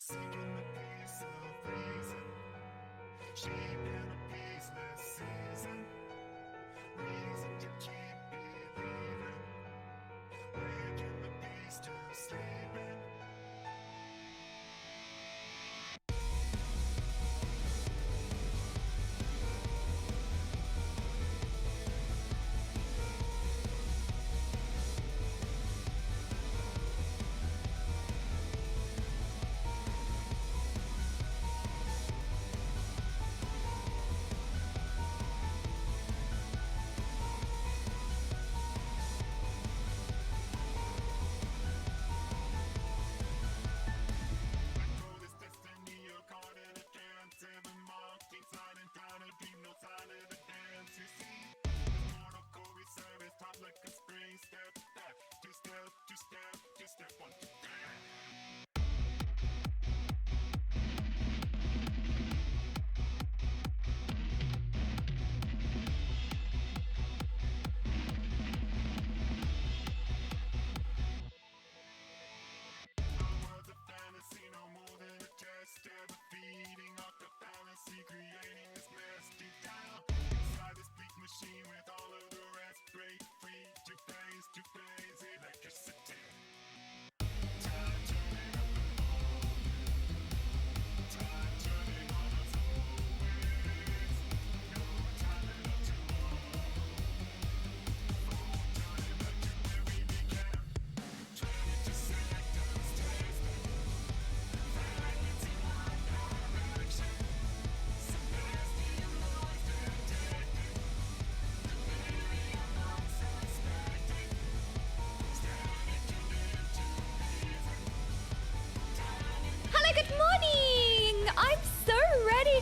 Seeking the peace of reason, shaping a peaceless season. Reason to keep believing, waking the beast to sleeping.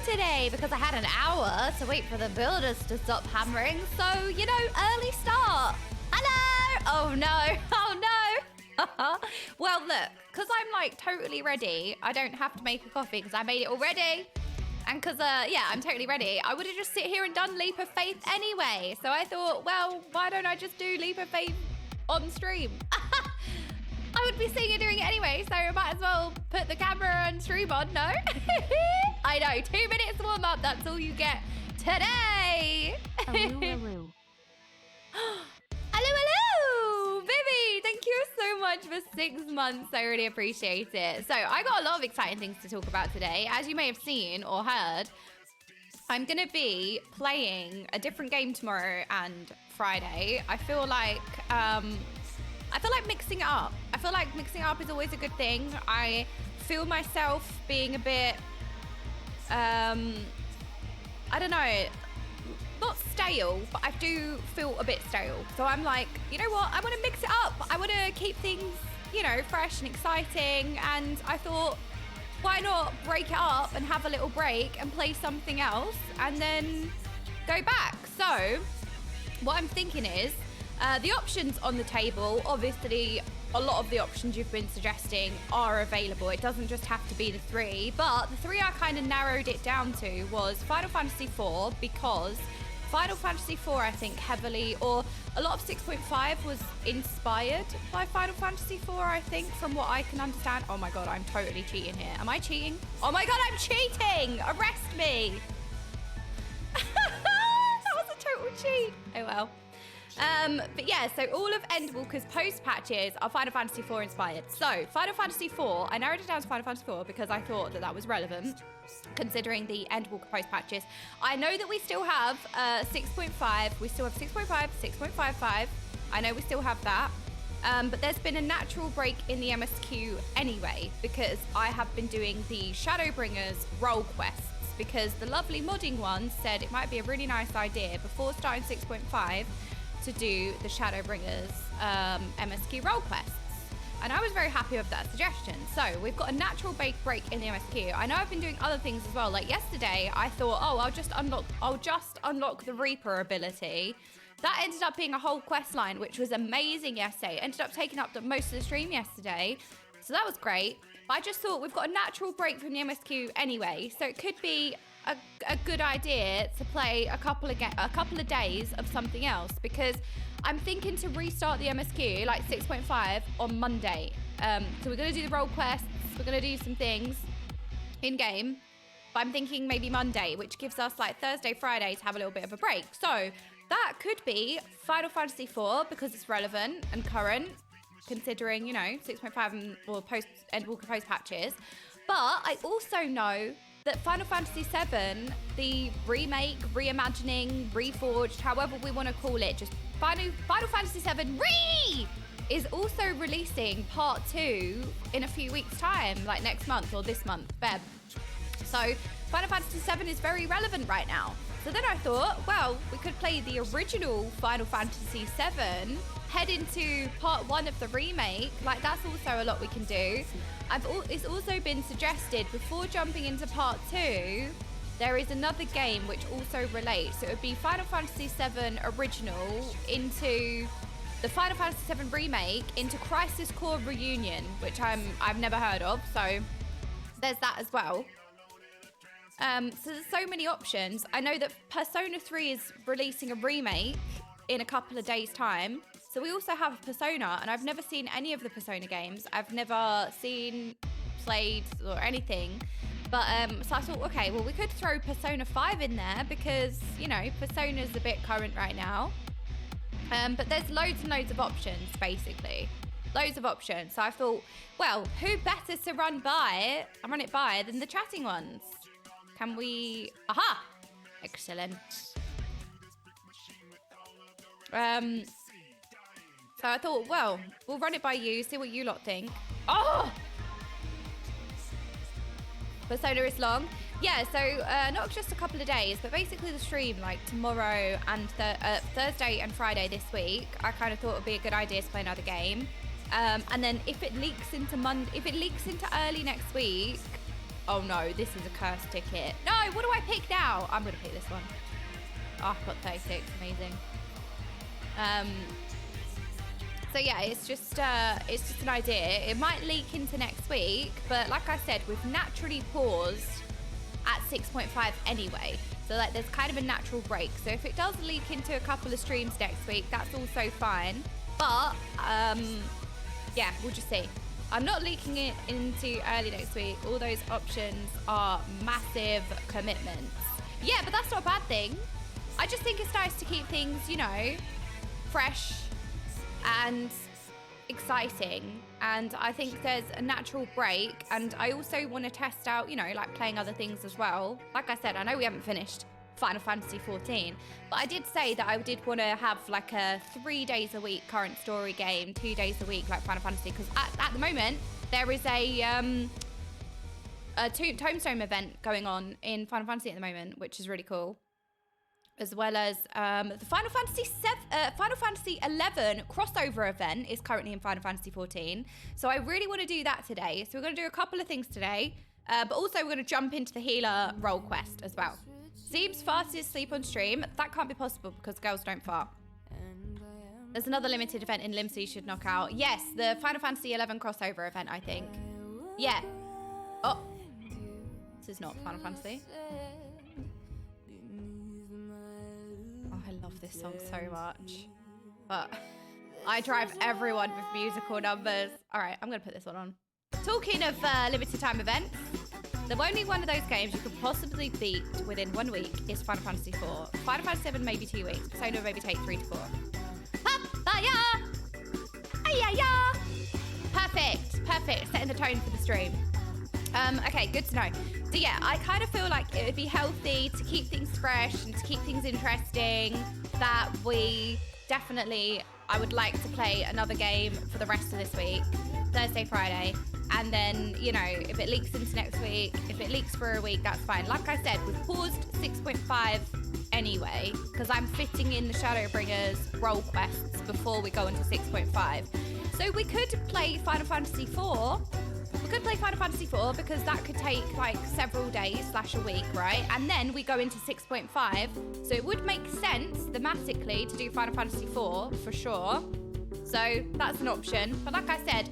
Today because I had an hour to wait for the builders to stop hammering, so you know, early start. Hello! Oh no, oh no. Well look, because I'm like totally ready, I don't have to make a coffee because I made it already. And because yeah, I'm totally ready. I would have just sit here and done Leap of Faith anyway. So I thought, well, why don't I just do Leap of Faith on stream? I would be seeing you doing it anyway, so I might as well put the camera and stream on, no? I know, 2 minutes warm up, that's all you get today. Hello. Hello, Vivi, thank you so much for 6 months, I really appreciate it. So I got a lot of exciting things to talk about today. As you may have seen or heard, I'm gonna be playing a different game tomorrow and Friday. I feel like mixing it up. I feel like mixing it up is always a good thing. I feel myself being a bit, I don't know, not stale, but I do feel a bit stale. So I'm like, you know what? I want to mix it up. I want to keep things, you know, fresh and exciting. And I thought, why not break it up and have a little break and play something else and then go back? So what I'm thinking is, the options on the table, obviously a lot of the options you've been suggesting are available. It doesn't just have to be the 3, but the 3 I kind of narrowed it down to was Final Fantasy IV, because Final Fantasy IV I think heavily, or a lot of 6.5 was inspired by Final Fantasy IV, I think, from what I can understand. Oh my god, I'm totally cheating here. Am I cheating? Oh my god, I'm cheating! Arrest me! That was a total cheat. Oh well. But yeah, so all of Endwalker's post patches are Final Fantasy IV inspired. So Final Fantasy IV, I narrowed it down to Final Fantasy IV because I thought that that was relevant considering the Endwalker post patches. I know that we still have 6.5, we still have 6.5, 6.55. I know we still have that. But there's been a natural break in the MSQ anyway, because I have been doing the Shadowbringers role quests, because the lovely modding one said it might be a really nice idea before starting 6.5 to do the Shadowbringers MSQ role quests. And I was very happy with that suggestion. So we've got a natural break in the MSQ. I know I've been doing other things as well. Like yesterday, I thought, oh, I'll just unlock the Reaper ability. That ended up being a whole quest line, which was amazing yesterday. It ended up taking up most of the stream yesterday. So that was great. But I just thought we've got a natural break from the MSQ anyway. So it could be a good idea to play a couple of days of something else, because I'm thinking to restart the MSQ like 6.5 on Monday. So we're going to do the role quests, we're going to do some things, in-game. But I'm thinking maybe Monday, which gives us like Thursday, Friday to have a little bit of a break. So that could be Final Fantasy IV because it's relevant and current, considering, you know, 6.5 and or Endwalker post patches. But I also know that Final Fantasy VII, the remake, reimagining, reforged, however we want to call it, just Final Fantasy VII is also releasing part 2 in a few weeks' time, like next month or this month, Feb. So Final Fantasy VII is very relevant right now. So then I thought, well, we could play the original Final Fantasy VII, head into part 1 of the remake. Like, that's also a lot we can do. It's also been suggested, before jumping into part 2, there is another game which also relates. So it would be Final Fantasy VII original into the Final Fantasy VII remake into Crisis Core Reunion, which I've never heard of. So there's that as well. So there's so many options. I know that Persona 3 is releasing a remake in a couple of days' time. So we also have Persona, and I've never seen any of the Persona games. I've never seen, played, or anything. But so I thought, okay, well, we could throw Persona 5 in there because, you know, Persona's a bit current right now. But there's loads and loads of options, basically. Loads of options. So I thought, well, who better to run it by than the chatting ones? Can we... Aha! Excellent. So I thought, well, we'll run it by you, see what you lot think. Oh! Persona is long. Yeah, so not just a couple of days, but basically the stream, like tomorrow and Thursday and Friday this week, I kind of thought it would be a good idea to play another game. And then if it leaks into early next week, oh no, this is a cursed ticket. No, what do I pick now? I'm gonna pick this one. Oh, I've got 36, amazing. So yeah, it's just an idea. It might leak into next week, but like I said, we've naturally paused at 6.5 anyway. So like there's kind of a natural break. So if it does leak into a couple of streams next week, that's also fine. But yeah, we'll just see. I'm not leaking it into early next week. All those options are massive commitments. Yeah, but that's not a bad thing. I just think it's nice to keep things, you know, fresh and exciting. And I think there's a natural break. And I also want to test out, you know, like playing other things as well. Like I said, I know we haven't finished Final Fantasy XIV, but I did say that I did want to have like a 3 days a week current story game, 2 days a week like Final Fantasy, because at the moment there is a Tombstone event going on in Final Fantasy at the moment, which is really cool, as well as the Final Fantasy XI crossover event is currently in Final Fantasy XIV. So I really want to do that today. So we're going to do a couple of things today, but also we're going to jump into the healer role quest as well. Seems fastest sleep on stream. That can't be possible because girls don't fart. There's another limited event in Limsa you should knock out. Yes, the Final Fantasy XI crossover event, I think. Yeah. Oh. This is not Final Fantasy. Oh, I love this song so much. But I drive everyone with musical numbers. All right, I'm going to put this one on. Talking of limited time events, the only one of those games you could possibly beat within 1 week is Final Fantasy IV. Final Fantasy VII, maybe 2 weeks. Persona maybe take 3 to 4. Perfect. Setting the tone for the stream. Okay, good to know. So yeah, I kind of feel like it would be healthy to keep things fresh and to keep things interesting, that we definitely, I would like to play another game for the rest of this week, Thursday, Friday. And then, you know, if it leaks into next week, if it leaks for a week, that's fine. Like I said, we've paused 6.5 anyway, because I'm fitting in the Shadowbringers role quests before we go into 6.5. So we could play Final Fantasy IV. We could play Final Fantasy IV because that could take like several days / a week, right? And then we go into 6.5. So it would make sense thematically to do Final Fantasy IV for sure. So that's an option. But like I said,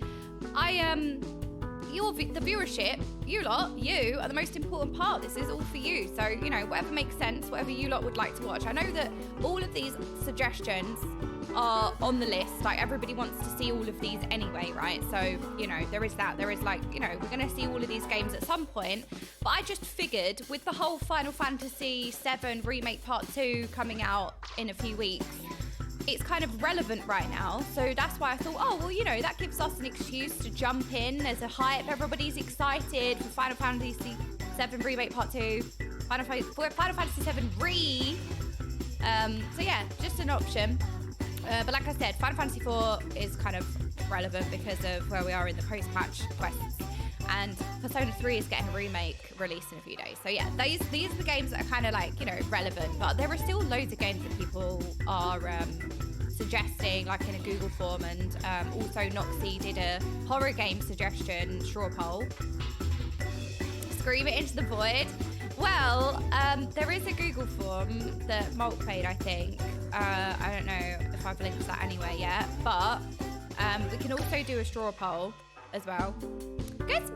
the viewership, you lot, you are the most important part. This is all for you. So, you know, whatever makes sense, whatever you lot would like to watch. I know that all of these suggestions are on the list. Like, everybody wants to see all of these anyway, right? So, you know, there is that. There is, like, you know, we're going to see all of these games at some point. But I just figured with the whole Final Fantasy VII Remake Part 2 coming out in a few weeks, it's kind of relevant right now. So that's why I thought, oh, well, you know, that gives us an excuse to jump in. There's a hype. Everybody's excited for Final Fantasy VII Remake Part 2. Final Fantasy VII Re. So yeah, just an option. But like I said, Final Fantasy IV is kind of relevant because of where we are in the post-patch quests. And Persona 3 is getting a remake released in a few days. So yeah, these are the games that are kind of like, you know, relevant. But there are still loads of games that people are suggesting, like in a Google form. And also Noxie did a horror game suggestion straw poll. Scream it into the void. Well, there is a Google form that Malt played, I think. I don't know if I've linked that anywhere yet, but we can also do a straw poll as well. Good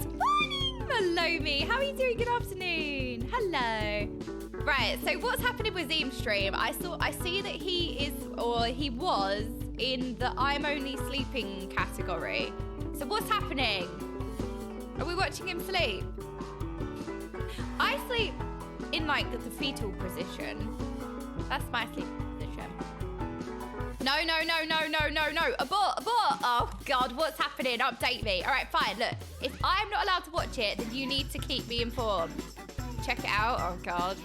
morning, Lamitt. How are you doing? Good afternoon. Hello. Right, so what's happening with Zeem's stream? I see that he was in the I'm only sleeping category. So what's happening? Are we watching him sleep? I sleep in like the fetal position. That's my sleep position. No. Abort. Oh God, what's happening? Update me. All right, fine. Look, if I'm not allowed to watch it, then you need to keep me informed. Check it out. Oh God.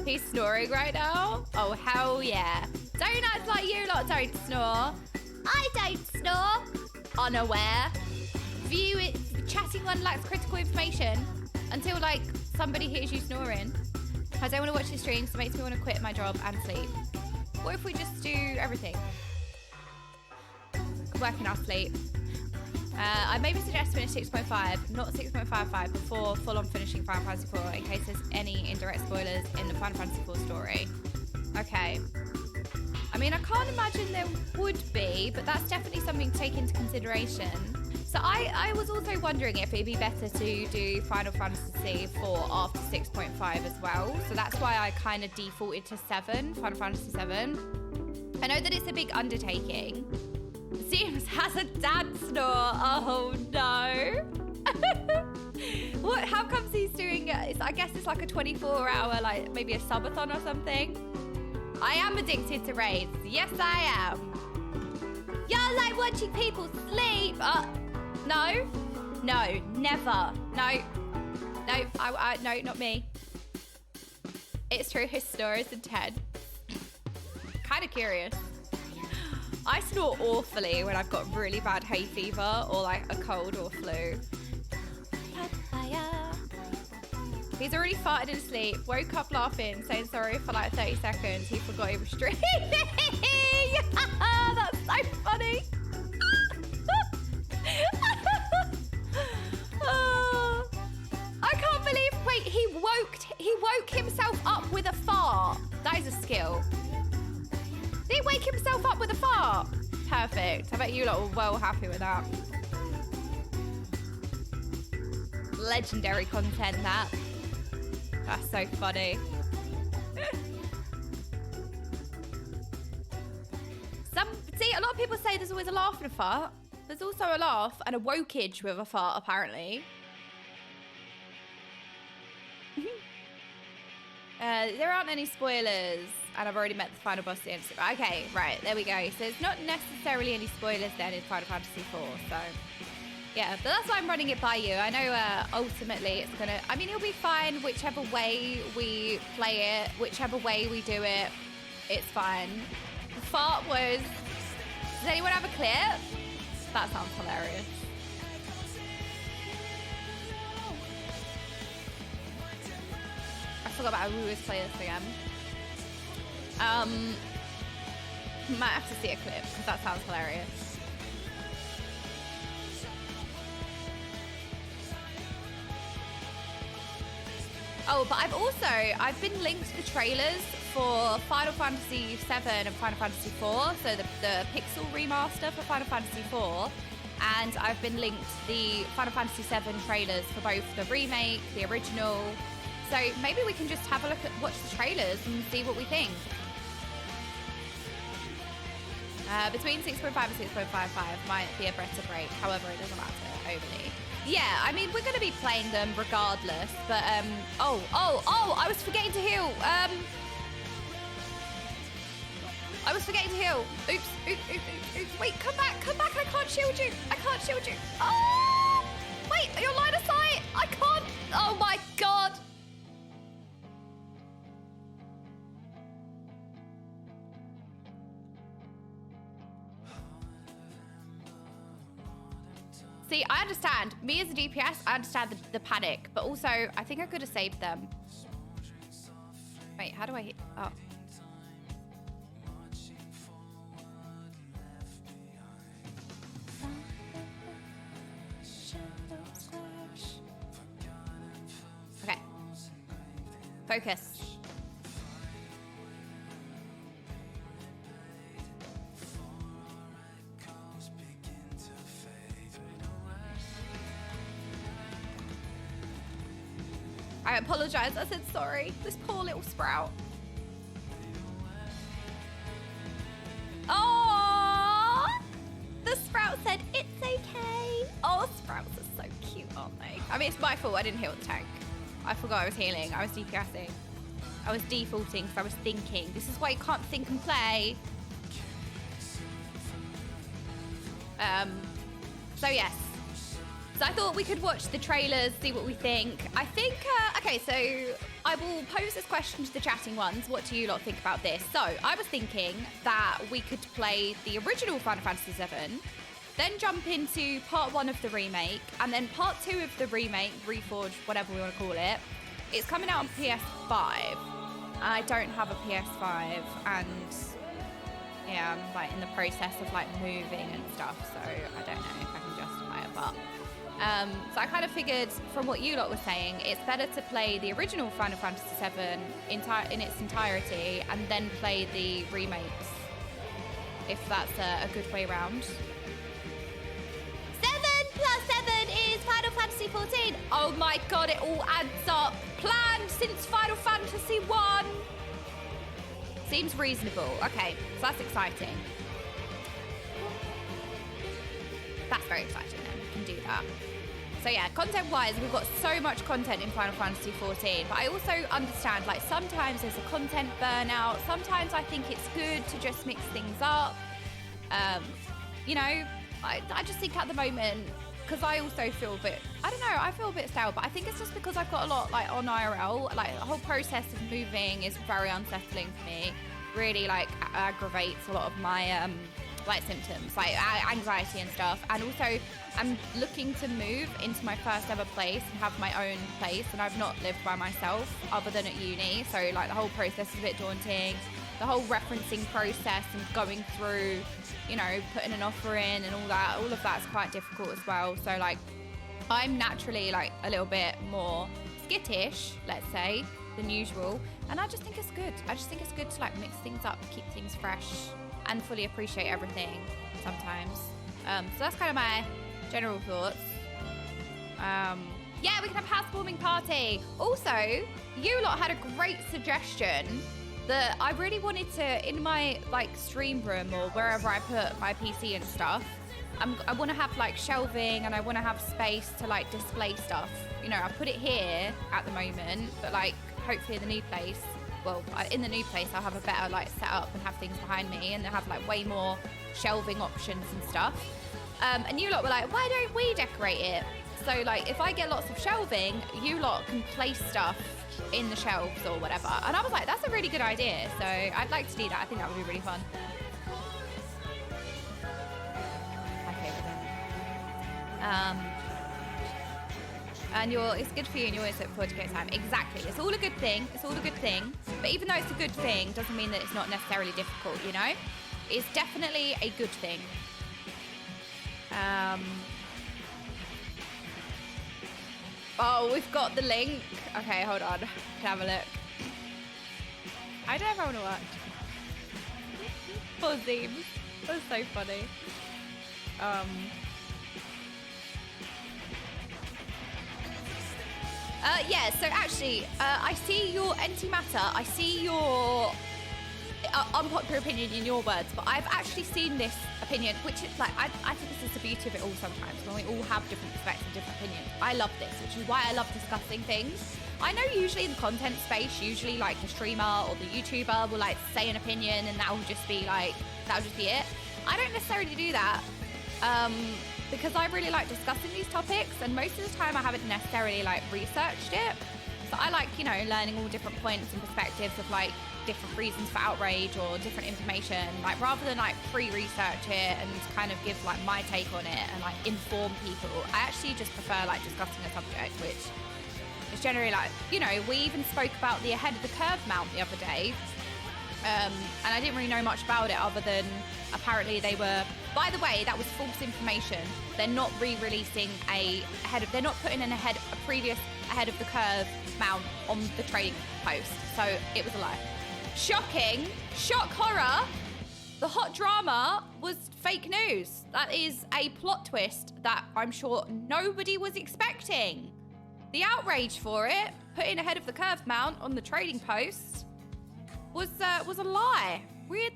He's snoring right now. Oh, hell yeah. Don't act like you lot don't snore. I don't snore. Unaware. View it. Chatting one lacks critical information. Until, like, somebody hears you snoring. I don't want to watch the stream, so it makes me want to quit my job and sleep. What if we just do everything? Work in our sleep. I maybe suggest finish 6.5, not 6.55, before full-on finishing Final Fantasy IV, in case there's any indirect spoilers in the Final Fantasy IV story. Okay. I mean, I can't imagine there would be, but that's definitely something to take into consideration. So I was also wondering if it'd be better to do Final Fantasy IV after 6.5 as well. So that's why I kind of defaulted to 7, Final Fantasy 7. I know that it's a big undertaking. Seems has a dad snore. Oh no. What? How comes he's doing it? I guess it's like a 24-hour, like maybe a subathon or something. I am addicted to raids. Yes, I am. Y'all like watching people sleep. No, never. No, no, not me. It's true, his snore is intense. Kind of curious. I snore awfully when I've got really bad hay fever or like a cold or flu. He's already farted in sleep, woke up laughing, saying sorry for like 30 seconds. He forgot he was streaming. That's so funny. I can't believe, wait, he woke himself up with a fart. That is a skill. Did he wake himself up with a fart? Perfect. I bet you lot were well happy with that. Legendary content, that. That's so funny. See, a lot of people say there's always a laugh and a fart. There's also a laugh and a wokage with a fart, apparently. There aren't any spoilers, and I've already met the final boss at the end. Okay, right, there we go. So there's not necessarily any spoilers then in Final Fantasy IV, so... Yeah, but that's why I'm running it by you. I know ultimately it's gonna... I mean, it'll be fine whichever way we play it, whichever way we do it, it's fine. The fart was... Does anyone have a clip? That sounds hilarious. I forgot about how we always play this again. Might have to see a clip because that sounds hilarious. Oh, but I've been linked the trailers for Final Fantasy VII and Final Fantasy IV, so the Pixel remaster for Final Fantasy IV, and I've been linked the Final Fantasy VII trailers for both the remake, the original. So maybe we can just have a look at, watch the trailers and see what we think. Between 6.5 and 6.55 might be a better break. However, it doesn't matter overly. Yeah, I mean, we're going to be playing them regardless. But, oh, I was forgetting to heal. I was forgetting to heal. Oops. Wait, come back. I can't shield you. Oh, wait, your line of sight. I can't. Oh, my God. See, I understand. Me as a DPS, I understand the panic. But also, I think I could have saved them. Wait, how do I hit? Oh. Okay. Focus. I apologize. I said sorry. This poor little Sprout. Oh, the Sprout said it's okay. Oh, Sprouts are so cute, aren't they? I mean, it's my fault. I didn't heal the tank. I forgot I was healing. I was DPSing. I was defaulting because I was thinking. This is why you can't think and play. So yes. So I thought we could watch the trailers, see what we think. I think, okay, so I will pose this question to the chatting ones. What do you lot think about this? So I was thinking that we could play the original Final Fantasy VII, then jump into part 1 of the remake, and then part 2 of the remake, Reforged, whatever we want to call it. It's coming out on PS5. I don't have a PS5, and yeah, I'm like in the process of like moving and stuff, so I don't know if I can justify it, but so I kind of figured from what you lot were saying, it's better to play the original Final Fantasy VII in its entirety and then play the remakes, if that's a good way around. 7 plus 7 is Final Fantasy XIV. Oh my God, it all adds up. Planned since Final Fantasy 1. Seems reasonable. Okay, so that's exciting. That's very exciting then. We can do that. So yeah, content-wise, we've got so much content in Final Fantasy XIV, but I also understand, like, sometimes there's a content burnout. Sometimes I think it's good to just mix things up. You know, I just think at the moment, because I also feel a bit, I don't know, I feel a bit stale, but I think it's just because I've got a lot, like, on IRL. Like, the whole process of moving is very unsettling for me. Really, like, aggravates a lot of my, like, symptoms, like anxiety and stuff. And also, I'm looking to move into my first ever place and have my own place, and I've not lived by myself other than at uni, so like the whole process is a bit daunting. The whole referencing process and going through, you know, putting an offer in and all of that's quite difficult as well. So like, I'm naturally like a little bit more skittish, let's say, than usual, and I just think it's good. I just think it's good to like mix things up, keep things fresh, and fully appreciate everything sometimes. So that's kind of my general thoughts. Yeah, we can have a housewarming party. Also, you lot had a great suggestion that I really wanted to, in my like stream room or wherever I put my PC and stuff, I want to have like shelving, and I want to have space to like display stuff. You know, I put it here at the moment, but like hopefully in the new place, well, in the new place I'll have a better like setup and have things behind me, and have like way more shelving options and stuff. And you lot were like, why don't we decorate it? So like, if I get lots of shelving, you lot can place stuff in the shelves or whatever. And I was like, that's a really good idea. So I'd like to do that. I think that would be really fun. Okay, and it's good for you, and you always look forward to go time. Exactly. It's all a good thing. It's all a good thing. But even though it's a good thing, doesn't mean that it's not necessarily difficult, you know? It's definitely a good thing. Oh, we've got the link. Okay, hold on. Can I have a look? I don't know if I want to watch. Poor Zeem. That's so funny. Yeah, so actually, I see your antimatter. I see your... unpopular opinion in your words, but I've actually seen this opinion, which is like, I think this is the beauty of it all sometimes, when we all have different perspectives, different opinions. I love this, which is why I love discussing things. I know usually in the content space, usually like the streamer or the YouTuber will like say an opinion and that'll just be it. I don't necessarily do that because I really like discussing these topics, and most of the time I haven't necessarily like researched it. So I like, you know, learning all different points and perspectives of like different reasons for outrage or different information, like rather than like pre-research it and kind of give like my take on it and like inform people. I actually just prefer like discussing a subject, which is generally like, you know, we even spoke about the ahead of the curve mount the other day. And I didn't really know much about it other than apparently they were, by the way, that was false information. They're not re-releasing they're not putting in a previous ahead of the curve mount on the trading post. So it was a lie. Shocking, shock horror. The hot drama was fake news. That is a plot twist that I'm sure nobody was expecting. The outrage for it, putting ahead of the curve mount on the trading post, was a lie. Weird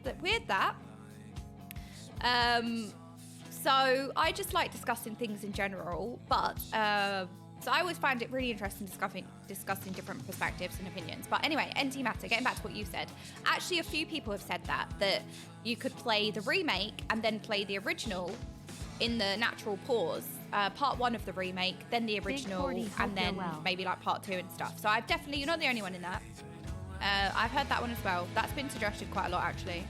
that. So I just like discussing things in general, but so I always find it really interesting discussing different perspectives and opinions. But anyway, NT Matter, getting back to what you said. Actually, a few people have said that you could play the remake and then play the original in the natural pause. Part 1 of the remake, then the original, and then maybe like part 2 and stuff. So I've definitely, you're not the only one in that. I've heard that one as well. That's been suggested quite a lot, actually.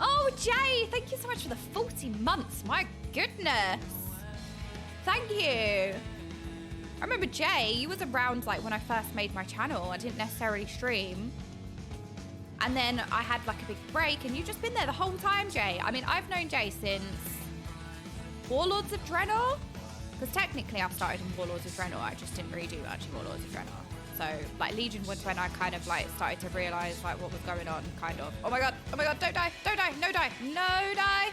Oh, Jay, thank you so much for the 40 months. My goodness. Thank you. I remember, Jay, you was around like when I first made my channel. I didn't necessarily stream. And then I had like a big break, and you've just been there the whole time, Jay. I mean, I've known Jay since Warlords of Draenor. Because technically I started in Warlords of Draenor. I just didn't really do much in Warlords of Draenor. So, like, Legion was when I kind of, like, started to realise, like, what was going on, kind of. Oh my god, don't die, no die, no die. No die.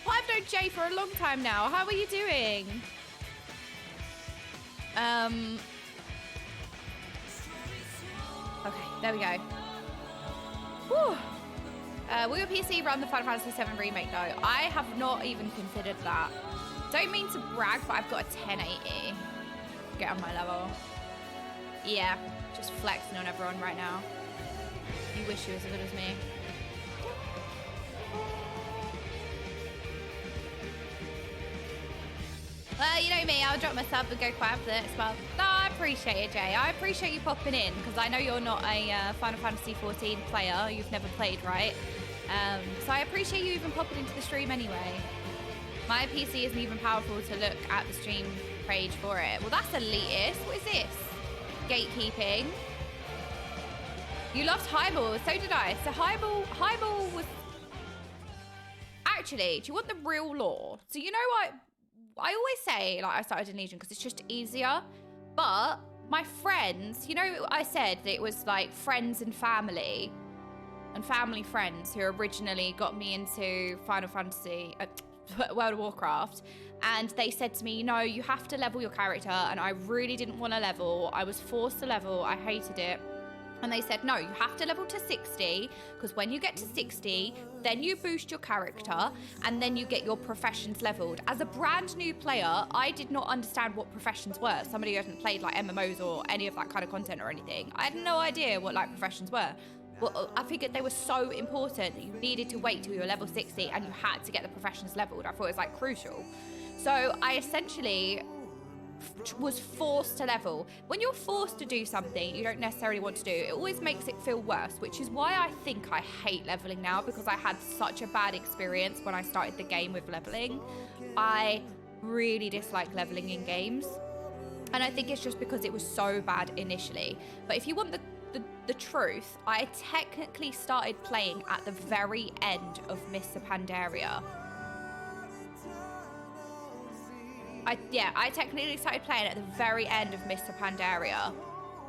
Well, I've known Jay for a long time now. How are you doing? Okay, there we go. Whew. Will your PC run the Final Fantasy VII Remake though? I have not even considered that. Don't mean to brag, but I've got a 1080. Get on my level. Yeah, just flexing on everyone right now. You wish you was as good as me. Well, you know me, I'll drop my sub and go quiet for this, but no, I appreciate it, Jay. I appreciate you popping in, because I know you're not a Final Fantasy XIV player. You've never played, right? So I appreciate you even popping into the stream anyway. My PC isn't even powerful to look at the stream page for it. Well, that's elitist. What is this? Gatekeeping. You loved Highball, so did I. So Highball was... Actually, do you want the real lore? So you know what? I always say, like, I started in Legion because it's just easier. But my friends, you know, I said that it was like friends and family friends who originally got me into Final Fantasy, World of Warcraft. And they said to me, no, you have to level your character. And I really didn't want to level. I was forced to level. I hated it. And they said, no, you have to level to 60, because when you get to 60, then you boost your character, and then you get your professions leveled. As a brand new player, I did not understand what professions were. Somebody who hadn't played like MMOs or any of that kind of content or anything. I had no idea what like professions were. Well, I figured they were so important that you needed to wait till you were level 60 and you had to get the professions leveled. I thought it was like crucial. So I essentially was forced to level. When you're forced to do something you don't necessarily want to do, it always makes it feel worse, which is why I think I hate leveling now, because I had such a bad experience when I started the game with leveling. I really dislike leveling in games, and I think it's just because it was so bad initially. But if you want the truth, I technically started playing at the very end of Mr. Pandaria. I technically started playing at the very end of Mr. Pandaria,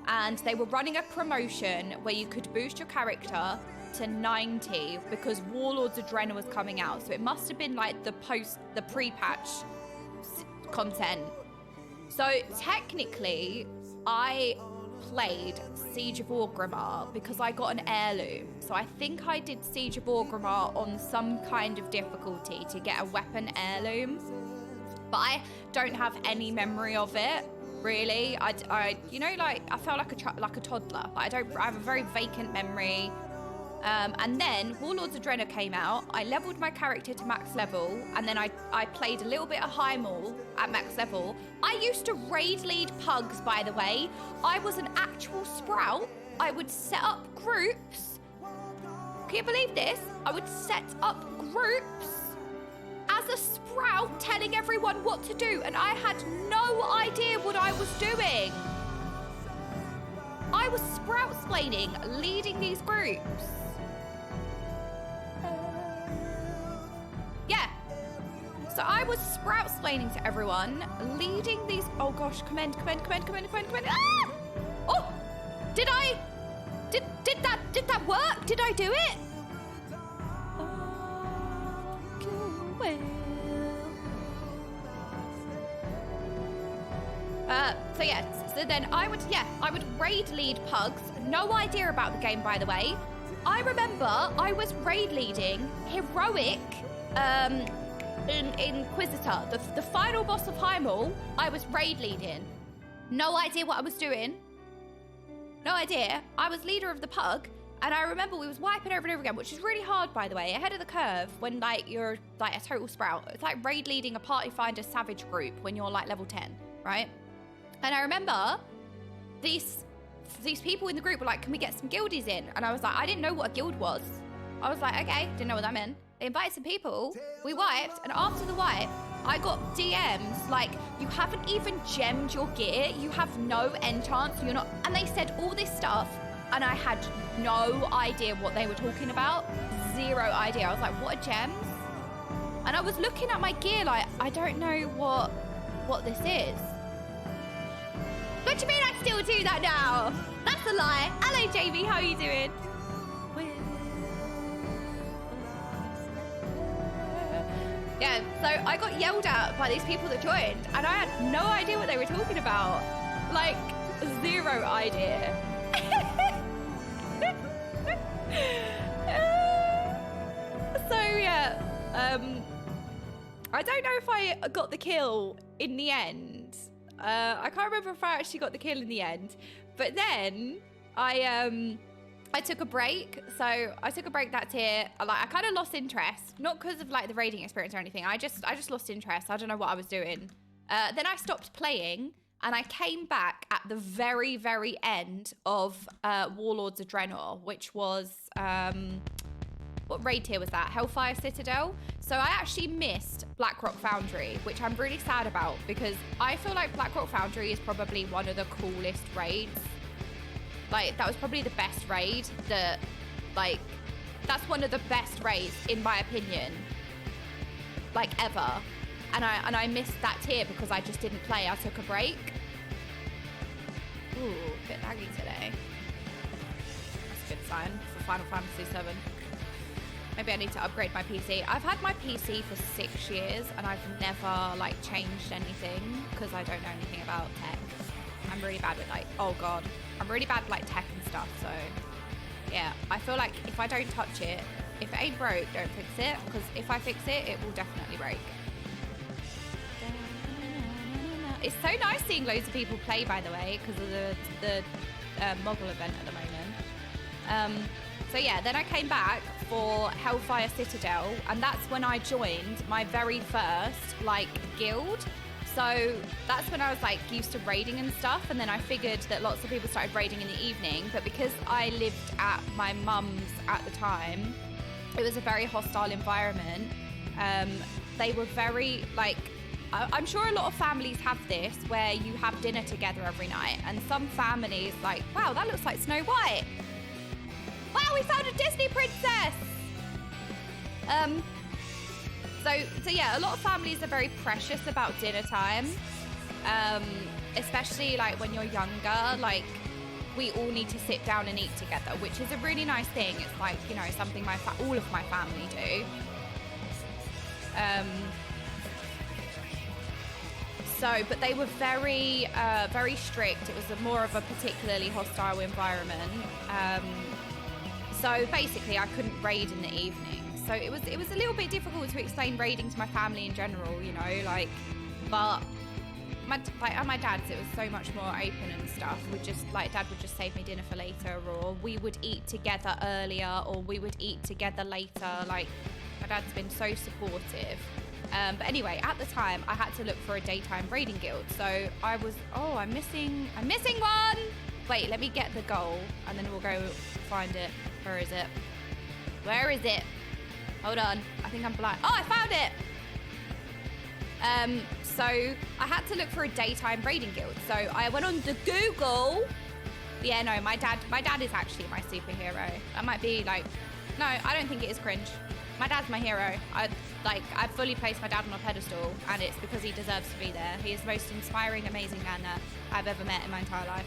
and they were running a promotion where you could boost your character to 90 because Warlords of Draenor was coming out. So it must have been like the pre-patch content. So technically, I played Siege of Orgrimmar because I got an heirloom. So I think I did Siege of Orgrimmar on some kind of difficulty to get a weapon heirloom. But I don't have any memory of it, really. I you know, like, I felt like a toddler. But I have a very vacant memory. And then Warlords of Draenor came out. I leveled my character to max level, and then I played a little bit of High Maul at max level. I used to raid lead pugs, by the way. I was an actual sprout. I would set up groups. Can you believe this? I would set up groups as a sprout, telling everyone what to do, and I had no idea what I was doing. I was sprout-splaining, leading these groups. Yeah. So I was sprout-splaining to everyone, leading these... Oh gosh, come in. Ah! Oh! Did that work? Did I do it? So yeah, so then I would raid lead pugs. No idea about the game, by the way. I remember I was raid leading heroic Inquisitor, the final boss of High Maul. I was raid leading. No idea what I was doing. No idea. I was leader of the pug, and I remember we was wiping over and over again, which is really hard, by the way, ahead of the curve when like you're like a total sprout. It's like raid leading a party finder savage group when you're like level 10, right? And I remember these people in the group were like, can we get some guildies in? And I was like, I didn't know what a guild was. I was like, okay, didn't know what that meant. They invited some people, we wiped, and after the wipe, I got DMs like, you haven't even gemmed your gear, you have no enchants, you're not... And they said all this stuff, and I had no idea what they were talking about. Zero idea. I was like, what are gems? And I was looking at my gear like, I don't know what this is. What do you mean I still do that now? That's a lie. Hello, Jamie. How are you doing? Yeah, so I got yelled at by these people that joined, and I had no idea what they were talking about. Like, zero idea. So, yeah. I don't know if I got the kill in the end. I can't remember if I actually got the kill in the end, but then I took a break. So I took a break that tier. I kind of lost interest, not because of like the raiding experience or anything. I just lost interest. I don't know what I was doing. Then I stopped playing, and I came back at the very, very end of Warlords of Draenor, which was what raid tier was that? Hellfire Citadel. So I actually missed Blackrock Foundry, which I'm really sad about because I feel like Blackrock Foundry is probably one of the coolest raids. Like, that was probably the best raid that, like, that's one of the best raids, in my opinion, like, ever. And I missed that tier because I just didn't play. I took a break. Ooh, a bit laggy today. That's a good sign for Final Fantasy VII. Maybe I need to upgrade my PC. I've had my PC for 6 years and I've never like changed anything because I don't know anything about tech. I'm really bad with like, oh God, I'm really bad with like tech and stuff. So yeah, I feel like if I don't touch it, if it ain't broke, don't fix it. Because if I fix it, it will definitely break. It's so nice seeing loads of people play, by the way, because of the Mogul event at the moment. So yeah, then I came back for Hellfire Citadel, and that's when I joined my very first like guild. So that's when I was like used to raiding and stuff, and then I figured that lots of people started raiding in the evening, but because I lived at my mum's at the time, it was a very hostile environment. They were very like, I'm sure a lot of families have this where you have dinner together every night, and some families like, wow, that looks like Snow White. Wow, we found a Disney princess! So yeah, a lot of families are very precious about dinner time. Especially like when you're younger, like we all need to sit down and eat together, which is a really nice thing. It's like, you know, something all of my family do. So, but they were very, very strict. It was more of a particularly hostile environment. So basically, I couldn't raid in the evening. So it was a little bit difficult to explain raiding to my family in general, you know, like, but at my dad's, it was so much more open and stuff. Dad would just save me dinner for later, or we would eat together earlier, or we would eat together later. Like, my dad's been so supportive. But anyway, at the time, I had to look for a daytime raiding guild. So I was, I'm missing one. Wait, let me get the goal, and then we'll go find it. Where is it? Where is it? Hold on. I think I'm blind. Oh, I found it. So I had to look for a daytime raiding guild. So I went on the Google. Yeah, no, my dad is actually my superhero. That might be like, no, I don't think it is cringe. My dad's my hero. I've fully placed my dad on a pedestal, and it's because he deserves to be there. He is the most inspiring, amazing man that I've ever met in my entire life.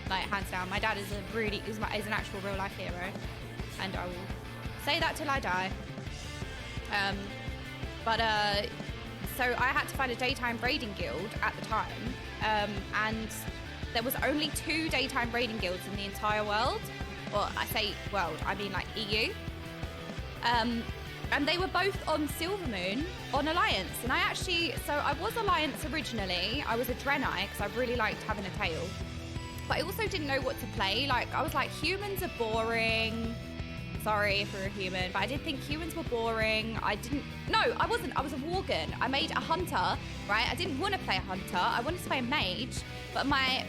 Like, hands down. My dad is an actual real life hero, and I will say that till I die. So I had to find a daytime raiding guild at the time, and there was only 2 daytime raiding guilds in the entire world. Well, I say world, I mean like EU. And they were both on Silvermoon on Alliance. And I was Alliance originally. I was a Draenei because I really liked having a tail. But I also didn't know what to play. Like, I was like, humans are boring. Sorry if you're a human, but I did think humans were boring. No, I wasn't. I was a Worgen. I made a hunter, right? I didn't want to play a hunter. I wanted to play a mage, but my,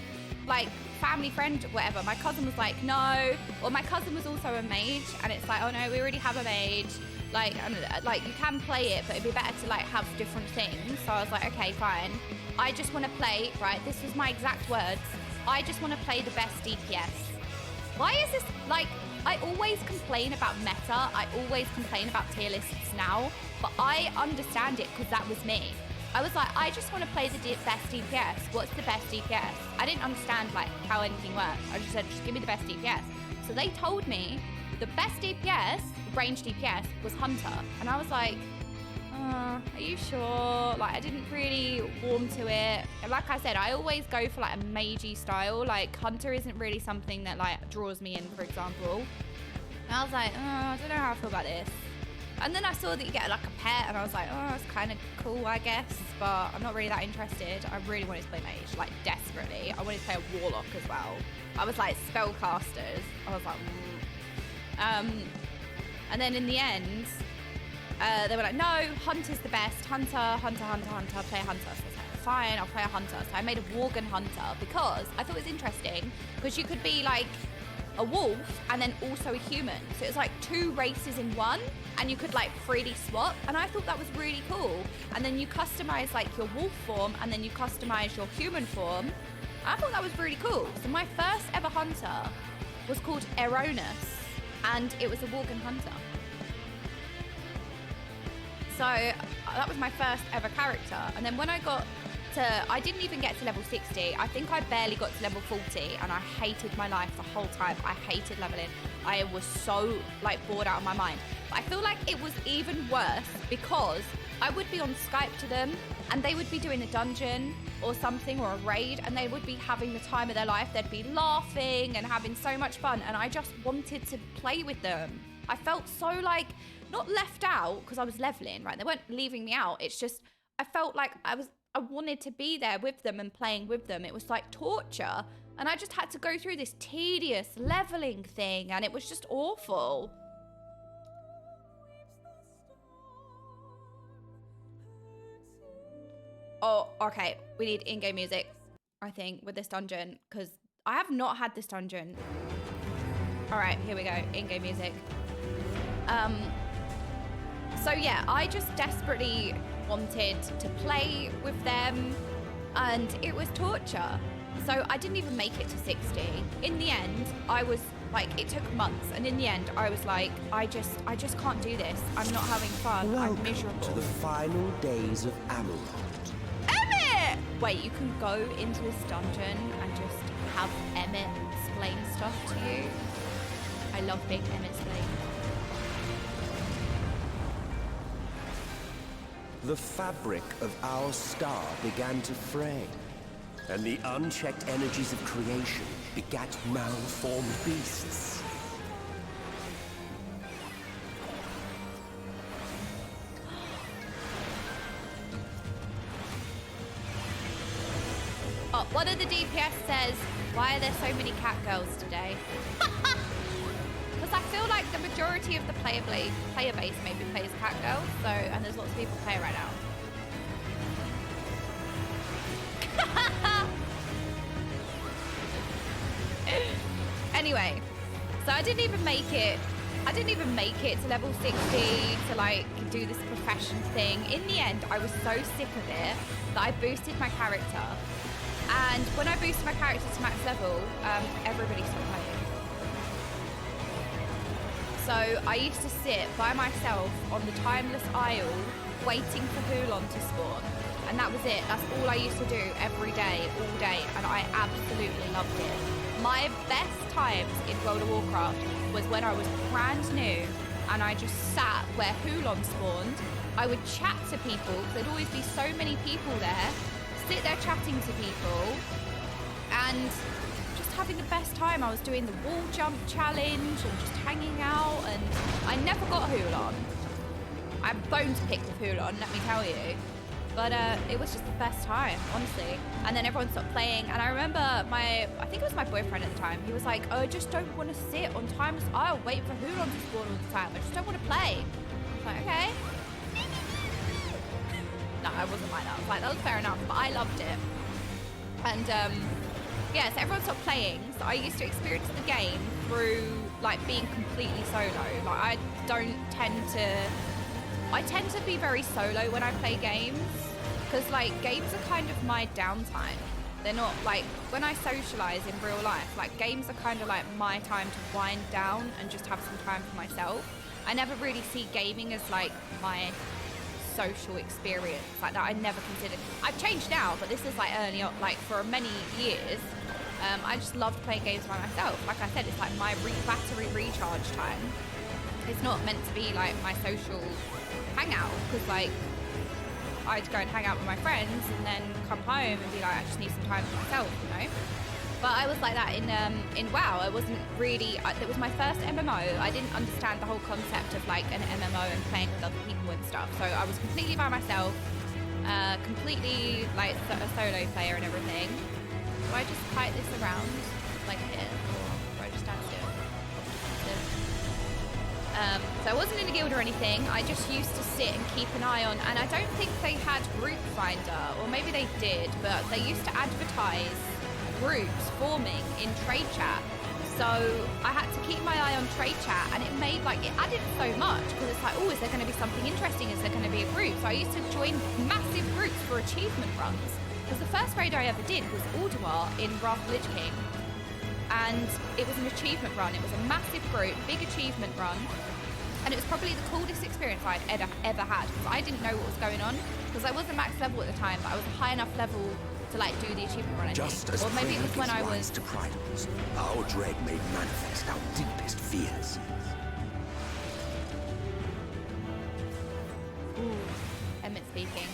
family friend, whatever, my cousin was like, no. Or my cousin was also a mage, and it's like, oh no, we already have a mage. You can play it, but it'd be better to, have different things. So I was like, okay, fine. I just want to play, right? This was my exact words. I just want to play the best DPS. Why is this, I always complain about meta. I always complain about tier lists now, but I understand it because that was me. I was like, I just want to play the best DPS. What's the best DPS? I didn't understand how anything worked. I just said, just give me the best DPS. So they told me the best DPS, range DPS, was Hunter. And I was like, are you sure? I didn't really warm to it. And like I said, I always go for a magey style. Hunter isn't really something that draws me in, for example. And I was like, I don't know how I feel about this. And then I saw that you get a pet, and I was like, it's kind of cool, I guess, but I'm not really that interested. I really wanted to play mage, desperately. I wanted to play a warlock as well. I was like, spellcasters. I was like, and then in the end, they were like, no, Hunter's the best. Hunter, play a hunter. So I was like, fine, I'll play a hunter. So I made a Worgen hunter because I thought it was interesting, because you could be a wolf and then also a human. So it was 2 races in one, and you could freely swap. And I thought that was really cool. And then you customize your wolf form, and then you customize your human form. I thought that was really cool. So my first ever hunter was called Eronus, and it was a Worgen hunter. So that was my first ever character. And then when I got I didn't even get to level 60. I think I barely got to level 40, and I hated my life the whole time. I hated leveling. I was so bored out of my mind. But I feel it was even worse because I would be on Skype to them, and they would be doing a dungeon or something, or a raid, and they would be having the time of their life. They'd be laughing and having so much fun, and I just wanted to play with them. I felt so not left out because I was leveling, right? They weren't leaving me out. It's just I felt I wanted to be there with them and playing with them. It was torture. And I just had to go through this tedious leveling thing, and it was just awful. Oh, okay. We need in-game music, I think, with this dungeon, because I have not had this dungeon. All right, here we go. In-game music. So yeah, I just desperately wanted to play with them, and it was torture. So I didn't even make it to 60. In the end, I was it took months, and in the end, I was like, I just can't do this. I'm not having fun. Welcome I'm miserable. to the final days of Amarant. Emmett! Wait, you can go into this dungeon and just have Emmett explain stuff to you. I love being Emmett explained. the fabric of our star began to fray, and the unchecked energies of creation begat malformed beasts. Oh, one of the DPS says, why are there so many cat girls today? Because I feel like the majority of the player base maybe plays cat girls, so, and there's lots of people playing right now. Anyway, so I didn't even make it to level 60 to like do this profession thing. In the end, I was so sick of it that I boosted my character. And when I boosted my character to max level, everybody stopped playing. So I used to sit by myself on the Timeless Isle waiting for Hulan to spawn. And that was it. That's all I used to do every day, all day. And I absolutely loved it. My best times in World of Warcraft was when I was brand new and I just sat where Hulan spawned. I would chat to people. There'd always be so many people there. Sit there chatting to people and just having the best time. I was doing the wall jump challenge and just hanging out, and I never got Hulan. I have bone to pick with Hulan, let me tell you. But it was just the best time, honestly. And then everyone stopped playing. And I remember I think it was my boyfriend at the time. He was like, oh, I just don't want to sit on Timeless Isle waiting for Hulan to spawn all the time. I just don't want to play. I was like, okay. No, I wasn't like that. I was like, that was fair enough, but I loved it. And yeah, so everyone stopped playing. So I used to experience the game through like being completely solo. Like I tend to be very solo when I play games, because like games are kind of my downtime. They're not like, when I socialize in real life, like games are kind of like my time to wind down and just have some time for myself. I never really see gaming as like my social experience like that. I never considered. I've changed now, but this is like early on, like for many years. I just loved playing games by myself. Like I said, it's like my battery recharge time. It's not meant to be like my social hangout, because like I'd go and hang out with my friends and then come home and be like, I just need some time for myself, you know. But I was like that in WoW. I wasn't really. It was my first MMO. I didn't understand the whole concept of like an MMO and playing with other people and stuff. So I was completely by myself, completely like a solo player and everything. Do I just kite this around like here, or do I just stand still? So I wasn't in a guild or anything. I just used to sit and keep an eye on, and I don't think they had Group Finder, or maybe they did, but they used to advertise groups forming in trade chat. So I had to keep my eye on trade chat, and it added so much, because it's like, oh, is there going to be something interesting? Is there going to be a group? So I used to join massive groups for achievement runs, because the first raid I ever did was Alduar in Wrath of Lich King, and it was an achievement run. It was a massive group, big achievement run, and it was probably the coolest experience I'd ever had, because I didn't know what was going on, because I wasn't max level at the time, but I was a high enough level to like do the achievement run. Just as or maybe it was when I was to Prydals, our dread made manifest our deepest fears. Ooh, Emmett speaking.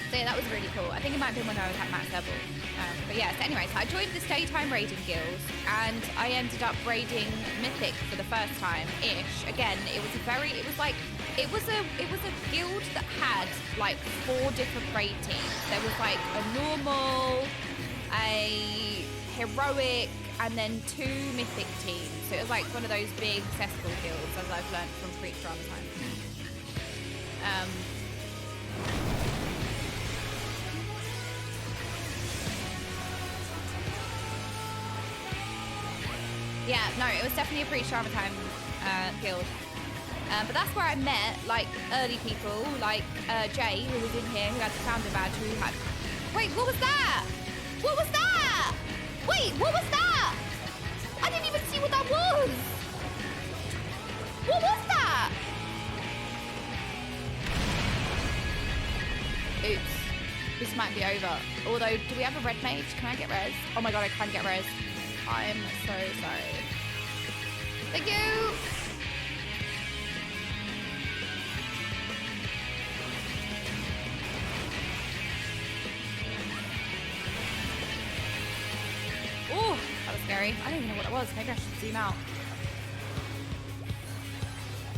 So yeah, that was really cool. I think it might have been when I was at max level. But yeah, so anyway, so I joined this daytime raiding guild, and I ended up raiding Mythic for the first time-ish. Again, it was a guild that had like 4 different raid teams. There was like a normal, a heroic, and then 2 mythic teams. So it was like one of those big cesspool guilds, as I've learned from Preach Run time. Yeah, no, it was definitely a Preach Drama Time guild. But that's where I met, like, early people, like Jay, who was in here, who had the founder badge, who had... Wait, what was that? What was that? Wait, what was that? I didn't even see what that was. What was that? Oops. This might be over. Although, do we have a red mage? Can I get res? Oh my god, I can get res. I'm so sorry. Thank you. Oh, that was scary. I don't even know what it was. Maybe I should zoom out.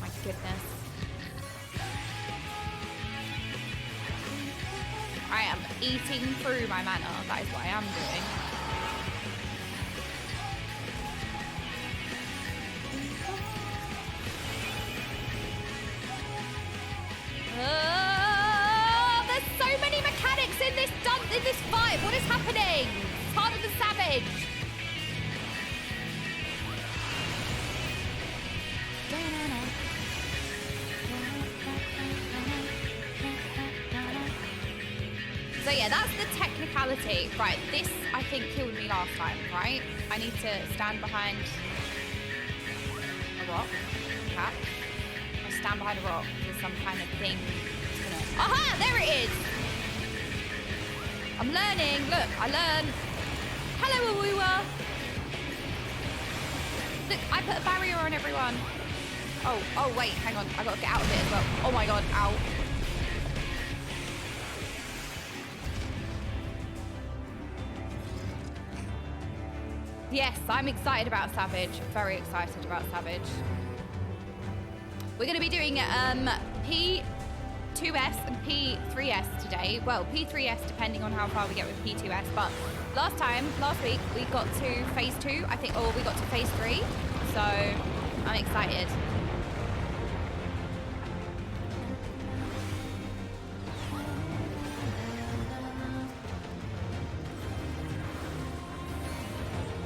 My goodness. I am eating through my mana. That is what I am doing. There's so many mechanics in this fight. What is happening? It's harder than Savage. So yeah, that's the technicality. Right, this I think killed me last time, right? I need to stand behind a rock. Perhaps. Or stand behind a rock. There's some kind of thing that's gonna... Aha! There it is! I'm learning. Look, I learned. Hello, Awuwa. Look, I put a barrier on everyone. Oh, wait, hang on. I gotta get out of it as well. Oh my god, ow. Yes, I'm excited about Savage. Very excited about Savage. We're going to be doing P3S and P3S today. Well, P3S depending on how far we get with P2S. But last week, we got to phase 2, I think, or we got to phase 3. So I'm excited.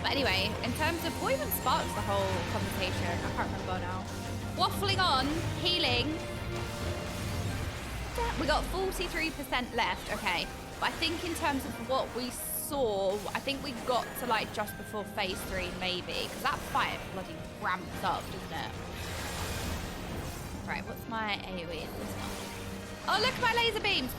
Anyway, in terms of what even sparks the whole conversation, I can't remember now. Waffling on, healing. We got 43% left, okay. But I think in terms of what we saw, I think we got to like just before phase 3 maybe, because that fight bloody ramps up, doesn't it? Right, what's my AoE in this one? Oh, look at my laser beams.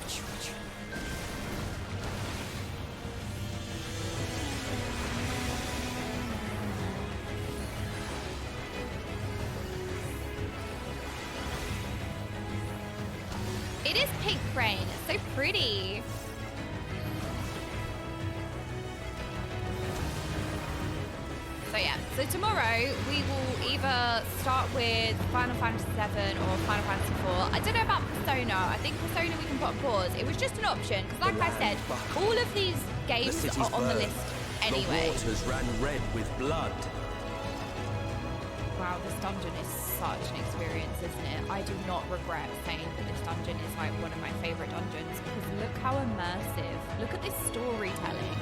It is pink rain. It's so pretty. So yeah, so tomorrow we will either start with Final Fantasy VII or Final Fantasy IV. I don't know about Persona. I think Persona we can put on pause. It was just an option because like I said, all of these games are on the list anyway. The waters ran red with blood. Wow, this dungeon is such an experience, isn't it? I do not regret saying that this dungeon is like one of my favorite dungeons because look how immersive. Look at this storytelling.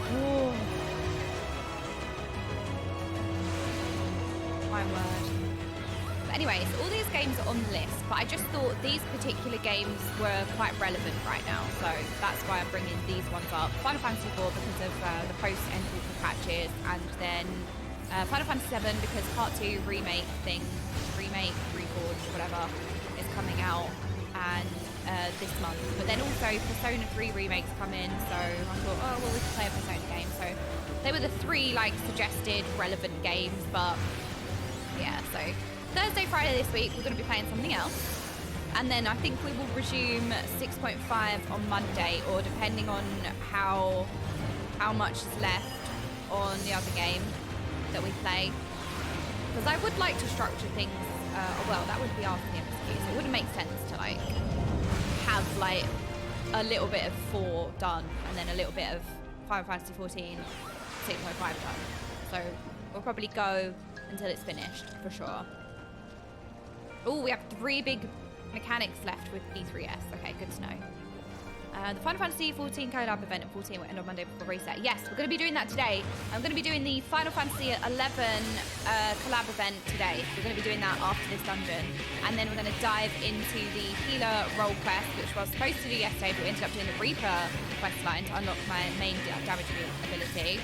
Oh. My word. But anyway, so all these games are on the list, but I just thought these particular games were quite relevant right now, so that's why I'm bringing these ones up. Final Fantasy IV because of the post-end patches, and then Final Fantasy VII because Part 2 remake, Reforged, whatever, is coming out and this month. But then also Persona 3 remakes come in, so I thought, oh, well, we can play a Persona game. So they were the 3 like suggested relevant games, but yeah, so Thursday, Friday this week, we're going to be playing something else. And then I think we will resume 6.5 on Monday, or depending on how much is left on the other game that we play. Because I would like to structure things, well, that would be after the MSQ, so it wouldn't make sense to like have like a little bit of 4 done and then a little bit of Final Fantasy 14 6.5 done. So we'll probably go until it's finished for sure. Oh, we have 3 big mechanics left with P3S. Okay, good to know. The Final Fantasy 14 collab event at 14 will end on Monday before reset. Yes, we're going to be doing that today. I'm going to be doing the Final Fantasy 11 collab event today. We're going to be doing that after this dungeon. And then we're going to dive into the healer role quest, which I was supposed to do yesterday, but we ended up doing the Reaper quest line to unlock my main damage ability.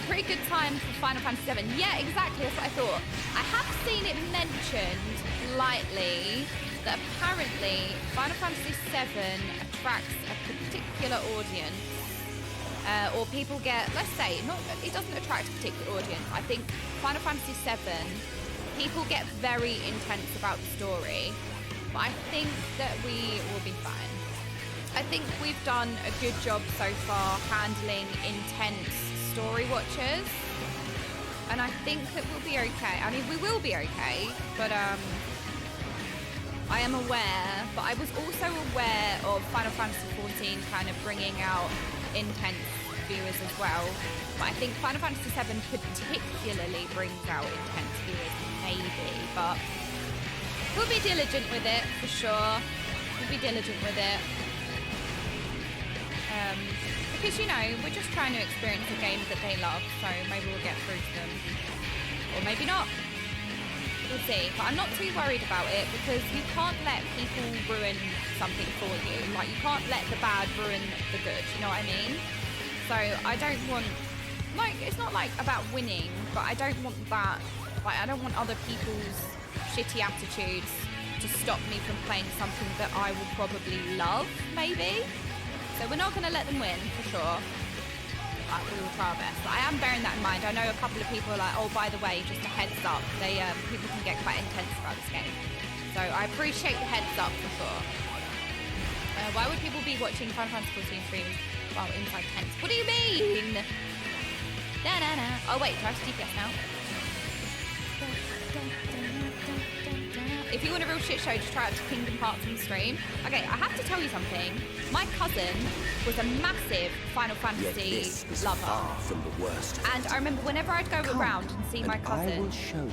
Pretty good time for Final Fantasy 7. Yeah, exactly, that's what I thought. I have seen it mentioned lightly that apparently Final Fantasy 7 attracts a particular audience. or people get, let's say, not, it doesn't attract a particular audience. I think Final Fantasy VII, people get very intense about the story, but I think that we will be fine. I think we've done a good job so far handling intense story watchers, and I think that we'll be okay. I mean, we will be okay, but I am aware, but I was also aware of Final Fantasy XIV kind of bringing out intense viewers as well. But I think Final Fantasy VII particularly brings out intense viewers, maybe. But we'll be diligent with it, for sure. We'll be diligent with it. Because, you know, we're just trying to experience the games that they love, so maybe we'll get through to them. Or maybe not. We'll see. But I'm not too worried about it, because you can't let people ruin something for you. Like, you can't let the bad ruin the good, you know what I mean? So I don't want, like, it's not like about winning, but I don't want that, like, I don't want other people's shitty attitudes to stop me from playing something that I will probably love, maybe. So we're not going to let them win, for sure. We will try our best. But I am bearing that in mind. I know a couple of people are like, oh, by the way, just a heads up. They people can get quite intense about this game. So I appreciate the heads up, for sure. Why would people be watching Final Fantasy XIV streams while inside tents? What do you mean? Oh, wait, do I have DPS now? If you want a real shit show, just try out Kingdom Hearts on stream. Okay, I have to tell you something. My cousin was a massive Final Fantasy lover. Far from the worst. And I remember whenever I'd go around and see my cousin. I will show you.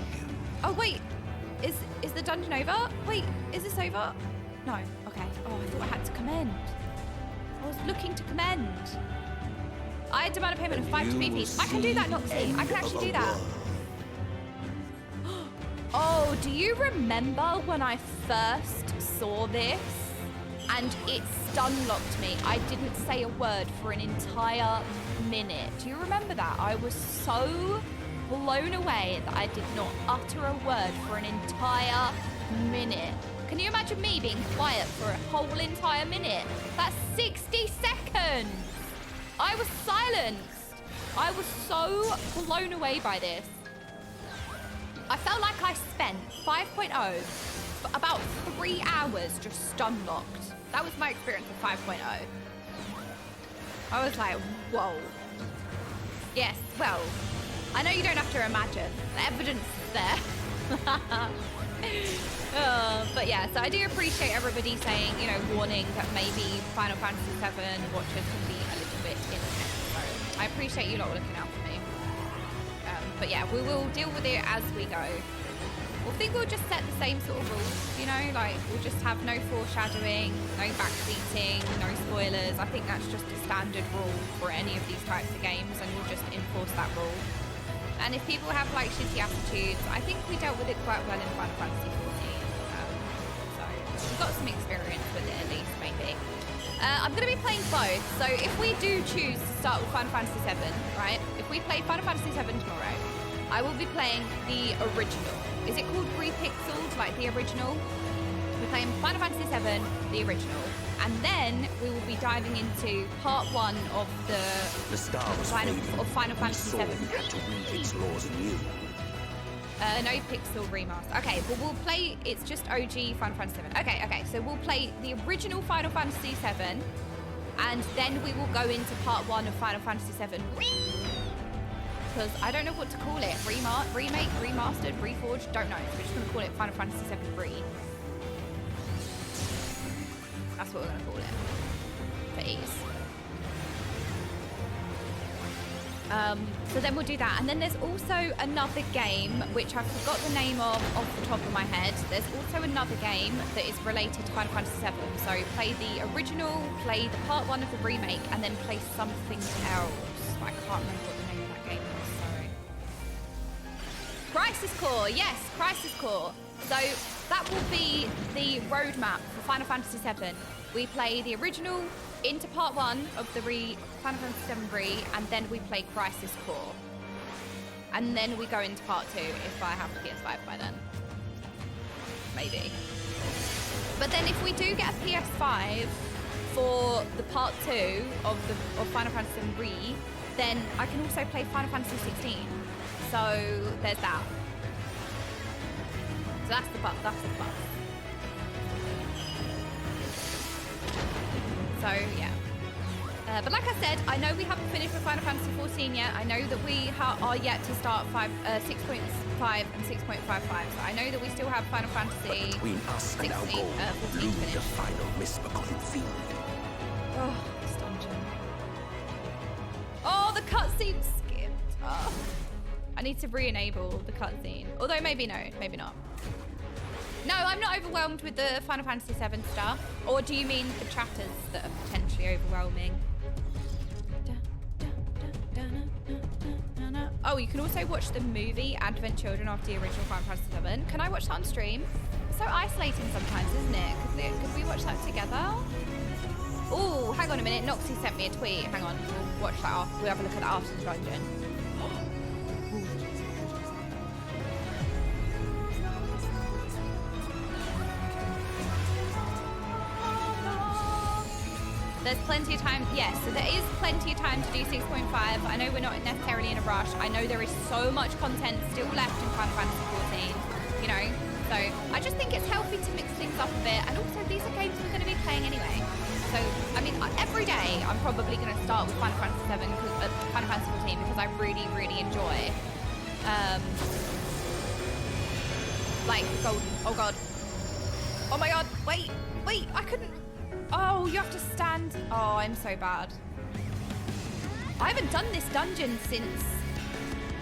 Oh wait, is the dungeon over? Wait, is this over? No. Okay. Oh, I thought I had to commend. I was looking to commend. I demand a payment of 5 to BPs. I can do that, Noxie. I can actually do that. Oh, do you remember when I first saw this and it stun-locked me? I didn't say a word for an entire minute. Do you remember that? I was so blown away that I did not utter a word for an entire minute. Can you imagine me being quiet for a whole entire minute? That's 60 seconds. I was silenced. I was so blown away by this. I felt like I spent 5.0 for about 3 hours just stun-locked. That was my experience with 5.0. I was like, whoa. Yes, well, I know you don't have to imagine. The evidence is there. But yeah, so I do appreciate everybody saying, you know, warning that maybe Final Fantasy VII watchers can be a little bit intense. So I appreciate you lot looking out for me. But yeah, we will deal with it as we go. I think we'll just set the same sort of rules, you know, like we'll just have no foreshadowing, no backseating, no spoilers. I think that's just a standard rule for any of these types of games, and we'll just enforce that rule. And if people have like shitty attitudes, I think we dealt with it quite well in Final Fantasy XIV. So we've got some experience with it at least, maybe. I'm going to be playing both, so if we do choose to start with Final Fantasy VII, right? If we play Final Fantasy VII tomorrow, I will be playing the original. Is it called Repixeled, like the original? We're playing Final Fantasy VII, the original. And then we will be diving into part 1 of the star was Final Fantasy VII. We had to read its laws anew. No pixel remaster. Okay, well we'll play, it's just OG Final Fantasy VII. Okay, so we'll play the original Final Fantasy VII, and then we will go into part 1 of Final Fantasy VII. Because I don't know what to call it. Remake, remastered, reforged, don't know. So we're just going to call it Final Fantasy VII Re. That's what we're going to call it. For ease. So then we'll do that. And then there's also another game, which I forgot the name of off the top of my head. There's also another game that is related to Final Fantasy VII. So play the original, play the part 1 of the remake, and then play something else. I can't remember what the name of that game is, sorry. Crisis Core, yes, Crisis Core. So that will be the roadmap for Final Fantasy VII. We play the original into part 1 of the Final Fantasy VII Re, and then we play Crisis Core. And then we go into part 2 if I have a PS5 by then. Maybe. But then if we do get a PS5 for the part 2 of Final Fantasy VII Re, then I can also play Final Fantasy 16. So there's that. So that's the plus. That's the plus. So yeah. But like I said, I know we haven't finished with Final Fantasy 14 yet. I know that we are yet to start 6.5 and 6.55. So I know that we still have Final Fantasy Between us and our 16, goal 14 loomed to the finish. final misbegotten field. Oh, this dungeon. Oh, the cutscene skipped. Oh. I need to re-enable the cutscene. Although maybe no, maybe not. No, I'm not overwhelmed with the Final Fantasy VII stuff. Or do you mean the chatters that are potentially overwhelming? Oh, you can also watch the movie Advent Children after the original Final Fantasy VII. Can I watch that on stream? It's so isolating sometimes, isn't it? Could we watch that together? Oh, hang on a minute. Noxie sent me a tweet. Hang on. We'll watch that after. We'll have a look at that after the dungeon. There's plenty of time. Yes, so there is plenty of time to do 6.5. I know we're not necessarily in a rush. I know there is so much content still left in Final Fantasy 14, you know? So I just think it's healthy to mix things up a bit. And also, these are games we're going to be playing anyway. So, I mean, every day I'm probably going to start with Final Fantasy 7, Final Fantasy 14 because I really, really enjoy. Like, Golden. Oh, God. Oh, my God. Wait, I couldn't. Oh, you have to stand. Oh, I'm so bad. I haven't done this dungeon since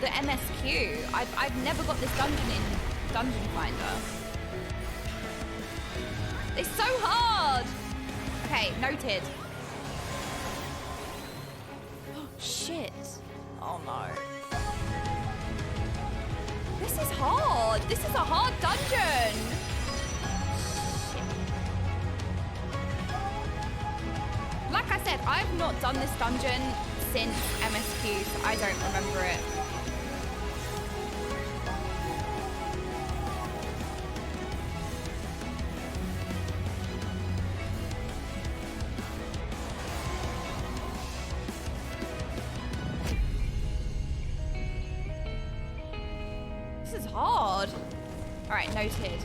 the MSQ. I've never got this dungeon in Dungeon Finder. It's so hard. Okay, noted. Oh, shit. Oh, no. This is hard. This is a hard dungeon. Like I said, I've not done this dungeon since MSQ, so I don't remember it. This is hard. All right, noted.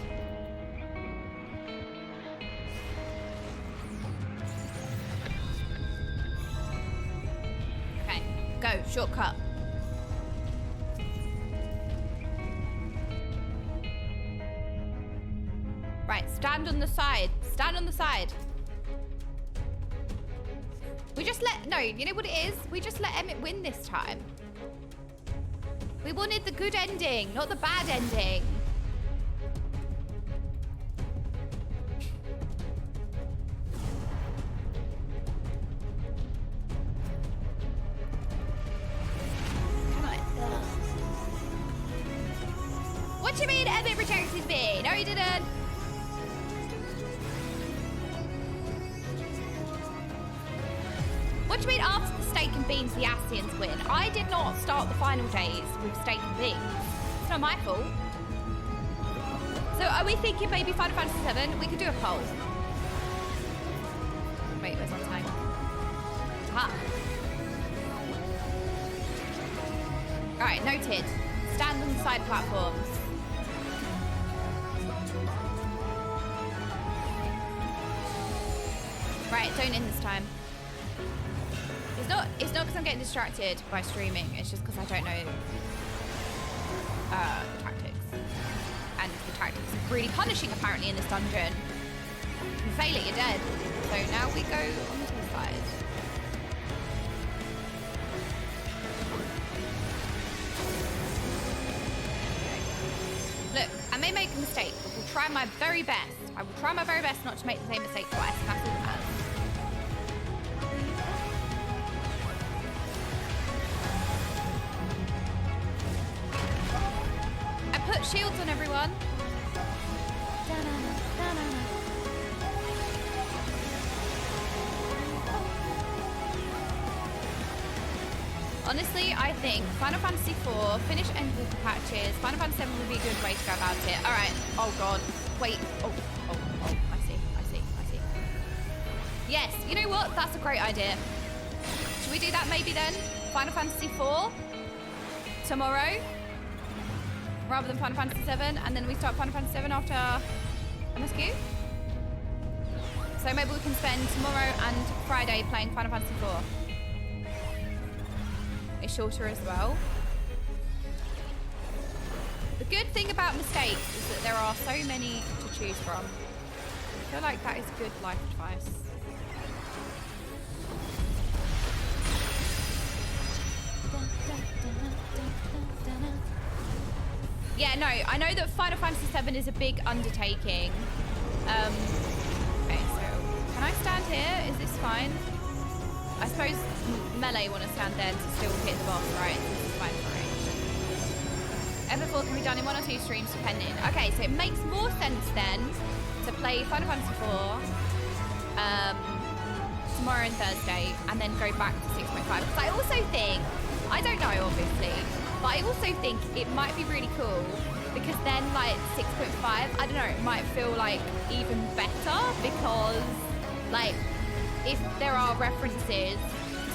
Go, shortcut. Right, stand on the side. Stand on the side. We just no, you know what it is? We just let Emmett win this time. We wanted the good ending, not the bad ending. What do you mean Emmett rejected me? No, he didn't. What do you mean after the steak and beans the Ascians win? I did not start the final days with steak and beans. It's not my fault. So are we thinking maybe Final Fantasy VII? We could do a poll. Wait, where's my time? Aha. Alright, noted. Stand on the side platforms. Right, don't end this time. It's not because I'm getting distracted by streaming. It's just because I don't know the tactics. And the tactics are really punishing apparently in this dungeon. If you fail it, you're dead. So now we go on the side. Look, I may make a mistake, but we'll try my very best. I will try my very best not to make the same mistake twice. That's all that matters. I put shields on everyone. Honestly, I think Final Fantasy IV, finish Endwalker patches, Final Fantasy VII would be a good way to go about it. Alright, oh god, wait, oh, I see. Yes, you know what? That's a great idea. Should we do that maybe then? Final Fantasy IV tomorrow rather than Final Fantasy VII, and then we start Final Fantasy VII after MSQ? So maybe we can spend tomorrow and Friday playing Final Fantasy IV. It's shorter as well. The good thing about mistakes is that there are so many to choose from. I feel like that is good life advice. Yeah, no, I know that Final Fantasy VII is a big undertaking. Okay, so can I stand here? Is this fine? I suppose Melee want to stand there to still hit the boss, right? This is fine for range. FF4 can be done in 1 or 2 streams depending. Okay, so it makes more sense then to play Final Fantasy IV tomorrow and Thursday, and then go back to 6.5. Because I also think, I don't know obviously, but I also think it might be really cool because then like 6.5, I don't know, it might feel like even better because like if there are references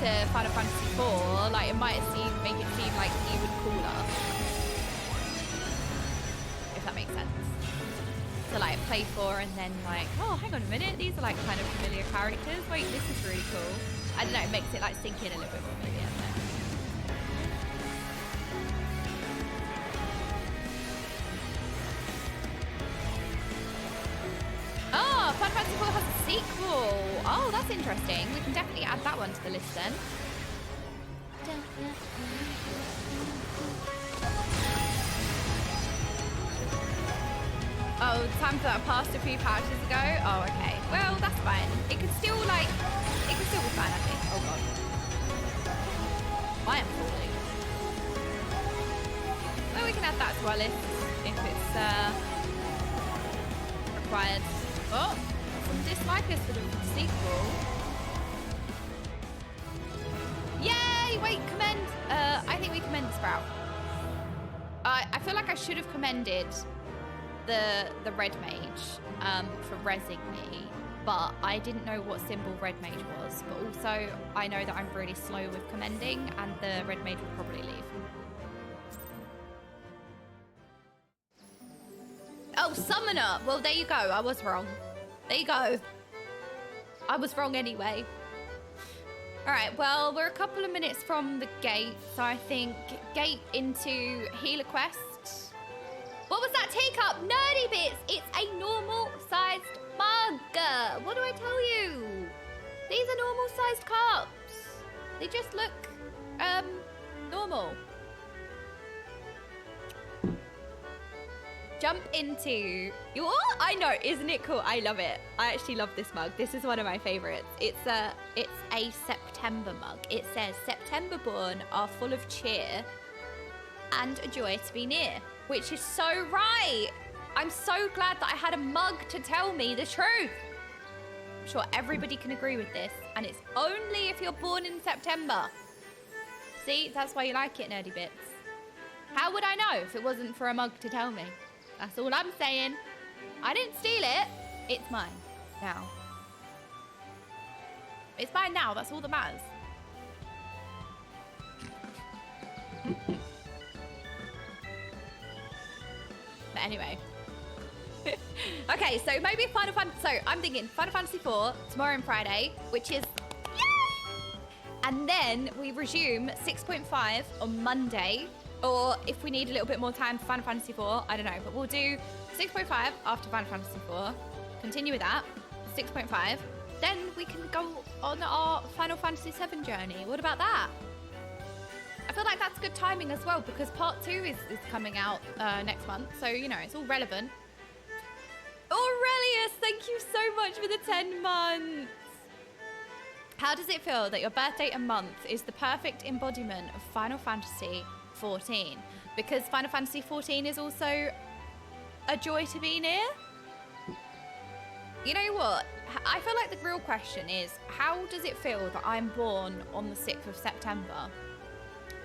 to Final Fantasy IV, like it might make it seem like even cooler. If that makes sense. To like play 4 and then like, oh, hang on a minute, these are like kind of familiar characters. Wait, this is really cool. I don't know, it makes it like sink in a little bit more maybe, I don't know. Oh, Final Fantasy IV has a sequel. Oh, that's interesting. We can definitely add that one to the list then. Oh, time for that passed a few patches ago. Oh, okay. Well, that's fine. It could still like, it could still be fine, I think. Oh god. I am falling. Well, we can add that to our list if it's required. Oh, some dislikers for the sequel. Yay! Wait, commend. I think we commend Sprout. I feel like I should have commended the red mage for rezzing me, but I didn't know what symbol red mage was. But also, I know that I'm really slow with commending, and the red mage will probably leave. Oh, summoner. Well, there you go. I was wrong. There you go. I was wrong anyway. All right, well, we're a couple of minutes from the gate, so I think gate into healer quest. What was that teacup? Nerdy bits. It's a normal-sized mug. What do I tell you? These are normal-sized cups. They just look normal. Jump into your. I know, isn't it cool? I love it. I actually love this mug. This is one of my favorites. It's a September mug. It says September born are full of cheer and a joy to be near, which is so right. I'm so glad that I had a mug to tell me the truth. I'm sure everybody can agree with this, and it's only if you're born in September. See, that's why you like it, Nerdy Bits. How would I know if it wasn't for a mug to tell me? That's all I'm saying. I didn't steal it. It's mine now. It's mine now. That's all that matters. But anyway. Okay, so maybe Final Fantasy. So I'm thinking Final Fantasy IV tomorrow and Friday, which is. Yay! And then we resume 6.5 on Monday. Or if we need a little bit more time for Final Fantasy IV, I don't know. But we'll do 6.5 after Final Fantasy IV. Continue with that. 6.5. Then we can go on our Final Fantasy VII journey. What about that? I feel like that's good timing as well because part 2 is coming out next month. So, you know, it's all relevant. Aurelius, thank you so much for the 10 months. How does it feel that your birth date and month is the perfect embodiment of Final Fantasy 14? Because Final Fantasy 14 is also a joy to be near. You know what? I feel like the real question is, how does it feel that I'm born on the 6th of September?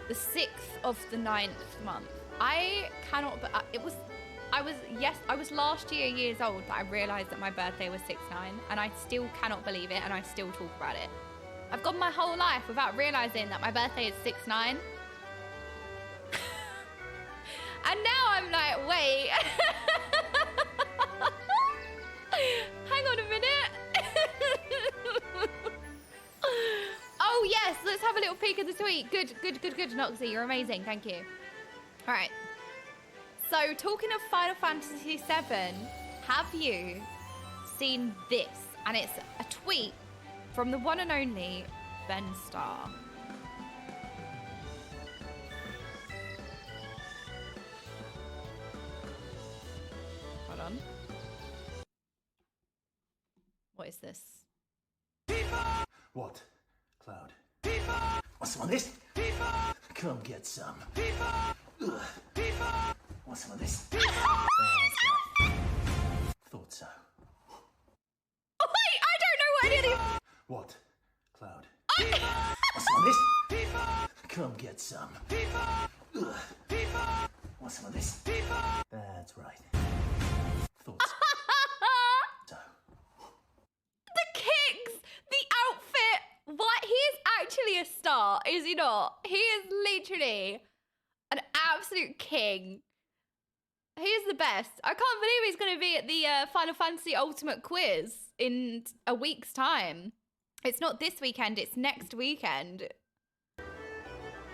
The 6th of the 9th month. I cannot, but I was last years old that I realised that my birthday was 6'9", and I still cannot believe it, and I still talk about it. I've gone my whole life without realising that my birthday is 6'9". And now I'm like, wait. Hang on a minute. Oh yes, let's have a little peek at the tweet. Good, Noxy, you're amazing, thank you. All right. So talking of Final Fantasy VII, have you seen this? And it's a tweet from the one and only Ben Starr. Hold on. What is this? What? Cloud. Want some of this? Come get some. Ugh. Want some of this? Thought so. Oh wait, I don't know what any of these. What? Cloud. Want some of this? Come get some. Ugh. Want some of this? That's right. Thought so. The kicks, the outfit. What? He is actually a star, is he not? He is literally an absolute king. He is the best. I can't believe he's going to be at the Final Fantasy Ultimate Quiz in a week's time. It's not this weekend, it's next weekend.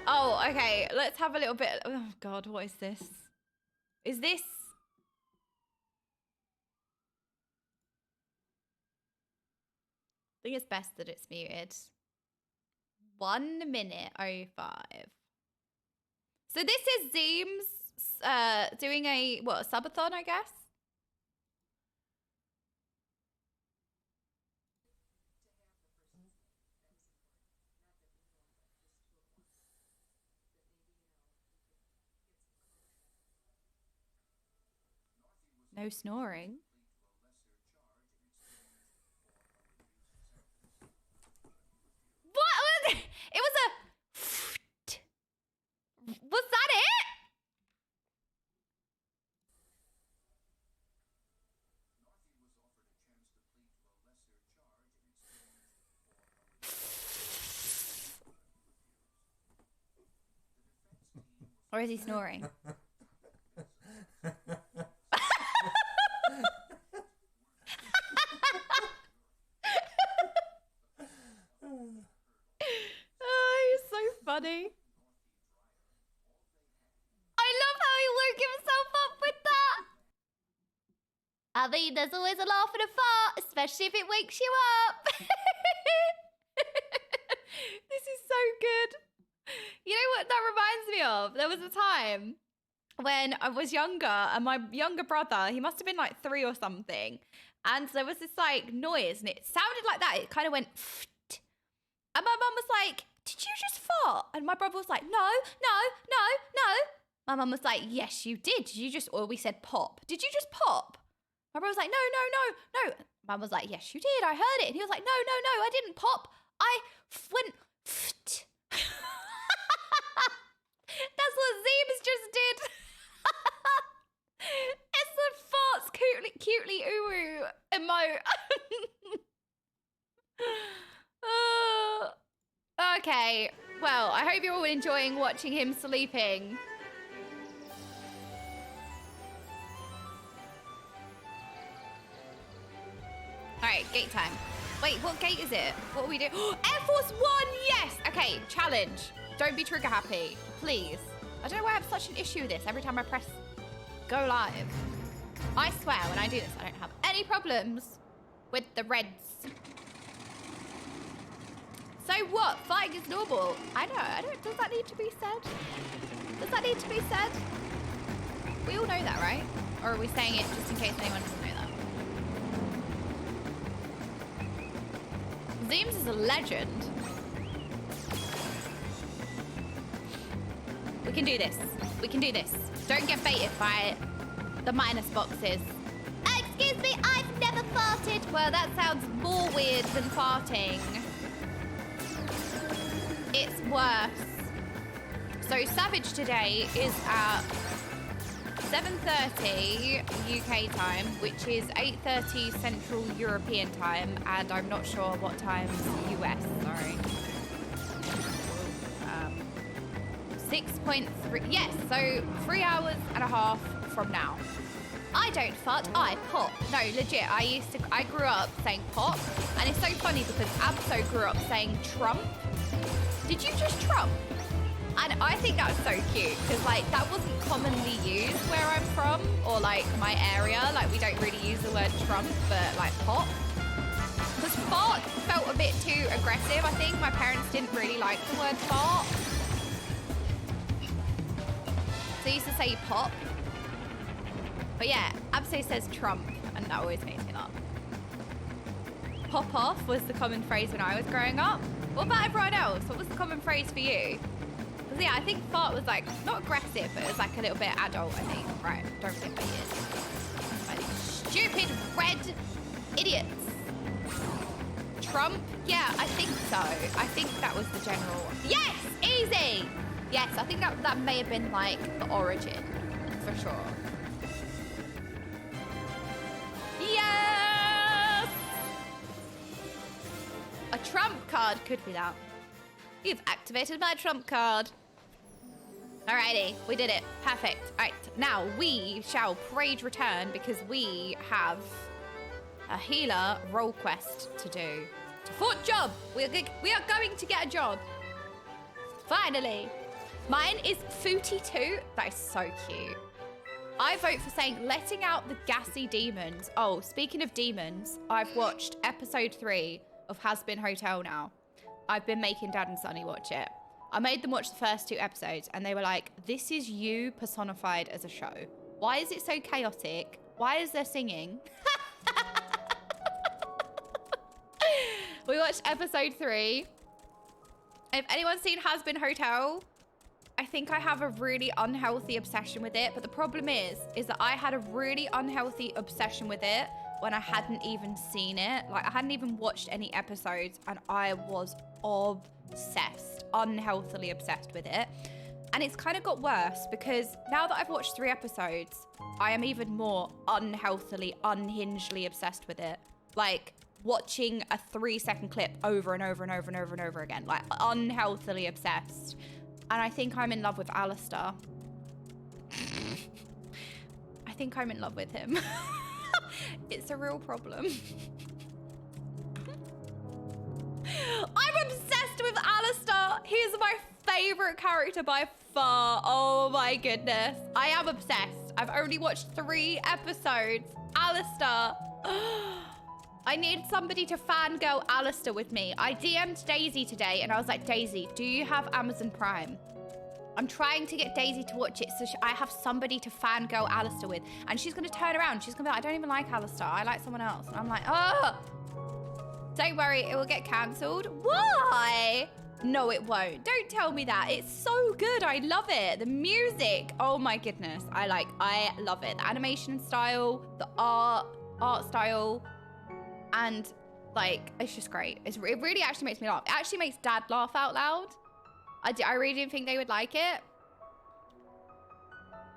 Oh, okay. Let's have a little bit. Oh, God, what is this? Is this... I think it's best that it's muted. 1 minute 05. So this is Zeem's doing a subathon, I guess. No snoring. What was it? It was a... Was that it? Or is he snoring? Oh, he's so funny. I love how he woke himself up with that. I mean, there's always a laugh and a fart, especially if it wakes you up. This is so good. You know what that reminds me of? There was a time when I was younger and my younger brother, he must have been like 3 or something. And there was this like noise and it sounded like that. It kind of went... And my mum was like, did you just fart? And my brother was like, no. My mum was like, yes, you did. Did you just, or we said pop. Did you just pop? My brother was like, no. Mum was like, yes, you did. I heard it. And he was like, no, I didn't pop. I went, That's what Zeems just did. It's the farts cutely ooh emote. Okay, well, I hope you're all enjoying watching him sleeping. All right, gate time. Wait, what gate is it? What are we doing? Air Force One, yes! Okay, challenge. Don't be trigger happy, please. I don't know why I have such an issue with this every time I press go live. I swear, when I do this, I don't have any problems with the reds. So what? Fighting is normal. I don't, does that need to be said? Does that need to be said? We all know that, right? Or are we saying it just in case anyone doesn't know that? Zeems is a legend. We can do this. We can do this. Don't get baited by the minus boxes. Excuse me, I've never farted. Well, that sounds more weird than farting. It's worse. So Savage today is at 7:30 UK time, which is 8:30 Central European time, and I'm not sure what time's US, sorry. 6.3, yes, so 3 hours and a half from now. I don't fart, I pop. No, legit, I grew up saying pop, and it's so funny because Abso grew up saying Trump. Did you just Trump? And I think that's so cute, because like that wasn't commonly used where I'm from, or like my area, like we don't really use the word Trump, but like pop. Because fart felt a bit too aggressive, I think. My parents didn't really like the word fart. So they used to say pop. But yeah, Abso says Trump, and that always makes me laugh. Pop off was the common phrase when I was growing up. What about everyone else? What was the common phrase for you? Because yeah, I think fart was like, not aggressive, but it was like a little bit adult, I think. Right, don't forget my ears. Stupid red idiots. Trump? Yeah, I think so. I think that was the general. Yes, easy. Yes, I think that may have been like the origin, for sure. Yes! A trump card could be that. You've activated my trump card. Alrighty, we did it. Perfect. Alright, now we shall parade return because we have a healer role quest to do. Fourth job! We are going to get a job. Finally. Mine is Footy2. That is so cute. I vote for saying letting out the gassy demons. Oh, speaking of demons, I've watched episode 3 of Has Been Hotel now. I've been making Dad and Sonny watch it. I made them watch the first 2 episodes and they were like, this is you personified as a show. Why is it so chaotic? Why is there singing? We watched episode 3. If anyone's seen Has Been Hotel, I think I have a really unhealthy obsession with it. But the problem is that I had a really unhealthy obsession with it when I hadn't even seen it. Like I hadn't even watched any episodes and I was obsessed, unhealthily obsessed with it. And it's kind of got worse because now that I've watched 3 episodes, I am even more unhealthily, unhingedly obsessed with it. Like watching a 3-second clip over and over and over and over and over again, like unhealthily obsessed. And I think I'm in love with Alistair. I think I'm in love with him. It's a real problem. I'm obsessed with Alistair. He's my favorite character by far. Oh my goodness. I am obsessed. I've only watched 3 episodes. Alistair. I need somebody to fangirl Alistair with me. I DM'd Daisy today and I was like, Daisy, do you have Amazon Prime? I'm trying to get Daisy to watch it so I have somebody to fangirl Alistair with. And she's going to turn around. She's going to be like, I don't even like Alistair. I like someone else. And I'm like, oh, don't worry. It will get cancelled. Why? No, it won't. Don't tell me that. It's so good. I love it. The music. Oh my goodness. I love it. The animation style, the art style. And like, it's just great. It really actually makes me laugh. It actually makes Dad laugh out loud. I really didn't think they would like it.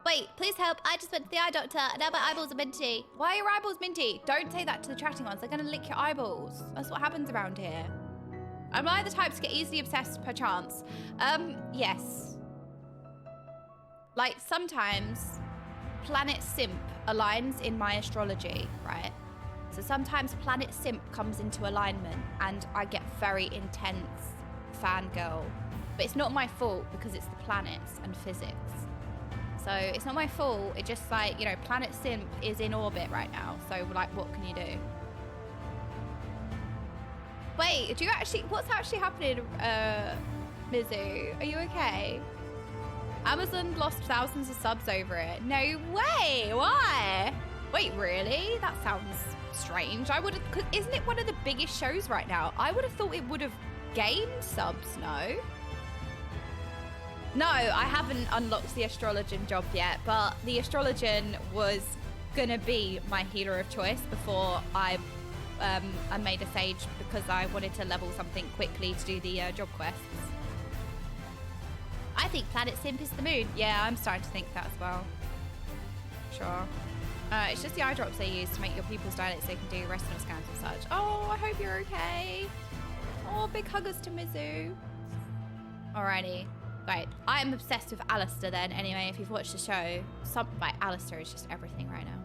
Wait, please help. I just went to the eye doctor and now my eyeballs are minty. Why are your eyeballs minty? Don't say that to the chatting ones. They're gonna lick your eyeballs. That's what happens around here. Am I the type to get easily obsessed per chance? Yes. Like sometimes Planet Simp aligns in my astrology, right? So sometimes Planet Simp comes into alignment and I get very intense fangirl. But it's not my fault because it's the planets and physics. So it's not my fault. It just like, you know, Planet Simp is in orbit right now. So like, what can you do? Wait, what's actually happening, Mizu? Are you okay? Amazon lost thousands of subs over it. No way, why? Wait, really? That sounds strange. Cause isn't it one of the biggest shows right now? I would have thought it would have gained subs, no? No, I haven't unlocked the Astrologian job yet, but the Astrologian was gonna be my healer of choice before I made a Sage because I wanted to level something quickly to do the job quests. I think Planet Simp is the moon. Yeah, I'm starting to think that as well. Sure. It's just the eye drops they use to make your pupils dilate so they can do retinal scans and such. Oh, I hope you're okay. Oh, big huggers to Mizu. Alrighty. Right. I'm obsessed with Alistair then, anyway, if you've watched the show. Like, Alistair is just everything right now.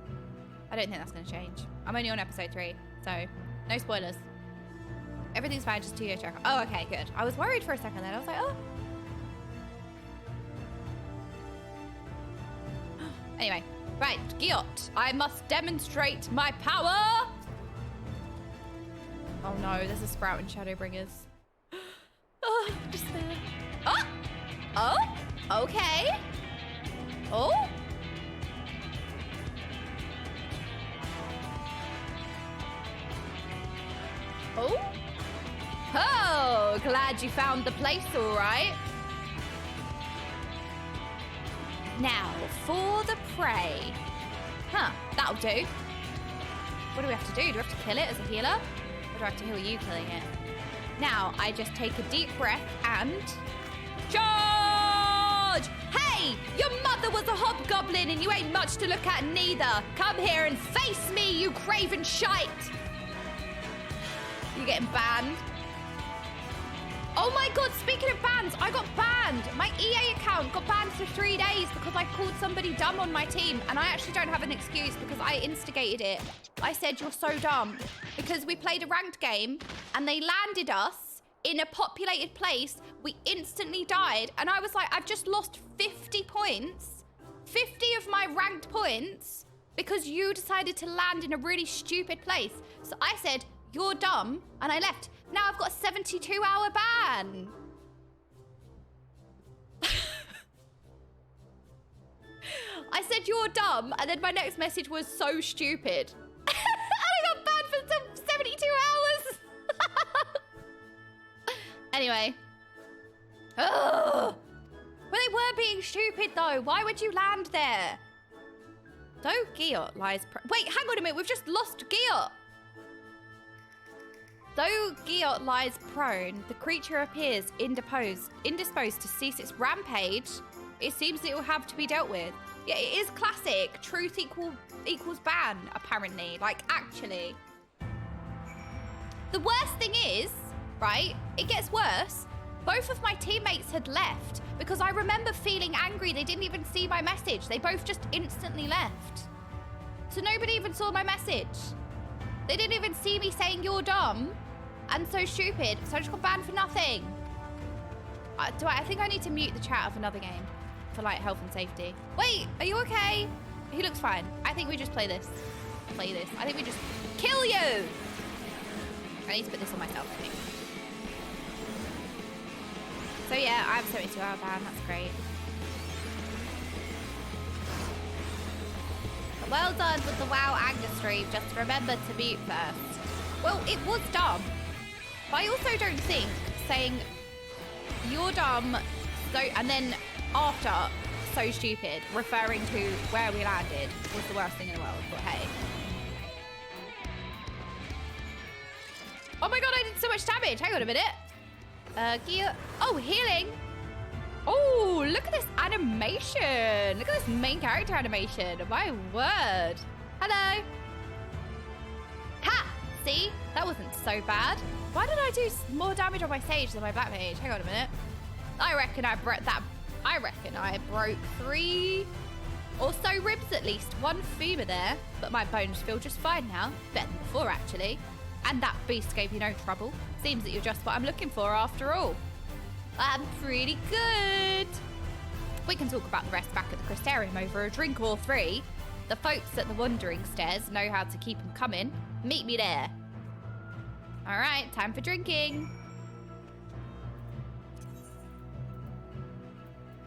I don't think that's going to change. I'm only on episode 3, so no spoilers. Everything's fine, just 2 years check. Oh, okay, good. I was worried for a second then. I was like, oh. Anyway. Right, Giot, I must demonstrate my power! Oh no, there's a Sprout in Shadowbringers. Oh, just there. Oh! Oh! Okay. Oh! Oh! Oh, glad you found the place, all right. Now, for the prey. Huh, that'll do. What do we have to do? Do we have to kill it as a healer? Or do I have to heal you killing it? Now, I just take a deep breath and... charge! Hey! Your mother was a hobgoblin and you ain't much to look at neither. Come here and face me, you craven shite! You getting banned? Oh my god, speaking of bans, I got banned. My EA account got banned for 3 days because I called somebody dumb on my team. And I actually don't have an excuse because I instigated it. I said, you're so dumb. Because we played a ranked game and they landed us in a populated place. We instantly died. And I was like, I've just lost 50 points. 50 of my ranked points because you decided to land in a really stupid place. So I said, you're dumb. And I left. Now I've got a 72-hour ban. I said, you're dumb. And then my next message was so stupid. And I got banned for 72 hours. Anyway. Ugh. Well, they were being stupid, though. Why would you land there? Though Giot lies... Wait, hang on a minute. We've just lost Giot. Though Giot lies prone, the creature appears indisposed to cease its rampage. It seems it will have to be dealt with. Yeah, it is classic. Truth equals ban, apparently. Like, actually. The worst thing is, right, it gets worse. Both of my teammates had left because I remember feeling angry. They didn't even see my message. They both just instantly left. So nobody even saw my message. They didn't even see me saying you're dumb and so stupid. So I just got banned for nothing. I think I need to mute the chat of another game for like health and safety. Wait, are you okay? He looks fine. I think we just play this. I think we just kill you. I need to put this on myself, I think. So yeah, I have a 72-hour ban. That's great. Well done with the WoW anger stream. Just remember to mute first. Well, it was dumb. But I also don't think saying you're dumb so and then after so stupid referring to where we landed was the worst thing in the world. But hey. Oh my god, I did so much damage. Hang on a minute. Gear. Oh, healing. Oh, look at this animation. Look at this main character animation. My word. Hello. Ha! See? That wasn't so bad. Why did I do more damage on my Sage than my Black Mage? Hang on a minute. I reckon I broke 3 or so ribs at least. 1 femur there. But my bones feel just fine now. Better than before, actually. And that beast gave you no trouble. Seems that you're just what I'm looking for after all. I'm pretty good. We can talk about the rest back at the Crystarium over a drink or 3. The folks at the Wandering Stairs know how to keep them coming. Meet me there. All right, time for drinking.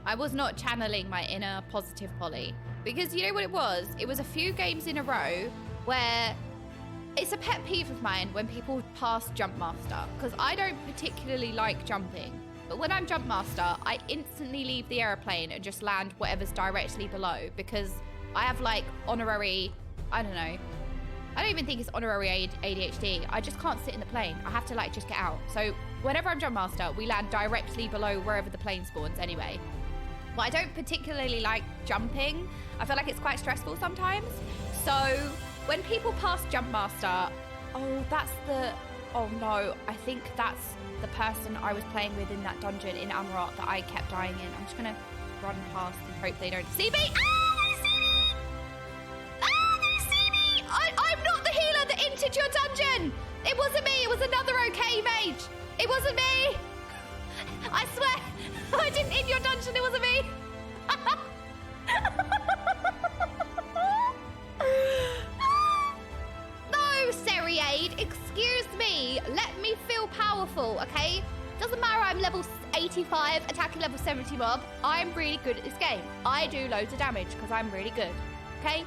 I was not channeling my inner positive Polly. Because you know what it was? It was a few games in a row where... It's a pet peeve of mine when people pass Jump Master, because I don't particularly like jumping. But when I'm Jump Master, I instantly leave the aeroplane and just land whatever's directly below, because I have like honorary, I don't know. I don't even think it's honorary ADHD. I just can't sit in the plane. I have to like just get out. So whenever I'm Jump Master, we land directly below wherever the plane spawns anyway. But I don't particularly like jumping. I feel like it's quite stressful sometimes. So when people pass Jump Master, oh, that's the... Oh no, I think that's the person I was playing with in that dungeon in Amarok that I kept dying in. I'm just gonna run past and hope they don't see me. Ah, they see me! Ah, they see me! I'm not the healer that entered your dungeon! It wasn't me, it was another Okaymage! It wasn't me! I swear, I didn't in your dungeon, it wasn't me! No, Seriade, excuse me. Let me feel powerful, okay? Doesn't matter I'm level 85, attacking level 70 mob. I'm really good at this game. I do loads of damage because I'm really good, okay?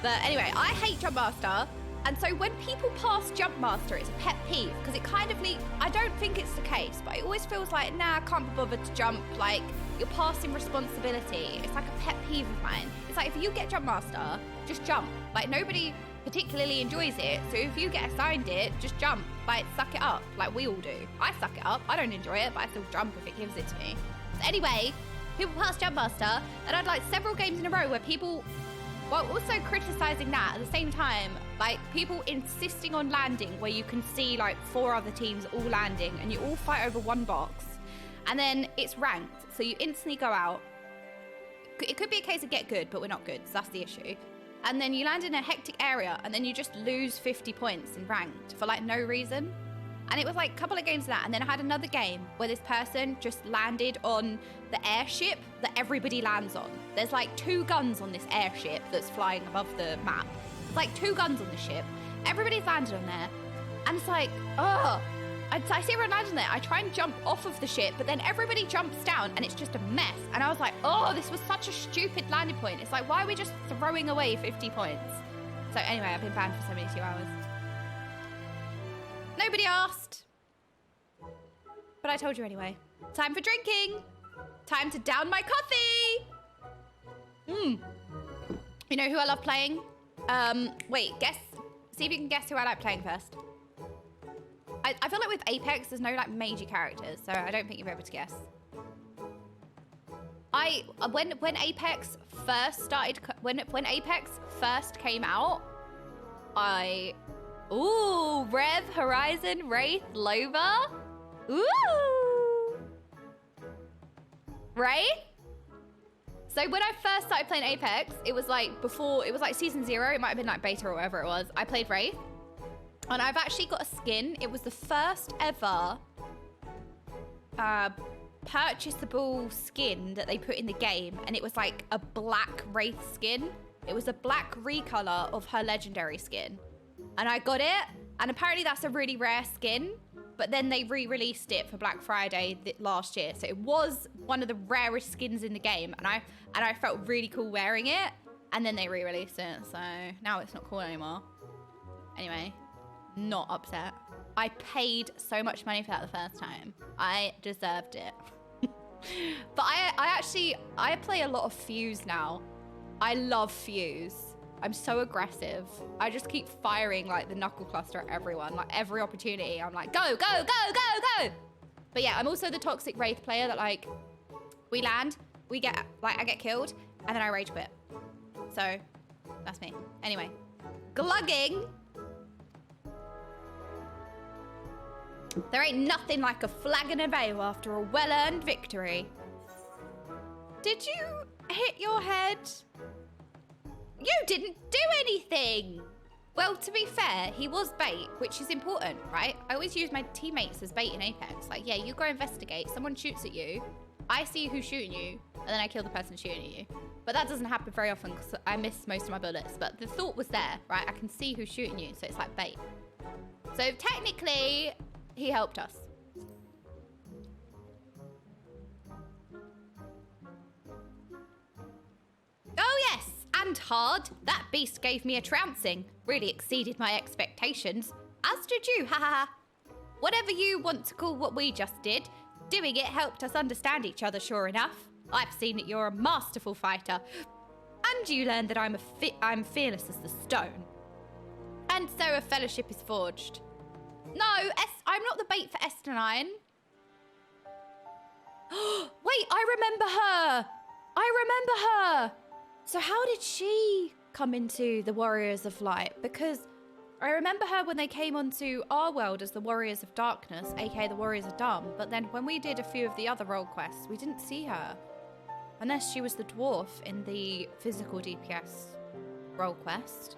But anyway, I hate Jump Master. And so when people pass Jump Master, it's a pet peeve because it kind of I don't think it's the case, but it always feels like, nah, I can't be bothered to jump. Like, you're passing responsibility. It's like a pet peeve of mine. It's like, if you get Jump Master, just jump. Like, nobody particularly enjoys it. So if you get assigned it, just jump. Like, suck it up. Like we all do. I suck it up. I don't enjoy it, but I still jump if it gives it to me. So anyway, people pass Jump Master, and I'd like several games in a row where people... While also criticizing that at the same time, like people insisting on landing where you can see like 4 other teams all landing and you all fight over one box, and then it's ranked, so you instantly go out. It could be a case of get good, but we're not good, so that's the issue. And then you land in a hectic area and then you just lose 50 points in ranked for like no reason. And it was like a couple of games of that, and then I had another game where this person just landed on the airship that everybody lands on. There's like 2 guns on this airship that's flying above the map. It's like 2 guns on the ship. Everybody's landed on there. And it's like, oh, I see everyone landing there. I try and jump off of the ship, but then everybody jumps down and it's just a mess. And I was like, oh, this was such a stupid landing point. It's like, why are we just throwing away 50 points? So anyway, I've been banned for 72 hours. Nobody asked. But I told you anyway. Time for drinking. Time to down my coffee. You know who I love playing? Wait, guess. See if you can guess who I like playing first. I feel like with Apex, there's no like major characters, so I don't think you'll be able to guess. When Apex first started, when Apex first came out, ooh, Rev, Horizon, Wraith, Loba. Ooh. Right? So when I first started playing Apex, it was like before, it was like season 0. It might have been like beta or whatever it was. I played Wraith. And I've actually got a skin. It was the first ever purchasable skin that they put in the game. And it was like a black Wraith skin. It was a black recolor of her legendary skin. And I got it, and apparently that's a really rare skin, but then they re-released it for Black Friday last year. So it was one of the rarest skins in the game, and I felt really cool wearing it, and then they re-released it, so now it's not cool anymore. Anyway, not upset. I paid so much money for that the first time. I deserved it. But I play a lot of Fuse now. I love Fuse. I'm so aggressive. I just keep firing like the knuckle cluster at everyone. Like every opportunity, I'm like, go, go, go, go, go. But yeah, I'm also the toxic Wraith player that like, we land, we get, like I get killed, and then I rage quit. So that's me. Anyway, glugging. There ain't nothing like a flag and a veil after a well-earned victory. Did you hit your head? You didn't do anything! Well, to be fair, he was bait, which is important, right? I always use my teammates as bait in Apex. Like, yeah, you go investigate, someone shoots at you, I see who's shooting you, and then I kill the person shooting at you. But that doesn't happen very often because I miss most of my bullets. But the thought was there, right? I can see who's shooting you, so it's like bait. So technically, he helped us. Oh yes, and hard. That beast gave me a trouncing. Really exceeded my expectations. As did you, ha ha ha. Whatever you want to call what we just did, doing it helped us understand each other, sure enough. I've seen that you're a masterful fighter. And you learned that I'm fearless as the stone. And so a fellowship is forged. No, I'm not the bait for Estonine. I remember her. I remember her. So how did she come into the Warriors of Light? Because I remember her when they came onto our world as the Warriors of Darkness, aka the Warriors of Dumb. But then when we did a few of the other role quests, we didn't see her. Unless she was the dwarf in the physical DPS role quest.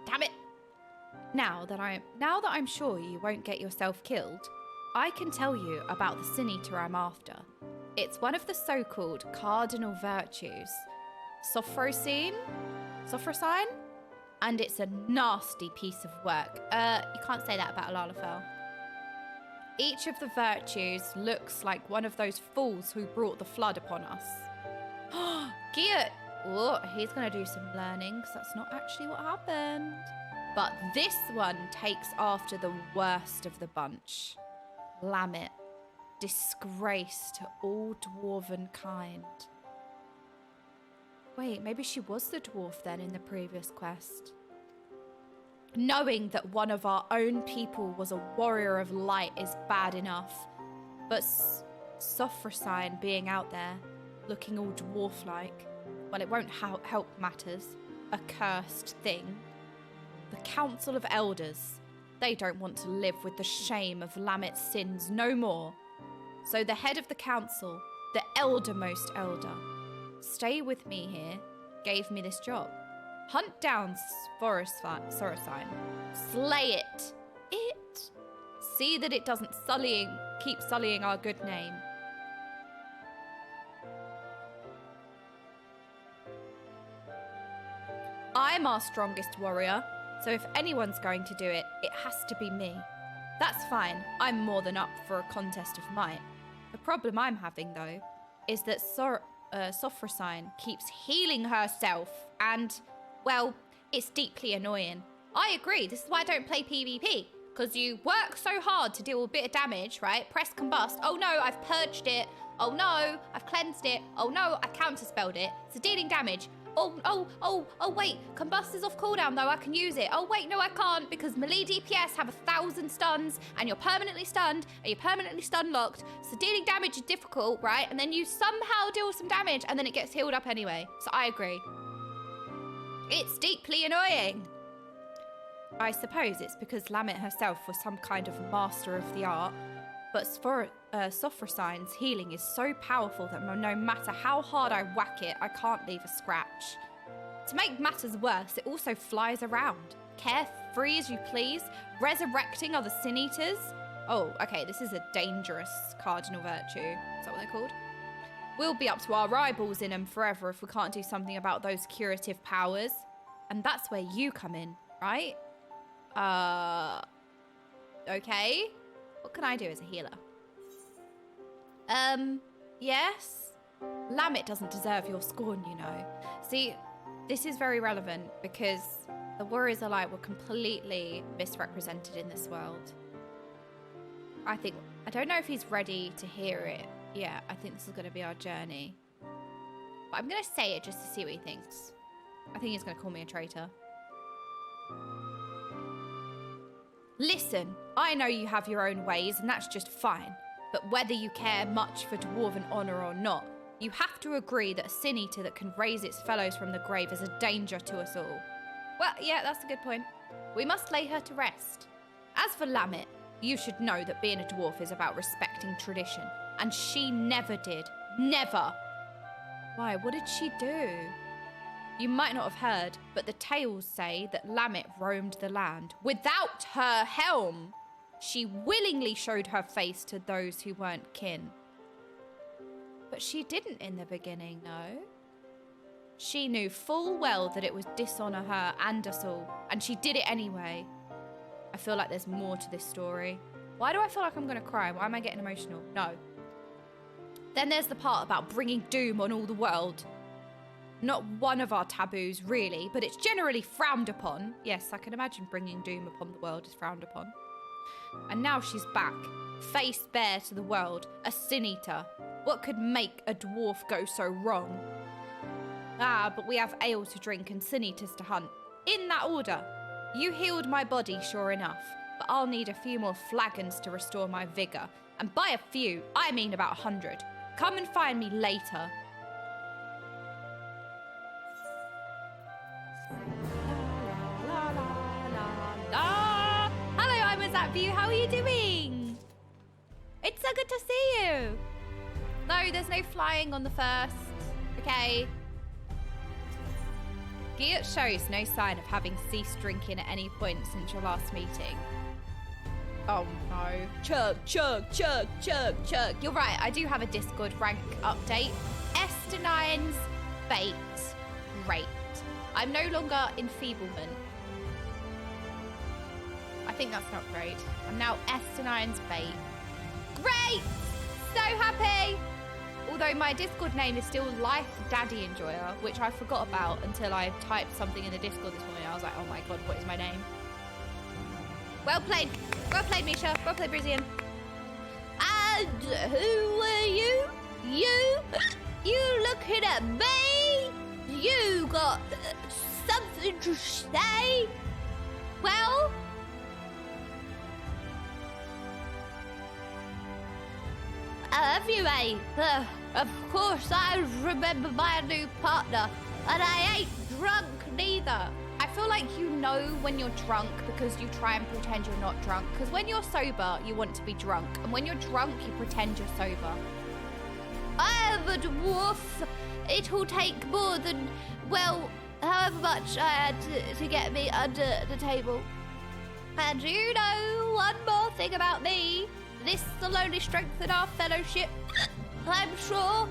Damn it! Now that I'm sure you won't get yourself killed, I can tell you about the Sin Eater I'm after. It's one of the so-called cardinal virtues, Sophrosine, and it's a nasty piece of work. You can't say that about a Lalafell. Each of the virtues looks like one of those fools who brought the flood upon us. Giat! Oh, he's going to do some learning, because that's not actually what happened. But this one takes after the worst of the bunch. Lamitt. Disgrace to all dwarven kind. Wait, maybe she was the dwarf then in the previous quest. Knowing that one of our own people was a warrior of light is bad enough. But Sophrosine being out there, looking all dwarf-like, well, it won't help matters. A cursed thing. The Council of Elders. They don't want to live with the shame of Lamitt's sins no more. So the head of the council, the eldermost elder, stay with me here, gave me this job. Hunt down Sophrosine. Slay it. See that it doesn't keep sullying our good name. I'm our strongest warrior, so if anyone's going to do it, it has to be me. That's fine, I'm more than up for a contest of might. The problem I'm having, though, is that Sophrosine keeps healing herself, and, well, it's deeply annoying. I agree, this is why I don't play PvP, because you work so hard to deal a bit of damage, right? Press combust, oh no, I've purged it. Oh no, I've cleansed it. Oh no, I've counterspelled it. It's dealing damage. Oh, wait, combust is off cooldown though, I can use it. Oh wait, no I can't, because melee DPS have 1,000 stuns, and you're permanently stunned, and you're permanently stun locked, so dealing damage is difficult, right? And then you somehow deal some damage, and then it gets healed up anyway. So I agree. It's deeply annoying. I suppose it's because Lamitt herself was some kind of master of the art, but Sophrosine's healing is so powerful that no matter how hard I whack it, I can't leave a scratch. To make matters worse, it also flies around, carefree as you please, resurrecting other Sin Eaters. Oh, okay, this is a dangerous cardinal virtue. Is that what they're called? We'll be up to our eyeballs in them forever if we can't do something about those curative powers. And that's where you come in, right? Okay. What can I do as a healer? Yes? Lamitt doesn't deserve your scorn, you know. See, this is very relevant because the Warriors of Light were completely misrepresented in this world. I don't know if he's ready to hear it. Yeah, I think this is going to be our journey. But I'm going to say it just to see what he thinks. I think he's going to call me a traitor. Listen, I know you have your own ways, and that's just fine. But whether you care much for dwarven honor or not, you have to agree that a Sin Eater that can raise its fellows from the grave is a danger to us all. Well, yeah, that's a good point. We must lay her to rest. As for Lamitt, you should know that being a dwarf is about respecting tradition, and she never did. Never! Why, what did she do? You might not have heard, but the tales say that Lamitt roamed the land without her helm. She willingly showed her face to those who weren't kin. But she didn't in the beginning, no. She knew full well that it would dishonor her and us all, and she did it anyway. I feel like there's more to this story. Why do I feel like I'm gonna cry? Why am I getting emotional? No. Then there's the part about bringing doom on all the world. Not one of our taboos, really, but it's generally frowned upon. Yes, I can imagine bringing doom upon the world is frowned upon. And now she's back, face bare to the world, a Sin Eater. What could make a dwarf go so wrong? Ah, but we have ale to drink and Sin Eaters to hunt. In that order. You healed my body, sure enough, but I'll need a few more flagons to restore my vigor. And by a few, I mean about 100. Come and find me later. La, la, la, la. Hello, I'm Azapview. How are you doing? It's so good to see you. No, there's no flying on the first. Okay. Geert shows no sign of having ceased drinking at any point since your last meeting. Oh no. Chug, chug, chug, chug, chug. You're right, I do have a Discord rank update. S9's bait. Great. I'm no longer enfeeblement. I think that's not great. I'm now S9's bait. Great! So happy! Although my Discord name is still Life Daddy Enjoyer, which I forgot about until I typed something in the Discord this morning. I was like, oh my god, what is my name? Well played, Misha. Well played, Brizian. And who are you? You looking at me? You got something to say? Well, have you, eh? Of course, I remember my new partner, and I ain't drunk neither. I feel like you know when you're drunk because you try and pretend you're not drunk. Because when you're sober, you want to be drunk. And when you're drunk, you pretend you're sober. I am a dwarf. It'll take more than, well, however much I had to get me under the table. And you know one more thing about me. This will only strengthen our fellowship, I'm sure.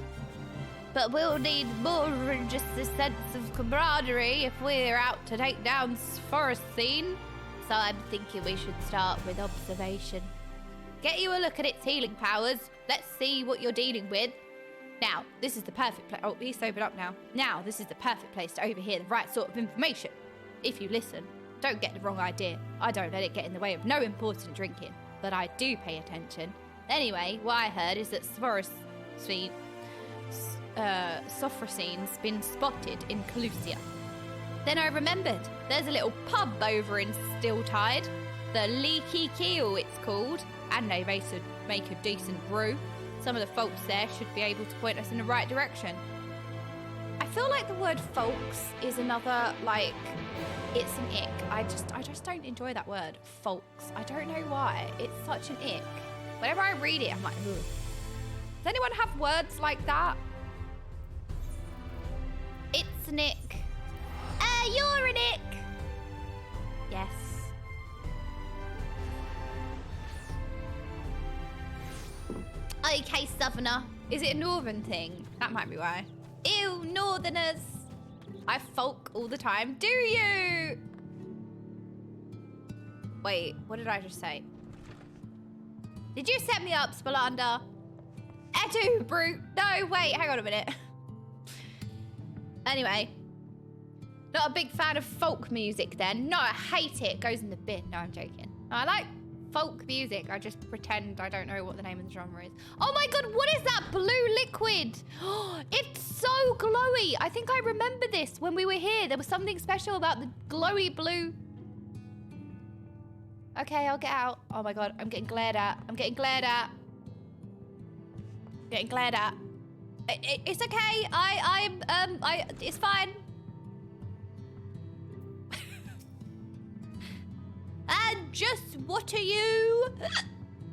But we'll need more than just a sense of camaraderie if we're out to take down forest scene. So I'm thinking we should start with observation. Get you a look at its healing powers. Let's see what you're dealing with. Now, this is the perfect place. Oh, he's sobered up now. Now, this is the perfect place to overhear the right sort of information. If you listen, don't get the wrong idea. I don't let it get in the way of no important drinking, but I do pay attention. Anyway, what I heard is that Sophrosine's been spotted in Calusia. Then I remembered, there's a little pub over in Stilltide. The Leaky Keel, it's called. And they make a decent brew. Some of the folks there should be able to point us in the right direction. I feel like the word folks is another, like, it's an ick. I just don't enjoy that word, folks. I don't know why. It's such an ick. Whenever I read it, I'm like, ugh. Does anyone have words like that? It's an ick. You're an ick. Yes. Okay, Southerner. Is it a northern thing? That might be why. Ew, northerners. I folk all the time. Do you? Wait, what did I just say? Did you set me up, Spalander? Edu, brute. No, wait, hang on a minute. Anyway. Not a big fan of folk music then. No, I hate it. It goes in the bin. No, I'm joking. No, I like folk music. I just pretend I don't know what the name of the genre is. Oh my god, what is that blue liquid? It's so glowy. I think I remember this when we were here. There was something special about the glowy blue. Okay, I'll get out. Oh my god, I'm getting glared at. I'm getting glared at. Getting glared at. It's okay. It's fine. And just what are you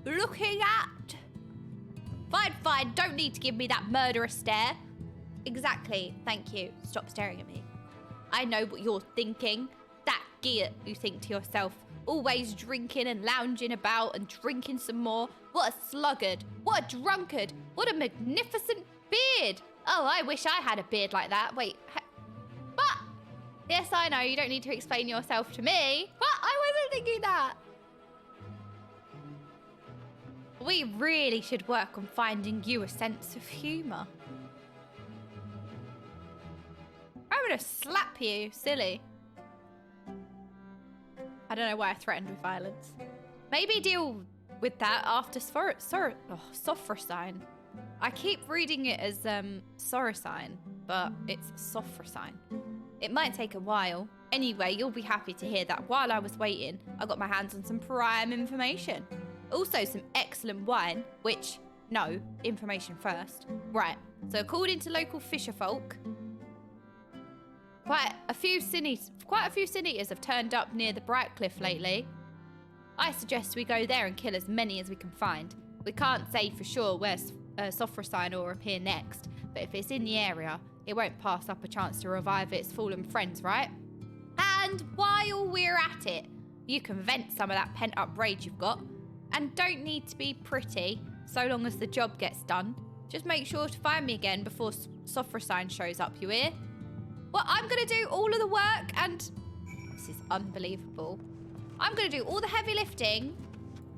looking at? Fine, fine. Don't need to give me that murderous stare. Exactly. Thank you. Stop staring at me. I know what you're thinking. That gear you think to yourself. Always drinking and lounging about and drinking some more. What a sluggard. What a drunkard. What a magnificent beard. Oh, I wish I had a beard like that. Wait. What? Yes, I know. You don't need to explain yourself to me. What? I wasn't thinking that. We really should work on finding you a sense of humour. I'm gonna slap you, silly. I don't know why I threatened with violence. Maybe deal with that after Sophrosine. I keep reading it as Sorosine, but it's Sophrosine. It might take a while. Anyway, you'll be happy to hear that while I was waiting, I got my hands on some prime information. Also, some excellent wine, which, no, information first. Right, so according to local fisher folk, quite a few sin eaters have turned up near the Bright Cliff lately. I suggest we go there and kill as many as we can find. We can't say for sure where Sophrosine will appear next, but if it's in the area, it won't pass up a chance to revive its fallen friends, right? And while we're at it, you can vent some of that pent-up rage you've got. And don't need to be pretty, so long as the job gets done. Just make sure to find me again before Sophrosine shows up, you hear? Well, I'm going to do all of the work and... This is unbelievable. I'm going to do all the heavy lifting.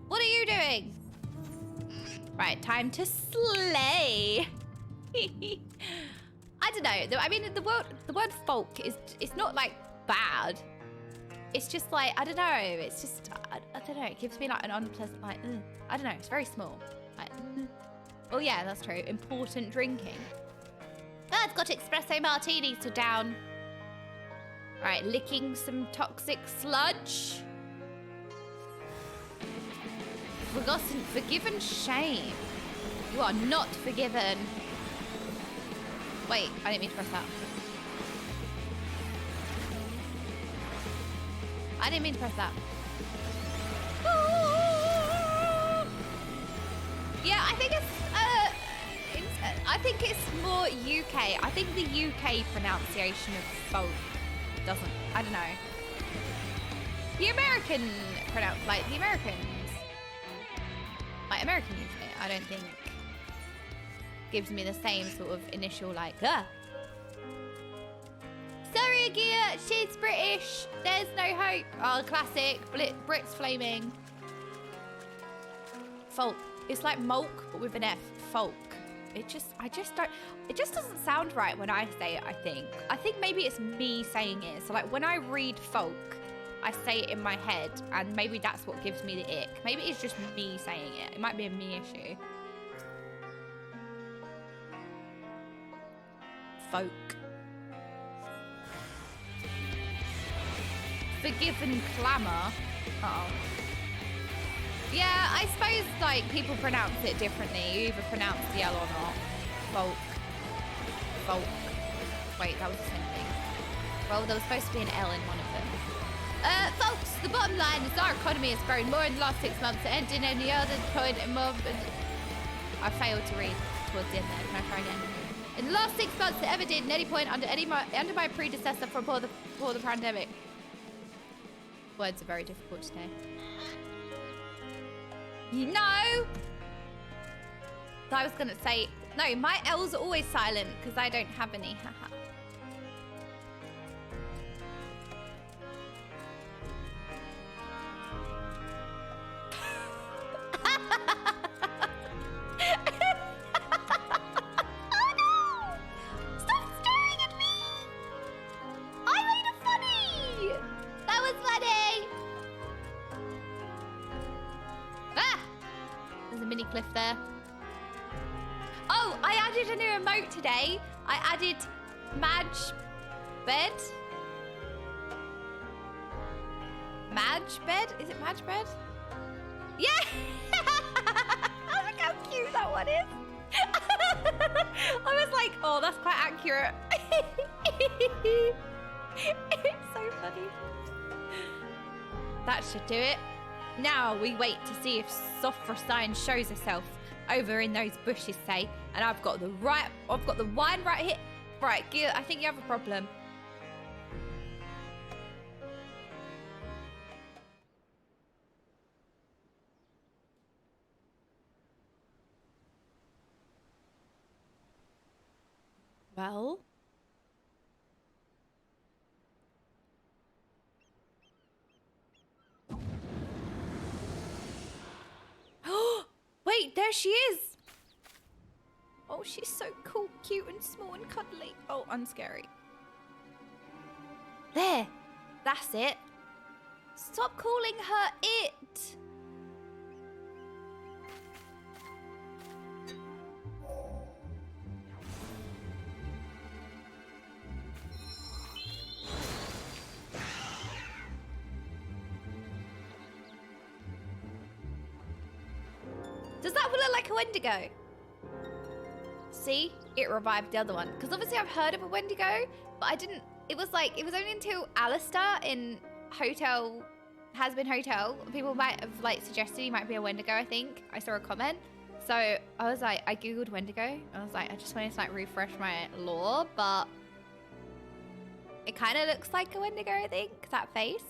What are you doing? Right, time to slay. I don't know. I mean, the word folk is... It's not, like, bad. It's just, like, I don't know. It's just... I don't know. It gives me, like, an unpleasant, like... I don't know. It's very small. Like, oh, yeah, that's true. Important drinking. Oh, I've got espresso martinis to down. All right, licking some toxic sludge. Forgiven shame. You are not forgiven. Wait, I didn't mean to press that. I didn't mean to press that. Yeah, I think it's more UK. I think the UK pronunciation of folk doesn't. I don't know. The American the Americans, like American use it. I don't think gives me the same sort of initial like. Sorry, Agia, she's British. There's no hope. Oh, classic. Brits flaming. Folk. It's like mulk, but with an F. Folk. It just doesn't sound right when I say it, I think. I think maybe it's me saying it. So like when I read folk, I say it in my head, and maybe that's what gives me the ick. Maybe it's just me saying it. It might be a me issue. Folk. Forgiven clamour. Oh. Yeah, I suppose, like, people pronounce it differently. You either pronounce the L or not. Folk. Folk. Wait, that was the same thing. Well, there was supposed to be an L in one of them. Folks, the bottom line is our economy has grown more in the last 6 months than in any other point in more... I failed to read towards the end there. Can I try again? In the last 6 months than ever did at any point under my predecessor before the pandemic. Words are very difficult today. You know, I was gonna say, no, my L's are always silent because I don't have any. Haha. Oh no! Stop staring at me! I made it funny! That was funny! Ah! There's a mini cliff there. Oh, I added a new emote today. I added Madge Bed. Madge Bed? Is it Madge Bed? Yeah! Look how cute that one is. I was like, oh, that's quite accurate. It's so funny. That should do it. Now we wait to see if Sophrosine shows herself over in those bushes, say, and I've got the wine right here. Right, Gil, I think you have a problem. Well? Wait, there she is. Oh, she's so cool, cute, and small and cuddly. Oh, unscary. There. That's it. Stop calling her it. Does that one look like a Wendigo? See? It revived the other one. Because obviously I've heard of a Wendigo, but I didn't... It was only until Alistair in Has Been Hotel, people might have like suggested he might be a Wendigo, I think. I saw a comment. So I was like, I Googled Wendigo. I was like, I just wanted to like refresh my lore, but it kind of looks like a Wendigo, I think, that face.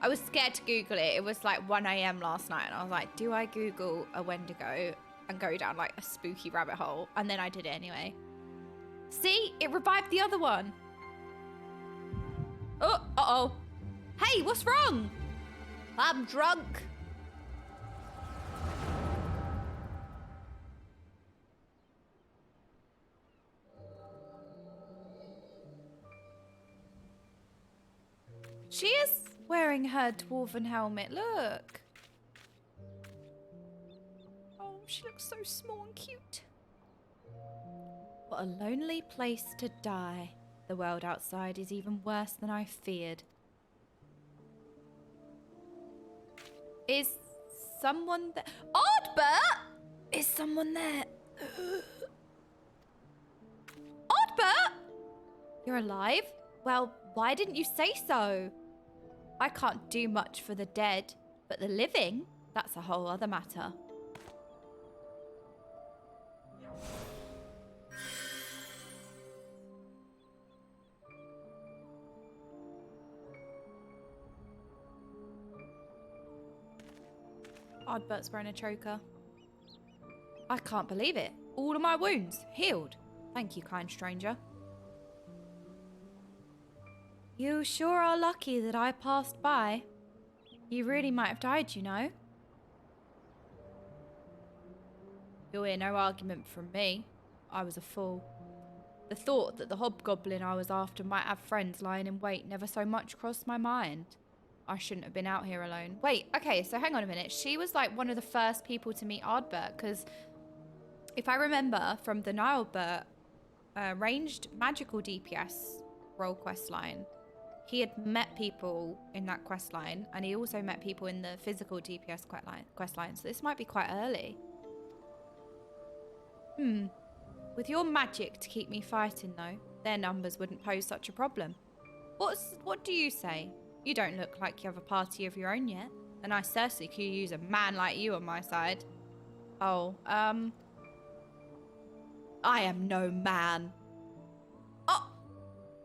I was scared to Google it. It was like 1 a.m. last night, and I was like, do I Google a Wendigo and go down like a spooky rabbit hole? And then I did it anyway. See? It revived the other one. Oh, uh-oh. Hey, what's wrong? I'm drunk. She is wearing her dwarven helmet. Look. Oh, she looks so small and cute. What a lonely place to die. The world outside is even worse than I feared. Is someone there? Oddbert! Is someone there? Oddbert! You're alive? Well, why didn't you say so? I can't do much for the dead, but the living, that's a whole other matter. Oddbert's wearing a choker. I can't believe it. All of my wounds healed. Thank you, kind stranger. You sure are lucky that I passed by. You really might have died, you know. You'll hear no argument from me. I was a fool. The thought that the hobgoblin I was after might have friends lying in wait never so much crossed my mind. I shouldn't have been out here alone. Wait, okay, so hang on a minute. She was like one of the first people to meet Ardbert, because if I remember from the Nilebert ranged magical DPS role quest line, he had met people in that quest line, and he also met people in the physical DPS quest line, so this might be quite early. With your magic to keep me fighting, though, their numbers wouldn't pose such a problem. What do you say? You don't look like you have a party of your own yet, and I certainly could use a man like you on my side. Oh, I am no man. Oh,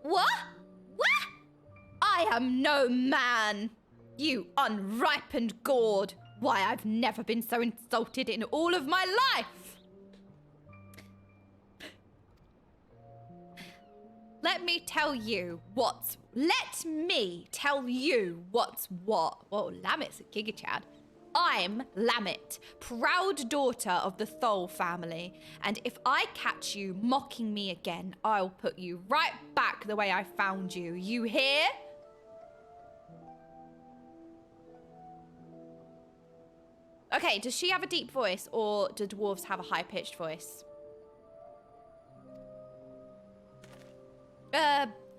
what? What? I am no man. You unripened gourd. Why, I've never been so insulted in all of my life. Let me tell you what's what. Whoa, Lamitt's a giga chad. I'm Lamitt, proud daughter of the Thole family, and if I catch you mocking me again, I'll put you right back the way I found you. You hear? Okay, does she have a deep voice, or do dwarves have a high-pitched voice?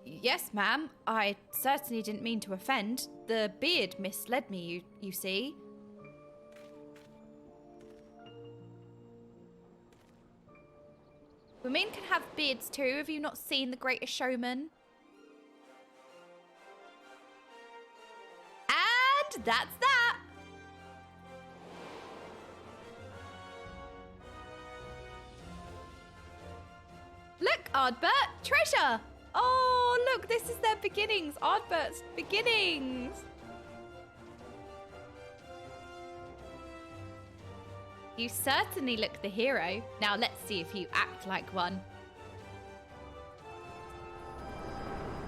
Yes, ma'am. I certainly didn't mean to offend. The beard misled me, you see. Women can have beards too. Have you not seen The Greatest Showman? And that's that. Look, Ardbert, treasure. Oh, look, this is their beginnings. Ardbert's beginnings. You certainly look the hero. Now let's see if you act like one.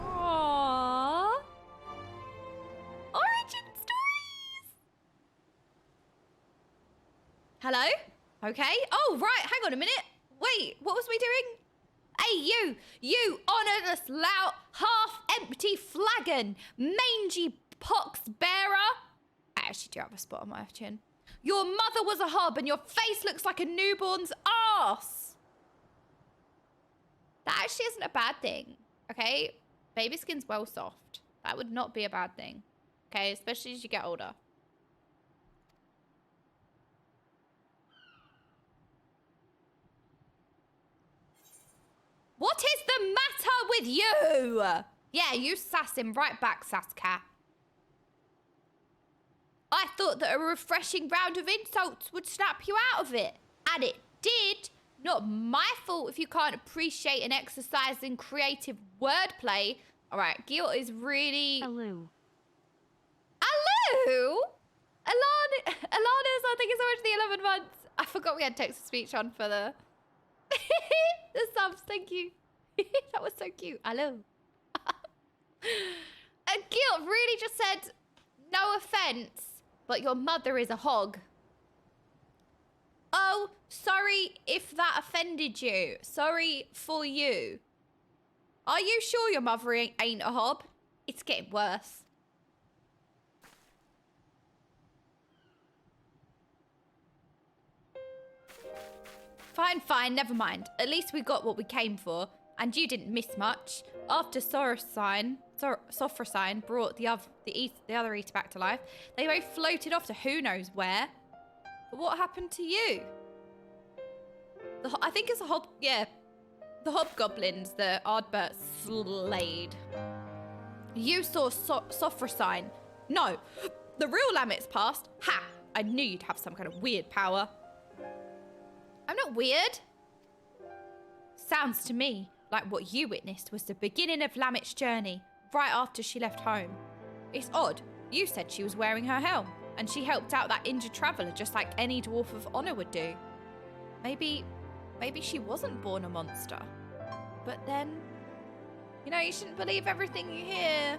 Aww. Origin stories. Hello? Okay. Oh, right. Hang on a minute. Wait, what was we doing? Hey, you honourless lout, half-empty flagon, mangy pox bearer. I actually do have a spot on my chin. Your mother was a hob and your face looks like a newborn's arse. That actually isn't a bad thing, okay? Baby skin's well soft. That would not be a bad thing, okay? Especially as you get older. What is the matter with you? Yeah, you sass him right back, sass cat. I thought that a refreshing round of insults would snap you out of it. And it did. Not my fault if you can't appreciate an exercise in creative wordplay. All right, Gil is really... Hello. Hello? Alana's, I think it's already the 11 months. I forgot we had text-to-speech on for the... the subs, thank you. That was so cute. Hello. And Gil really just said, no offense, but your mother is a hog. Oh, sorry if that offended you. Sorry for you. Are you sure your mother ain't a hob? It's getting worse. Fine, fine, never mind. At least we got what we came for. And you didn't miss much. After Sophrosine brought the other eater back to life, they both floated off to who knows where. But what happened to you? I think it's the hobgoblins that Ardbert slayed. You saw Sophrosine. No, the real Lamitt's passed. Ha! I knew you'd have some kind of weird power. I'm not weird. Sounds to me like what you witnessed was the beginning of Lamitt's journey, right after she left home. It's odd. You said she was wearing her helm, and she helped out that injured traveller just like any dwarf of honour would do. Maybe she wasn't born a monster. But then, you know, you shouldn't believe everything you hear.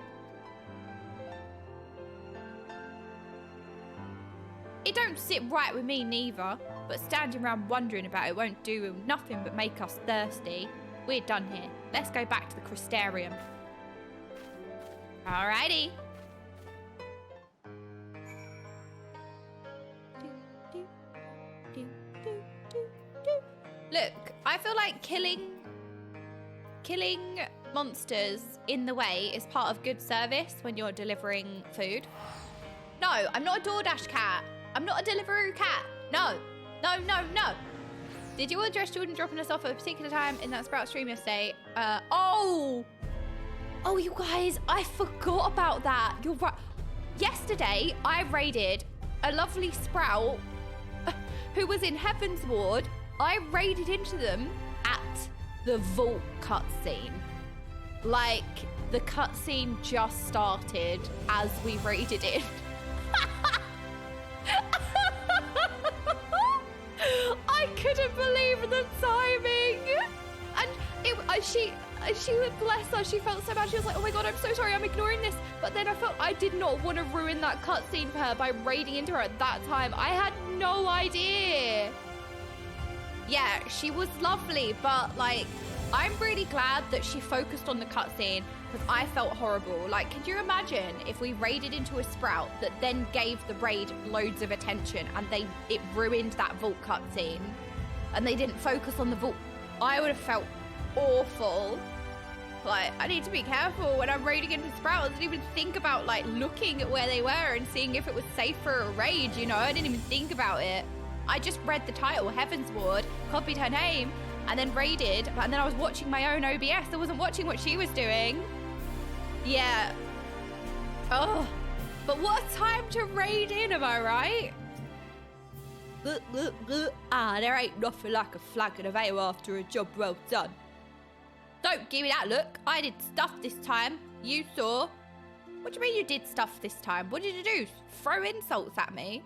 It don't sit right with me neither, but standing around wondering about it won't do nothing but make us thirsty. We're done here. Let's go back to the Crystarium. Alrighty. Look, I feel like killing monsters in the way is part of good service when you're delivering food. No, I'm not a DoorDash cat. I'm not a Deliveroo cat. No. No, no, no. Did you address Jordan dropping us off at a particular time in that Sprout stream yesterday? Oh, you guys, I forgot about that. You're right. Yesterday, I raided a lovely Sprout who was in Heaven's Ward. I raided into them at the vault cutscene. Like, the cutscene just started as we raided in. I couldn't believe the timing. And she would bless her. She felt so bad. She was like, oh my God, I'm so sorry. I'm ignoring this. But then I felt I did not want to ruin that cutscene for her by raiding into her at that time. I had no idea. Yeah, she was lovely, but like, I'm really glad that she focused on the cutscene because I felt horrible. Like, could you imagine if we raided into a Sprout that then gave the raid loads of attention and it ruined that vault cutscene and they didn't focus on the vault? I would have felt awful. Like, I need to be careful when I'm raiding into Sprout. I didn't even think about like looking at where they were and seeing if it was safe for a raid, you know? I didn't even think about it. I just read the title, Heaven's Ward, copied her name, and then raided, and then I was watching my own OBS. I wasn't watching what she was doing. Yeah. Oh, but what a time to raid in, am I right? There ain't nothing like a flag and a veil after a job well done. Don't give me that look. I did stuff this time. You saw. What do you mean you did stuff this time? What did you do? Throw insults at me?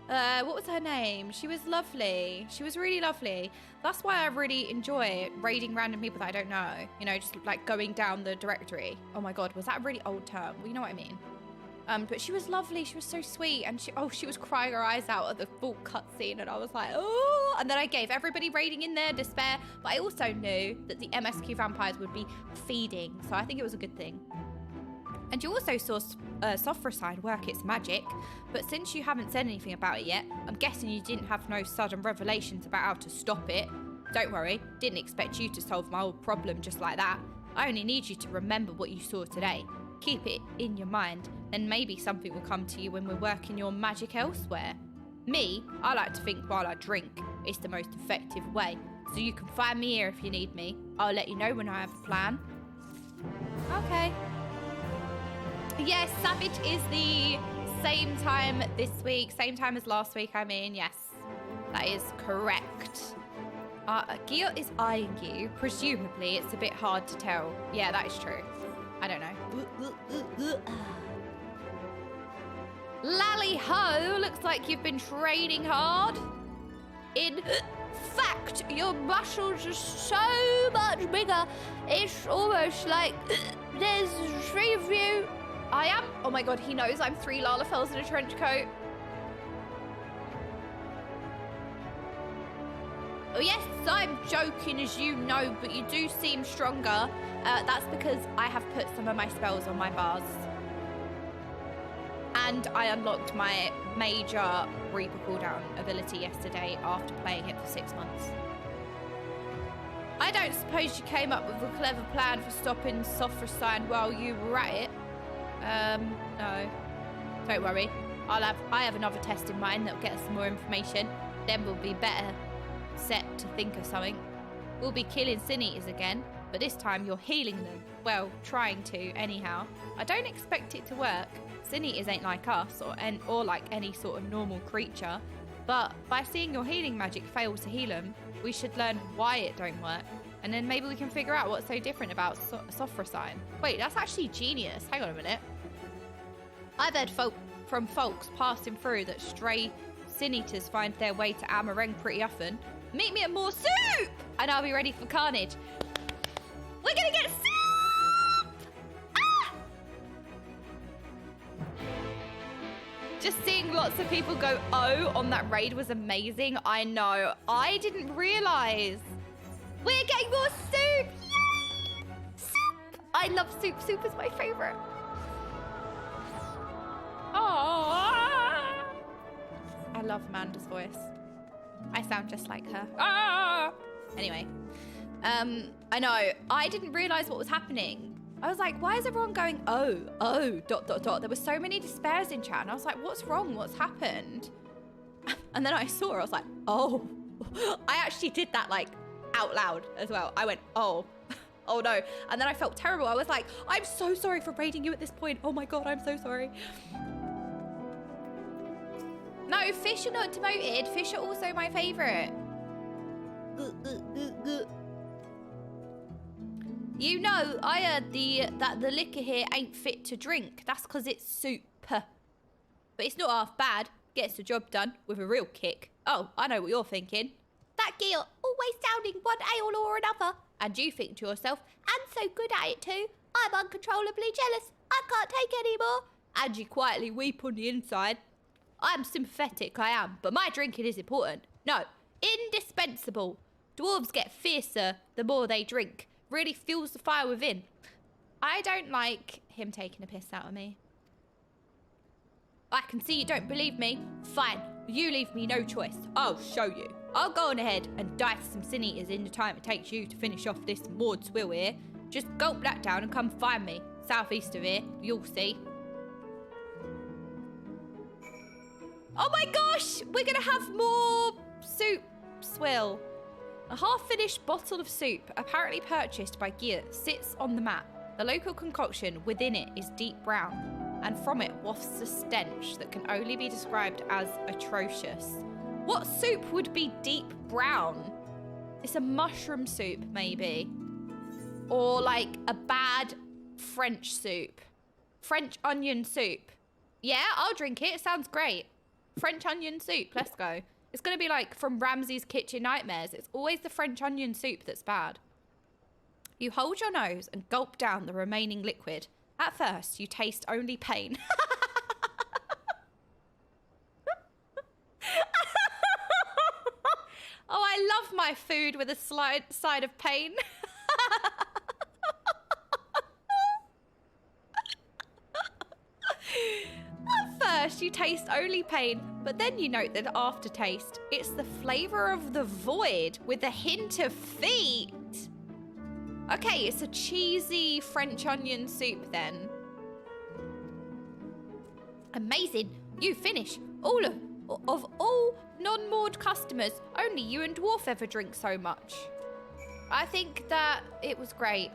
What was her name? She was lovely. She was really lovely. That's why I really enjoy raiding random people that I don't know. You know, just like going down the directory. Oh my God, was that a really old term? Well, you know what I mean. But she was lovely. She was so sweet. And she was crying her eyes out at the full cutscene. And I was like, oh. And then I gave everybody raiding in their despair. But I also knew that the MSQ vampires would be feeding. So I think it was a good thing. And you also saw Sophrosine work its magic, but since you haven't said anything about it yet, I'm guessing you didn't have no sudden revelations about how to stop it. Don't worry, didn't expect you to solve my old problem just like that. I only need you to remember what you saw today. Keep it in your mind, then maybe something will come to you when we're working your magic elsewhere. Me, I like to think while I drink. It's the most effective way. So you can find me here if you need me. I'll let you know when I have a plan. Okay. Yes, Savage is the same time this week. Same time as last week, I mean. Yes, that is correct. Gil is eyeing you. Presumably, it's a bit hard to tell. Yeah, that is true. I don't know. Lally Ho, looks like you've been training hard. In fact, your muscles are so much bigger. It's almost like there's 3 of you. I am. Oh my god, he knows I'm 3 Lalafels in a trench coat. Oh yes, I'm joking, as you know, but you do seem stronger. That's because I have put some of my spells on my bars. And I unlocked my major Reaper cooldown ability yesterday after playing it for 6 months. I don't suppose you came up with a clever plan for stopping Sophrosine while you were at it? No. Don't worry. I have another test in mind that'll get us some more information. Then we'll be better set to think of something. We'll be killing Sin Eaters again, but this time you're healing them. Well, trying to, anyhow. I don't expect it to work. Sin Eaters ain't like us, or like any sort of normal creature. But by seeing your healing magic fail to heal them, we should learn why it don't work. And then maybe we can figure out what's so different about Sophrosine. Wait, that's actually genius. Hang on a minute. I've heard from folks passing through that stray Sin Eaters find their way to Amareng pretty often. Meet me at more soup! And I'll be ready for carnage. We're gonna get soup! Ah! Just seeing lots of people go oh on that raid was amazing. I know. I didn't realise. We're getting more soup! Yay! Soup! I love soup. Soup is my favourite. Oh! I love Amanda's voice. I sound just like her. Ah! Anyway. I know. I didn't realise what was happening. I was like, why is everyone going, oh, dot, dot, dot. There were so many despairs in chat. And I was like, what's wrong? What's happened? And then I saw her. I was like, oh. I actually did that, like, out loud as well. I went, oh. Oh, no. And then I felt terrible. I was like, I'm so sorry for raiding you at this point. Oh, my God. I'm so sorry. No, fish are not demoted. Fish are also my favourite. You know, I heard that the liquor here ain't fit to drink. That's because it's soup. But it's not half bad. Gets the job done with a real kick. Oh, I know what you're thinking. That gear always downing one ale or another. And you think to yourself, I'm so good at it too. I'm uncontrollably jealous. I can't take any more. And you quietly weep on the inside. I'm sympathetic, I am, but my drinking is important. No, indispensable. Dwarves get fiercer the more they drink. Really fuels the fire within. I don't like him taking a piss out of me. I can see you don't believe me. Fine, you leave me no choice. I'll show you. I'll go on ahead and dice some Sin Eaters in the time it takes you to finish off this Maud Swill here. Just gulp that down and come find me. Southeast of here, you'll see. Oh my gosh, we're gonna have more soup swill. A half-finished bottle of soup, apparently purchased by Gear, sits on the mat. The local concoction within it is deep brown, and from it wafts a stench that can only be described as atrocious. What soup would be deep brown? It's a mushroom soup, maybe. Or like a bad French soup. French onion soup. Yeah, I'll drink it. It sounds great. French onion soup. Let's go. It's going to be like from Ramsay's Kitchen Nightmares. It's always the French onion soup that's bad. You hold your nose and gulp down the remaining liquid. At first, you taste only pain. Oh, I love my food with a side of pain. At first, you taste only pain, but then you note that aftertaste, it's the flavour of the void with a hint of feet. Okay, it's a cheesy French onion soup then. Amazing. You finish. All of all non-moored customers, only you and Dwarf ever drink so much. I think that it was great.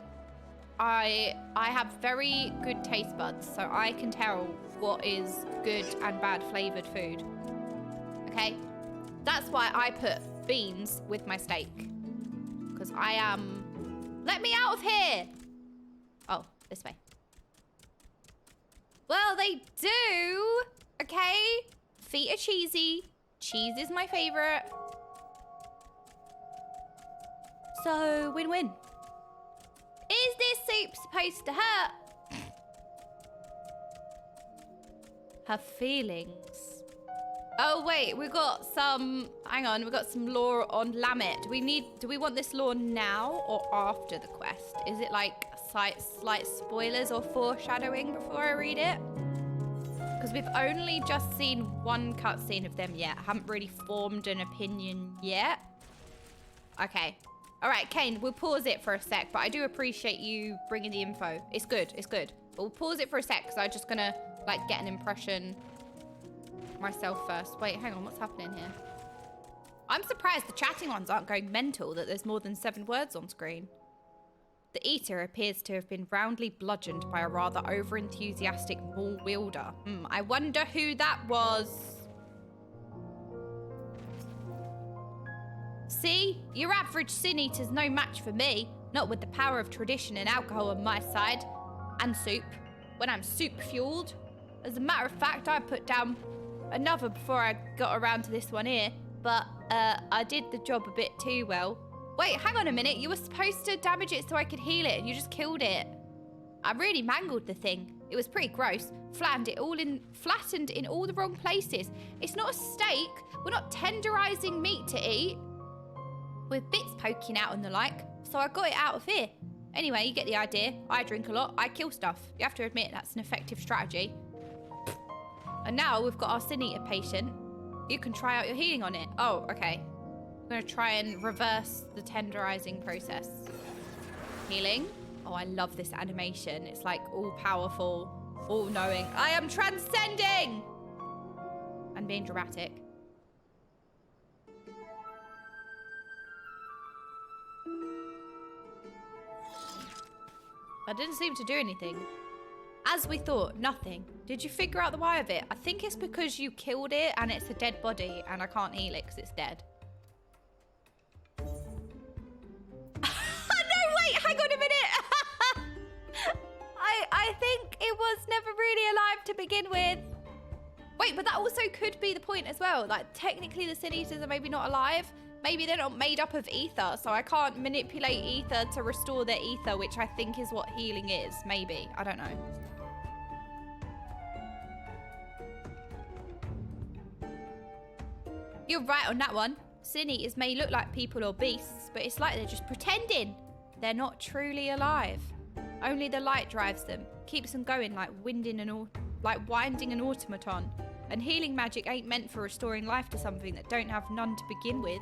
I have very good taste buds, so I can tell what is good and bad flavored food. Okay? That's why I put beans with my steak. Because I am... Let me out of here! Oh, this way. Well, they do. Okay? Feet are cheesy. Cheese is my favorite. So, win-win. Is this soup supposed to hurt? Her feelings. Oh, wait, we got some... Hang on, we got some lore on Lamitt. Do we want this lore now or after the quest? Is it like slight spoilers or foreshadowing before I read it? Because we've only just seen one cutscene of them yet. Haven't really formed an opinion yet. Okay. All right, Kane, we'll pause it for a sec, but I do appreciate you bringing the info. It's good, it's good. But we'll pause it for a sec because I'm just gonna like get an impression myself first. Wait, hang on, what's happening here? I'm surprised the chatting ones aren't going mental that there's more than 7 words on screen. The eater appears to have been roundly bludgeoned by a rather over-enthusiastic maul wielder. I wonder who that was. See? Your average sin eater's no match for me. Not with the power of tradition and alcohol on my side. And soup. When I'm soup-fueled. As a matter of fact, I put down another before I got around to this one here. But I did the job a bit too well. Wait, hang on a minute. You were supposed to damage it so I could heal it. You just killed it. I really mangled the thing. It was pretty gross. Flattened in all the wrong places. It's not a steak. We're not tenderizing meat to eat. With bits poking out and the like. So I got it out of here. Anyway, you get the idea. I drink a lot. I kill stuff. You have to admit that's an effective strategy. And now we've got our sin eater patient. You can try out your healing on it. Oh, okay. I'm going to try and reverse the tenderizing process. Healing. Oh, I love this animation. It's like all-powerful, all-knowing. I am transcending! And being dramatic. That didn't seem to do anything. As we thought, nothing. Did you figure out the why of it? I think it's because you killed it and it's a dead body and I can't heal it because it's dead. No, wait, hang on a minute. I think it was never really alive to begin with. Wait, but that also could be the point as well. Like, technically the Sin Eaters are maybe not alive. Maybe they're not made up of ether, so I can't manipulate ether to restore their ether, which I think is what healing is. Maybe. I don't know. You're right on that one. Sin Eaters may look like people or beasts, but it's like they're just pretending. They're not truly alive. Only the light drives them, keeps them going like winding winding an automaton. And healing magic ain't meant for restoring life to something that don't have none to begin with.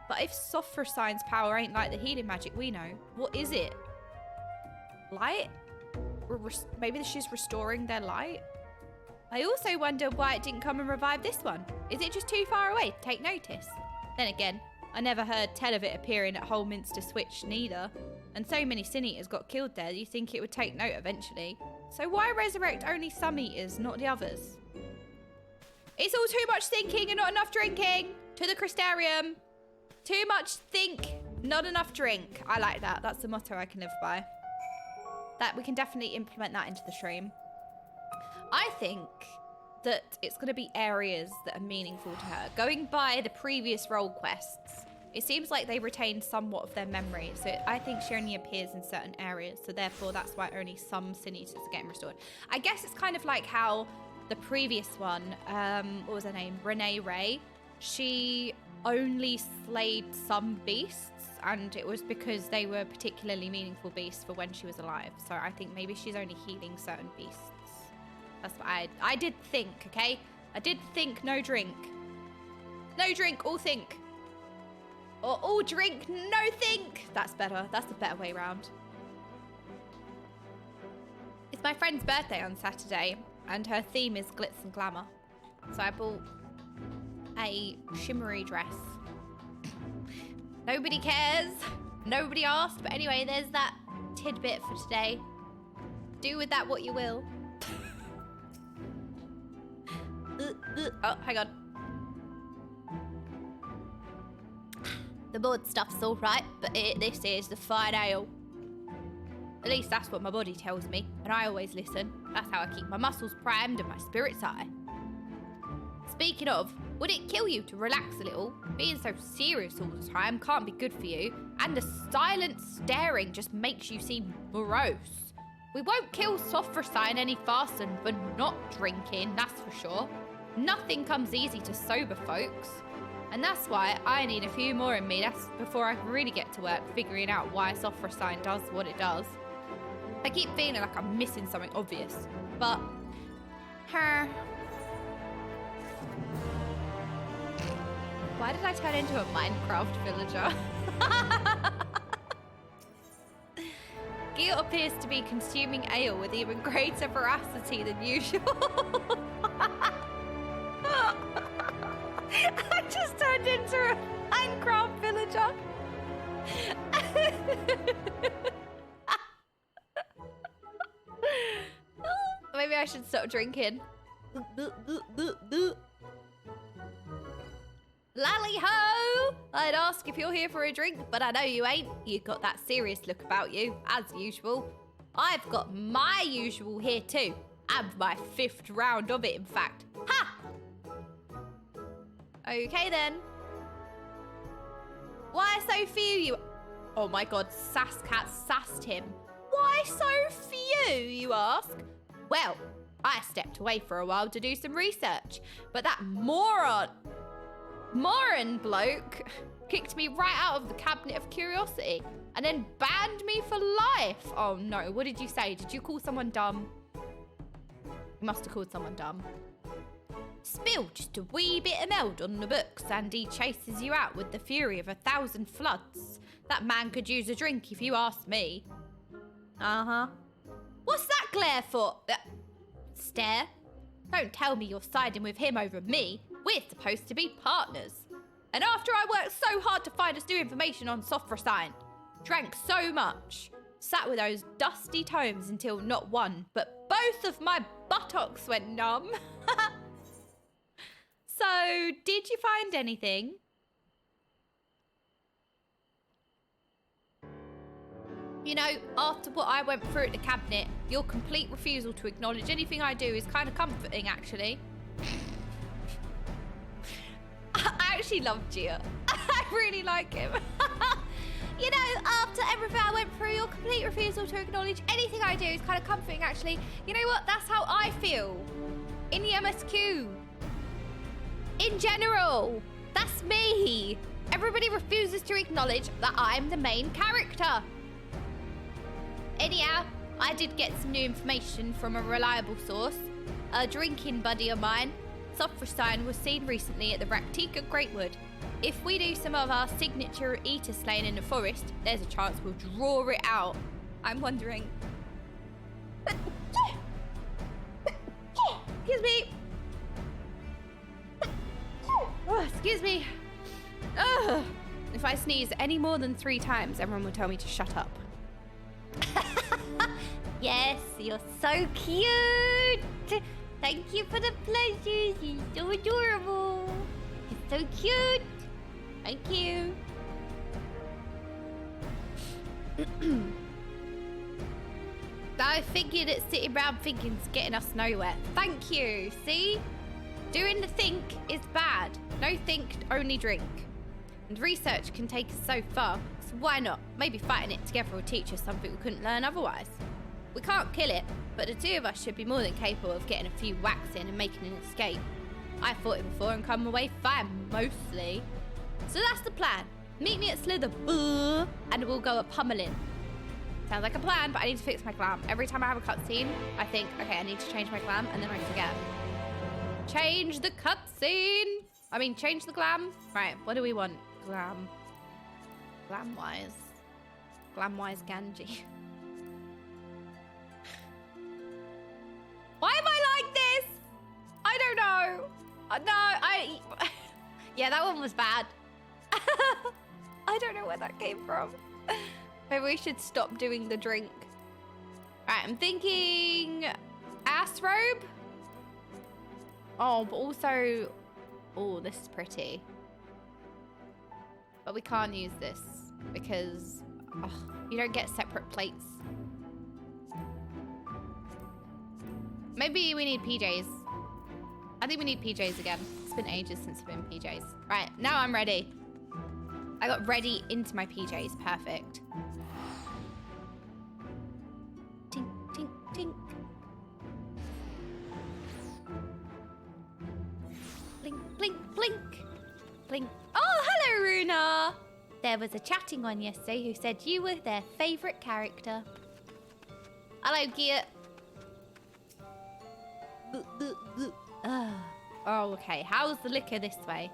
But if Sophra Sign's power ain't like the healing magic we know, what is it? Light? Maybe she's restoring their light? I also wonder why it didn't come and revive this one. Is it just too far away to take notice? Then again, I never heard tell of it appearing at Holminster Switch neither. And so many Sin Eaters got killed there, you think it would take note eventually. So why resurrect only some Eaters, not the others? It's all too much thinking and not enough drinking. To the Crystarium. Too much think, not enough drink. I like that. That's the motto I can live by. That we can definitely implement that into the stream. I think that it's going to be areas that are meaningful to her. Going by the previous role quests, it seems like they retained somewhat of their memory. So I think she only appears in certain areas. So therefore, that's why only some Sin Eaters are getting restored. I guess it's kind of like how the previous one, what was her name? Renee Ray. She only slayed some beasts. And it was because they were particularly meaningful beasts for when she was alive. So I think maybe she's only healing certain beasts. That's what I did think, okay? I did think, no drink. No drink, all think. Or all drink, no think. That's better. That's the better way round. It's my friend's birthday on Saturday, and her theme is glitz and glamour. So I bought a shimmery dress. Nobody cares. Nobody asked. But anyway, there's that tidbit for today. Do with that what you will. Oh, hang on. The mod stuff's all right, but this is the fine ale. At least that's what my body tells me, and I always listen. That's how I keep my muscles primed and my spirits high. Speaking of, would it kill you to relax a little? Being so serious all the time can't be good for you, and the silent staring just makes you seem morose. We won't kill Sophrosine any faster for not drinking, that's for sure. Nothing comes easy to sober folks. And that's why I need a few more in me. That's before I can really get to work figuring out why Sophrosine does what it does. I keep feeling like I'm missing something obvious, but why did I turn into a Minecraft villager? Gil appears to be consuming ale with even greater voracity than usual. I just turned into a Minecraft villager. Maybe I should stop drinking. Lally ho! I'd ask if you're here for a drink, but I know you ain't. You got that serious look about you, as usual. I've got my usual here too, and my 5th round of it, in fact. Ha! Okay then. Why so few you... Oh my god, Sasscat sassed him. Why so few, you ask? Well, I stepped away for a while to do some research, but that moron bloke kicked me right out of the cabinet of curiosity and then banned me for life. Oh no, what did you say? Did you call someone dumb? You must have called someone dumb. Spill just a wee bit of meld on the books and he chases you out with the fury of 1,000 floods. That man could use a drink if you asked me. Uh-huh. What's that glare for? Stare? Don't tell me you're siding with him over me. We're supposed to be partners. And after I worked so hard to find us new information on Sophrosine, drank so much, sat with those dusty tomes until not one, but both of my buttocks went numb. So, did you find anything? You know, after what I went through at the cabinet, your complete refusal to acknowledge anything I do is kind of comforting, actually. I actually love Gia. I really like him. You know, after everything I went through, your complete refusal to acknowledge anything I do is kind of comforting, actually. You know what? That's how I feel. In the MSQ. In general. That's me. Everybody refuses to acknowledge that I'm the main character. Anyhow, I did get some new information from a reliable source. A drinking buddy of mine. Sophrosine was seen recently at the Raktika Greatwood. If we do some of our signature eater slaying in the forest, there's a chance we'll draw it out. I'm wondering... Excuse me. Oh, excuse me. Ugh. If I sneeze any more than 3 times, everyone will tell me to shut up. Yes, you're so cute. Thank you for the pleasures. You're so adorable. You're so cute. Thank you. I figured that sitting around thinking's getting us nowhere. Thank you. See? Doing the think is bad. No think, only drink. And research can take us so far, so why not? Maybe fighting it together will teach us something we couldn't learn otherwise. We can't kill it, but the 2 of us should be more than capable of getting a few whacks in and making an escape. I fought it before and come away fine, mostly. So that's the plan. Meet me at Slither, and we'll go a pummeling. Sounds like a plan, but I need to fix my glam. Every time I have a cutscene, I think, okay, I need to change my glam, and then I forget. Change the cutscene! I mean, change the glam. Right, what do we want? Glam. Glam-wise. Glam-wise Ganji. Why am I like this? I don't know. No, Yeah, that one was bad. I don't know where that came from. Maybe we should stop doing the drink. Right, I'm thinking ass robe. Oh, but also, oh, this is pretty. But we can't use this because you don't get separate plates. Maybe we need PJs. I think we need PJs again. It's been ages since I've been PJs. Right, now I'm ready. I got ready into my PJs. Perfect. Tink, tink, tink. Blink, blink, blink. Blink. Oh, hello, Runa. There was a chatting one yesterday who said you were their favourite character. Hello, Gear. Oh, okay. How's the liquor this way?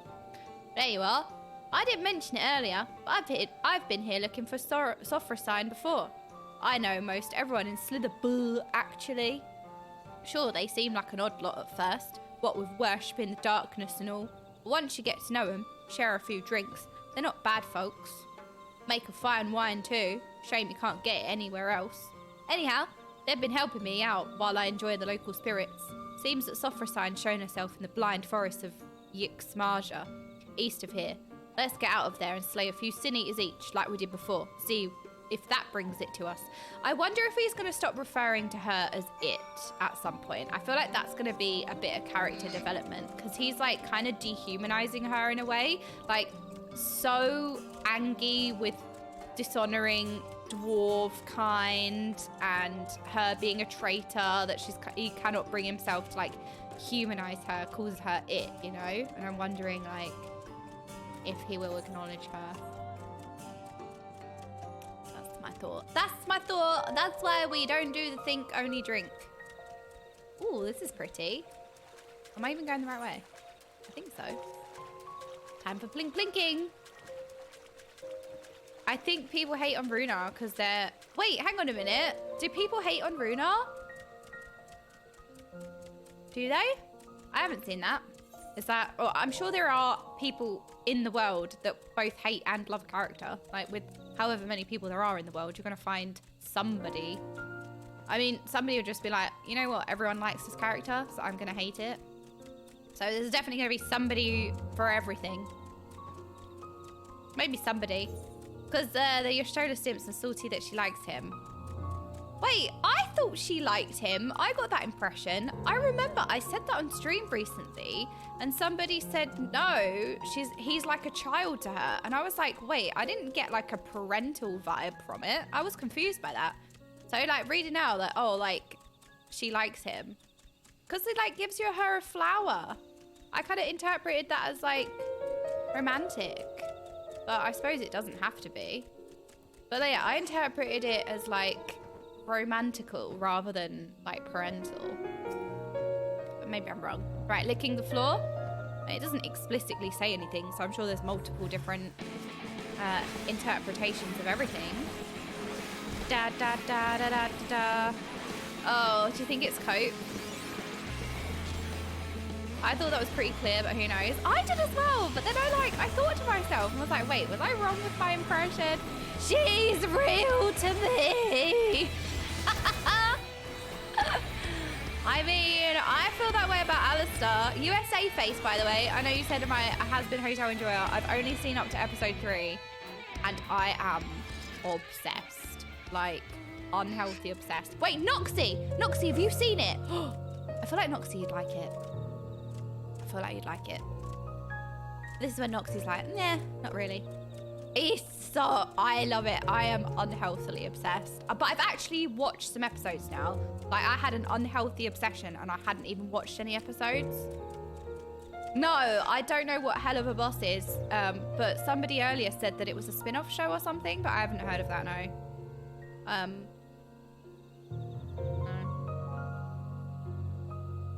There you are. I didn't mention it earlier, but I've been here looking for Sophra sign before. I know most everyone in Slither, actually. Sure, they seem like an odd lot at first, what with worshipping the darkness and all. But once you get to know them, share a few drinks, they're not bad folks. Make a fine wine too. Shame you can't get it anywhere else. Anyhow, they've been helping me out while I enjoy the local spirits. Seems that Sophrasine's shown herself in the blind forest of Yixmarja, east of here. Let's get out of there and slay a few sin eaters each, like we did before. See if that brings it to us. I wonder if he's going to stop referring to her as it at some point. I feel like that's going to be a bit of character development, because he's like kind of dehumanizing her in a way. Like, so angry with dishonoring dwarf kind and her being a traitor that he cannot bring himself to like humanize her, calls her it, you know? And I'm wondering like if he will acknowledge her. That's my thought. That's my thought. That's why we don't do the think only drink. Ooh, this is pretty. Am I even going the right way? I think so. Time for blink blinking. I think people hate on Runa because they're... Wait, hang on a minute. Do people hate on Runa? Do they? I haven't seen that. Is that... Oh, I'm sure there are people in the world that both hate and love a character. Like, with however many people there are in the world, you're going to find somebody. I mean, somebody would just be like, you know what? Everyone likes this character, so I'm going to hate it. So there's definitely going to be somebody for everything. Maybe somebody. Because the Yashoda Simpson's salty that she likes him. Wait, I thought she liked him. I got that impression. I remember I said that on stream recently, and somebody said, no, he's like a child to her. And I was like, wait, I didn't get like a parental vibe from it. I was confused by that. So like reading now that, oh, like she likes him. Because it like gives her a flower. I kind of interpreted that as like romantic. But I suppose it doesn't have to be. But yeah, I interpreted it as like romantical rather than like parental. But maybe I'm wrong. Right, licking the floor. It doesn't explicitly say anything, so I'm sure there's multiple different interpretations of everything. Da da da da da da. Oh, do you think it's cope? I thought that was pretty clear, but who knows? I did as well, but then I thought to myself and was like, wait, was I wrong with my impression? She's real to me. I mean, I feel that way about Alistair. USA face, by the way. I know you said my has-been Hotel Enjoyer. I've only seen up to episode 3, and I am obsessed. Like, unhealthy obsessed. Wait, Noxie! Noxie, have you seen it? I feel like Noxie, you'd like it. I feel like you'd like it. This is when Noxie's like, nah, not really. It's so, I love it. I am unhealthily obsessed. But I've actually watched some episodes now. Like, I had an unhealthy obsession and I hadn't even watched any episodes. No, I don't know what Hell of a Boss is. But somebody earlier said that it was a spin-off show or something, but I haven't heard of that, no.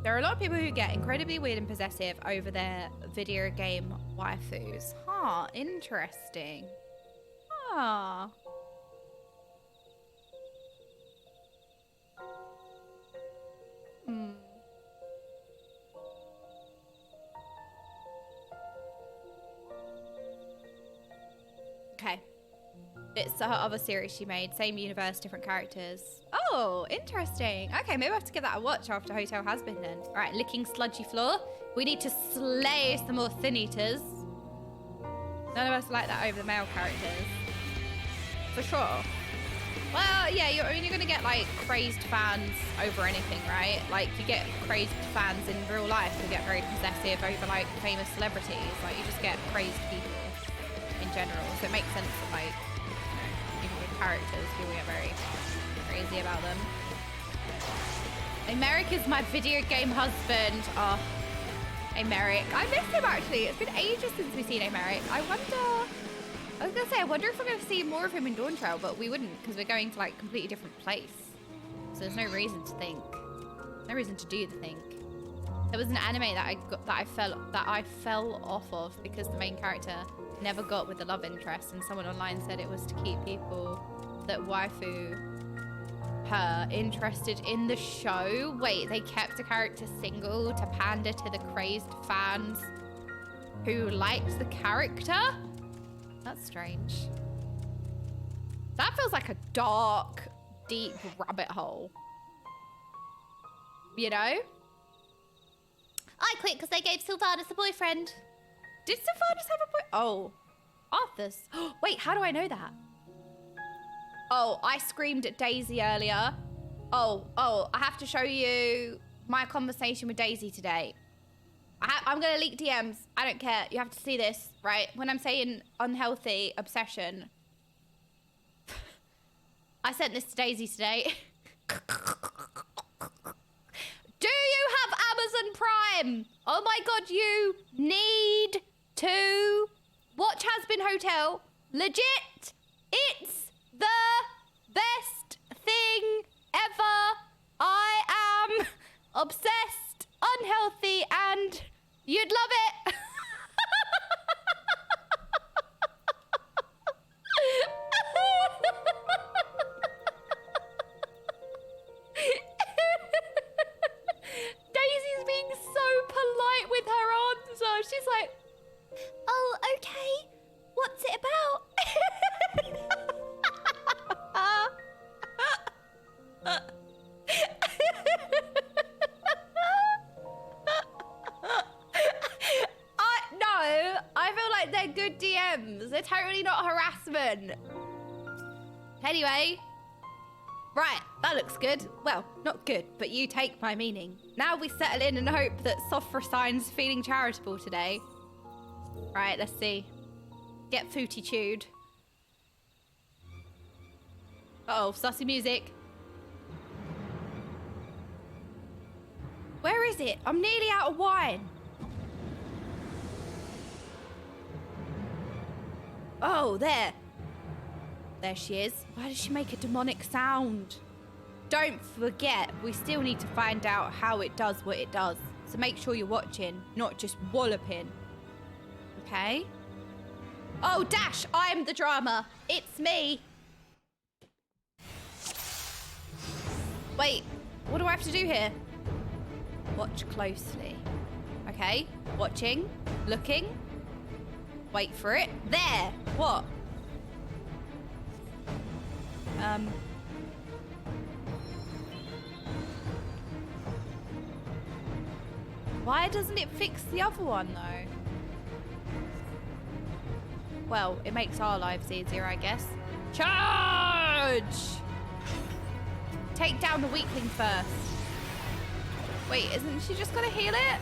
There are a lot of people who get incredibly weird and possessive over their video game waifus. Huh, interesting. Huh. Okay. It's her other series she made. Same universe, different characters. Oh, interesting. Okay, maybe I have to give that a watch after Hotel Has Been then. All right, licking sludgy floor. We need to slay some more Thin Eaters. None of us like that over the male characters. For sure. Well, yeah, I mean, you're going to get, like, crazed fans over anything, right? Like, you get crazed fans in real life who get very possessive over, like, famous celebrities. Like, you just get crazed people in general. So it makes sense that, like, even with characters, people get very crazy about them. Merrick is my video game husband. Oh, Merrick. I miss him, actually. It's been ages since we've seen Merrick. I was gonna say, I wonder if we're gonna see more of him in Dawn Trail, but we wouldn't, because we're going to like a completely different place. So there's no reason to think. No reason to do the think. There was an anime that I fell off of because the main character never got with the love interest, and someone online said it was to keep people that waifu her interested in the show. Wait, they kept a character single to pander to the crazed fans who liked the character? That's strange. That feels like a dark, deep rabbit hole. You know? I quit because they gave Sylvanas a boyfriend. Did Sylvanas have a boy? Oh, Arthur's. Wait, how do I know that? Oh, I screamed at Daisy earlier. Oh, I have to show you my conversation with Daisy today. I'm going to leak DMs. I don't care. You have to see this, right? When I'm saying unhealthy obsession. I sent this to Daisy today. Do you have Amazon Prime? Oh my God, you need to watch Has Been Hotel. Legit, it's the best thing ever. I am obsessed, unhealthy, and you'd love it. Daisy's being so polite with her answer. She's like, oh, okay. What's it about? No, I feel like they're good DMs. They're totally not harassment. Anyway, right, that looks good. Well, not good, but you take my meaning. Now we settle in and hope that Sophra Sign's feeling charitable today. Right, let's see. Get footy-chewed. Uh-oh, sussy music. Where is it? I'm nearly out of wine. Oh, there. There she is. Why does she make a demonic sound? Don't forget, we still need to find out how it does what it does. So make sure you're watching, not just walloping. Okay? Oh, Dash, I'm the drama. It's me. Wait, what do I have to do here? Watch closely. Okay, watching, looking. Wait for it. There. What? Why doesn't it fix the other one, though? Well, it makes our lives easier, I guess. Charge! Take down the weakling first. Wait, isn't she just gonna heal it?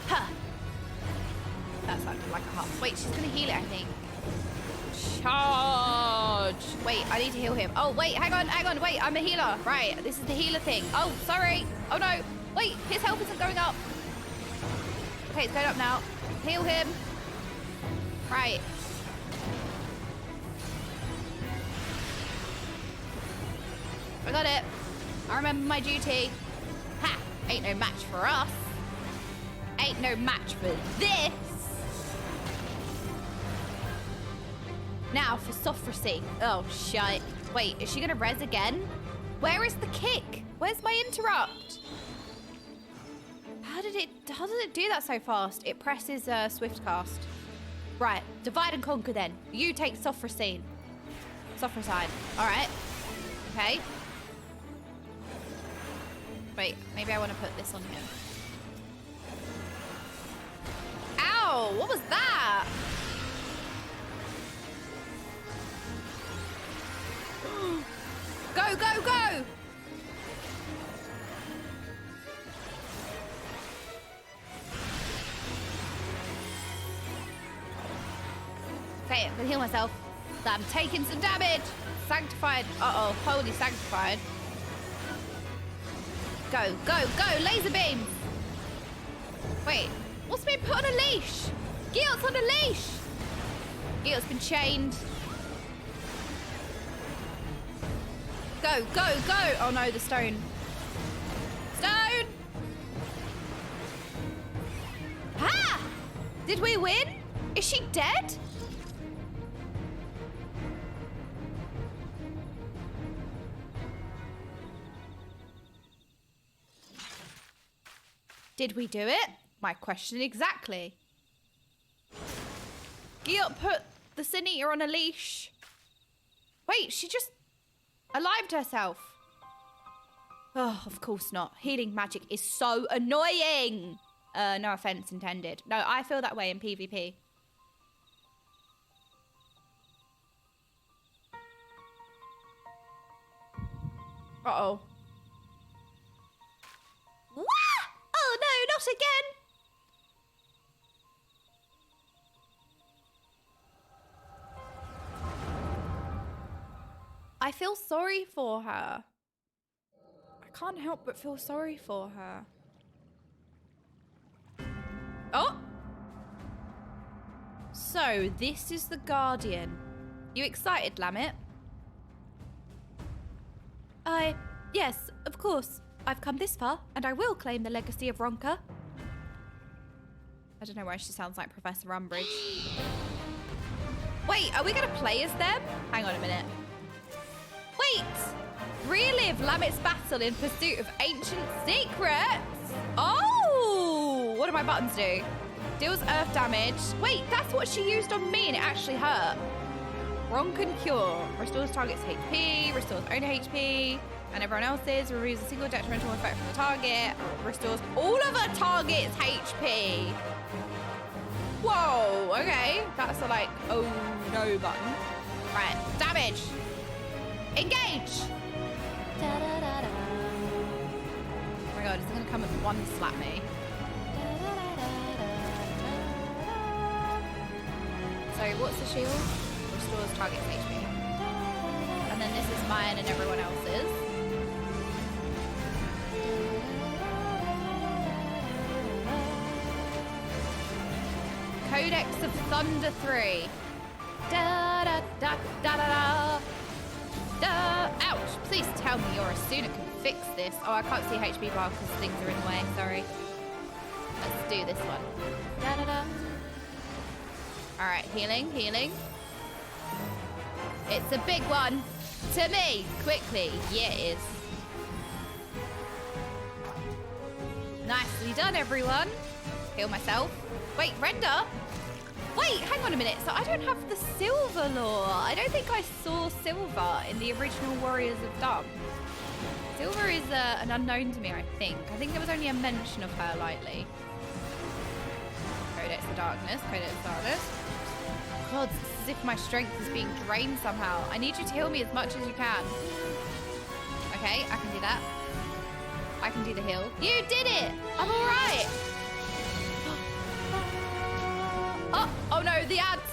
Huh. That sounded like a huff. Wait, she's gonna heal it, I think. Charge! Wait, I need to heal him. Oh, wait, hang on. Wait, I'm a healer. Right, this is the healer thing. Oh, sorry. Oh, no. Wait, his health isn't going up. Okay, it's going up now. Heal him. Right. I got it. I remember my duty. Ha! Ain't no match for us. Ain't no match for this. Now for Sophracy. Oh, shite. Wait, is she gonna res again? Where is the kick? Where's my interrupt? How did it do that so fast? It presses Swift cast. Right, divide and conquer then. You take Sophrosine. Sophrosine. All right. Okay. Wait, maybe I want to put this on him. Ow! What was that? Go, go, go! Okay, I can heal myself. I'm taking some damage. Sanctified. Uh-oh, holy sanctified. Go, go, go! Laser beams! Wait, what's been put on a leash? Guilt's on a leash! Guilt's been chained. Go, go, go! Oh no, the stone. Stone! Ha! Did we win? Is she dead? Did we do it? My question exactly. Guilt put the Sin Eater on a leash. Wait, she just alived herself. Oh, of course not. Healing magic is so annoying. No offense intended. No, I feel that way in PvP. Uh-oh. Wah! Oh no, not again! I feel sorry for her. I can't help but feel sorry for her. Oh! So, this is the Guardian. You excited, Lamitt? Yes, of course. I've come this far, and I will claim the legacy of Ronka. I don't know why she sounds like Professor Umbridge. Wait, are we going to play as them? Hang on a minute. Wait! Relive Lamitt's battle in pursuit of ancient secrets! Oh! What do my buttons do? Deals earth damage. Wait, that's what she used on me and it actually hurt. Ronkan Cure. Restores target's HP, restores owner HP, and everyone else's. Removes a single detrimental effect from the target. Restores all of a target's HP. Whoa, okay. That's a like, oh no button. Right, damage. Engage. Da, da, da, da. Oh my god, is it gonna come and one slap me? So what's the shield? Restores target's HP. And then this is mine and everyone else's. Codex of Thunder 3. Da da da da da da. Da. Ouch! Please tell me your Asuna can fix this. Oh, I can't see HP bar because things are in the way. Sorry. Let's do this one. Da da da. All right, healing, healing. It's a big one. To me, quickly. Yeah, it is. Nicely done, everyone. Heal myself. Wait, render? Wait, hang on a minute. So I don't have the silver lore. I don't think I saw silver in the original Warriors of Dumb. Silver is an unknown to me, I think. I think there was only a mention of her lightly. Codex of Darkness, Codex of Darkness. God, it's as if my strength is being drained somehow. I need you to heal me as much as you can. Okay, I can do that. I can do the heal. You did it! I'm all right. Oh no, the ads!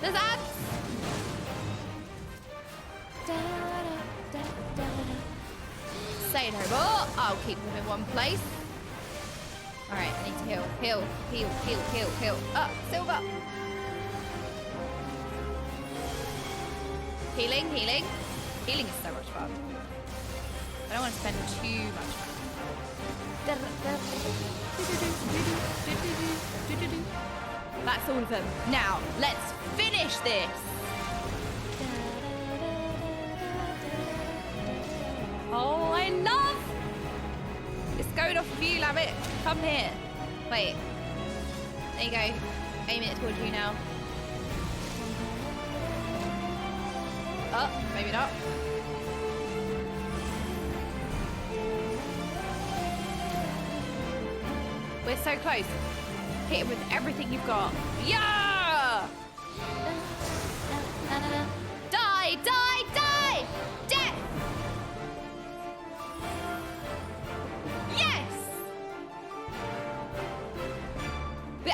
There's ads! Da, da, da, da. Say no more. I'll keep them in one place. Alright, I need to heal. Heal, heal, heal, heal, heal. Silver! Healing, healing. Healing is so much fun. I don't want to spend too much money. That's all of them. Now, let's finish this. Oh, I love. It's going off of you, Lamitt. Come here. Wait. There you go. Aiming it towards you now. Maybe not. We're so close. Hit him with everything you've got. Yeah! Die, die, die! Death! Yes!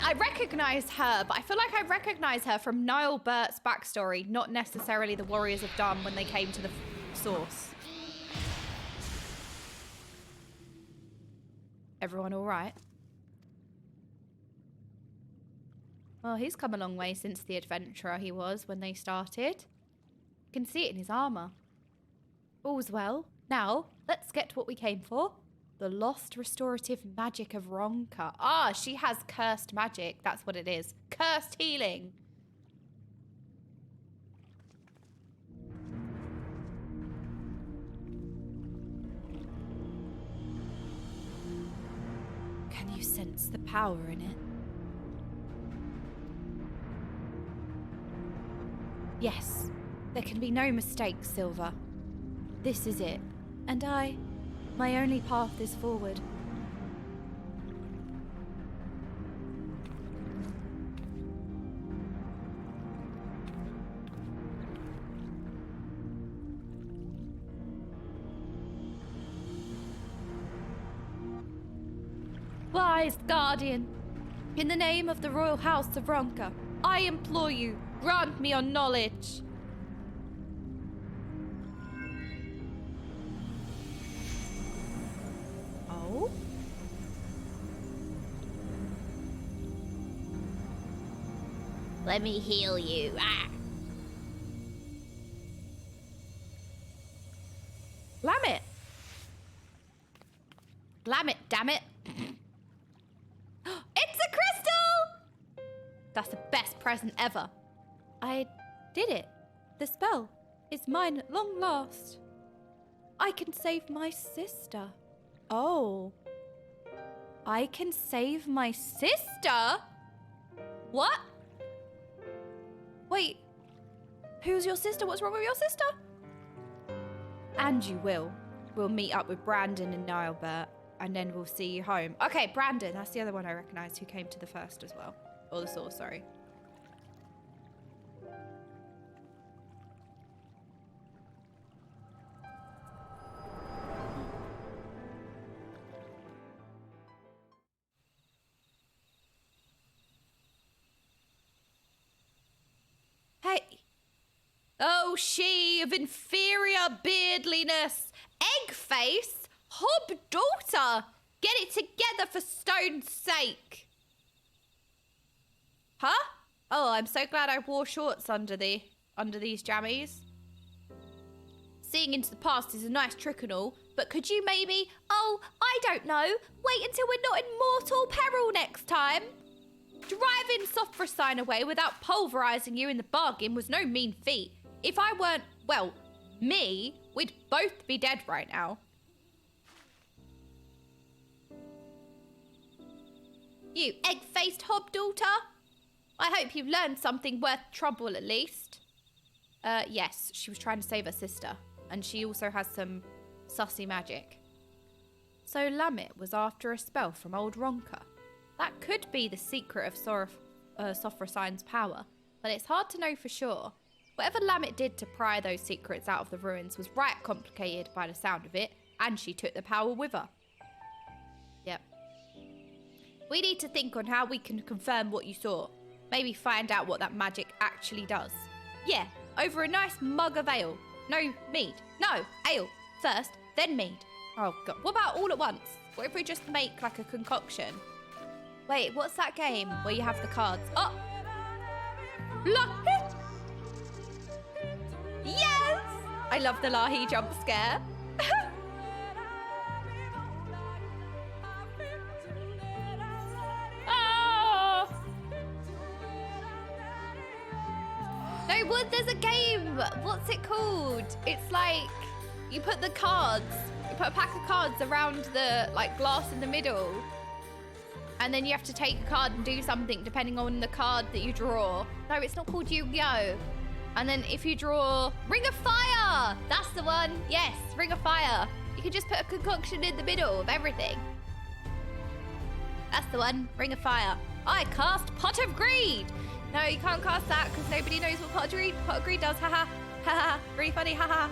I recognize her, but I feel like I recognize her from Niall Burt's backstory, not necessarily the Warriors of Dun when they came to the source. Everyone all right? Well, he's come a long way since the adventurer he was when they started. You can see it in his armor. All's well. Now, let's get what we came for. The lost restorative magic of Ronka. Ah, she has cursed magic. That's what it is. Cursed healing. Can you sense the power in it? Yes, there can be no mistakes, Silver. This is it. And my only path is forward. Wise Guardian, in the name of the Royal House of Ronka, I implore you, grant me your knowledge. Oh? Let me heal you. Ah. Lamitt. Lamitt, damn it. It's a crystal! That's the best present ever. I did it. The spell is mine at long last. I can save my sister. Oh. I can save my sister? What? Wait. Who's your sister? What's wrong with your sister? And you will. We'll meet up with Brandon and Niallbert, and then we'll see you home. Okay, Brandon. That's the other one I recognise who came to the first as well. Or the source, sorry. Hey. Oh, she of inferior beardliness, egg face, hob daughter. Get it together for stone's sake. Huh? Oh, I'm so glad I wore shorts under these jammies. Seeing into the past is a nice trick and all, but could you maybe, oh, I don't know, wait until we're not in mortal peril next time? Driving Sophrosine away without pulverising you in the bargain was no mean feat. If I weren't, well, me, we'd both be dead right now. You egg-faced hob daughter. I hope you've learned something worth trouble at least. Yes, she was trying to save her sister. And she also has some sussy magic. So Lamitt was after a spell from old Ronka. That could be the secret of Sophrosine's power, but it's hard to know for sure. Whatever Lamitt did to pry those secrets out of the ruins was right complicated by the sound of it, and she took the power with her. Yep. We need to think on how we can confirm what you saw. Maybe find out what that magic actually does. Yeah, over a nice mug of ale. No, mead. No, ale. First, then mead. Oh, God. What about all at once? What if we just make, like, a concoction? Wait, what's that game where you have the cards? Oh! Lahi! Yes! I love the Lahi jump scare. Oh! No, what? There's a game. What's it called? It's like you put the cards. You put a pack of cards around the like glass in the middle, and then you have to take a card and do something depending on the card that you draw. No, it's not called Yu-Gi-Oh. And then if you draw Ring of Fire, that's the one. Yes, Ring of Fire. You can just put a concoction in the middle of everything. That's the one, Ring of Fire. I cast Pot of Greed. No, you can't cast that because nobody knows what Pot of Greed does. Haha, haha, really funny, haha.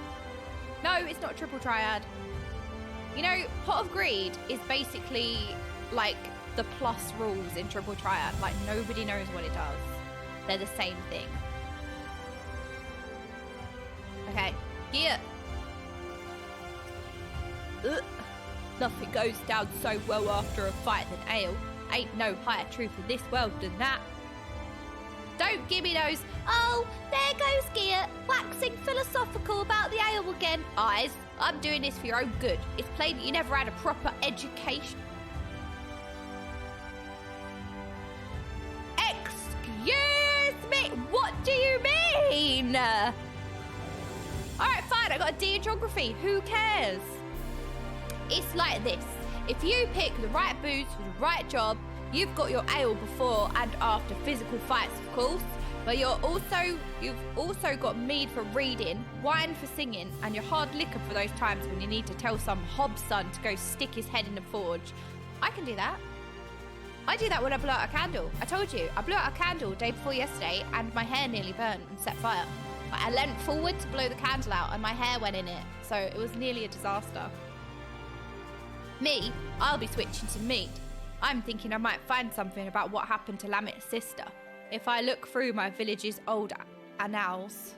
No, it's not triple triad. You know, Pot of Greed is basically like the plus rules in triple triad. Like nobody knows what it does. They're the same thing. Okay, gear. Ugh. Nothing goes down so well after a fight than ale. Ain't no higher truth in this world than that. Don't give me those, oh, there goes Gear, waxing philosophical about the ale again. Eyes, I'm doing this for your own good. It's plain that you never had a proper education. Excuse me, what do you mean? Alright, fine, I got a D in geography. Who cares? It's like this. If you pick the right boots for the right job, you've got your ale before and after physical fights, of course, but you've also got mead for reading, wine for singing, and your hard liquor for those times when you need to tell some hob's son to go stick his head in the forge. I can do that. I do that when I blow out a candle. I told you, I blew out a candle day before yesterday and my hair nearly burned and set fire. I leant forward to blow the candle out and my hair went in it, so it was nearly a disaster. Me, I'll be switching to mead. I'm thinking I might find something about what happened to Lamitt's sister if I look through my village's old annals.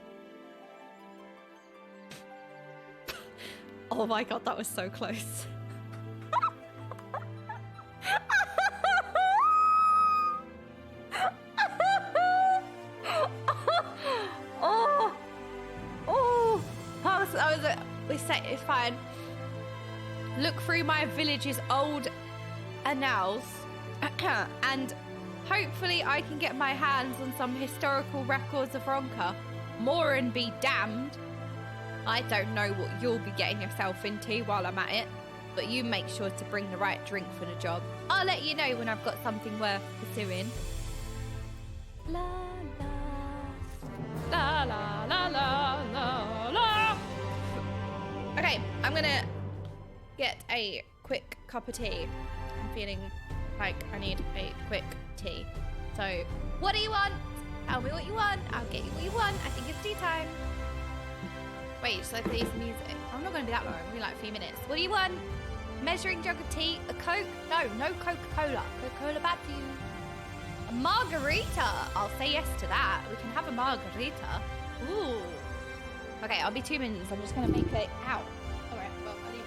Oh my god, that was so close. It's fine. Look through my village's old annals and hopefully I can get my hands on some historical records of Ronka. More and be damned. I don't know what you'll be getting yourself into while I'm at it, but you make sure to bring the right drink for the job. I'll let you know when I've got something worth pursuing. La la la la la la la. Okay, I'm gonna get a quick cup of tea. I'm feeling like I need a quick tea. So, what do you want? Tell me what you want. I'll get you what you want. I think it's tea time. Wait, should I play some music? I'm not gonna be that long. It'll be like a few minutes. What do you want? Measuring jug of tea? A Coke? No, no Coca-Cola. Coca-Cola bad for you. A margarita. I'll say yes to that. We can have a margarita. Ooh. Okay, I'll be 2 minutes. I'm just gonna make it out. Alright, well, I'll leave it.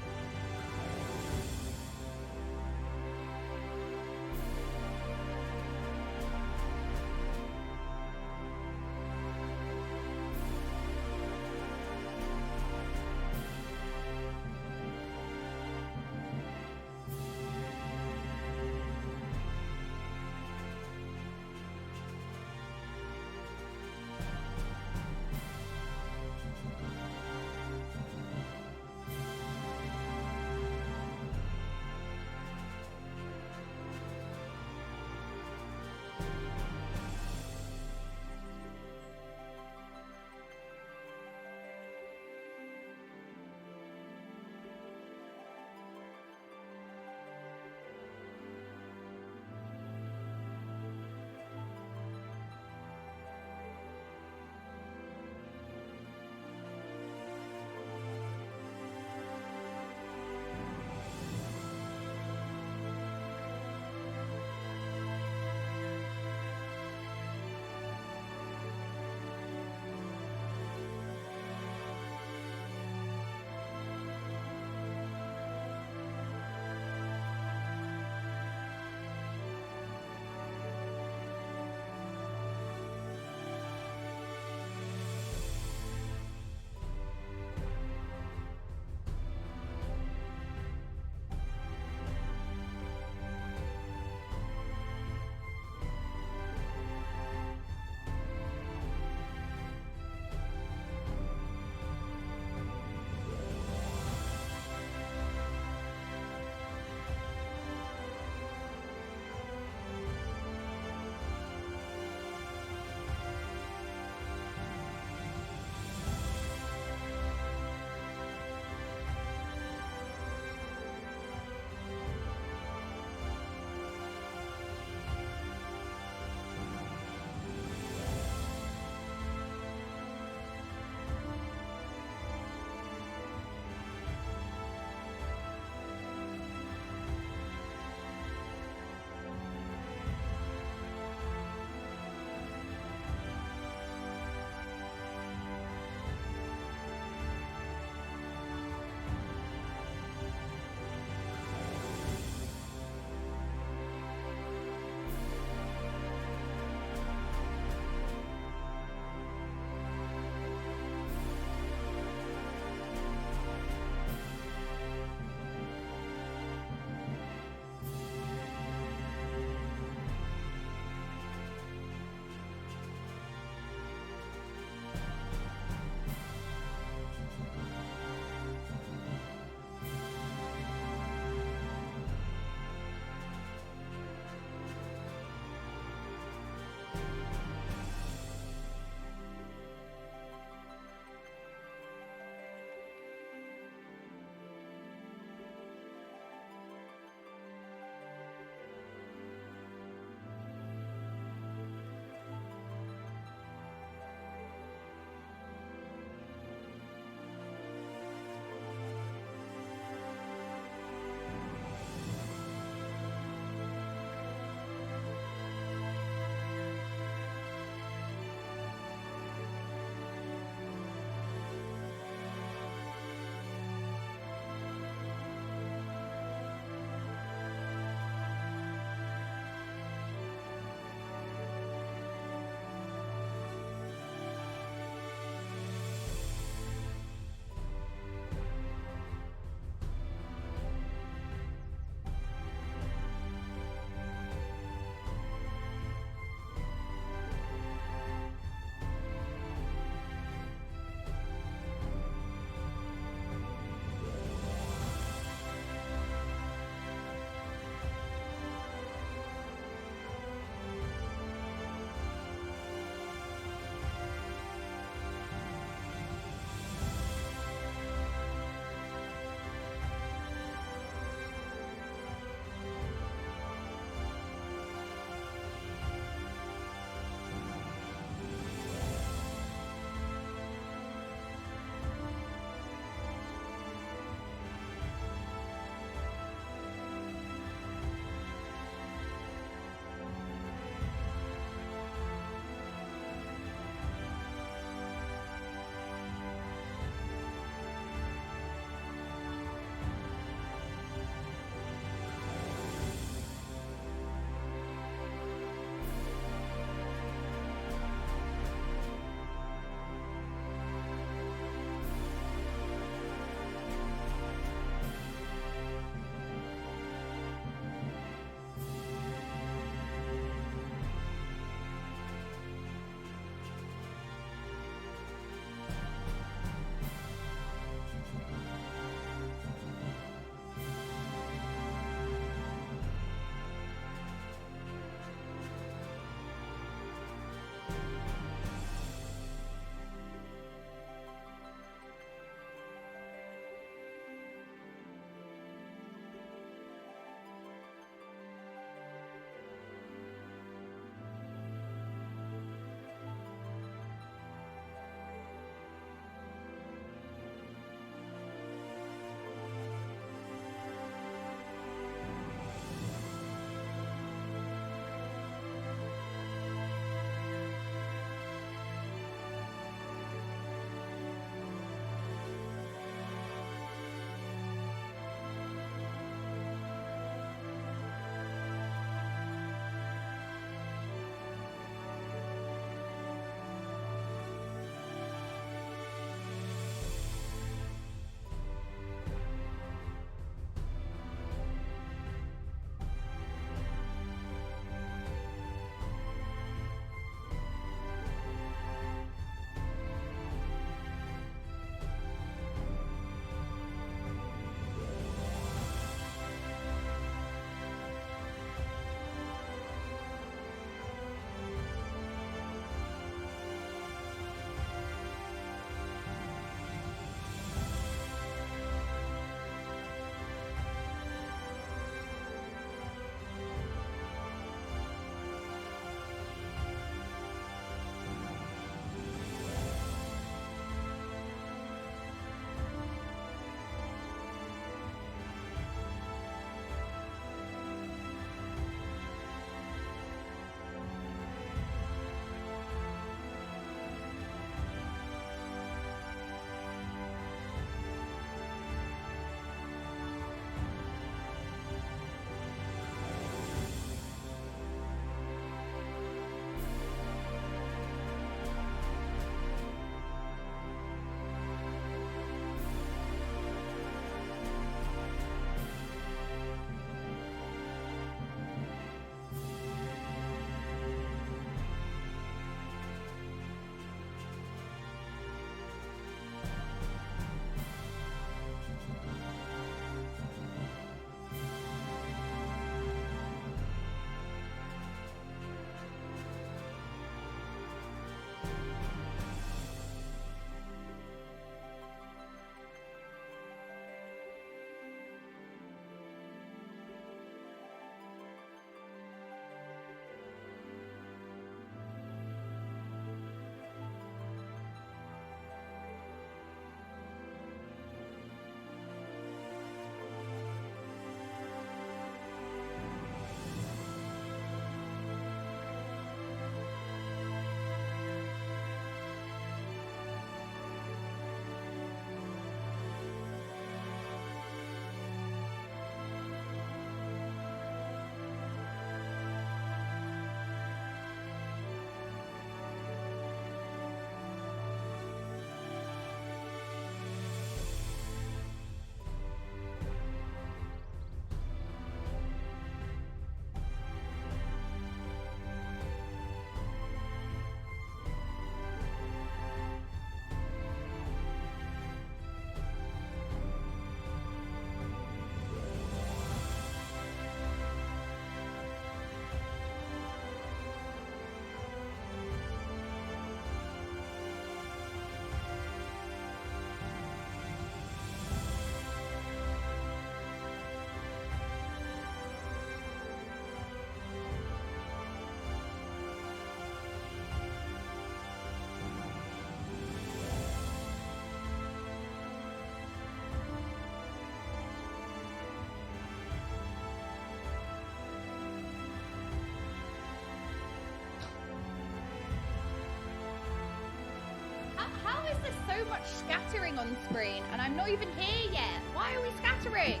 much scattering on screen and I'm not even here yet. Why are we scattering?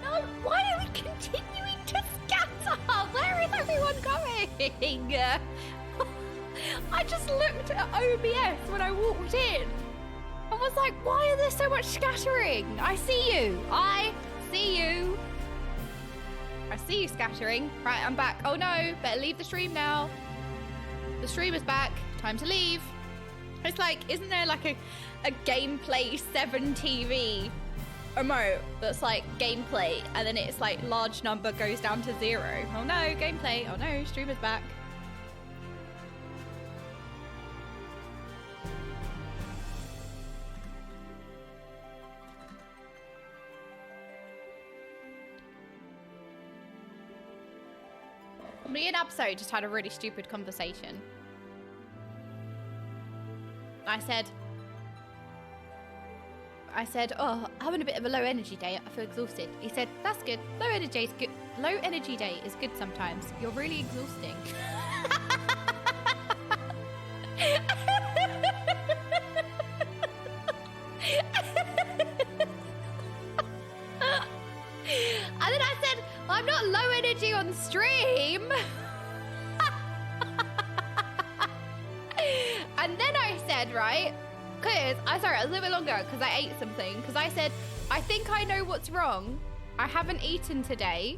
No, why are we continuing to scatter? Where is everyone going? I just looked at OBS when I walked in and was like, why are there so much scattering? I see you. I see you. I see you scattering. Right, I'm back. Oh no, better leave the stream now. The stream is back. Time to leave. It's like, isn't there like a gameplay 7 TV emote that's like gameplay and then it's like large number goes down to 0. Oh no, gameplay. Oh no, stream is back. Me and Abso just had a really stupid conversation. I said, oh, I'm having a bit of a low energy day. I feel exhausted. He said, that's good. Low energy is good. Low energy day is good sometimes. You're really exhausting. And then I said, I'm not low energy on stream. And then I said, right, because I was a little bit longer because I ate something. Because I said, I think I know what's wrong. I haven't eaten today.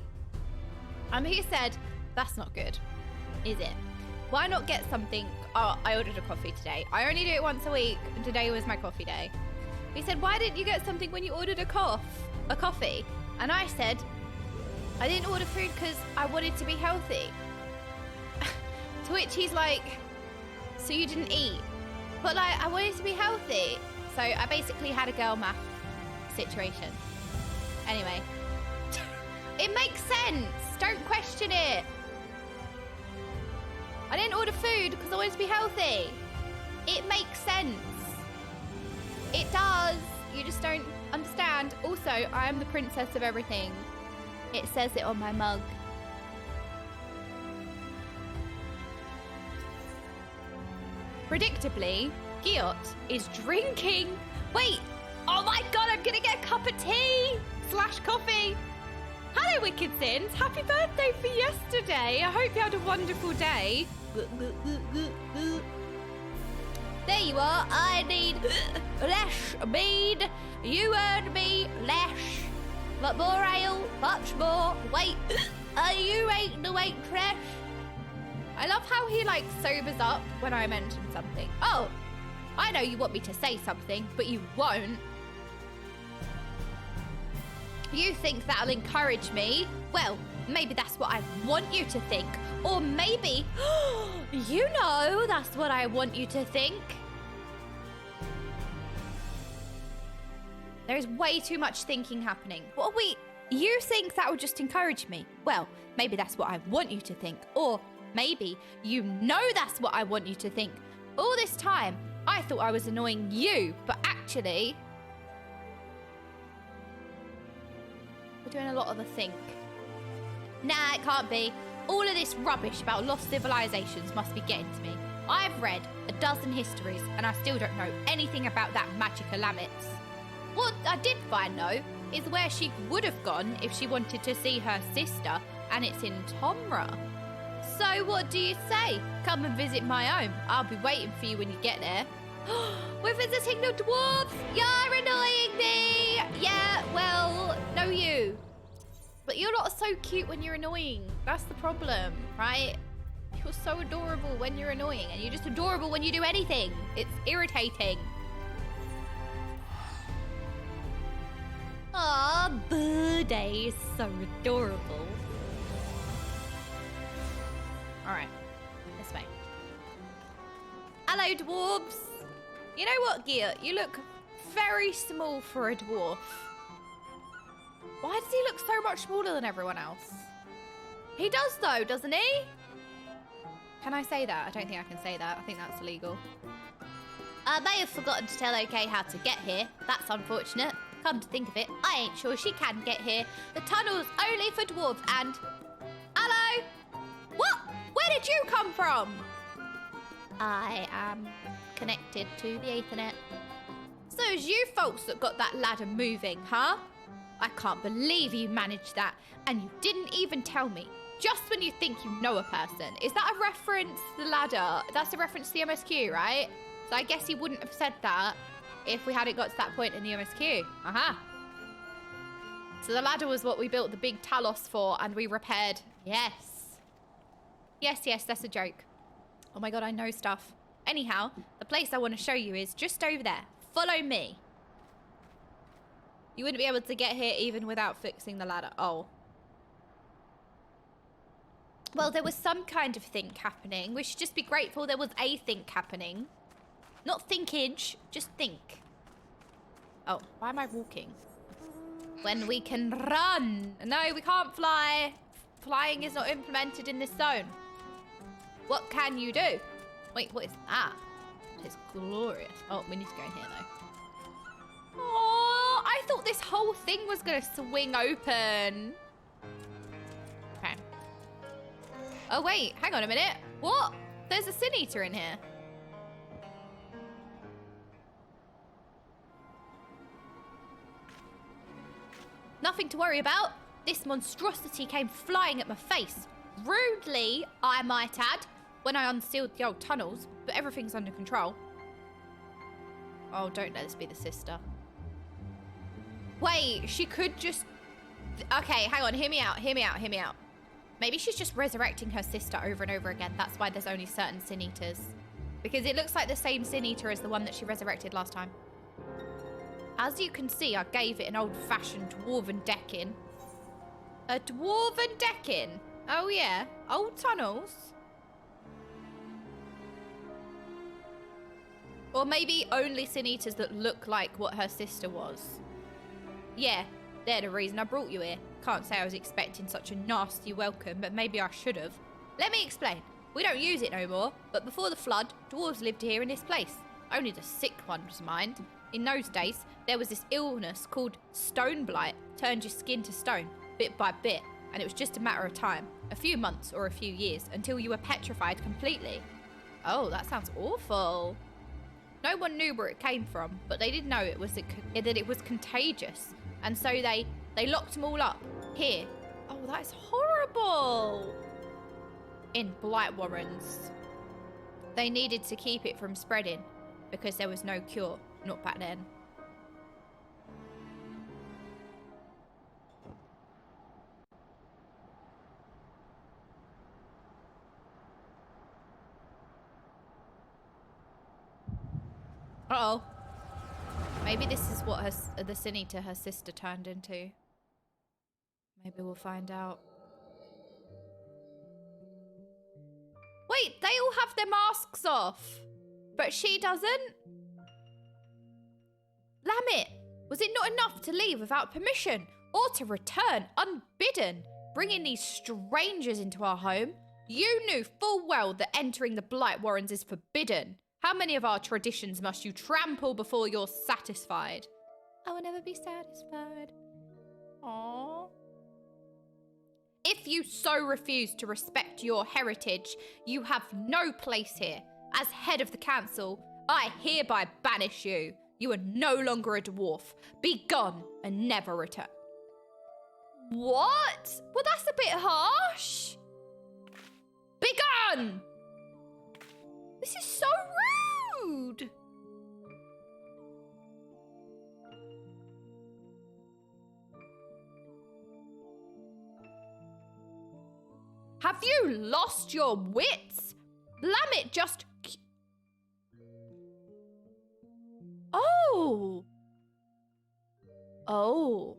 And he said, that's not good, is it? Why not get something? Oh, I ordered a coffee today. I only do it once a week, and today was my coffee day. He said, why didn't you get something when you ordered a coffee? And I said, I didn't order food because I wanted to be healthy. To which he's like, so you didn't eat? But like, I wanted to be healthy. So I basically had a girl math situation. Anyway, it makes sense. Don't question it. I didn't order food because I wanted to be healthy. It makes sense. It does. You just don't understand. Also, I am the princess of everything. It says it on my mug. Predictably, Giot is drinking. Wait, oh my god, I'm gonna get a cup of tea / coffee. Hello, Wicked Sins. Happy birthday for yesterday. I hope you had a wonderful day. There you are. I need less mead. You earned me less. But more ale, much more. Wait, you ain't the waitress. I love how he like sobers up when I mention something. Oh, I know you want me to say something, but you won't. You think that'll encourage me? Well, maybe that's what I want you to think. Or maybe, you know, that's what I want you to think. There's way too much thinking happening. What you think that will just encourage me? Well, maybe that's what I want you to think. Or maybe you know that's what I want you to think. All this time, I thought I was annoying you, but actually, we're doing a lot of the think. Nah, it can't be. All of this rubbish about lost civilizations must be getting to me. I've read a dozen histories, and I still don't know anything about that magical Lamitt. What I did find, though, is where she would have gone if she wanted to see her sister, and it's in Tomra. So what do you say? Come and visit my home. I'll be waiting for you when you get there. We're visiting the dwarves. You're annoying me. Yeah, well, no you. But you're not so cute when you're annoying. That's the problem, right? You're so adorable when you're annoying, and you're just adorable when you do anything. It's irritating. Aw, Birthday is so adorable. Alright, this way. Hello, dwarves. You know what, Gia? You look very small for a dwarf. Why does he look so much smaller than everyone else? He does though, doesn't he? Can I say that? I don't think I can say that. I think that's illegal. I may have forgotten to tell OK how to get here. That's unfortunate. Come to think of it, I ain't sure she can get here. The tunnel's only for dwarves and... Hello? What? Where did you come from? I am connected to the Ethernet. thought it was you folks that got that ladder moving, huh? I can't believe you managed that, and you didn't even tell me. Just when you think you know a person. Is that a reference to the ladder? That's a reference to the MSQ, right? So I guess he wouldn't have said that if we hadn't got to that point in the MSQ. Aha. So the ladder was what we built the big Talos for, and we repaired. Yes. Yes, that's a joke. Oh my god, I know stuff. Anyhow, the place I want to show you is just over there. Follow me. You wouldn't be able to get here even without fixing the ladder. Oh. Well, there was some kind of think happening. We should just be grateful there was a think happening. Not thinkage, just think. Oh, why am I walking? When we can run. No, we can't fly. Flying is not implemented in this zone. What can you do? Wait, what is that? It is glorious. Oh, we need to go in here, though. Oh, I thought this whole thing was going to swing open. Okay. Oh, wait. Hang on a minute. What? There's a Sin Eater in here. Nothing to worry about. This monstrosity came flying at my face. Rudely, I might add, when I unsealed the old tunnels, but everything's under control. Oh, don't let this be the sister. Wait, she could just... Okay, hang on, hear me out. Maybe she's just resurrecting her sister over and over again. That's why there's only certain Sin Eaters. Because it looks like the same Sin Eater as the one that she resurrected last time. As you can see, I gave it an old-fashioned dwarven deck-in. A dwarven deck-in? Oh, yeah. Old tunnels. Or maybe only Sin Eaters that look like what her sister was. Yeah, they're the reason I brought you here. Can't say I was expecting such a nasty welcome, but maybe I should have. Let me explain. We don't use it no more, but before the flood, dwarves lived here in this place. Only the sick ones mind. In those days, there was this illness called stone blight. Turned your skin to stone, bit by bit, and it was just a matter of time. A few months or a few years, until you were petrified completely. Oh, that sounds awful. No one knew where it came from, but they did know that it was contagious. And so they locked them all up here. Oh, that is horrible. In blight warrens. They needed to keep it from spreading because there was no cure. Not back then. Uh-oh. Maybe this is what the Sin Eater her sister turned into. Maybe we'll find out. Wait, they all have their masks off, but she doesn't? Lamitt, was it not enough to leave without permission or to return unbidden, bringing these strangers into our home? You knew full well that entering the Blight Warrens is forbidden. How many of our traditions must you trample before you're satisfied? I will never be satisfied. Aww. If you so refuse to respect your heritage, you have no place here. As head of the council, I hereby banish you. You are no longer a dwarf. Be gone and never return. What? Well, that's a bit harsh. Be gone! This is so rude. Have you lost your wits? Lamitt just... Oh. Oh.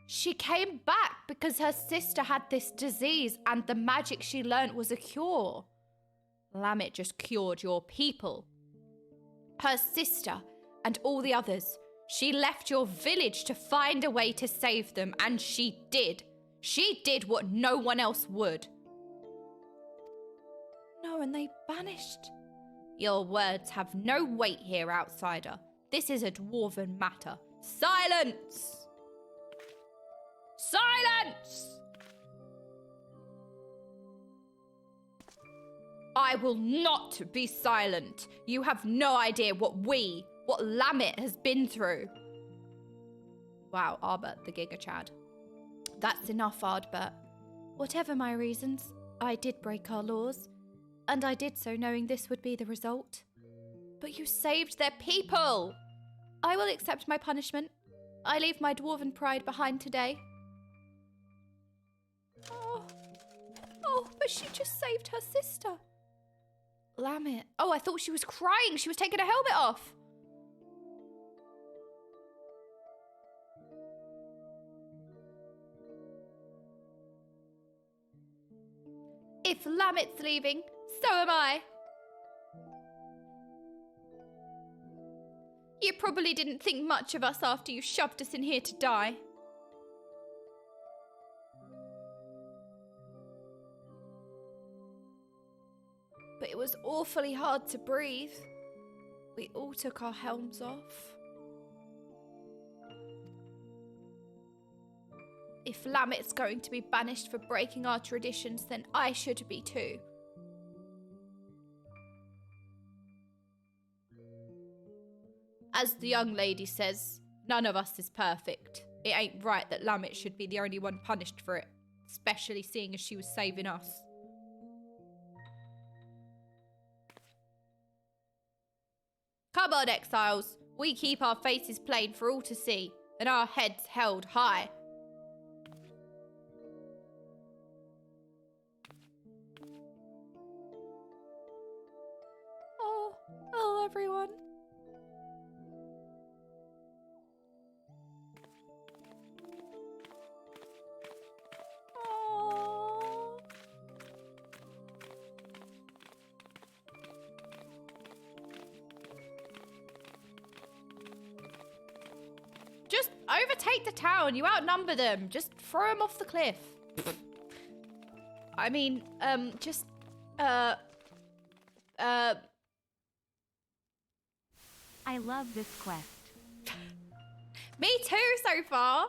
She came back because her sister had this disease and the magic she learnt was a cure. Lamitt just cured your people. Her sister and all the others. She left your village to find a way to save them, and she did. She did what no one else would. No, and they vanished. Your words have no weight here, outsider. This is a dwarven matter. Silence! Silence! I will not be silent. You have no idea what we, what Lamitt has been through. Wow, Arbert, the Giga Chad. That's enough, Ardbert. Whatever my reasons, I did break our laws, and I did so knowing this would be the result. But you saved their people! I will accept my punishment. I leave my dwarven pride behind today. Oh, but she just saved her sister. Lamitt. Oh, I thought she was crying. She was taking her helmet off. If Lamitt's leaving, so am I. You probably didn't think much of us after you shoved us in here to die. But it was awfully hard to breathe. We all took our helms off. If Lamitt's going to be banished for breaking our traditions, then I should be too. As the young lady says, none of us is perfect. It ain't right that Lamitt should be the only one punished for it, especially seeing as she was saving us. Come on, exiles. We keep our faces plain for all to see, and our heads held high. Oh, everyone. Oh. Just overtake the town. You outnumber them. Just throw them off the cliff. I mean, I love this quest. Me too, so far.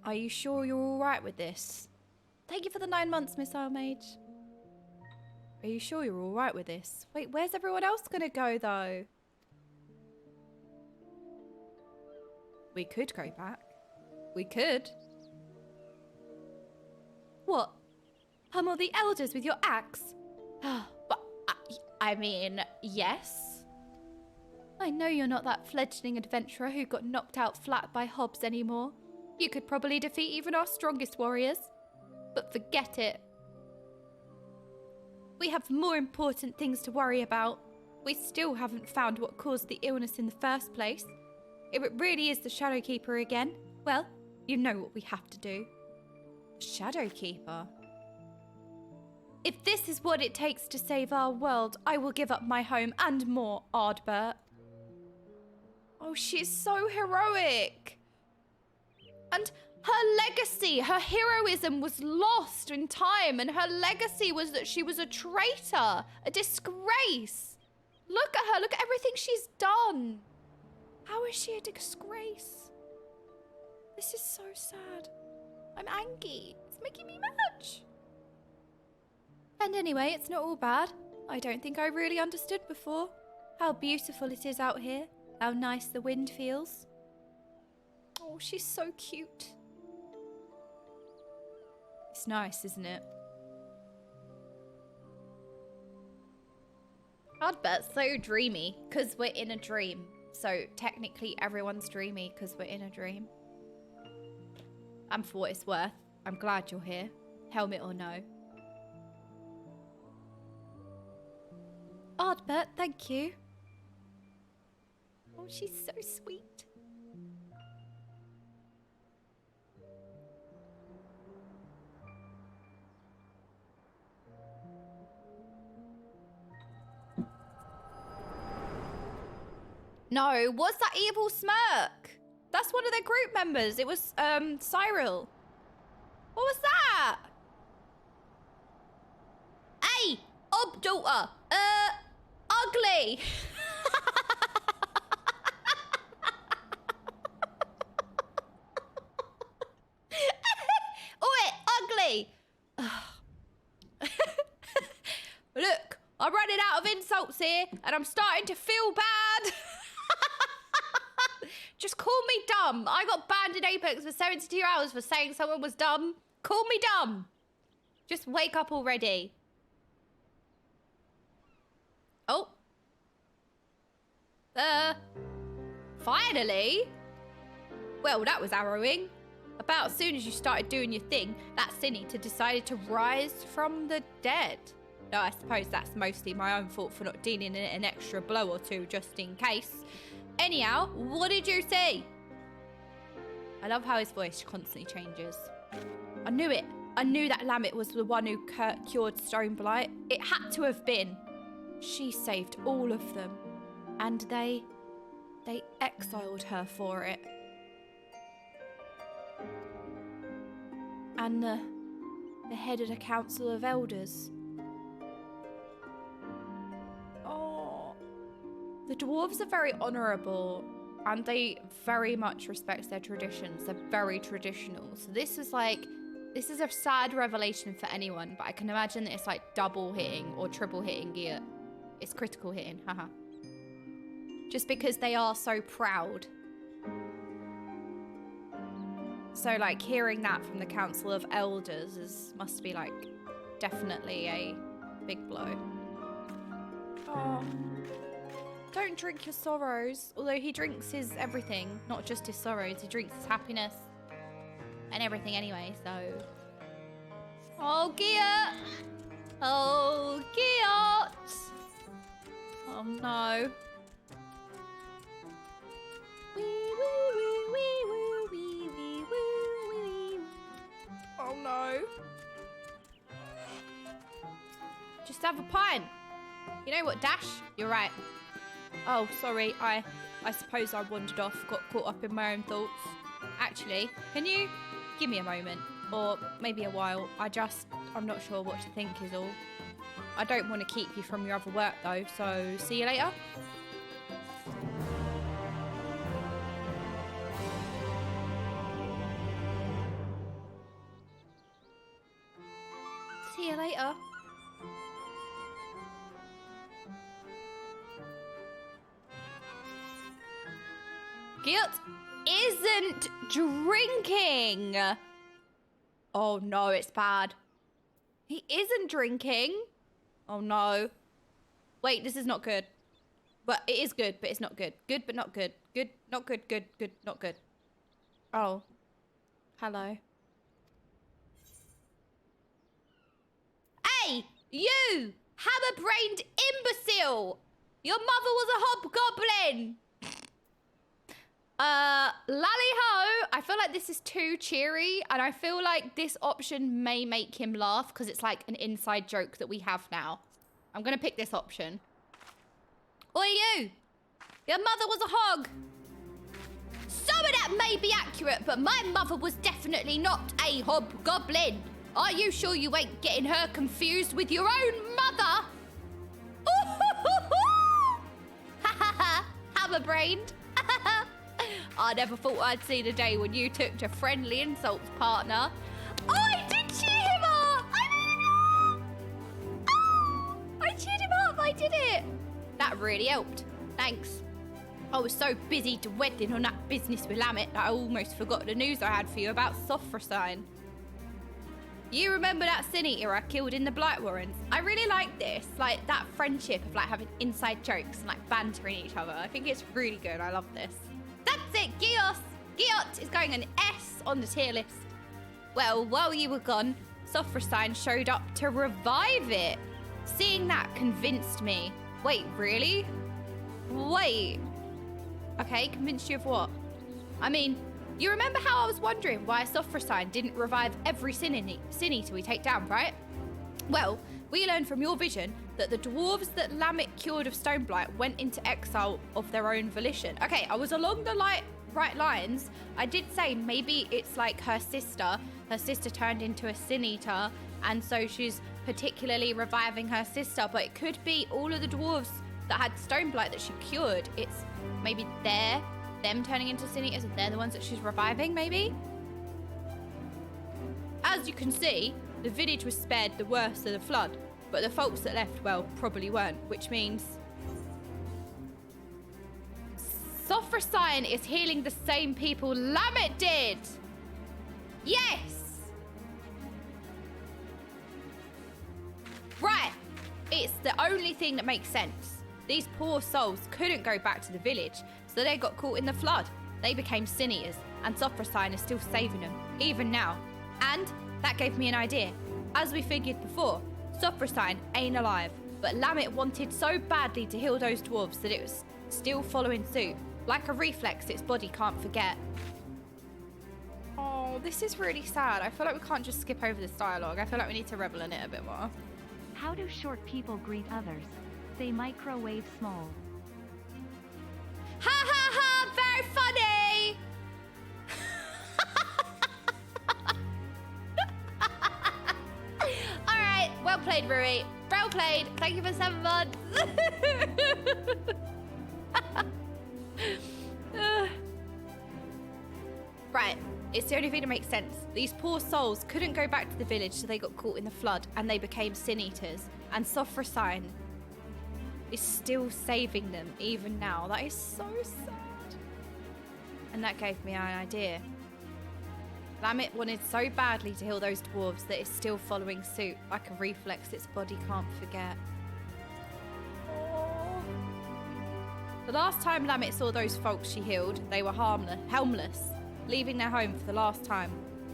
Are you sure you're all right with this? Thank you for the 9 months, Miss Mage. Are you sure you're all right with this? Wait, where's everyone else gonna go, though? We could go back. We could. What? Pummel the elders with your axe? But, I mean, yes. I know you're not that fledgling adventurer who got knocked out flat by Hobbs anymore. You could probably defeat even our strongest warriors. But forget it. We have more important things to worry about. We still haven't found what caused the illness in the first place. If it really is the Shadowkeeper again, well, you know what we have to do. Shadowkeeper? If this is what it takes to save our world, I will give up my home and more, Ardbert. Oh, she's so heroic. And her legacy, her heroism was lost in time, and her legacy was that she was a traitor, a disgrace. Look at her, look at everything she's done. How is she a disgrace? This is so sad. I'm angry. It's making me mad. And anyway, it's not all bad. I don't think I really understood before how beautiful it is out here, how nice the wind feels. Oh, she's so cute. It's nice, isn't it? Ardbert's so dreamy because we're in a dream. So technically everyone's dreamy because we're in a dream. And for what it's worth, I'm glad you're here, helmet or no. Ardbert, thank you. Oh, she's so sweet. No, what's that evil smirk? That's one of their group members. It was, Cyril. What was that? Hey, daughter. Ugly. Oi, ugly. Look, I'm running out of insults here, and I'm starting to feel bad. dumb. I got banned in Apex for 72 hours for saying someone was dumb. Call me dumb. Just wake up already. Oh. Finally? Well, that was harrowing. About as soon as you started doing your thing, that Senator decided to rise from the dead. No, I suppose that's mostly my own fault for not dealing an extra blow or two just in case. Anyhow, what did you see? I love how his voice constantly changes. I knew it. I knew that Lamitt was the one who cured Stoneblight. It had to have been. She saved all of them. And they exiled her for it. And the head of the Council of Elders. Oh. The dwarves are very honourable. And they very much respect their traditions. They're very traditional. So this is a sad revelation for anyone, but I can imagine that it's like double hitting or triple hitting gear. It's critical hitting, haha. Just because they are so proud. So like hearing that from the Council of Elders must be like definitely a big blow. Oh. Don't drink your sorrows. Although he drinks his everything, not just his sorrows. He drinks his happiness and everything anyway, so. Oh, Geert! Oh, Geert! Oh, no. Wee, wee, wee, wee, wee, wee, wee, wee, wee. Oh, no. Just have a pint. You know what, Dash? You're right. Oh, sorry. I suppose I wandered off, got caught up in my own thoughts. Actually, can you give me a moment? Or maybe a while. I'm not sure what to think is all. I don't want to keep you from your other work though, so see you later. See you later. Geert isn't drinking. Oh no, it's bad. He isn't drinking. Oh no. Wait, this is not good. But it is good, but it's not good. Good, but not good. Good, not good, good, good, not good. Oh. Hello. Hey, you! Hammer-brained imbecile! Your mother was a hobgoblin! Lally-ho, I feel like this is too cheery, and I feel like this option may make him laugh because it's like an inside joke that we have now. I'm gonna pick this option. Oi, you! Your mother was a hog! Some of that may be accurate, but my mother was definitely not a hobgoblin. Are you sure you ain't getting her confused with your own mother? Ha ha ha! Hammer-brained. I never thought I'd see the day when you took to friendly insults, partner. Oh, I did cheer him up! I made him laugh! Oh, I cheered him up, I did it! That really helped. Thanks. I was so busy dwelling on that business with Lamitt that I almost forgot the news I had for you about Sophrosine. You remember that Sin Eater I killed in the Blight Warrens? I really like this, like that friendship of like having inside jokes and like bantering each other. I think it's really good. I love this. That's it, Geert is going an S on the tier list. Well, while you were gone, Sophrosine showed up to revive it. Seeing that convinced me. Wait, really? Wait. Okay, convinced you of what? I mean, you remember how I was wondering why Sophrosine didn't revive every Sin Eater we take down, right? Well, we learned from your vision that the dwarves that Lamitt cured of Stoneblight went into exile of their own volition. Okay, I was along the right lines. I did say maybe it's like her sister turned into a Sin Eater, and so she's particularly reviving her sister, but it could be all of the dwarves that had Stoneblight that she cured. It's maybe them turning into Sin Eaters, and they're the ones that she's reviving, maybe? As you can see, the village was spared the worst of the flood, but the folks that left, well, probably weren't, which means Sophrosine is healing the same people Lamitt did. Yes. Right. It's the only thing that makes sense. These poor souls couldn't go back to the village, so they got caught in the flood. They became sin eaters, and Sophrosine is still saving them, even now. And that gave me an idea. As we figured before, Sophrosine ain't alive, but Lamitt wanted so badly to heal those dwarves that it was still following suit. Like a reflex its body can't forget. Oh, this is really sad. I feel like we can't just skip over this dialogue. I feel like we need to revel in it a bit more. How do short people greet others? They microwave small. Ha ha ha! Very funny! Alright, well played, Rui. Well played. Thank you for 7 months. Right, it's the only thing that makes sense. These poor souls couldn't go back to the village, so they got caught in the flood and they became sin eaters. And Sophrosine is still saving them even now. That is so sad. And that gave me an idea. Lamitt wanted so badly to heal those dwarves that it's still following suit, like a reflex its body can't forget. Oh. The last time Lamitt saw those folks she healed, they were helmless, leaving their home for the last time.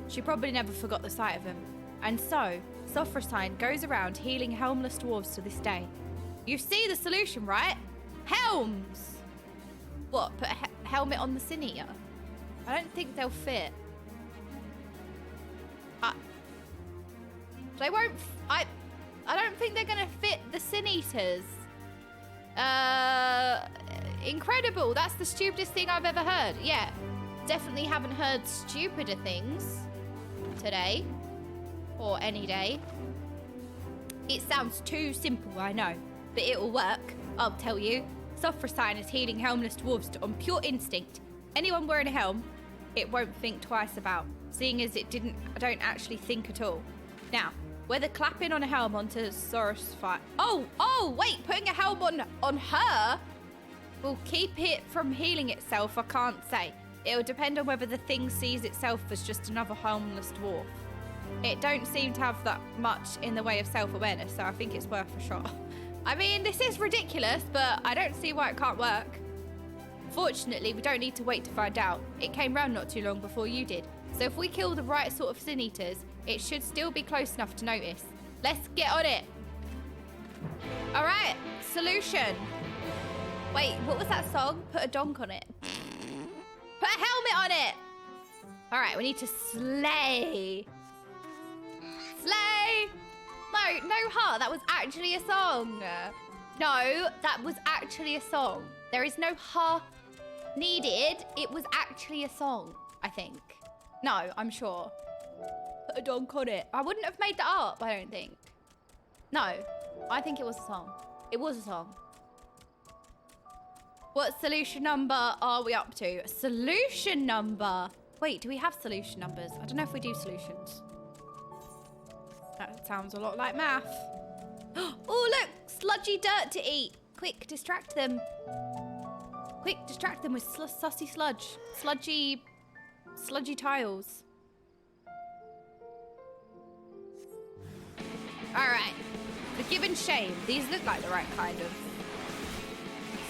She probably never forgot the sight of them. And so, Sophrosine goes around healing helmless dwarves to this day. You see the solution, right? Helms! What, put a helmet on the sin eater? I don't think they'll fit. They won't... I don't think they're going to fit the sin eaters. Incredible. That's the stupidest thing I've ever heard. Yeah. Definitely haven't heard stupider things today. Or any day. It sounds too simple, I know. But it'll work. I'll tell you. Sophrosine is healing helmless dwarves on pure instinct. Anyone wearing a helm, it won't think twice about. Seeing as it don't actually think at all. Now, whether clapping on a helm onto Sophrosine... Oh, wait, putting a helm on her will keep it from healing itself, I can't say. It'll depend on whether the thing sees itself as just another helmless dwarf. It don't seem to have that much in the way of self-awareness, so I think it's worth a shot. I mean, this is ridiculous, but I don't see why it can't work. Fortunately, we don't need to wait to find out. It came round not too long before you did. So if we kill the right sort of sin eaters, it should still be close enough to notice. Let's get on it. All right, solution. Wait, what was that song? Put a donk on it. Put a helmet on it. All right, we need to slay. Slay. No, heart. That was actually a song. No, that was actually a song. There is no ha needed. It was actually a song, I think. No, I'm sure. Put a donk on it. I wouldn't have made that up, I don't think. No, I think it was a song. It was a song. What solution number are we up to? Solution number. Wait, do we have solution numbers? I don't know if we do solutions. That sounds a lot like math. Oh, look! Sludgy dirt to eat. Quick, distract them. Quick, distract them with sussy sludge. Sludgy tiles. Alright. Forgive and shame. These look like the right kind of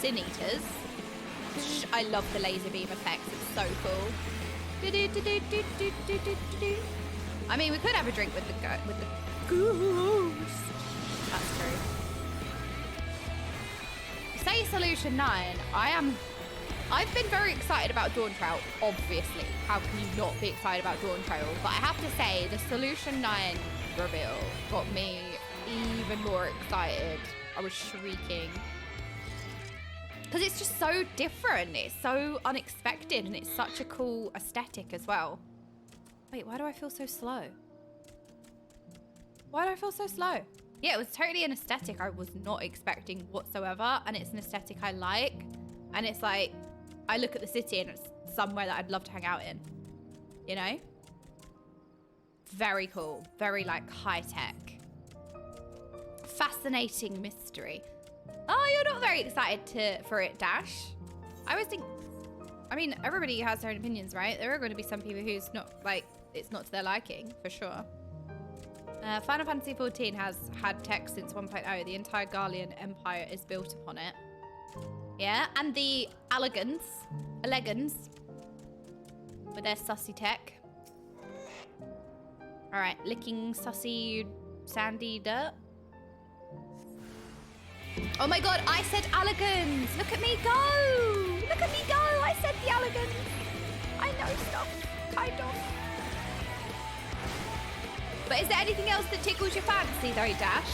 sin eaters. I love the laser beam effects. It's so cool. I mean, we could have a drink with the goose. That's true. Say solution 9. I've been very excited about Dawn Trail, obviously. How can you not be excited about Dawn Trail? But I have to say, the solution 9 reveal got me even more excited. I was shrieking. Because it's just so different. It's so unexpected and it's such a cool aesthetic as well. Wait, why do I feel so slow? Why do I feel so slow? Yeah, it was totally an aesthetic I was not expecting whatsoever. And it's an aesthetic I like. And it's like, I look at the city and it's somewhere that I'd love to hang out in. You know? Very cool. Very like high tech. Fascinating mystery. Oh, you're not very excited for it, Dash. I always think I mean, everybody has their own opinions, right? There are going to be some people who's not, like, it's not to their liking, for sure. Final Fantasy XIV has had tech since 1.0. The entire Garlean Empire is built upon it. Yeah, and the Elegans, with their sussy tech. All right, licking sussy sandy dirt. Oh my god, I said Elegans. Look at me go. Look at me go. I said the Elegans. I know stuff, kind of. But is there anything else that tickles your fancy though, Dash?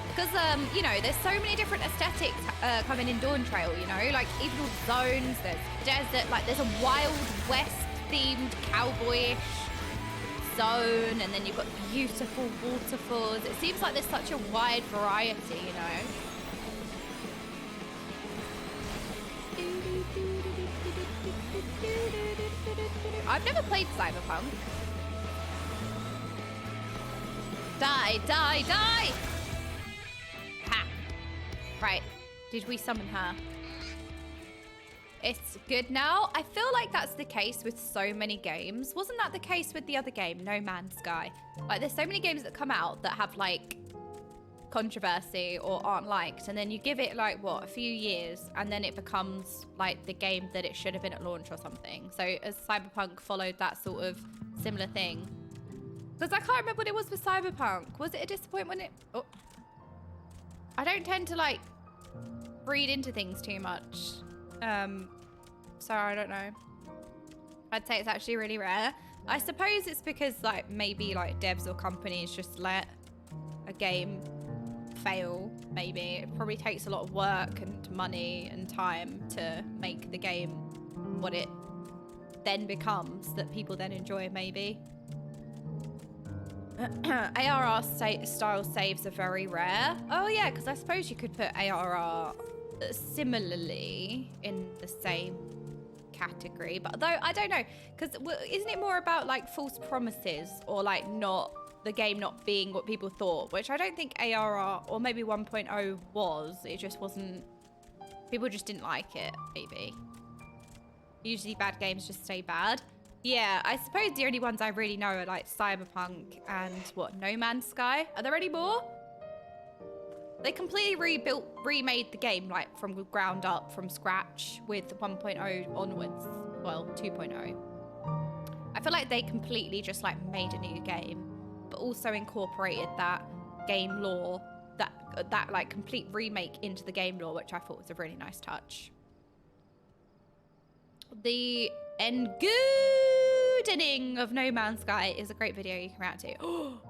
Because, you know, there's so many different aesthetics coming in Dawn Trail, you know? Like, even all the zones, there's desert, like, there's a Wild West-themed cowboyish zone, and then you've got beautiful waterfalls. It seems like there's such a wide variety, you know? I've never played Cyberpunk. Die, die, die! Ha! Right. Did we summon her? It's good now. I feel like that's the case with so many games. Wasn't that the case with the other game, No Man's Sky? Like, there's so many games that come out that have, like, controversy or aren't liked, and then you give it, like, what, a few years, and then it becomes, like, the game that it should have been at launch or something. So, as Cyberpunk followed that sort of similar thing. Because I can't remember what it was with Cyberpunk. Was it a disappointment when it... Oh. I don't tend to, like, read into things too much. So I don't know. I'd say it's actually really rare. I suppose it's because, like, maybe, like, devs or companies just let a game fail, maybe. It probably takes a lot of work and money and time to make the game what it then becomes that people then enjoy, maybe. ARR style saves are very rare. Oh yeah, because I suppose you could put ARR similarly in the same category, but though I don't know, because isn't it more about like false promises or like not the game not being what people thought, which I don't think ARR or maybe 1.0 was. It just wasn't, people just didn't like it, maybe. Usually bad games just stay bad. Yeah, I suppose the only ones I really know are like Cyberpunk and what, No Man's Sky. Are there any more? They completely remade the game like from ground up, from scratch with 1.0 onwards. Well, 2.0. I feel like they completely just like made a new game, but also incorporated that game lore, that like complete remake into the game lore, which I thought was a really nice touch. The Engoodening of No Man's Sky is a great video you can react to. Oh,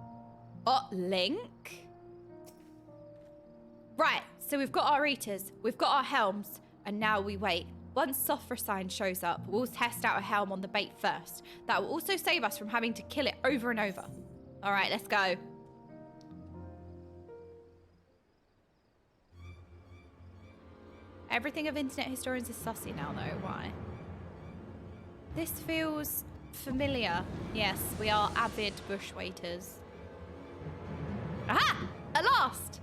Link? Right, so we've got our eaters, we've got our helms, and now we wait. Once Sophra Sign shows up, we'll test out a helm on the bait first. That will also save us from having to kill it over and over. All right, let's go. Everything of internet historians is sussy now, though. Why? This feels familiar. Yes, we are avid bush waiters. Aha! At last!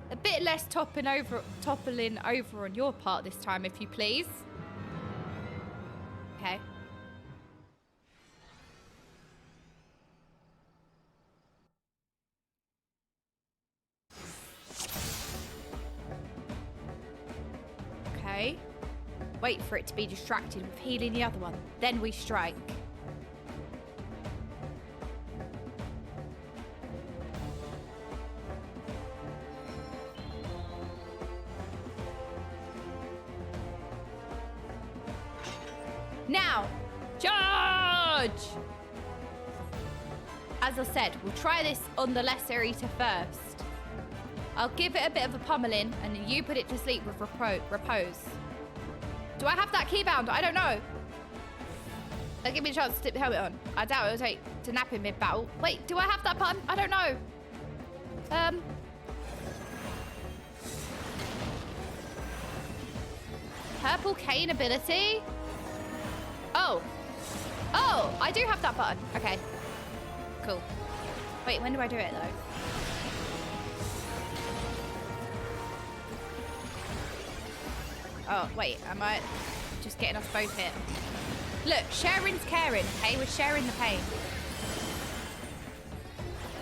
A bit less toppling over on your part this time, if you please. Okay. Okay. Wait for it to be distracted with healing the other one. Then we strike. Now, charge! As I said, we'll try this on the lesser eater first. I'll give it a bit of a pummeling, and then you put it to sleep with repose. Do I have that keybound? I don't know. They'll give me a chance to stick the helmet on. I doubt it'll take to nap in mid-battle. Wait, do I have that button? I don't know. Purple cane ability? Oh. Oh, I do have that button. Okay. Cool. Wait, when do I do it, though? Oh, wait, am I... just getting us both hit. Look, sharing's caring, okay? We're sharing the pain.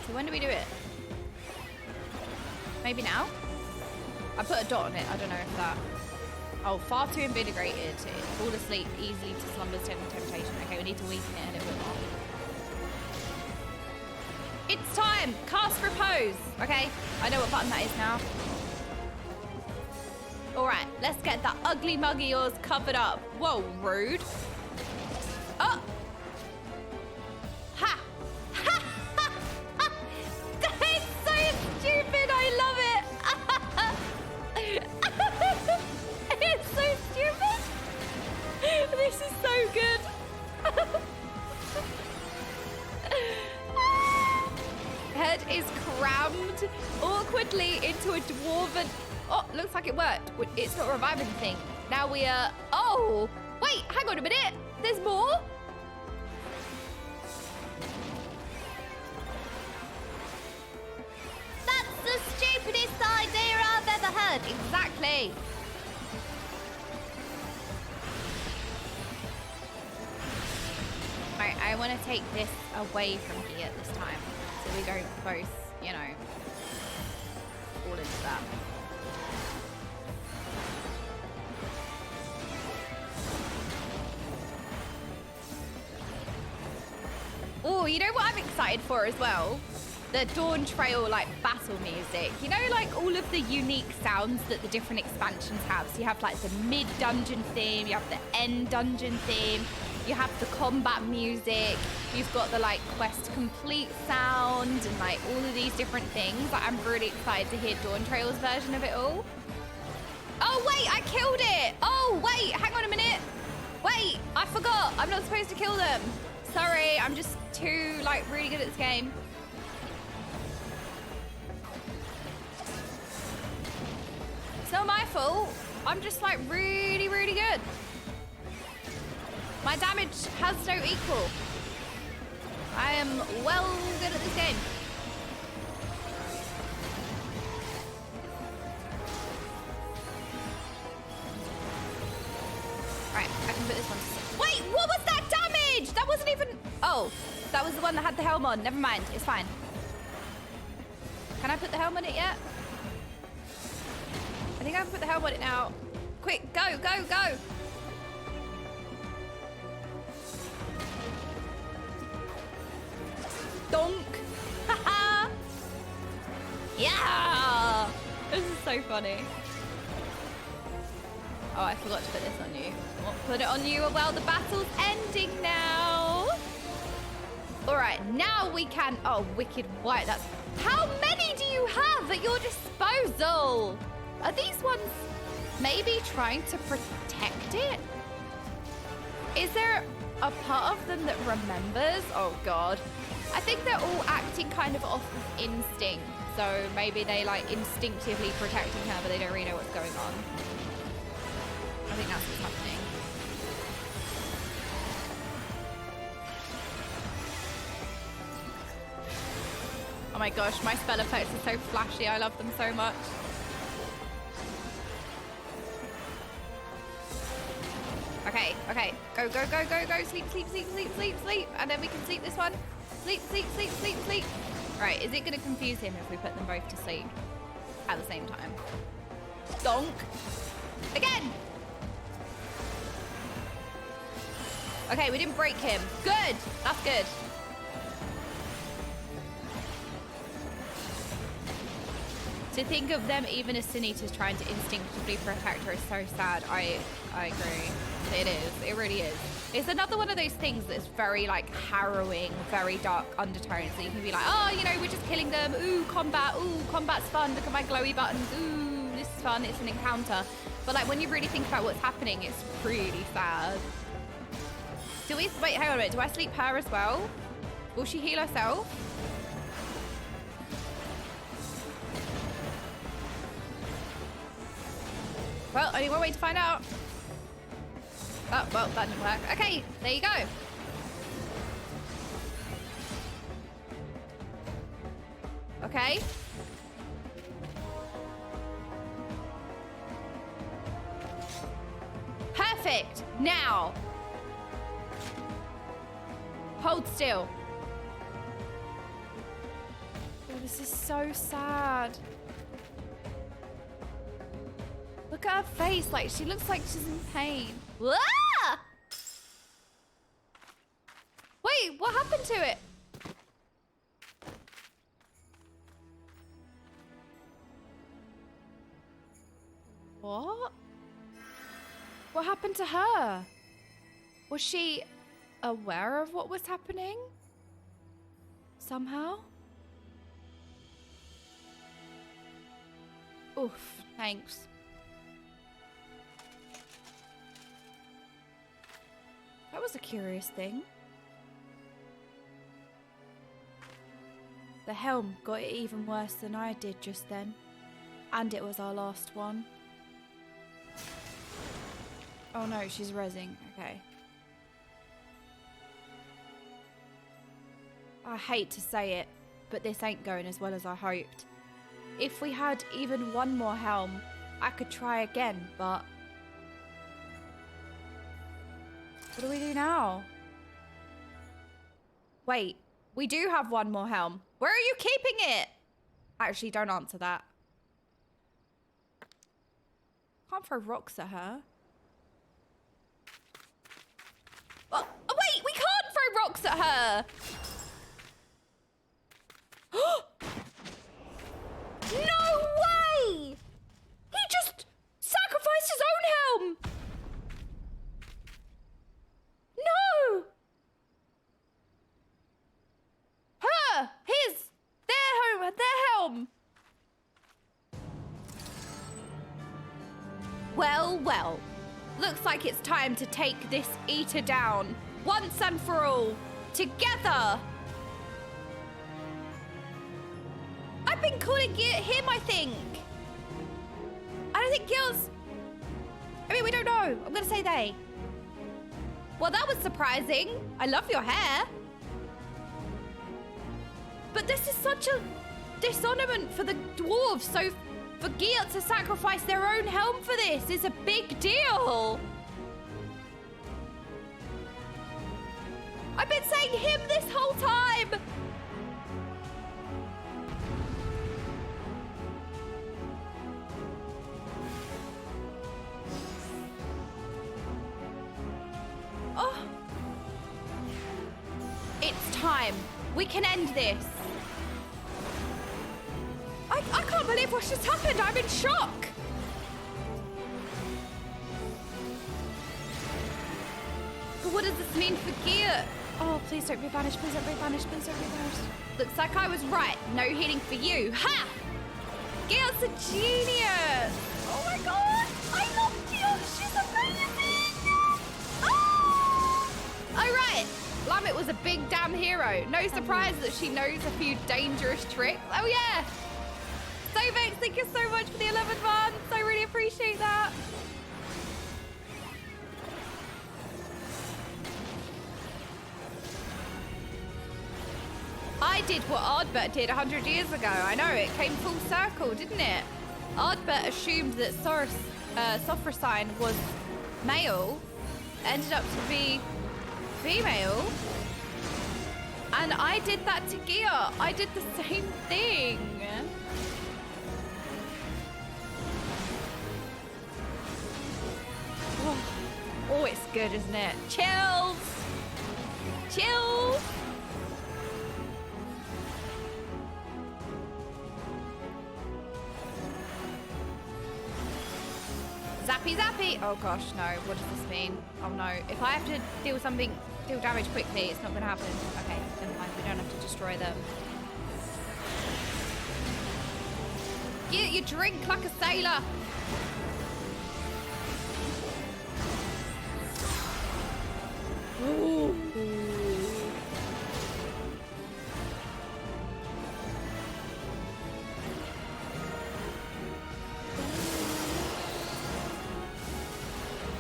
So when do we do it? Maybe now? I put a dot on it. I don't know if that... Oh, far too invigorated. Fall asleep easily to slumber's temptation. Okay, we need to weaken it a little bit more. It's time! Cast repose! Okay, I know what button that is now. Alright, let's get that ugly mug of yours covered up. Whoa, rude. Oh! Ha! Ha! Ha! Ha! It's so stupid, I love it! It's so stupid! This is so good! Head is crammed awkwardly into a dwarven... Oh, looks like it worked. It's not reviving the thing. Now we are... Oh! Wait, hang on a minute. There's more? That's the stupidest idea I've ever heard. Exactly. Alright, I want to take this away from here this time. So we don't both, you know, fall into that. Oh, you know what I'm excited for as well? The Dawn Trail, like, battle music. You know, like, all of the unique sounds that the different expansions have. So you have, like, the mid-dungeon theme, you have the end-dungeon theme, you have the combat music, you've got the, like, quest complete sound, and, like, all of these different things. Like, I'm really excited to hear Dawn Trail's version of it all. Oh, wait, I killed it! Oh, wait, hang on a minute. Wait, I forgot. I'm not supposed to kill them. Sorry, I'm just too, like, really good at this game. It's not my fault. I'm just, like, really, really good. My damage has no equal. I am well good at this game. Right, I can put this one. Wait, what was that damage? That wasn't even... Oh, that was the one that had the helm on. Never mind, it's fine. Can I put the helm on it yet? I think I can put the helm on it now. Quick, go, go, go. Donk. Haha. Yeah. This is so funny. Oh, I forgot to put this on you. I'll put it on you while the battle's ending now. All right, now we can... Oh, wicked white. That's... How many do you have at your disposal? Are these ones maybe trying to protect it? Is there a part of them that remembers? Oh, God. I think they're all acting kind of off of instinct. So maybe they, like, instinctively protecting her, but they don't really know what's going on. I think that's what's happening. Oh my gosh, my spell effects are so flashy. I love them so much. Okay, okay. Go, go, go, go, go. Sleep, sleep, sleep, sleep, sleep, sleep. And then we can sleep this one. Sleep, sleep, sleep, sleep, sleep. Right, is it going to confuse him if we put them both to sleep at the same time? Donk. Again. Okay, we didn't break him. Good. That's good. To think of them, even as Sunita's trying to instinctively protect her, is so sad. I agree. It is. It really is. It's another one of those things that's very, like, harrowing, very dark undertones. So you can be like, oh, you know, we're just killing them. Ooh, combat. Ooh, combat's fun. Look at my glowy buttons. Ooh, this is fun. It's an encounter. But, like, when you really think about what's happening, it's really sad. Do we... Wait, hang on a minute. Do I sleep her as well? Will she heal herself? Well, only one way to find out. Oh, well, that didn't work. Okay, there you go. Okay. Perfect. Now. Hold still. Oh, this is so sad. Look at her face. Like, she looks like she's in pain. Ah! Wait, what happened to it? What? What happened to her? Was she aware of what was happening? Somehow? Oof, thanks. That was a curious thing. The helm got it even worse than I did just then. And it was our last one. Oh no, she's rezzing. Okay. I hate to say it, but this ain't going as well as I hoped. If we had even one more helm, I could try again, but... What do we do now? Wait, we do have one more helm. Where are you keeping it? Actually, don't answer that. Can't throw rocks at her. Oh, wait, we can't throw rocks at her. No way! He just sacrificed his own helm. No! Her! His! Their helm! Well, well. Looks like it's time to take this eater down. Once and for all. Together! I've been calling him, I think. I don't think Gil's... I mean, we don't know. I'm gonna say they. Well, that was surprising. I love your hair. But this is such a dishonorment for the dwarves. So for Geert to sacrifice their own helm for this is a big deal. I've been saying him this whole time. Oh. It's time. We can end this. I can't believe what just happened. I'm in shock. But what does this mean for Geert? Oh, please don't be banished. Please don't be banished. Please don't be banished. Looks like I was right. No healing for you. Ha! Geert's a genius. Oh my god. I love Geert. She's amazing. Oh! All right. Lamitt was a big damn hero. No surprise that she knows a few dangerous tricks. Oh yeah. Sovex, thank you so much for the 11 months. I really appreciate that. I did what Ardbert did 100 years ago. I know, it came full circle, didn't it? Ardbert assumed that Sophrosine was male, ended up to be female. And I did that to Geert. I did the same thing. Oh, it's good, isn't it? Chills! Chills! Zappy zappy! Oh gosh, no. What does this mean? Oh no. If I have to deal damage quickly, it's not gonna happen. Okay, never mind. We don't have to destroy them. Get your drink like a sailor! Ooh.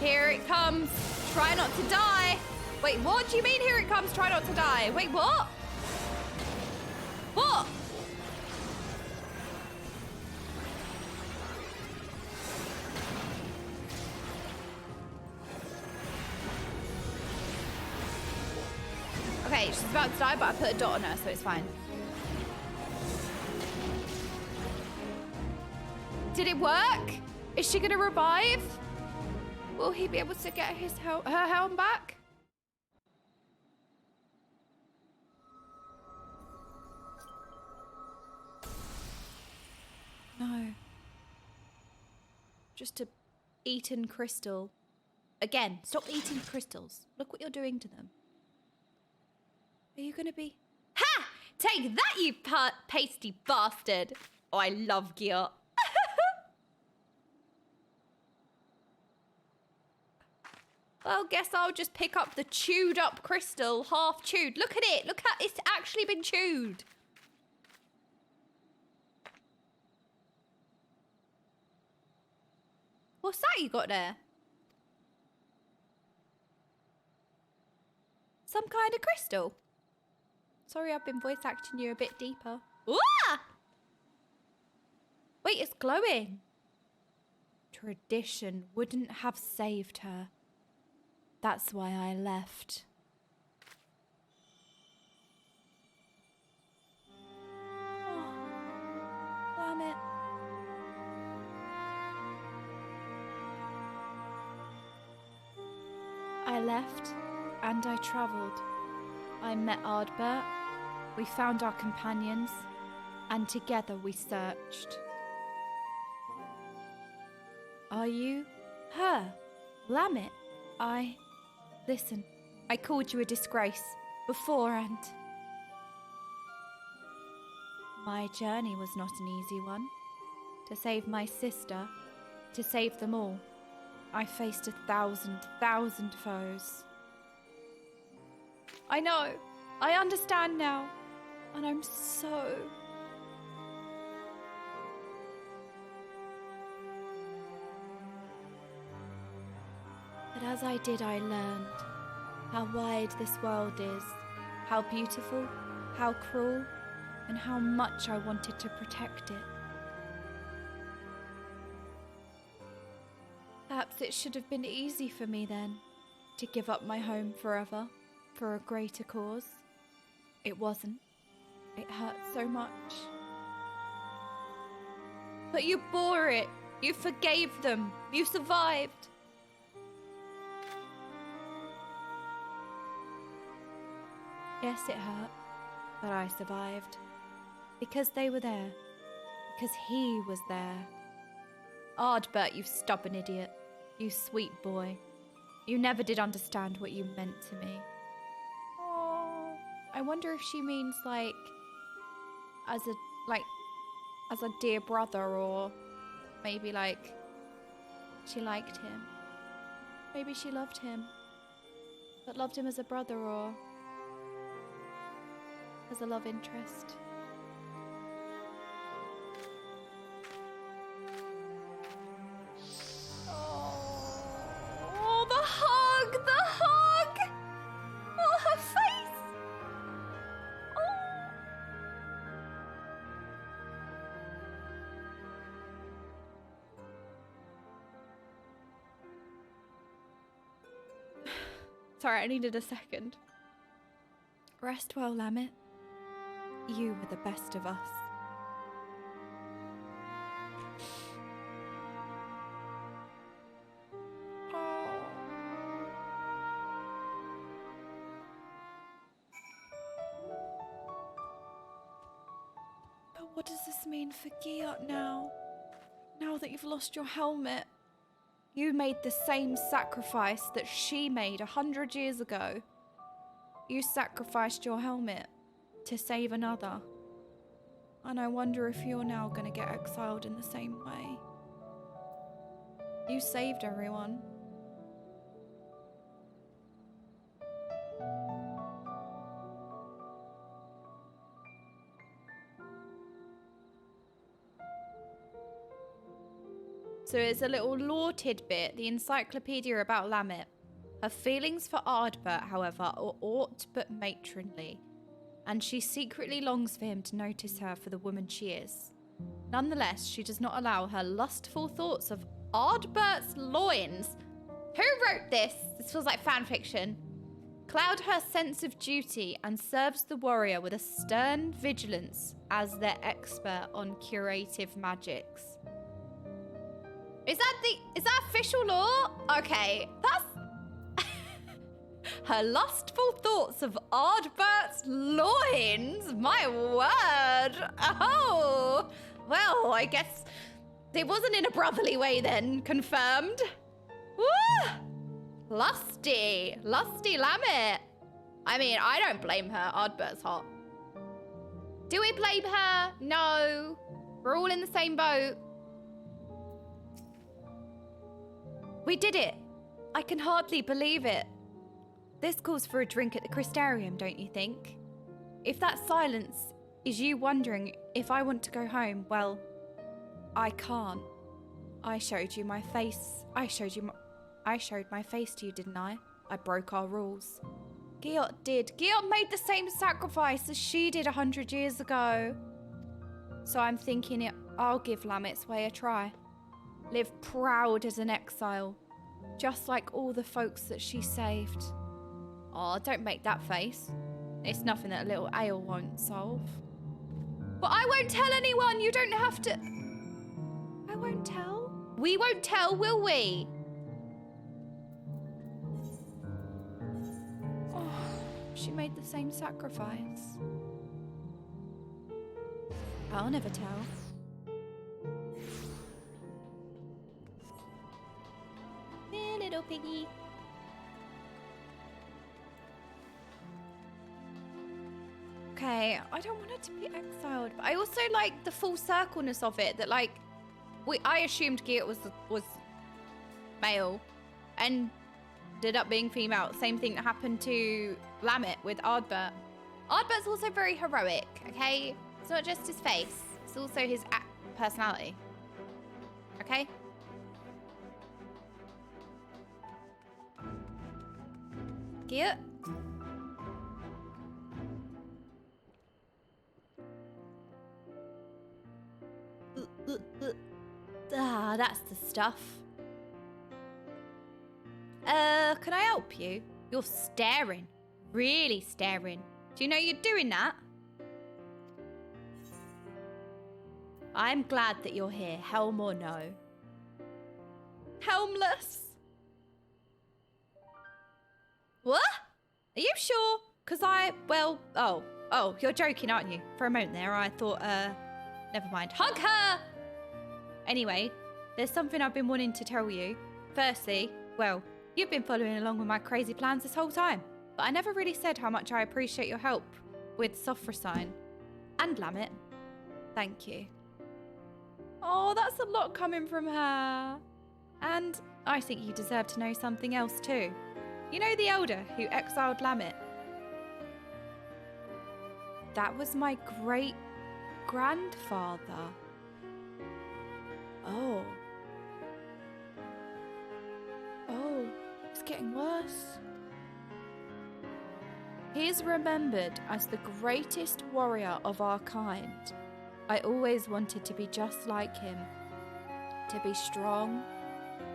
Here it comes. Try not to die. Wait, what do you mean here it comes? Try not to die. Wait, what? What? okay, she's about to die, but I put a dot on her, so it's fine. Did it work? Is she gonna revive? Will he be able to get her helm back? No. Just a eaten crystal. Again, stop eating crystals. Look what you're doing to them. Are you gonna be... Ha! Take that, you pasty bastard! Oh, I love gear. Well, guess I'll just pick up the chewed up crystal, half chewed. Look at it. Look how it's actually been chewed. What's that you got there? Some kind of crystal. Sorry, I've been voice acting you a bit deeper. Ah! Wait, it's glowing. Tradition wouldn't have saved her. That's why I left. Oh, Lamitt. I left and I travelled. I met Ardbert. We found our companions and together we searched. Are you her, Lamitt? Listen, I called you a disgrace before and... My journey was not an easy one. To save my sister, to save them all, I faced 1,000 foes. I know, I understand now, and I'm so... But as I did, I learned how wide this world is, how beautiful, how cruel, and how much I wanted to protect it. Perhaps it should have been easy for me then, to give up my home forever, for a greater cause. It wasn't. It hurt so much. But you bore it. You forgave them. You survived. Yes, it hurt, but I survived. Because they were there. Because he was there. Ardbert, you stubborn idiot. You sweet boy. You never did understand what you meant to me. Oh, I wonder if she means as a dear brother, or maybe she liked him. Maybe she loved him, but loved him as a brother or as a love interest. Oh, the hug! The hug! Oh, her face! Oh. Sorry, I needed a second. Rest well, Lamitt. You were the best of us. But what does this mean for Giat now? Now that you've lost your helmet? You made the same sacrifice that she made 100 years ago. You sacrificed your helmet to save another. And I wonder if you're now going to get exiled in the same way. You saved everyone. So it's a little lore tidbit, the encyclopedia about Lamitt. Her feelings for Ardbert, however, are aught but matronly, and she secretly longs for him to notice her for the woman she is. Nonetheless, she does not allow her lustful thoughts of Ardbert's loins. Who wrote this? This feels like fan fiction. Cloud her sense of duty and serves the warrior with a stern vigilance as their expert on curative magics. Is that official law? Okay, that's her lustful thoughts of Ardbert's loins. My word. Oh, well, I guess it wasn't in a brotherly way then. Confirmed. Woo! Lusty Lamitt. I mean, I don't blame her. Ardbert's hot. Do we blame her? No. We're all in the same boat. We did it. I can hardly believe it. This calls for a drink at the Crystarium, don't you think? If that silence is you wondering if I want to go home, well, I can't. I showed you my face. I showed my face to you, didn't I? I broke our rules. Giot did. Giot made the same sacrifice as she did 100 years ago. So I'm thinking I'll give Lamitt's way a try. Live proud as an exile, just like all the folks that she saved. Oh, don't make that face. It's nothing that a little ale won't solve. But I won't tell anyone. You don't have to. I won't tell. We won't tell, will we? Oh, she made the same sacrifice. I'll never tell. Hey, little piggy. Okay, I don't want her to be exiled, but I also like the full circleness of it. That like, I assumed Giot was male, and ended up being female. Same thing that happened to Lamitt with Ardbert. Ardbert's also very heroic. Okay, it's not just his face; it's also his personality. Okay. Giot. Ah, that's the stuff. Can I help you? You're staring. Really staring. Do you know you're doing that? I'm glad that you're here, helm or no. Helmless. What? Are you sure? Because oh, you're joking, aren't you? For a moment there, I thought, never mind. Hug her! Anyway, there's something I've been wanting to tell you. Firstly, well, you've been following along with my crazy plans this whole time, but I never really said how much I appreciate your help with Sophrosine and Lamitt. Thank you. Oh, that's a lot coming from her. And I think you deserve to know something else too. You know the elder who exiled Lamitt? That was my great-grandfather. Oh. Oh, it's getting worse. He is remembered as the greatest warrior of our kind. I always wanted to be just like him. To be strong,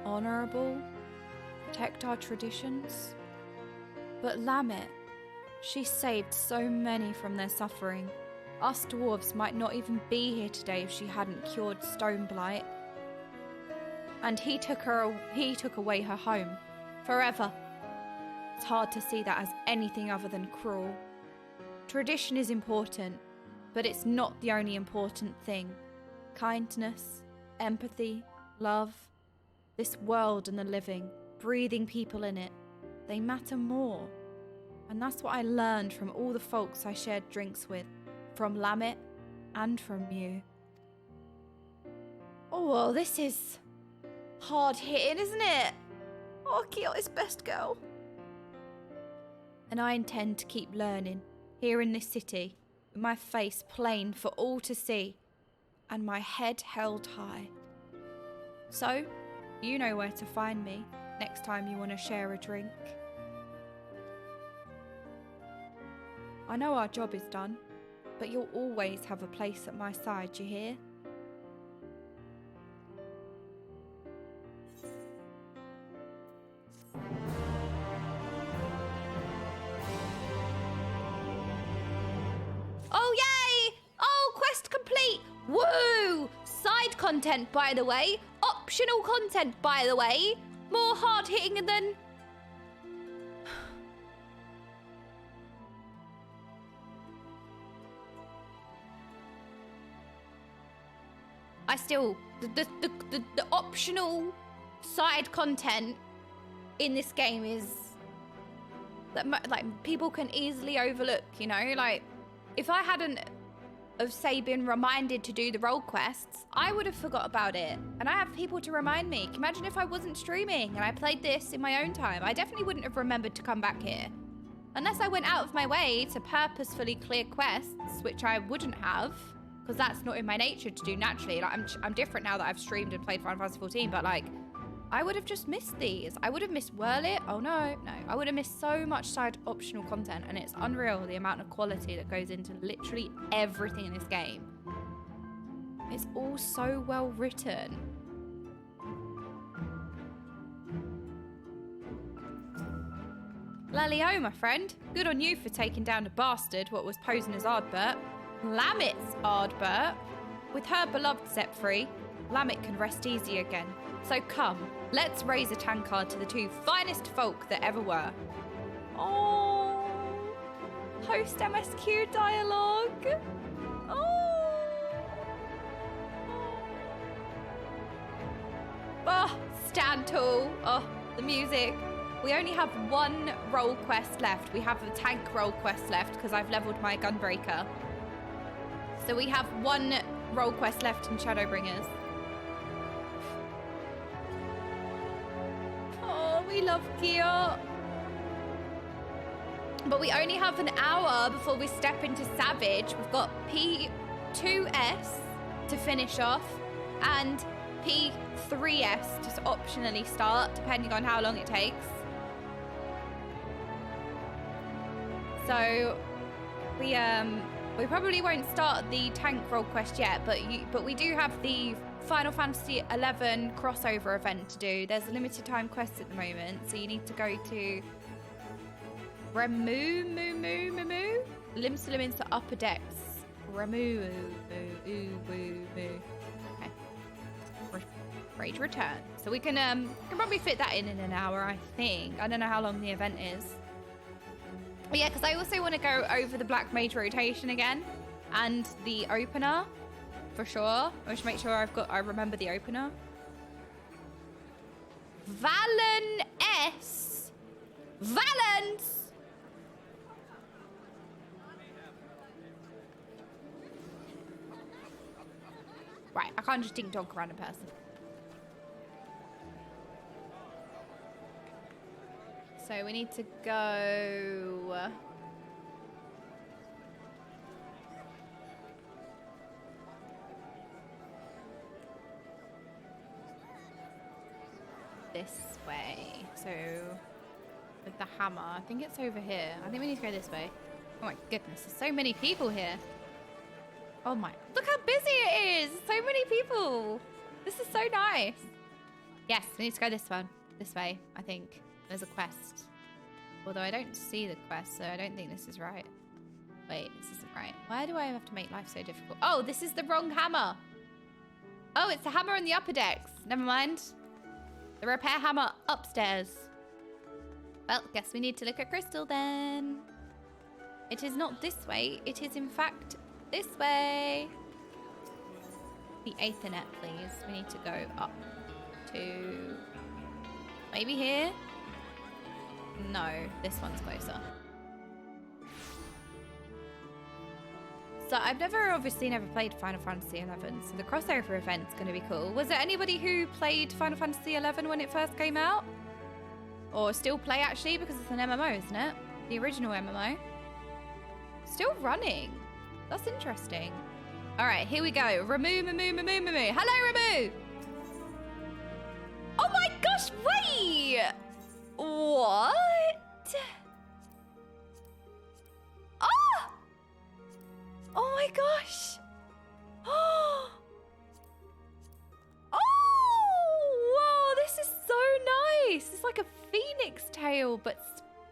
honourable, protect our traditions. But Lamitt, she saved so many from their suffering. Us dwarves might not even be here today if she hadn't cured Stoneblight. And he took away her home, forever. It's hard to see that as anything other than cruel. Tradition is important, but it's not the only important thing. Kindness, empathy, love, this world and the living, breathing people in it, they matter more. And that's what I learned from all the folks I shared drinks with, from Lamitt and from you. Oh, well, this is hard hitting, isn't it? Oh, Giot is best girl. And I intend to keep learning here in this city, with my face plain for all to see, and my head held high. So, you know where to find me next time you want to share a drink. I know our job is done, but you'll always have a place at my side, you hear? content, by the way. Optional content, by the way. More hard-hitting than... I still... The optional side content in this game is... that like, people can easily overlook, you know? Like, if I hadn't... of say been reminded to do the role quests, I would have forgot about it. And I have people to remind me. Can you imagine if I wasn't streaming and I played this in my own time? I definitely wouldn't have remembered to come back here. Unless I went out of my way to purposefully clear quests, which I wouldn't have, because that's not in my nature to do naturally. Like, I'm different now that I've streamed and played Final Fantasy XIV, but like, I would have just missed these. I would have missed Whirlit. Oh no. I would have missed so much side optional content, and it's unreal the amount of quality that goes into literally everything in this game. It's all so well written. Lalio, my friend. Good on you for taking down the bastard what was posing as Ardbert. Lamitt's Ardbert. With her beloved set free, Lamitt can rest easy again. So come, let's raise a tankard to the two finest folk that ever were. Oh, post MSQ dialogue. Oh, stand tall. Oh, the music. We only have one role quest left. We have a tank role quest left because I've leveled my gunbreaker. So we have one role quest left in Shadowbringers. Oh, we love Gear. But we only have an hour before we step into Savage. We've got P3S to finish off and P3S to optionally start, depending on how long it takes. So we probably won't start the tank role quest yet, but we do have the Final Fantasy XI crossover event to do. There's a limited time quest at the moment, so you need to go to Limsalim into upper decks. Okay. Rage return. So we can probably fit that in an hour, I think. I don't know how long the event is. But yeah, because I also want to go over the Black Mage rotation again and the opener for sure. I should make sure I remember the opener. Valen S. Valence. Right, I can't just ding dong around a person. So we need to go... this way. So with the hammer, I think it's over here. I think we need to go this way. Oh my goodness, there's so many people here. Oh my, look how busy it is. So many people. This is so nice. Yes, we need to go this way, I think. There's a quest. Although I don't see the quest, so I don't think this is right. Wait, this isn't right. Why do I have to make life so difficult? Oh, this is the wrong hammer. Oh, it's the hammer on the upper decks. Never mind. The repair hammer upstairs. Well, guess we need to look at Crystal then. It is not this way. It is, in fact, this way. The Aethernet, please. We need to go up to... maybe here? No, this one's closer. So I've obviously never played Final Fantasy XI, so the crossover event's going to be cool. Was there anybody who played Final Fantasy XI when it first came out? Or still play, actually, because it's an MMO, isn't it? The original MMO. Still running. That's interesting. All right, here we go. Ramu, Mamu, Mamu, Mamu. Hello, Ramu! Oh my gosh, wait! What? Oh! Oh my gosh! Oh! Oh! Whoa! This is so nice. It's like a phoenix tail, but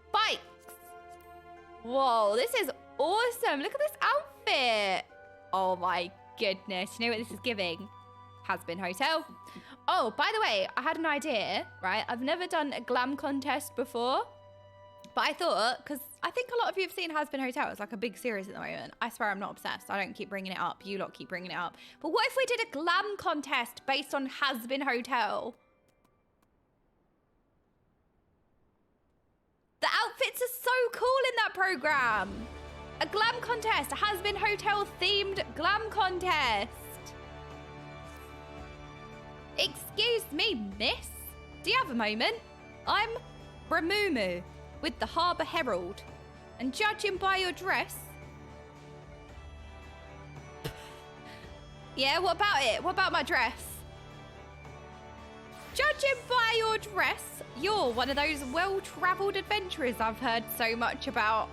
spikes. Whoa! This is awesome. Look at this outfit. Oh my goodness! You know what this is giving? Has-Been Hotel. Oh, by the way, I had an idea, right? I've never done a glam contest before, but I thought, because I think a lot of you have seen Has-Been Hotel. It's like a big series at the moment. I swear I'm not obsessed. I don't keep bringing it up. You lot keep bringing it up. But what if we did a glam contest based on Has-Been Hotel? The outfits are so cool in that program. A glam contest, a Has-Been Hotel themed glam contest. Excuse me, miss. Do you have a moment? I'm Ramumu with the Harbour Herald. And judging by your dress... Yeah, what about it? What about my dress? Judging by your dress, you're one of those well-travelled adventurers I've heard so much about.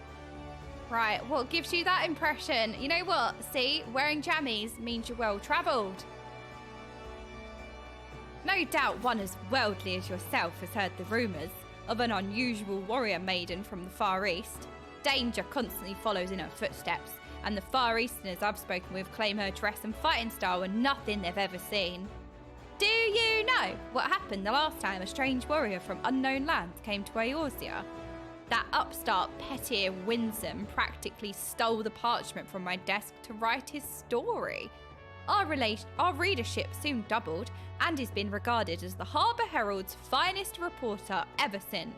Right, what gives you that impression? You know what? See, wearing jammies means you're well-travelled. No doubt one as worldly as yourself has heard the rumours of an unusual warrior maiden from the Far East. Danger constantly follows in her footsteps, and the Far Easterners I've spoken with claim her dress and fighting style were nothing they've ever seen. Do you know what happened the last time a strange warrior from unknown lands came to Eorzea? That upstart Petir Winsome practically stole the parchment from my desk to write his story. Our readership soon doubled, and he's been regarded as the Harbour Herald's finest reporter ever since.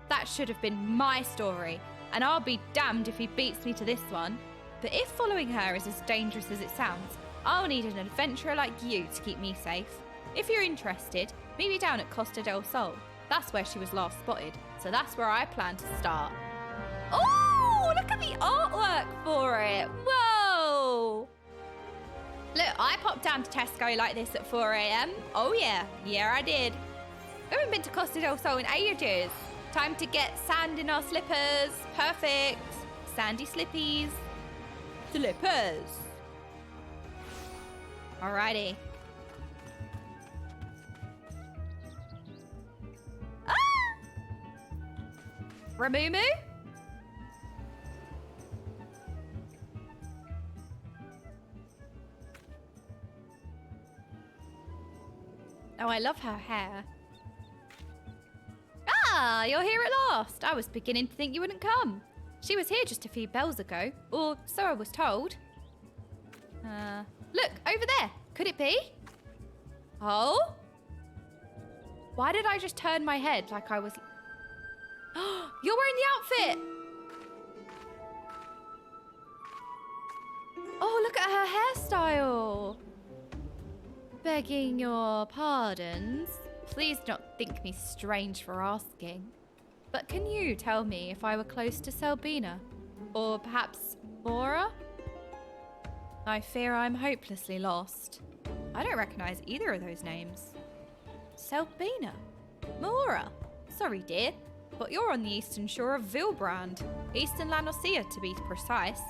That should have been my story, and I'll be damned if he beats me to this one. But if following her is as dangerous as it sounds, I'll need an adventurer like you to keep me safe. If you're interested, meet me down at Costa del Sol. That's where she was last spotted, so that's where I plan to start. Oh, look at the artwork for it. Whoa. Look, I popped down to Tesco like this at 4 a.m. Oh yeah, I did. We haven't been to Costa del Sol in ages. Time to get sand in our slippers. Perfect. Sandy slippies. Slippers. Alrighty. Ah! Ramumu? Oh, I love her hair. Ah, you're here at last. I was beginning to think you wouldn't come. She was here just a few bells ago, or so I was told. Look, over there. Could it be? Oh? Why did I just turn my head like I was... You're wearing the outfit! Oh, look at her hairstyle. Begging your pardons. Please don't think me strange for asking. But can you tell me if I were close to Selbina? Or perhaps Mora? I fear I'm hopelessly lost. I don't recognize either of those names. Selbina? Mora? Sorry, dear, but you're on the eastern shore of Vilbrand. Eastern Lanosea, to be precise.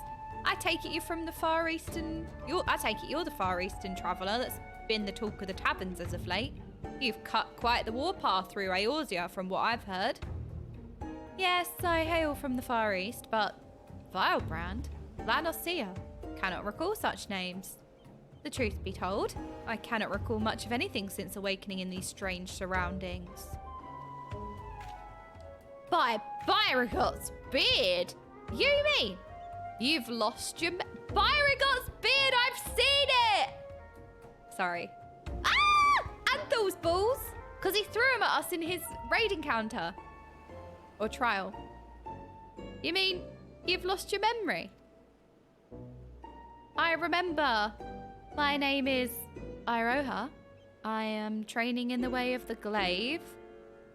I take it you're from the Far Eastern... I take it you're the Far Eastern traveller that's been the talk of the taverns as of late. You've cut quite the warpath through Eorzea from what I've heard. Yes, I hail from the Far East, but... Vilbrand? Lanosea? Cannot recall such names. The truth be told, I cannot recall much of anything since awakening in these strange surroundings. By Byrigot's beard! You mean you've lost your... Byrigot's beard! I've seen it! Sorry. Ah! And those balls! Because he threw them at us in his raid encounter. Or trial. You mean you've lost your memory? I remember. My name is Iroha. I am training in the way of the glaive,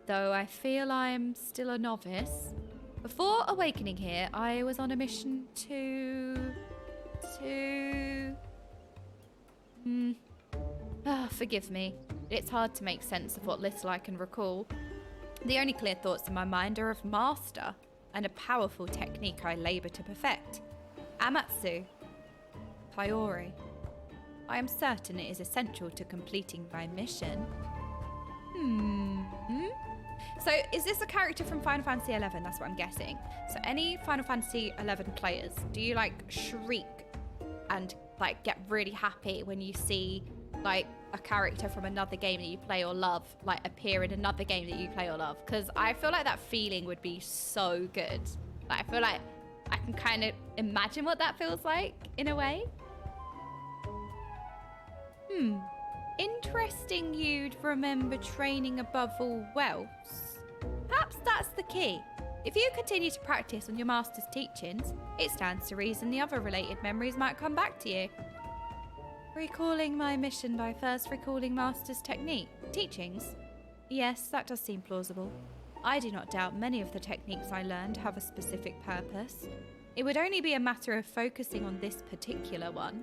though I feel I'm still a novice. Before awakening here, I was on a mission to... forgive me. It's hard to make sense of what little I can recall. The only clear thoughts in my mind are of master and a powerful technique I labour to perfect. Amatsu. Priori. I am certain it is essential to completing my mission. So, is this a character from Final Fantasy XI? That's what I'm guessing. So, any Final Fantasy XI players, do you, like, shriek and, like, get really happy when you see like a character from another game that you play or love like appear in another game that you play or love, because I feel like that feeling would be so good. Like, I feel like I can kind of imagine what that feels like in a way. Interesting you'd remember training above all else. Perhaps that's the key. If you continue to practice on your master's teachings, it stands to reason the other related memories might come back to you. Recalling my mission by first recalling master's teachings? Yes, that does seem plausible. I do not doubt many of the techniques I learned have a specific purpose. It would only be a matter of focusing on this particular one.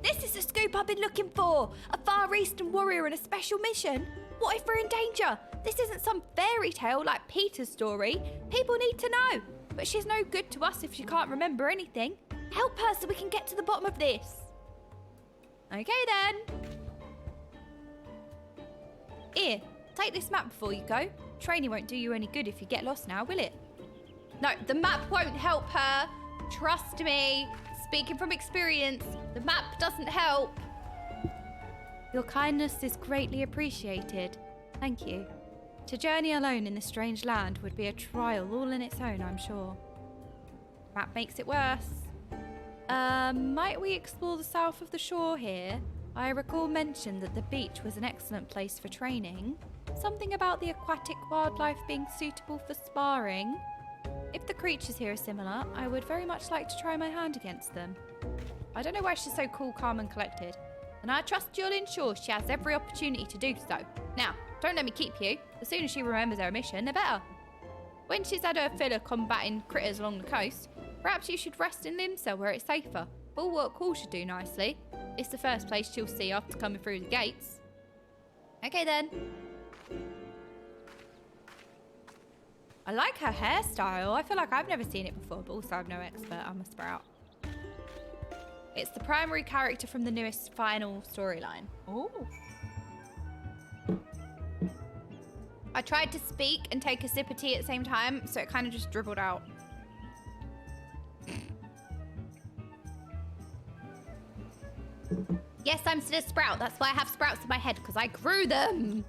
This is the scoop I've been looking for! A Far Eastern warrior on a special mission? What if we're in danger? This isn't some fairy tale like Peter's story. People need to know. But she's no good to us if she can't remember anything. Help her so we can get to the bottom of this. Okay then. Here, take this map before you go. Training won't do you any good if you get lost now, will it? No, the map won't help her. Trust me. Speaking from experience, the map doesn't help. Your kindness is greatly appreciated. Thank you. To journey alone in this strange land would be a trial all in its own, I'm sure. Map makes it worse. Might we explore the south of the shore here? I recall mention that the beach was an excellent place for training. Something about the aquatic wildlife being suitable for sparring. If the creatures here are similar, I would very much like to try my hand against them. I don't know why she's so cool, calm and collected. And I trust you'll ensure she has every opportunity to do so. Now, don't let me keep you. The sooner she remembers her mission, the better. When she's had her fill of combating critters along the coast, perhaps you should rest in Limsa where it's safer. Bulwark Hall should do nicely. It's the first place she'll see after coming through the gates. Okay then. I like her hairstyle. I feel like I've never seen it before, but also I'm no expert. I'm a sprout. It's the primary character from the newest final storyline. Oh. I tried to speak and take a sip of tea at the same time, so it kind of just dribbled out. Yes, I'm still a sprout. That's why I have sprouts in my head, because I grew them.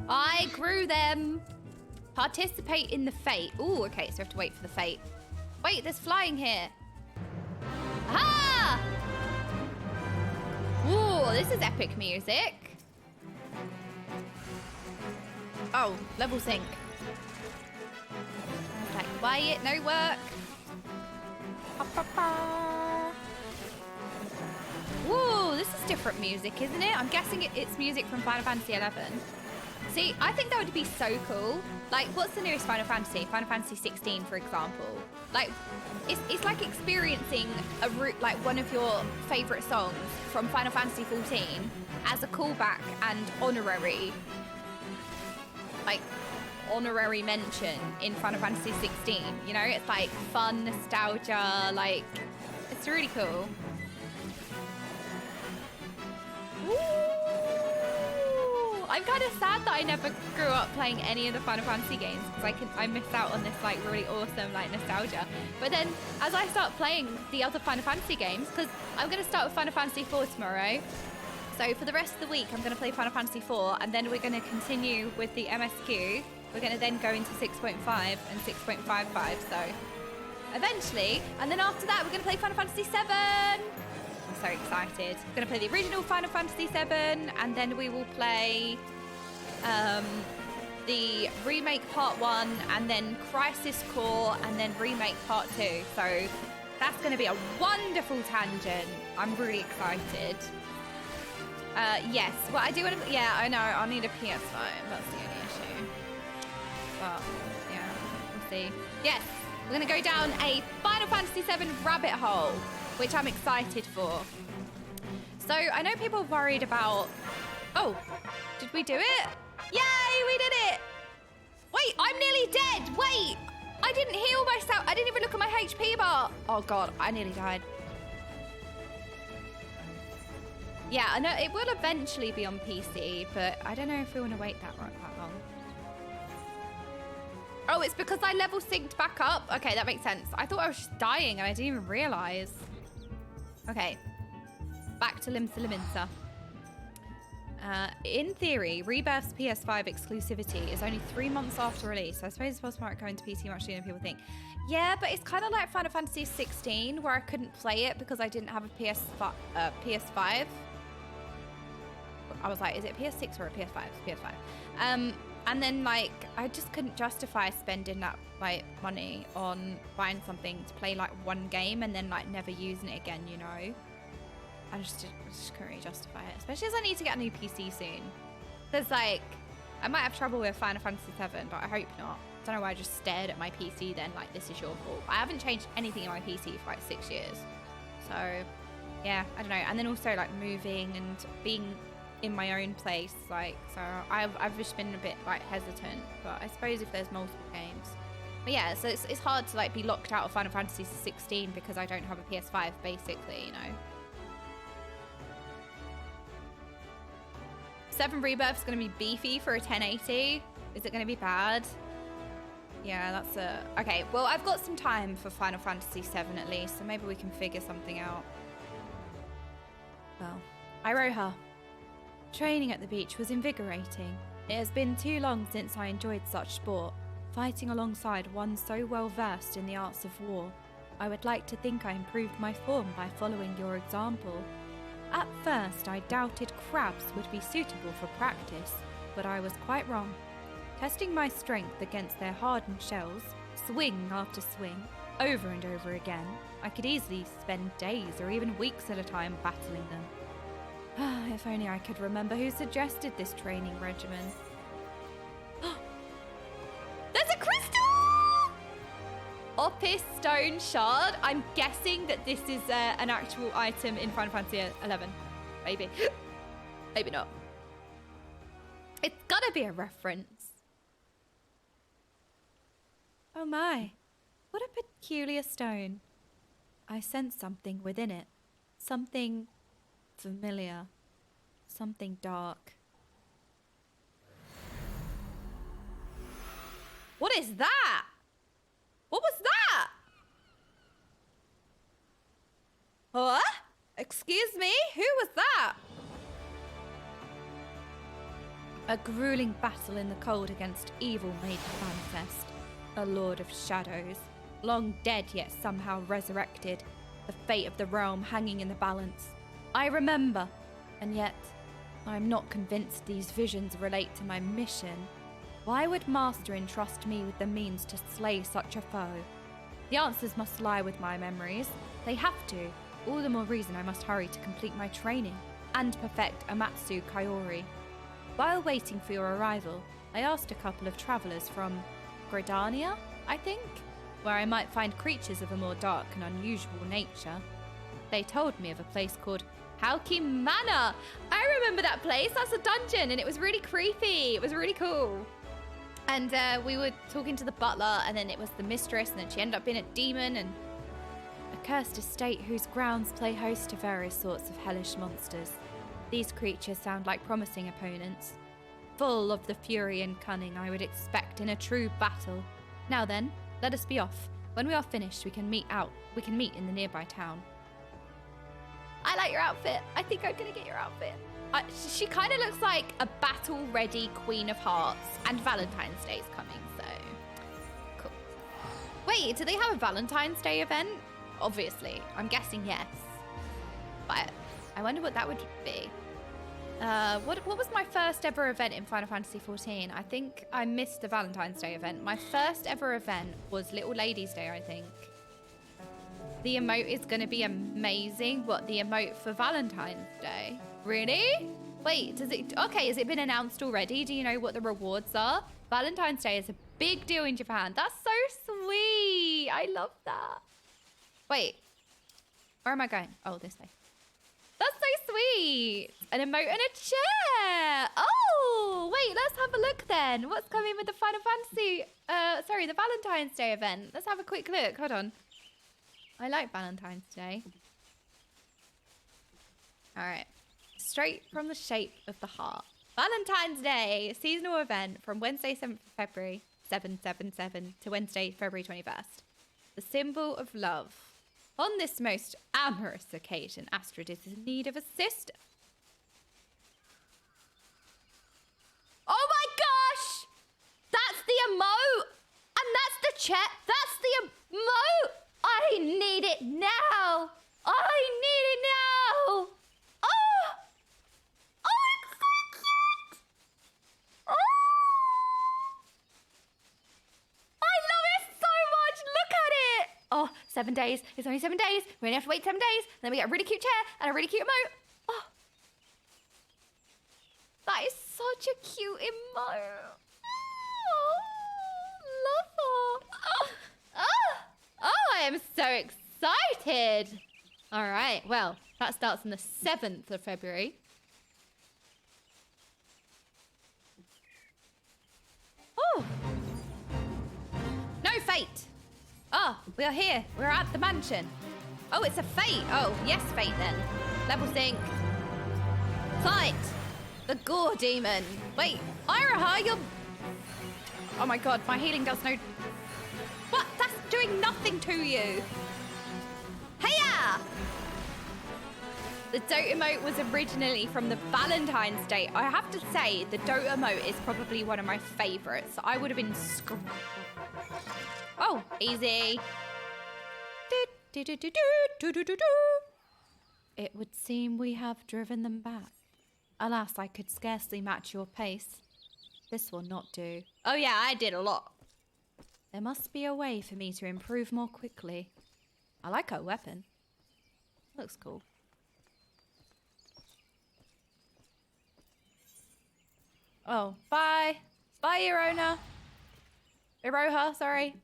I grew them. Participate in the fate. Ooh, okay, so we have to wait for the fate. Wait, there's flying here. Ah! Ooh, this is epic music. Oh, level sync. I was like, quiet, no work. Ba, ba, ba. Ooh, this is different music, isn't it? I'm guessing it's music from Final Fantasy XI. See, I think that would be so cool. Like, what's the newest Final Fantasy? Final Fantasy 16, for example. Like, it's like experiencing like one of your favorite songs from Final Fantasy 14 as a callback and honorary mention in Final Fantasy 16. You know, it's like fun, nostalgia, like, it's really cool. Ooh. I'm kind of sad that I never grew up playing any of the Final Fantasy games, because I missed out on this like really awesome like nostalgia. But then as I start playing the other Final Fantasy games, because I'm going to start with Final Fantasy IV tomorrow, so for the rest of the week I'm going to play Final Fantasy IV, and then we're going to continue with the MSQ. We're going to then go into 6.5 and 6.55, so eventually, and then after that we're going to play Final Fantasy VII. So excited. We're going to play the original Final Fantasy VII, and then we will play the remake part 1, and then Crisis Core, and then remake part 2. So that's going to be a wonderful tangent. I'm really excited. Yes, well, I do want to, yeah, I know, I'll need a PS5. That's the only issue. But yeah, we'll see. Yes, we're going to go down a Final Fantasy VII rabbit hole, which I'm excited for. So I know people are worried about... Oh, did we do it? Yay, we did it! Wait, I'm nearly dead. Wait, I didn't heal myself. I didn't even look at my HP bar. Oh God, I nearly died. Yeah, I know it will eventually be on PC, but I don't know if we want to wait that long. Oh, it's because I level synced back up? Okay, that makes sense. I thought I was just dying and I didn't even realize. Okay. Back to Limsa Liminsa. In theory, Rebirth's PS5 exclusivity is only 3 months after release. So I suppose it's possible to go into PC much sooner than people think. Yeah, but it's kind of like Final Fantasy 16, where I couldn't play it because I didn't have a PS5. I was like, is it PS6 or a PS5? It's PS5. And then like I just couldn't justify spending that like money on buying something to play like one game and then like never using it again, you know. I just couldn't really justify it, especially as I need to get a new PC soon. There's like, I might have trouble with Final Fantasy VII, but I hope not. I don't know why I just stared at my PC then like, this is your fault. I haven't changed anything in my PC for like 6 years. So yeah, I don't know. And then also like moving and being in my own place, like, so I've just been a bit like hesitant, but I suppose if there's multiple games. But yeah, so it's hard to like be locked out of Final Fantasy 16 because I don't have a PS5 basically, you know. 7 Rebirth is going to be beefy for a 1080. Is it going to be bad? Yeah, that's a... Okay, well, I've got some time for Final Fantasy 7 at least, so maybe we can figure something out. Well, Iroha. Training at the beach was invigorating. It has been too long since I enjoyed such sport, fighting alongside one so well versed in the arts of war. I would like to think I improved my form by following your example. At first, I doubted crabs would be suitable for practice, but I was quite wrong. Testing my strength against their hardened shells, swing after swing, over and over again, I could easily spend days or even weeks at a time battling them. If only I could remember who suggested this training regimen. There's a crystal! Opis Stone Shard. I'm guessing that this is an actual item in Final Fantasy XI. Maybe. Maybe not. It's gotta be a reference. Oh my. What a peculiar stone. I sense something within it. Something familiar. Something dark. What is that? What was that? What? Excuse me? Who was that? A grueling battle in the cold against evil made manifest. A lord of shadows. Long dead yet somehow resurrected. The fate of the realm hanging in the balance. I remember. And yet, I am not convinced these visions relate to my mission. Why would Master entrust me with the means to slay such a foe? The answers must lie with my memories. They have to. All the more reason I must hurry to complete my training and perfect Amatsu Kaori. While waiting for your arrival, I asked a couple of travellers from Gridania, I think, where I might find creatures of a more dark and unusual nature. They told me of a place called Hauki Manor. I remember that place. That's a dungeon and it was really creepy. It was really cool. And we were talking to the butler and then it was the mistress and then she ended up being a demon and a cursed estate whose grounds play host to various sorts of hellish monsters. These creatures sound like promising opponents, full of the fury and cunning I would expect in a true battle. Now then, let us be off. When we are finished, we can meet in the nearby town. I like your outfit. I think I'm gonna get your outfit. She kind of looks like a battle-ready Queen of Hearts, and Valentine's Day is coming, so cool. Wait, do they have a Valentine's Day event? Obviously, I'm guessing yes. But I wonder what that would be. What was my first ever event in Final Fantasy XIV? I think I missed the Valentine's Day event. My first ever event was Little Ladies Day, I think. The emote is going to be amazing. What, the emote for Valentine's Day? Really? Wait, does it... Okay, has it been announced already? Do you know what the rewards are? Valentine's Day is a big deal in Japan. That's so sweet. I love that. Wait. Where am I going? Oh, this way. That's so sweet. An emote and a chair. Oh, wait, let's have a look then. What's coming with the Final Fantasy... the Valentine's Day event. Let's have a quick look. Hold on. I like Valentine's Day. All right. Straight from the shape of the heart. Valentine's Day, seasonal event from Wednesday, 7th of February, 777, to Wednesday, February 21st. The symbol of love. On this most amorous occasion, Astrid is in need of assistance. Oh my gosh! That's the emote! And that's the chat. That's the emote! I need it now! I need it now! Oh! Oh, it's so cute! Oh! I love it so much! Look at it! Oh, 7 days. It's only 7 days. We only have to wait 7 days. And then we get a really cute chair and a really cute emote. Oh. That is such a cute emote. Oh, love her. Oh, oh, oh, I am so excited. All right, well, that starts on the 7th of February. Oh. No fate. Oh, we are here. We're at the mansion. Oh, it's a fate. Oh, yes, fate then. Level sync. Fight. The gore demon. Wait, Iraha, you're... Oh my god, my healing does no... What? That's doing nothing to you. Heya! The Dote emote was originally from the Valentine's Day. I have to say, the Dote emote is probably one of my favorites. I would have been Oh, easy. It would seem we have driven them back. Alas, I could scarcely match your pace. This will not do. Oh yeah, I did a lot. There must be a way for me to improve more quickly. I like her weapon. Looks cool. Oh, bye. Bye, Irona. Iroha, sorry.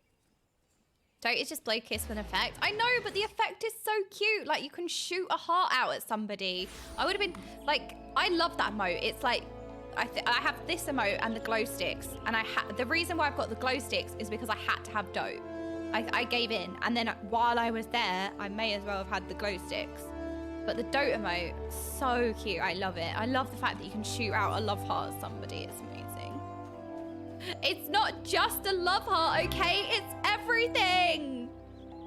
Don't it's just blow kiss with an effect. I know, but the effect is so cute. Like, you can shoot a heart out at somebody. I would have been, like, I love that emote. It's like, I have this emote and the glow sticks. And the reason why I've got the glow sticks is because I had to have Dote. I gave in. And then while I was there, I may as well have had the glow sticks. But the Dote emote, so cute. I love it. I love the fact that you can shoot out a love heart at somebody. It's amazing. It's not just a love heart, okay? It's everything.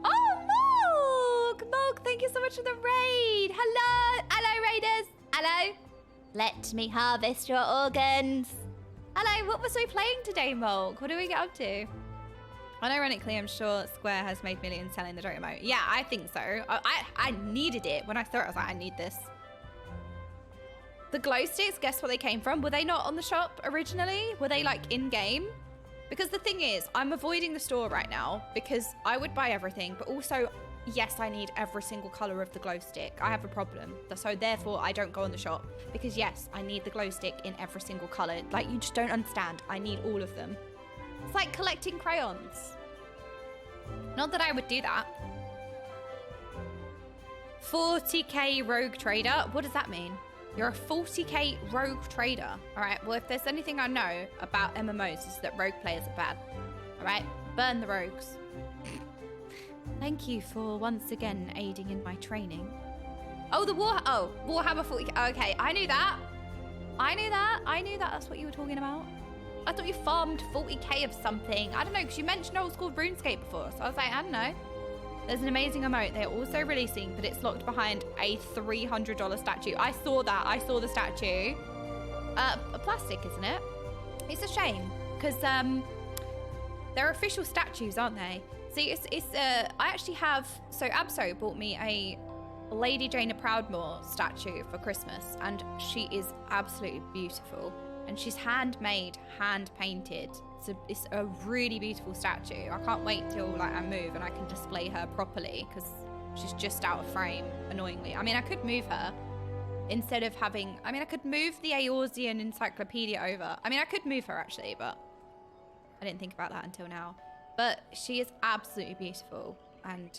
Oh, Morg, thank you so much for the raid. Hello, raiders. Hello. Let me harvest your organs. Hello, what was we playing today, Morg? What do we get up to? Unironically, I'm sure Square has made millions selling the Dote emote. Yeah, I think so. I needed it. When I saw it, I was like, I need this. The glow sticks, guess where they came from? Were they not on the shop originally? Were they like in-game? Because the thing is, I'm avoiding the store right now because I would buy everything, but also, yes, I need every single color of the glow stick. I have a problem. So therefore, I don't go in the shop because yes, I need the glow stick in every single color. Like, you just don't understand. I need all of them. It's like collecting crayons. Not that I would do that. 40k rogue trader. What does that mean? You're a 40k rogue trader. All right, well, if there's anything I know about MMOs, is that rogue players are bad. All right, burn the rogues. Thank you for once again aiding in my training. Oh, Warhammer 40k. Okay, I knew that. I knew that. That's what you were talking about. I thought you farmed 40k of something. I don't know, because you mentioned old school RuneScape before. So I was like, I don't know. There's an amazing emote they're also releasing, but it's locked behind a $300 statue. I saw that. I saw the statue. Plastic, isn't it? It's a shame, because they're official statues, aren't they? See, I actually have... So Abso bought me a Lady Jaina Proudmoore statue for Christmas, and she is absolutely beautiful. And she's handmade, hand-painted. It's a really beautiful statue. I can't wait till like I move and I can display her properly because she's just out of frame, annoyingly. I mean, I could move her instead of having... I mean, I could move the Eorzean Encyclopedia over. I mean, I could move her actually, but I didn't think about that until now. But she is absolutely beautiful and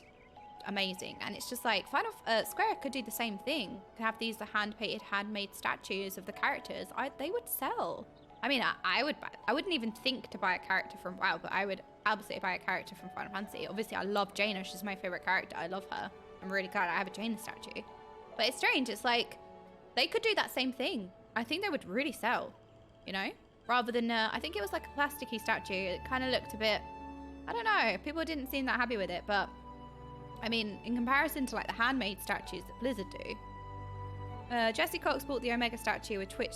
amazing. And it's just like, Square could do the same thing. Could have these hand-painted, handmade statues of the characters. They would sell. I mean, I wouldn't even think to buy a character from WoW, but I would absolutely buy a character from Final Fantasy. Obviously, I love Jaina. She's my favorite character. I love her. I'm really glad I have a Jaina statue. But it's strange. It's like, they could do that same thing. I think they would really sell, you know? Rather than, I think it was like a plasticky statue. It kind of looked a bit, I don't know. People didn't seem that happy with it, but I mean, in comparison to like the handmade statues that Blizzard do, Jesse Cox bought the Omega statue with Twitch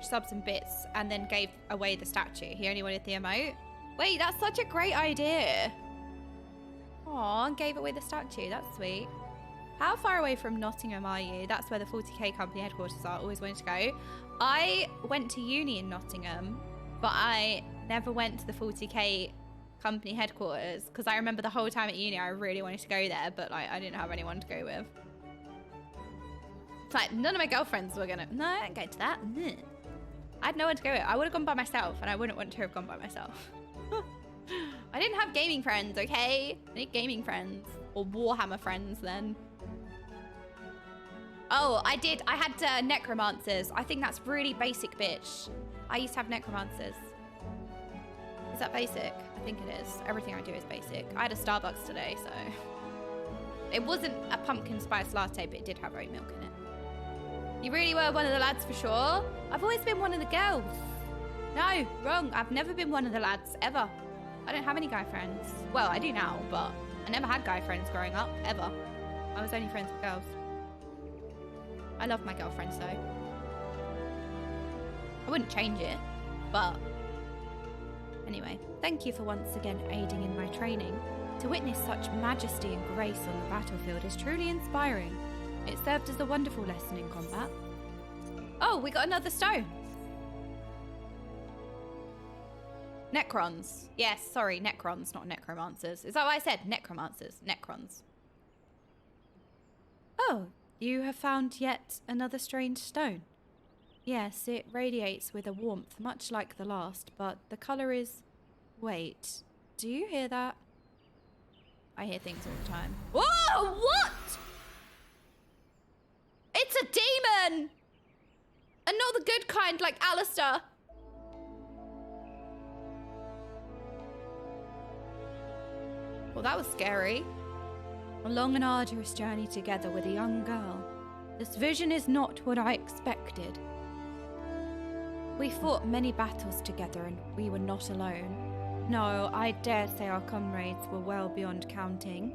subs and bits and then gave away the statue. He only wanted the emote. Wait, that's such a great idea. Aw, and gave away the statue. That's sweet. How far away from Nottingham are you? That's where the 40k company headquarters are. Always wanted to go. I went to uni in Nottingham, but I never went to the 40k company headquarters because I remember the whole time at uni I really wanted to go there, but like I didn't have anyone to go with. It's like none of my girlfriends were gonna. No, I didn't go to that. I had no one to go with. I would have gone by myself, and I wouldn't want to have gone by myself. I didn't have gaming friends, okay? I need gaming friends or Warhammer friends then. Oh, I did. I had necromancers. I think that's really basic, bitch. I used to have necromancers. Is that basic? I think it is. Everything I do is basic. I had a Starbucks today, so it wasn't a pumpkin spice latte, but it did have oat milk in it. You really were one of the lads for sure. I've always been one of the girls. No, wrong. I've never been one of the lads, ever. I don't have any guy friends. Well, I do now, but I never had guy friends growing up, ever. I was only friends with girls. I love my girlfriends, though. I wouldn't change it, but anyway. Thank you for once again aiding in my training. To witness such majesty and grace on the battlefield is truly inspiring. It served as a wonderful lesson in combat. Oh, we got another stone. Necrons. Yes, sorry, Necrons, not necromancers. Is that what I said? Necromancers. Necrons. Oh, you have found yet another strange stone. Yes, it radiates with a warmth much like the last, but the colour is... Wait, do you hear that? I hear things all the time. Whoa, what? It's a demon! And not the good kind like Alistair. Well, that was scary. A long and arduous journey together with a young girl. This vision is not what I expected. We fought many battles together and we were not alone. No, I dare say our comrades were well beyond counting.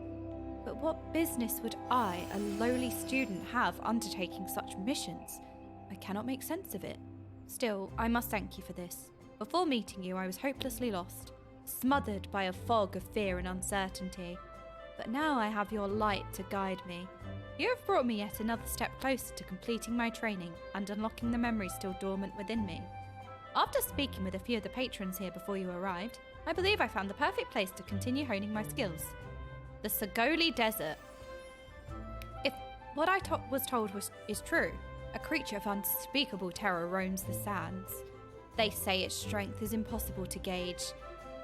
But what business would I, a lowly student, have undertaking such missions? I cannot make sense of it. Still, I must thank you for this. Before meeting you, I was hopelessly lost, smothered by a fog of fear and uncertainty. But now I have your light to guide me. You have brought me yet another step closer to completing my training and unlocking the memories still dormant within me. After speaking with a few of the patrons here before you arrived, I believe I found the perfect place to continue honing my skills. The Sagoli Desert. If what I was told is true, a creature of unspeakable terror roams the sands. They say its strength is impossible to gauge,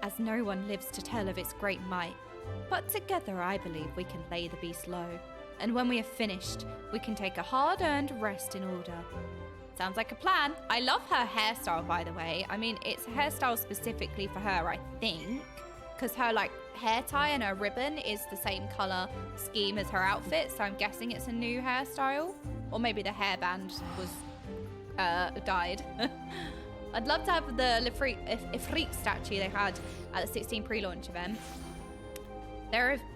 as no one lives to tell of its great might. But together I believe we can lay the beast low, and when we have finished, we can take a hard-earned rest in order. Sounds like a plan. I love her hairstyle, by the way. I mean, it's a hairstyle specifically for her, I think, because her like hair tie and her ribbon is the same color scheme as her outfit, so I'm guessing it's a new hairstyle, or maybe the hairband was dyed. I'd love to have the Ifrit statue they had at the 16 pre-launch event.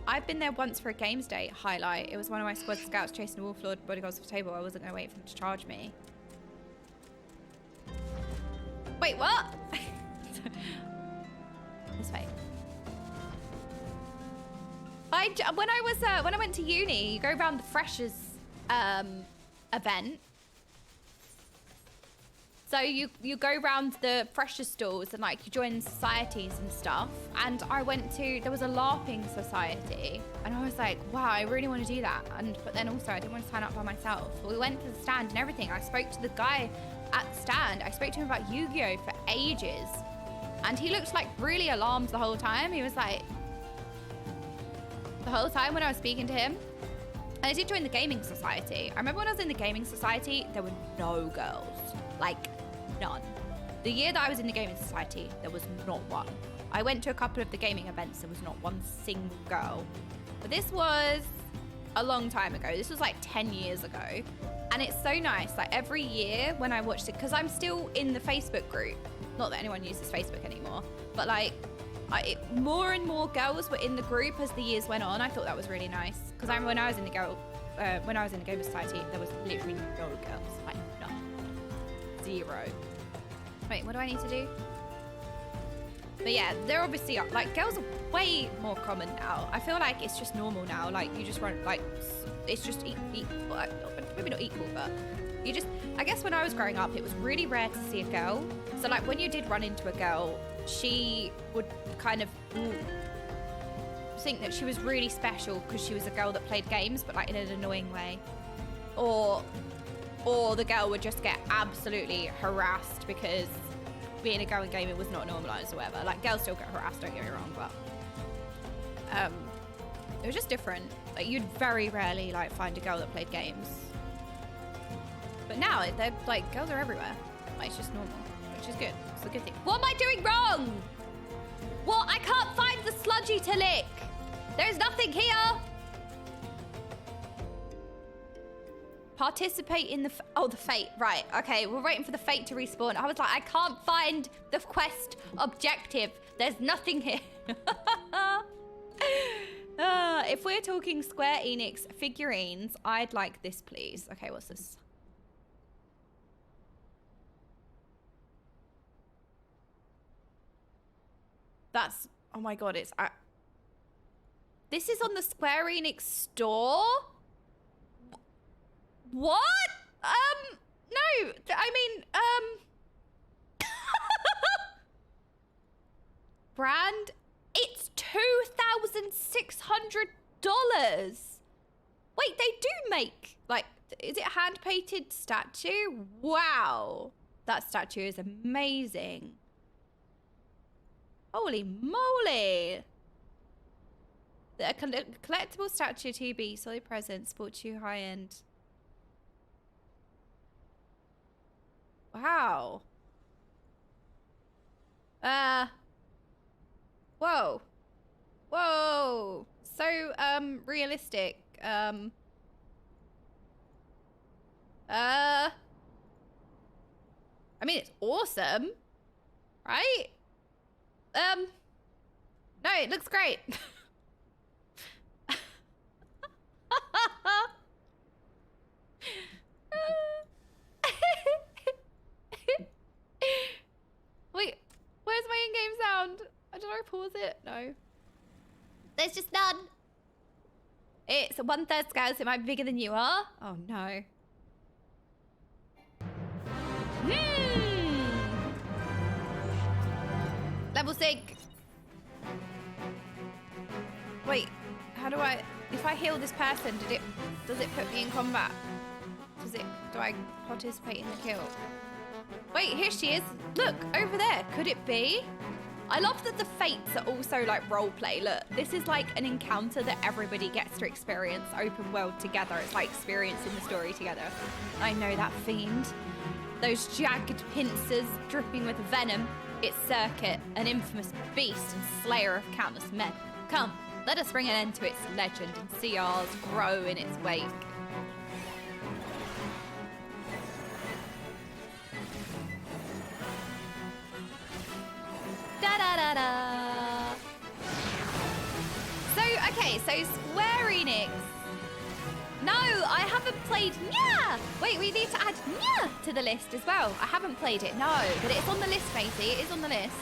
I've been there once for a games day highlight. It was one of my squad scouts chasing a wolf lord bodyguards off the table. I wasn't going to wait for them to charge me. Wait, what? This way. When I went to uni, you go around the freshers event. So you go around the freshers stalls and like you join societies and stuff. And there was a LARPing society, and I was like, wow, I really want to do that. But then also I didn't want to sign up by myself. But we went to the stand and everything. I spoke to the guy at the stand. I spoke to him about Yu-Gi-Oh for ages, and he looked like really alarmed the whole time. He was like, the whole time when I was speaking to him. And I did join the gaming society. I remember when I was in the gaming society, there were no girls, like none. The year that I was in the gaming society, there was not one. I went to a couple of the gaming events, there was not one single girl. But this was a long time ago. This was like 10 years ago. And it's so nice, like every year when I watched it, because I'm still in the Facebook group. Not that anyone uses Facebook anymore, but like more and more girls were in the group as the years went on. I thought that was really nice. Because I remember when I was in the Gamer Society, there was literally no girls. Like, none. 0. Wait, what do I need to do? But yeah, they're obviously, like, girls are way more common now. I feel like it's just normal now. Like, you just run, like, it's just maybe not equal, but you just, I guess when I was growing up, it was really rare to see a girl. So, like, when you did run into a girl, she would kind of think that she was really special because she was a girl that played games, but, like, in an annoying way. Or the girl would just get absolutely harassed because being a girl in gaming was not normalized or whatever. Like, girls still get harassed, don't get me wrong, but it was just different. Like, you'd very rarely, like, find a girl that played games. But now, they're, like, girls are everywhere. Like, it's just normal, which is good. It's a good thing. What am I doing wrong? What? I can't find the sludgy to lick. There's nothing here. Participate in the the fate. Right, okay, we're waiting for the fate to respawn. I was like, I can't find the quest objective. There's nothing here. If we're talking Square Enix figurines, I'd like this, please. Okay, what's this? That's, oh my god, it's... this is on the Square Enix store? What? No, I mean, brand, it's $2,600. Wait, they do make, like, is it hand-painted statue? Wow, that statue is amazing. Holy moly. A collectible statue to be solid present, sports you high-end. Wow. Whoa. Whoa. So, realistic. I mean, it's awesome. Right? No, it looks great. Wait, where's my in-game sound? Did I pause it? No. There's just none. It's 1/3 scale, so it might be bigger than you are. Oh no. Level sync. Wait, how do I... If I heal this person, does it put me in combat? Do I participate in the kill? Wait, here she is. Look, over there. Could it be? I love that the fates are also like roleplay. Look, this is like an encounter that everybody gets to experience open world together. It's like experiencing the story together. I know that fiend. Those jagged pincers dripping with venom. It's Circuit, an infamous beast and slayer of countless men. Come, let us bring an end to its legend and see ours grow in its wake. Da-da-da-da. So, okay, so Square Enix. No, I haven't played Nya. Wait, we need to add Nya to the list as well. I haven't played it, no, but it's on the list, matey. It is on the list.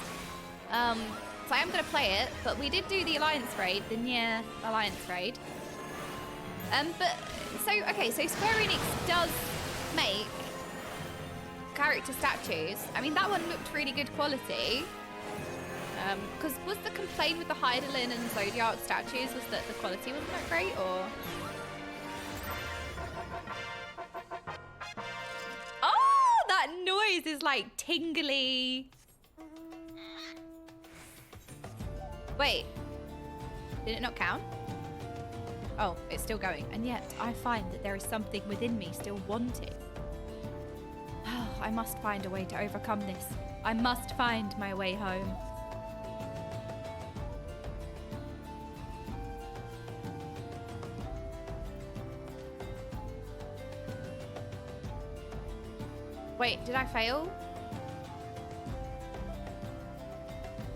So I am going to play it, but we did do the Alliance raid, the Nya Alliance raid. But, so, okay, so Square Enix does make character statues. I mean, that one looked really good quality. Because was the complaint with the Heidelin and Zodiac statues was that the quality wasn't that great, or? Oh, that noise is like tingly. Wait, did it not count? Oh, it's still going. And yet I find that there is something within me still wanting. Oh, I must find a way to overcome this. I must find my way home. Wait, did I fail?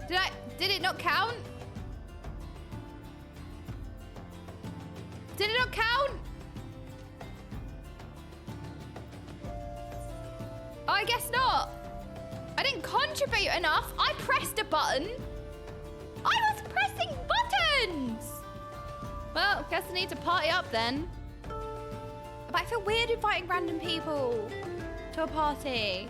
Did it not count? Did it not count? Oh, I guess not. I didn't contribute enough. I pressed a button. I was pressing buttons. Well, guess I need to party up then. But I feel weird inviting random people to a party.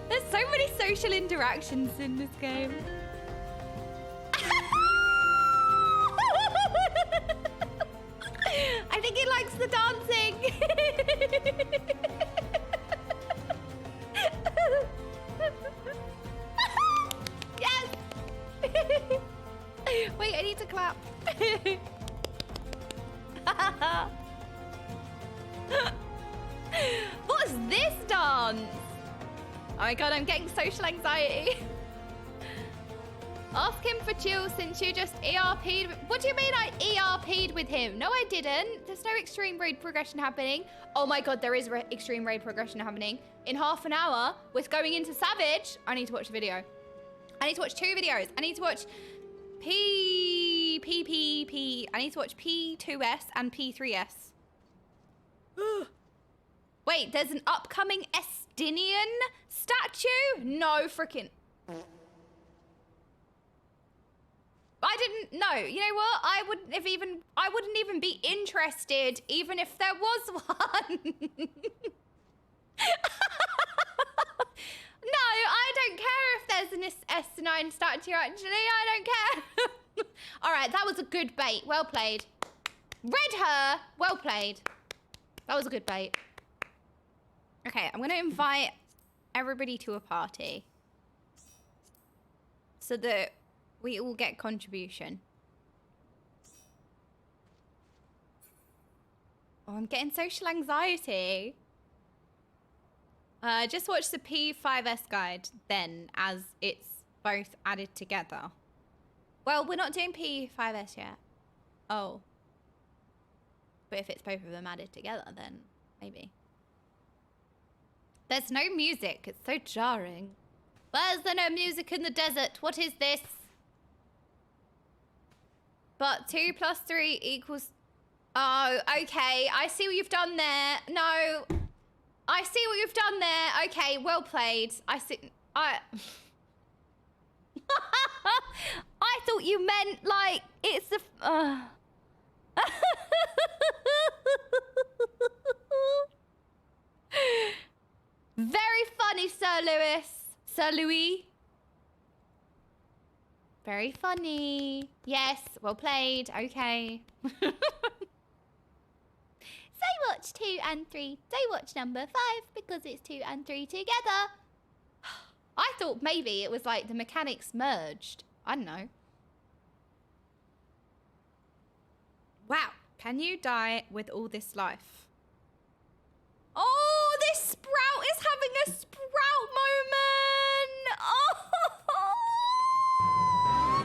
There's so many social interactions in this game. I think he likes the dancing. Yes. Wait, I need to clap. What's this dance? Oh my god, I'm getting social anxiety. Ask him for chill since you just ERP'd. What do you mean I ERP'd with him? No, I didn't. There's no extreme raid progression happening. Oh my god, there is extreme raid progression happening. In half an hour, with going into Savage, I need to watch a video. I need to watch 2 videos. I need to watch I need to watch P3S and P3S. Wait, there's an upcoming Estinian statue? No freaking. I didn't know. You know what? I wouldn't even be interested even if there was one. No, I don't care if there's an S9 statue actually. I don't care. All right, that was a good bait. Well played. Red her. Well played. That was a good bait. Okay, I'm gonna invite everybody to a party so that we all get contribution. Oh, I'm getting social anxiety. Just watch the P3S guide then, as it's both added together. Well, we're not doing P3S yet. Oh. But if it's both of them added together, then maybe. There's no music. It's so jarring. Why is there no music in the desert? What is this? But 2 + 3 equals... Oh, okay. I see what you've done there. No. I see what you've done there. Okay, well played. I see... I thought you meant, like, it's the... Very funny, Sir Lewis. Sir Louis. Very funny. Yes, well played. Okay. Say watch 2 and 3. Say watch number 5 because it's 2 and 3 together. I thought maybe it was like the mechanics merged. I don't know. Wow. Can you die with all this life? Oh, this sprout is having a sprout moment. Oh,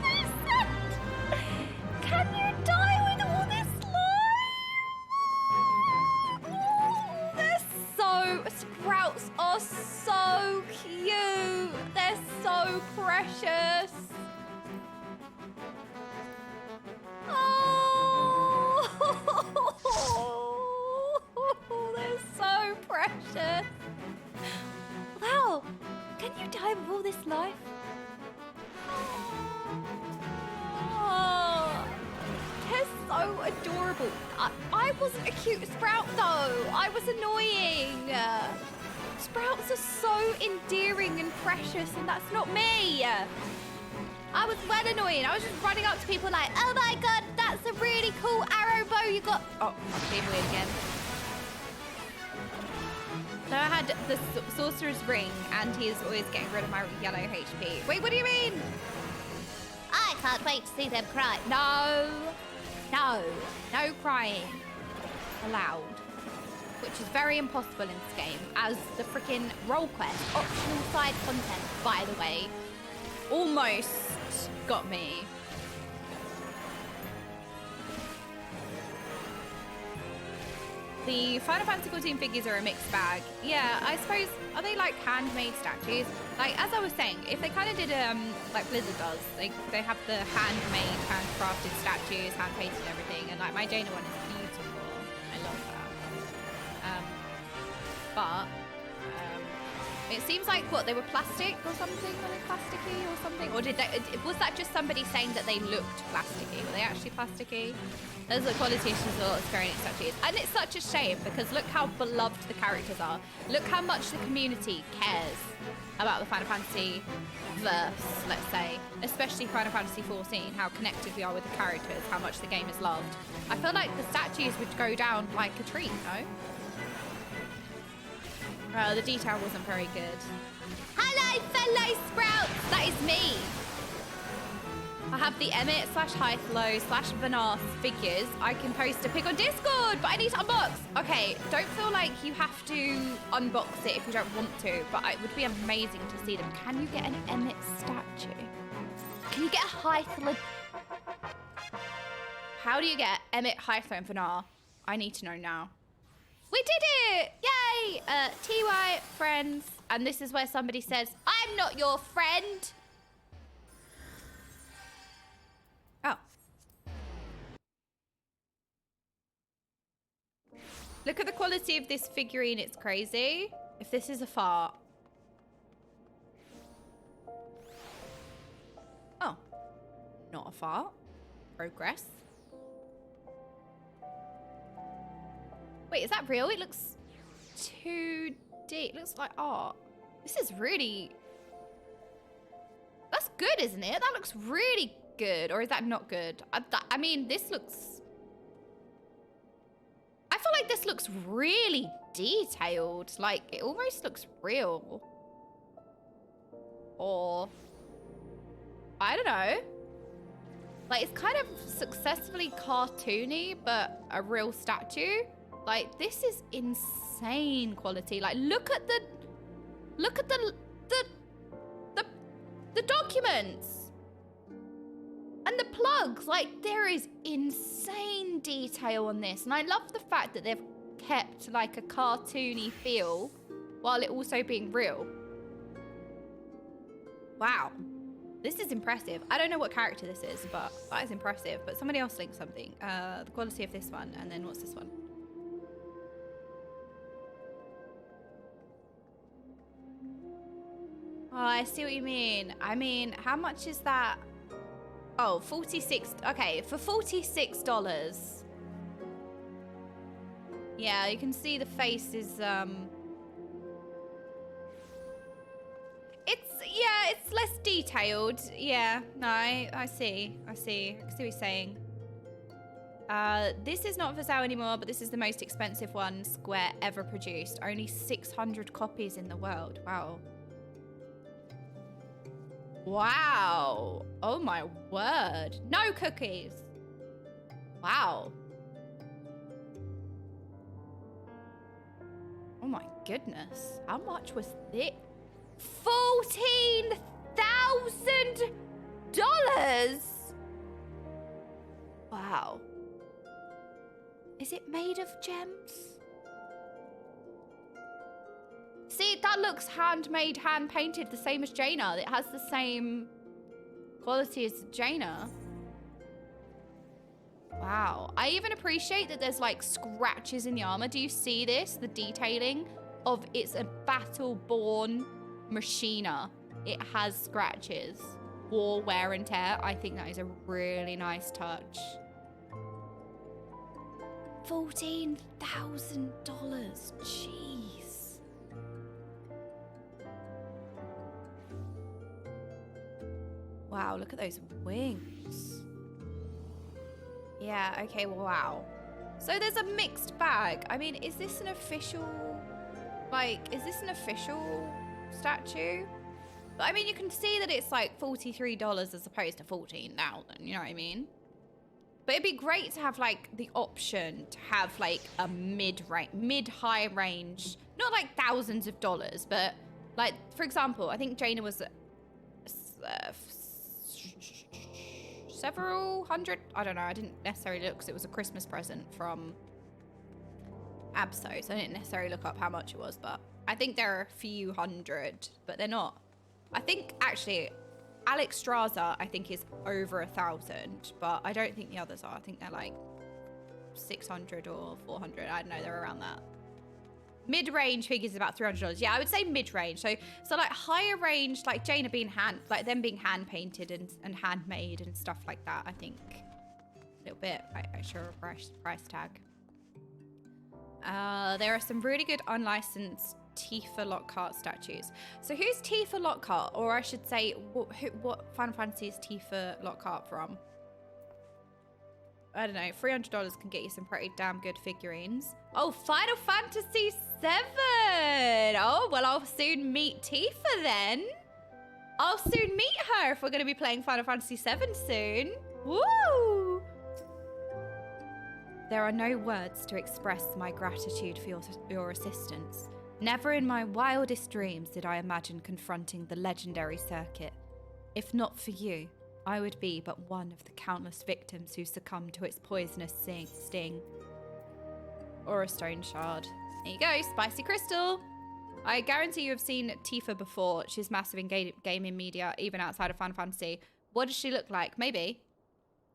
this can you die with all this life? Sprouts are so cute. They're so precious. Oh, they're so precious. Wow, can you die with all this life? Oh, they're so adorable. I wasn't a cute sprout though. I was annoying. Sprouts are so endearing and precious, and that's not me. I was well annoying. I was just running up to people like, oh my god, that's a really cool arrow bow you got. Oh, I'm being weird again. So I had the sorcerer's ring, and he is always getting rid of my yellow HP. Wait, what do you mean? I can't wait to see them cry. No, no, no crying allowed. which is very impossible in this game, as the freaking role quest, optional side content, by the way, almost got me. The Final Fantasy XIV figures are a mixed bag. Yeah, I suppose, are they like handmade statues? Like, as I was saying, if they kind of did, like Blizzard does, they have the handmade, handcrafted statues, hand-painted and everything, and like my Jaina one is beautiful. I love that. It seems like, what, they were plastic or something? Were they plasticky or something? Or was that just somebody saying that they looked plasticky? Were they actually plasticky? There's a quality issues with a lot of Square Enix statues. And it's such a shame because look how beloved the characters are. Look how much the community cares about the Final Fantasy verse, let's say. Especially Final Fantasy XIV, how connected we are with the characters, how much the game is loved. I feel like the statues would go down like a tree, no? Oh, the detail wasn't very good. Hello, fellow Sprouts! That is me! I have the Emmett / Hythlo / Vanath figures. I can post a pic on Discord, but I need to unbox. Okay, don't feel like you have to unbox it if you don't want to, but it would be amazing to see them. Can you get an Emmett statue? Can you get a Hythlo? How do you get Emmett, Hythlo, and Vanath? I need to know now. We did it! Yay! TY friends. And this is where somebody says, I'm not your friend. Oh. Look at the quality of this figurine. It's crazy. If this is a fart. Oh. Not a fart. Progress. Wait, is that real? It looks 2D. It looks like art. This is really... That's good, isn't it? That looks really good. Or is that not good? I mean, this looks... I feel like this looks really detailed. Like, it almost looks real. Or... I don't know. Like, it's kind of successfully cartoony, but a real statue. Like, this is insane quality. Like, look at the documents and the plugs. Like, there is insane detail on this, and I love the fact that they've kept like a cartoony feel while it also being real. Wow, this is impressive. I don't know what character this is, but that is impressive. But somebody else linked something. The quality of this one, and then what's this one? Oh, I see what you mean. I mean, how much is that? Oh, 46. Okay, for $46. Yeah, you can see the face is, it's less detailed. Yeah, no, I see. I see what you're saying. This is not for sale anymore, but this is the most expensive one Square ever produced. Only 600 copies in the world. Wow. Wow. Oh my word. No cookies. Wow. Oh my goodness. How much was this? $14,000. Wow. Is it made of gems? See, that looks handmade, hand-painted, the same as Jaina. It has the same quality as Jaina. Wow. I even appreciate that there's like scratches in the armor. Do you see this? The detailing of it's a battle-born machina. It has scratches. War, wear and tear. I think that is a really nice touch. $14,000. Jeez. Wow, look at those wings. Yeah, okay, wow. So there's a mixed bag. I mean, is this an official, like, is this an official statue? But I mean, you can see that it's like $43 as opposed to $14,000, you know what I mean? But it'd be great to have like the option to have like a mid-high range, not like thousands of dollars, but like, for example, I think Jaina was several hundred. I don't know. I didn't necessarily look because it was a Christmas present from Absol, so I didn't necessarily look up how much it was, but I think there are a few hundred, but they're not. I think actually Alex Straza, I think, is over 1,000, but I don't think the others are. I think they're like 600 or 400. I don't know. They're around that. Mid-range figures about $300. Yeah, I would say mid-range. So like higher range, like Jaina being them being hand-painted and handmade and stuff like that. I think a little bit extra price tag. There are some really good unlicensed Tifa Lockhart statues. So who's Tifa Lockhart? Or I should say, what Final Fantasy is Tifa Lockhart from? I don't know. $300 can get you some pretty damn good figurines. Oh, Final Fantasy VII. Oh, well, I'll soon meet Tifa then. I'll soon meet her if we're going to be playing Final Fantasy VII soon. Woo! There are no words to express my gratitude for your assistance. Never in my wildest dreams did I imagine confronting the legendary circuit. If not for you, I would be but one of the countless victims who succumbed to its poisonous sting. Or a stone shard. There you go, spicy crystal. I guarantee you have seen Tifa before. She's massive in gaming media, even outside of Final Fantasy. What does she look like? Maybe.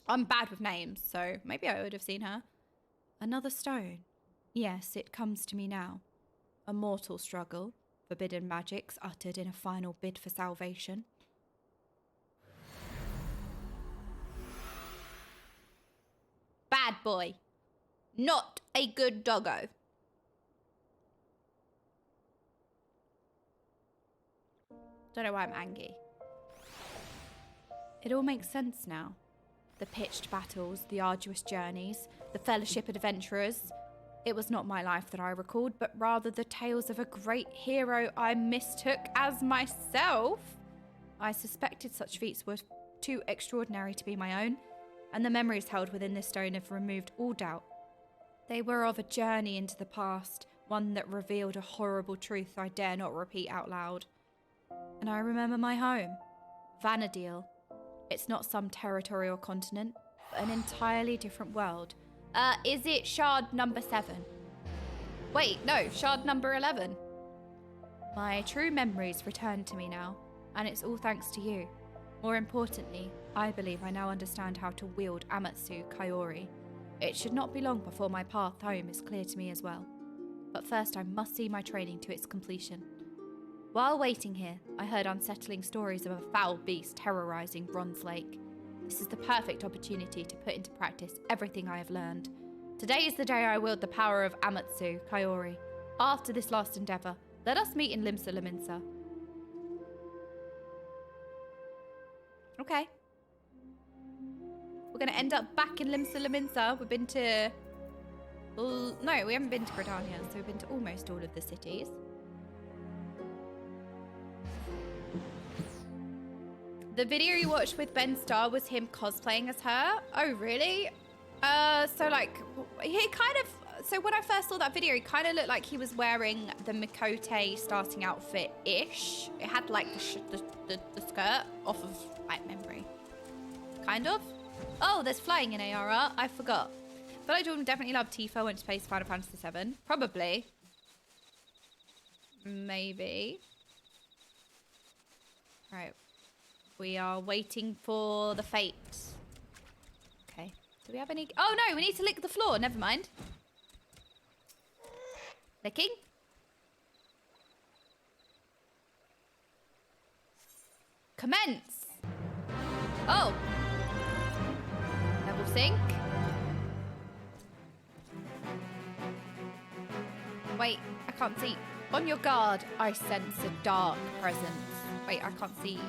I'm bad with names, so maybe I would have seen her. Another stone. Yes, it comes to me now. A mortal struggle. Forbidden magics uttered in a final bid for salvation. Bad boy. Not a good doggo. Don't know why I'm angry. It all makes sense now. The pitched battles, the arduous journeys, the fellowship of adventurers. It was not my life that I recalled, but rather the tales of a great hero I mistook as myself. I suspected such feats were too extraordinary to be my own, and the memories held within this stone have removed all doubt. They were of a journey into the past, one that revealed a horrible truth I dare not repeat out loud. And I remember my home, Vanadil. It's not some territory or continent, but an entirely different world. Is it shard number 7? Wait, no, shard number 11. My true memories return to me now, and it's all thanks to you. More importantly, I believe I now understand how to wield Amatsu Kaiori. It should not be long before my path home is clear to me as well. But first I must see my training to its completion. While waiting here, I heard unsettling stories of a foul beast terrorizing Bronze Lake. This is the perfect opportunity to put into practice everything I have learned. Today is the day I wield the power of Amatsu Kaiori. After this last endeavor, let us meet in Limsa Lominsa. Okay. We're going to end up back in Limsa Lominsa. We've been to... no, we haven't been to Gridania, so we've been to almost all of the cities. The video you watched with Ben Starr was him cosplaying as her. Oh, really? So like, he kind of... So when I first saw that video, he kind of looked like he was wearing the Mikote starting outfit-ish. It had like the skirt off of like memory. Kind of. Oh, there's flying in ARR. I forgot. But I do definitely love Tifa when she plays Final Fantasy VII. Probably. Maybe. Right. We are waiting for the fate. Okay. Do we have any... Oh, no. We need to lick the floor. Never mind. Licking. Commence. Oh. Level sync. Wait. I can't see. On your guard, I sense a dark presence. Wait. I can't see.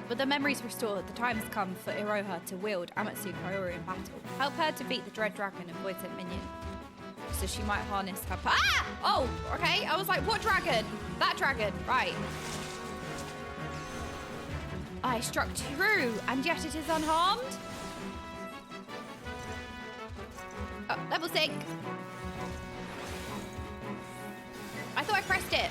But the memory's restored. The time has come for Iroha to wield Amatsu Kaiori in battle. Help her to beat the Dread Dragon and Void Sent Minion. So she might harness her... Ah! Oh, okay. I was like, what dragon? That dragon. Right. I struck true, and yet it is unharmed. Oh, level sync. I thought I pressed it.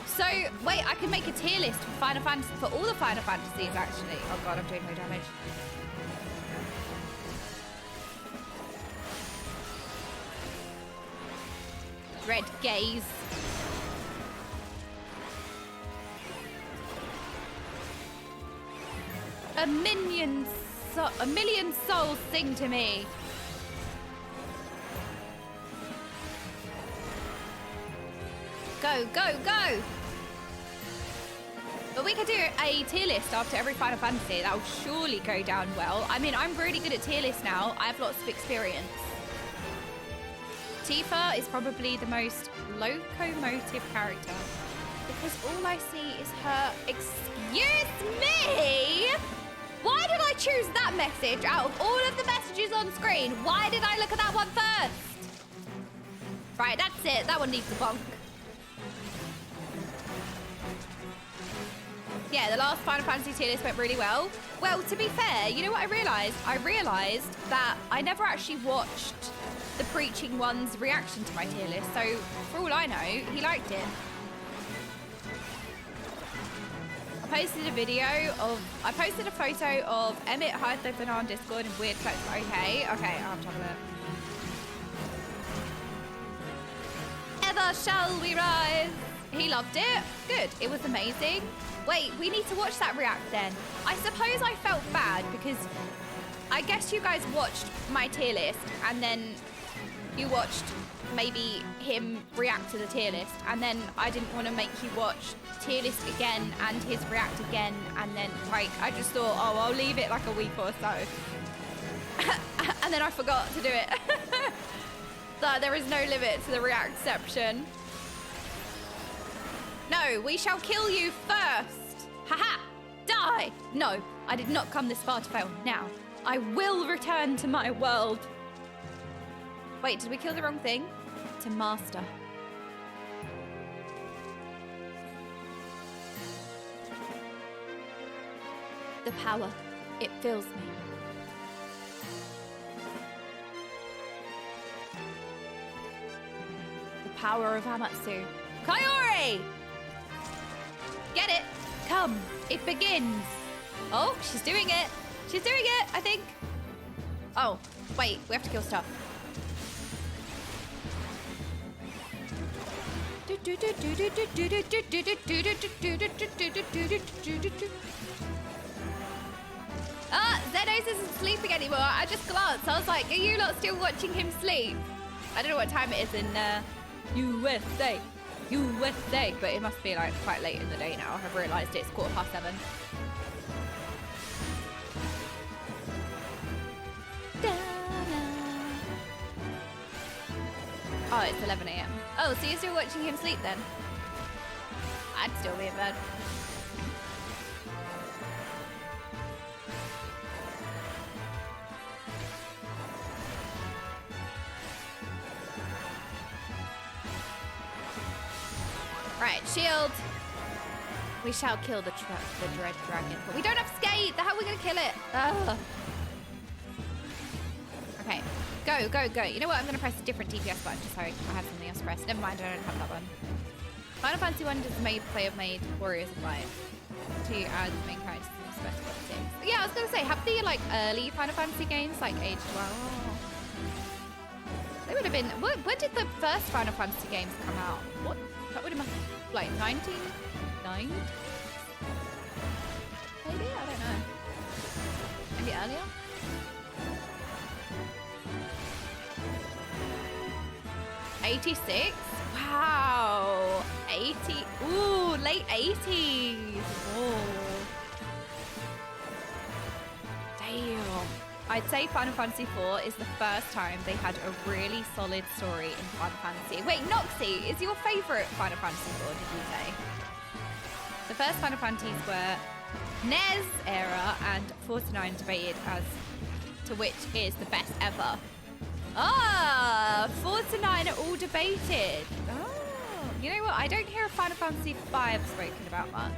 So, wait, I can make a tier list for Final Fantasy, for all the Final Fantasies, actually. Oh god, I'm doing no damage. Red gaze. A million souls sing to me. Go, go, go! But we could do a tier list after every Final Fantasy. That will surely go down well. I mean, I'm really good at tier lists now. I have lots of experience. Tifa is probably the most locomotive character because all I see is her. Excuse me? Why did I choose that message out of all of the messages on screen? Why did I look at that one first? Right, that's it. That one needs a bonk. Yeah, the last Final Fantasy tier list went really well. Well, to be fair, you know what I realised? I realised that I never actually watched the Preaching One's reaction to my tier list. So, for all I know, he liked it. I posted a photo of Emmett Hythopen on Discord and Weird Flex. Okay, I'll have to have a look. Ever shall we rise? He loved it. Good. It was amazing. Wait, we need to watch that react then. I suppose I felt bad because I guess you guys watched my tier list and then you watched maybe him react to the tier list and then I didn't want to make you watch tier list again and his react again and then like I just thought, oh, I'll leave it like a week or so. And then I forgot to do it. So there is no limit to the reactception. No, we shall kill you first. Haha, die. No, I did not come this far to fail. Now, I will return to my world. Wait, did we kill the wrong thing? To master. The power, it fills me. The power of Amatsu. Kaori! Get it? Come, it begins. Oh, she's doing it. She's doing it, I think. Oh, wait, we have to kill stuff. Ah, Zenos isn't sleeping anymore. I just glanced. I was like, are you lot still watching him sleep? I don't know what time it is in USA. USA, but it must be like quite late in the day now. I've realised it's 7:15. Oh, it's 11 AM. Oh, so you're still watching him sleep then? I'd still be in bed. Right, shield. We shall kill the dread dragon, but we don't have skate. How are we gonna kill it? Ugh. Okay, go, go, go. You know what? I'm gonna press a different DPS button just so I have something else pressed. Never mind, I don't have that one. Final Fantasy 1 does player-made warriors of light to add main characters and special things. Yeah, I was gonna say, have the like early Final Fantasy games like aged well? They would have been. When did the first Final Fantasy games come out? What? That would have been like 99? Maybe? I don't know. Maybe earlier? '86? Wow. 80. Ooh, late 80s. Whoa. Damn. I'd say Final Fantasy IV is the first time they had a really solid story in Final Fantasy. Wait, Noxie, is your favourite Final Fantasy IV, did you say? The first Final Fantasies were NES era and 49 debated as to which is the best ever. Ah, 49 are all debated. Oh. You know what? I don't hear Final Fantasy V spoken about much.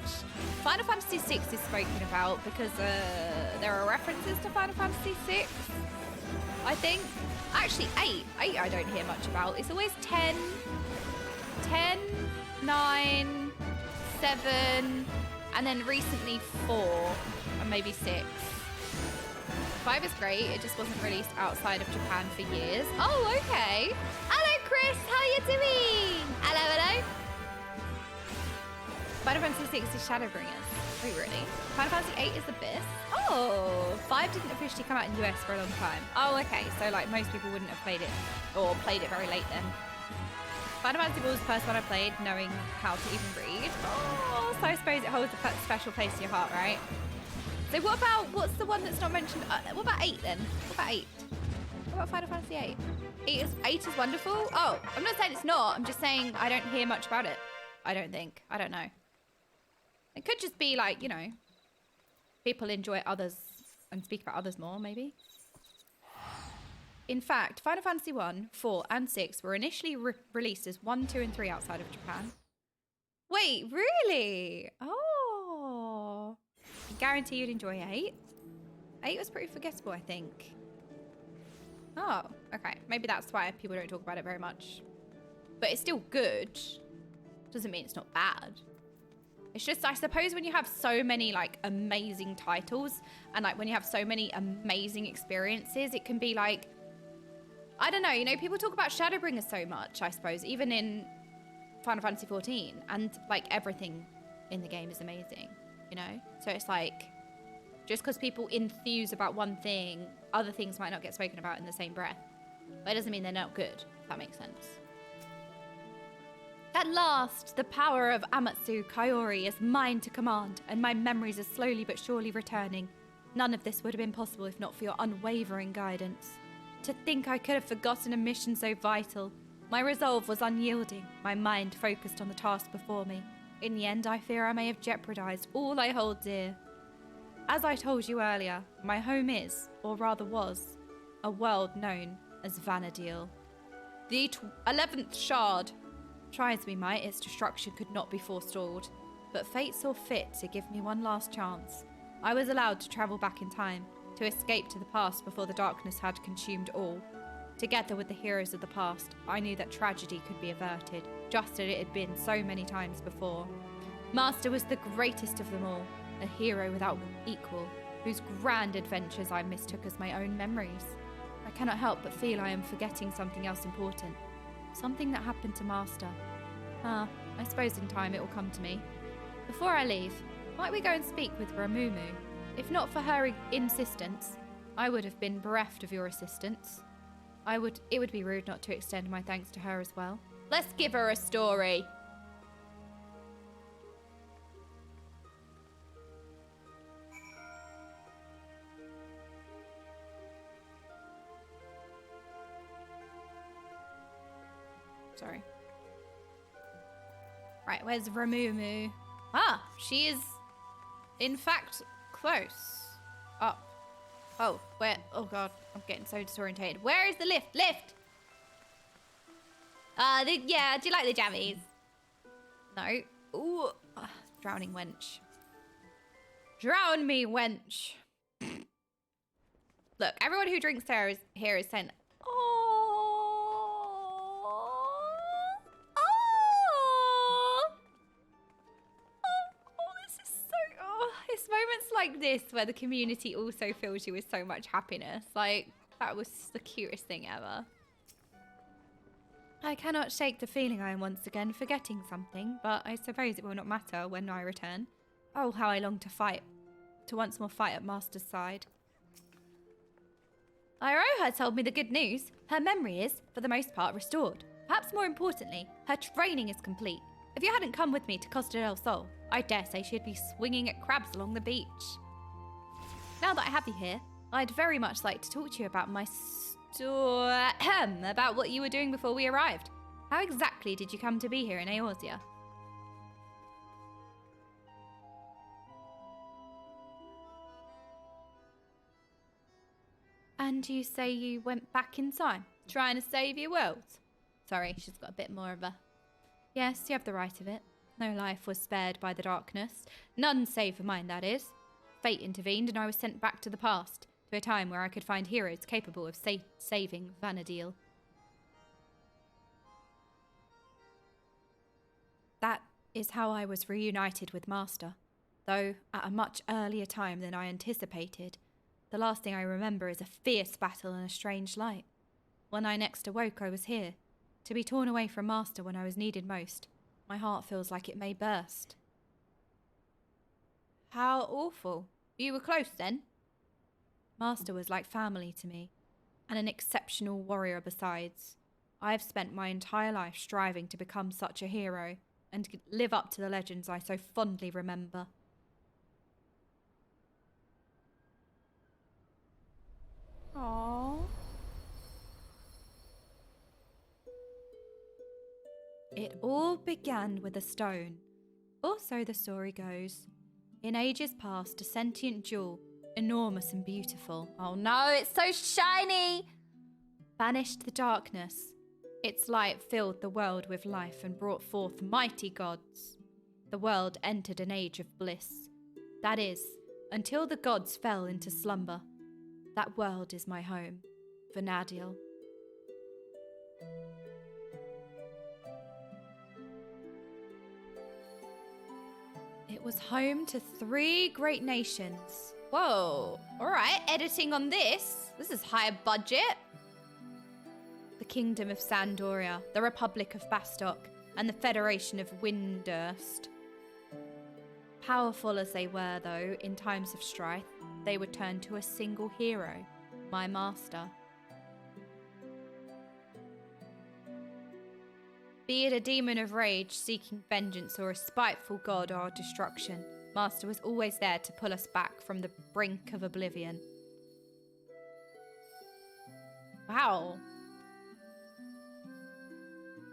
Final Fantasy VI is spoken about because there are references to Final Fantasy VI, I think. Actually, 8. 8 I don't hear much about. It's always 10, 9, 7, and then recently 4, and maybe 6. 5 is great. It just wasn't released outside of Japan for years. Oh, okay. Hello, Chris. How you doing? Hello, hello. Final Fantasy 6 is Shadowbringers. Wait, really? Final Fantasy 8 is Abyss. Oh, 5 didn't officially come out in the US for a long time. Oh, okay. So, like, most people wouldn't have played it, or played it very late then. Final Fantasy was the first one I played, knowing how to even read. Oh, so I suppose it holds a special place in your heart, right? So what about, what's the one that's not mentioned? What about 8 then? What about 8? What about Final Fantasy 8? 8 is wonderful? Oh, I'm not saying it's not. I'm just saying I don't hear much about it. I don't think. I don't know. It could just be like, you know, people enjoy others and speak about others more, maybe. In fact, Final Fantasy 1, 4, and 6 were initially released as 1, 2, and 3 outside of Japan. Wait, really? Oh. I guarantee you'd enjoy 8. 8 was pretty forgettable, I think. Oh, okay. Maybe that's why people don't talk about it very much. But it's still good. Doesn't mean it's not bad. It's just, I suppose, when you have so many, like, amazing titles and, like, when you have so many amazing experiences, it can be, like, I don't know, you know, people talk about Shadowbringers so much, I suppose, even in Final Fantasy 14, and, like, everything in the game is amazing, you know? So it's like, just because people enthuse about one thing, other things might not get spoken about in the same breath. But it doesn't mean they're not good, if that makes sense. At last, the power of Amatsu Kaori is mine to command, and my memories are slowly but surely returning. None of this would have been possible if not for your unwavering guidance. To think I could have forgotten a mission so vital. My resolve was unyielding, my mind focused on the task before me. In the end, I fear I may have jeopardized all I hold dear. As I told you earlier, my home is, or rather was, a world known as Vanadil. The 11th shard. Try as we might, its destruction could not be forestalled, but fate saw fit to give me one last chance. I was allowed to travel back in time, to escape to the past before the darkness had consumed all. Together with the heroes of the past, I knew that tragedy could be averted, just as it had been so many times before. Master was the greatest of them all, a hero without equal, whose grand adventures I mistook as my own memories. I cannot help but feel I am forgetting something else important. Something that happened to Master. I suppose in time it will come to me. Before I leave, might we go and speak with Ramumu? If not for her insistence, I would have been bereft of your assistance. It would be rude not to extend my thanks to her as well. Let's give her a story. Sorry. Right, where's Ramumu? Ah, she is, in fact, close. Up. Oh, where? Oh god, I'm getting so disorientated. Where is the lift? Lift! Yeah, do you like the jammies? No. Ooh, drowning wench. Drown me, wench. Look, everyone who drinks here is saying, it's moments like this where the community also fills you with so much happiness. Like, that was the cutest thing ever. I cannot shake the feeling I am once again forgetting something, but I suppose it will not matter when I return. Oh, how I long to fight. To once more fight at Master's side. Iroha told me the good news. Her memory is, for the most part, restored. Perhaps more importantly, her training is complete. If you hadn't come with me to Costa del Sol, I dare say she'd be swinging at crabs along the beach. Now that I have you here, I'd very much like to talk to you about my about what you were doing before we arrived. How exactly did you come to be here in Eorzea? And you say you went back in time, trying to save your world? Sorry, she's got a bit more of a Yes, you have the right of it. No life was spared by the darkness. None save for mine, that is. Fate intervened and I was sent back to the past, to a time where I could find heroes capable of saving Vanadil. That is how I was reunited with Master, though at a much earlier time than I anticipated. The last thing I remember is a fierce battle in a strange light. When I next awoke, I was here. To be torn away from Master when I was needed most, my heart feels like it may burst. How awful. You were close then? Master was like family to me, and an exceptional warrior besides. I have spent my entire life striving to become such a hero, and live up to the legends I so fondly remember. Aww. It all began with a stone. Or so the story goes. In ages past, a sentient jewel, enormous and beautiful. Oh no, it's so shiny! Banished the darkness. Its light filled the world with life and brought forth mighty gods. The world entered an age of bliss. That is, until the gods fell into slumber. That world is my home, Vanadil. It was home to 3 great nations. Whoa, alright, editing on this. This is higher budget. The Kingdom of Sandoria, the Republic of Bastok, and the Federation of Windurst. Powerful as they were, though, in times of strife, they would turn to a single hero, my master. Be it a demon of rage seeking vengeance or a spiteful god or destruction, Master was always there to pull us back from the brink of oblivion. Wow.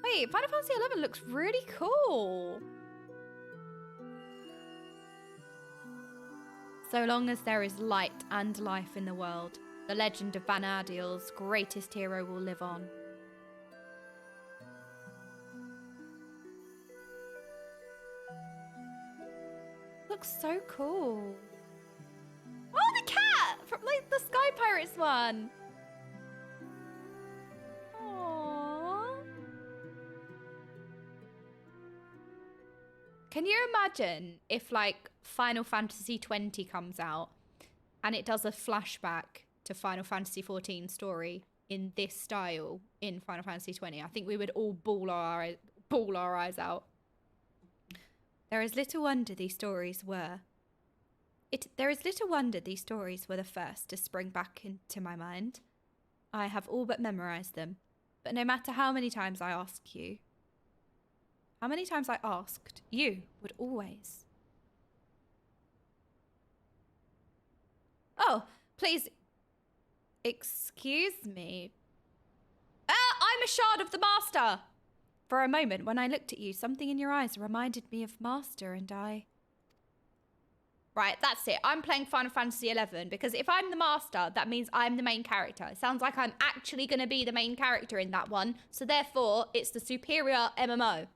Wait, Final Fantasy XI looks really cool. So long as there is light and life in the world, the legend of Vanadil's greatest hero will live on. Looks so cool. Oh, the cat from like the Sky Pirates one. Aww. Can you imagine if like Final Fantasy XX comes out and it does a flashback to Final Fantasy XIV story in this style in Final Fantasy XX? I think we would all bawl our eyes out. There is little wonder these stories were the first to spring back into my mind. I have all but memorized them, but no matter how many times I asked, you would always. Oh, please, excuse me. I'm a shard of the Master! For a moment, when I looked at you, something in your eyes reminded me of Master, and I... Right, that's it. I'm playing Final Fantasy XI, because if I'm the Master, that means I'm the main character. It sounds like I'm actually going to be the main character in that one, so therefore, it's the superior MMO.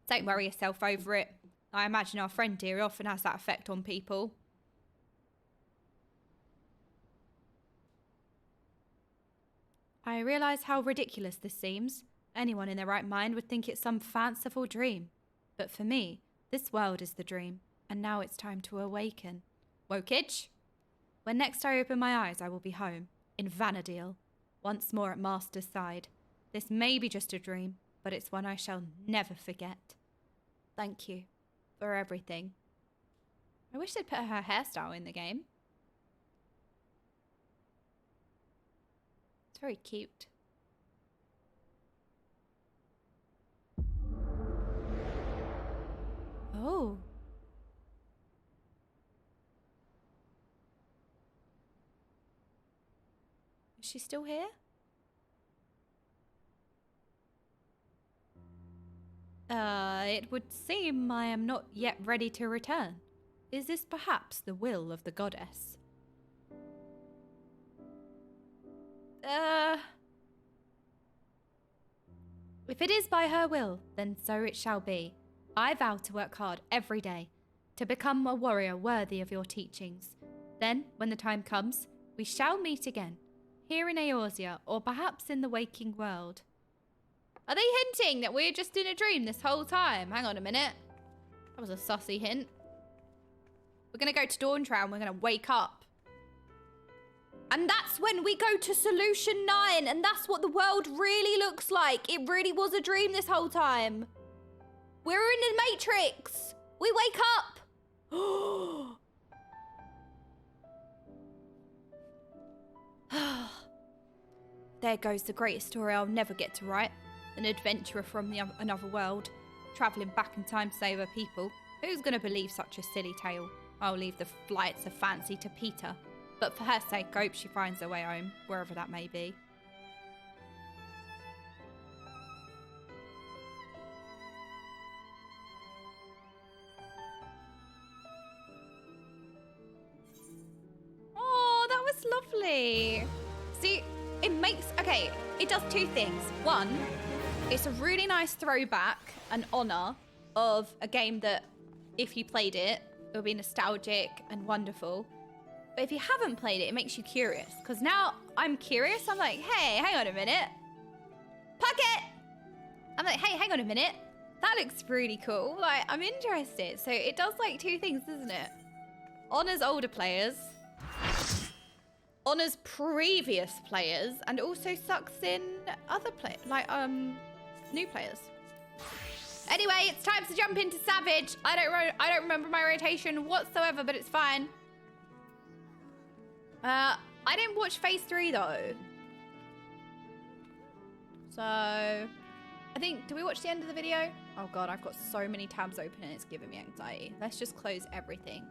Don't worry yourself over it. I imagine our friend here often has that effect on people. I realise how ridiculous this seems. Anyone in their right mind would think it's some fanciful dream. But for me, this world is the dream, and now it's time to awaken. Wokage? When next I open my eyes, I will be home, in Vanadil, once more at Master's side. This may be just a dream, but it's one I shall never forget. Thank you for everything. I wish they'd put her hairstyle in the game. It's very cute. Oh. Is she still here? It would seem I am not yet ready to return. Is this perhaps the will of the goddess? If it is by her will, then so it shall be. I vow to work hard every day, to become a warrior worthy of your teachings. Then, when the time comes, we shall meet again, here in Eorzea, or perhaps in the waking world. Are they hinting that we're just in a dream this whole time? Hang on a minute. That was a sussy hint. We're going to go to Dawntrail and we're going to wake up. And that's when we go to Solution 9. And that's what the world really looks like. It really was a dream this whole time. We're in the Matrix. We wake up. There goes the greatest story I'll never get to write. An adventurer from another world, travelling back in time to save her people. Who's going to believe such a silly tale? I'll leave the flights of fancy to Peter. But for her sake, I hope she finds her way home, wherever that may be. Oh, that was lovely. See, it makes... Okay, it does two things. One, it's a really nice throwback and honour of a game that, if you played it, it would be nostalgic and wonderful. But if you haven't played it, it makes you curious. Because now I'm curious. I'm like, hey, hang on a minute. Pocket! I'm like, hey, hang on a minute. That looks really cool. Like, I'm interested. So it does like two things, doesn't it? Honours older players. Honours previous players. And also sucks in other players. Like, new players. Anyway, it's time to jump into Savage. I don't remember my rotation whatsoever, but it's fine. I didn't watch Phase 3 though. So, I think, do we watch the end of the video? Oh god, I've got so many tabs open and it's giving me anxiety. Let's just close everything.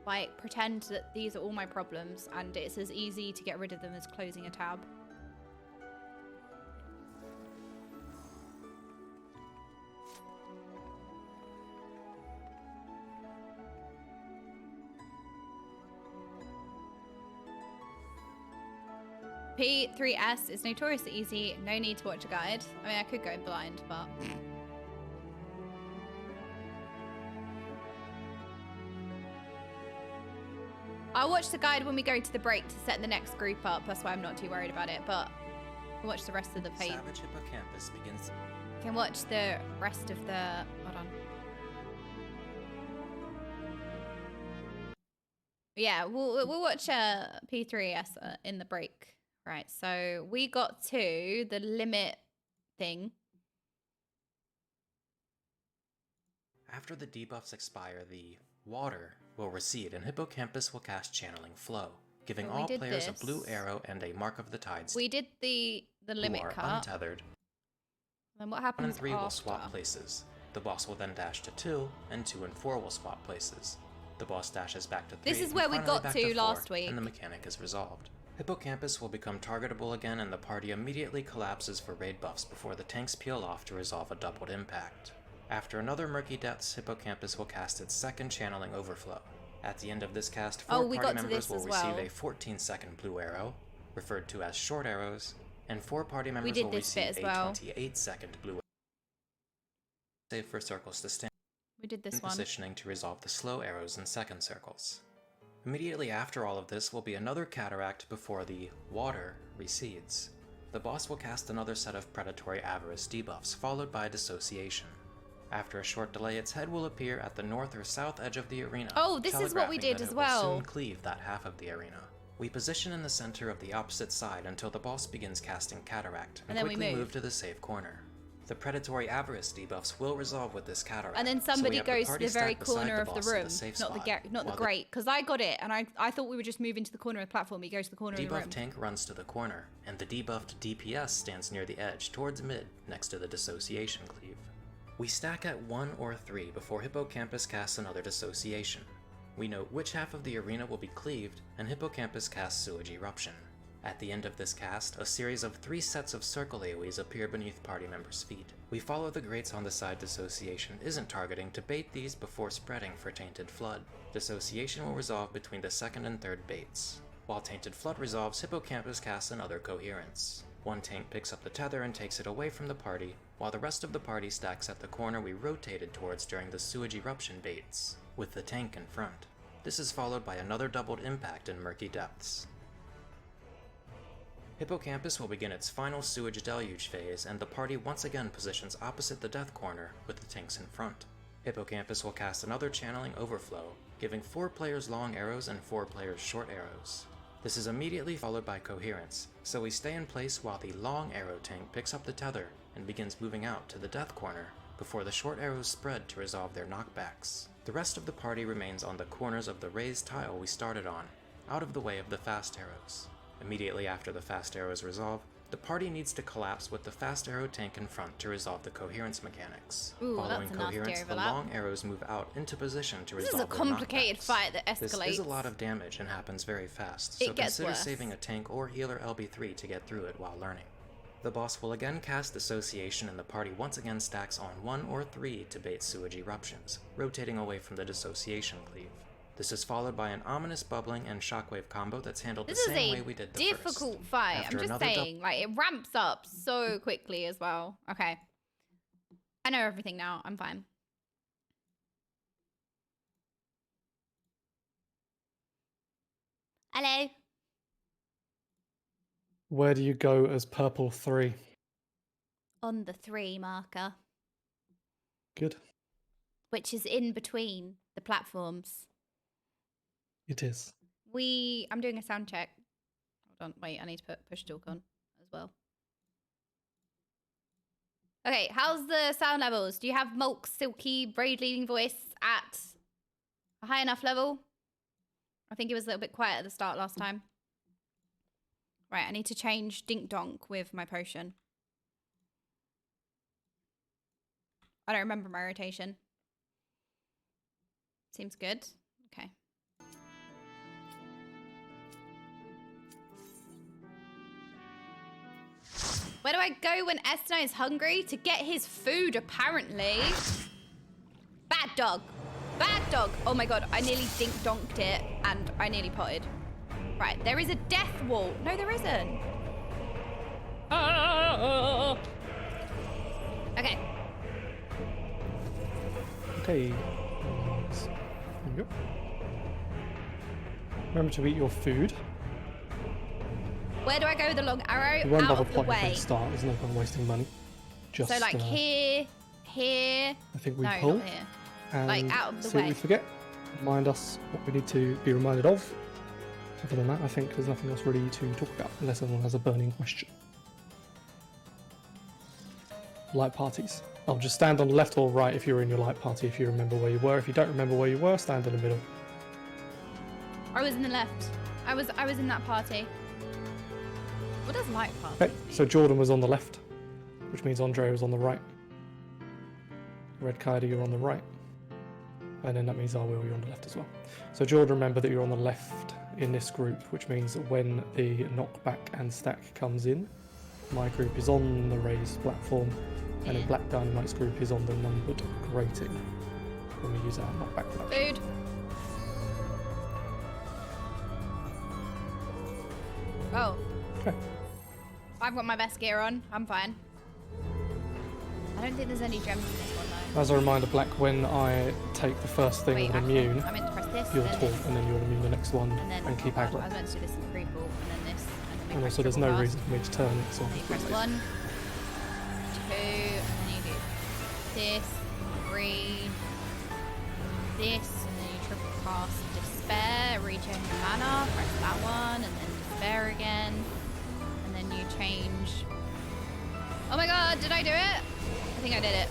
Like, pretend that these are all my problems and it's as easy to get rid of them as closing a tab. P3S is notoriously easy. No need to watch a guide. I mean, I could go blind, but... I'll watch the guide when we go to the break to set the next group up. That's why I'm not too worried about it, but I'll watch the rest of the page. Savage Hippocampus begins... Can watch the rest of the... Hold on. Yeah, we'll watch P3S in the break. Right, so we got to the Lamitt thing. After the debuffs expire, the water will recede and Hippocampus will cast Channeling Flow, giving all players a blue arrow and a Mark of the Tides. We did the Lamitt cut. Untethered. Then what 1 happens and 3 after? will swap places. The boss will then dash to 2, and 2 and 4 will swap places. The boss dashes back to 3. This is where we got to last week. And the mechanic is resolved. Hippocampus will become targetable again and the party immediately collapses for raid buffs before the tanks peel off to resolve a doubled impact. After another Murky Depths, Hippocampus will cast its second Channeling Overflow. At the end of this cast, 4 party members will receive a 14-second blue arrow, referred to as short arrows, and 4 party members will receive a 28-second blue arrow. Save for circles to stand. We did this one. Positioning to resolve the slow arrows in second circles. Immediately after all of this will be another cataract before the water recedes. The boss will cast another set of Predatory Avarice debuffs, followed by Dissociation. After a short delay, its head will appear at the north or south edge of the arena. Oh, this is what we did as well. It will soon cleave that half of the arena. We position in the center of the opposite side until the boss begins casting Cataract, and then quickly we move to the safe corner. The Predatory Avarice debuffs will resolve with this Cataract. And then somebody goes to the very corner of the room, not not the grate, because I got it, and I thought we would just move into the corner of the platform. He goes to the corner of the room. Debuffed tank runs to the corner, and the debuffed DPS stands near the edge, towards mid, next to the Dissociation cleave. We stack at 1 or 3 before Hippocampus casts another Dissociation. We note which half of the arena will be cleaved, and Hippocampus casts Sewage Eruption. At the end of this cast, a series of 3 sets of circle AoEs appear beneath party members' feet. We follow the grates on the side Dissociation isn't targeting to bait these before spreading for Tainted Flood. Dissociation will resolve between the second and third baits. While Tainted Flood resolves, Hippocampus casts another Coherence. One tank picks up the tether and takes it away from the party, while the rest of the party stacks at the corner we rotated towards during the sewage eruption baits, with the tank in front. This is followed by another doubled impact in murky depths. Hippocampus will begin its final sewage deluge phase, and the party once again positions opposite the death corner, with the tanks in front. Hippocampus will cast another channeling overflow, giving 4 players long arrows and 4 players short arrows. This is immediately followed by coherence, so we stay in place while the long arrow tank picks up the tether and begins moving out to the death corner, before the short arrows spread to resolve their knockbacks. The rest of the party remains on the corners of the raised tile we started on, out of the way of the fast arrows. Immediately after the fast arrows resolve, the party needs to collapse with the fast arrow tank in front to resolve the coherence mechanics. Ooh, Following that's a nasty coherence, the overlap. long arrows move out into position to This resolve is a their complicated knockbacks. fight that escalates. This is a lot of damage and happens very fast, It so gets consider worse. saving a tank or healer LB3 to get through it while learning. The boss will again cast Dissociation and the party once again stacks on 1 or 3 to bait sewage eruptions, rotating away from the Dissociation cleave. This is followed by an ominous bubbling and shockwave combo that's handled This the is same a way we did the difficult first. fight. After I'm just another saying, like, it ramps up so quickly as well. Okay. I know everything now. I'm fine. Hello. Where do you go as purple 3? On the 3 marker, Good. which is in between the platforms. It is. I'm doing a sound check. Hold on, wait, I need to put push talk on as well. Okay, how's the sound levels? Do you have Mulk's silky braid leading voice at a high enough level? I think it was a little bit quiet at the start last time. Right, I need to change Dink Donk with my potion. I don't remember my rotation. Seems good. Okay. Where do I go when Esna is hungry? To get his food, apparently. Bad dog. Bad dog. Oh my god, I nearly dink-donked it and I nearly potted. Right, there is a death wall. No, there isn't. Oh. Okay. Okay. There you go. Remember to eat your food. Where do I go with the long arrow? You won't Out bother of the plotting from way. the start. There's no point wasting money. Just, So like here, here. I think we No, pull. not here. And Like, out of the see what way. we forget. Remind us what we need to be reminded of. Other than that, I think there's nothing else really to talk about, unless anyone has a burning question. Light parties. I'll just stand on the left or right if you're in your light party, if you remember where you were. If you don't remember where you were, stand in the middle. I was in the left. I was in that party. What does light party Okay, so Jordan was on the left, which means Andre was on the right. Red Coyote, you're on the right. And then that means Arwill, you're on the left as well. So Jordan, remember that you're on the left in this group, which means that when the knockback and stack comes in, my group is on the raised platform, and then Black Dynamite's group is on the numbered grating when we use our knockback production. Food. Oh. Okay. I've got my best gear on. I'm fine. I don't think there's any gems in this one though. As a reminder, Black, when I take the first thing Wait, with actually, immune, I meant to press this. you'll then taunt, this, and then you'll immune the next one, and then keep I aggro. was meant to do this in pre-pull, and then this, and then we And press also, there's triple no blast. reason for me to turn it, so And then you press 1, 2, and then you do this, 3, this, and then you triple cast Despair, regen your mana, press that one, and then Despair again, and then you change. Oh my god, did I do it? I think I did it.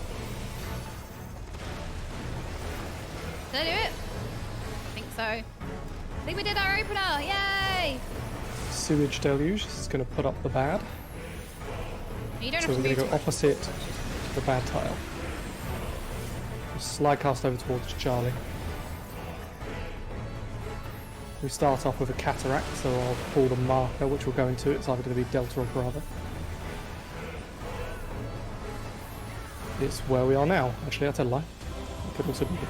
Did I do it? I think so. I think we did our opener, yay! Sewage deluge. This is going to put up the bad. You don't So have we're to going to move go too much. opposite to the bad tile. Slide cast over towards Charlie. We start off with a cataract, so I'll pull the marker which we're going to. It's either going to be Delta or Bravo. It's where we are now. Actually, I'll tell a lie. It could also be here.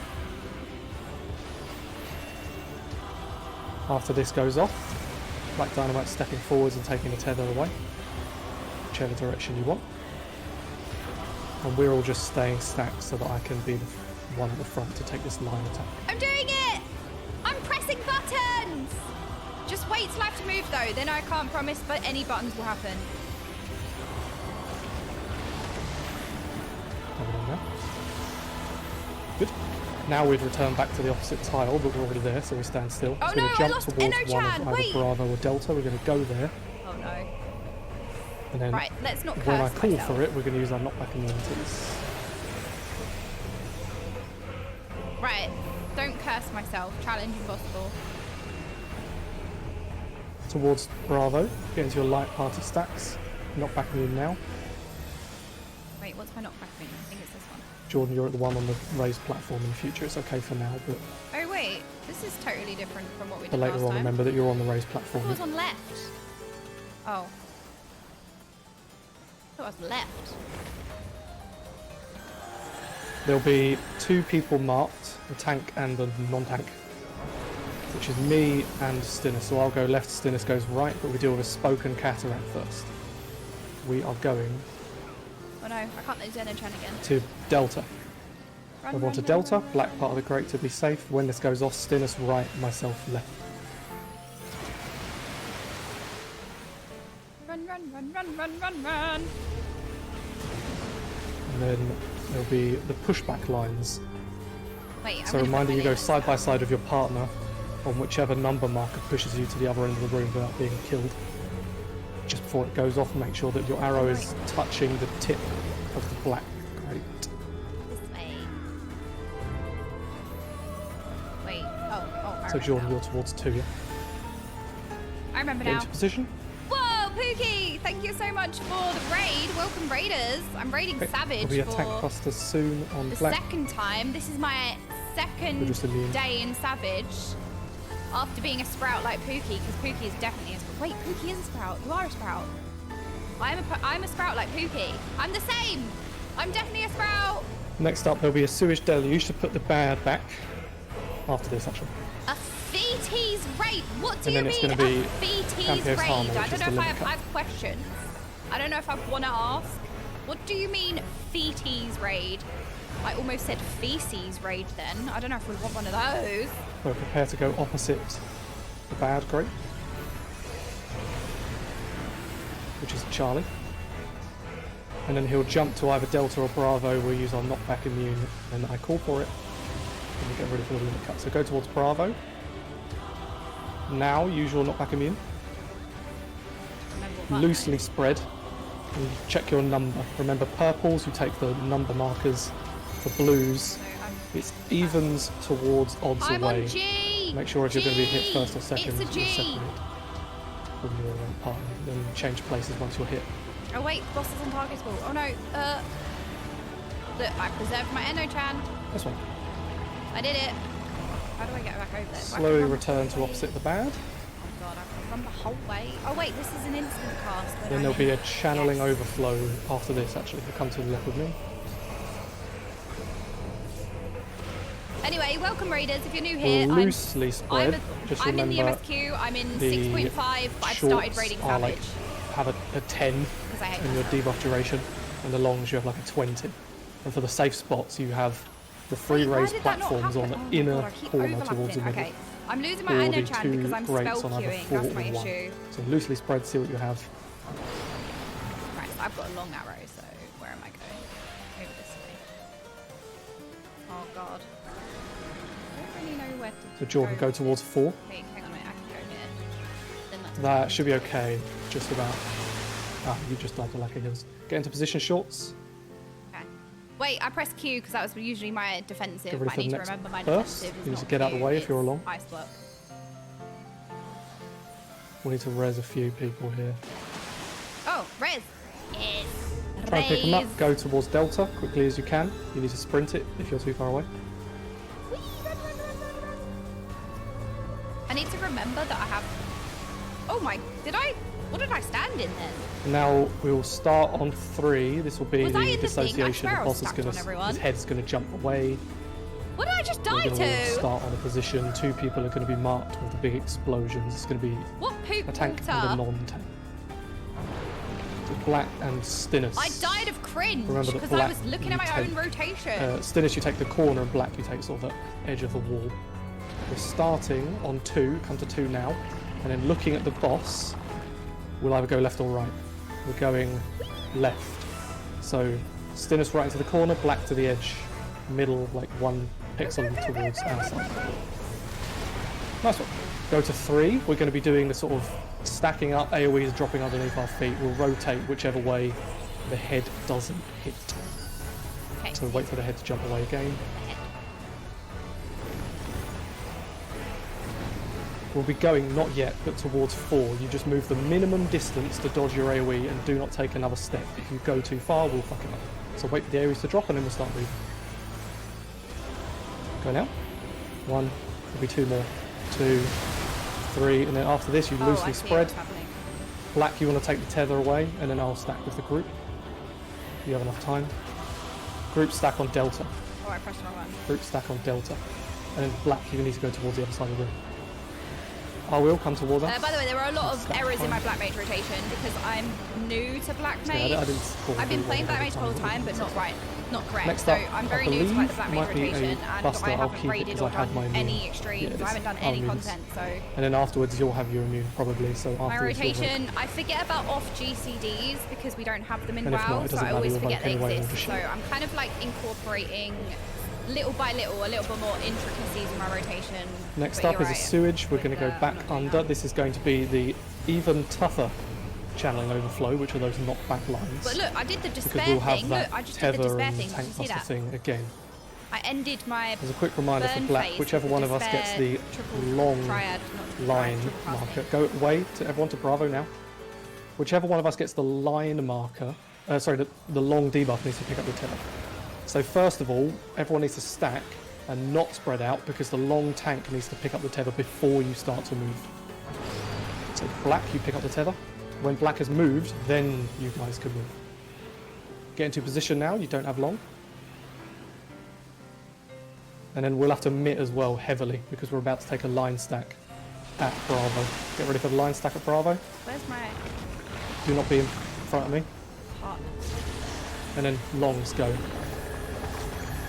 After this goes off, Black Dynamite stepping forwards and taking the tether away. whichever direction you want. And we're all just staying stacked so that I can be the one at the front to take this line attack. I'm doing it! I'm pressing buttons! Just wait till I have to move though, then I can't promise but any buttons will happen. Have it on there. Good. Now we've returned back to the opposite tile, but we're already there, so we stand still. Oh So we're no, going I to jump lost towards one Eno-chan, of either wait! Bravo or Delta. We're going to go there, Oh no. and then Right, let's not curse when I call myself. for it, we're going to use our knockback immunities. Right, don't curse myself. Challenge impossible. Towards Bravo, get into your light party stacks. Knockback immune now. Wait, what's my knockback mean? I think it's this one. Jordan, you're at the one on the raised platform. In the future, it's okay for now, but Oh wait, this is totally different from what we but did later last on, time. remember that you're on the raised I platform. thought I was on left. Oh. I thought I was left. There'll be 2 people marked, a tank and a non-tank, which is me and Stinus. So I'll go left, Stinus goes right, but we deal with a spoken cataract first. We are going Oh no, I can't lose Eno-chan again. to Delta. Run, Everyone to run, Delta, run, black part of the crate to be safe. When this goes off, Stinus right, myself left. run, run, run, run, run, run, run. And then there'll be the pushback lines. Wait, I'm So gonna reminder, put my you go name side by down. side of your partner on whichever number marker pushes you to the other end of the room without being killed. Just before it goes off, make sure that your arrow is touching the tip of the black crate. This way. Wait, I So remember Jordan, now. you're towards 2, yeah? I remember Get now. into position. Whoa, Pookie! Thank you so much for the raid. Welcome, raiders. I'm raiding Okay, Savage there'll be a tank for cluster soon on the black. second time. This is my We're second just immune. day in Savage after being a sprout like Pookie, because Pookie is definitely a sprout. Wait, Pookie is a sprout. You are a sprout. I'm a sprout like Pookie. I'm the same. I'm definitely a sprout. Next up, there'll be a sewage deluge to put the bad back. After this, actually. A feeties raid. What do And you then it's mean gonna be a feeties Campio's raid? Harmony, I which don't is know the if I limit cut. have questions. I don't know if I want to ask. What do you mean feeties raid? I almost said feces raid then. I don't know if we want one of those. So prepare to go opposite the bad crate, which is Charlie. And then he'll jump to either Delta or Bravo. We'll use our knockback immune, and I call for it. And we get ready for the limit cut. So go towards Bravo. Now use your knockback immune. Remember what button Loosely spread. And check your number. Remember, purples, you take the number markers. For blues, So it's evens towards odds I'm away. on G. Make sure if you're going to be hit G. first or second, It's a you're G. separate from your partner. Then change places once you're hit. Oh wait, boss is untargetable. Oh no. Look, I preserved my Eno-chan. That's one. I did it. How do I get back over there? Do I have to Slowly run the return to whole way? opposite the bad. Oh god, I have to run the whole way. Oh wait, this is an instant cast. when Then I'm there'll be in. a channeling Yes. overflow after this, actually. If you come to the left with me. Anyway, welcome raiders. If you're new here, We'll loosely spread. Just I'm in the remember MSQ. I'm in the 6.5, but I've started shorts raiding are Savage. like have a 10 because I hate in your myself. debuff duration, and the longs you have like a 20. And for the safe spots, you have the 3 Wait, why raised did that not platforms on happen? the Oh my inner God, I keep corner towards the overlapping. middle. Okay, I'm losing my Or the Eno-chan 2 because I'm spell grates on either queuing. 4 That's my or 1. issue. So loosely spread, see what you have. Right, so I've got a long arrow, so where am I going? Over this way. Oh god. I don't really know where to So Jordan, go towards 4. Wait, hang on a minute, I can go here. Then that's That should be okay, just about. Ah, you just died to lack of heals. Get into position shorts. okay. Wait, I pressed Q because that was usually my defensive, Get ready but I for need the to next remember my burst. defensive is You need not to get out of the Q, way if you're it's along. Ice block. We need to res a few people here. Oh, res! Yes! Try and pick them up. Raise. Go towards Delta quickly as you can. You need to sprint it if you're too far away. Whee, run, run, run, run, run. I need to remember that I have... Oh my... What did I stand in then? Now we'll start on 3. This will be Was I the in the thing? I dissociation. swear I The was boss is stacked on gonna, everyone. his head's going to jump away. What did I just We're die going to to? start on a position. 2 people are going to be marked with the big explosions. It's going to be What poop a tank and a water? non-tank. Black and Stinus. I died of cringe Remember that because I Black, was looking you at my own take, rotation. Stinus, you take the corner, and Black, you take sort of the edge of the wall. We're starting on 2, come to 2 now, and then looking at the boss, we'll either go left or right. We're going left. So Stinus right into the corner, Black to the edge, middle, like 1 pixel towards our side. Nice one. Go to 3, we're going to be doing the sort of stacking up, AoEs dropping underneath our feet. We'll rotate whichever way the head doesn't hit. Okay. So wait for the head to jump away again. We'll be going, not yet, but towards 4. You just move the minimum distance to dodge your AoE and do not take another step. If you go too far, we'll fuck it up. So wait for the AoEs to drop and then we'll start moving. Go now. 1, there'll be 2 more. 2, 3, and then after this you loosely spread. Black, you want to take the tether away, and then I'll stack with the group. You have enough time. Group stack on Delta. Oh, I pressed the wrong one. Group stack on Delta. And then Black, you need to go towards the other side of the room. I will come towards us. By the way, there were a lot of errors in my Black Mage rotation because I'm new to Black Mage. Yeah, I've been playing Black Mage the whole time, but not right, not correct. Next so up, I'm I very new to like the believe Black Mage might be a rotation, and buster. I I'll haven't keep it raided because or I have done my any immune. extremes. Yeah, I haven't done I'll any immune. content, so And then afterwards you'll have your immune probably. So my afterwards you'll rotation, I forget about off GCDs because we don't have them in And if not, WoW, it so doesn't I always matter, you'll forget they run anyway, exist. we'll just So shoot. I'm kind of like incorporating little by little, a little bit more intricacies in my rotation. Next But up you're is a right. sewage. We're going to go I'm back not doing under. that. This is going to be the even tougher channeling overflow, which are those knockback lines. But look, I did the because despair we'll have thing. that Look, I just did the tether despair and thing. Did tank you see buster that? thing again. I ended my There's a quick reminder for burn Black, phase whichever with one of us gets the despair triple long triad, not triple line triad, triple marker. casting. Go away to everyone to Bravo now. Whichever one of us gets the line marker, the long debuff needs to pick up the tether. So first of all, everyone needs to stack and not spread out because the long tank needs to pick up the tether before you start to move. So Black, you pick up the tether. When Black has moved, then you guys can move. Get into position now, you don't have long. And then we'll have to mitt as well heavily because we're about to take a line stack at Bravo. Get ready for the line stack at Bravo. Where's my Do not be in front of me. heart? And then longs go.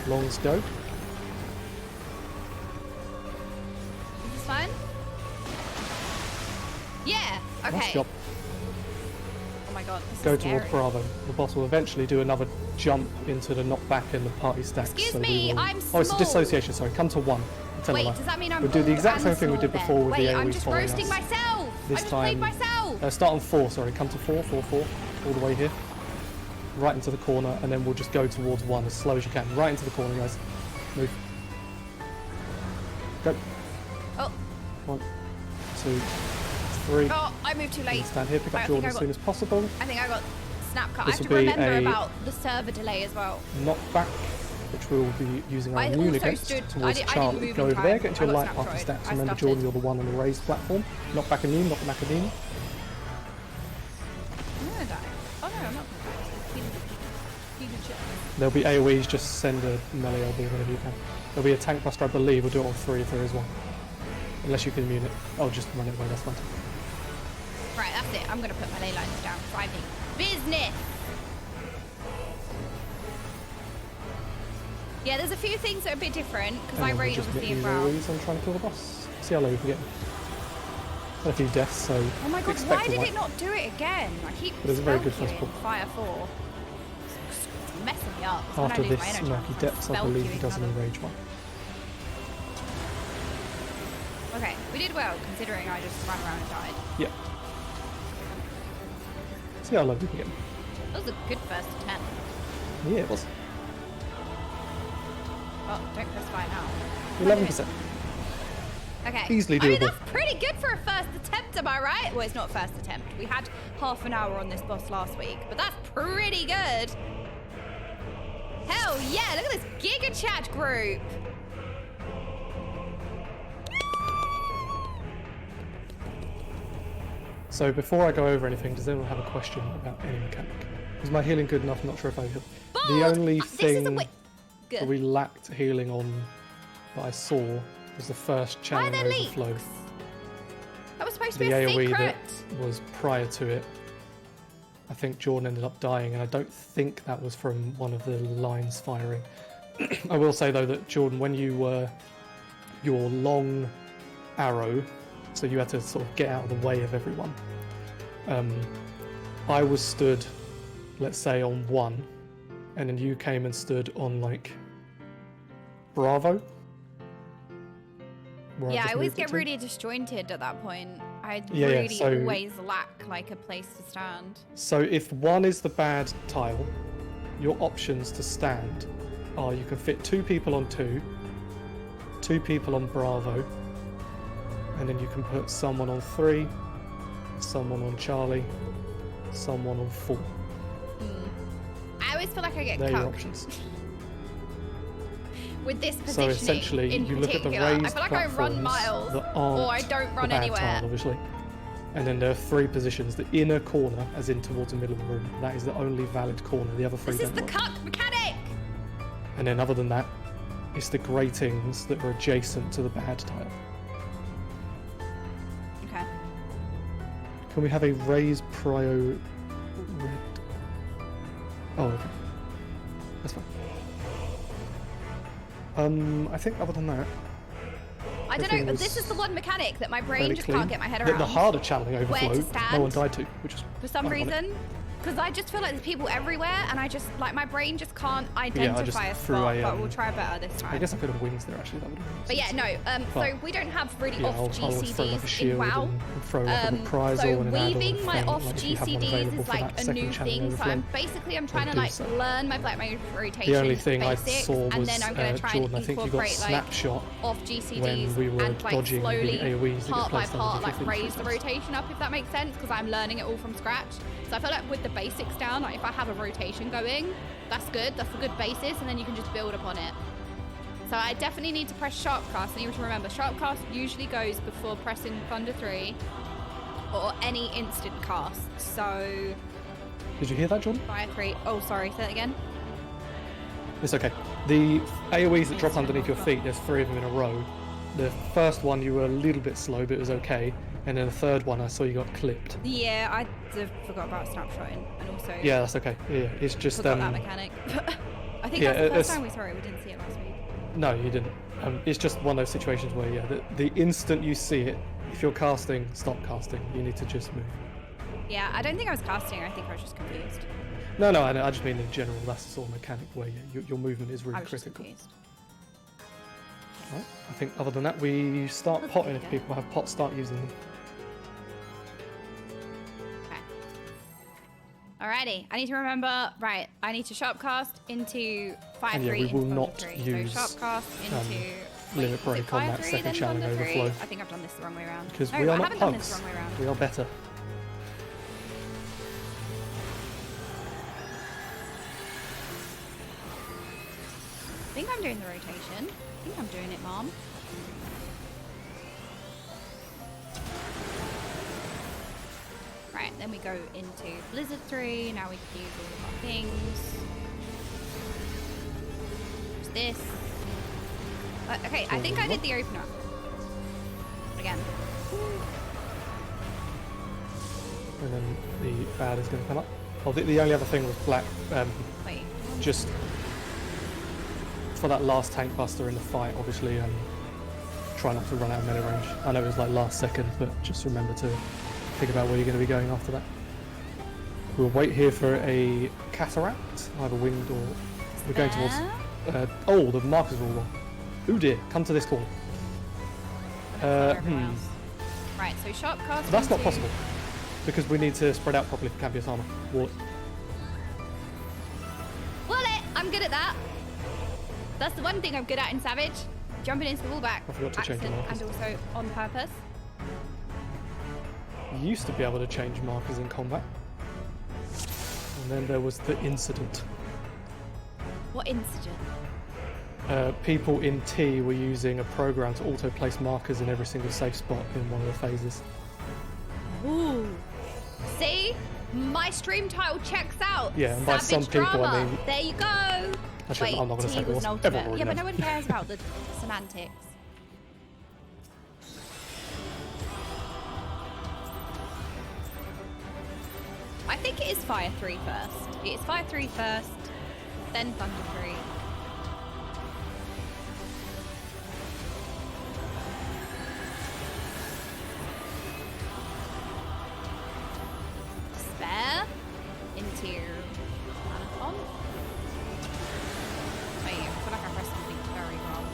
Longs go. Is this fine? Yeah. Okay. Nice job. Oh my god. This Go is towards scary. Bravo. The boss will eventually do another jump into the knockback and the party stacks. Excuse so we me, will- I'm Oh, it's a small. dissociation, sorry. Come to 1. Tell Wait, her does that mean I'm We'll do the bald exact and same thing we did small before then? with Wait, the I'm AoEs just following roasting us. myself. This I just played time- myself. Start on 4, sorry. Come to 4, 4, 4. All the way here. Right into the corner, and then we'll just go towards 1 as slow as you can. Right into the corner, guys. Move. Go. Oh, 1, 2, 3. oh, I moved too late. Stand here, pick Right, up I Jordan think as I soon as possible. I think I got snap cut. I This have to will be remember a- about the server delay as well. Knockback, which we'll be using our I immune also against stood- I towards didn't Charlie. move Go in over there, time. get into I your got light party snap stacks. I Remember, stuttered. Jordan, you're the one on the raised platform. Knockback immune, knockback immune. I'm gonna die. Oh no, I'm not gonna die. You can chill. There'll be AoEs, just send a melee elbow whenever you can. There'll be a tank buster, I believe. We'll do it on 3 if there is one. Unless you can immune it. Oh, just run it away, that's fine. Right, that's it. I'm gonna put my ley lines down. Driving business. Yeah, there's a few things that are a bit different because I And then we'll raid just obviously hit in these Brown. AoEs and try and kill the boss. See how low we can get. Had a few deaths, so Oh my god, expect why a did wipe. it not do it again? I keep But it's a very good spell first queuing pull. Fire 4. It's messing me up. It's when After I lose this my energy, murky I'm depths, I spell believe he queuing does an another- enrage one. Okay, we did well considering I just ran around and died. Yeah. See how low we can get. That was a good first attempt. Yeah, it was. Oh, don't press fire now. 11%. Okay. Easily I mean, doable. that's pretty good for a first attempt, am I right? Well, it's not first attempt. We had half an hour on this boss last week, but that's pretty good. Hell yeah, look at this Giga Chat group. So before I go over anything, does anyone have a question about any mechanic? Is my healing good enough? I'm not sure if I heal. The Bald! only This is a thing wi- that Good. we lacked healing on that I saw was the first Why are channel there overflow. leaks? That was supposed to The be a AoE secret. that was prior to it I think Jordan ended up dying, and I don't think that was from one of the lines firing. I will say though that Jordan, when you were your long arrow, so you had to sort of get out of the way of everyone. I was stood, let's say, on 1, and then you came and stood on like Bravo. where Yeah, just I always moved it get to. really disjointed at that point. I Yeah, yeah, really so- always lack like a place to stand. So if 1 is the bad tile, your options to stand are you can fit 2 people on 2, 2 people on Bravo, and then you can put someone on 3, someone on Charlie, someone on 4. I always feel like I get They're your cucked options. with this So positioning essentially, in you look at the particular. I raised feel like I run platforms miles, that aren't or I don't run the bad anywhere. tile, obviously. And then there are 3 positions. The inner corner, as in towards the middle of the room, that is the only valid corner. The other 3 This is don't the work. cuck mechanic! And then other than that, it's the gratings that are adjacent to the bad tile. Okay. Can we have a raise prio red? Oh, okay. That's fine. I think other than that, I don't everything know, was this is the one mechanic that my brain fairly just clean. can't get my head The around. harder channeling Where to overflow, no one stand? died to, which is For some ironic. reason. Because I just feel like there's people everywhere, and I just, like, my brain just can't identify a threw spot, a, but we'll try better this time. I guess I could have wings there actually. That would have been But yeah, no, so But- we don't have really yeah, off I'll throw like a GCDs in shield WoW. and throw like a reprisal So and an add-on weaving and my feint, off like if you have one GCDs available is for like that a second new channeling thing, so overflow. I'm trying to do like so. learn my rotations The only thing I basics, saw and was then I'm gonna try Jordan, I and think you got incorporate like snapshot off when GCDs we were and like dodging the slowly AoEs that get part by placed on part the like different raise the features. rotation up, if that makes sense, because I'm learning it all from scratch. So I feel like with the basics down, like if I have a rotation going, that's good, that's a good basis, and then you can just build upon it. So I definitely need to press Sharpcast. I need to remember, Sharpcast usually goes before pressing Thunder 3 or any instant cast. So Did you hear that, Jordan? Fire 3. Oh, sorry, say that again. It's okay. The AoEs that drop underneath your feet, there's 3 of them in a row. The first one you were a little bit slow, but it was okay. And then the third one I saw you got clipped. Yeah, I forgot about snapshotting, and also Yeah, that's okay. Yeah, it's just forgot that mechanic. I think yeah, that's the first it's- time we saw it. We didn't see it last week. No, you didn't. It's just one of those situations where, yeah, the instant you see it, if you're casting, stop casting. You need to just move. Yeah, I don't think I was casting. I think I was just confused. No, I just mean in general. That's the sort of mechanic where your movement is I really was just critical. confused. Right. I think other than that, we start Okay, potting. If yeah. people have pots, start using them. Okay. Alrighty, I need to remember. Right, I need to sharpcast into Fire And yeah, 3 we into will Thunder not 3. use, So sharpcast into Limit is break it on Fire that 3 second then channeling Thunder 3? overflow. I think I've done this the wrong way around. Because no, we are I not haven't done pugs. this the wrong way around. We are better. I think I'm doing the rotation. I think I'm doing it, Mom. Right, then we go into Blizzard 3. Now we can use all of our things. There's this. Okay, I think I did the opener. Again. And then the bad is going to come up. Oh, the only other thing was black. Wait. Just for that last tank buster in the fight, obviously, try not to run out of melee range. I know it was like last second, but just remember to think about where you're going to be going after that. We'll wait here for a cataract, either winged or we're going towards. Oh, the markers are all wrong. Oh dear, come to this corner. Right, so sharpcast. That's not into- possible because we need to spread out properly for Campius armor. Wall it. Wallet! I'm good at that. That's the one thing I'm good at in Savage. Jumping into the wallback. I forgot to change the Accident, markers. and also on purpose. You used to be able to change markers in combat, and then there was the incident. What incident? People in T were using a program to auto-place markers in every single safe spot in one of the phases. Ooh. See? My stream title checks out. Yeah, and by Savage some people, drama. I mean- There you go. Actually, Wait, I'm not gonna T say it was was. an Everyone ultimate. already Yeah, but knows. no one cares about the semantics. I think it is Fire 3 first. It is Fire 3 first, then Thunder 3. Despair into Marathon. Wait, I feel like I pressed something very wrong.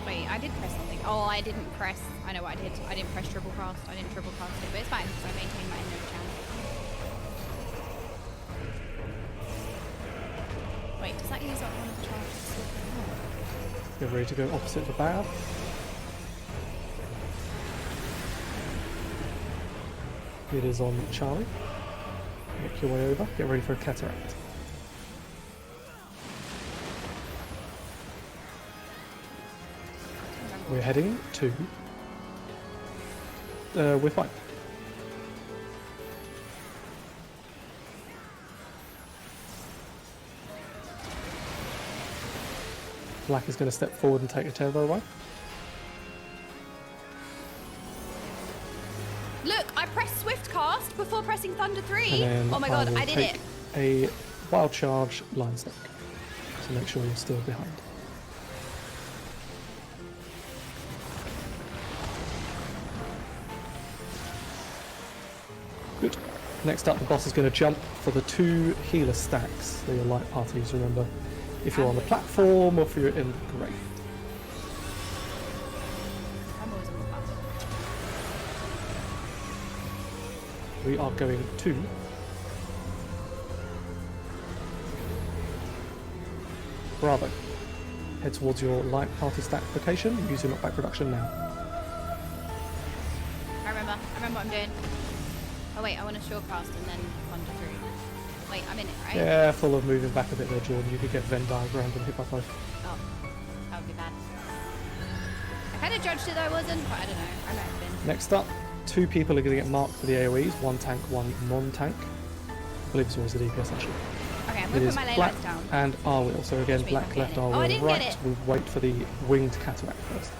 Wait, I did press something. Oh, I didn't press. I know what I did. I didn't press triple cast. I didn't triple cast it, but it's fine because I maintained my no channel. Wait, does that use up one of the charges? You're ready to go opposite the bad. It is on Charlie. Make your way over. Get ready for a cataract. We're heading to... we're fine. Black is going to step forward and take a tether away. Look, I pressed Swift Cast before pressing Thunder 3. And then Oh my god, will I did take it. a wild charge line stack. So make sure you're still behind. Good. Next up, the boss is going to jump for the 2 healer stacks. They're your light parties, remember. If you're on the platform or if you're in the grave. I'm always on the platform. We are going to Bravo. Head towards your light party stack location. Use your knockback reduction now. I remember what I'm doing. Oh wait, I want to short cast and then Thunder 3. Wait, I'm in it, right? Yeah, full of moving back a bit there, Jordan. You could get Venn diagrammed and hit by both. Oh, that would be bad. I kind of judged it though I wasn't, but I don't know. I might have been. Next up, 2 people are going to get marked for the AoEs. 1 tank, 1 non-tank. I believe it's always the DPS actually. Okay, I'm It going to is put my ley black lines down. and R-wheel. So again, Which means black I'm left, getting it. R-wheel Oh, I didn't right. get it. We'll wait for the winged cataract first.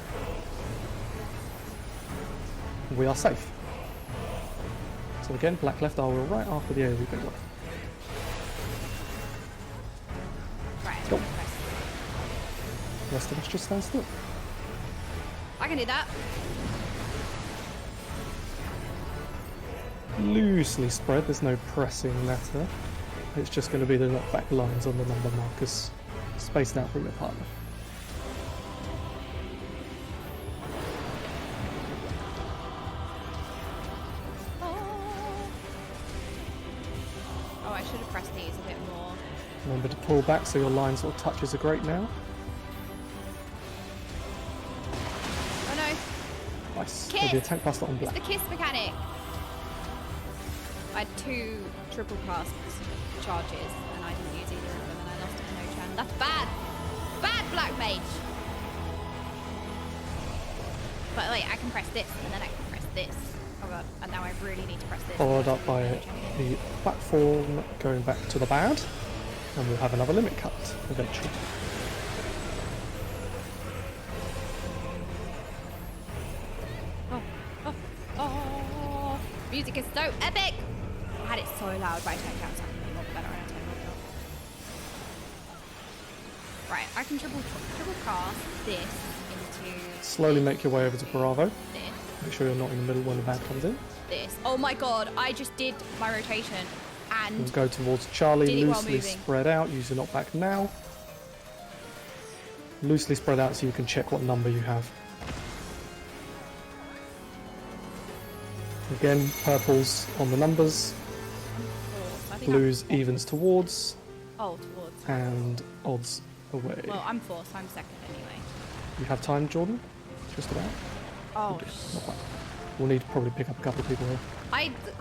We are safe. So again, black left, R-wheel right after the AoE big one. Right, Go. press. The rest of us just stand still. I can do that. Loosely spread, there's no pressing matter. It's just going to be the knockback lines on the number markers spaced out from your partner. Oh, I should have pressed these a bit more. Remember to pull back so your line sort of touches a grate now. Oh no, Nice. Kiss! There'll be a tank buster on it's black. the kiss mechanic. I had 2 triple cast charges and I didn't use either of them and I lost it to no chance. That's bad. Bad black mage. But wait, I can press this and then I can press this. Oh god, and now I really need to press this. Followed up by the platform going back to the bad. And we'll have another limit cut eventually. Oh, music is so epic. I had it so loud, but I turned it down something a lot better. I turned it off. Right, I can triple cast this into Slowly make your way over to Bravo. this. Make sure you're not in the middle when the bad comes in. This. Oh my god, I just did my rotation We'll and go towards Charlie, Did it while loosely moving. spread out. Use your knockback now. Loosely spread out so you can check what number you have. Again, purples on the numbers, fourth. I think blues I'm, evens towards, oh, towards. and odds away. Well, I'm fourth, so I'm second anyway. You have time, Jordan? Just about? Oh, Not quite. We'll need to probably pick up a couple of people here.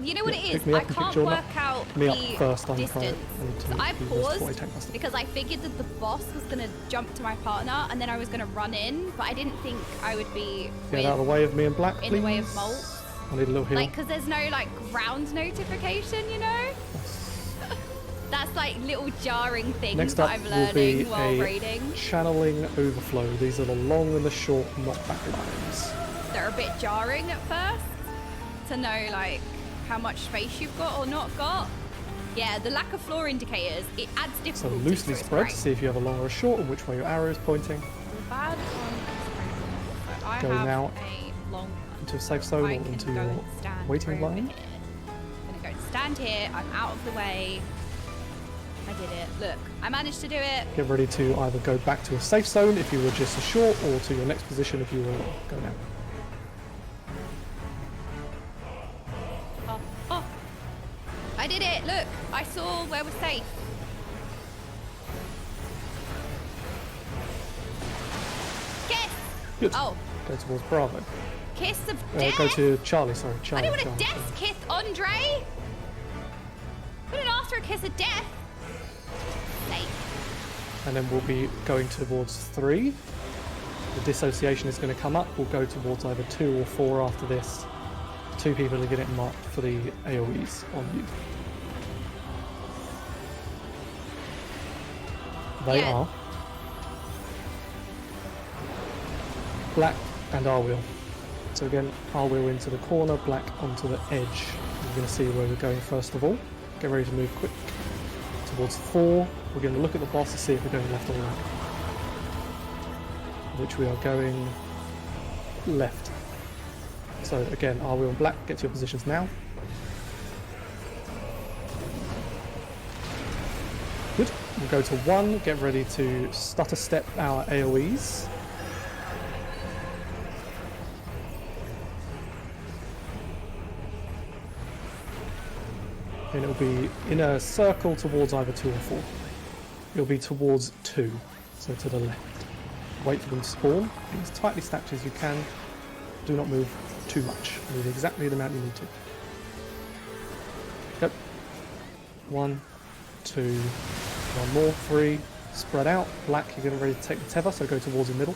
you know what Yeah, it pick is? me up I and pick can't Jordan work out Me up the first, I'm distance. pro. So I Before I paused take master. because I figured that the boss was going to jump to my partner and then I was going to run in, but I didn't think I would be Get out of the way of me and Black, in please. the way of Molt. I need a little heal. Like, because there's no, like, ground notification, you know? That's, like, little jarring things Next that up I'm will be learning while a raiding. channeling overflow. These are the long and the short knockback lines. They're a bit jarring at first to know, like, how much space you've got or not got. Yeah, the lack of floor indicators, it adds So difficulty. loosely it's spread great. to see if you have a long or a short and which way your arrow is pointing. The bad one, so I Go have now a long one. into a safe zone I or can into go your and stand waiting over line. here. I'm gonna go and stand here. I'm out of the way. I did it. Look, I managed to do it. Get ready to either go back to a safe zone if you were just a short, or to your next position if you were going out. Oh, oh. I did it. Look, I saw where we're safe. Kiss. Good. Oh, Go towards Bravo. kiss of death. Go to Charlie, sorry. I Charlie. don't want a Charlie, death kiss, Andre. We didn't ask for a kiss of death. Safe. And then we'll be going towards 3. The dissociation is going to come up. We'll go towards either 2 or 4 after this. 2 people are getting marked for the AoEs on you. They Yeah. are Black and R-Wheel. So again, R-Wheel into the corner, Black onto the edge. We're going to see where we're going first of all. Get ready to move quick. Towards 4, we're going to look at the boss to see if we're going left or right. Which we are going left. So again, R-Wheel and Black, get to your positions now. Good. We'll go to 1, get ready to stutter step our AoEs. And it'll be in a circle towards either 2 or 4. It'll be towards 2, so to the left. Wait for them to spawn. Be as tightly stacked as you can. Do not move too much. Move exactly the amount you need to. Go. 1, 2, 1 more, 3. Spread out. Black, you're getting ready to take the tether, so go towards the middle.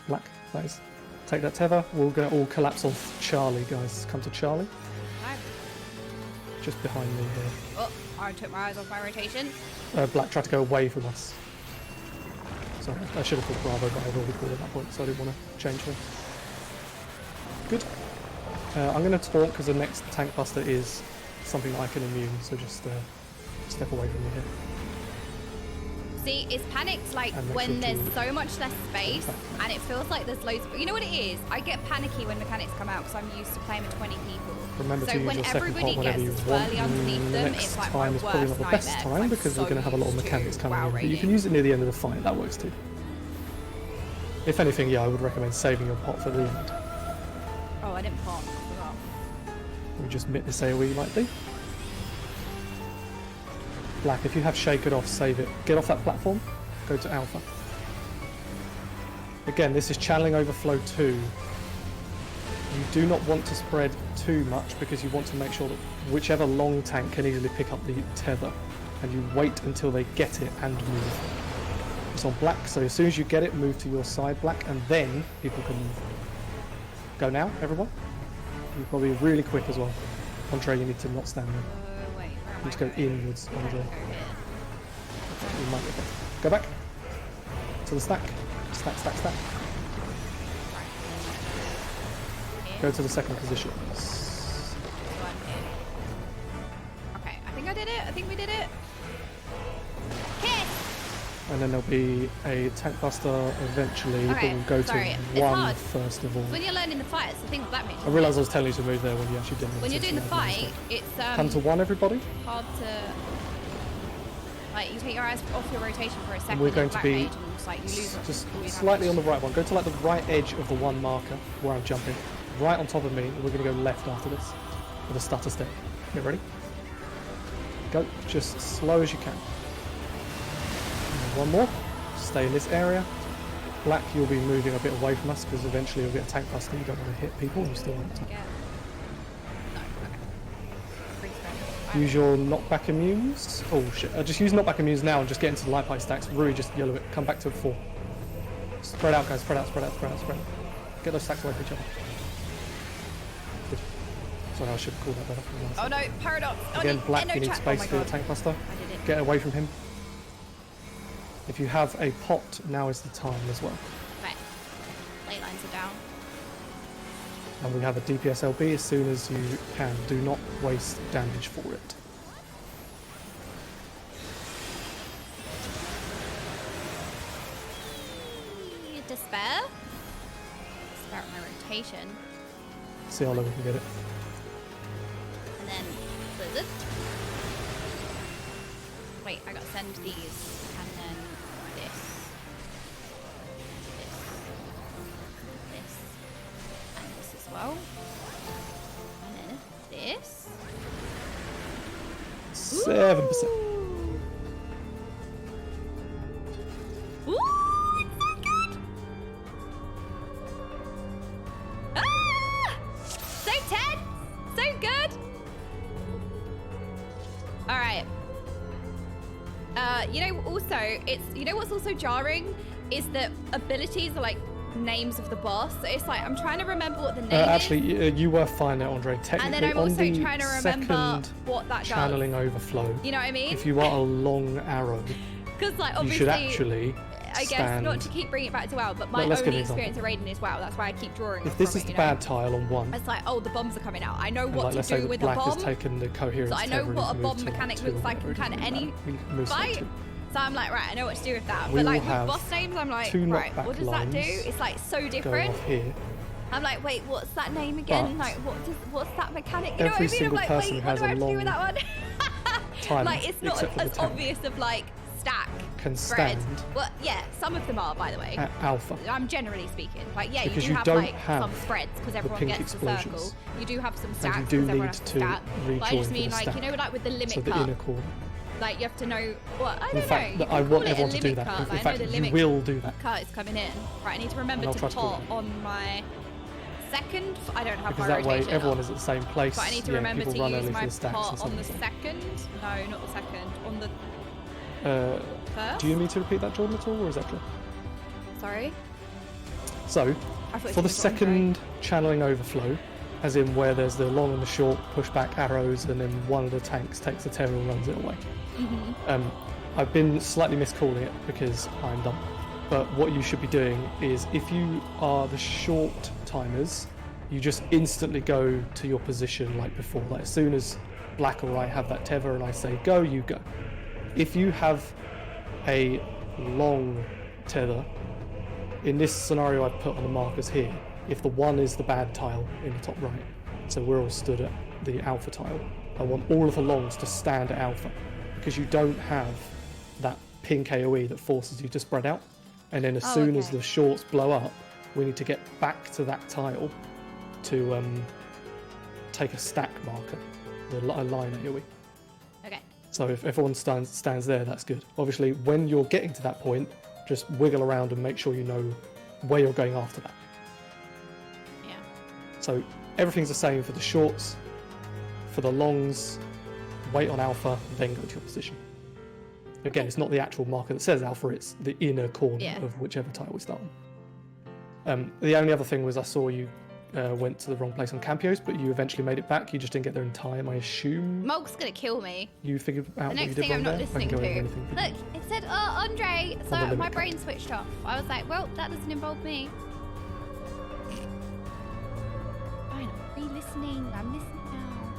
Black, that is. Take that tether. We're going to all collapse on Charlie, guys. Come to Charlie. Right. Just behind me here. Oh, I took my eyes off my rotation. Black tried to go away from us. Sorry, I should have called Bravo, but I've already called at that point, so I didn't want to change them. Good. I'm going to talk because the next tank buster is something that I can immune, so just step away from me here. See, it's panicked like And when next there's to- so much less space and it feels like there's loads of... You know what it is? I get panicky when mechanics come out because I'm used to playing with 20 people. Remember so to use when your second everybody pot whenever gets you want. swirly underneath The them, next it's like my time is probably worst not the best nightmare, 'cause time I'm because we're so going to have a lot of used to mechanics coming WoW in. But you raiding. can use it near the end of the fight, that works too. If anything, yeah, I would recommend saving your pot for the end. Oh, I didn't pop. I forgot. We just mit this AoE lightly. Black, if you have Shake It Off, save it. Get off that platform, go to Alpha. Again, this is Channeling Overflow 2. You do not want to spread too much because you want to make sure that whichever long tank can easily pick up the tether. And you wait until they get it and move. It's on Black, so as soon as you get it, move to your side, Black, and then people can move. Go now, everyone. You've got to be really quick as well. Andre, you need to not stand there. Wait, where am You need to I go going? inwards, Where am I Andre. gonna go here? You might get there. Go back. To the stack. Stack, stack, stack. Here? Go to the second position. So I'm here. Okay, I think I did it. I think we did it. Kiss! And then there'll be a tank buster eventually, but Okay, we'll go sorry, to it's 1 hard. first of all. When you're learning the fight, it's the thing with that makes I realised I was telling you to move there when you actually didn't. when you're doing the fight, it's Come to 1, everybody. hard to like you take your eyes off your rotation for a second. we're going in to Black be Mage and it's like you lose Just all your slightly on damage. the right one. Go to like the right edge of the 1 marker where I'm jumping. Right on top of me. And we're going to go left after this with a stutter step. Get ready? Go. Just slow as you can. And 1 more. Stay in this area. Black, you'll be moving a bit away from us because eventually you'll get a tank buster. You don't want to hit people. You still want to. Yeah. No, okay. Freeze frame. Use your knockback immunes. Oh shit. Just use knockback immunes now and just get into the light pipe stacks. Really just yellow it. Come back to 4. Spread out, guys. Spread out, spread out, spread out, spread out. Get those stacks away from each other. Good. Sorry, I should have called that better. Oh no, paradox. Oh, Again, no, Black, no you need chat. space oh my for your God. tank buster. I did it. Get away from him. If you have a pot, now is the time as well. Right. Ley lines are down. And we have a DPS LB as soon as you can. Do not waste damage for it. Despair? Despair at my rotation. See how low we can get it. And then Blizzard. Wait, I gotta send these. And then this. This. And this as well. And then this. 7%. Ooh, it's so good! Ah! So tense! So good! Alright. You know, also, you know what's also jarring? Is that abilities are like names of the boss. So it's like, I'm trying to remember what the name is. Actually, you were fine there, Andre. Technically, And then I'm on also the trying to remember second what that channeling does. overflow, You know what I mean? if you are a long arrow, Because like you obviously, should actually I guess stand. not to keep bringing it back to WoW, but my Let's give only an example. experience of Raiden is WoW. That's why I keep drawing. If this from is it, the you bad know? tile on one, It's like, oh, the bombs are coming out. I know and what like, to let's say do that with the black has bomb. taken the coherence So I know tether what and a bomb moved to mechanic two, looks like in whatever, kind of it doesn't any matter. We move straight fight. to. So I'm like, right, I know what to do with that. We But will like with have boss names, I'm like, two right, knockback what does that do? lines It's like so Going different. off here. I'm like, wait, what's that name again? But like, what's that mechanic? You know what I every mean? I'm single like, person wait, who what has do I a have to do with that long one? time, Like, it's not except for the as tank, obvious of like stack can spread. stand Well, yeah, some of them are, by the way. at alpha. I'm generally speaking. Like, yeah, Because you you do have don't like have some spreads because everyone pink gets the circle. explosions. You do have some And stacks you because do everyone need has to to stack. But I rejoin just for mean the like, you stack. know, like with the limit So the cut. inner core. Like you have to know what I In don't fact, know. I You can want call it a everyone to do limit that. cut, In but I know fact, the you limit will do that. cut is coming in. Right, I need to remember And to I'll try to put call on my second. I don't have Because my that way rotation everyone up. is at the same place. But I need to Yeah, remember people to run use early my for the stacks and pot stuff on the like second. No, not the second. On the that. first. Do you need me to repeat that, Jordan, at all, or is that clear? Sorry. So, I thought for the it was Andre. second channeling overflow, as in where there's the long and the short pushback arrows, and then one of the tanks takes the tether and runs it away. I've been slightly miscalling it because I'm dumb. But what you should be doing is, if you are the short timers, you just instantly go to your position like before. Like as soon as black or I have that tether and I say go, you go. If you have a long tether, in this scenario I've put on the markers here, if the one is the bad tile in the top right, so we're all stood at the alpha tile, I want all of the longs to stand at alpha, because you don't have that pink AoE that forces you to spread out. And then as soon as okay. the shorts blow up, we need to get back to that tile to take a stack marker, a line AoE. Okay. So if everyone stands there, that's good. Obviously, when you're getting to that point, just wiggle around and make sure you know where you're going after that. Yeah. So everything's the same for the shorts, for the longs, wait on alpha, then go to your position. Again, it's not the actual marker that says alpha, it's the inner corner Yeah. of whichever tile we start on. The only other thing was I saw you went to the wrong place on Campios, but you eventually made it back. You just didn't get there in time, I assume. Mog's gonna kill me. You figured out The what you next did thing wrong I'm not there? I listening can go over to. anything for you. Look, it said, Andre. So On the limit my cut. brain switched off. I was like, well, that doesn't involve me. Fine, I'm re-listening. I'm listening now.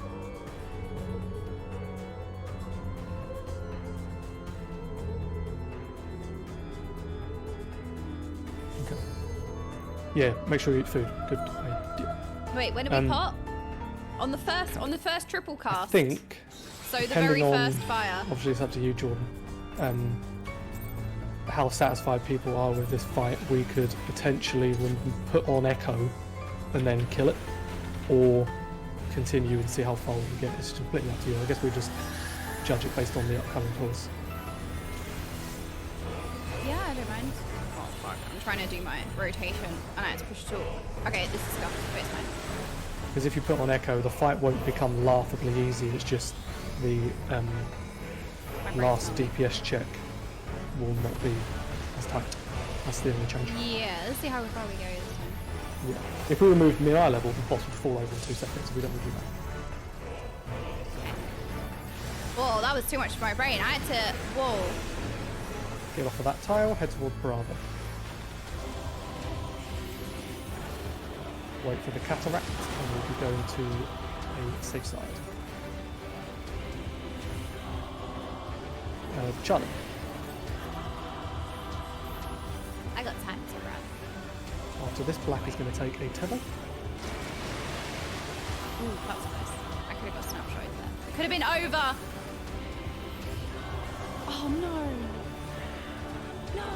Okay. Yeah, make sure you eat food. Good idea. Wait, when do we pot? On the first triple cast. I think, So the depending very on- first fire. obviously it's up to you, Jordan, how satisfied people are with this fight, we could potentially put on Echo and then kill it, or continue and see how far we can get. It's completely up to you. I guess we just judge it based on the upcoming pulls. Yeah, I don't mind. Oh fuck, I'm trying to do my rotation and I had to push talk. Okay, this is scuffed, but it's fine. Because if you put on Echo, the fight won't become laughably easy. It's just the My brain's last not- DPS check will not be as tight. That's the only change. Yeah, let's see how far we go this time. Yeah. If we removed Mirai level, the boss would fall over in 2 seconds. We don't want to do that. Whoa, that was too much for my brain. I had to. Whoa. Get off of that tile, head toward Bravo. wait for the cataract, and we'll be going to a safe side. Charlie. I got time to run. After this, black is going to take a tether. Ooh, that was close. I could have got snapshot over there. It could have been over. Oh no. No.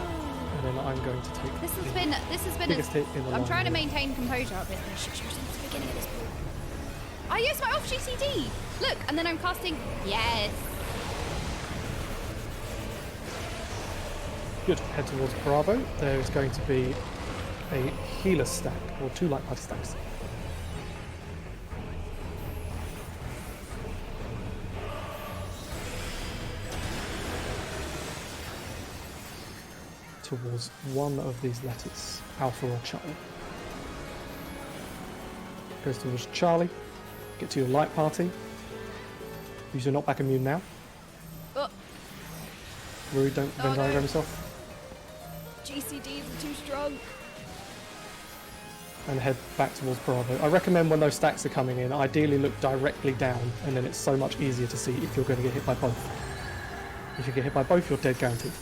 And then I'm going to take This has the been biggest hit in the I'm line trying to here. maintain composure. I've been since the beginning of this pool. I used my off GCD. Look, and then I'm casting. Yes. Good. Head towards Bravo. There is going to be a healer stack, or 2 light party stacks. Towards one of these letters, Alpha or Charlie. Goes towards Charlie. Get to your light party. Use your knockback immune now. Oh, Rui, don't Oh, Venn no. diagram yourself. GCDs are too strong. And head back towards Bravo. I recommend when those stacks are coming in, ideally look directly down, and then it's so much easier to see if you're going to get hit by both. If you get hit by both, you're dead guaranteed.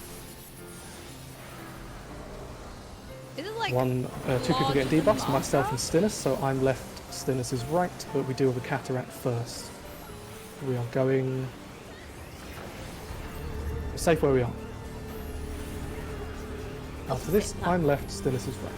This is like 2 people getting larger than debuffs, myself and Master. Stinus, so I'm left, Stinus is right, but we deal with the cataract first. We are going... We're safe where we are. After this, I'm left, Stinus is right.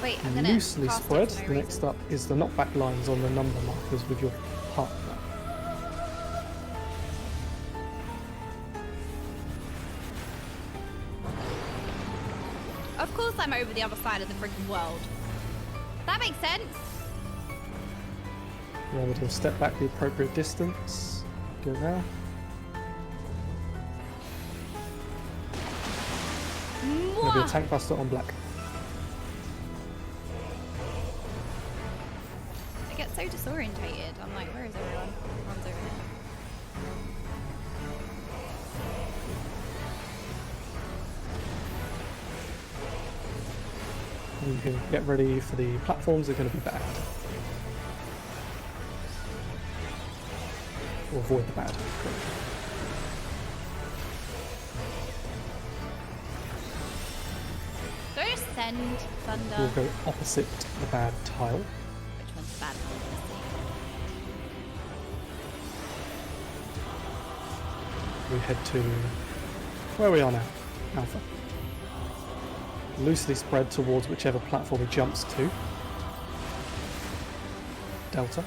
Wait, I'm gonna Loosely cast it spread, for no the next reason. up is the knockback lines on the number markers with your partner. Of course I'm over the other side of the freaking world. That makes sense. Remember to step back the appropriate distance. Go now. Maybe a Mwah! tank buster on black. I get so disorientated. I'm like, where is everyone? Everyone's over here. You can get ready for the platforms, they're going to be bad. Or avoid the bad. Do I just send thunder? We'll go opposite the bad tile. Which one's bad? We head to where we are now, Alpha. Loosely spread towards whichever platform he jumps to. Delta.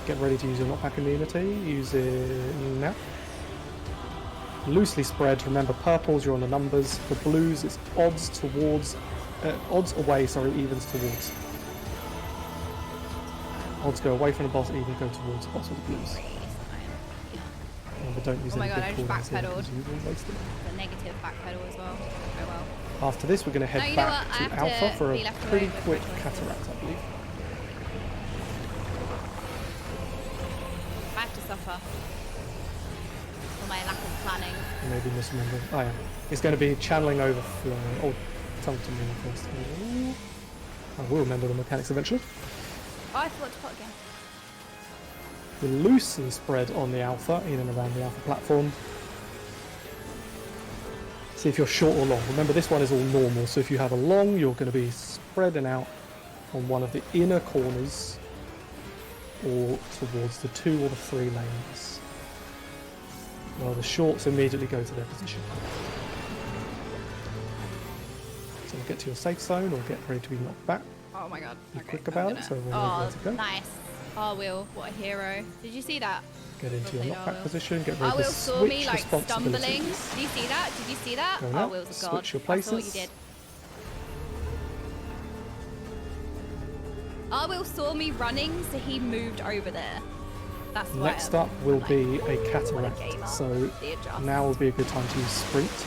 Get ready to use your knockback immunity. Use it now. Loosely spread. Remember, purples, you're on the numbers. For blues, it's odds towards... odds away, sorry, evens towards. Odds go away from the boss, evens go towards the boss with the blues. Remember, don't use Oh my any god, I big just cooldowns here backpedaled. because you will waste it. The negative backpedal as well. Oh well. After this, we're going to No, head you know back what? I to have to Alpha for be a left pretty alone with quick my choices. cataract, I believe. I have to suffer for my lack of planning. Maybe misremembering. Oh yeah. It's going to be channeling overflow. Oh, tell me to move first. I will remember the mechanics eventually. Oh, I forgot to put again. We're loosely spread on the Alpha, in and around the Alpha platform. See if you're short or long. Remember, this one is all normal, so if you have a long, you're going to be spreading out on one of the inner corners or towards the 2 or the 3 lanes. Well, the shorts immediately go to their position. So get to your safe zone or get ready to be knocked back. Oh my god. Be Okay, quick I'm about gonna... it, so we'll know Oh, where to go. nice. Oh, Will, what a hero. Did you see that? Get into your Lovely, knockback Will. position, get Oh, ready Will to saw switch me like stumbling. responsibilities. Did you see that? Did you see that? Go Oh, now, Will's a god. switch your I saw what you places. did. Oh, Will saw me running, so he moved over there. That's why Next I'm up will like, be a "Ooh, what a cataract, gamer." so The adjust. now will be a good time to use sprint.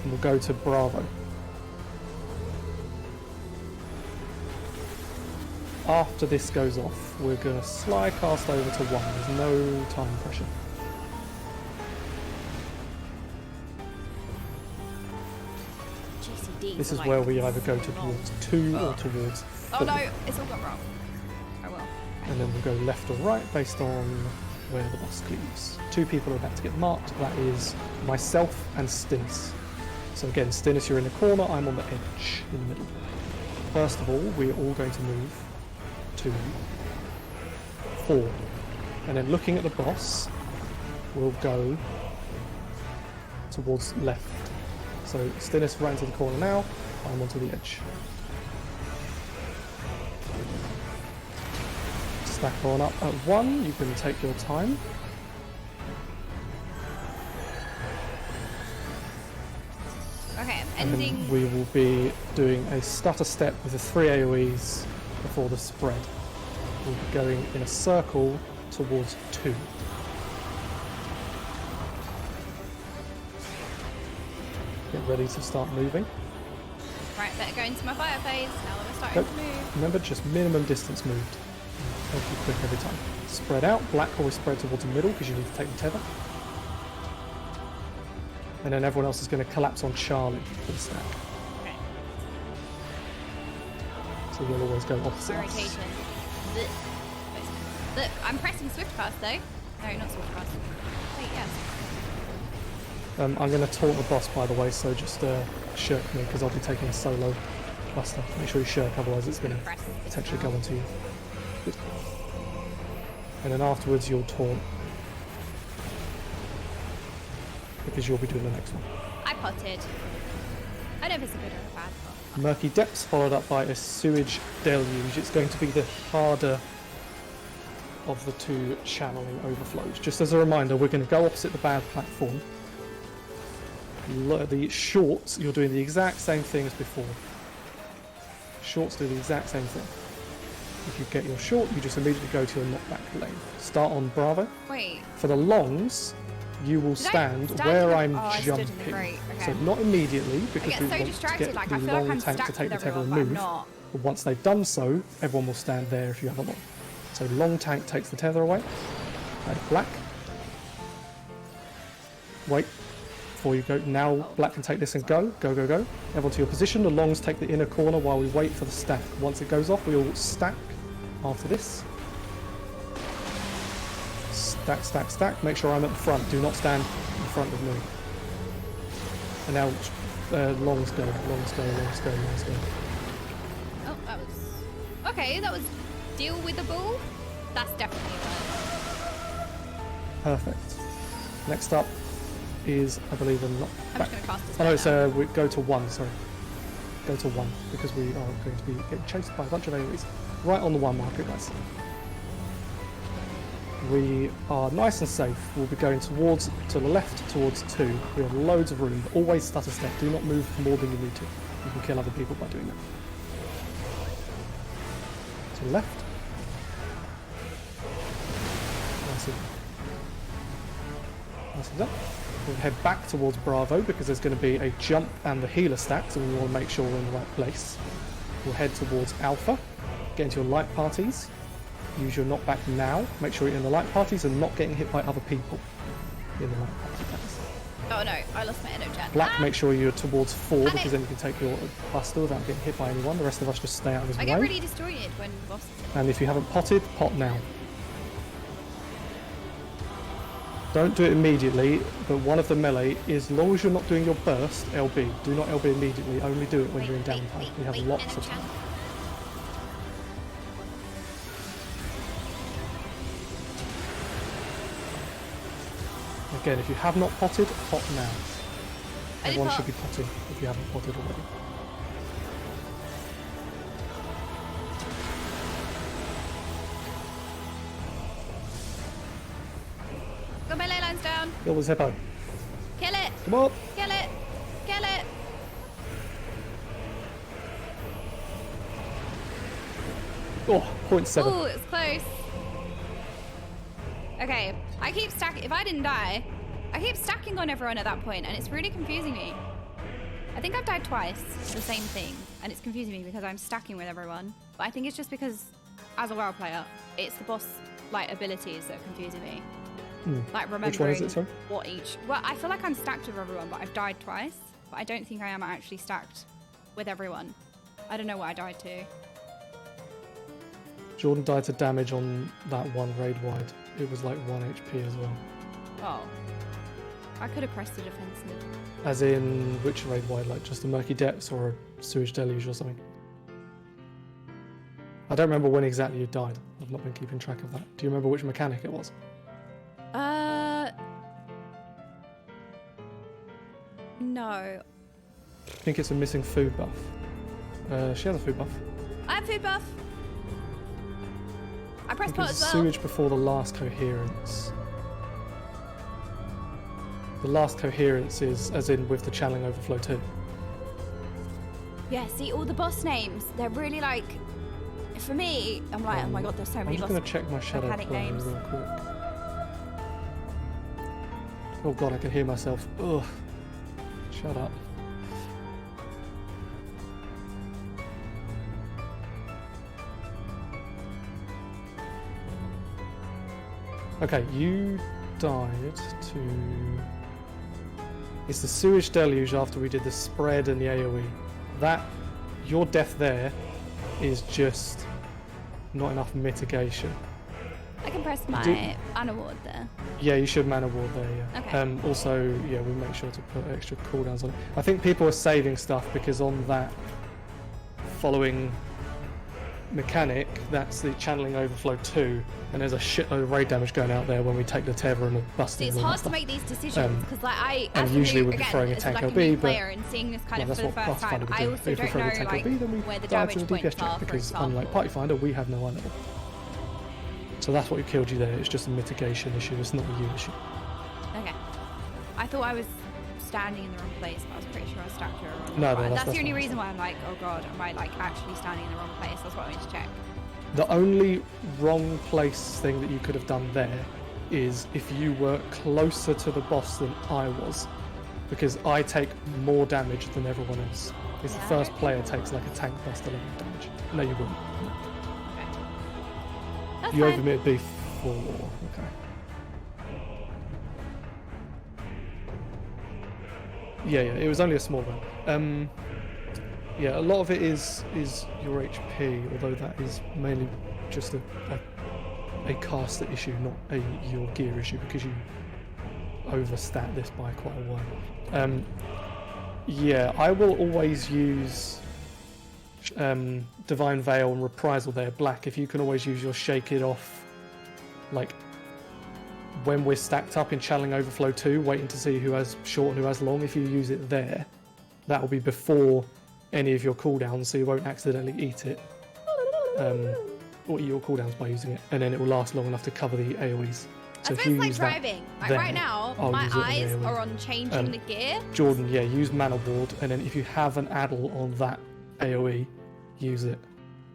And we'll go to Bravo. after this goes off, we're going to slide cast over to 1. There's no time pressure. GCD. This is where we either go towards 2 or towards 4. Oh no, it's all gone wrong. Oh well. And then we'll go left or right based on where the boss cleaves. 2 people are about to get marked. That is myself and Stinnis. So again, Stinnis, you're in the corner, I'm on the edge in the middle. First of all, we're all going to move to 4. And then looking at the boss, we'll go towards left. So Stinnis right into the corner now, I'm onto the edge. Stack on up at 1, you can take your time. Okay, I'm And ending. then we will be doing a stutter step with the 3 AoEs before the spread. We'll be going in a circle towards 2. Get ready to start moving. Right, better go into my fire phase now that we're starting Nope. to move. Remember, just minimum distance moved. Make it quick every time. Spread out. Black always spread towards the middle because you need to take the tether. And then everyone else is going to collapse on Charlie for the stack. Okay. So you'll always go opposite us. Rotation. Blech. Look, I'm pressing swift cast though. No, not swift cast. Wait, yes. I'm going to taunt the boss, by the way, so just shirk me because I'll be taking a solo buster. Make sure you shirk, otherwise it's going to Press. potentially go onto you. Good. And then afterwards you'll taunt. Because you'll be doing the next one. I potted. I don't know if it's a good or a bad pot. Murky Depths followed up by a Sewage Deluge. It's going to be the harder of the 2 channeling overflows. Just as a reminder, we're going to go opposite the bad platform. The shorts, you're doing the exact same thing as before. Shorts do the exact same thing. If you get your short, you just immediately go to your knockback lane. Start on Bravo. Wait. For the longs, you will Did I stand stand where in the- I'm oh, I stood in the jumping. right, okay. So not immediately, I because get we so want to distracted, get like the I feel like long I'm tank to stacked take the with tether and everyone, but I'm move. not. But once they've done so, everyone will stand there if you have a long. So long tank takes the tether away. Black. Wait. Before you go. Now Black can take this and go. Go, go, go. Everyone to your position. The longs take the inner corner while we wait for the stack. Once it goes off, we all stack after this. Stack, stack, stack. Make sure I'm at the front. Do not stand in front of me. And now longs go, longs go, longs go, longs go. Oh, that was... Okay, that was deal with the ball. That's definitely a word. Perfect. Next up is, I believe, a knockback. I'm just going to cast this Oh no, spell it's we go to 1, sorry. Go to 1, because we are going to be getting chased by a bunch of AoEs. Right on the 1 marker, guys. We are nice and safe. We'll be going towards, to the left, towards 2. We have loads of room. Always stutter step. Do not move more than you need to. You can kill other people by doing that. To the left. Nice and up. We'll head back towards Bravo because there's going to be a jump and the healer stack, so we want to make sure we're in the right place. We'll head towards Alpha, get into your light parties, use your knockback now, make sure you're in the light parties and not getting hit by other people in the light party. Oh no, I lost my energy. Black, make sure you're towards 4 because then you can take your buster without getting hit by anyone. The rest of us just stay out of his I way. get really disoriented when the boss is And if you haven't potted, pot now. Don't do it immediately, but one of the melee, as long as you're not doing your burst, LB. Do not LB immediately, only do it when you're in downtime. We have lots of time. Again, if you have not potted, pot now. I did Everyone pot. should be potting if you haven't potted already. Got my ley lines down. Kill this hippo. Kill it. Come on! Kill it. Kill it. Oh, 0.7. Ooh, it's close. Okay, I keep stacking. If I didn't die, I keep stacking on everyone at that point, and it's really confusing me. I think I've died twice, the same thing, and it's confusing me because I'm stacking with everyone. But I think it's just because as a WoW player, it's the boss like abilities that are confusing me. Like Which one remembering is it, sorry? what each. Well, I feel like I'm stacked with everyone, but I've died twice. But I don't think I am actually stacked with everyone. I don't know what I died to. Jordan died to damage on that one raid wide. It was like 1 HP as well. Oh, I could have pressed the defense mid. As in which raid wide? Like just the Murky Depths or a Sewage Deluge or something? I don't remember when exactly you died. I've not been keeping track of that. Do you remember which mechanic it was? No. I think it's a missing food buff. She has a food buff. I have food buff. I pressed It pot was as well. sewage before the last coherence. The last coherence is as in with the channeling overflow too. Yeah, see all the boss names. They're really like, for me, I'm like, oh my god, there's so I'm many just boss going to check my shadow mechanic play names. real quick. Oh god, I can hear myself. Ugh. Shut up. Okay, you died to... It's the Sewage Deluge after we did the spread and the AoE. That, your death there is just not enough mitigation. I can press my Do- unaward there. Yeah, you should mana ward there, yeah. Okay. Also, yeah, we make sure to put extra cooldowns on it. I think people are saving stuff because on that following mechanic, that's the channeling overflow 2, and there's a shitload of raid damage going out there when we take the tether and the busting. See, it's and all hard that to stuff. make these decisions because, like, I and as a usually new, we'd be again, throwing a as tank like a LB, new but- player and seeing this kind Well, of that's for the what first time, Pathfinder I do. also If we don't throw know the tank like LB, then we where the dive damage to the DPS points check are, for because example. unlike Party Finder, we have no eye level. So that's what killed you there. It's just a mitigation issue. It's not a you issue. Okay. I thought I was standing in the wrong place, but I was pretty sure I was stacked here. No, that's the that's only fine. reason why I'm like, oh god, am I like actually standing in the wrong place? That's what I wanted to check. The only wrong place thing that you could have done there is if you were closer to the boss than I was, because I take more damage than everyone else. Because the first player takes like a tank buster level of damage. No, you wouldn't. Okay. That's You fine. overmitted before. Okay. Yeah, it was only a small one. Yeah, a lot of it is your HP, although that is mainly just a caster issue, not your gear issue, because you overstat this by quite a while. Yeah, I will always use Divine Veil and Reprisal there, black, if you can always use your Shake It Off, like, when we're stacked up in Channeling Overflow 2, waiting to see who has short and who has long. If you use it there, that will be before any of your cooldowns, so you won't accidentally eat it. Or eat your cooldowns by using it, and then it will last long enough to cover the AoEs. So I if suppose you it's like use that driving. Like there, right now, I'll my use it on the eyes AoE. are on changing the gear. Jordan, yeah, use Mana Ward, and then if you have an addle on that AoE, use it.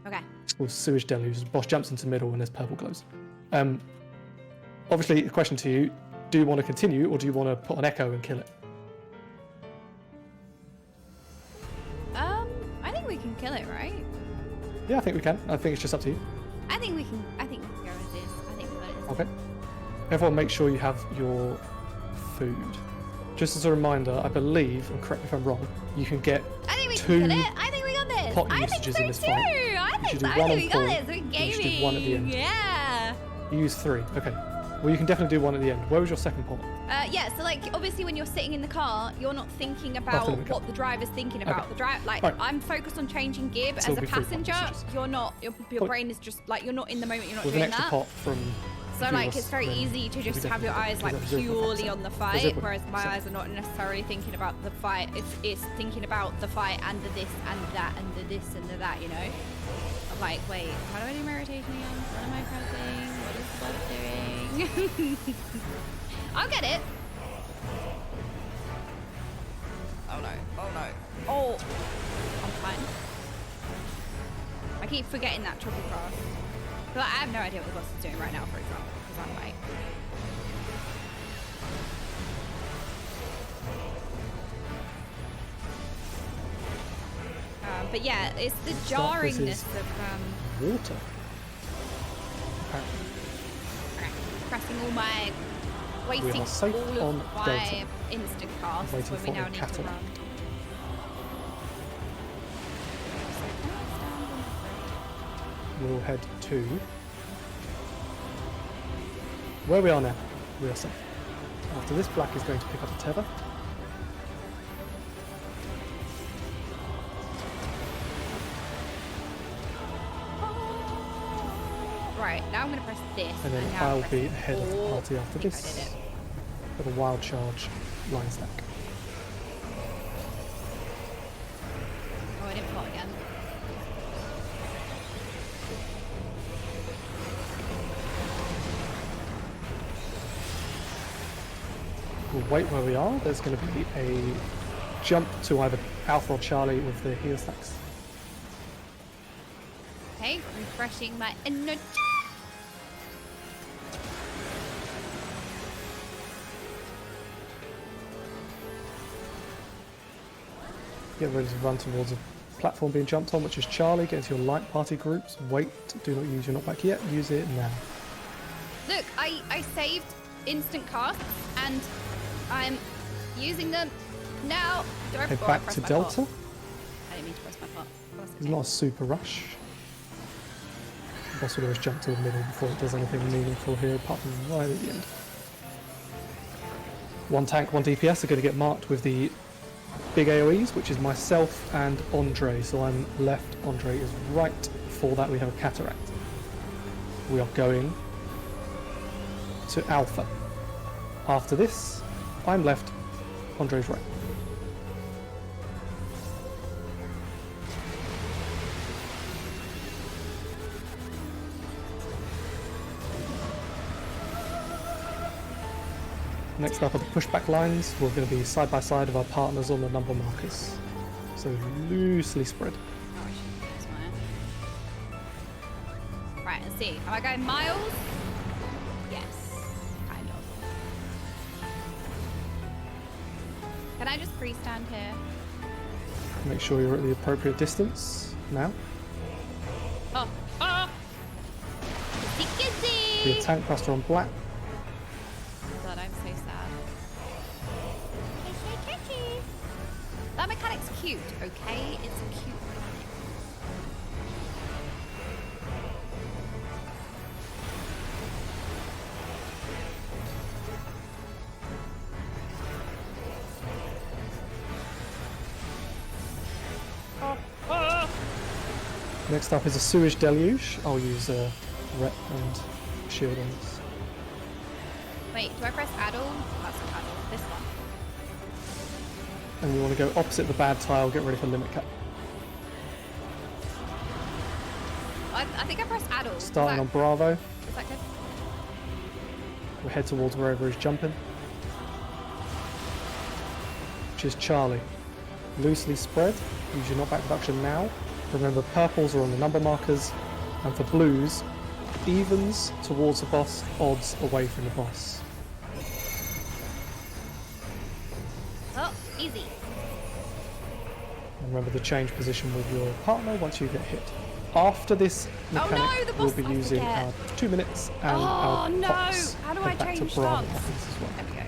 Okay. It's called Sewage Deluge. The boss jumps into middle and there's purple glows. Obviously, the question to you, do you want to continue or do you want to put an echo and kill it? I think we can kill it, right? Yeah, I think we can. I think it's just up to you. I think we can go as is. I think we'll go as is. Okay. Everyone make sure you have your food. Just as a reminder, I believe, and correct me if I'm wrong, you can get I think we two can kill it. I think we got this. pot I think usages so in this too. fight. I You should think do so. I one think on we got full, this. We're and you should do one at the end. Yeah. You use 3. Okay. Well, you can definitely do one at the end. Where was your second pot? Yeah, so like obviously when you're sitting in the car, you're not thinking about in the car. what the driver's thinking about. Okay. The drive, like Right. I'm focused on changing gear, but So as a it'll be 3 pot passenger, usages. you're not. Your Well, brain is just like you're not in the moment. You're not With an doing extra that. pot from... So if you like was, it's very then easy to we just have your definitely eyes like do that. 0.5%. purely on the fight, 0.5%. whereas my eyes are not necessarily thinking about the fight. It's thinking about the fight and the this and that and the this and the that. You know. I'm like, wait, how do I do my rotation again? What am I pressing? What is the bus doing? I'll get it. Oh no! Oh no! Oh! I'm fine. I keep forgetting that triple cross. But I have no idea what the boss is doing right now, for example, because I'm like... but yeah, it's the Start, this jarringness is- of... Water. wasting all my are safe all on of my Delta. instant casts Waiting when we for now a need to cataract. run. We'll head to where we are now. We are safe. After this, Black is going to pick up a tether. Right, now I'm going to press this. And then now I'll press be ahead of the four. party after I think I this. did it. With a wild charge line stack. Oh, I didn't plot again. We'll wait where we are. There's going to be a jump to either Alpha or Charlie with the heal stacks. Okay, refreshing my energy. Get ready to run towards a platform being jumped on, which is Charlie. Get into your light party groups. Wait, do not use your knockback yet. Use it now. Look, I saved instant casts and I'm using them now. Do I Head or I back press to my Delta. pot? I didn't mean to press my pot. Oh, that's It's okay. not a super rush. The boss will always jump to the middle before it does anything meaningful here, apart from right at the end. One tank, one DPS are going to get marked with the big AoEs, which is myself and Andre. So I'm left, Andre is right. For that we have a cataract. We are going to Alpha. After this, I'm left, Andre's right. Next up are the pushback lines. We're going to be side by side of our partners on the number markers. So loosely spread. Oh, I should do this one. Right, let's see. Am I going miles? Yes, kind of. Can I just freestand here? Make sure you're at the appropriate distance now. Oh, oh! Kizzy, The kizzy! tank buster on Black. God, I'm so sad. Kizzy, kizzy! That mechanic's cute, okay? It's a cute mechanic. Next up is a sewage deluge. I'll use rep and shield on this. Wait, do I press addle? That's not addle. This one. And we want to go opposite the bad tile, get ready for limit cut. I think I pressed addle. Starting on Bravo, Is that good? we'll head towards wherever he's jumping. Which is Charlie. Loosely spread, use your knockback reduction now. Remember, purples are on the number markers, and for blues, evens towards the boss, odds away from the boss. Oh, easy. And remember to change position with your partner once you get hit. After this mechanic, no, the we'll boss- be I using forget. our 2 minutes and Oh, our no. pots. How do Head I back to change Bravo stance? buttons as well. There we go.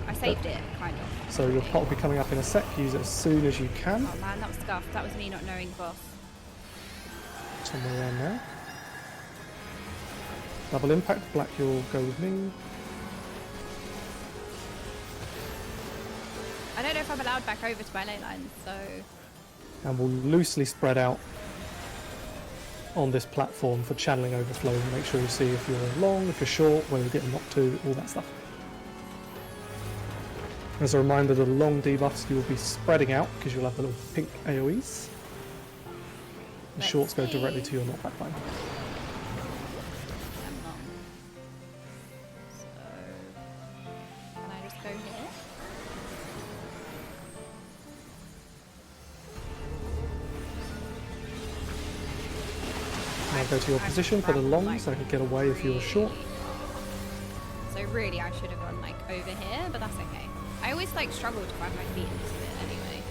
I saved it, kind of. So your pot will be coming up in a sec. Use it as soon as you can. Oh man, that was scuffed. That was me not knowing the boss. Somewhere around there. Double impact. Black, you'll go with me. I don't know if I'm allowed back over to my ley lines, so... And we'll loosely spread out on this platform for channeling overflow. Make sure you see if you're long, if you're short, where you're getting knocked to, all that stuff. As a reminder, the long debuffs you will be spreading out because you'll have the little pink AoEs. The Let's shorts go see. directly to your knockback line. I'm long. So... Can I just go here? Now go to your I'm position for the scrambled, long, like, so you can get away if you're short. So really, I should have gone like over here, but that's okay. I always like struggle to find my feet in this bit anyway.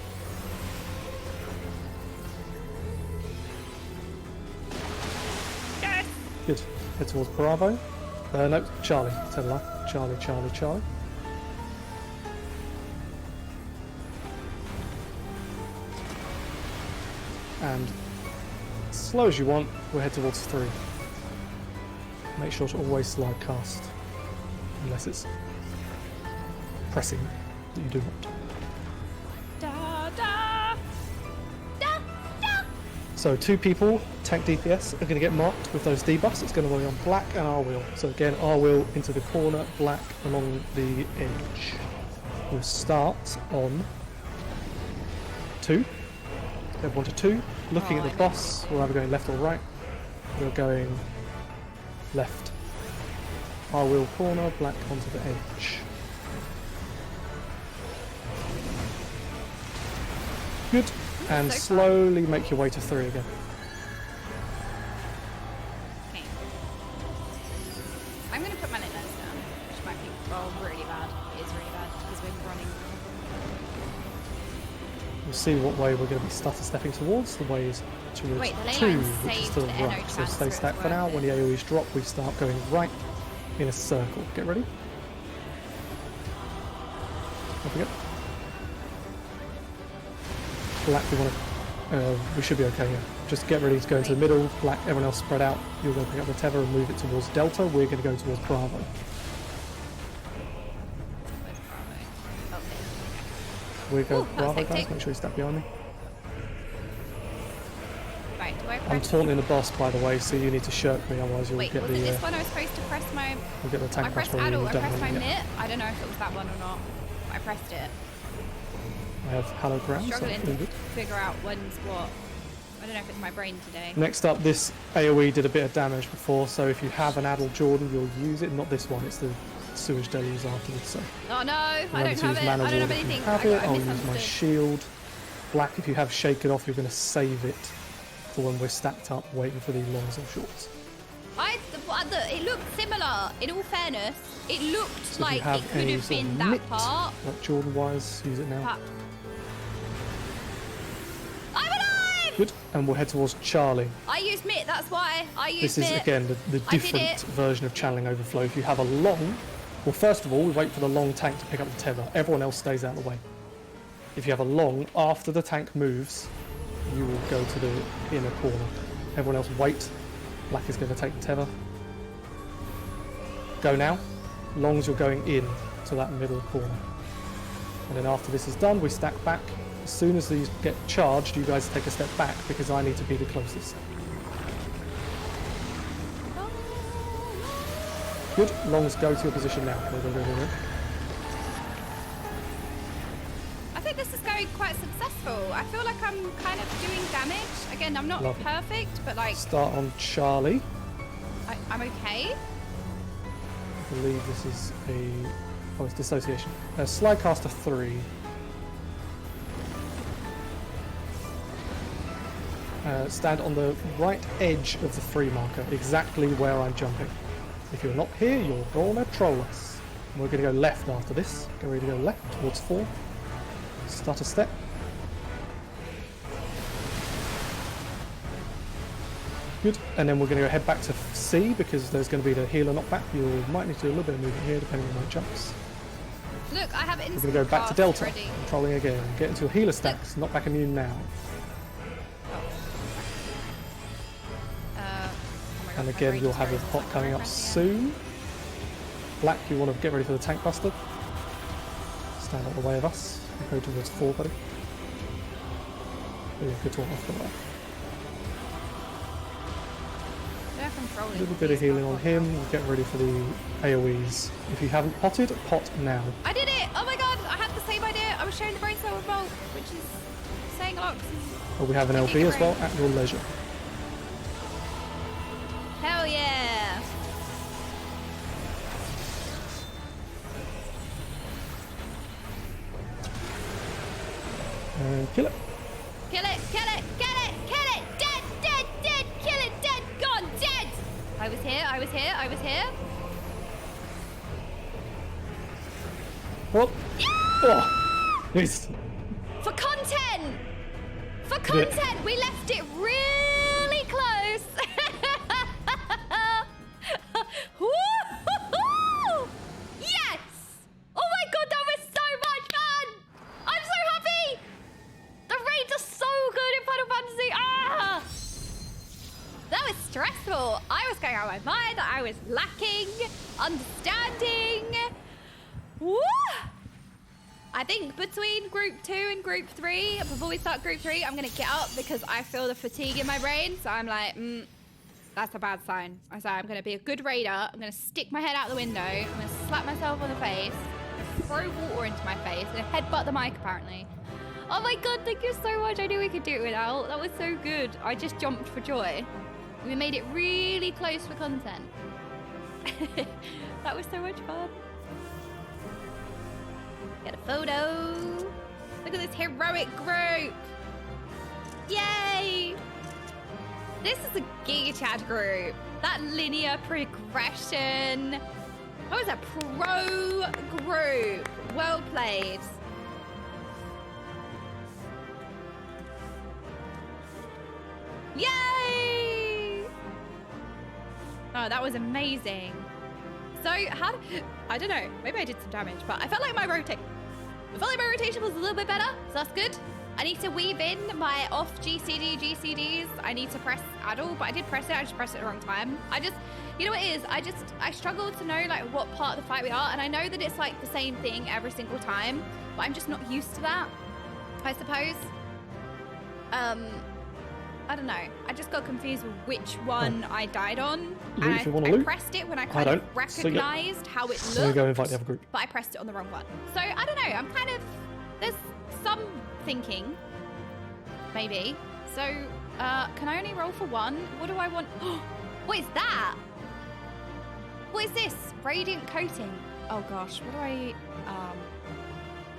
Yes! Good. Head towards Bravo. No, Charlie. Tell a lie. Charlie, Charlie, Charlie. And as slow as you want, we'll head towards 3. Make sure to always slide cast. Unless it's pressing that you do want. Da, da, da, da. So 2 people, tank DPS, are going to get marked with those debuffs. It's going to be on black and R wheel. So again, R wheel into the corner, black along the edge. We'll start on 2. Everyone to 2. Looking at the boss, we're either going left or right. We're going left. R wheel corner, black onto the edge. Good. And so slowly make your way to 3 again. Okay. I'm going to put my lit lens down, which might be really bad. It is really bad because we're running. We'll see what way we're going to be stutter stepping towards. The way is towards Wait, the ley 2, lines which is saved to the the NO right. So transfer stay as stacked for well, now. but- When the AoEs drop, we start going right in a circle. Get ready. Off we go. Black, we should be okay here. Just get ready to go into the middle. Black, everyone else spread out. You're going to pick up the tether and move it towards Delta. We're going to go towards Bravo. Where's Bravo? Okay. We go Ooh, that was Bravo, guys. hectic. Make sure you step behind me. Right, do I I'm press? taunting the boss, by the way, so you need to shirk me, otherwise you'll Wait, get was it the this one I was supposed to press my... you'll get the tank I pressed crash adult, roll I you don't pressed my want yet. mitt. I don't know if it was that one or not. I pressed it. I have Hallowed Ground, so Struggling I'm feeling to good. figure out when's what. I don't know if it's my brain today. Next up, this AoE did a bit of damage before, so if you have an Adult Jordan, you'll use it. Not this one, it's the sewage deluge afterwards. So Oh no, I remember don't to have use it. I mana don't have ward if you anything. have it. I I'll use my misunderstood. shield. Black, if you have Shake It Off, you're going to save it for when we're stacked up, waiting for the longs or shorts. It looked similar. In all fairness, it looked So if you like have it could any have sort of been that mitt, part. like Jordan-wise, use it now. But... I'm alive! Good, and we'll head towards Charlie. I used mitt. That's why I used This is, mitt. again, the I did different it. version of channeling overflow. If you have a long, well, first of all, we wait for the long tank to pick up the tether. Everyone else stays out of the way. If you have a long, after the tank moves, you will go to the inner corner. Everyone else wait. Black is going to take the tether. Go now. Longs, you're going in to that middle corner. And then after this is done, we stack back. As soon as these get charged, you guys take a step back because I need to be the closest. Good. Longs, go to your position now. Go, go, go, go, go. I think this is going quite successful. I feel like I'm kind of doing damage. Again, I'm not Lovely. perfect, but like Start on Charlie. I'm okay. I believe this is a... Oh, it's Dissociation. Slidecaster 3. Stand on the right edge of the 3 marker, exactly where I'm jumping. If you're not here, you're gonna troll us. And we're gonna go left after this. Get ready to go left towards 4. Start a step. Good, and then we're going to go head back to C because there's going to be the healer knockback. You might need to do a little bit of movement here depending on where it jumps. Look, I have We're instant going to go back to cast Delta. ready. Controlling again. Get into your healer stacks. Knockback immune now. Oh my God, And my again, brain you'll is have your frozen. pot coming up Press again. soon. Black, you want to get ready for the tank buster. Stand out the way of us. Go towards 4, buddy. Ooh, good talk off the way. They're controlling A little bit of these healing on pot him. now. We'll get ready for the AoEs. If you haven't potted, pot now. I did it! Oh my God, I had the same idea. I was showing the brain cell revolt, which is saying a lot. 'Cause But we have an Taking LB a as well break. at your leisure. hell yeah! And kill it. Kill it! Kill it! Kill it! Kill it! Dead! Dead! Dead! Kill it! Dead! Gone! Dead! I was here. I was here. I was here. Well, oh, it's For content! For Did it- content! We left it really close! Woo-hoo! going on in my mind that I was lacking understanding. Woo! I think between group 2 and group 3, before we start group 3, I'm gonna get up because I feel the fatigue in my brain. So I'm like, that's a bad sign. So I'm gonna be a good raider. I'm gonna stick my head out the window. I'm gonna slap myself on the face, throw water into my face, and headbutt the mic apparently. Oh my god, thank you so much. I knew we could do it without. That was so good. I just jumped for joy. We made it really close for content. That was so much fun. Get a photo. Look at this heroic group. Yay! This is a Giga Chad group. That linear progression. That was a pro group. Well played. Yay! Oh, that was amazing. So I don't know, maybe I did some damage, but I felt like my rotation was a little bit better, so that's good. I need to weave in my off GCDs. I need to press addle, but I did press it, I just pressed it at the wrong time. You know what it is? I struggle to know like what part of the fight we are, and I know that it's like the same thing every single time, but I'm just not used to that, I suppose. I don't know. I just got confused with which one I died on. Loot if you want to I loot. pressed it when I kind of recognized how it looked. So you go invite the other group. But I pressed it on the wrong one. So I don't know. I'm kind of, there's some thinking, maybe. So can I only roll for one? What do I want? What is that? What is this? Radiant coating. Oh gosh, what do I,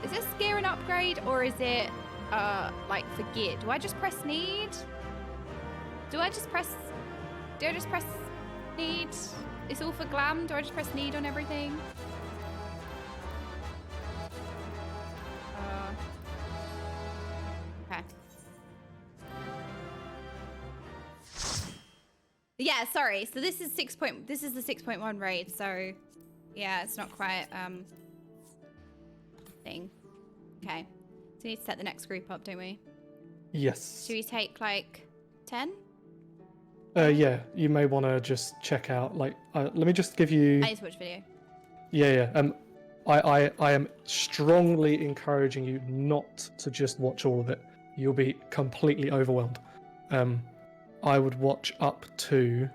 is this gear an upgrade or is it like for gear? Do I just press need? Do I just press need? It's all for glam. Do I just press need on everything? Okay. Yeah, sorry. So this is the 6.1 raid. So yeah, it's not quite thing. Okay. So we need to set the next group up, don't we? Yes. Should we take like 10? Yeah, you may want to just check out, like, let me just give you... I need to watch video. Yeah. I am strongly encouraging you not to just watch all of it. You'll be completely overwhelmed. I would watch up to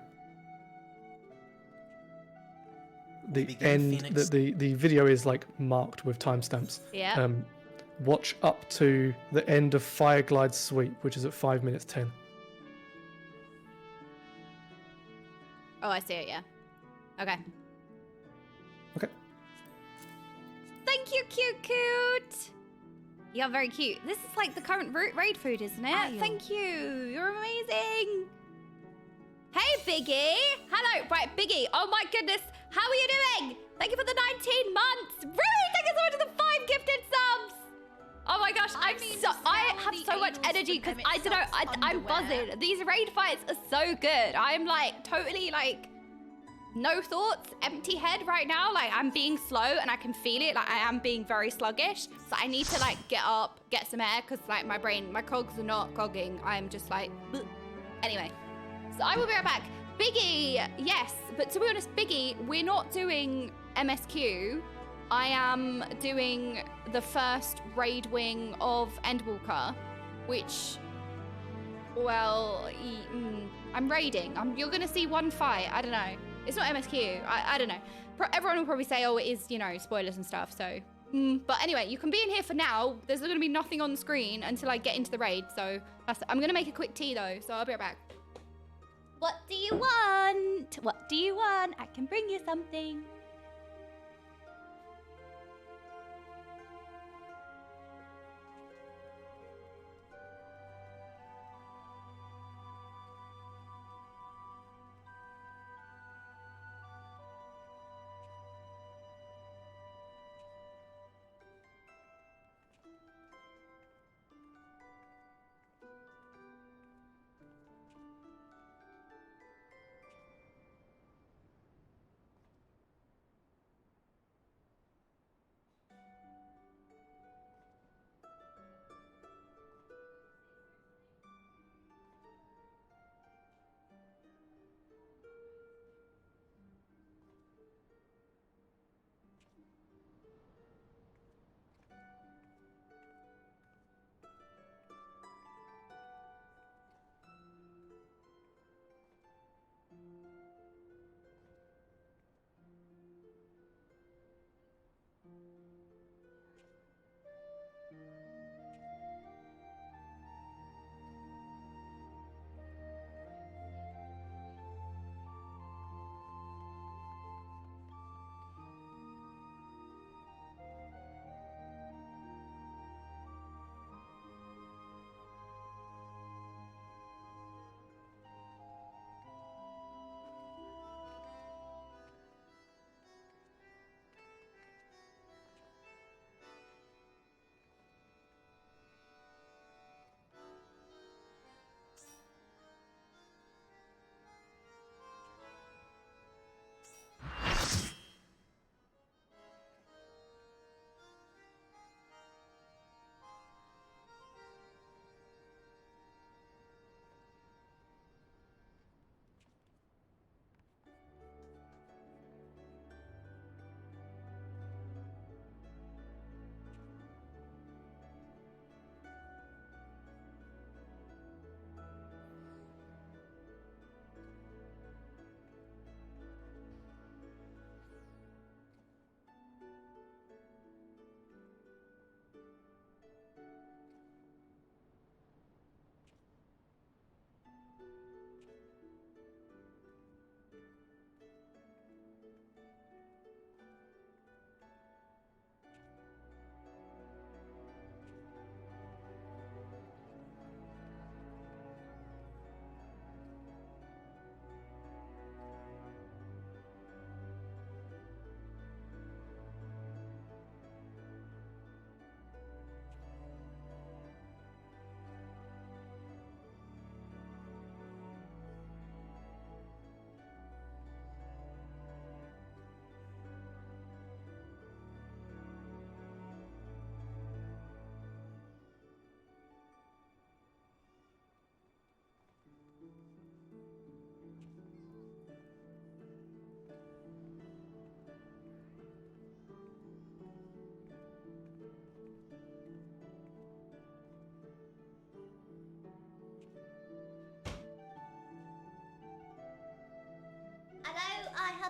the end. The video is like marked with timestamps. Yeah. Watch up to the end of Fireglide's sweep, which is at 5 minutes 10. Oh, I see it, yeah. Okay. Okay. Thank you, cute. You're very cute. This is like the current raid food, isn't it? Thank you. You're amazing. Hey, Biggie. Hello. Right, Biggie. Oh, my goodness. How are you doing? Thank you for the 19 months. Really? Thank you so much for the 5 gifted subs. Oh my gosh, I have so much energy because I don't know, I'm buzzing. These raid fights are so good. I'm like totally like no thoughts, empty head right now. Like I'm being slow and I can feel it. Like I am being very sluggish. So I need to like get up, get some air because like my brain, my cogs are not cogging. I'm just like, bleh. Anyway. So I will be right back. Biggie, yes. But to be honest, Biggie, we're not doing MSQ. I am doing the first raid wing of Endwalker, which, well, I'm raiding. You're going to see one fight. I don't know. It's not MSQ. I don't know. Everyone will probably say, oh, it is, you know, spoilers and stuff. So, but anyway, you can be in here for now. There's going to be nothing on the screen until I get into the raid. So I'm going to make a quick tea, though. So I'll be right back. What do you want? What do you want? I can bring you something.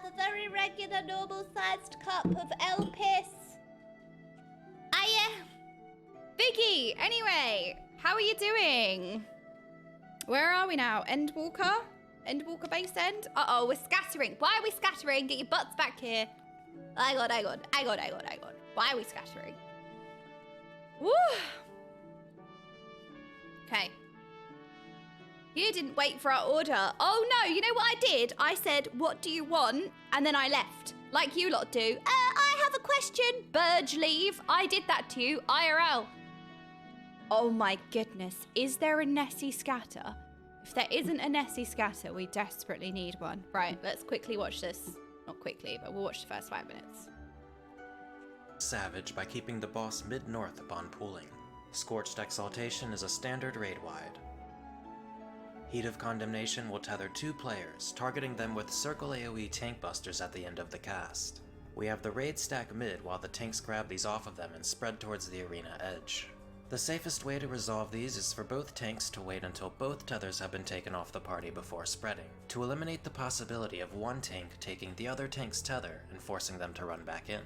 myself a very regular, normal-sized cup of Elpis. Vicky, anyway, how are you doing? Where are we now? Endwalker? Endwalker base end? Uh-oh, we're scattering. Why are we scattering? Get your butts back here. Hang on. Why are we scattering? Woo! Okay. You didn't wait for our order. Oh no, you know what I did? I said, what do you want? And then I left. Like you lot do. I have a question. Burge leave. I did that to you. IRL. Oh my goodness. Is there a Nessie scatter? If there isn't a Nessie scatter, we desperately need one. Right, let's quickly watch this. Not quickly, but we'll watch the first 5 minutes. Savage by keeping the boss mid-north upon pooling. Scorched Exaltation is a standard raid-wide. Heat of Condemnation will tether 2 players, targeting them with circle AoE tank busters at the end of the cast. We have the raid stack mid while the tanks grab these off of them and spread towards the arena edge. The safest way to resolve these is for both tanks to wait until both tethers have been taken off the party before spreading, to eliminate the possibility of one tank taking the other tank's tether and forcing them to run back in.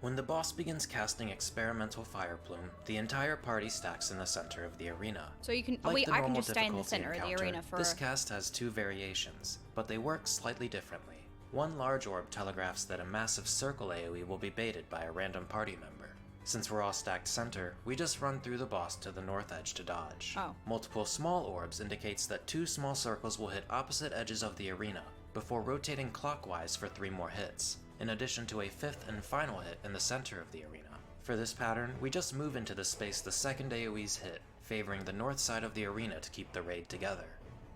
When the boss begins casting Experimental Fire Plume, the entire party stacks in the center of the arena. So you can, Like I can just stay in the center of the encounter, arena for this cast has 2 variations, but they work slightly differently. One large orb telegraphs that a massive circle AoE will be baited by a random party member. Since we're all stacked center, we just run through the boss to the north edge to dodge. Oh. Multiple small orbs indicates that 2 small circles will hit opposite edges of the arena, before rotating clockwise for 3 more hits, in addition to a 5th and final hit in the center of the arena. For this pattern, we just move into the space the second AoEs hit, favoring the north side of the arena to keep the raid together.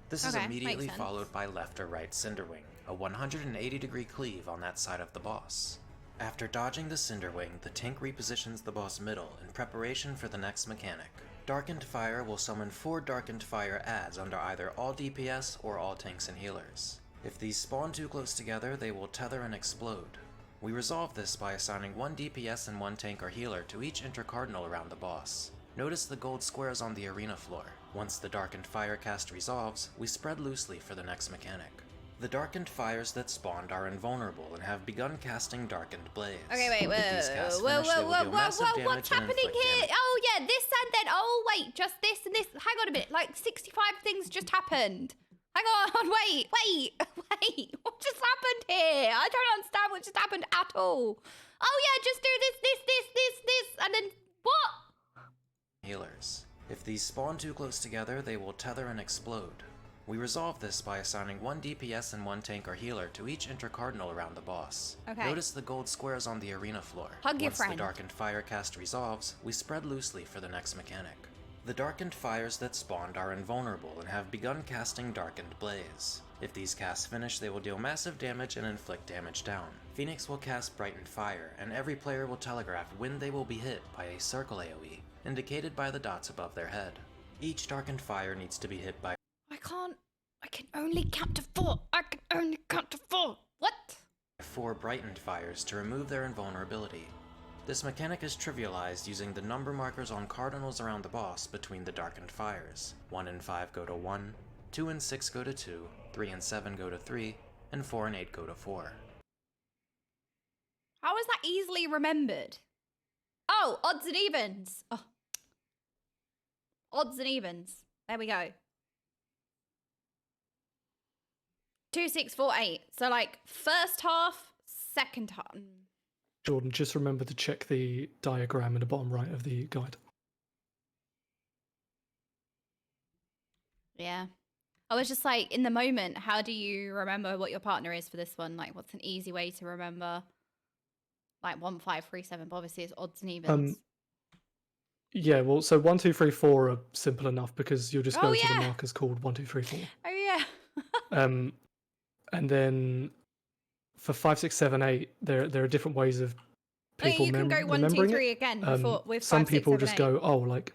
This is Okay, immediately makes sense. followed by left or right Cinderwing, a 180-degree cleave on that side of the boss. After dodging the Cinderwing, the tank repositions the boss middle in preparation for the next mechanic. Darkened Fire will summon 4 Darkened Fire adds under either all DPS or all tanks and healers. If these spawn too close together, they will tether and explode. We resolve this by assigning 1 DPS and 1 tank or healer to each intercardinal around the boss. Notice the gold squares on the arena floor. Once the Darkened Fire cast resolves, we spread loosely for the next mechanic. The Darkened Fires that spawned are invulnerable and have begun casting Darkened Blaze. Okay, wait, If these casts whoa, finish, they will deal massive damage what's and happening inflict here? damage. Oh yeah, this and then, oh wait, just this and this. Hang on a minute, like 65 things just happened. Hang on, wait. What just happened here? I don't understand what just happened at all. Oh yeah, just do this, and then what? Healers. If these spawn too close together, they will tether and explode. We resolve this by assigning 1 DPS and 1 tank or healer to each intercardinal around the boss. Okay. Notice the gold squares on the arena floor. Hug your Once friend. the Darkened Fire cast resolves, we spread loosely for the next mechanic. The Darkened Fires that spawned are invulnerable and have begun casting Darkened Blaze. If these casts finish, they will deal massive damage and inflict damage down. Phoenix will cast Brightened Fire, and every player will telegraph when they will be hit by a circle AoE, indicated by the dots above their head. Each Darkened Fire needs to be hit by I can only count to 4. What? 4 Brightened Fires to remove their invulnerability. This mechanic is trivialized using the number markers on cardinals around the boss between the Darkened Fires. 1 and 5 go to 1, 2 and 6 go to 2, 3 and 7 go to 3, and 4 and 8 go to 4. How is that easily remembered? Oh, odds and evens. Oh. Odds and evens. There we go. 2, 6, 4, 8. So like first half, second half. Jordan, just remember to check the diagram in the bottom right of the guide. Yeah. I was just like, in the moment, how do you remember what your partner is for this one? Like, what's an easy way to remember? Like 1, 5, 3, 7, but obviously it's odds and evens. Yeah, well, so 1, 2, 3, 4 are simple enough because you'll just go to yeah. the markers called 1, 2, 3, 4. Oh yeah. And then for 5, 6, 7, 8, there are different ways of people you can go 1, 2, remembering 3 it. again before with Some 5, 6, people 7, just 8. go, oh, like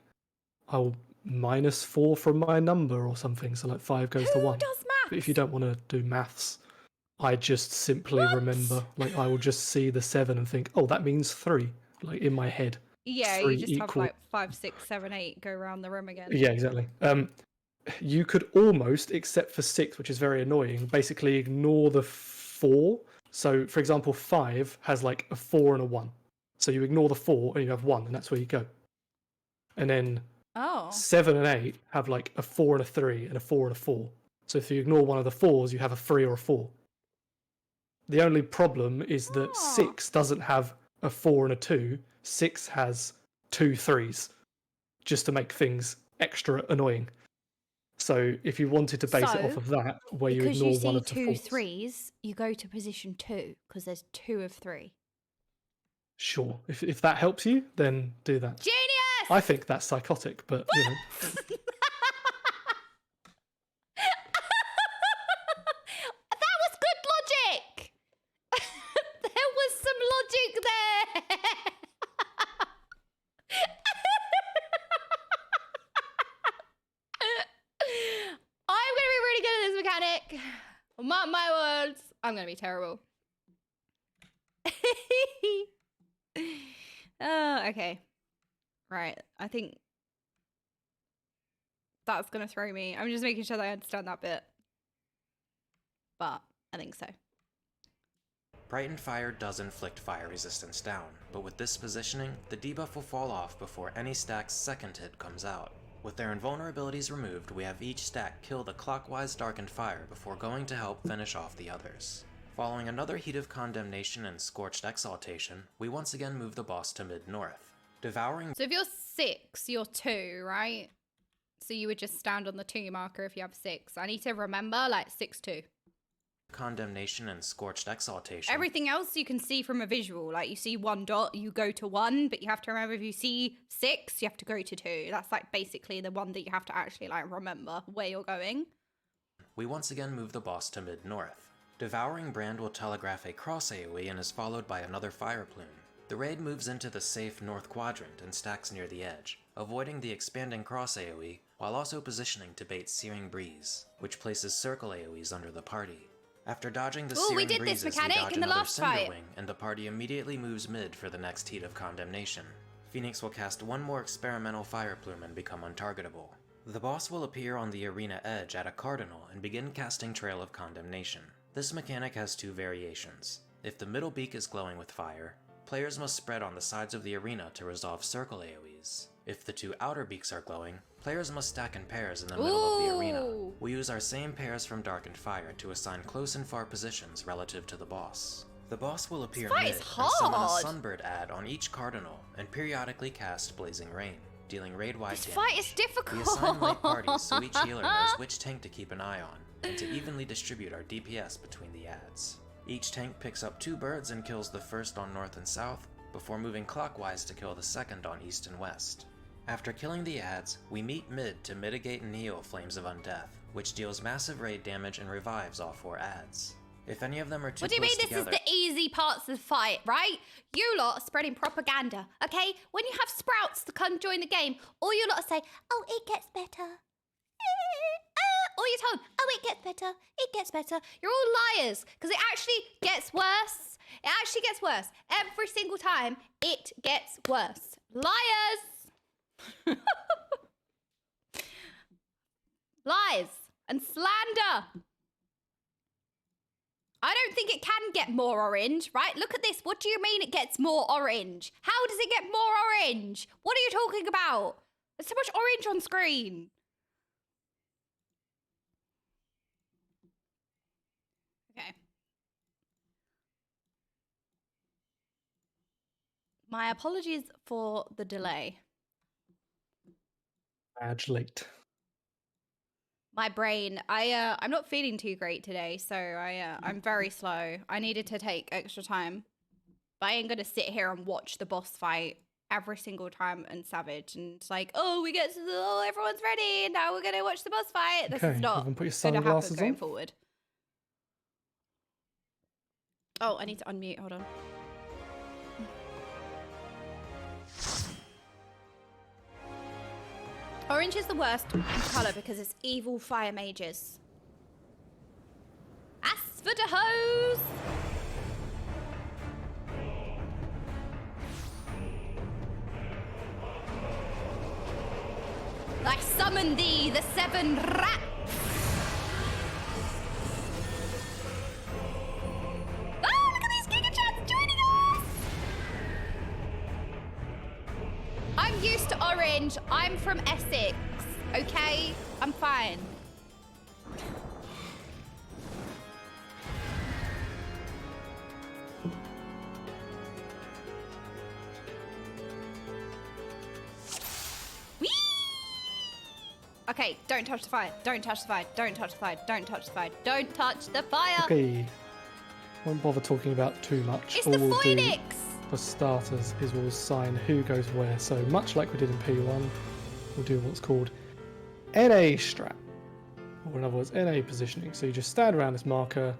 I'll -4 from my number or something, so like 5 goes to 1. Who does maths? But if you don't want to do maths, I just simply What? remember, like I will just see the 7 and think, oh, that means 3, like in my head. Yeah, 3 you just have equal- like 5, 6, 7, 8 go around the room again. Yeah, exactly. You could almost, except for 6, which is very annoying, basically ignore the 4 So, for example, 5 has like a 4 and a 1. So you ignore the 4 and you have 1, and that's where you go. And then Oh. 7 and 8 have like a 4 and a 3 and a 4 and a 4. So if you ignore one of the 4s, you have a 3 or a 4. The only problem is that 6 doesn't have a 4 and a 2. 6 has 2 3s, just to make things extra annoying. So if you wanted to base it off of that, where you Because ignore you one see of the 2 4s, 3s, you go to position 2 because there's 2 of 3. sure. If that helps you, then do that. Genius! I think that's psychotic, but you know. That was good logic! There was some logic there! I'm gonna be really good at this mechanic. Mark my words. I'm gonna be terrible. Oh, okay. Right. I think that's gonna throw me. I'm just making sure that I understand that bit. But I think so. Brightened Fire does inflict fire resistance down, but with this positioning, the debuff will fall off before any stack's second hit comes out. With their invulnerabilities removed, we have each stack kill the clockwise Darkened Fire before going to help finish off the others. Following another Heat of Condemnation and Scorched Exaltation, we once again move the boss to mid-north. Devouring So if you're 6, you're 2, right? So you would just stand on the 2 marker if you have 6. I need to remember, like, 6-2. Condemnation and Scorched Exaltation. Everything else you can see from a visual. Like, you see 1 dot, you go to 1, but you have to remember if you see 6, you have to go to 2. That's, like, basically the one that you have to actually, like, remember where you're going. We once again move the boss to mid-north. Devouring Brand will telegraph a cross AoE and is followed by another fire plume. The raid moves into the safe north quadrant and stacks near the edge, avoiding the expanding cross AoE, while also positioning to bait Searing Breeze, which places circle AoEs under the party. After dodging the Searing we did this Breezes, mechanic we dodge in the another last fight. Cinderwing, and the party immediately moves mid for the next Heat of Condemnation. Phoenix will cast one more experimental fire plume and become untargetable. The boss will appear on the arena edge at a cardinal and begin casting Trail of Condemnation. This mechanic has 2 variations. If the middle beak is glowing with fire, players must spread on the sides of the arena to resolve circle AoEs. If the 2 outer beaks are glowing, players must stack in pairs in the middle of the arena. We use our same pairs from Darkened Fire to assign close and far positions relative to the boss. The boss will appear fight mid is and summon a hard. Sunbird ad on each cardinal and periodically cast Blazing Rain, dealing raid-wide This damage. fight is difficult. We assign light parties so each healer knows which tank to keep an eye on, and to evenly distribute our DPS between the ads. Each tank picks up 2 birds and kills the first on north and south, before moving clockwise to kill the second on east and west. After killing the ads, we meet mid to mitigate and heal Flames of Undeath, which deals massive raid damage and revives all 4 ads. If any of them are too What do you mean close this together, is the easy parts of the fight, right? You lot are spreading propaganda, okay? When you have sprouts to come join the game, all you lot say, oh, it gets better. All you're told, oh, it gets better. It gets better. You're all liars, because it actually gets worse. It actually gets worse. Every single time, it gets worse. Liars! Lies and slander. I don't think it can get more orange, right? Look at this. What do you mean it gets more orange? How does it get more orange? What are you talking about? There's so much orange on screen. Okay. My apologies for the delay. Badge late. My brain, I'm not feeling too great today, so I'm very slow. I needed to take extra time. But I ain't gonna sit here and watch the boss fight every single time and Savage and it's like, oh, we get to everyone's ready and now we're gonna watch the boss fight. This Okay, is not haven't put your gonna happen sunglasses going on? forward. Oh, I need to unmute, hold on. Orange is the worst colour because it's evil fire mages. Asphodahose! I summon thee, the 7 rats! Ah! from Essex, okay? I'm fine. Whee! Okay, don't touch the fire. Don't touch the fire. Don't touch the fire. Don't touch the fire. Don't touch the fire. Okay. Won't bother talking about too much. It's All the we'll do Phoenix. for starters is we'll assign who goes where. So much like we did in P1, we'll do what's called NA strat, or in other words, NA positioning. So you just stand around this marker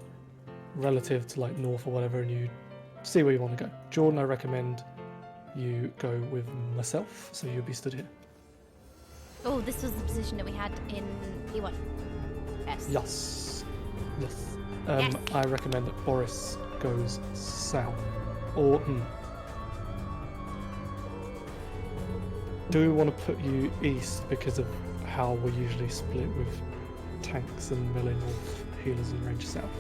relative to like north or whatever, and you see where you want to go. Jordan, I recommend you go with myself, so you'll be stood here. Oh, this was the position that we had in P1. Yes. Yes. Yes. Yes. I recommend that Boris goes south. Or, do we want to put you east because of how we usually split with tanks and melee north, healers and range south?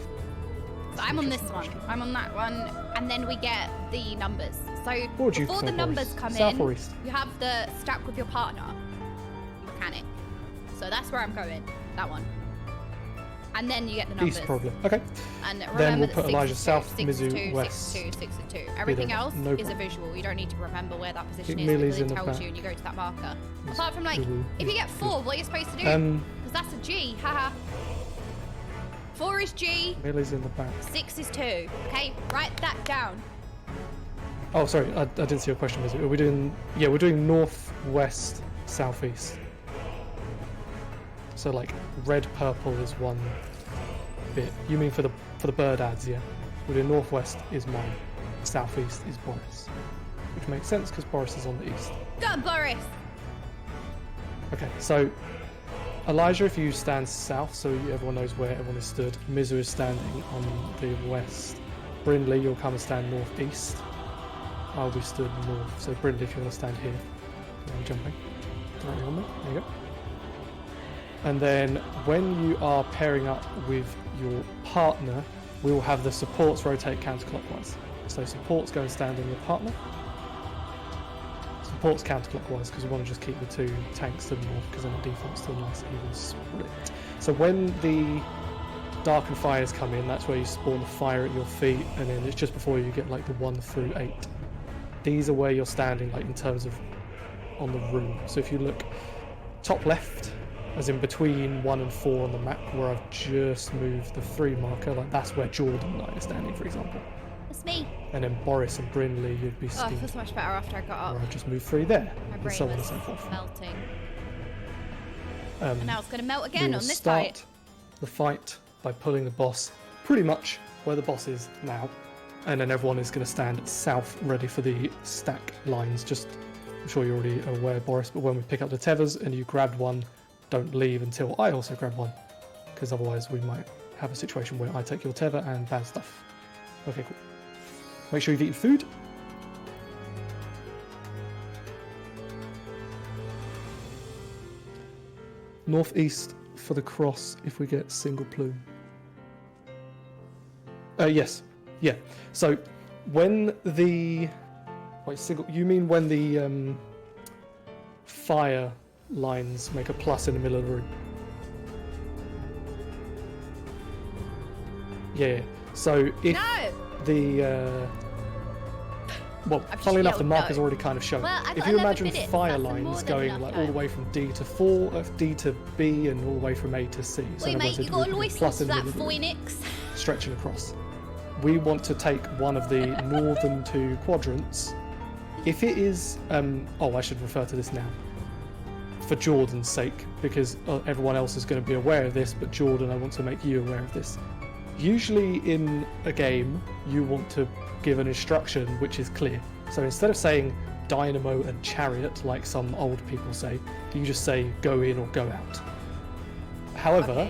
So I'm on this one. I'm on that one, and then we get the numbers. So What would you before the prefer, numbers Boris? come South in, or east? you have the stack with your partner mechanic. So that's where I'm going. That one. And then you get the numbers. East, probably. Okay. And remember Then we'll that put 6 Elijah is 2, south, 6 is Mizu 2, west. 6 is 2, 6 is 2. Everything there, else no is a problem. visual. You don't need to remember where that position Okay, is because Millie's it in the tells back. you and you go to that marker. Yes, Apart from like, we will. if you get 4, what are you supposed to do? Because that's a G. Haha. 4 is G. Millie's in the back. 6 is 2. Okay, write that down. Oh, sorry, I didn't see your question. Are we doing? Yeah, we're doing north, west, southeast. So like red, purple is one bit. You mean for the bird ads? Yeah. We're doing northwest is mine. Southeast is Boris, which makes sense because Boris is on the east. Go on, Boris. Okay, so Elijah, if you stand south, so everyone knows where everyone is stood. Mizu is standing on the west. Brindley, you'll come and stand northeast. I'll be stood north. So Brindley, if you want to stand here, I'm jumping directly on there. There you go. And then when you are pairing up with your partner, we will have the supports rotate counterclockwise. So supports go and stand on your partner. Supports counterclockwise because we want to just keep the 2 tanks to the north because then the default's still nice even split. So when the darkened fires come in, that's where you spawn the fire at your feet, and then it's just before you get like the 1 through 8. These are where you're standing like in terms of on the room. So if you look top left, as in between 1 and 4 on the map, where I've just moved the 3 marker, like that's where Jordan and I are standing, for example. That's me. And then Boris and Brindley, you'd be Oh, I steamed. feel so much better after I got up. Or I just moved 3 there, My and brain so on and was so forth. melting. Um, And now it's going to melt we again will on this start fight. the fight by pulling the boss pretty much where the boss is now, and then everyone is going to stand south ready for the stack lines. Just, I'm sure you're already aware, Boris, but when we pick up the tethers and you grabbed one, don't leave until I also grab one, because otherwise we might have a situation where I take your tether and bad stuff. Okay, cool. Make sure you've eaten food. Northeast for the cross if we get single plume. Yes. Yeah. So when the you mean when the fire lines make a plus in the middle of the room? Yeah. So if the well, I've just funnily enough, the yelled marker's no. already kind of shown. Well, I've If got you 11 imagine minutes, fire that's more lines than going enough like all the time. way from D to 4, D to B, and all the way from A to C. So Wait, in other mate, words, you if got to put a listen plus to in the that middle of the room, Phoenix. stretching across. We want to take one of the northern 2 quadrants. If it is, I should refer to this now. For Jordan's sake, because everyone else is going to be aware of this, but Jordan, I want to make you aware of this. Usually in a game, you want to give an instruction which is clear. So instead of saying dynamo and chariot, like some old people say, you just say go in or go out. However,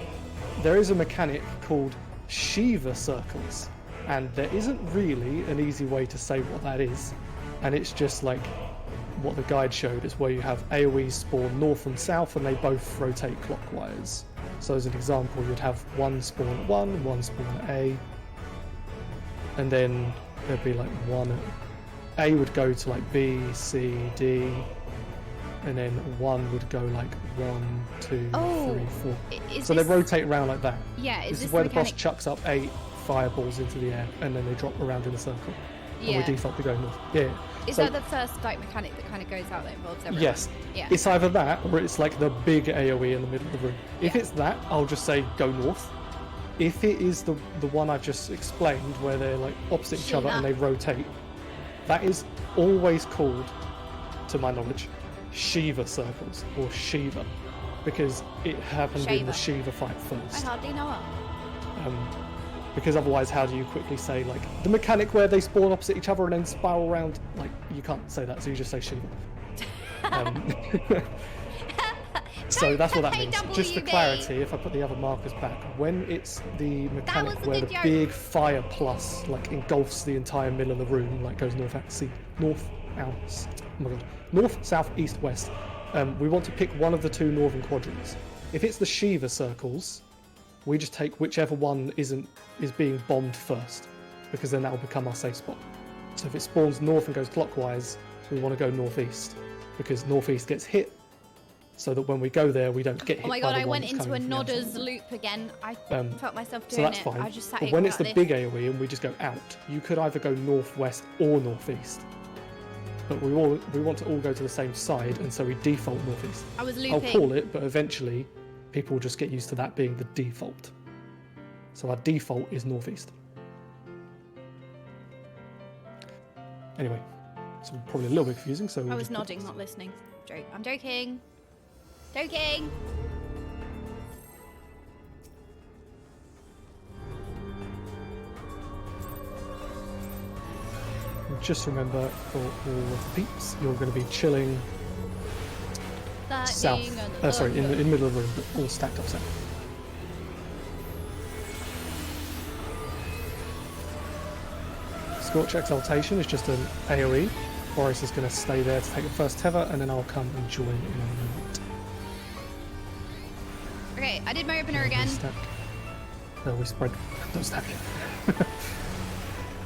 there is a mechanic called Shiva circles, and there isn't really an easy way to say what that is, and it's just like what the guide showed is where you have AoEs spawn north and south and they both rotate clockwise. So as an example, you'd have one spawn at 1, one spawn at A, and then there'd be like one at A would go to like B, C, D, and then one would go like 1, 2, Oh, 3, 4. Is So this, they rotate around like that. Yeah, is This this is where the boss mechanic? chucks up 8 fireballs into the air, and then they drop around in a circle. And Yeah. we default to go north. Yeah. Is So- that the first like mechanic that kind of goes out that involves everyone? Yes. Yeah. It's either that or it's like the big AoE in the middle of the room. If Yeah. it's that, I'll just say go north. If it is the one I've just explained where they're like opposite each other and Shiva. they rotate, that is always called, to my knowledge, Shiva circles or Shiva, because it happened in the Shiva. Shiva fight I first. hardly know her. Because otherwise, how do you quickly say like the mechanic where they spawn opposite each other and then spiral around? Like you can't say that, so you just say Shiva. So Don't that's what that say means. Just for WB. clarity, if I put the other markers back, when it's the mechanic was a where good the joke. big fire plus like engulfs the entire middle of the room, like goes north, south, east, west, we want to pick one of the 2 northern quadrants. If it's the Shiva circles, we just take whichever one is being bombed first, because then that will become our safe spot. So if it spawns north and goes clockwise, we want to go northeast, because northeast gets hit, so that when we go there, we don't get hit Oh my by god, the I one went that's into a coming from the nodders outside. loop again. I felt myself So doing that's it. fine. I just sat But here when going it's the like big this. AoE and we just go out, you could either go northwest or northeast. But we want to all go to the same side, and so we default northeast. I was I'll looping. call it, but eventually people will just get used to that being the default. So our default is northeast. Anyway, it's probably a little bit confusing. So I we'll was just put nodding, this. not listening. Joke. I'm joking. Joking. Just remember, for all of the peeps, you're going to be chilling south. In the middle of the room, but all stacked up south. Scorch Exaltation is just an AoE. Boris is going to stay there to take the first tether, and then I'll come and join in a moment. Okay, I did my opener We again. stack. No, we spread. Don't stack it.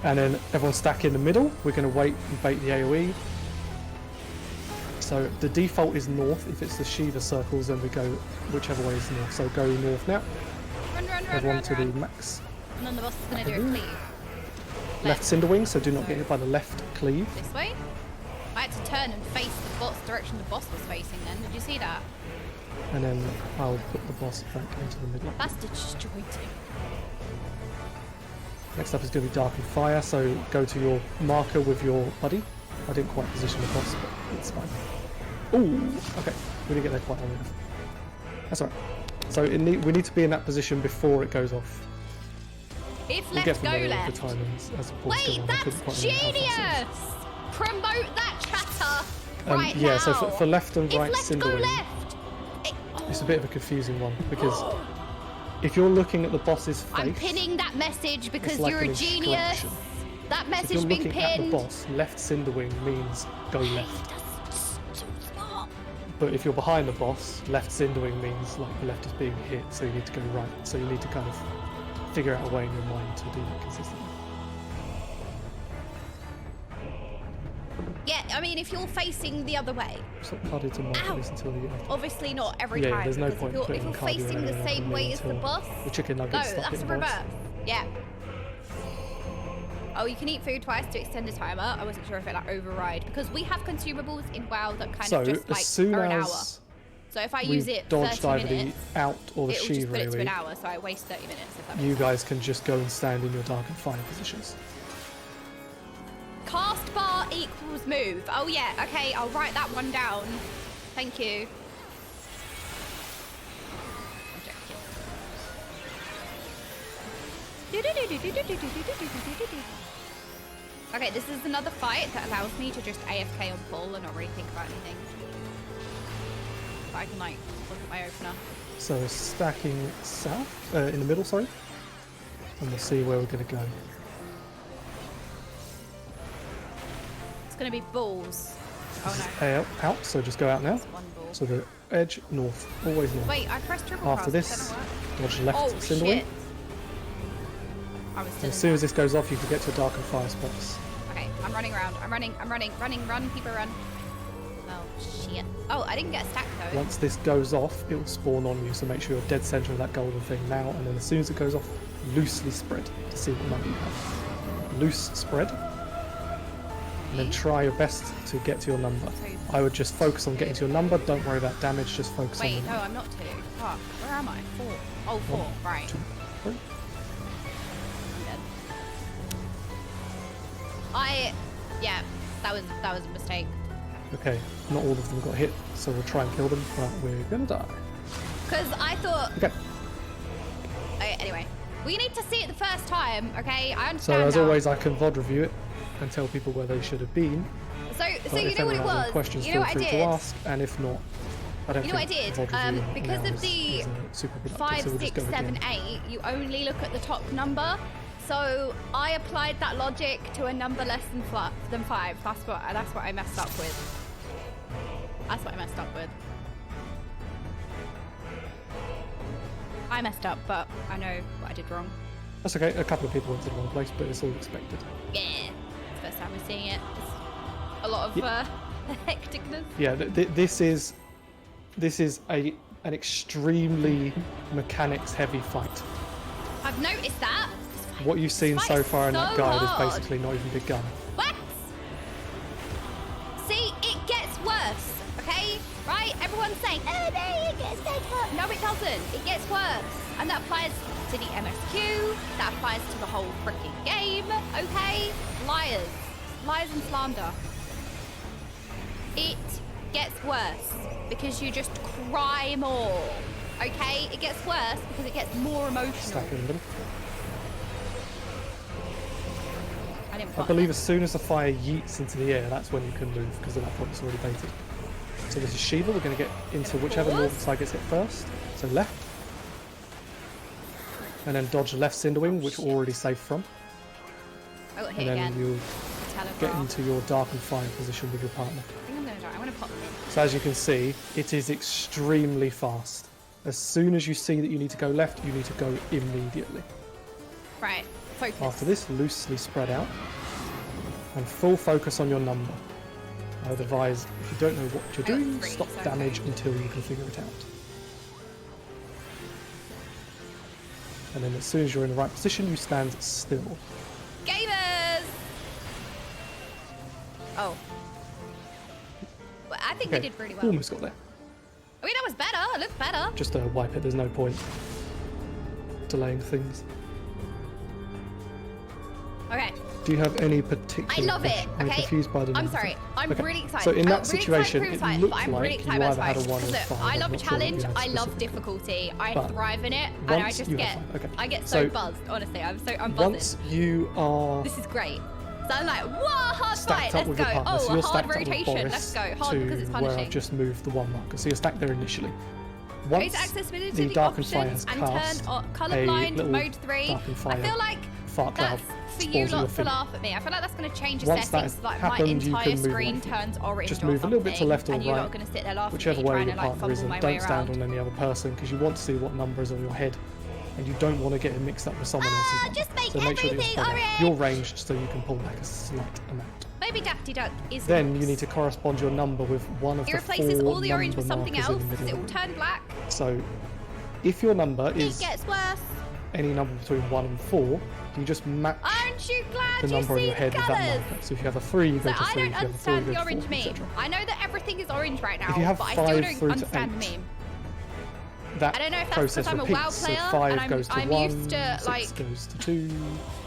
And then everyone stack in the middle. We're going to wait and bait the AoE. So the default is north. If it's the Shiva circles, then we go whichever way is north. So go north now. Run, Everyone to run. the max. And then the boss is going to do a cleave. Left Cinderwing, so do not get hit by the left cleave. This way? I had to turn and face the boss direction the boss was facing then. Did you see that? And then I'll put the boss back into the middle. That's disjointing. Next up is going to be Dark and Fire, so go to your marker with your buddy. I didn't quite position the boss, but it's fine. Ooh, okay. We didn't get there quite long enough. That's alright. So we need to be in that position before it goes off. If We'll get left, go familiar left. with the timings as opposed to Wait, one. I couldn't that's quite remember how fast it was. genius! Promote that chatter right Yeah, now. so for left and right if left, go Cinderwing, left. it's a bit of a confusing one because if you're looking at the boss's face, I'm pinning that message because it's like you're an a genius. instruction. That if message you're being looking at the pinned. boss, left Cinderwing means go left. That's so smart. But if you're behind the boss, left Cinderwing means like the left is being hit, so you need to go right. So you need to kind of figure out a way in your mind to do that consistently. Yeah, I mean, if you're facing the other way, Stop carding to mark Ow. this until you get obviously not every Yeah, time. there's no because point if putting you're cardio facing the anywhere same on way me as the until boss, the chicken no, nuggets start that's getting reverse. bites. Yeah. Oh, you can eat food twice to extend the timer. I wasn't sure if it like override because we have consumables in WoW that kind So of just like as soon are an hour. as So if I we use it dodged 30 either minutes, the out or the it will just Shiva put it to an AoE, hour, so I waste 30 minutes. If that you makes guys can just go and stand in your dark and fire positions. sense. Cast bar equals move. Oh yeah, okay, I'll write that one down. Thank you. Okay, this is another fight that allows me to just AFK on pull and not really think about anything. But I can like look at my opener. So stacking south, in the middle, sorry. And we'll see where we're going to go. It's gonna be balls. Oh no, Out, so just go out now. it's one ball. So the edge, north, always north. Wait, I pressed triple After cross. this, Does that not work? dodge left Oh Cinderwing. shit! I was still And in as soon as that. this goes off, you can get to dark and fire spots. Okay, I'm running around. I'm running, run, people run. Oh. Shit. Oh, I didn't get a stack though. Once this goes off, it will spawn on you, so make sure you're dead center of that golden thing now, and then as soon as it goes off, loosely spread to see what number you have. Loose spread, and then try your best to get to your number. I would just focus on getting to your number, don't worry about damage, just focus on Wait, your no, number. I'm not 2. Fuck, where am I? 4. Oh, 4, right. 2, 3. I'm dead. Yeah, that was a mistake. Okay, not all of them got hit, so we'll try and kill them, but we're gonna die. Because I thought... Okay. Okay, anyway. We need to see it the first time, okay? I So understand as now. always, I can VOD review it and tell people where they should have been. So But you if know what it anyone has any was? questions, You know feel what I free did? to ask, and if not, I don't You know what I think did? VOD reviewing Because now of the is super productive, 5, so we'll just 6, go 7, again. 8, you only look at the top number. So I applied that logic to a number less than 5. That's what I messed up with. That's what I messed up with. I messed up, but I know what I did wrong. That's okay, a couple of people went to the wrong place, but it's all expected. Yeah, it's the first time we're seeing it. It's a lot of hecticness. Yeah, this is an extremely mechanics-heavy fight. I've noticed that. What you've seen This so fight is far in that so guide hard. is basically not even begun. What? See, it gets worse, okay? Right? Everyone's saying, oh no, it gets better. No, it doesn't. It gets worse. And that applies to the MSQ. That applies to the whole freaking game, okay? Liars. Lies and slander. It gets worse because you just cry more, okay? It gets worse because it gets more emotional. Stack in the middle. I didn't I put believe as soon as the fire yeets into the air, that's when you can move, because at that point it's already baited. So this is Shiva, we're going to get into whichever pause. northern side gets hit first. So left. And then dodge left Cinderwing, which we're already safe from. I got And hit then again. you'll Telegraph. get into your dark and fire position with your partner. I think I'm gonna die. I'm gonna pop them in. So as you can see, it is extremely fast. As soon as you see that you need to go left, you need to go immediately. Right, focus. After this, loosely spread out. And full focus on your number. I would advise, if you don't know what you're I got doing, 3, stop so damage okay. until you can figure it out. And then as soon as you're in the right position, you stand still. Gamers! Oh. Well, I think we Okay, did really well. almost got there. I mean, that was better. It looked better. Just wipe it, there's no point delaying things. Okay. Do you have any particular I love it, question? I'm okay? confused by the I'm number sorry. thing. I'm Okay, really excited. So in I'm that really situation, excited it for this fight, looked but I'm like really you excited about either had a this 1 fight. or a Because 5. I I'm love a not sure what you challenge. had I love specifically. difficulty. I But thrive in it, and I once just you get, have fun, okay. I get So so buzzed. Honestly, I'm buzzing. Once you are This is great. So I'm like, whoa, hard stacked fight. up Let's with go. your partner, so Oh, you're a hard stacked up with rotation. Boris Let's go. Hard to because it's where I've punishing. just moved the 1 marker. So you're stacked there initially. Raise Once accessibility the to Dark and Fire options has and turn cast on a colorblind little mode 3. Dark and I Fire feel like fart cloud that's for you spawns in your lots to feet. laugh at me. I feel like that's going to change the Once that settings. has Like happened, my you entire can move screen away from it. turns orange Just or move a little bit to something, left or and you're right, not going to sit there laughing whichever at me way trying your to like partner fumble isn't. my way Don't stand around. on any other person because you want to see what number is on your head, and you don't want to get it mixed up with someone else's number. just make so make sure that everything you're spread out. orange. You're ranged, so you can pull back a slight amount. Maybe Daffy Duck is. Then you need to correspond your number with one of It the replaces 4 all the orange with number something markers else. in the Does it middle. all turn black? So if your number It is gets worse. any number between 1 and 4, you just match Aren't you glad the you number on see your the head with that colours? marker. So if you have a 3, you go So to 3. I don't If you have a 4, understand you the go to orange 4, meme. etc. I know that everything is orange right now, If you have but I still 5 don't through to understand the 8, meme. that I don't know if that's process because I'm a repeats. WoW player so 5 and goes to I'm 1, used to 6 like goes to 2,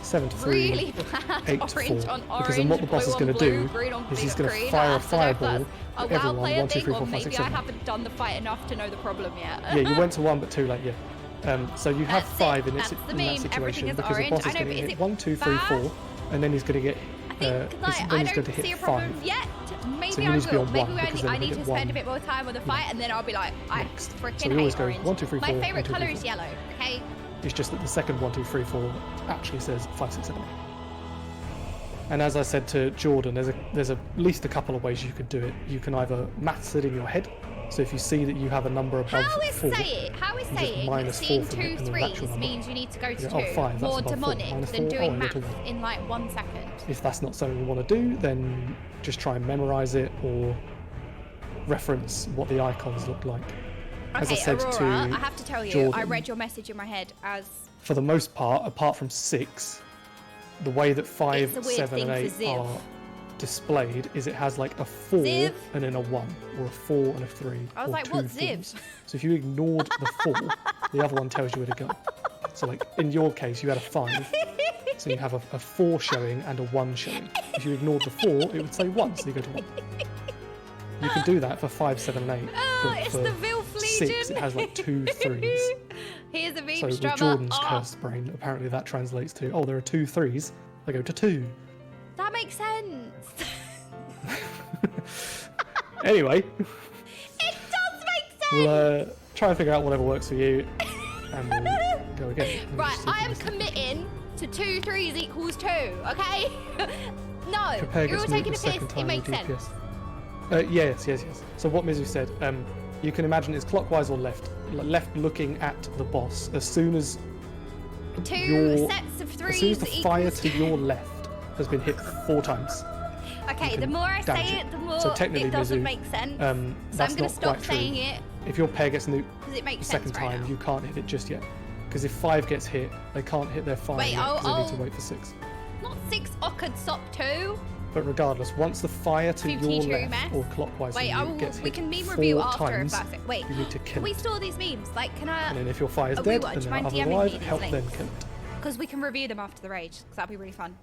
7 to 3, really bad 8 to orange 4. on orange, Because then what the boss blue is going on to blue, do green on is he's blue, going to green. fire I a don't know if fireball that's a at WoW everyone. player 1, 2, 3, thing, 4, or 5, 6, maybe 7. I haven't done the fight enough to know the problem yet. Yeah, you went to 1 but too late, yeah. So you have That's 5 it, in, that's in the that meme, situation everything is because orange. the boss I is know, going but to is hit it 1, 2, 3, 4, bad? and then he's going to get. I think like then I he's going to don't see a hit problem 5. yet. Maybe you I need to be will. on Maybe 1 because then I you'll need to get spend 1 a bit more time on the fight, and then I'll be like, I next. freaking So we always hate go orange. 1, 2, 3, 4. My 1, favorite 2, 3, color 4. is yellow. Okay. It's just that the second 1, 2, 3, 4 actually says 5, 6, 7, 8. And as I said to Jordan, there's at least a couple of ways you could do it. You can either maths it in your head. So if you see that you have a number above How is 4, saying just that minus seeing 4 from it, 2 and then that's your 3s number. means you need to go to Yeah, 2? oh, 5, that's More above 4. demonic Minus than 4, doing oh, maths little 1. in like 1 second. If that's not something you want to do, then just try and memorize it or reference what the icons look like. As I Okay, said Aurora, to I have to tell you, Jordan, I read your message in my head as for the most part, apart from 6, the way that 5, It's a weird 7, and thing 8 for Ziv. are displayed is it has like a 4 Ziv? and then a 1, or a 4 and a 3. I was or like, 2 what's 4s. Ziv? So if you ignored the 4, the other one tells you where to go. So like in your case, you had a 5, so you have a 4 showing and a 1 showing. If you ignored the 4, it would say 1, so you go to 1. You can do that for 5, 7, and 8. Oh, but it's for the Vilf 6, Legion. it has like 2 3s. Here's a So beam with strummer. Jordan's Oh, cursed brain, apparently that translates to, oh, there are 2 3s, they go to 2. that makes sense. Anyway, It does make sense. we'll try and figure out whatever works for you, and we'll go again. We'll Right, just see if I am we can- committing to 2 3s equals 2, okay? No, Prepare you're all gets moved taking the a second piss. It time makes with sense. DPS. Yes. So what Mizu said, you can imagine it's clockwise or left. Left looking at the boss. As soon as 2 your- sets of 3s as soon as the fire equals to your left has been hit 4 times, Okay, you the can more I damage say it. it, the more So technically, it doesn't Mizu, make sense. So that's I'm going to not stop quite true. saying it if your pair gets nuked because it the makes sense second right time, now. you can't hit it just yet. Because if 5 gets hit, they can't hit their 5 Wait, yet because they need to oh. wait for 6. Not 6 Ockard Sop 2. But regardless, once the fire to your 52 left mess. or clockwise Wait, from you gets we hit can meme 4 review after times, if that's it. Wait, you need to can kill we it. store these memes? Like, can I? And then if your fire's Oh, dead we and watch. they're Mind other DMing me alive, these help them links. kill it. Because we can review them after the rage. Because that'd be really fun.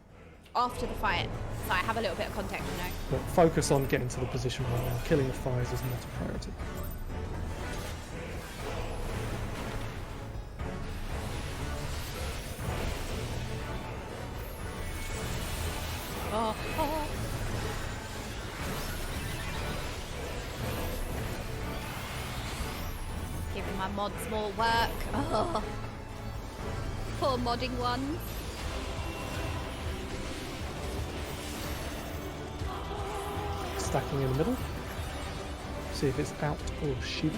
After the fight, so I have a little bit of context, you know. But focus on getting to the position right now. Killing the fires is not a priority. Oh. Giving my mods more work. Oh. Poor modding ones. Stacking in the middle. See if it's out or shoot.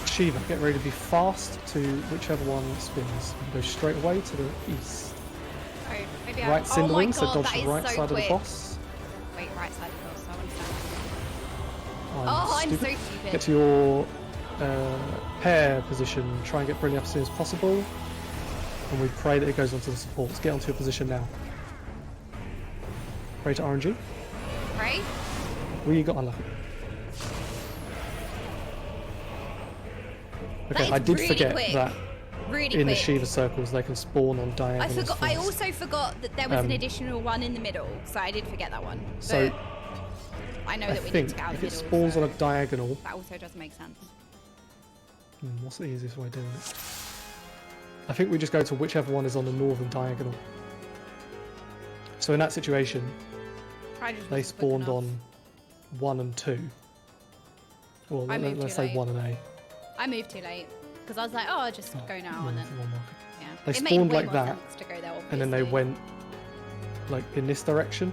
Shiva, get ready to be fast to whichever one spins. You go straight away to the east. Oh, maybe Right oh my Cinderwing, so god, dodge that the is right so side quick. of the boss. Wait, right side of the boss, I understand. I'm Oh, I'm stupid. so stupid. Get to your pair position. Try and get Brilliant up as soon as possible. And we pray that it goes onto the supports. Get onto your position now. Pray to RNG. Right? We got unlucky. Okay, That I is did really forget quick. that Really in the quick. Shiva circles they can spawn on I diagonals. forgot. I first. also forgot that there was an Um, additional one in the middle, so I did forget that one. So But I know I that we need think to get out if the it middle. spawns so on a diagonal, that also does make sense. what's the easiest way of doing it? I think we just go to whichever one is on the northern diagonal. So in that situation, I just they wasn't quick spawned enough. on 1 and 2. Well, I moved let's too say late. 1 and A. I moved too late because I was like, oh, I'll just go now and then. for one marker. Yeah. They it made spawned way like more that, sense to go there, And then they obviously. went like in this direction.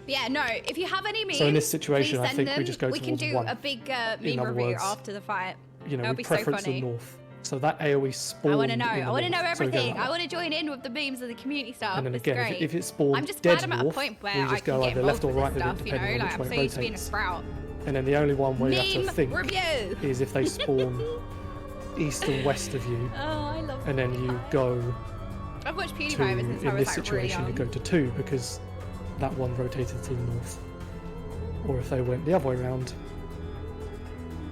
But yeah, no. If you have any memes, So in this situation, please I send think we them. just go We can towards do 1. a big In meme other review words, after the fight. You know, That'll we be so preference the funny. north. So that AoE spawned I want to know. in the I want to know north, so we go everything. that I way. want to join in with the memes and the community stuff. And then It's again, great. if it spawned I'm just dead glad I'm at a north, point we where I just can go get either involved left or with right this with it, stuff. You depending know, on like which I'm way so it used to being a rotates. sprout. And then the only one where you have Meme to think review. is if they spawn east and west of you, Oh, I love. and then you go I've watched to, PewDiePie ever since I in was this like really situation, you young. go to 2 because that one rotated to the north. Or if they went the other way around,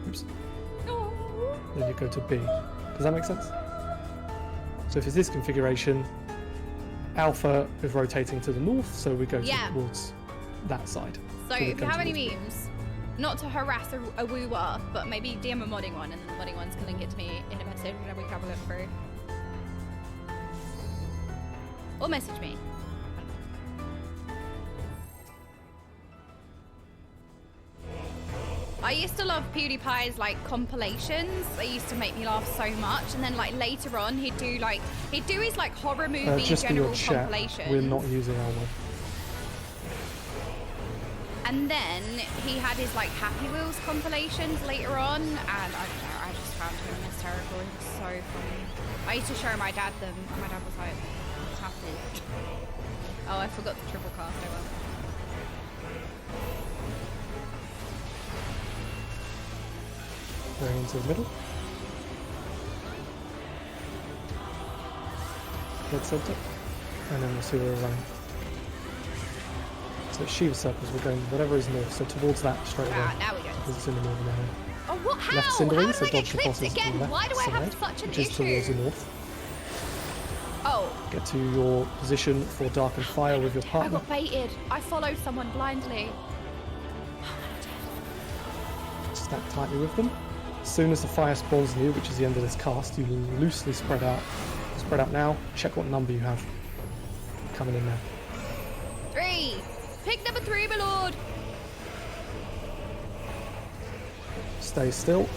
oops, Oh. then you go to B. Does that make sense? So if it's this configuration, Alpha is rotating to the north, so we go Yeah. towards that side. So we if go you have any towards- memes, not to harass a wooer, but maybe DM a modding one, and then the modding ones can link it to me in a message, and then we can have a look through. Or message me. I used to love PewDiePie's like compilations. They used to make me laugh so much, and then like later on he'd do his like horror movie just for your general chat, compilations. we're not using our one. And then he had his like Happy Wheels compilations later on, and I don't know, I just found him hysterical. He was so funny. I used to show my dad them, and my dad was like, "What's happening?" Oh, I forgot the triple cast. Oh well. Going into the middle. Dead center. And then we'll see where we're running. So it's Shiva circles, we're going whatever is north, so towards that straight away. Now we go. Because it's in the northern area. Oh, what? How? Left How cindering, did so I get dodge the clipped bosses to again? the left Why do I have side, such an which is towards the issue? north. Oh, Get to your position for dark and fire with your I partner. got baited. I followed someone blindly. Stack tightly with them. As soon as the fire spawns in you, which is the end of this cast, you loosely spread out. Spread out now. Check what number you have coming in now. 3. Pick number 3, my lord. Stay still.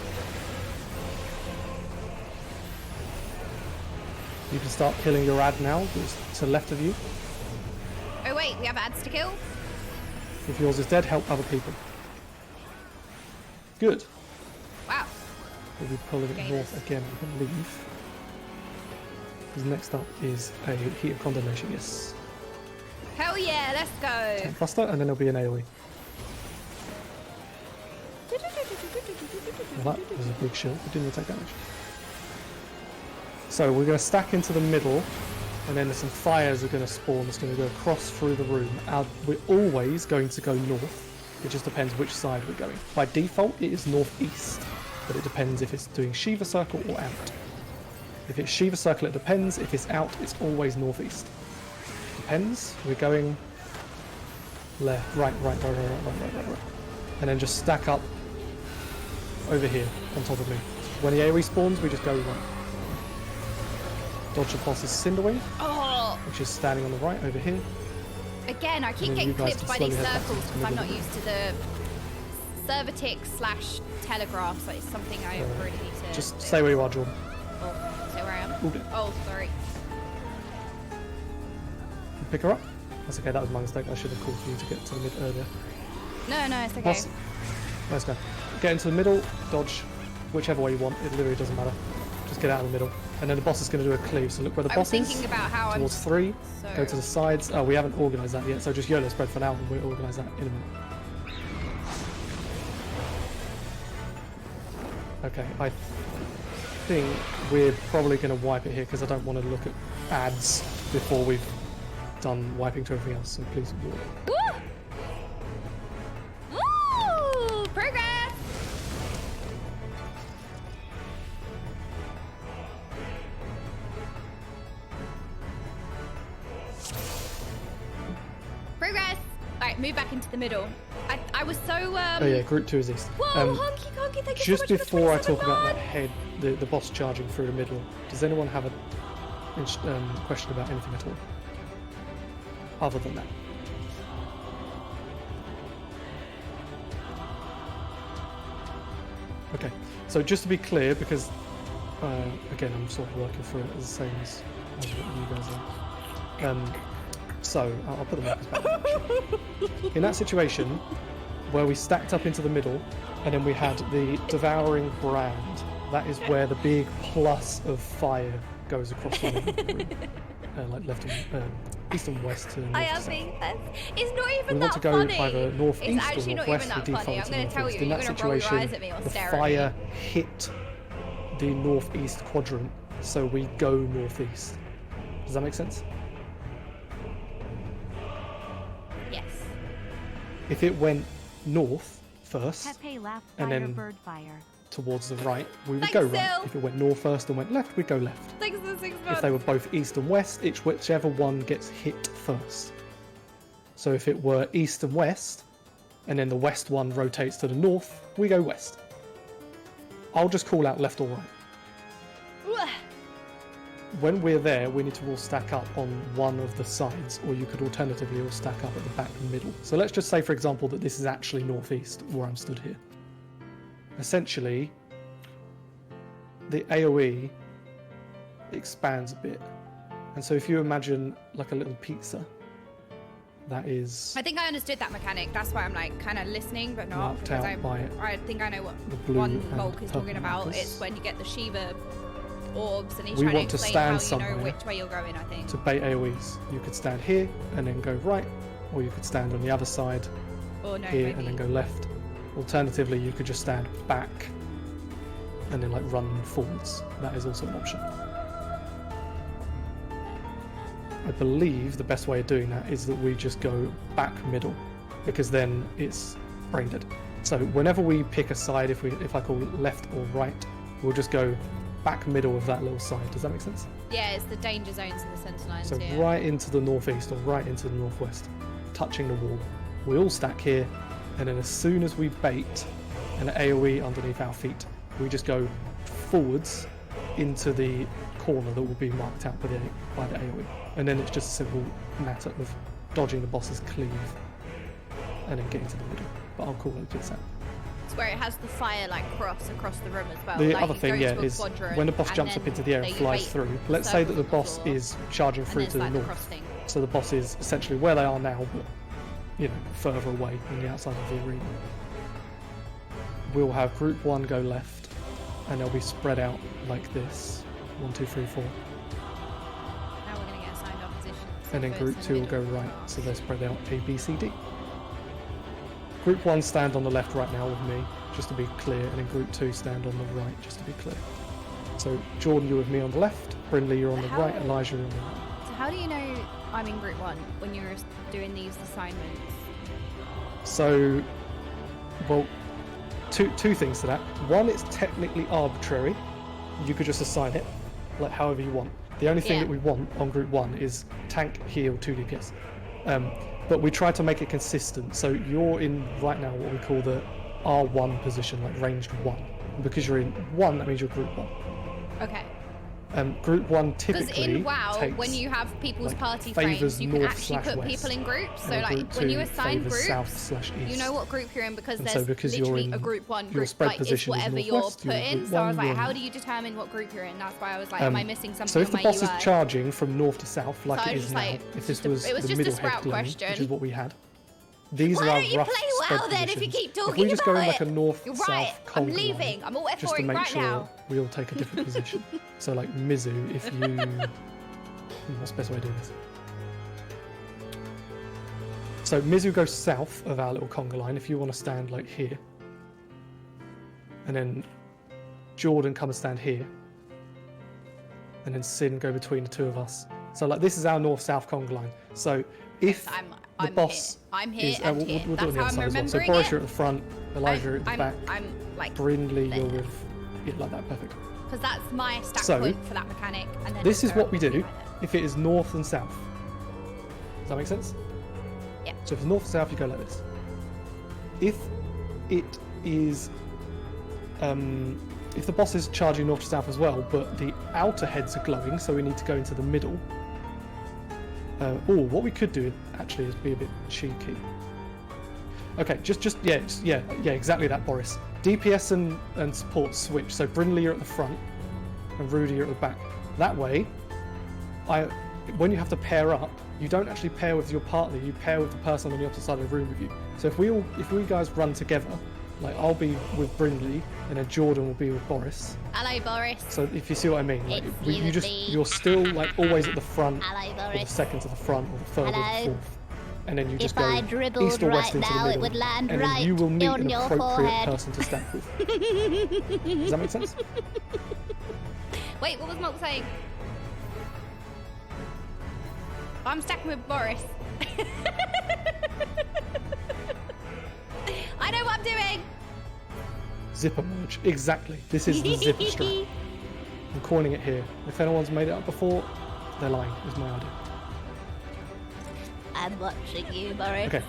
You can start killing your ad now. It's to the left of you. Oh wait, we have ads to kill. If yours is dead, help other people. Good. Wow. We'll be pulling it Gamers. north again, I believe. Because next up is a Heat of Condemnation, yes. Hell yeah, let's go. Tank cluster, and then there'll be an AoE. Well, that was a big shield, it didn't take damage. So we're going to stack into the middle, and then some fires are going to spawn that's going to go across through the room. We're always going to go north. It just depends which side we're going. By default, it is northeast, but it depends if it's doing Shiva Circle or out. If it's Shiva Circle, it depends. If it's out, it's always northeast. Depends. We're going left, right. And then just stack up over here on top of me. When the AoE spawns, we just go right. Dodge the boss's Cinderwing, Oh, which is standing on the right over here. again, I keep And then you getting guys clipped can by slowly these head back circles into the because I'm middle. not used to the cervitix/telegraph, so it's something I really need to Just do. stay where you are, Jordan. Oh, stay where I am. All good. Oh, sorry. Pick her up. That's okay, that was my mistake. I should have called for you to get to the mid earlier. No, it's okay. Boss. Let's go. Get into the middle, dodge, whichever way you want. It literally doesn't matter. Just get out of the middle. And then the boss is going to do a cleave. So look where the I boss was is. thinking about how I'm Towards 3. so... Go to the sides. Oh, we haven't organised that yet. So just YOLO spread for now, and we'll organise that in a minute. Okay, I think we're probably going to wipe it here because I don't want to look at ads before we've done wiping to everything else. So please ignore it. Woo! Woo! Progress! Progress! Alright, move back into the middle. I was so, Oh yeah, group 2 is east. Whoa, honky conky, thank you Just so much before I for the talk about that 27 head, the boss charging through the middle, does anyone have a question about anything at all? Other than that. Okay, so just to be clear, because again, I'm sort of working through it as the same as what you guys are. So I'll put the markers back. In that situation, where we stacked up into the middle, and then we had the devouring brand, that is where the big plus of fire goes across the room, like left and east and west to north I to am south. being it's not even We that want to go funny. either northeast It's or actually not northwest. even We that funny. default I'm to going to tell northeast. you, In you're that going to roll your situation, eyes at me or the stare at me. fire hit the northeast quadrant, so we go northeast. Does that make sense? Yes. If it went north first Pepe laugh and fire then bird fire. towards the right, we would Thanks, go right. Sil. If it went north first and went left, we'd go left. Thanks for the 6 If months. they were both east and west, it's whichever one gets hit first. So if it were east and west, and then the west one rotates to the north, we go west. I'll just call out left or right. When we're there, we need to all stack up on one of the sides, or you could alternatively all stack up at the back and middle. So let's just say, for example, that this is actually northeast, where I'm stood here. Essentially, the AoE expands a bit. And so if you imagine like a little pizza, that is I think I understood that mechanic. That's why I'm like kind of listening, but not Marked out by I think I know what the blue one and bulk is purple talking about. markers. It's when you get the Shiva orbs, and he's We trying want to to explain how you stand know somewhere which way you're going, I think. to bait AoEs. You could stand here and then go right, or you could stand on the other side Or no, here maybe. and then go left. Alternatively, you could just stand back and then like run forwards. That is also an option. I believe the best way of doing that is that we just go back middle, because then it's brain dead. So whenever we pick a side, if I call left or right, we'll just go back middle of that little side. Does that make sense? Yeah, it's the danger zones and the center lines. So yeah. right into the northeast or right into the northwest, touching the wall. We all stack here, and then as soon as we bait an AoE underneath our feet, we just go forwards into the corner that will be marked out by the AoE. And then it's just a simple matter of dodging the boss's cleave and then getting to the middle. But I'll call it just that. It's where it has the fire like cross across the room as well. The like, other you thing, go yeah, into a is quadrant when the boss and jumps then up into the air and you flies wait through, for let's say that circles the on the boss floor, is charging and through there's, to the like, north. cross thing. So the boss is essentially where they are now, but further away on the outside of the arena. We'll have group 1 go left, and they'll be spread out like this. 1, 2, 3, 4. Now we're going to get assigned our positions. And then First group in 2 the will go middle. right, so they're spread out A, B, C, D. Group 1 stand on the left right now with me, just to be clear, and then group 2 stand on the right, just to be clear. So Jordan, you're with me on the left, Brindley, you're on the How- right, Elijah, you're on the right. So how do you know I'm in group 1 when you're doing these assignments? So, well, two things to that. One, it's technically arbitrary. You could just assign it, like however you want. The only thing Yeah. that we want on group 1 is tank, heal, 2 DPS. But we try to make it consistent. So you're in right now what we call the R1 position, like ranged 1. And because you're in 1, that means you're group 1. Okay. Group 1 Because typically in WoW, takes, when you have people's like, party favours frames, you can north actually put slash people west. in groups. So And like group when you 2 assign favours groups, south slash you east. know what group you're in because And there's so because you're literally in- a group 1 your group. spread Like it's position is whatever you're northwest, put you're in. group So I was 1, like, you're how in- do you determine what group you're in? That's why I was like, am I missing something So if on the my boss UI? is charging from north to south, like So I it was is just now, like, if this just a- was it was the just a middle sprout head Glen, which question. is what we had, these Why are our don't you rough play spread well then if you positions. keep talking If we just go about in like a it? north, You're south, right. I'm conga leaving. line, I'm all just to F4ing make right sure now. we all take a different position. So like Mizu, if you, what's the best way of doing this? So Mizu goes south of our little conga line if you want to stand like here. And then Jordan come and stand here. And then Sin go between the two of us. So like this is our north-south conga line. So if I'm the boss here. I'm here is, and we'll, here. we'll do it on That's the how other I'm side as well. So remembering Boris, it. you're at the front, Elijah at the back, I'm like, Brindley, you're there. with, yeah, like that, perfect. because that's my stack So, point for that mechanic. And then This just is go what we do right there. if it is north and south. Does that make sense? Yeah. So if it's north and south, you go like this. If it is, if the boss is charging north to south as well, but the outer heads are glowing, so we need to go into the middle. What we could do actually is be a bit cheeky. Okay, yeah, exactly that, Boris. DPS and support switch. So Brindley, you're at the front, and Rudy, you're at the back. That way, when you have to pair up, you don't actually pair with your partner. You pair with the person on the opposite side of the room with you. So if we guys run together, like I'll be with Brindley, and then Jordan will be with Boris. Hello, Boris. So if you see what I mean, like It's you're still like always at the front, Hello, or the Boris. second to the front, or the third or the Hello. fourth, and then you just If go I dribbled east or west right into the now, middle, it would land and then right you will meet on an your appropriate forehead. person to stack with. Does that make sense? Wait, what was Mulk saying? I'm stacking with Boris. I know what I'm doing. Zipper merge, exactly. This is the zipper strat. I'm calling it here. If anyone's made it up before, they're lying. Is my idea. I'm watching you, Boris. Okay.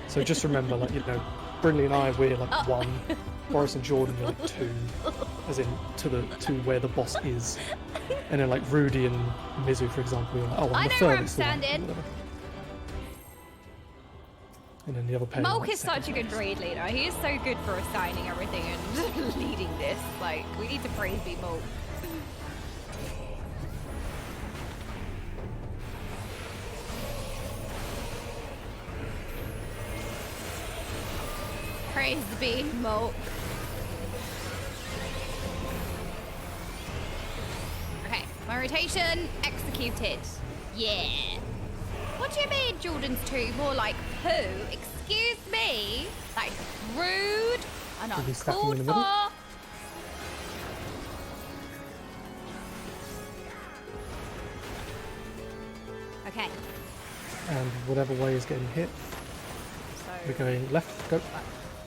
So just remember, like, Brindley and I, we're like 1. Boris and Jordan are like 2, as in to where the boss is. And then like Rudy and Mizu, for example, are like, I'm I the know where I'm furthest away, or standing. whatever. And then the other pair. Mulk like, is such a good raid leader. He is so good for assigning everything and leading this. Like, we need to praise be Mulk. Praise be Mulk. Rotation executed. Yeah. What do you mean, Jordan's 2? More like poo? Excuse me? That is rude and Should we stack them in uncalled the middle? for. Okay. And whatever way is getting hit, we're So going left. Go.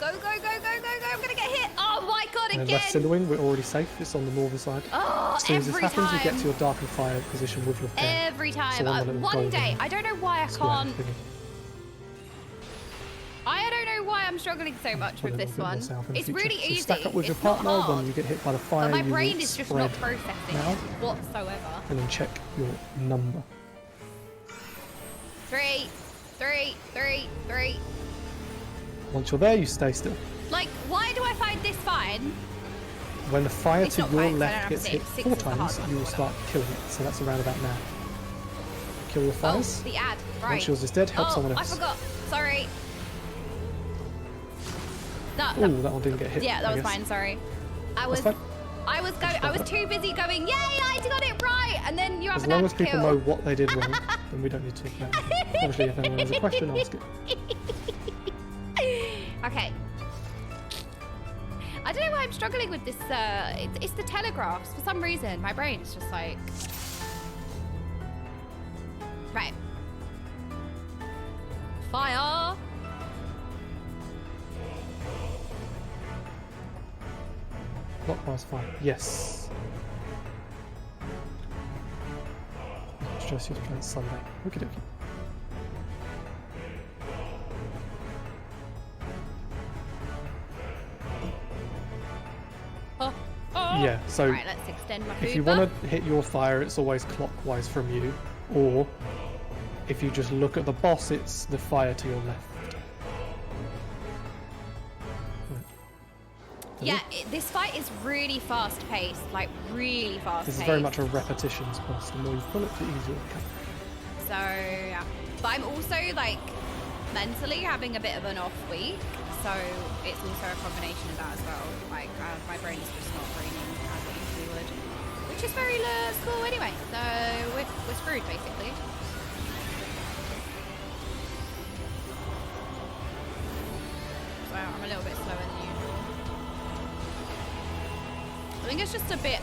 go, go, go, go, go, go. I'm gonna get hit. Oh my god, And again. left cinder wing, we're already safe. It's on the northern side. Oh, As soon as this every happens, you get time. to your dark and fire position with your pen. Every time. So one little One golden day. I don't know why I square can't. thingy. I don't know why I'm struggling so much Put with a this little bit more one. south in the It's future. really So easy. stack up with your It's not partner hard. when you get hit by the fire. But my you will brain is just not spread processing now, it whatsoever. and then check your number. 3, 3, 3, 3. Once you're there, you stay still. Like, why do I find this fine? When the fire It's to not your fine, 'cause I don't left have gets six. hit 6 4 is the hard times, one. you will start killing it. So that's around about now. Kill your Oh, fires. the ad. Right. Once yours is dead, help oh, someone I else. forgot. Sorry. Ooh, that one didn't get hit. Yeah, that I was guess. mine. Sorry. I was fine. I was too busy going, yay, I got it right, and then you have As an long ad as people kill. know what they did wrong, then we don't need to talk about it. Obviously, if anyone has a question, ask it. Okay. I don't know why I'm struggling with this. It's the telegraphs. For some reason, my brain's just like... Right. Fire! Clockwise fire. Yes. Stress you to play Sunday. Okie dokie. Oh, oh. Yeah, so Right, let's extend my food if you buff. want to hit your fire, it's always clockwise from you. Or if you just look at the boss, it's the fire to your left. Yeah, this fight is really fast paced, like really fast This paced. is very much a repetitions boss. The more you pull it, the easier it becomes. So, yeah. But I'm also, like, mentally having a bit of an off week. So, it's also a combination of that as well. Like, my brain is just not braining as it usually would. Which is very cool anyway. So, we're screwed, basically. So, I'm a little bit slower than usual. I think it's just a bit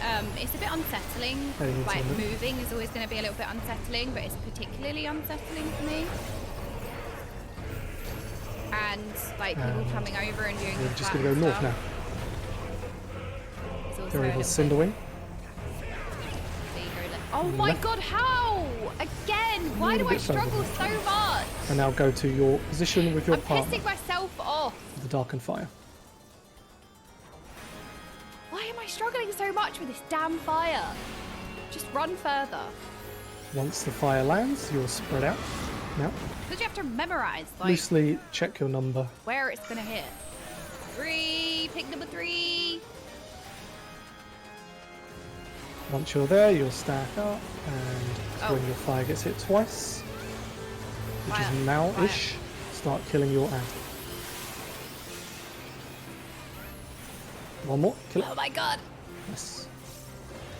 unsettling. Hey, it's Like, on it. moving is always going to be a little bit unsettling, but it's particularly unsettling for me. And, like, people coming over and doing We're the just flat going to go north stuff now. is also Go a over little Cinder Wing. bit ego left. Oh my Left. god, how? Again, why little do I bit further struggle left. so much? And now go to your position with your I'm partner, pissing myself off. the Darkened Fire. Why am I struggling so much with this damn fire? Just run further. Once the fire lands, you'll spread out. Now, Because you have to memorize, like, loosely check your number. where it's gonna hit. 3, pick number 3. Once you're there, you'll stack up, and Oh. when your fire gets hit twice, which Fire, is now-ish, start killing your ad. One more, kill it. Oh my god, Yes.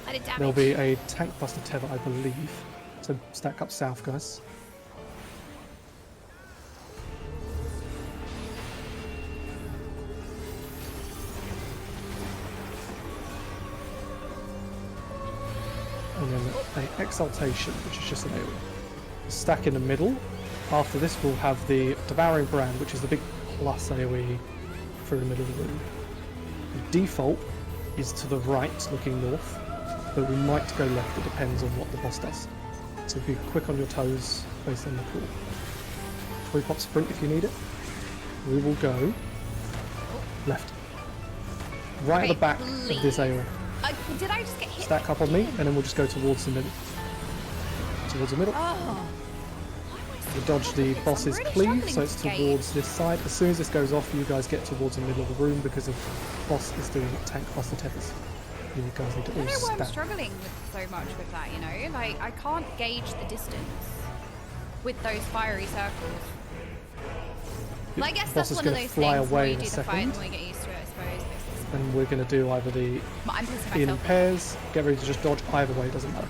I did damage. There'll be a tank buster tether, I believe. So stack up south, guys. And then a exaltation, which is just an AoE. Stack in the middle. After this, we'll have the devouring brand, which is the big plus AoE through the middle of the room. The default is to the right, looking north, but we might go left. It depends on what the boss does. So be quick on your toes based on the pool. 3-pop sprint if you need it. We will go left. Right at the Okay, back of this please. AoE. Did I just get hit? Stack up on me, and then we'll just go towards the middle. Towards the middle. Oh. We dodge the boss's really cleave, struggling so it's this game. towards this side. As soon as this goes off, you guys get towards the middle of the room because the boss is doing tank buster tethers. You guys need to I don't all know why I'm stack. struggling with so much with that, you know? Like, I can't gauge the distance with those fiery circles. Well, I guess The boss that's is one of gonna those fly things where away you in a do the fight second. and we get used to it, I suppose. And we're going to do either the But I'm pissing in myself off. pairs, get ready to just dodge either way, doesn't matter.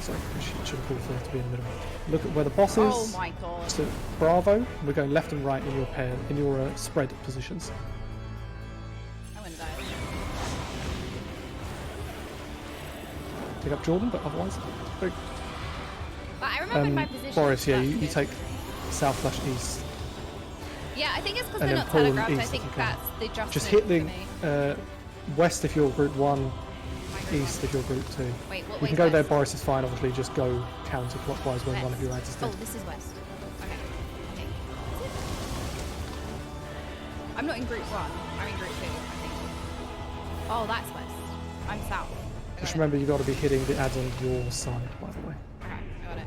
Sorry, I should have pulled for it to be in the middle. Look at where the boss is. Oh my god. So Bravo. We're going left and right in your pair, in your spread positions. I'm gonna die. Pick up Jordan, but otherwise, But I remember my position. Boris, yeah, That's you good. take south/east. Yeah, I think it's because and they're then not pull them telegraphed. I east think if you can. that's the adjustment Just hit for the me. west if you're group 1, My group east one. if you're group 2. Wait, what You way can go there, west? Boris is fine, obviously, just go counterclockwise when one of your ads is Oh, dead. this is west. Okay. Okay. I'm not in group 1. I'm in group 2, I think. Oh, that's west. I'm south. I got Just it. remember you've got to be hitting the ads on your side, by the way. Okay, I got it.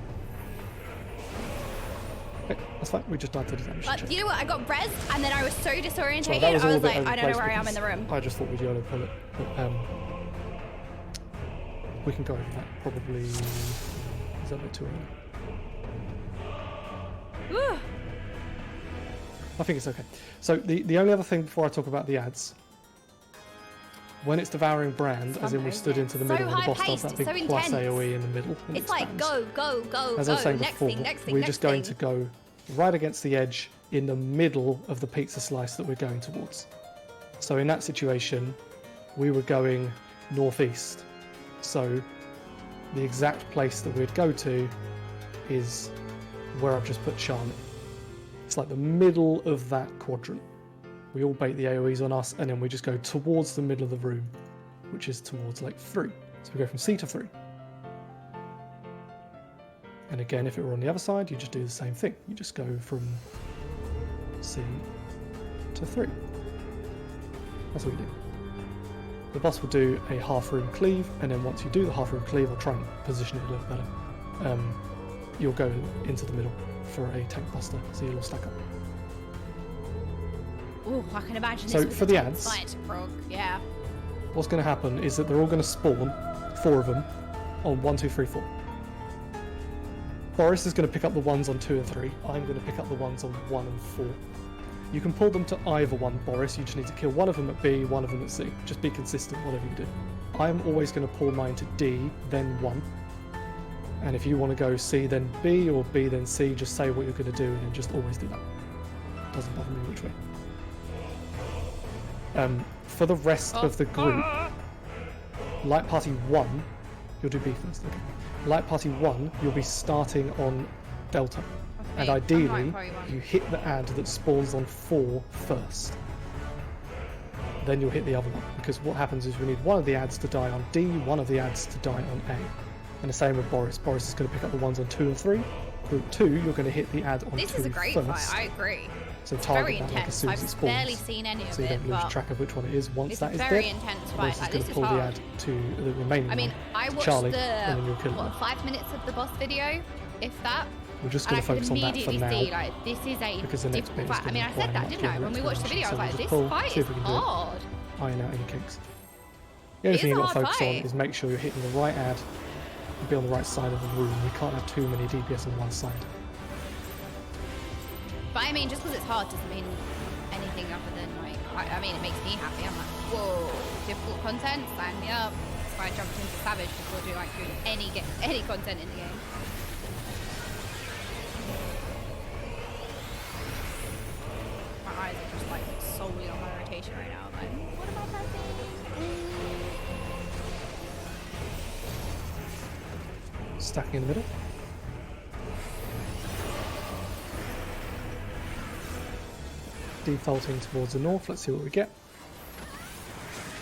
Okay, that's fine, we just died to the damage. But you know what? I got rezzed and then I was so disorientated. Sorry, that was I all a was bit like, over I the don't know place where I am in because the room. I just thought we'd YOLO pull it. But, we can go over that. Probably is that a bit too early? Whew. I think it's okay. So the only other thing before I talk about the ads, when it's devouring brand, as in we fun, stood isn't it? into the So middle and the boss does high-paced, that big so plus intense. AoE in the middle. And It's it like expands. go. As I was saying next before, thing, next thing, we're next just going thing. to go right against the edge in the middle of the pizza slice that we're going towards. So in that situation, we were going northeast. So the exact place that we'd go to is where I've just put Charlotte. It's like the middle of that quadrant. We all bait the AoEs on us, and then we just go towards the middle of the room, which is towards like 3. So we go from C to 3. And again, if it were on the other side, you just do the same thing. You just go from C to 3. That's what you do. The boss will do a half room cleave, and then once you do the half room cleave, I'll try and position it a little better. You'll go into the middle for a tank buster, so you'll all stack up. Ooh, I can imagine So this was for a the tense ads- fight to prog. Yeah. What's going to happen is that they're all going to spawn, 4 of them, on 1, 2, 3, 4. Boris is going to pick up the ones on 2 and 3. I'm going to pick up the ones on 1 and 4. You can pull them to either one, Boris. You just need to kill one of them at B, one of them at C. Just be consistent, whatever you do. I'm always going to pull mine to D, then 1. And if you want to go C, then B, or B, then C, just say what you're going to do, and then just always do that. Doesn't bother me which way. For the rest of the group, Light Party 1, you'll do B first. Okay. Light Party 1, you'll be starting on Delta. And Okay, ideally, I'm Light Party 1. you hit the ad that spawns on 4 first. Then you'll hit the other one. Because what happens is we need one of the ads to die on D, one of the ads to die on A. And the same with Boris. Boris is going to pick up the ones on 2 and 3. Group 2, you're going to hit the ad on This 2 is a great first. fight, I agree. So It's target very that like as intense. soon as it I've spawns. barely seen any of So you it, don't lose but track of which one it is. Once it's that a is very dead, intense Boris fight. is Like, going this to is pull the hard. ad to the remaining I mean, one I to watched Charlie, the and then you'll kill him. 5 minutes of the boss video, if that. We're just And going I to could focus on that for immediately now. see, like, this is a Because the next bit difficult is fight. I gonna mean, I require said that, much didn't I? more When we watched the video, I was so like, we'll this just pull, fight see is if we can do it. hard. Iron out any kinks. The only It thing is you've a got to hard focus on fight. is make sure you're hitting the right ad and be on the right side of the room. We can't have too many DPS on one side. But I mean, just because it's hard doesn't mean anything other than, like, I mean, it makes me happy. I'm like, whoa, difficult content, sign me up. That's why I jumped into Savage before doing, like, any content in the game. My eyes are just, like, solely on my rotation right now. I'm like, what am I pressing? Stacking in the middle. Defaulting towards the north. Let's see what we get.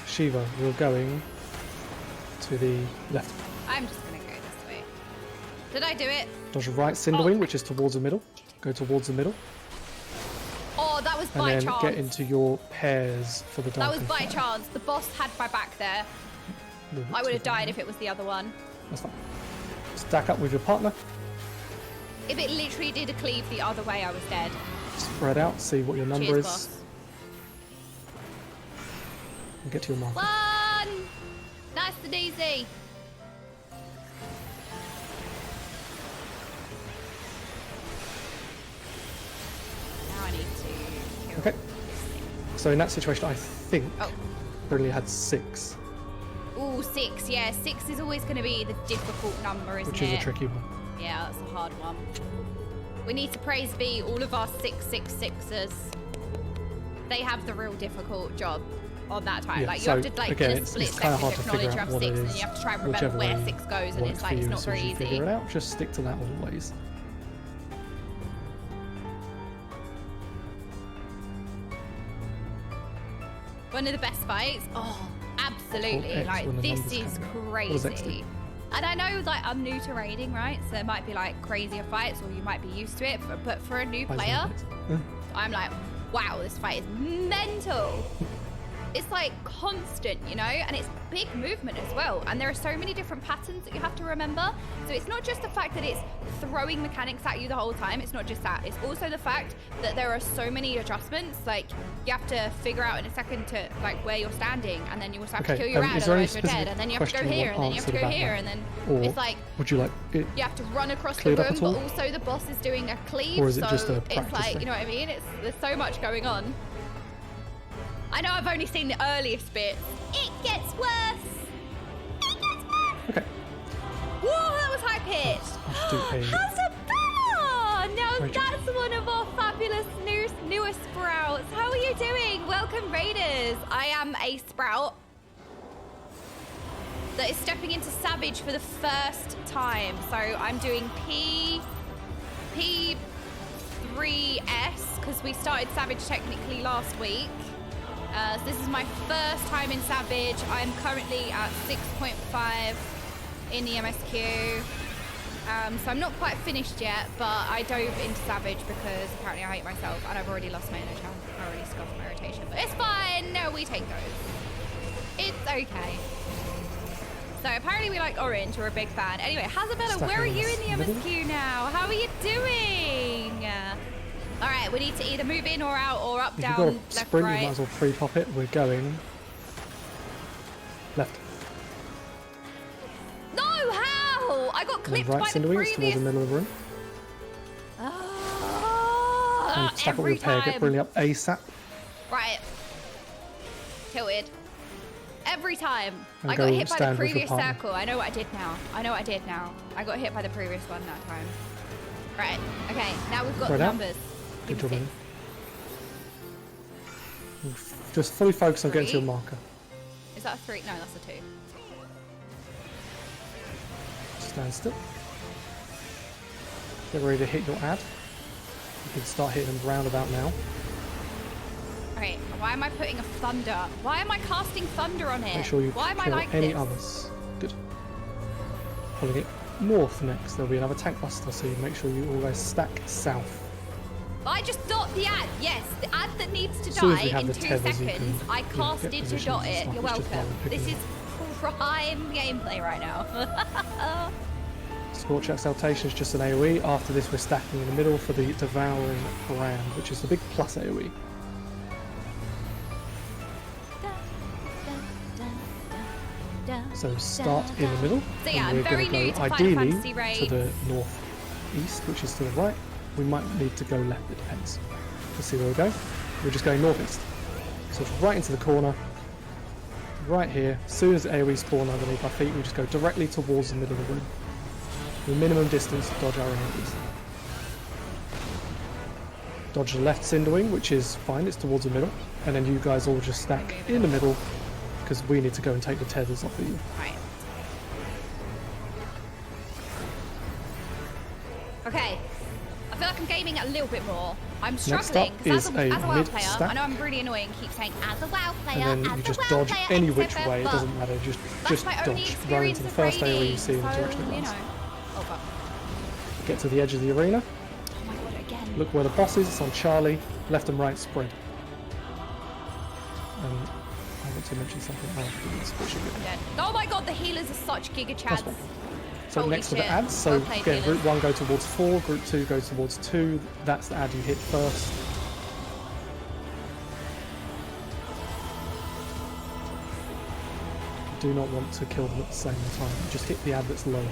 Shiva, we're going to the left. I'm just gonna go this way. Did I do it? Dodge right Cinderwing, which is towards the middle. Go towards the middle. Oh, that was And by then chance. get into your pairs for the That dark was and by fire. chance. The boss had my back there. Move it I to would have the died right. if it was the other one. That's fine. Stack up with your partner. If it literally did a cleave the other way, I was dead. Spread out. See what your number Cheers, is. boss. And get to your marker. One! Nice and easy. Now I need to kill Okay. this thing. So in that situation, I think Oh. Brinley had 6. Ooh, Ooh, 6. Yeah, 6 is always going to be the difficult number, isn't it? Which is a tricky one. Yeah, that's a hard one. We need to praise be all of our 666ers. They have the real difficult job on that time. Yeah, like you so have to like again, in a split it's kind of second hard to figure acknowledge you out have what 6 it and is. you have to try and remember Whichever where way 6 goes, and works it's for like it's you. not As soon very as you easy. figure it out, just stick to that always. One of the best fights. Oh, absolutely. X Like when the this numbers is come out. What does X do? crazy. And I know like I'm new to raiding, right? So there might be like crazier fights, or you might be used to it. But for a new player, I'm like, wow, this fight is mental. It's like constant, you know, and it's big movement as well. And there are so many different patterns that you have to remember. So it's not just the fact that it's throwing mechanics at you the whole time. It's not just that. It's also the fact that there are so many adjustments. Like you have to figure out in a second to like where you're standing, and then you also have to kill your ad, is there any otherwise you're dead. specific And then you have to go question you here, want and then you have to answered go about here, that? and then Or it's like would you like it? you have to run across the cleared up room, at but all? also the boss is doing a cleave. Or is it so just a it's practice like, thing? you know what I mean? There's so much going on. I know I've only seen the earliest bits. It gets worse. It gets worse. Okay. Whoa, that was high pitched. Let's do a Hazabah! Now Ranger. that's one of our fabulous newer sprouts. How are you doing? Welcome, Raiders. I am a sprout that is stepping into Savage for the first time. So I'm doing P3S because we started Savage technically last week. So this is my first time in Savage. I'm currently at 6.5 in the MSQ. So I'm not quite finished yet, but I dove into Savage because apparently I hate myself and I've already lost my energy. I already scuffed my rotation, but it's fine. No, we take those. It's okay. So apparently we like orange. We're a big fan. Anyway, Hazabella, where are you in the MSQ now? How are you doing? All right, we need to either move in or out or up, If down, you've got a left, sprint, right. you might as well pre-pop it. We're going left. No, how? I got And clipped then by right the Cinderwing, it's towards previous. the middle of the room. And stack up Every repair, get time. brilliant up ASAP. Right. Tilted. Every time. And I got go hit by the stand with your previous partner. circle. I know what I did now. I got hit by the previous one that time. Right. Okay. Now we've got Spread the out. numbers. Good Give me job, six. Ian. Just fully focus on getting to your 3. marker. Is that a 3? No, that's a 2. Stand still. Get ready to hit your ad. You can start hitting them round about now. Alright, why am I putting a thunder? Why am I casting thunder on it? Make sure you Why am I kill like any this? others. Good. Pulling it north next. There'll be another tank buster, so you make sure you always stack south. I just dot the ad. Yes, the ad that needs to As soon as die we have in the 2 tethers, you seconds. can, I you know, casted get to positions dot and it. stuff. You're It's just welcome. one picking This up. is prime gameplay right now. Scorch Exaltation is just an AoE. After this, we're stacking in the middle for the Devouring Brand, which is the big plus AoE. So start in the middle. So yeah, and I'm we're very going new to to go Final ideally Fantasy raids. to the northeast, which is to the right. We might need to go left, it depends. Let's see where we go. We're just going northeast. So it's right into the corner. Right here. As soon as the AoE spawn underneath our feet, we just go directly towards the middle of the room. The minimum distance to dodge our enemies. Dodge the left Cinderwing, which is fine, it's towards the middle. And then you guys all just stack in the middle, because we need to go and take the tethers off of you. Right. Okay. I feel like I'm gaming a little bit more. I'm struggling up because is as a a WoW mid player, stack. I know I'm really annoying. Keep saying as a WoW player, And then as you a just WoW dodge player, any etc., which way, it but doesn't matter, just that's my only dodge. Run experience into the of first AoE you raiding, see in the so, direction it you runs. know. Oh god. Get to the edge of the arena, Oh my god, again. look where the boss is, it's on Charlie, left and right spread. And I want to mention something afterwards, which should be good. Dead. Oh my god, the healers are such giga chads. fine. So Holy next to the shit. ads, so Well played, again, healers. group 1 go towards 4, group 2 go towards 2, that's the ad you hit first. You do not want to kill them at the same time, just hit the ad that's low.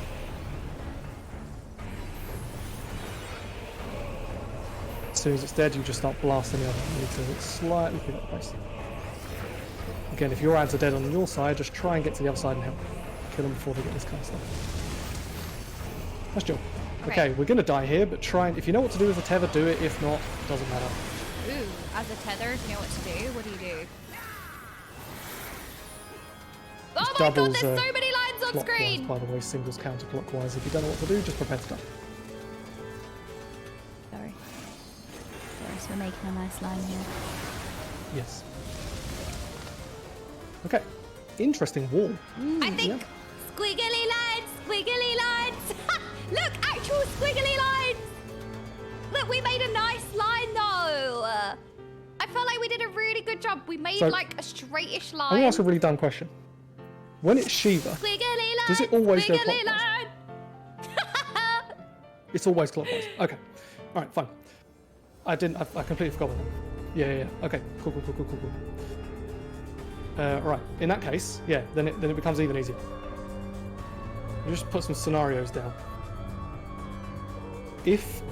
As soon as it's dead, you just start blasting the other. You need to slightly pick up the pace. again, if your ads are dead on your side, just try and get to the other side and help. Kill them before they get this kind of stuff. That's job. Okay, we're going to die here, but try and... If you know what to do with a tether, do it. If not, doesn't matter. Ooh, as a tether, if you know what to do, what do you do? Oh my god, Doubles, there's so many lines on clockwise, screen! by the way, singles counterclockwise. If you don't know what to do, just prepare to die. Sorry. So we're making a nice line here. Yes. Okay. Interesting wall. I think squiggly lines, squiggly lines. Look, actual squiggly lines. Look, we made a nice line though. I felt like we did a really good job. We made like a straightish line. I'm going to ask a really dumb question. When it's Shiva, Squiggly line, does it always go squiggly clockwise? line. It's always clockwise. Okay. All right, fine. I completely forgot about that. Yeah. Okay. Cool. Right. In that case, yeah. Then it becomes even easier. You just put some scenarios down. If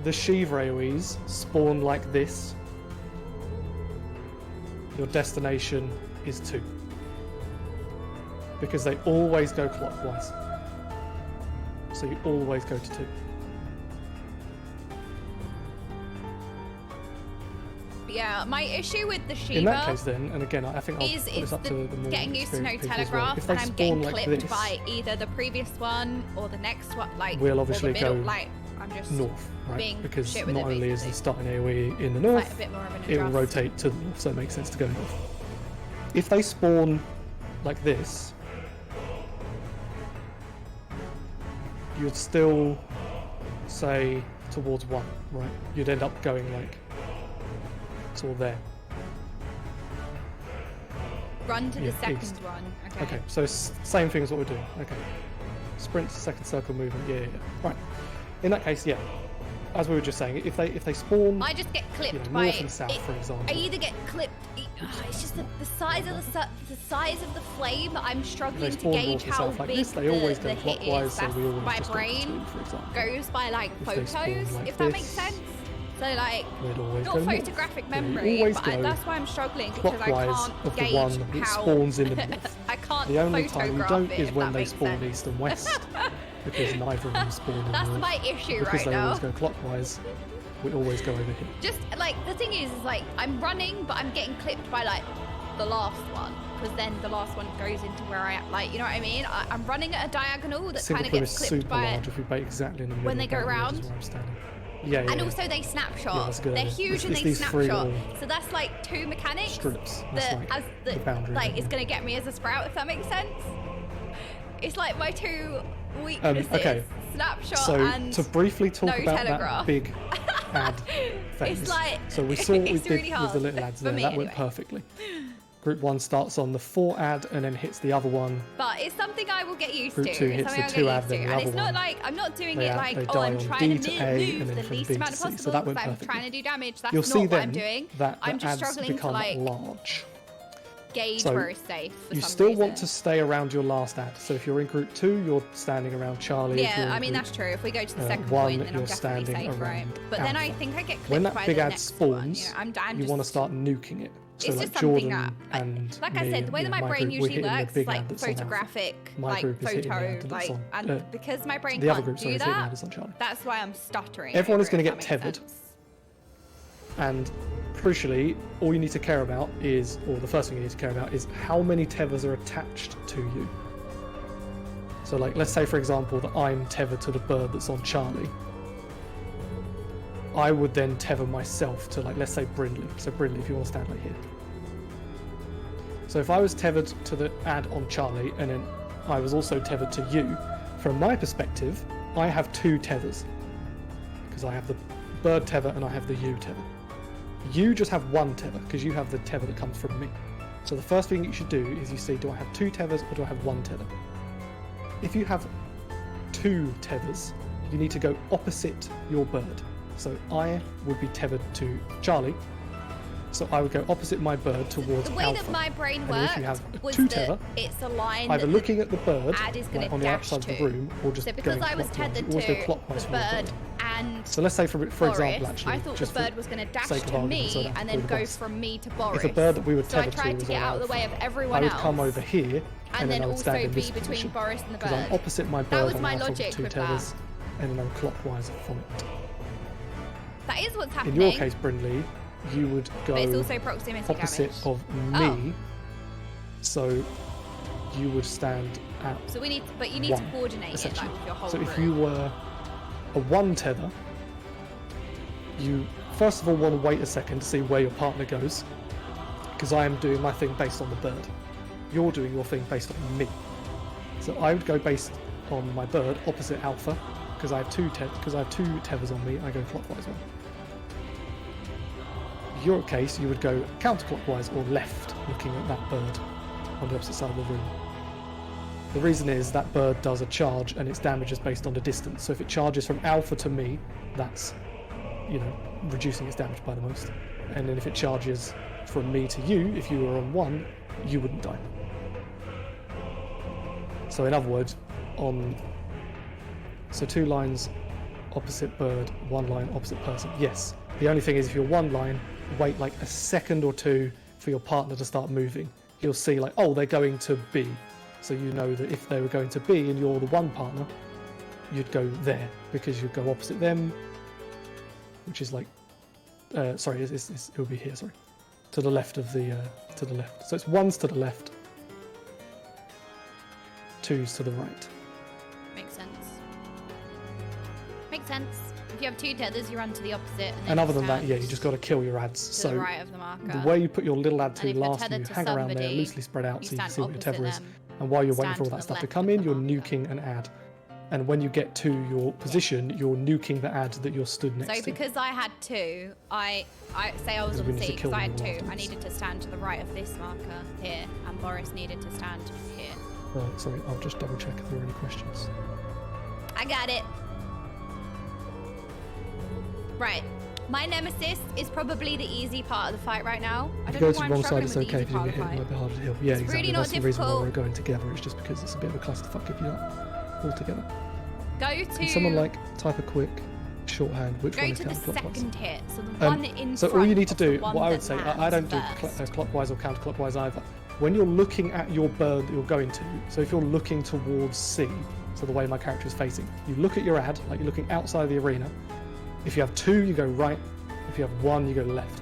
the Shiva AoEs spawn like this, your destination is 2. Because they always go clockwise. So you always go to 2. Yeah, my issue with the Shiva In that case then, and again, I think I'll is put this up to the more getting used to no experienced people as well. telegraph, If they and I'm getting spawn like clipped this, by either the previous one or the next one, like we'll or obviously the middle, go like I'm just north, right? being Because shit with not it, only is the basically. starting AoE in the Like north, a bit more of an it will adjust. rotate to the north, so it makes sense to go north. If they spawn like this, you'd still say towards 1, right? You'd end up going like sort of there. Run to the Yeah, second east. one. Okay, so same thing as what we're doing. Okay. Sprint, second circle movement, yeah. Right. In that case, yeah. As we were just saying, if they spawn, I just get clipped you know, by north and south, for example. I either get clipped. It's just the size of the size of the flame. I'm struggling to spawn gauge north and how south like big this, they always the go hit clockwise, is. so we always My just go brain between, for example. goes by like If they spawn photos, like if that makes this, sense. So like they'd always not go north. photographic They memory, always but go that's why I'm struggling because I clockwise can't of the gauge one that how spawns in the north. I can't The only time you photograph don't it, is if when that they makes spawn sense. east and west, because neither of them spawn in the That's north. my issue Because right they now. always go clockwise, we always go over here. Just like the thing is like I'm running, but I'm getting clipped by like the last one, because then the last one goes into where I am. Like, you know what I mean? I'm running at a diagonal that Single kind of plane gets is clipped super by large if we bait exactly in the middle. when they go of that ridge around. is where I'm standing. Yeah. And yeah. also they Yeah, snapshot. that's a good They're idea. huge and It's they these three snapshot. little So that's like 2 mechanics strips. That's that like as the boundary. like of is it. gonna get me as a sprout, if that makes sense. It's like my 2 weaknesses. Okay. Snapshot So and to briefly talk no about telegraph. that big ad phase. It's like So we saw what we it's did really with hard the little ads for there. me That went anyway. perfectly. Group 1 starts on the 4 ad and then hits the other one. But it's something I will get used Group to. 2 It's hits something the I'll 2 get ad, used then to. the And other it's not one. like I'm not doing They it add- like, they oh, die I'm on trying D to to A and move then the from least B to amount C. So possible that because went I'm perfectly. trying to do damage. That's You'll not see what then I'm doing. that I'm the just ads struggling to become like large. gauge So where it's safe for You some still reason. want to stay around your last ad. So if you're in group 2, you're standing around Charlie. If you're Yeah, in I mean group that's true. If we go to the 1, second point, then I'm you're definitely standing safe, right? around But then I Alpha. think I get clipped When by that big the ad next one. spawns, You know, I'm you want to just- start nuking it. So It's like just something Jordan that, and like I me said, the way and, that my brain group, we're usually hitting the works, big like ad that's on Alpha. photographic, My like group is hitting the photo, ad that's like, on, and because my brain the other can't group, sorry, do is hitting the ad that, that's on Charlie. that's why I'm stuttering. Everyone is over it, gonna if get that makes tethered. sense. And crucially, all you need to care about is, or the first thing you need to care about is how many tethers are attached to you. So like, let's say for example that I'm tethered to the bird that's on Charlie. I would then tether myself to, like, let's say Brindley. So Brindley, if you want to stand right here. So if I was tethered to the ad on Charlie and then I was also tethered to you, from my perspective, I have 2 tethers. Because I have the bird tether and I have the you tether. You just have 1 tether because you have the tether that comes from me. So the first thing you should do is you see, do I have 2 tethers or do I have 1 tether? If you have 2 tethers, you need to go opposite your bird. So I would be tethered to Charlie. So I would go opposite my bird towards The way Alpha. that my brain And then if you worked have a was 2 that tether, it's a line either that looking at the bird ad is gonna like on the dash outside of the to. room or just So because going I was clockwise. tethered You always go to clockwise the from your bird and So let's say, for Boris, example, actually, I thought the just bird for was going to dash sake of to argument, so I me don't and have then to go boss. from me to Boris. If a bird that we were So I tethered to tried to was get on out of the way of Alpha, everyone I would else come over here, and then then I would also stand in be this between position. Boris and the Because I'm bird. opposite my bird That was on my Alpha with logic two with tethers, and then I'm clockwise from it. That is what's In happening. your case, Brindley, you would go but it's also proximity opposite damage. of me, so you would stand at So we need, but you need to one, coordinate it essentially. like with your whole So group. if you were a one tether, you first of all want to wait a second to see where your partner goes, because I am doing my thing based on the bird. You're doing your thing based on me. So I would go based on my bird opposite Alpha, because I have two tethers on me. I go clockwise one. In your case, you would go counterclockwise or left, looking at that bird on the opposite side of the room. The reason is that bird does a charge and its damage is based on the distance. So if it charges from Alpha to me, that's, you know, reducing its damage by the most. And then if it charges from me to you, if you were on one, you wouldn't die. So in other words, so 2 lines opposite bird, 1 line opposite person. Yes. The only thing is, if you're 1 line, wait like a second or two for your partner to start moving. You'll see like, oh, they're going to B. So you know that if they were going to B and you're the one partner, you'd go there, because you'd go opposite them, which is like, sorry, it would be here, sorry, to the left of the, to the left. So it's 1's to the left, 2's to the right. Makes sense. Makes sense. If you have 2 tethers, you run to the opposite. And, then And other than that, stand yeah, you just got to kill your ads. to So the right of the marker. the way you put your little ad And to if you're last, you tethered to hang around there, somebody, loosely spread out, you so you can stand see what your tether opposite is. them, And while you're waiting stand for all to that the stuff to left come of in, the you're marker. nuking an ad. And when you get to your position, you're nuking the ad that you're stood next So to. because I had 2, I say I was Because on we the need to seat kill because I them had all 2. I afterwards. needed to stand to the right of this marker here, and Boris needed to stand here. Sorry, I'll just double check if there are any questions. I got it. Right. My nemesis is probably the easy part of the fight right now. I If don't you know go to why the I'm wrong side, struggling it's with the okay. easy If you part get of hit, the it might fight. be harder to heal. Yeah, It's exactly. really not That's the reason why we're difficult. going together. It's just because it's a bit of a clusterfuck if you're not all together. Go Can someone to like type a quick shorthand? Which go one is to the counterclockwise? second hit. So the one in So front all you need to of the do, one what I would that say, I don't do lands clockwise or counterclockwise either. When you're looking at your bird that you're going to, so if you're looking towards C, so the way my character is facing, you look at your ad, like you're looking outside the arena. If you have 2, you go right. If you have 1, you go left.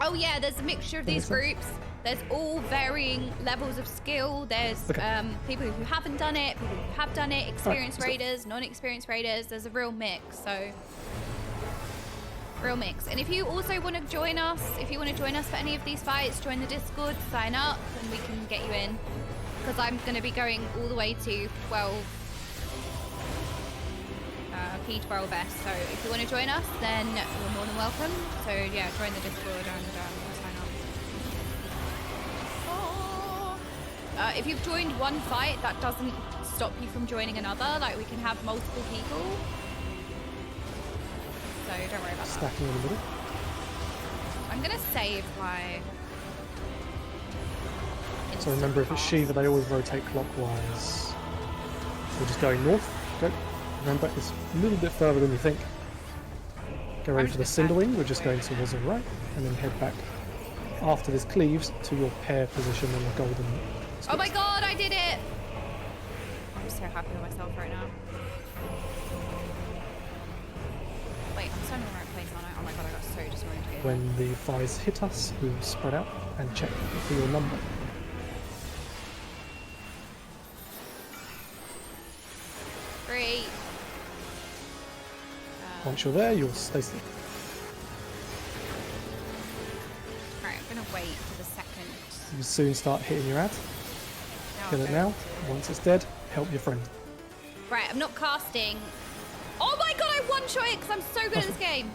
Oh yeah, there's a mixture of these groups. There's all varying levels of skill. There's Okay. people who haven't done it, people who have done it, experienced Alright, raiders, non-experienced raiders. There's a real mix, so real mix. And if you also want to join us, for any of these fights, join the Discord, sign up, and we can get you in. Because I'm going to be going all the way to 12 P3S. So if you want to join us, then you're more than welcome. So yeah, join the Discord and sign up. If you've joined one fight, that doesn't stop you from joining another. Like, we can have multiple people. So don't worry about that. Stacking in the middle. I'm gonna save my. So remember, if it's Shiva, they always rotate clockwise. We're just going north. Go. Remember, it's a little bit further than you think. Go ready for the Cinderwing. We're just going towards the right, and then head back after this cleaves to your pair position on the golden. Oh my god, I did it! I'm so happy with myself right now. Wait, I'm standing in the right place, aren't I? Oh my god, I got so disoriented. When the fires hit us, we will spread out and check for your number. Great. Once you're there, you'll stay still. Right, I'm gonna wait for the second. You soon start hitting your ad. Now Kill I'll it go now. to- Once it's dead, help your friend. Right, I'm not casting. Oh my god, I one-shot it because I'm so good at this game.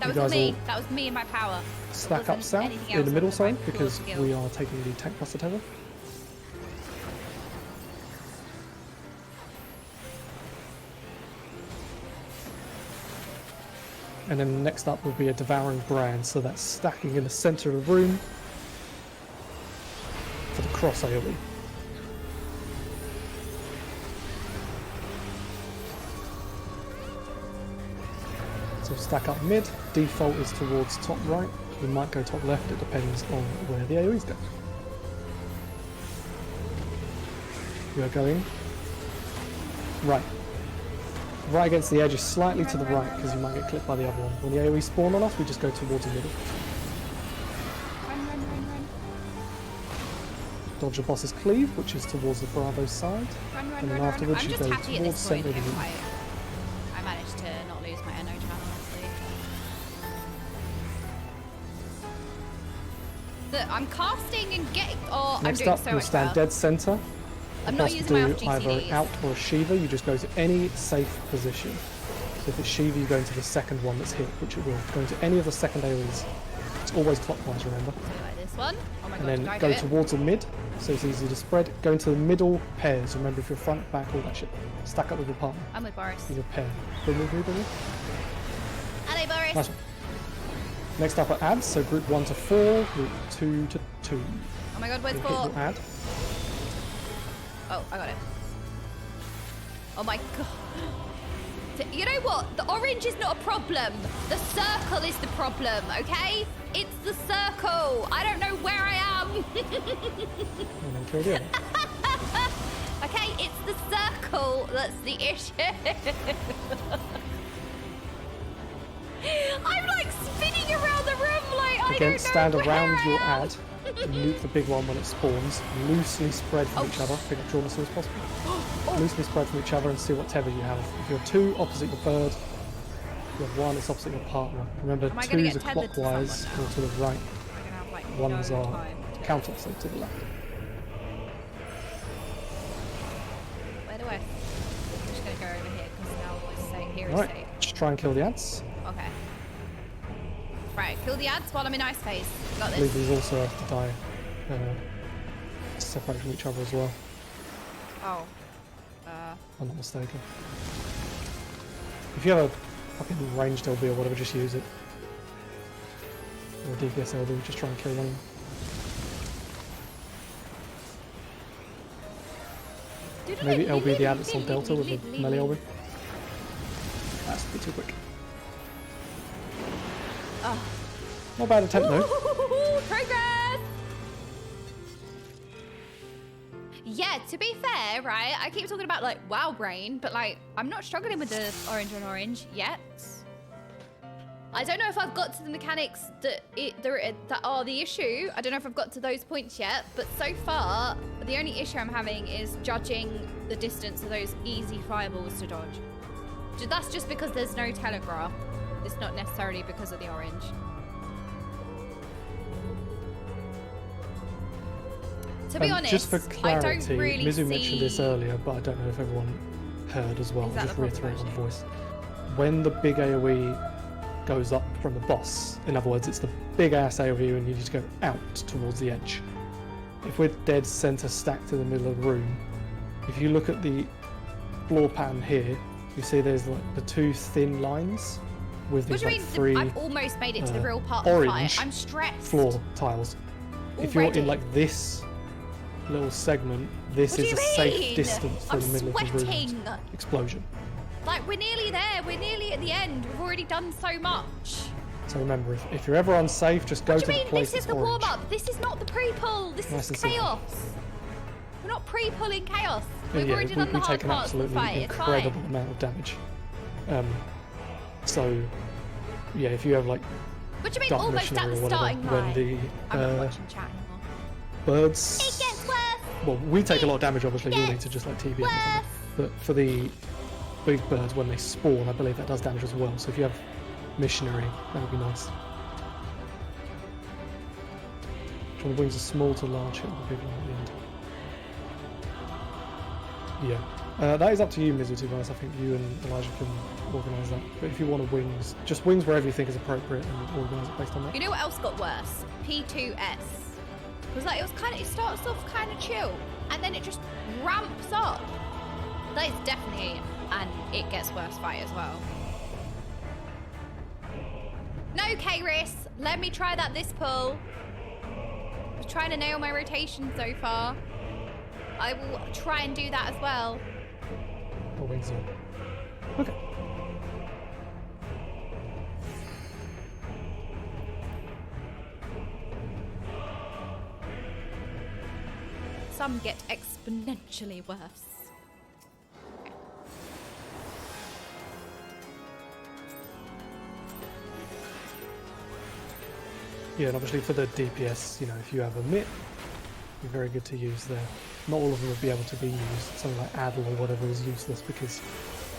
That You was guys me. all That was me and my power. Stack up wasn't south anything in else the middle other than zone my pure because skill. we are taking the tank cluster tether. And then next up will be a Devouring Brand, so that's stacking in the center of the room for the cross AoE. So stack up mid, default is towards top right, we might go top left, it depends on where the AoEs go. We are going right. Right against the edge is slightly to the right because you might get clipped by the other one. When the AoE spawn on us, we just go towards the middle. Run. Dodge the boss's cleave, which is towards the Bravo side. And then afterwards I'm you just go happy at towards this point. centre of the room. I managed to not lose my NO channel, honestly. Look, I'm casting and getting. Oh, Next I'm doing up, so you'll much stand better. dead centre. I'm not using my do off either GCDs. out or a Shiva, you just go to any safe position. So if it's Shiva, you go into the second one that's hit, which it will. Go into any of the second AoEs. It's always clockwise, remember. Like this one. Oh my god, And then did I go do it? towards the mid, so it's easy to spread. Go into the middle pairs. Remember, if you're front, back, all that shit. Stack up with your partner. I'm with Boris. With your pair. Bring me. Hello, Boris. Nice one. Next up are ads, so group 1 to 4, group 2 to 2. Oh my god, where's You'll hit 4? your ad. Oh, I got it. Oh my god. You know what? The orange is not a problem. The circle is the problem, okay? It's the circle. I don't know where I am. And then kill the other. Okay, it's the circle that's the issue. I'm like spinning around the room like I Again, don't know stand where around I your am. ad and nuke the big one when it spawns. Loosely spread from each other. Pick up drawn as soon as possible. Loosely spread from each other and see what tether you have. If you're 2, opposite your bird. If you have 1, it's opposite your partner. Remember, Am I gonna 2s get are tethered to clockwise someone or to the right. I'm gonna have, like, 1s no are time. counter, so to the left. Where do I? I'm just gonna go over here because now it's saying here is Alright, safe. just try and kill the ads. Okay. Right, kill the ads while I'm in ice phase. Got I believe this. these also have to die separate from each other as well. Oh. I'm not mistaken. If you have a fucking ranged LB or whatever, just use it. Or a DPS LB, just try and kill one. Maybe LB the ad that's on Delta with a melee LB. That's a bit too quick. Oh. Not bad attempt though. Progress! Yeah, to be fair, right, I keep talking about like WoW brain, but like I'm not struggling with the orange on orange yet. I don't know if I've got to the mechanics that are the issue. I don't know if I've got to those points yet, but so far the only issue I'm having is judging the distance of those easy fireballs to dodge. That's just because there's no telegraph. It's not necessarily because of the orange. To be honest, just for I clarity, don't really Mizu mentioned this see- earlier, but I don't know if everyone heard as well. Is that I'll just the reiterate problem, on voice. When the big AoE goes up from the boss, in other words, it's the big ass AoE and you need to go out towards the edge. If we're dead center stacked in the middle of the room, if you look at the floor pattern here, you see there's like the 2 thin lines with What these do you like mean? 3 I've almost made it to the real part of the orange fight. I'm stressed. floor tiles. If you're Already? in like this little segment, this What do is you a safe mean? distance from I'm the middle of the sweating. room. Explosion. Like, we're nearly there. We're nearly at the end. We've already done so much. So remember, if you're ever unsafe, just go What to do you the mean? place This is that's the orange. warm-up. This is not the pre-pull. This Nice is and simple. chaos. We're not pre-pulling chaos. But We've already done the we hard take an parts of the absolutely fight. It's incredible fine. amount of damage. So, yeah, if you have like What do you mean dark almost missionary at or the whatever, starting when line? the I'm not watching chat anymore. birds, It gets worse. well, we take a lot of damage. Obviously, you'll Yes. need to just like TB or Worse. something. But for the big birds, when they spawn, I believe that does damage as well. So if you have missionary, that would be nice. Which one wings are small to large hit the big one at the end. Yeah. That is up to you, Mizu, to be honest. I think you and Elijah can organise that. But if you want a wings, just wings wherever you think is appropriate and organise it based on that. You know what else got worse? P3S. Because like it starts off kind of chill, and then it just ramps up. That is definitely, and it gets worse fight as well. No, Kairis. Let me try that this pull. I was trying to nail my rotation so far. I will try and do that as well. Oh, wings on. Okay. Some get exponentially worse. Yeah, and obviously for the DPS, you know, if you have a MIT, you're very good to use there. Not all of them would be able to be used. Something like Adel or whatever is useless because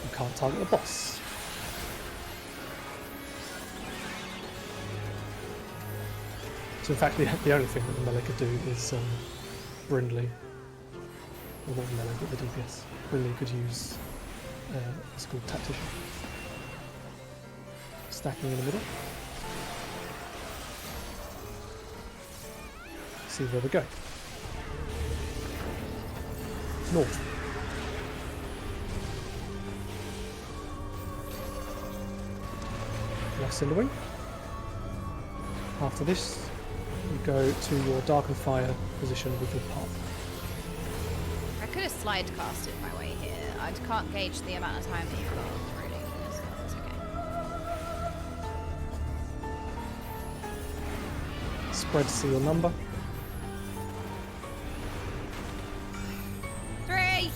you can't target the boss. So in fact, the only thing that the melee could do is Brindley. Or not the melee, but the DPS. Brindley could use it's called Tactician. Stacking in the middle. See where we go. North. Last in the wing. After this, you go to your Dark and Fire position with your path. I could have slide casted my way here. I can't gauge the amount of time that you've got, really. That's okay. Spread to see your number. 3!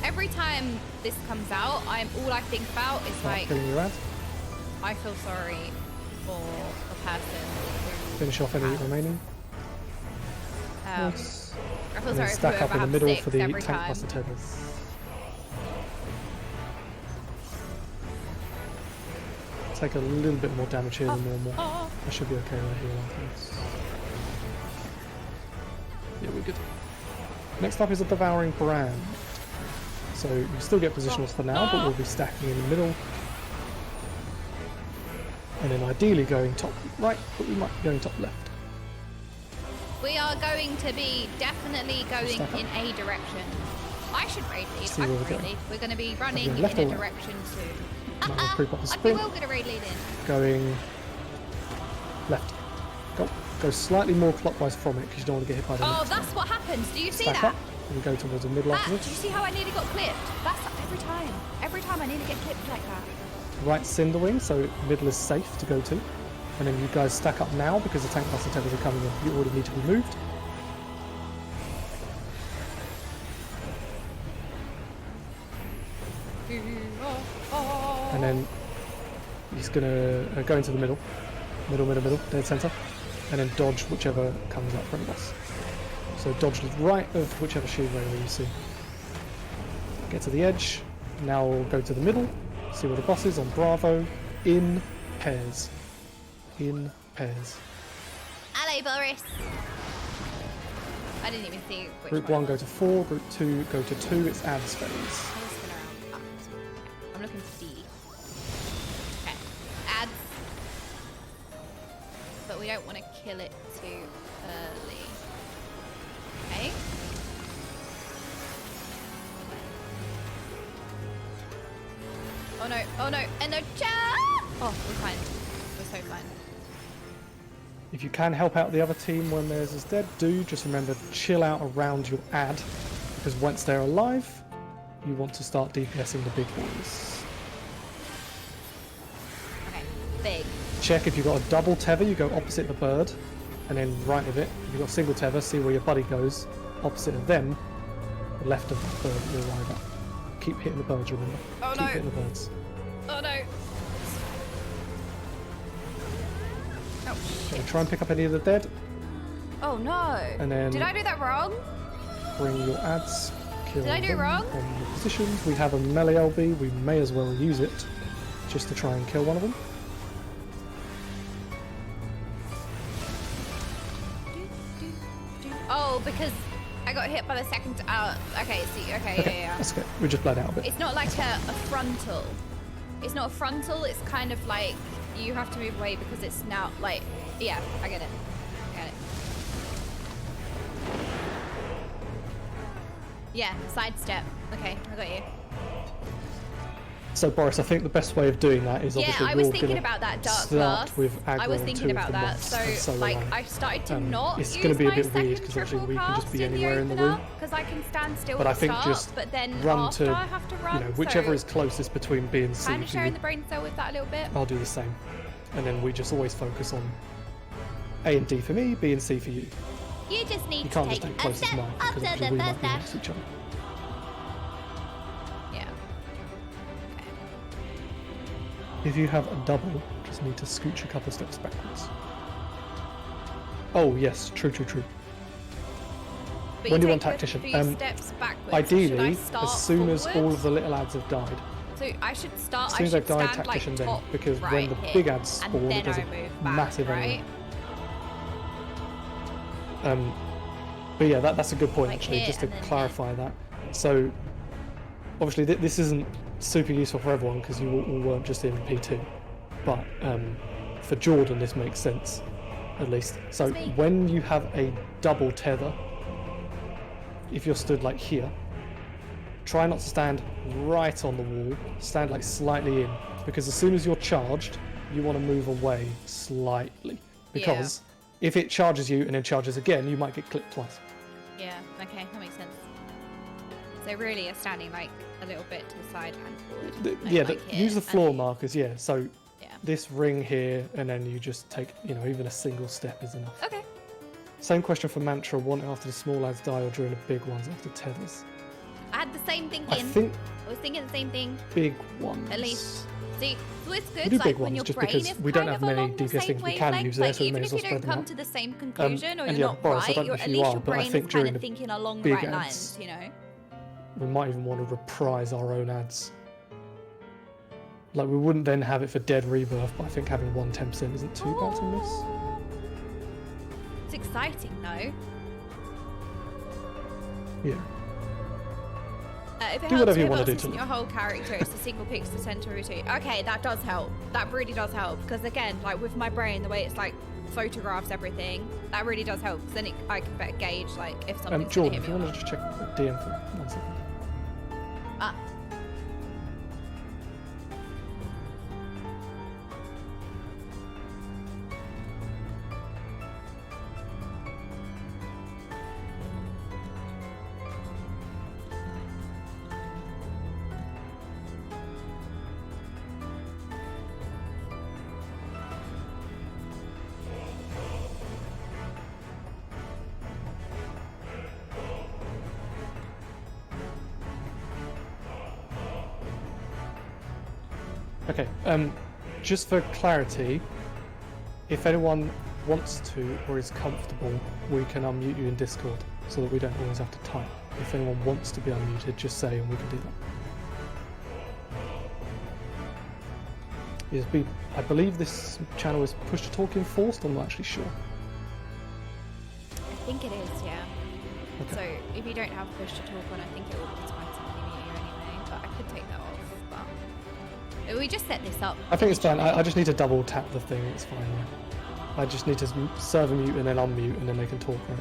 Every time this comes out, all I think about is Start like, killing your ad. I feel sorry for the person who Finish off any has, remaining. I Nice. feel And sorry then for stack up whoever in the has middle 6 for the every tank time. buster tethers. Take a little bit more damage here than normal. I should be okay right here afterwards. Yeah, we're good. Next up is a Devouring Brand. So you still get positionals for now, but we'll be stacking in the middle. And then ideally going top right, but we might be going top left. We are going to be definitely going Stack up. in a direction. I should raid lead. See I where can we're raid going. lead. We're going to be running in left a or right? direction soon. Might want to creep up a We sprint. will get a raid lead in. Going left. Go slightly more clockwise from it because you don't want to get hit by the Oh, next that's one. what happens. Do you see Stack that? up and go towards the middle That, do you afterwards. see how I nearly got clipped? That's every time. Every time I nearly get clipped like that. Right Cinderwing, so middle is safe to go to. And then you guys stack up now because the tank buster tethers are coming in. You already need to be moved. And then he's gonna go into the middle, dead center, and then dodge whichever comes up from us. So dodge right of whichever shield railer you see. Get to the edge. Now we'll go to the middle. See where the boss is on Bravo. In pairs. In pairs. Hello, Boris. I didn't even see which Group one. 1 go to 4. Group 2 go to 2. It's ads phase. I'll just spin around. I'm looking for D. Okay. Ads. But we don't want to kill it too early. Okay. Oh no, oh no, and no, oh, we're fine. We're so fine. If you can help out the other team when theirs is dead, do just remember to chill out around your ad, because once they're alive, you want to start DPSing the big boys. Okay, big. Check if you've got a double tether, you go opposite the bird, and then right of it. If you've got a single tether, see where your buddy goes, opposite of them, the left of the bird that you arrive at. Keep hitting the birds, remember. Oh, Keep no. hitting the birds. Oh no. Oh So shit. try and pick up any of the dead, Oh no. and then Did I do that wrong? bring your ads, kill Did I do it them wrong? on the positions. We have a melee LB, we may as well use it just to try and kill one of them. Oh, because I got hit by the second. Okay, see, okay, Okay, yeah. that's okay. We just bled out a bit. It's not like a frontal. It's not a frontal. It's kind of like you have to move away because it's now like, yeah, I get it. I get it. Yeah, sidestep. Okay, I got you. So Boris, I think the best way of doing that is obviously Yeah, I was you're thinking gonna about that dark start class. with aggro I was on thinking two of about the that. mobs and So, solo like, one. I started to not It's use going to be a my bit weird second because obviously triple we can just cast be in the anywhere in the room. because I can stand still But at I the think start, just but then run after to, I have to run. you know, whichever so is closest between B and C. kind of for sharing you. the brain cell with that a little bit. I'll do the same, and then we just always focus on A and D for me, B and C for you. You just need You to can't take just take a closest step mark up because to obviously the we first might be step. next to each other. Yeah. Okay. If you have a double, just need to scooch a couple steps backwards. Oh yes, true. But When do you take want tactician? A few steps backwards. Should I Ideally, start as soon as all forward? of the little ads have died, So I should start. as soon as I they've should died, stand tactician like then, top because right when the here, big ads spawn, and it then does I a move back, massive right? area. But yeah, that's a good point Like actually, here just to and then clarify that. So obviously this isn't super useful for everyone because you all weren't just in P2, but for Jordan this makes sense at least. So That's me. when you have a double tether, if you're stood like here, try not to stand right on the wall, stand like slightly in, because as soon as you're charged, you want to move away slightly, because if it charges you and then charges again, you might get clipped twice. Yeah. Okay, that makes sense. So really, you're standing like a little bit to the side and forward. Like here, Use the and floor then- markers, yeah. So Yeah. this ring here, and then you just take, even a single step is enough. Okay. Same question for Mantra, want it after the small ads die or during the big ones after tethers? I had the same thinking. I think I was thinking the same thing. big ones. At least. See, so it's We good, do like big when ones your just brain because is we don't kind have of many along the DPS same things we can wavelength. use there, Like so we even may if as you well don't spread them come out. to the same conclusion or and you're yeah, not Boris, I right, don't know or if at you least are, your but I brain is think kind during of the thinking along the big right ads, lines, you know? We might even want to reprise our own ads. Like we wouldn't then have it for Dead Rebirth, but I think having 10% isn't too bad to miss. It's exciting though. Yeah. If it Do helps whatever you with wanna do assisting to your whole character, it's a single pixel center routine. Okay, that does help. That really does help because again, like with my brain, the way it's like photographs everything, that really does help. Because then I can better gauge like if something's gonna Jordan, hit if me you or want to not. just check the DM for 1 second. Ah. Okay, just for clarity, if anyone wants to or is comfortable, we can unmute you in Discord so that we don't always have to type. If anyone wants to be unmuted, just say and we can do that. I believe this channel is push to talk enforced, I'm not actually sure. I think it is, yeah. Okay. So if you don't have push to talk on, I think it will automatically mute you anyway. But I could take that off. But we just set this up. I think it's fine. I just need to double tap the thing, it's fine. Yeah. I just need to server mute and then unmute and then they can talk, right?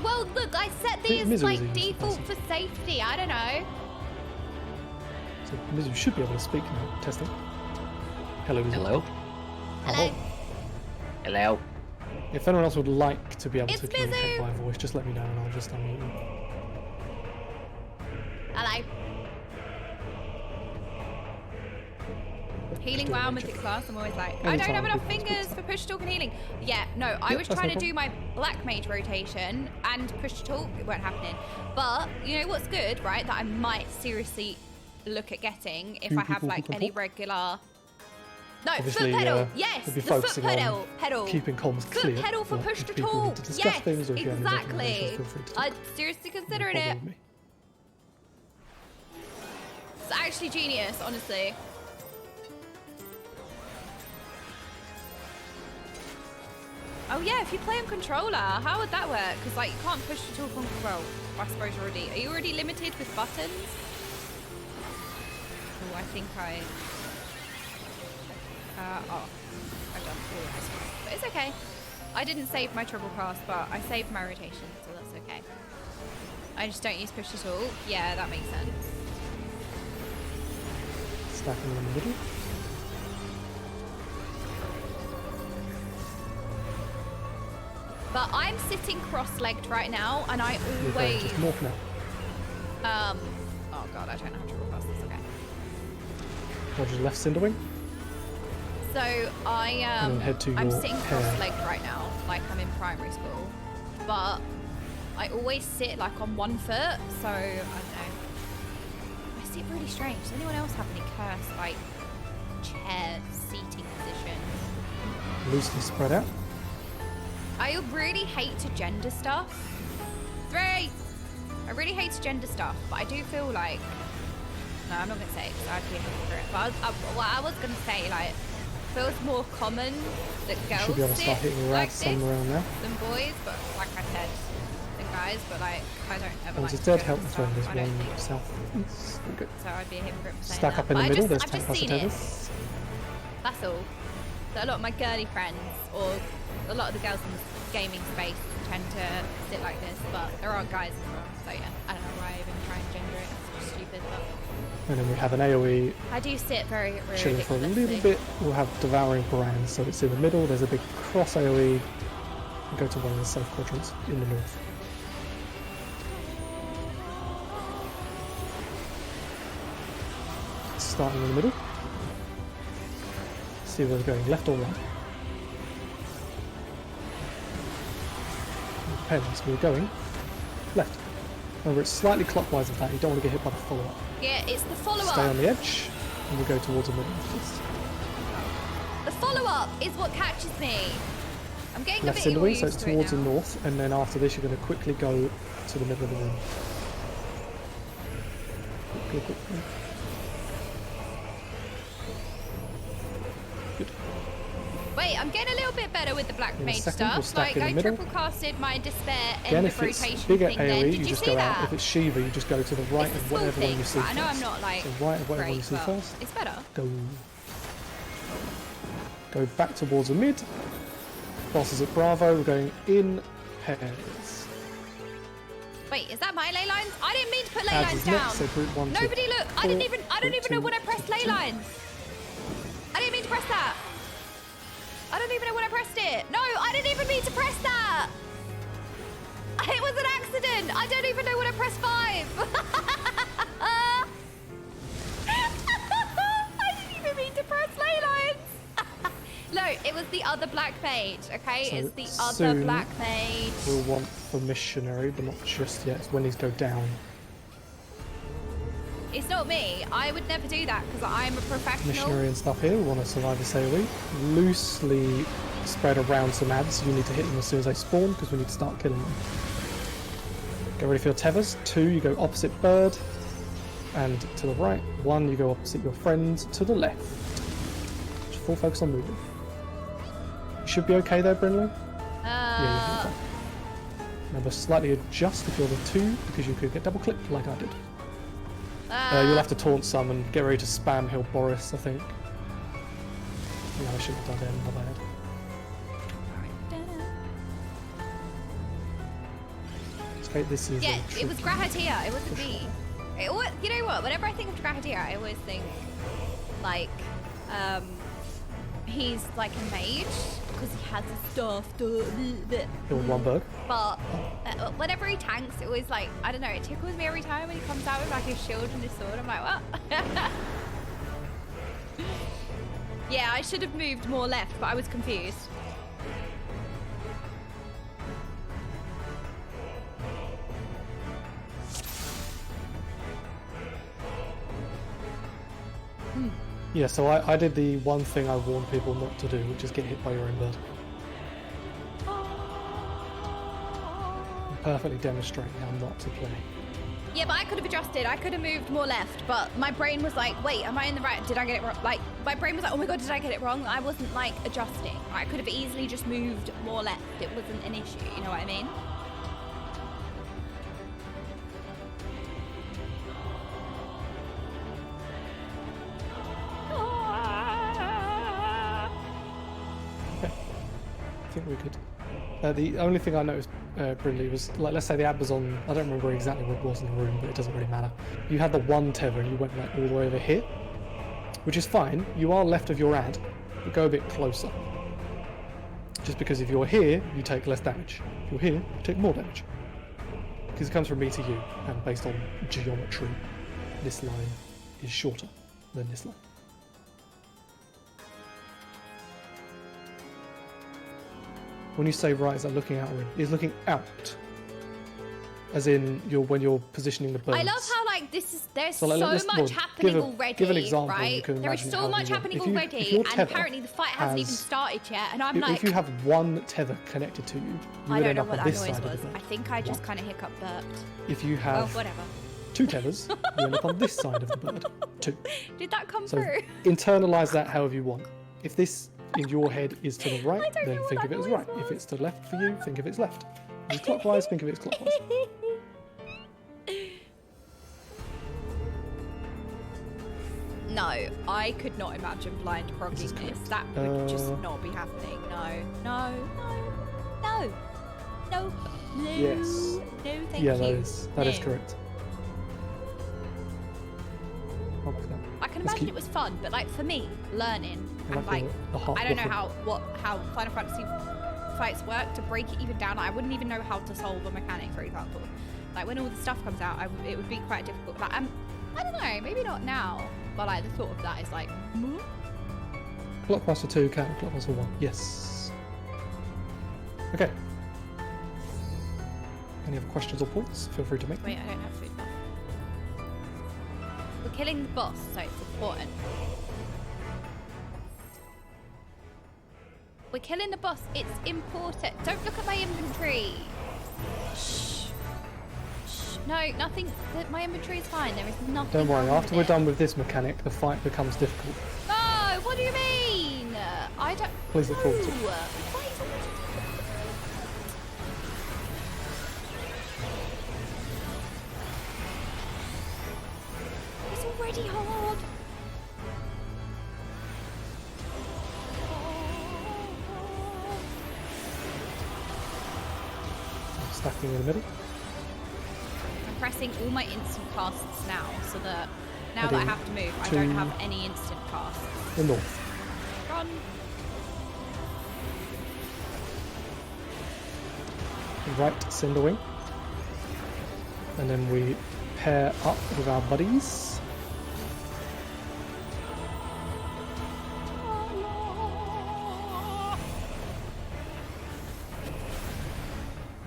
Well, look, I set think these Mizu like is the default person. for safety. I don't know. So Mizu should be able to speak now. Testing. Hello, Mizu. Hello? Hello. Hello? If anyone else would like to be able It's to communicate Mizu. by voice, just let me know and I'll just unmute you. Hello. Healing do a WoW range mythic check. class, I'm always like, I don't Anytime, have enough people can fingers speak. for push to talk and healing. Yeah, no, I was that's trying no to do my black mage rotation and push to talk, it weren't happening. But you know what's good, right? That I might seriously look at getting if Two I have people who like can any talk? regular. No, Obviously, foot pedal. we'll Yes, be the foot focusing pedal. on Pedal. keeping comms Foot clear. pedal for but push if to people talk. need to discuss Yes, things or if you have any recommendations, exactly. feel free to talk. I'm seriously No considering bother it. with me. It's actually genius, honestly. Oh yeah, if you play on controller, how would that work? Because like you can't push to talk on control. I suppose you're already. Are you already limited with buttons? Oh, I think I. Oh, I've done. Oh, but it's okay. I didn't save my triple cast, but I saved my rotation, so that's okay. I just don't use push at all. Yeah, that makes sense. Stacking in the middle. But I'm sitting cross-legged right now, and I You're going always... just north now. Oh god, I don't know how to triple cast this, okay. Roger's left Cinderwing. So I And then head to I'm your sitting hair. cross-legged right now, like I'm in primary school. But I always sit like on one foot, so I don't know. I sit really strange. Does anyone else have any cursed like chair seating positions? Loosely spread out. I really hate to gender stuff. 3! I really hate to gender stuff, but I do feel like... No, I'm not going to say it because I'd be a hypocrite. But I was going to say, like, feels more common that girls Should be able to start sit hitting like rats this somewhere around now. than boys, but like I said, than guys, but like, I don't ever like There's a to dead go help and turn. stuff. There's I don't one think south. Good. so. I'd be a hypocrite for saying Stack that. up in the But middle. There's I've tank just seen it. tethers. That's all. So a lot of my girly friends, or a lot of the girls in the gaming space, tend to sit like this, but there are guys as well. So yeah, I don't know why I even try and gender it. It's just stupid. But And then we have an AoE I do sit very chilling for a ridiculously. little bit. We'll have Devouring Brand, so it's in the middle. There's a big cross AoE. And go to one of the south quadrants in the north. Starting in the middle. See where they're going, left or right. Depends, we're going left. Remember, it's slightly clockwise of that. You don't want to get hit by the follow-up. Yeah, it's the follow-up. Stay on the edge, and we'll go towards the middle. The follow-up is what catches me. I'm getting Left a bit in the way, used so it's to it towards the now. north, and then after this, you're going to quickly go to the middle of the room. Quickly. Good. Wait, I'm getting a little bit better with the black In a mage second, we'll stuff. stack Like in the I middle. triple casted my despair Again, end if of it's rotation bigger thing. Then AoE, did you you just see go that? out. If it's Shiva, you just go to the right It's of a small whatever one thing, you see but I know I'm first. not like So right of whatever one great, you see but first. it's better. Go back towards the mid. Bosses at Bravo. We're going in pairs. Wait, is that my ley lines? I didn't mean to put ley Adds lines is down. next, so group 1 to Nobody look. I 4, don't even group know 2 when I pressed to ley 2. lines. I didn't mean to press that. I don't even know when I pressed it. No, I didn't even mean to press that. It was an accident. I don't even know when I pressed 5. I didn't even mean to press ley lines. No, it was the other black mage, okay? So it's the soon other black mage. We'll want for missionary, but not just yet. It's when these go down. It's not me. I would never do that because I'm a professional. Missionary and stuff here. We want to survive this AoE. Loosely spread around some ads. You need to hit them as soon as they spawn because we need to start killing them. Get ready for your tethers. 2, you go opposite bird. And to the right. 1, you go opposite your friend to the left. Just full focus on moving. You should be okay there, Brinley. Yeah, you're fine. Remember, slightly adjust if you're the 2 because you could get double clipped like I did. You'll have to taunt some and get ready to spam heal Boris, I think. Yeah, I should have done him, my bad. Okay, this is Yeah, a it was tricky- Grahatia. It wasn't me. You know what? Whenever I think of Grahatia, I always think like he's like a mage because he has his stuff. Kill one bird. But whenever he tanks, it always like I don't know. It tickles me every time when he comes out with like his shield and his sword. I'm like, what? Yeah, I should have moved more left, but I was confused. Yeah, so I did the one thing I warned people not to do, which is get hit by your own bird. I'm perfectly demonstrating how not to play. Yeah, but I could have adjusted. I could have moved more left, but my brain was like, wait, am I in the right? Did I get it wrong? Like, my brain was like, oh my god, did I get it wrong? I wasn't like adjusting. I could have easily just moved more left. It wasn't an issue, you know what I mean? Okay. I think we're good. The only thing I noticed, Brindley, was like, let's say the ad was on, I don't remember exactly where it was in the room, but it doesn't really matter. You had the one tether and you went like all the way over here, which is fine. You are left of your ad, but go a bit closer. Just because if you're here, you take less damage. If you're here, you take more damage. Because it comes from me to you, and based on geometry, this line is shorter than this line. When you say right, is that looking out or in? It's looking out. As in, when you're positioning the birds. I love how like there's So, so like, much happening already. Give an example. Right? You can There is imagine so how much you happening if you- if already, your and tether apparently the fight hasn't even has- started yet. And I'm like, If you have one tether connected to you, you I would don't end know up what on that this noise side was. of the I bird. think I just kind of hiccup burped. If you Well, have whatever. 2 tethers, you end up on this side of the bird. 2. Did that come So through? internalize that however you want. If this in your head is to the right, don't then know what think that of it as noise right. was. If it's to the left for you, think of it as left. If it's clockwise, think of it as clockwise. No, I could not imagine blind progging is this. correct. That would just not be happening. No. Yes. No, thank Yeah, you. that is No. correct. I'll back that. I can Let's imagine keep- it was fun, but like for me, learning I and like like the heart I don't know different. how Final Fantasy fights work to break it even down. I wouldn't even know how to solve a mechanic, for example. Like when all the stuff comes out, it would be quite difficult. But I don't know, maybe not now. But like the thought of that is like, Clockwise for 2, counterclockwise for 1. Yes. Okay. Any other questions or points? Feel free to make them. wait, I don't have food buff. We're killing the boss, so it's important. We're killing the boss. It's important. Don't look at my inventory. Shh. Shh. No, nothing. My inventory is fine. There is nothing. Don't worry, wrong after with we're it. done with this mechanic, the fight becomes difficult. No, what do you mean? I don't. Please look forward to it. No. Why is it- It's already hard. Stacking in the middle. I'm pressing all my instant casts now, so that now that I Heading have to move, I to- don't have any instant casts. The north. Run. Right cinder wing. And then we pair up with our buddies.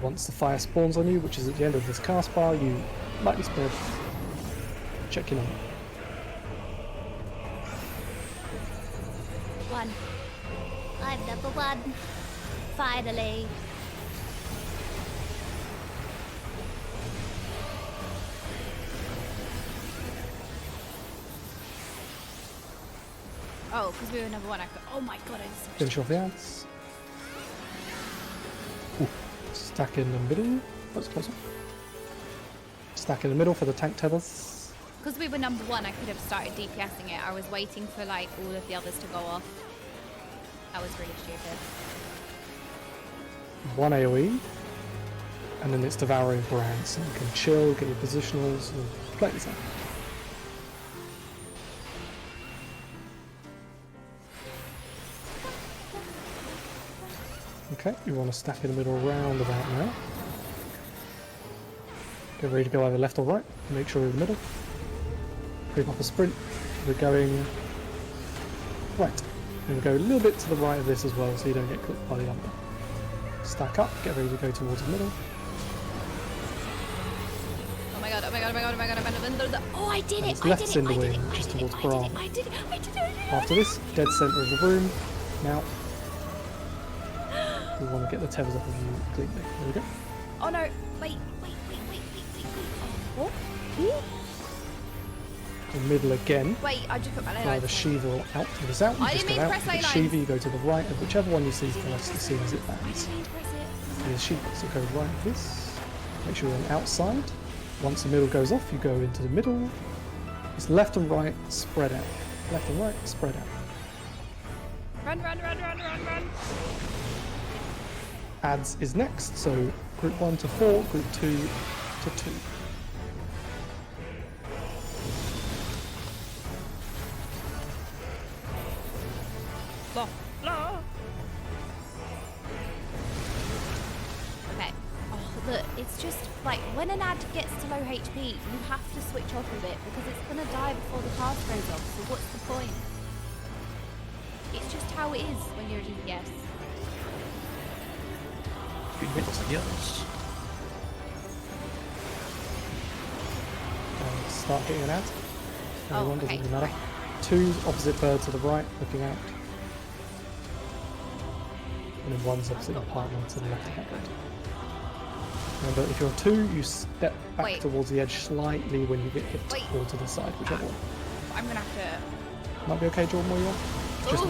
Once the fire spawns on you, which is at the end of this cast bar, you lightly spread. Check your number. 1. I'm number 1. Finally. Oh, because we were number 1. I could. Oh my god, I just. Finish off the ads. Ooh, stack in the middle. That's closer. Stack in the middle for the tank tethers. Because we were number 1, I could have started DPSing it. I was waiting for like all of the others to go off. That was really stupid. 1 AoE. And then it's devouring brands. So you can chill, get your positionals, and play this out. Okay, you want to stack in the middle round about now. Get ready to go either left or right. Make sure you're in the middle. Creep up a sprint. We're going right. And we'll go a little bit to the right of this as well so you don't get clipped by the other. Stack up, get ready to go towards the middle. Oh my god, oh my god, oh my god, oh my god, oh my god. Oh, I did it! It's I left did it! cinder I did wing, it! I just did it! towards I did Bram. it! I did it! I did it! After this, dead centre of the room. Now, we want to get the tethers off of you cleanly. There we go. Oh no! Wait! Oh, what? The middle again. Wait, I just put my ley Either lines. Shiva or out. If it's out, you I just didn't go mean out. press If ley it's lines. Shiva, you go to the right, and whichever one you see first as soon as it I lands. didn't mean to press it. Here's Shiva, so go right of this. Make sure you're on the outside. Once the middle goes off, you go into the middle. It's left and right, spread out. Left and right, spread out. Run, run, run, run, run, run. Ads is next, so group 1 to 4, group 2 to 2. Okay. Oh, look, it's just like when an ad gets to low HP, you have to switch off of it because it's gonna die before the cast goes off. So what's the point? It's just how it is when you're a DPS. Yes. Start hitting an ad. One doesn't really matter. 2's opposite bird to the right, looking out. And then 1's opposite the partner to the left hand. Remember, if you're 2, you step back towards the edge slightly when you get hit, or to the side, whichever one. I'm gonna have to. Might be okay, Jordan, where you are. Just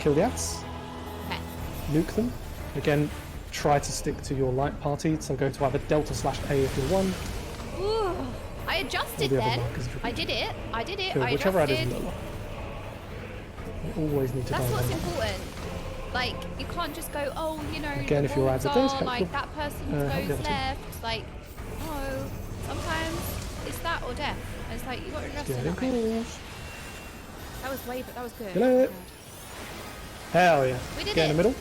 kill the ads. Okay. Nuke them. Again, try to stick to your light party, so go to either Delta/A if you're 1. Ooh, I adjusted then. I did it. Cool. I Whichever ad is adjusted. lower. You always need to That's dive what's on. important. Like, you can't just go, oh, you know, Again, the if your walls ads are are dead, like helpful. that person Help the goes other team. left. Like, no, sometimes it's that or death. And it's like, you got to adjust it Getting that way. calls. That was way, but that was good. Kill it. Hell yeah. We did Get in it. the middle.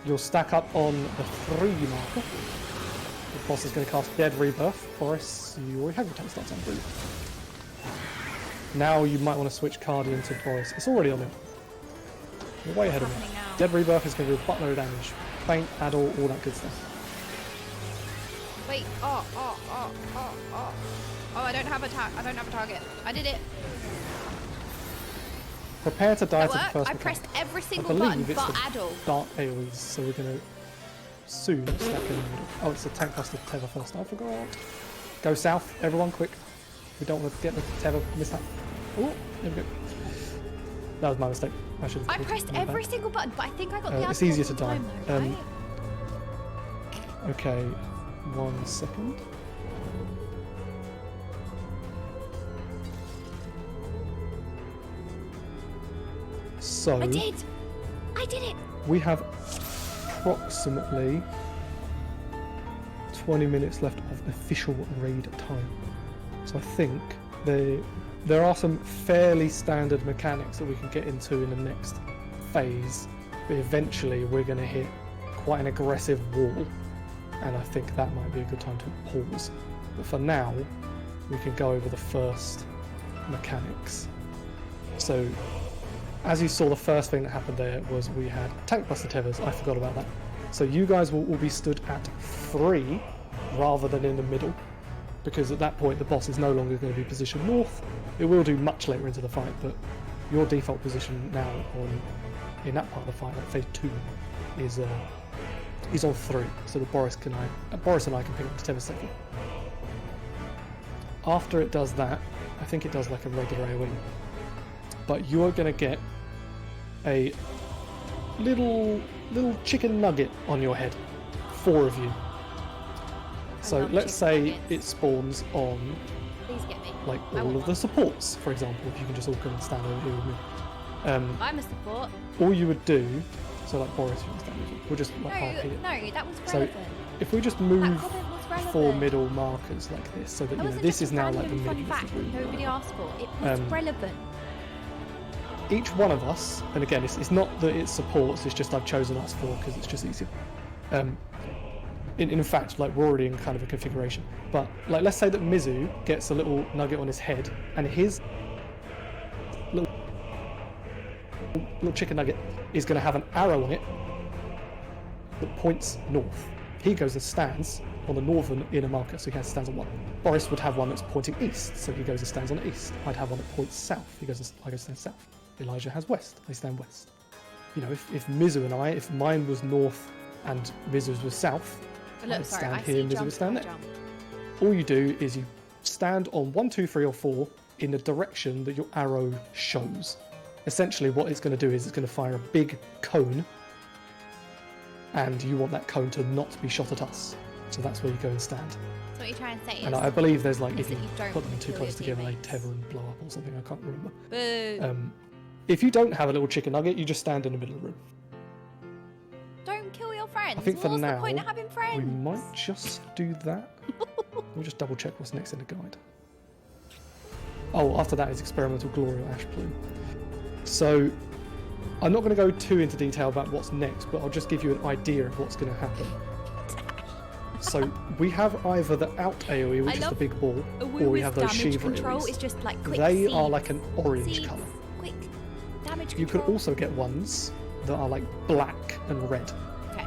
You'll stack up on the 3 marker. The boss is going to cast Dead Rebirth. Boris, you already have your 10 stats on blue. Now you might want to switch Cardian to Boris. It's already on him. You're way ahead of me. Happening now. Dead Rebirth is going to do a buttload of damage. Faint, addle, all that good stuff. Wait, oh, I don't have a target. I did it. Prepare to die That to the worked. first I mechanic. pressed every I single button believe it's but the Addle. dark AoEs, so we're going to soon stack in the middle. Oh, it's the tank buster Tether first. I forgot. Go south, everyone, quick. We don't want to get the Tether mishap. Oh, there we go. That was my mistake. I should have I called pressed it my every bad. single button, but I think I got the It's Addle easier all to the die. time, though, right? Okay, 1 second. So I did it. we have approximately 20 minutes left of official raid time. So I think there are some fairly standard mechanics that we can get into in the next phase, but eventually we're going to hit quite an aggressive wall, and I think that might be a good time to pause. But for now, we can go over the first mechanics. So as you saw, the first thing that happened there was we had tank buster tethers. I forgot about that. So you guys will all be stood at 3 rather than in the middle, because at that point the boss is no longer going to be positioned north. It will do much later into the fight, but your default position now in that part of the fight, like phase 2, is on 3, so that Boris and I can pick up the tether safely. After it does that, I think it does like a regular AoE, but you are going to get a little chicken nugget on your head, 4 of you. So love let's chicken say nuggets. it spawns on Please get me. like I all want of the one. supports, for example. If you can just all come and stand over here with me. I'm a support. All you would do, so like Boris, you can stand with you. We'll just like half here. No, that was So relevant. if we just That move comment was relevant. 4 middle markers like this, so that That you know wasn't this just is a now like the random fun middle of fact the room. nobody asked for. It was relevant. Each one of us, and again, it's not that it supports, it's just I've chosen us 4 because it's just easier. In fact, like we're already in kind of a configuration, but like let's say that Mizu gets a little nugget on his head, and his little chicken nugget is going to have an arrow on it that points north. He goes and stands on the northern inner marker, so he stands on one. Boris would have one that's pointing east, so he goes and stands on the east. I'd have one that points south. I go and stand south. Elijah has west. I stand west. You know, if Mizu and if mine was north and Mizu's was south, Look, I'd sorry, stand I here see and Mizu jump, would stand I there. jump. All you do is you stand on 1, 2, 3, or 4 in the direction that your arrow shows. Essentially, what it's going to do is it's going to fire a big cone, and you want that cone to not be shot at us. So that's where you go and stand. So what you're trying to say is, And I believe there's like, is if you that you don't put them too kill close your together, they teammates. tether and blow up or something. I can't remember. boo. If you don't have a little chicken nugget, you just stand in the middle of the room. Don't kill your friend. friends. I think for What's now, the point of having friends? we might just do that. We'll just double check what's next in the guide. Oh, after that is Experimental Glory or Ash Plume. So, I'm not going to go too into detail about what's next, but I'll just give you an idea of what's going to happen. So, we have either the out AoE, which is the big ball, or we have those damage Shiva control AoEs. is just like quick They seeds. are like an orange Seeds. colour. Quick damage You control. could also get ones that are like black and red. Okay.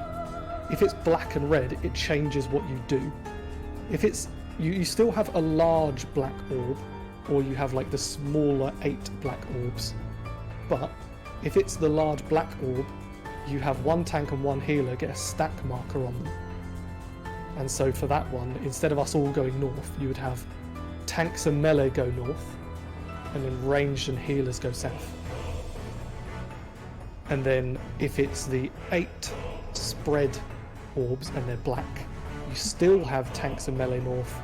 If it's black and red, it changes what you do. If it's you still have a large black orb, or you have like the smaller 8 black orbs. But if it's the large black orb, you have 1 tank and 1 healer get a stack marker on them. And so for that one, instead of us all going north, you would have tanks and melee go north, and then ranged and healers go south. And then if it's the 8 spread orbs and they're black, you still have tanks and melee north,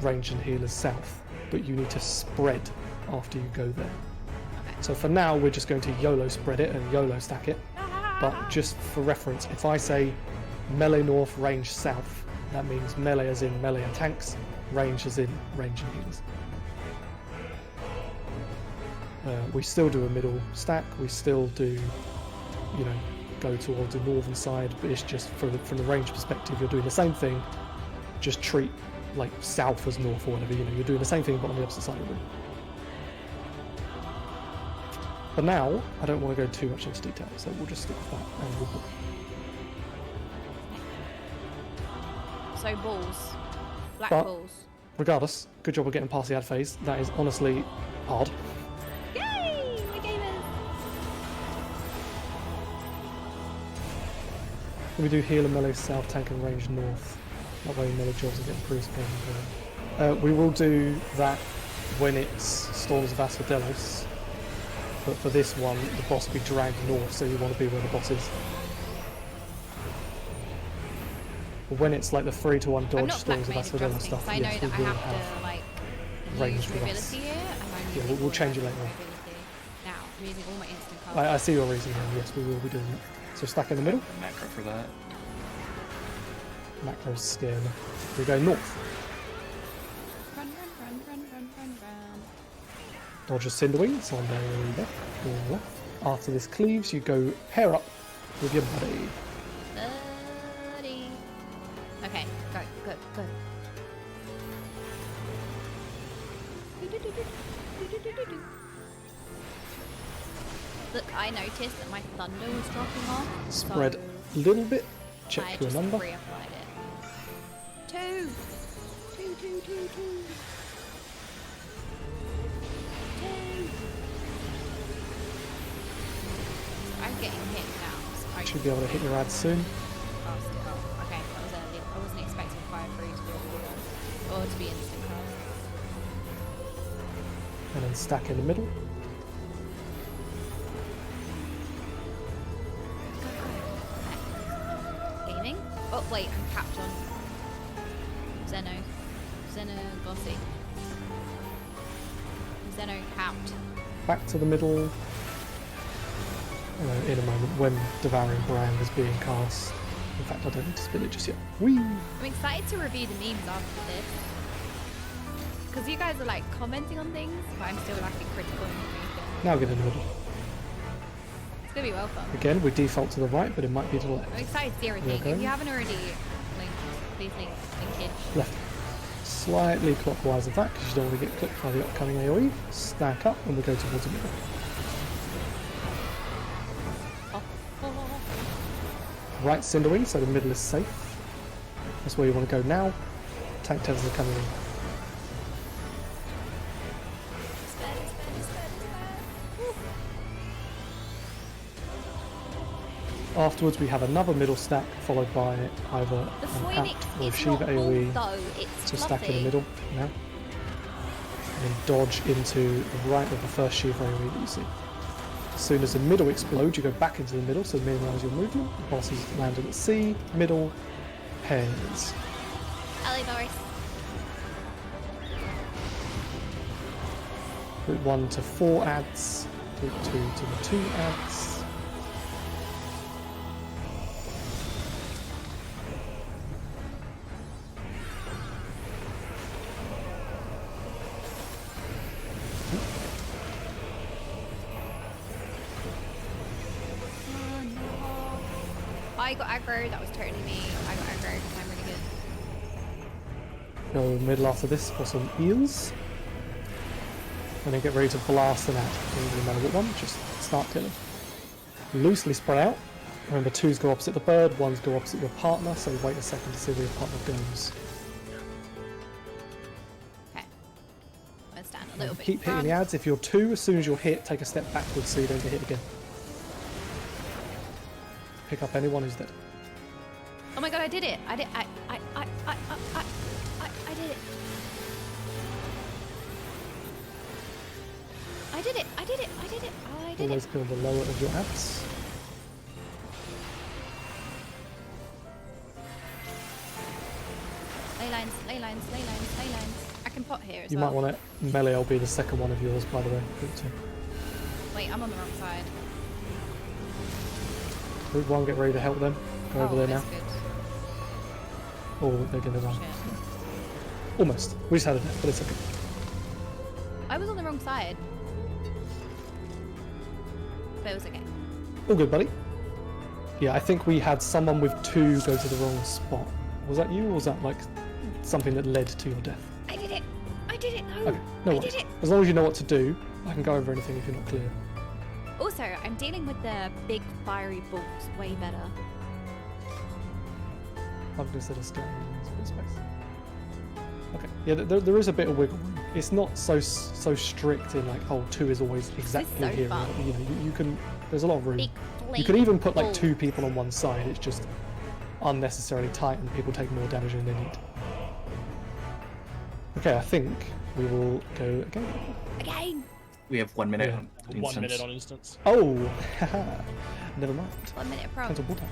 ranged and healers south, but you need to spread after you go there. So for now, we're just going to YOLO spread it and YOLO stack it. But just for reference, if I say melee north, range south, that means melee as in melee and tanks, range as in range and healers. We still do a middle stack, we still do, you know, go towards the northern side, but it's just from the range perspective, you're doing the same thing, just treat like south as north or whatever, you know, you're doing the same thing but on the opposite side of the room. But now, I don't want to go too much into detail, so we'll just stick with that and we'll book. So balls. Black But- balls. Regardless, good job of getting past the ad phase. That is honestly hard. Yay! We gamers! We do healer, melee, south, tank and range north. That way melee jobs will get increased. We will do that when it's Storms of Asphodelos. But for this one, the boss will be dragged north, so you want to be where the boss is. But when it's like the 3-to-1 I'm dodge not Storms of black mage Asphodelos adjusting, stuff, because I know yes, that we I will have to like range use with us. mobility here, and I'm Yeah, using we'll all change it my later on. mobility. Now, I'm using all my instant cards. I see your reason here, yes, we will be doing that. So stack in the middle, Macro for that. macro skin. We go north. Run, run, run, run, run, run, run. Dodge a Cinder Wings on the left, or left. After this cleaves, you go pair up with your buddy. Buddy. Okay, go, go, go. Look, I noticed that my thunder was dropping off. Spread so a little bit, check I your just number. reapplied it. 2. 2, 2, 2, 2. 2. I'm getting hit now. So Should be able to hit your ad soon. Oh, okay, that was early. I wasn't expecting Fire 3 to be a or to be instant cast. And then stack in the middle. Gaming? Oh, wait, I'm capped on Zeno Bossy. Zeno capped. Back to the middle. In a moment when Devouring Brand is being cast. In fact, I don't need to spin it just yet. Whee! I'm excited to review the memes after this. Because you guys are like commenting on things, but I'm still lacking critical information. Now get in the middle. It's going to be well fun. Again, we default to the right, but it might be to the left. I'm excited to see everything. Okay. If you haven't already linked, please link it. Left. Slightly clockwise of that, because you don't want to get clipped by the upcoming AoE. Stack up, and we go towards the middle. Right Cinder Wing, so the middle is safe. That's where you want to go now. Tank tethers are coming in. Afterwards, we have another middle stack, followed by either The an Phoenix apt or a is Shiva not AoE. bald though, it's So fluffy. stack in the middle now. And then dodge into the right of the first Shiva AoE that you see. As soon as the middle explodes, you go back into the middle, so minimize your movement. The boss is landed at C, middle, pairs. Ellie Boris. Route 1 to 4 ads, route 2 to the 2 ads. I got aggro. That was totally me. I got aggro because I'm really good. Go middle after this for some eels. And then get ready to blast them out. Doesn't matter what one, just start killing. Loosely spread out. Remember, 2s go opposite the bird, 1s go opposite your partner, so wait a second to see where your partner goes. Okay. I'm gonna stand a little bit. Keep hitting the ads. If you're 2, as soon as you're hit, take a step backwards so you don't get hit again. Pick up anyone who's dead. Oh my god, I did it! I did it! Always kill the lower of your ads. Ley lines. I can pot here as You well. might want to melee. Will be the second one of yours, by the way. Wait, I'm on the wrong side. Group 1, get ready to help them. Go over there now. That's good. Oh, they're gonna run. Shit. Almost. We just had a death, but it's okay. I was on the wrong side. But it was okay. All good, buddy. Yeah, I think we had someone with 2 go to the wrong spot. Was that you, or was that like something that led to your death? I did it! No! Okay, no I worries. did it! As long as you know what to do, I can go over anything if you're not clear. Also, I'm dealing with the big fiery bolts way better. I'm going to set a scan in a bit of space. Okay, yeah, there is a bit of wiggle room. It's not so strict in like, oh, 2 is always exactly so here. fun. You know, you can. There's a lot of room. Big You could even put like bolts. 2 people on one side. It's just unnecessarily tight, and people take more damage than they need. Okay, I think we will go again. Again! We have 1 minute Yeah. on 1 instance. minute on instance. Oh, never mind. 1 minute pro. Cancel water.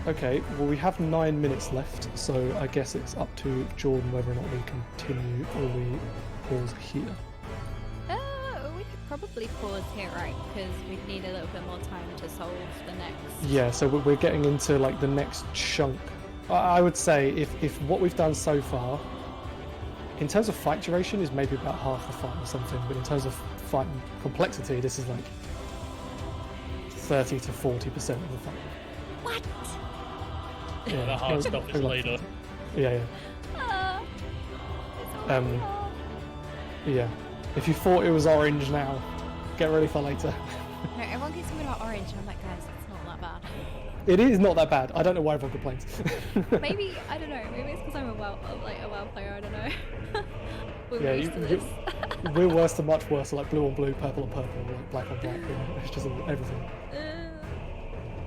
Okay, well we have 9 minutes left, so I guess it's up to Jordan whether or not we continue or we pause here. We could probably pause here, right? Because we need a little bit more time to solve the next. Yeah, so we're getting into like the next chunk. I would say if what we've done so far, in terms of fight duration, is maybe about half the fight or something, but in terms of fight complexity, this is like 30 to 40% of the fight. What? Yeah, The hard stuff is later. Yeah. Ah, Yeah. If you thought it was orange now, get ready for later. No, everyone keeps talking about orange, and I'm like, guys, it's not that bad. It is not that bad. I don't know why everyone complains. Maybe, I don't know, maybe it's because I'm a WoW player, I don't know. We're Yeah, used to this. we're worse than much worse, like blue on blue, purple on purple, like black on black. You know, it's just everything.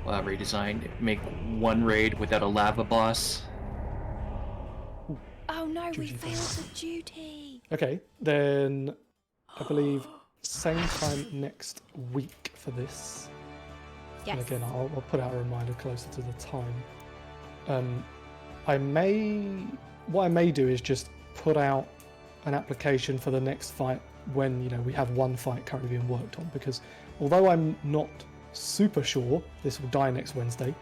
Redesign. Make 1 raid without a lava boss. Oh no, we Duty failed phase. the duty. Okay, then I believe same time next week for this. Yes. And again, I'll put out a reminder closer to the time. What I may do is just put out an application for the next fight when we have 1 fight currently being worked on, because although I'm not super sure this will die next Wednesday,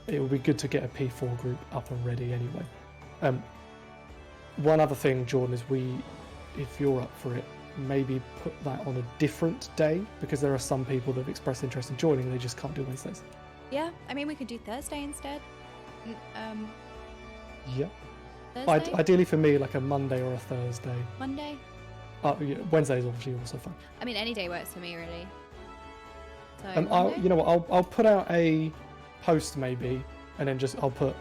it will be good to get a P4 group up and ready anyway. One other thing, Jordan, is if you're up for it, maybe put that on a different day, because there are some people that have expressed interest in joining, they just can't do Wednesdays. Yeah, I mean, we could do Thursday instead. Yeah. Thursday? Ideally for me, like a Monday or a Thursday. Monday? Yeah, Wednesday is obviously also fine. I mean, any day works for me, really. So, I'll put out a post maybe, and then I'll put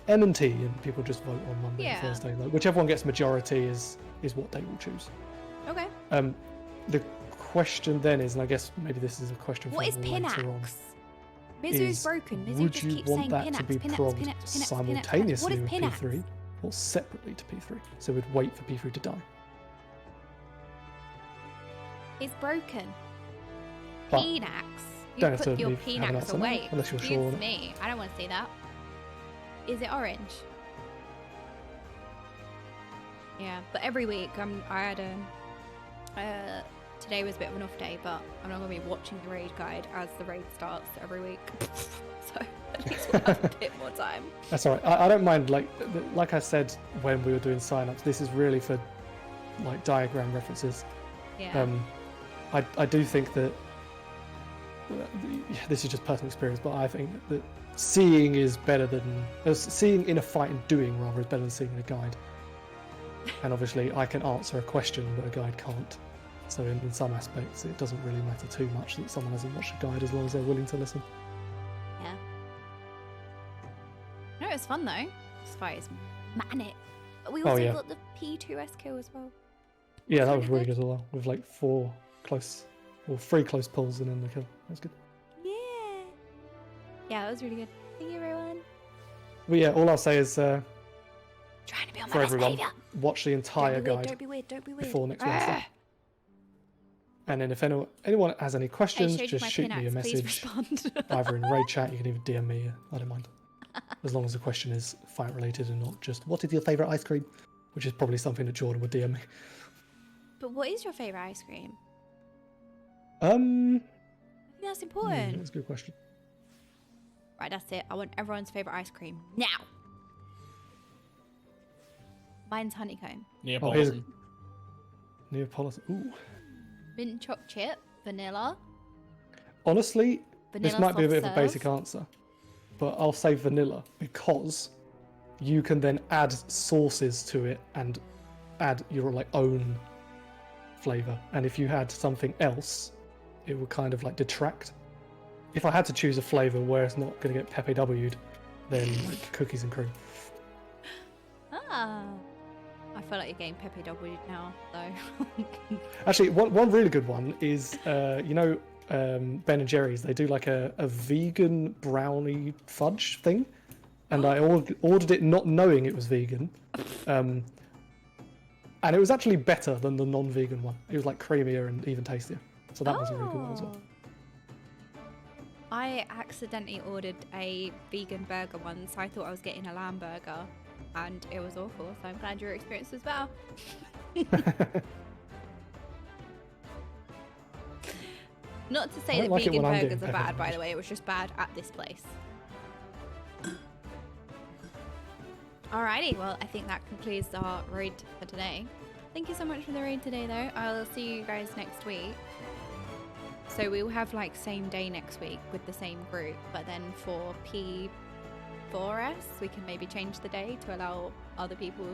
M and T, and people just vote on Monday Yeah. and Thursday. Like, whichever one gets majority is what they will choose. Okay. The question then is, and I guess maybe this is a question What for is later on. Pinax? Mizu's is, broken. Mizu would just you keeps want saying that Pinax, to be Pinax, progged Pinax, Pinax, simultaneously What is with Pinax? P3 or separately to P3? So we'd wait for P3 to die. It's broken. But Pinax. You don't have put to your have an Pinax answer now, away. unless you're Excuse sure on it. me. I don't want to see that. Is it orange? Yeah, but every week today was a bit of an off day, but I'm not going to be watching the raid guide as the raid starts every week. So at least we'll have a bit more time. That's alright. I don't mind. Like I said when we were doing sign-ups, this is really for like diagram references. Yeah. I do think that this is just personal experience, but I think that seeing is better than seeing in a fight and doing rather is better than seeing in a guide. And obviously, I can answer a question, but a guide can't. So in some aspects, it doesn't really matter too much that someone hasn't watched a guide as long as they're willing to listen. Yeah. No, it was fun though. This fight is manic. We also got the P3S kill as well. Yeah, that was really good as well. With like 3 close pulls and then the kill. That was good. Yeah. Yeah, that was really good. Thank you, everyone. But yeah, all I'll say is Trying to be on my for best everyone, behavior. watch the entire guide Don't be weird. Don't be weird. before next Wednesday. And then if anyone has any questions, just shoot me a message. Either in raid chat, you can even DM me. I don't mind. As long as the question is fight related and not just what is your favourite ice cream, which is probably something that Jordan would DM me. But what is your favourite ice cream? I think that's important. That's a good question. Right, that's it. I want everyone's favourite ice cream now. Mine's honeycomb. Neapolitan. Neapolitan. Ooh. Mint choc chip, vanilla. Honestly, this might be a bit of a soft basic serve. answer, but I'll say vanilla because you can then add sauces to it and add your like own flavour. And if you had something else, it would kind of like detract. If I had to choose a flavour where it's not going to get Pepe W'd, then like cookies and cream. Ah. I feel like you're getting Pepe W now, though. Actually, one really good one is, Ben and Jerry's, they do like a vegan brownie fudge thing. And I ordered it not knowing it was vegan. And it was actually better than the non-vegan one. It was like creamier and even tastier. So that was a really good one as well. I accidentally ordered a vegan burger once. I thought I was getting a lamb burger. And it was awful, so I'm glad your experience was better. Not to say that like vegan I'm burgers doing are bad, pepper by lunch. the way. It was just bad at this place. Alrighty, well, I think that concludes our raid for today. Thank you so much for the raid today, though. I'll see you guys next week. So we will have like same day next week with the same group, but then for P3S, we can maybe change the day to allow other people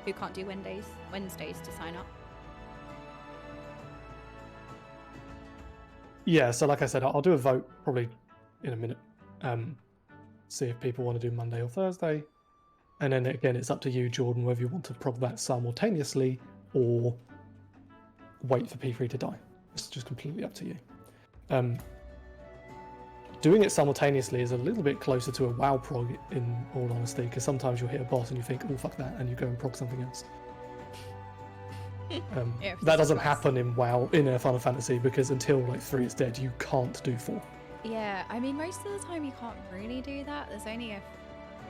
who can't do Wednesdays to sign up. Yeah, so like I said, I'll do a vote probably in a minute. See if people want to do Monday or Thursday. And then again, it's up to you, Jordan, whether you want to prog that simultaneously or wait for P3 to die. It's just completely up to you. Doing it simultaneously is a little bit closer to a WoW prog, in all honesty, because sometimes you'll hit a boss and you think, oh, fuck that, and you go and prog something else. That doesn't happen in WoW, in Final Fantasy, because until like 3 is dead, you can't do 4. Yeah, I mean, most of the time you can't really do that. There's only a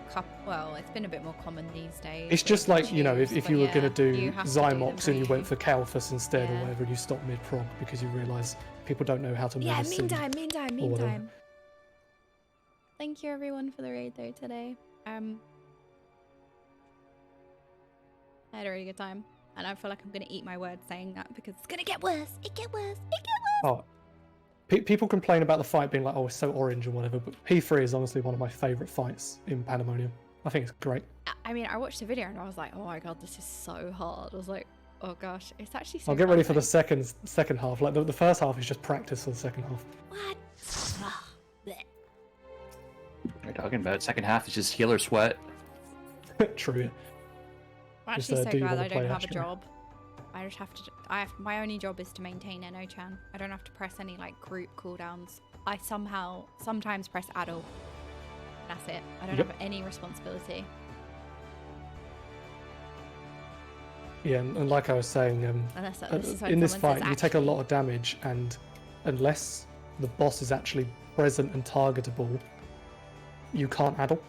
couple, well, it's been a bit more common these days. It's just like, you know, if you were going to do Zymox and you went for for Kalphus instead or Yeah. whatever, and you stop mid-prog because you realise people don't know how to move Yeah, a seed. meantime. Thank you everyone for the raid though today. I had a really good time, and I feel like I'm gonna eat my words saying that because it's gonna get worse. It get worse. Oh, people complain about the fight being like, oh, it's so orange and whatever, but P3 is honestly one of my favourite fights in Pandemonium. I think it's great. I mean, I watched the video and I was like, oh my god, this is so hard. I was like, oh gosh, it's actually so I'll get ready for the fun, second half. Like the first half is just practice for the second half. What? What are you talking about? Second half is just healer sweat. True. I'm Just, actually so do you glad wanna I don't play have a Astra? job. I just have to. My only job is to maintain NO-chan. I don't have to press any like group cooldowns. I sometimes press adult. That's it. I don't Yep. have any responsibility. Yeah, and like I was saying, Unless this is when in this someone fight, says, you take a lot "Actually." of damage, and unless the boss is actually present and targetable, you can't addle.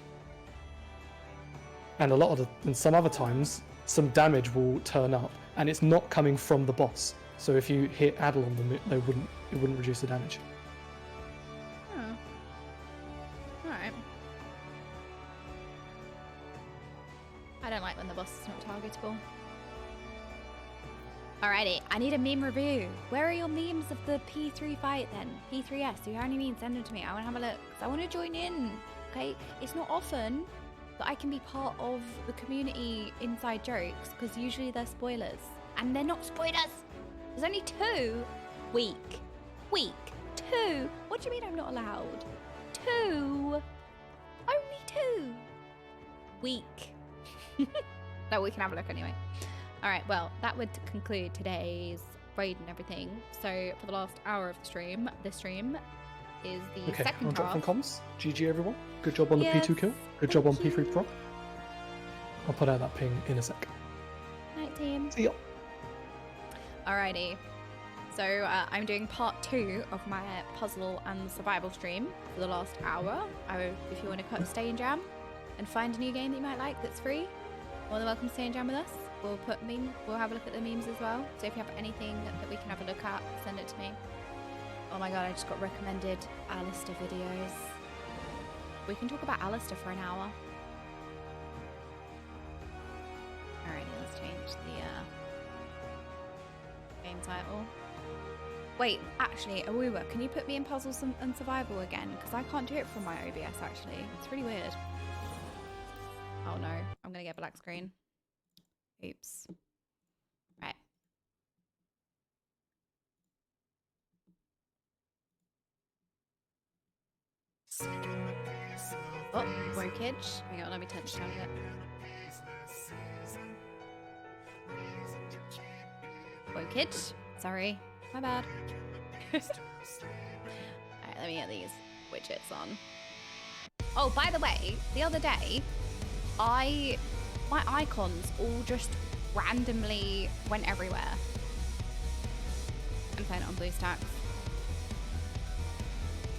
And and some other times, some damage will turn up, and it's not coming from the boss. So if you hit addle on them, it wouldn't reduce the damage. Oh. Alright. I don't like when the boss is not targetable. Alrighty, I need a meme review. Where are your memes of the P3 fight then? P3S, do you have any memes? Send them to me. I want to have a look. 'Cause I want to join in. Okay, it's not often that I can be part of the community inside jokes because usually they're spoilers. And they're not spoilers. There's only 2. Weak. 2. What do you mean I'm not allowed? 2. Only 2. Weak. No, we can have a look anyway. All right, well, that would conclude today's raid and everything. So for the last hour of the stream is the Okay, second I'll drop half. some comms. GG everyone. Good job on the Yes, P2 kill. Good job on thank P3 you. Pro. I'll put out that ping in a sec. Night team. See ya. Alrighty. So I'm doing part 2 of my puzzle and survival stream for the last hour. If you want to stay and jam and find a new game that you might like that's free, more than welcome to stay and jam with us. We'll have a look at the memes as well. So if you have anything that we can have a look at, send it to me. Oh my god, I just got recommended Alistair videos. We can talk about Alistair for an hour. Alrighty, let's change the game title. Wait, actually, Awuwa, can you put me in puzzles and survival again? Because I can't do it from my OBS, actually. It's really weird. Oh no, I'm gonna get black screen. Oops. Right. Oh, wokage. Hang on, let me turn this down a bit. Wokage. Sorry, my bad. Alright, let me get these widgets on. Oh, by the way, the other day, my icons all just randomly went everywhere. I'm playing it on BlueStacks.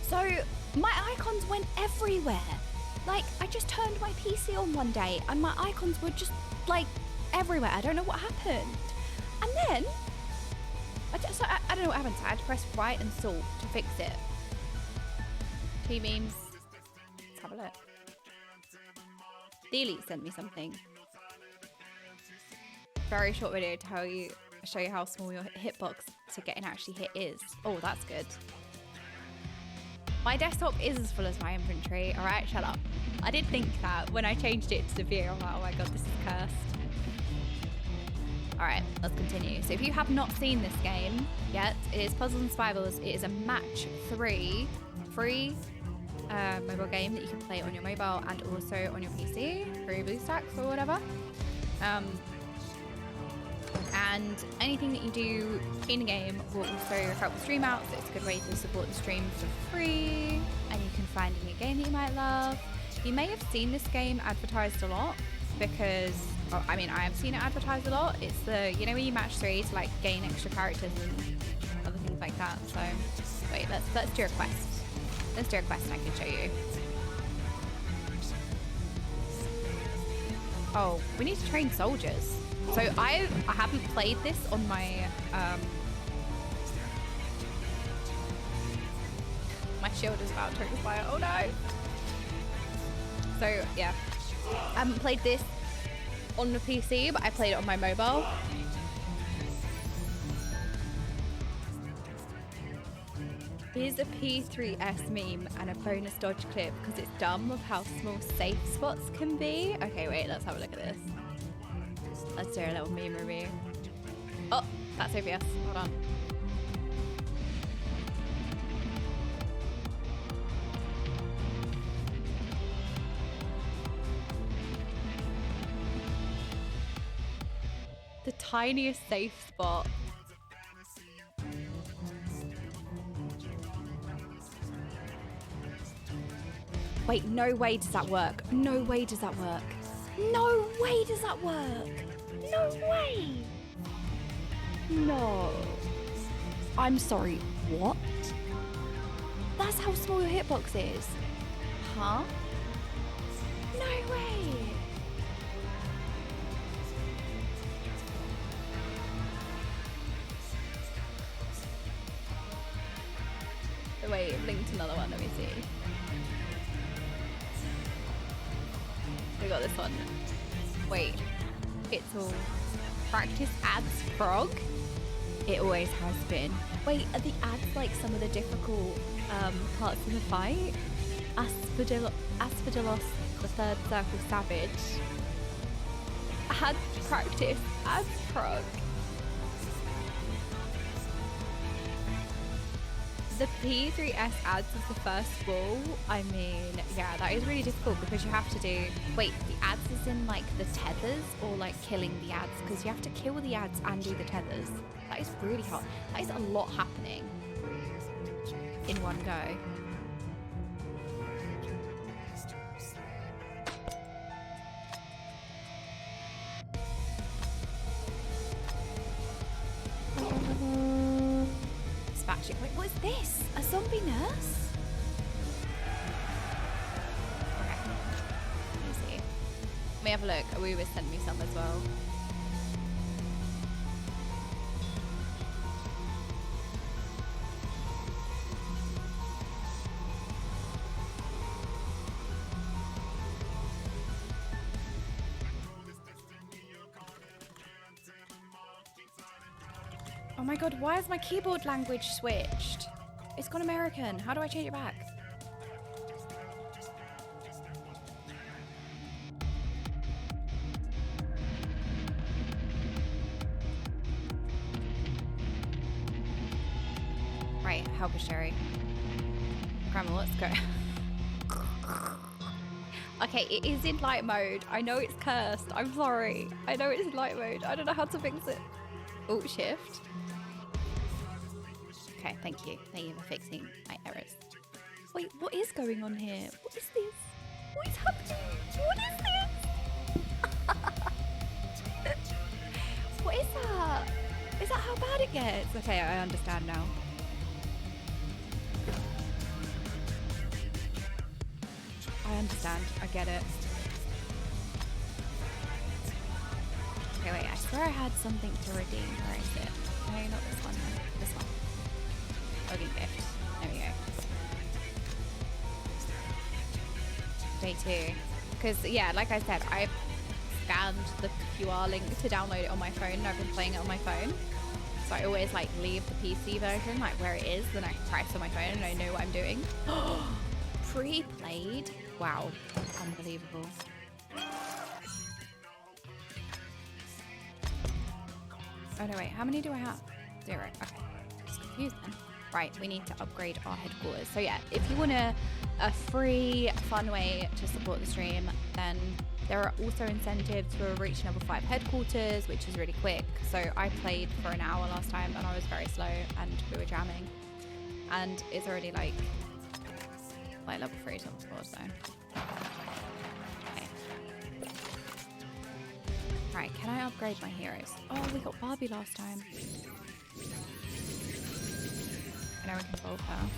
So, my icons went everywhere. Like, I just turned my PC on one day and my icons were just, like, everywhere. I don't know what happened. And then, I don't know what happened. So I had to press right and salt to fix it. T-memes. Let's have a look. Dealey sent me something. Very short video to show you how small your hitbox to get an actually hit is. Oh, that's good. My desktop is as full as my inventory. All right, shut up. I did think that when I changed it to severe. I'm like, oh my god, this is cursed. All right, let's continue. So if you have not seen this game yet, it is Puzzles and Survivals. It is a match 3 free mobile game that you can play on your mobile and also on your PC through BlueStacks or whatever. And anything that you do in the game will also help the stream out, so it's a good way to support the stream for free, and you can find a new game that you might love. You may have seen this game advertised a lot because, I mean, I have seen it advertised a lot. It's the, you know, when you match 3 to like gain extra characters and other things like that. So wait, let's do a quest. Let's do a quest and I can show you. Oh, we need to train soldiers. So I haven't played this on my my shield is about to expire. Oh no! So yeah, I haven't played this on the PC, but I played it on my mobile. Here's a P3S meme and a bonus dodge clip because it's dumb of how small safe spots can be. Okay, wait, let's have a look at this. Let's do a little meme review. Oh, that's OBS. Hold on. The tiniest safe spot. Wait, no way does that work. No way does that work. No way does that work. No way. No. I'm sorry, what? That's how small your hitbox is. Huh? No way. Wait, linked another one, let me see. We got this one. Wait, it's all practice adds frog. It always has been. Wait, are the ads like some of the difficult parts of the fight? Asphodelos, the third circle savage. Ads practice, ads prog. The P3S ads is the first wall. I mean, yeah, that is really difficult because you have to do... Wait, the ads is in like the tethers or like killing the ads? Because you have to kill the ads and do the tethers. That is really hard. That is a lot happening in one go. Wait, what is this? A zombie nurse? Okay. Easy. Let me have a look. Awu was sending me some as well. Oh my god, why is my keyboard language switched? It's gone American. How do I change it back? Right, help us, Sherry. Grandma, let's go. Okay, it is in light mode. I know it's cursed. I'm sorry. I know it's in light mode. I don't know how to fix it. Oh, shift. Okay, thank you. Thank you for fixing my errors. Wait, what is going on here? What is this? What is happening? What is this? What is that? Is that how bad it gets? Okay, I understand now. I understand. I get it. Okay, wait. I swear I had something to redeem. Where is it? No, not this one. No, this one. Login gift. There we go. Day 2. Because, yeah, like I said, I've scanned the QR link to download it on my phone and I've been playing it on my phone. So I always, like, leave the PC version, like, where it is, then I press on my phone and I know what I'm doing. Pre-played? Wow. Unbelievable. Oh, no, wait. How many do I have? 0. Okay. Just confused then. Right, we need to upgrade our headquarters. So yeah, if you want a free, fun way to support the stream, then there are also incentives for reaching level 5 headquarters, which is really quick. So I played for an hour last time and I was very slow and we were jamming. And it's already like level 3 top score, so. Okay. Right, can I upgrade my heroes? Oh, we got Barbie last time. Now we can evolve her.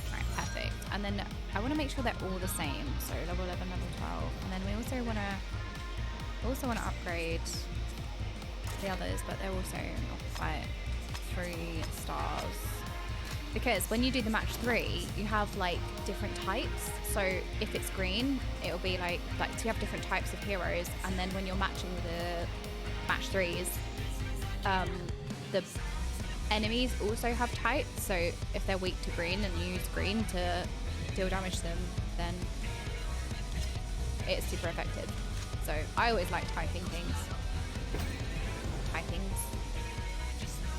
Alright, perfect. And then I want to make sure they're all the same. So level 11, level 12. And then we also want to upgrade the others, but they're also not quite 3 stars. Because when you do the match 3, you have like different types. So if it's green, it'll be like so you have different types of heroes. And then when you're matching the match 3s, the enemies also have types, so if they're weak to green and you use green to deal damage to them, then it's super effective. So I always like typing things.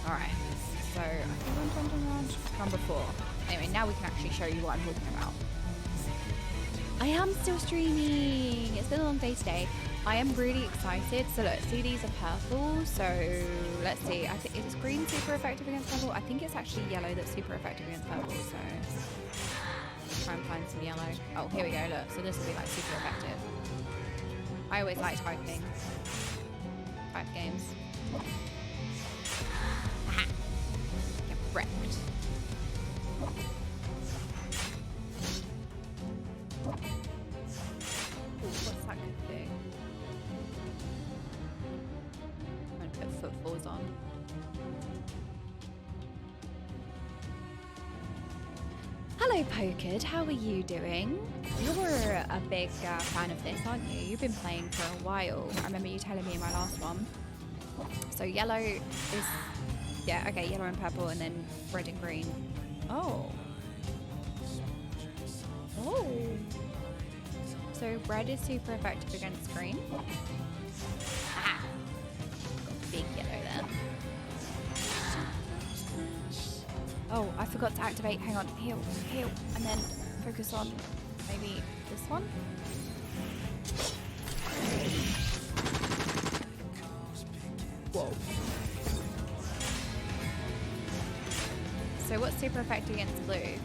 Alright, so I think I'm before. Anyway, now we can actually show you what I'm talking about. I am still streaming! It's been a long day today. I am really excited. So look, see these are purple. So let's see. I think is green super effective against purple? I think it's actually yellow that's super effective against purple. So let's try and find some yellow. Oh, here we go. Look, so this will be like super effective. I always like typing. Type games. Aha! Get wrecked. What's that gonna do? I'm gonna put footfalls on. Hello Pokered, how are you doing? You're a big fan of this, aren't you? You've been playing for a while. I remember you telling me in my last one. So yellow is, yeah, okay, yellow and purple, and then red and green. Oh. Oh. So red is super effective against green. Ah. Got big yellow there. Oh, I forgot to activate. Hang on. Heal, heal, and then focus on maybe this one. Whoa. So what's super effective against blue?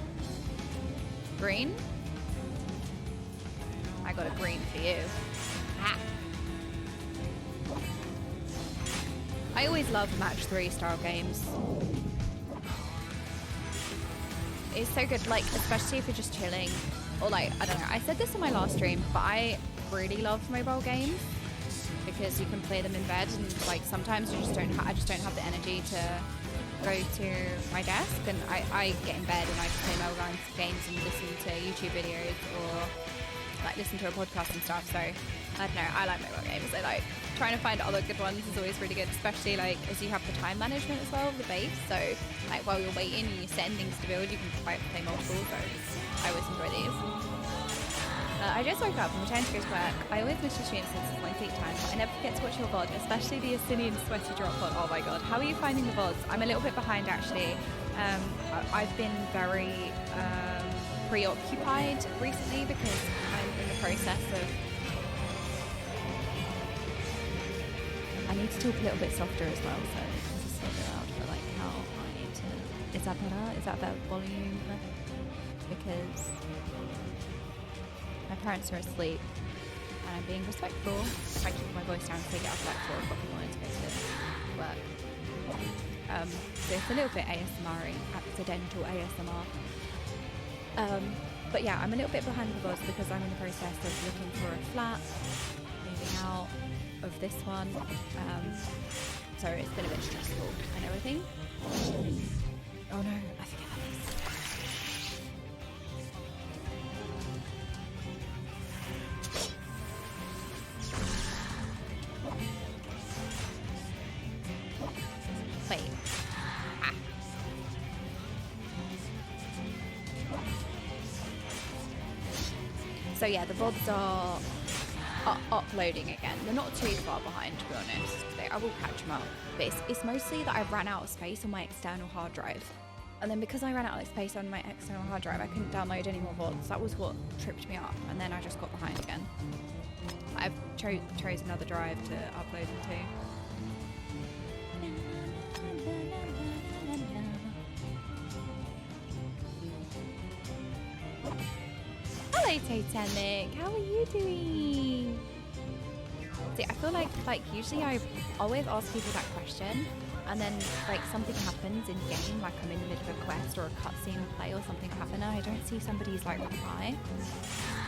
Green? I got a green for you. Ah. I always love match 3 style games. It's so good, like, especially if you're just chilling. Or like, I don't know, I said this in my last stream, but I really love mobile games because you can play them in bed, and like sometimes you just don't I just don't have the energy to go to my desk, and I get in bed and I play mobile games and listen to YouTube videos or like listen to a podcast and stuff. So I don't know, I like mobile games. I like trying to find other good ones is always really good, especially like as you have the time management as well of the base. So like while you're waiting and you're setting things to build, you can play multiple. So I always enjoy these. I just woke up and returned to go to work. I always miss your streams since it's my sleep time, but I never forget to watch your VOD, especially the Asinian Sweaty Drop VOD. Oh my god, how are you finding the VODs? I'm a little bit behind actually. I've been very preoccupied recently because I'm in the process of... I need to talk a little bit softer as well, so this is so loud for like how I need to... Is that better? Is that better volume? Because my parents are asleep and I'm being respectful. I keep my voice down to get up at like 4 o'clock in the morning to go to work. So it's a little bit ASMR-y, accidental ASMR. But yeah, I'm a little bit behind the VODs because I'm in the process of looking for a flat, moving out of this one. So it's been a bit stressful and everything. Oh no, I forget that is. Wait. Ah. So yeah, the VODs are uploading again. They're not too far behind, to be honest. I will catch them up. But it's mostly that I ran out of space on my external hard drive. And then because I ran out of space on my external hard drive, I couldn't download any more VODs. That was what tripped me up. And then I just got behind again. I've chose another drive to upload them to. Hello Totemic, how are you doing? See, I feel like usually I always ask people that question and then like something happens in game, like I'm in the middle of a quest or a cutscene or play or something happen and I don't see somebody's like reply.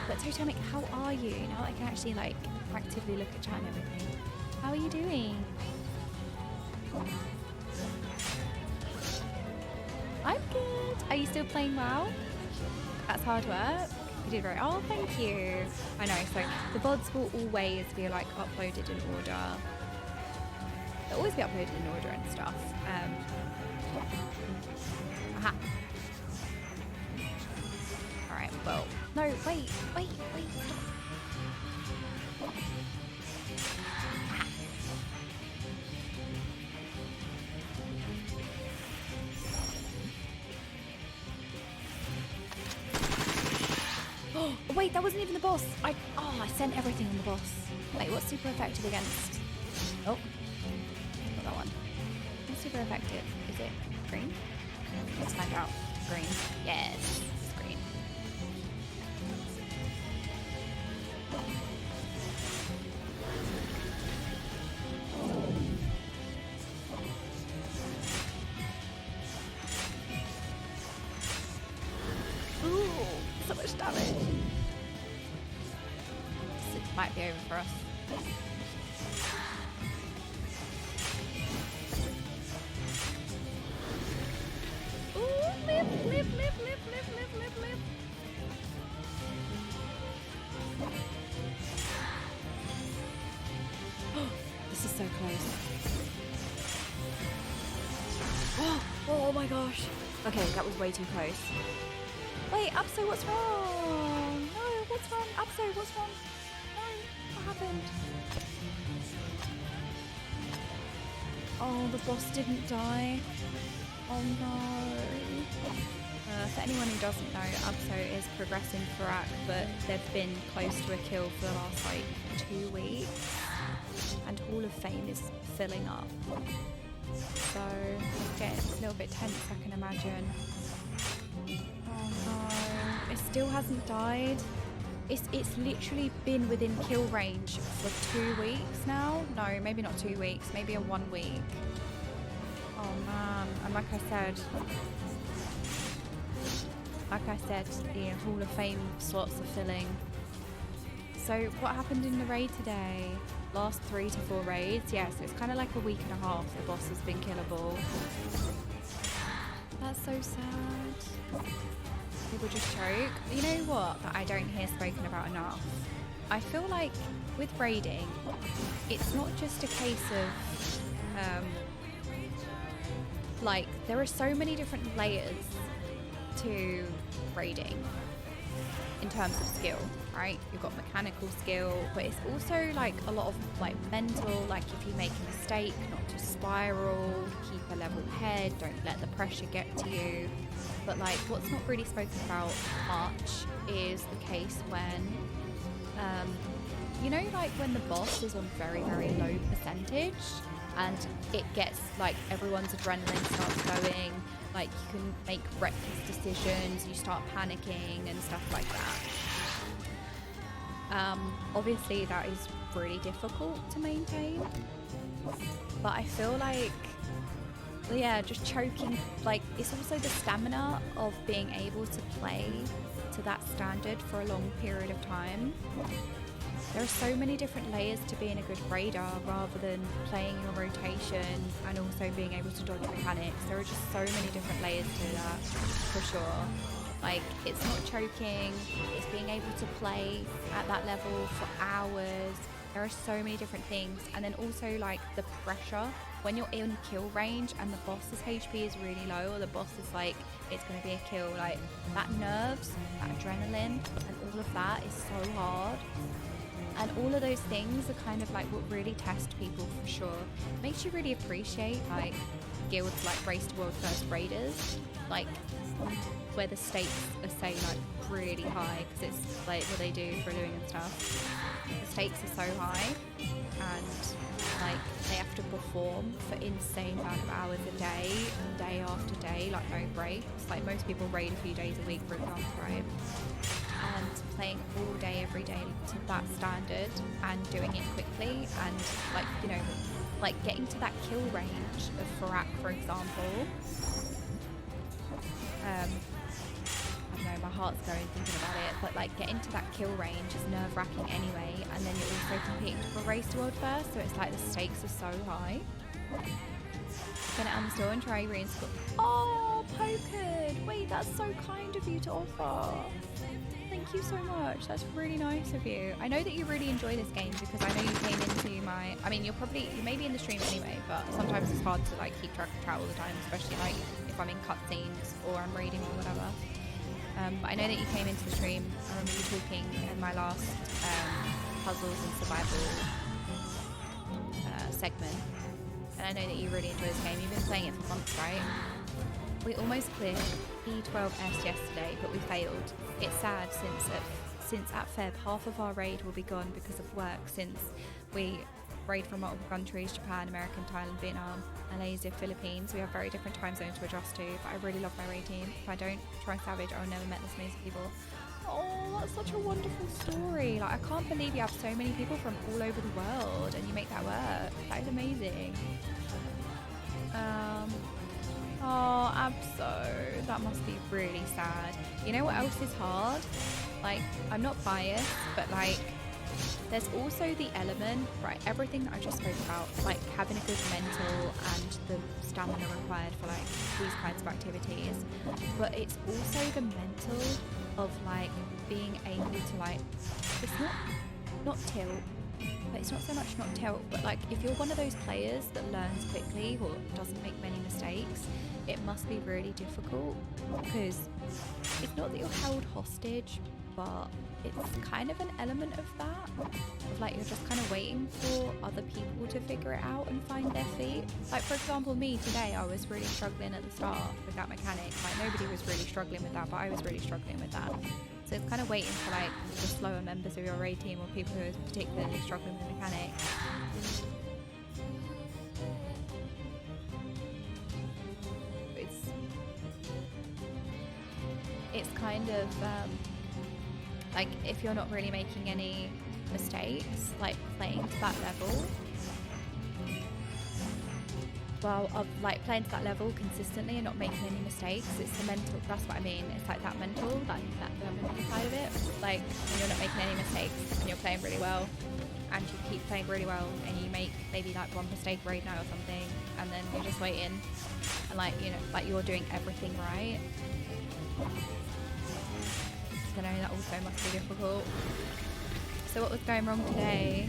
But Totemic, how are you? Now I can actually like actively look at chat and everything. How are you doing? I'm good. Are you still playing WoW? That's hard work. You did very. Oh, thank you. I know. So the VODs will always be like uploaded in order. They'll always be uploaded in order and stuff. Aha. All right. Well, no. Wait. Stop. Oh, wait, that wasn't even the boss. I sent everything on the boss. Wait, what's super effective against... Oh, not that one. What's super effective? Is it green? Let's find out. Green. Yes, it's green. Ooh, so much damage. This might be over for us. Ooh, live. The This is so close. Oh my gosh. Okay, that was way too close. Wait, Upso, what's wrong? No, what's wrong? Upso, what's wrong? No, what happened? Oh, the boss didn't die. Oh no. For anyone who doesn't know, Upso is progressing Farak, but they've been close to a kill for the last like 2 weeks. And Hall of Fame is filling up. So it's getting a little bit tense, I can imagine. Oh no, it still hasn't died. It's literally been within kill range for 2 weeks now. No, maybe not 2 weeks, maybe a 1 week. Oh man, and like I said, the Hall of Fame slots are filling. So what happened in the raid today? Last 3 to 4 raids, yeah, so it's kind of like a week and a half the boss has been killable. That's so sad. People just choke. You know what that I don't hear spoken about enough? I feel like with raiding, it's not just a case of like there are so many different layers to raiding in terms of skill, right? You've got mechanical skill, but it's also like a lot of like mental, like if you make a mistake, not to spiral, keep a level head, don't let the pressure get to you. But like what's not really spoken about much is the case when you know, like when the boss is on very, very low percentage and it gets like everyone's adrenaline starts going, like you can make reckless decisions, you start panicking and stuff like that. Obviously that is really difficult to maintain, but I feel like, yeah, just choking, like it's also the stamina of being able to play to that standard for a long period of time. There are so many different layers to being a good raider rather than playing your rotation and also being able to dodge mechanics. There are just so many different layers to that, for sure. Like, it's not choking, it's being able to play at that level for hours. There are so many different things. And then also, like, the pressure. When you're in kill range and the boss's HP is really low, or the boss is like, it's going to be a kill, like, that nerves, that adrenaline, and all of that is so hard. And all of those things are kind of like what really test people, for sure. It makes you really appreciate like guilds like Race to World First Raiders, like where the stakes are say like really high because it's like what they do for a living and stuff. The stakes are so high and like they have to perform for insane amount of hours a day after day, like no breaks. Like most people raid a few days a week, for example, right? And playing all day, every day to that standard and doing it quickly and like, you know, like getting to that kill range of Farak, for example. I don't know, my heart's going thinking about it, but like getting to that kill range is nerve-wracking anyway, and then you're also competing for Race to World First, so it's like the stakes are so high. Gonna uninstall and try reinstall. Oh, Poked! Wait, that's so kind of you to offer. Thank you so much. That's really nice of you. I know that you really enjoy this game because I know you came into my... I mean, you may be in the stream anyway, but sometimes it's hard to like keep track of chat all the time, especially like if I'm in cutscenes or I'm raiding or whatever. But I know that you came into the stream. I remember you talking in my last puzzles and survival segment. And I know that you really enjoy this game. You've been playing it for months, right? We almost cleared P3S yesterday, but we failed. It's sad since at Feb half of our raid will be gone because of work, since we raid from multiple countries: Japan, America, Thailand, Vietnam, Malaysia, Philippines. We have very different time zones to adjust to, but I really love my raid team. If I don't try Savage, I'll never met this amazing people. Oh, that's such a wonderful story. Like, I can't believe you have so many people from all over the world and you make that work. That is amazing. Oh, Abso, that must be really sad. You know what else is hard? Like, I'm not biased, but like, there's also the element, right, everything that I just spoke about, like having a good mental and the stamina required for like these kinds of activities, but it's also the mental of like being able to like, it's not tilt, But it's not so much not tilt, but like if you're one of those players that learns quickly or doesn't make many mistakes, it must be really difficult, because it's not that you're held hostage, but it's kind of an element of that, of like you're just kind of waiting for other people to figure it out and find their feet. Like for example, me today, I was really struggling at the start with that mechanic. Like nobody was really struggling with that, but I was really struggling with that. So it's kind of waiting for like the slower members of your raid team or people who are particularly struggling with the mechanic. It's kind of like if you're not really making any mistakes, like playing to that level, well, of like playing to that level consistently and not making any mistakes, it's the mental, that's what I mean, it's like that mental, like that the mental side of it, like when you're not making any mistakes and you're playing really well and you keep playing really well and you make maybe like one mistake raid night or something and then you're just waiting and like, you know, like you're doing everything right. So no, that also must be difficult. So what was going wrong today?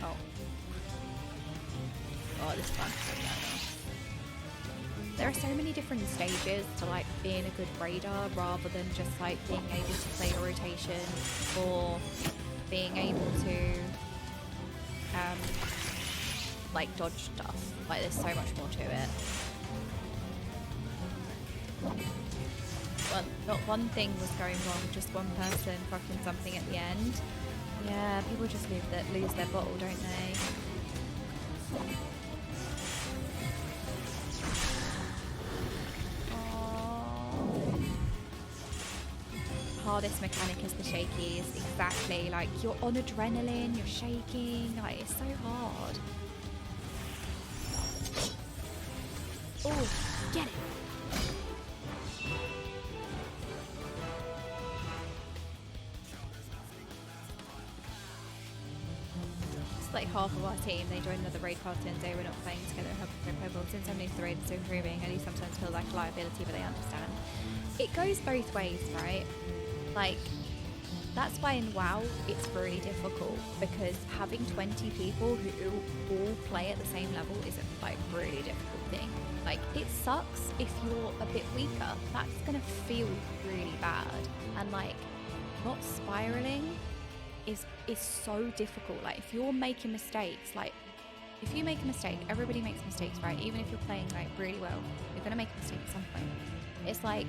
Oh. Oh, this one. There are so many different stages to like being a good raider rather than just like being able to play a rotation or being able to like dodge stuff. Like there's so much more to it. Well, not one thing was going wrong, just one person fucking something at the end. Yeah, people just lose their bottle, don't they? Aww. Hardest mechanic is the shakies, exactly. Like you're on adrenaline, you're shaking, like it's so hard. Oh, get it. Like half of our team, they joined another raid party and say we're not playing together and helping play playable. Since I'm new to the raid and still improving, I do sometimes feel like a liability, but they understand. It goes both ways, right? Like, that's why in WoW it's really difficult, because having 20 people who all play at the same level is a like really difficult thing. Like, it sucks if you're a bit weaker. That's gonna feel really bad. And like, not spiraling is so difficult. Like if you're making mistakes, like if you make a mistake, everybody makes mistakes, right? Even if you're playing like really well, you're gonna make a mistake at some point. It's like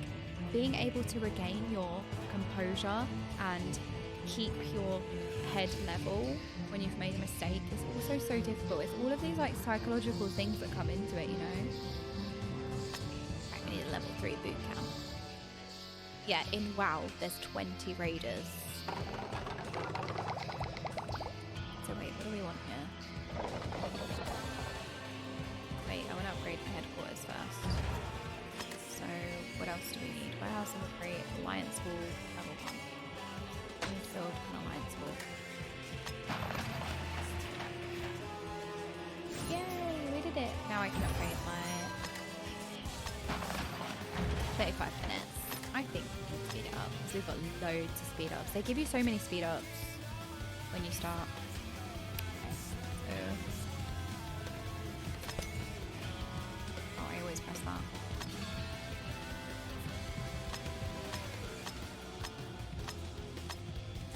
being able to regain your composure and keep your head level when you've made a mistake is also so difficult. It's all of these like psychological things that come into it, you know? Right, we need a level 3 boot camp. Yeah, in WoW there's 20 raiders. So wait, what do we want here? Wait, I want to upgrade my headquarters first. So what else do we need? Warehouse level 3, Alliance Wall level 1. We need to build an Alliance Wall. Yay, we did it! Now I can upgrade my 35 minutes. I think we can speed it up because we've got loads of speed ups. They give you so many speed ups when you start. Oh, I always press that.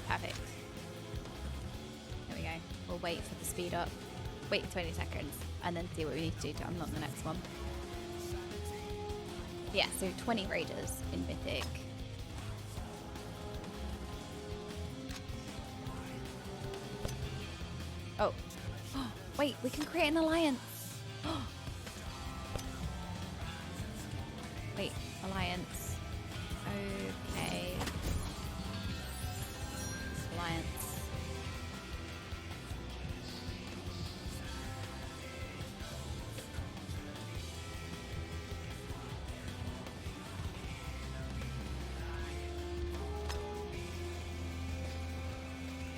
Perfect. There we go. We'll wait for the speed up. Wait 20 seconds and then see what we need to do to unlock the next one. Yeah, so 20 raiders in Mythic. Oh. Wait, we can create an alliance. Wait, alliance. Okay. Alliance.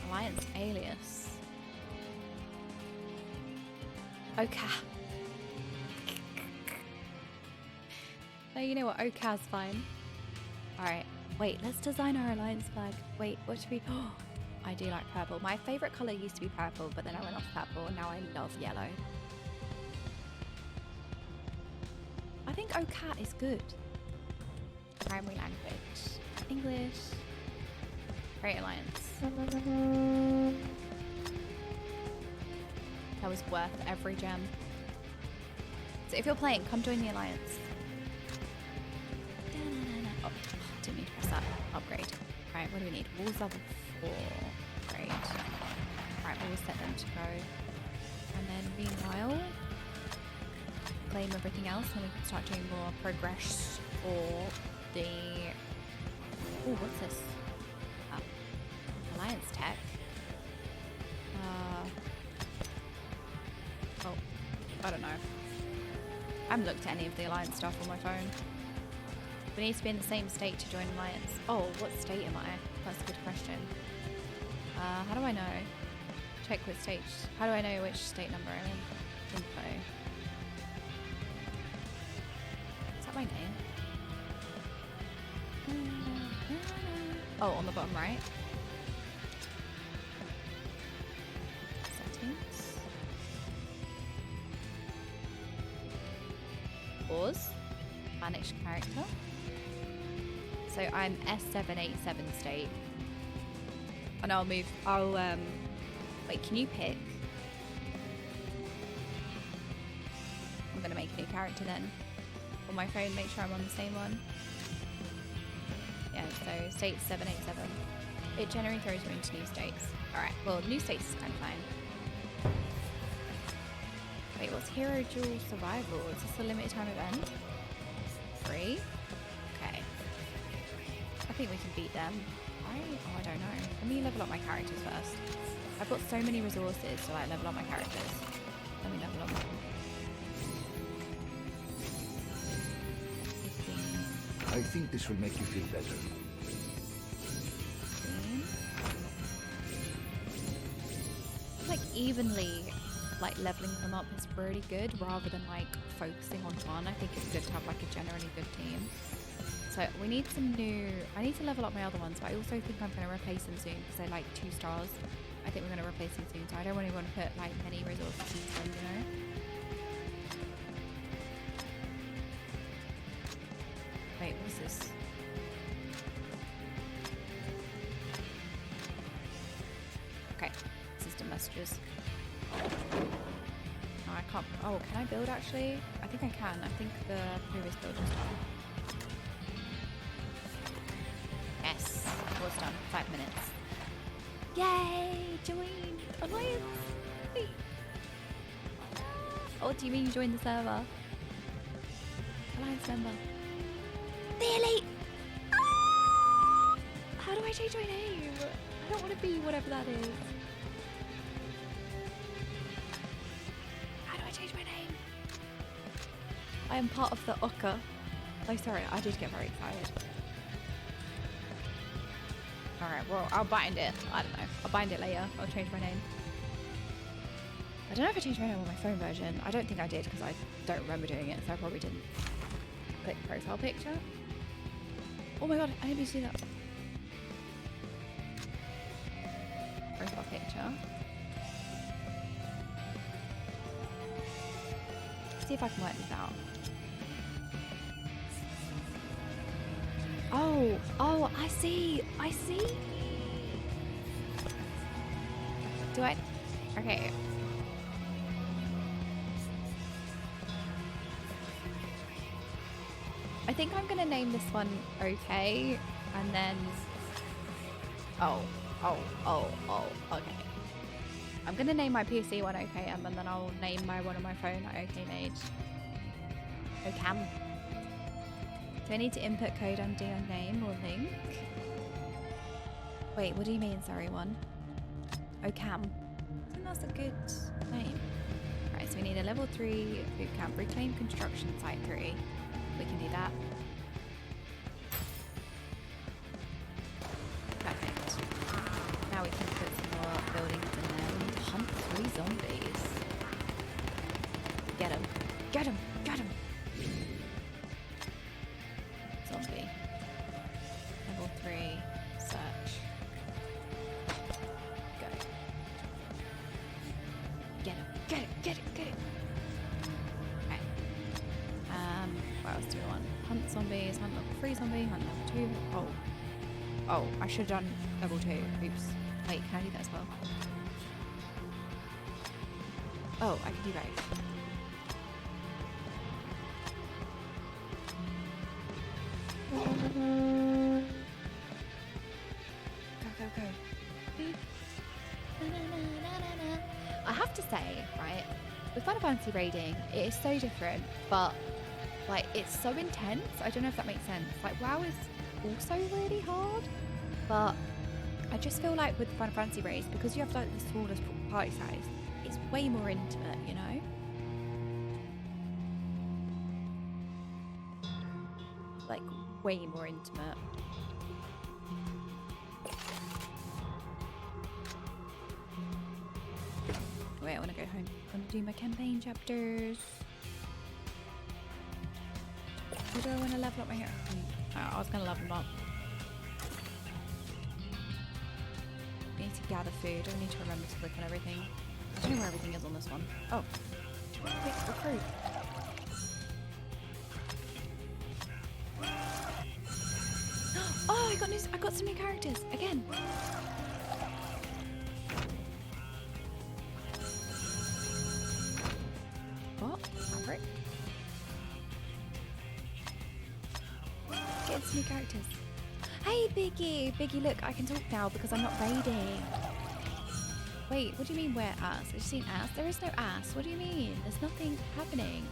Alliance alias. Okay. No, you know what? Okaz fine. Alright. Wait, let's design our alliance flag. Wait, what should we... Oh, I do like purple. My favourite colour used to be purple, but then I went off purple, and now I love yellow. I think OCAT is good. Primary language. English. Great Alliance. That was worth every gem. So if you're playing, come join the Alliance. Oh, didn't need to press that. Upgrade. Right, what do we need? Walls level 4. Great. Right, we'll set them to go. And then meanwhile, claim everything else and we can start doing more progress for the... Oh, what's this? Alliance tech. Oh, I don't know. I haven't looked at any of the Alliance stuff on my phone. We need to be in the same state to join Alliance. Oh, what state am I? That's a good question. How do I know? Check which stage. How do I know which state number I'm in? Info. Is that my name? Oh, on the bottom right. Settings. Pause. Manage character. So I'm S787 state. And I'll move. Wait, can you pick? I'm gonna make a new character then. On my phone, make sure I'm on the same one. Yeah, so state 787. It generally throws me into new states. Alright, well, new states is kind of fine. Wait, what's Hero Duel Survival? Is this a limited time event? 3? Okay. I think we can beat them. Oh, I don't know. Let me level up my characters first. I've got so many resources to like level up my characters. Let me level up. 15. I think this will make you feel better. 16. Like evenly like leveling them up is really good rather than like focusing on one. I think it's good to have like a generally good team. So we need some new, I need to level up my other ones, but I also think I'm going to replace them soon because they're like 2 stars. I think we're going to replace them soon, so I don't really want to put like many resources into them, you know? Wait, what's this? Okay, system messages. No, I can't. Oh, can I build actually? I think I can. I think the previous build was done. Yes, it was done. 5 minutes. Yay! Join Alliance! Wait. Oh, do you mean you joined the server? Alliance member. The elite! Ah! How do I change my name? I don't want to be whatever that is. How do I change my name? I am part of the Oka. Oh, sorry, I did get very excited. Alright, well, I'll bind it. I don't know. I'll bind it later. I'll change my name. I don't know if I changed my name on my phone version. I don't think I did because I don't remember doing it, so I probably didn't. Click profile picture. Oh my god, I didn't mean to do that. Profile picture. See if I can work this out. Oh, I see. Do I? Okay. I think I'm gonna name this one okay, and then, oh, okay. I'm gonna name my PC one OKM, and then I'll name my one on my phone Okaymage. Okam. Do I need to input code under your name or link? Wait, what do you mean, sorry, one? Okam. I think that's a good name. Right, so we need a level 3 bootcamp, reclaim construction site 3. We can do that. Perfect. Now we can put some more buildings in there. We need to hunt 3 zombies. Get 'em. Get 'em. Get 'em. Zombie. Level 3. Search. Get it, get it, get it. Okay. What else do we want? Hunt zombies, hunt level 3 zombie, hunt level 2. Oh. Oh, I should have done level 2. Oops. Wait, can I do that as well? Oh, I can do both. Go, go, go. I have to say, right, with Final Fantasy raiding, it is so different, but like it's so intense. I don't know if that makes sense. Like WoW is also really hard, but I just feel like with Final Fantasy raids, because you have like the smallest party size, it's way more intimate, you know? Like way more intimate. Wait, I want to go home. I want to do my campaign chapters. Or do I want to level up my hero? Oh, I was going to level them up. I need to gather food. I need to remember to click on everything. I don't know where everything is on this one. Oh. Quick, recruit. Oh, I got some new characters again. What? Maverick? Getting some new characters. Hey, Biggie! Biggie, look, I can talk now because I'm not raiding. Wait, what do you mean where ass? I've seen ass. There is no ass. What do you mean? There's nothing happening.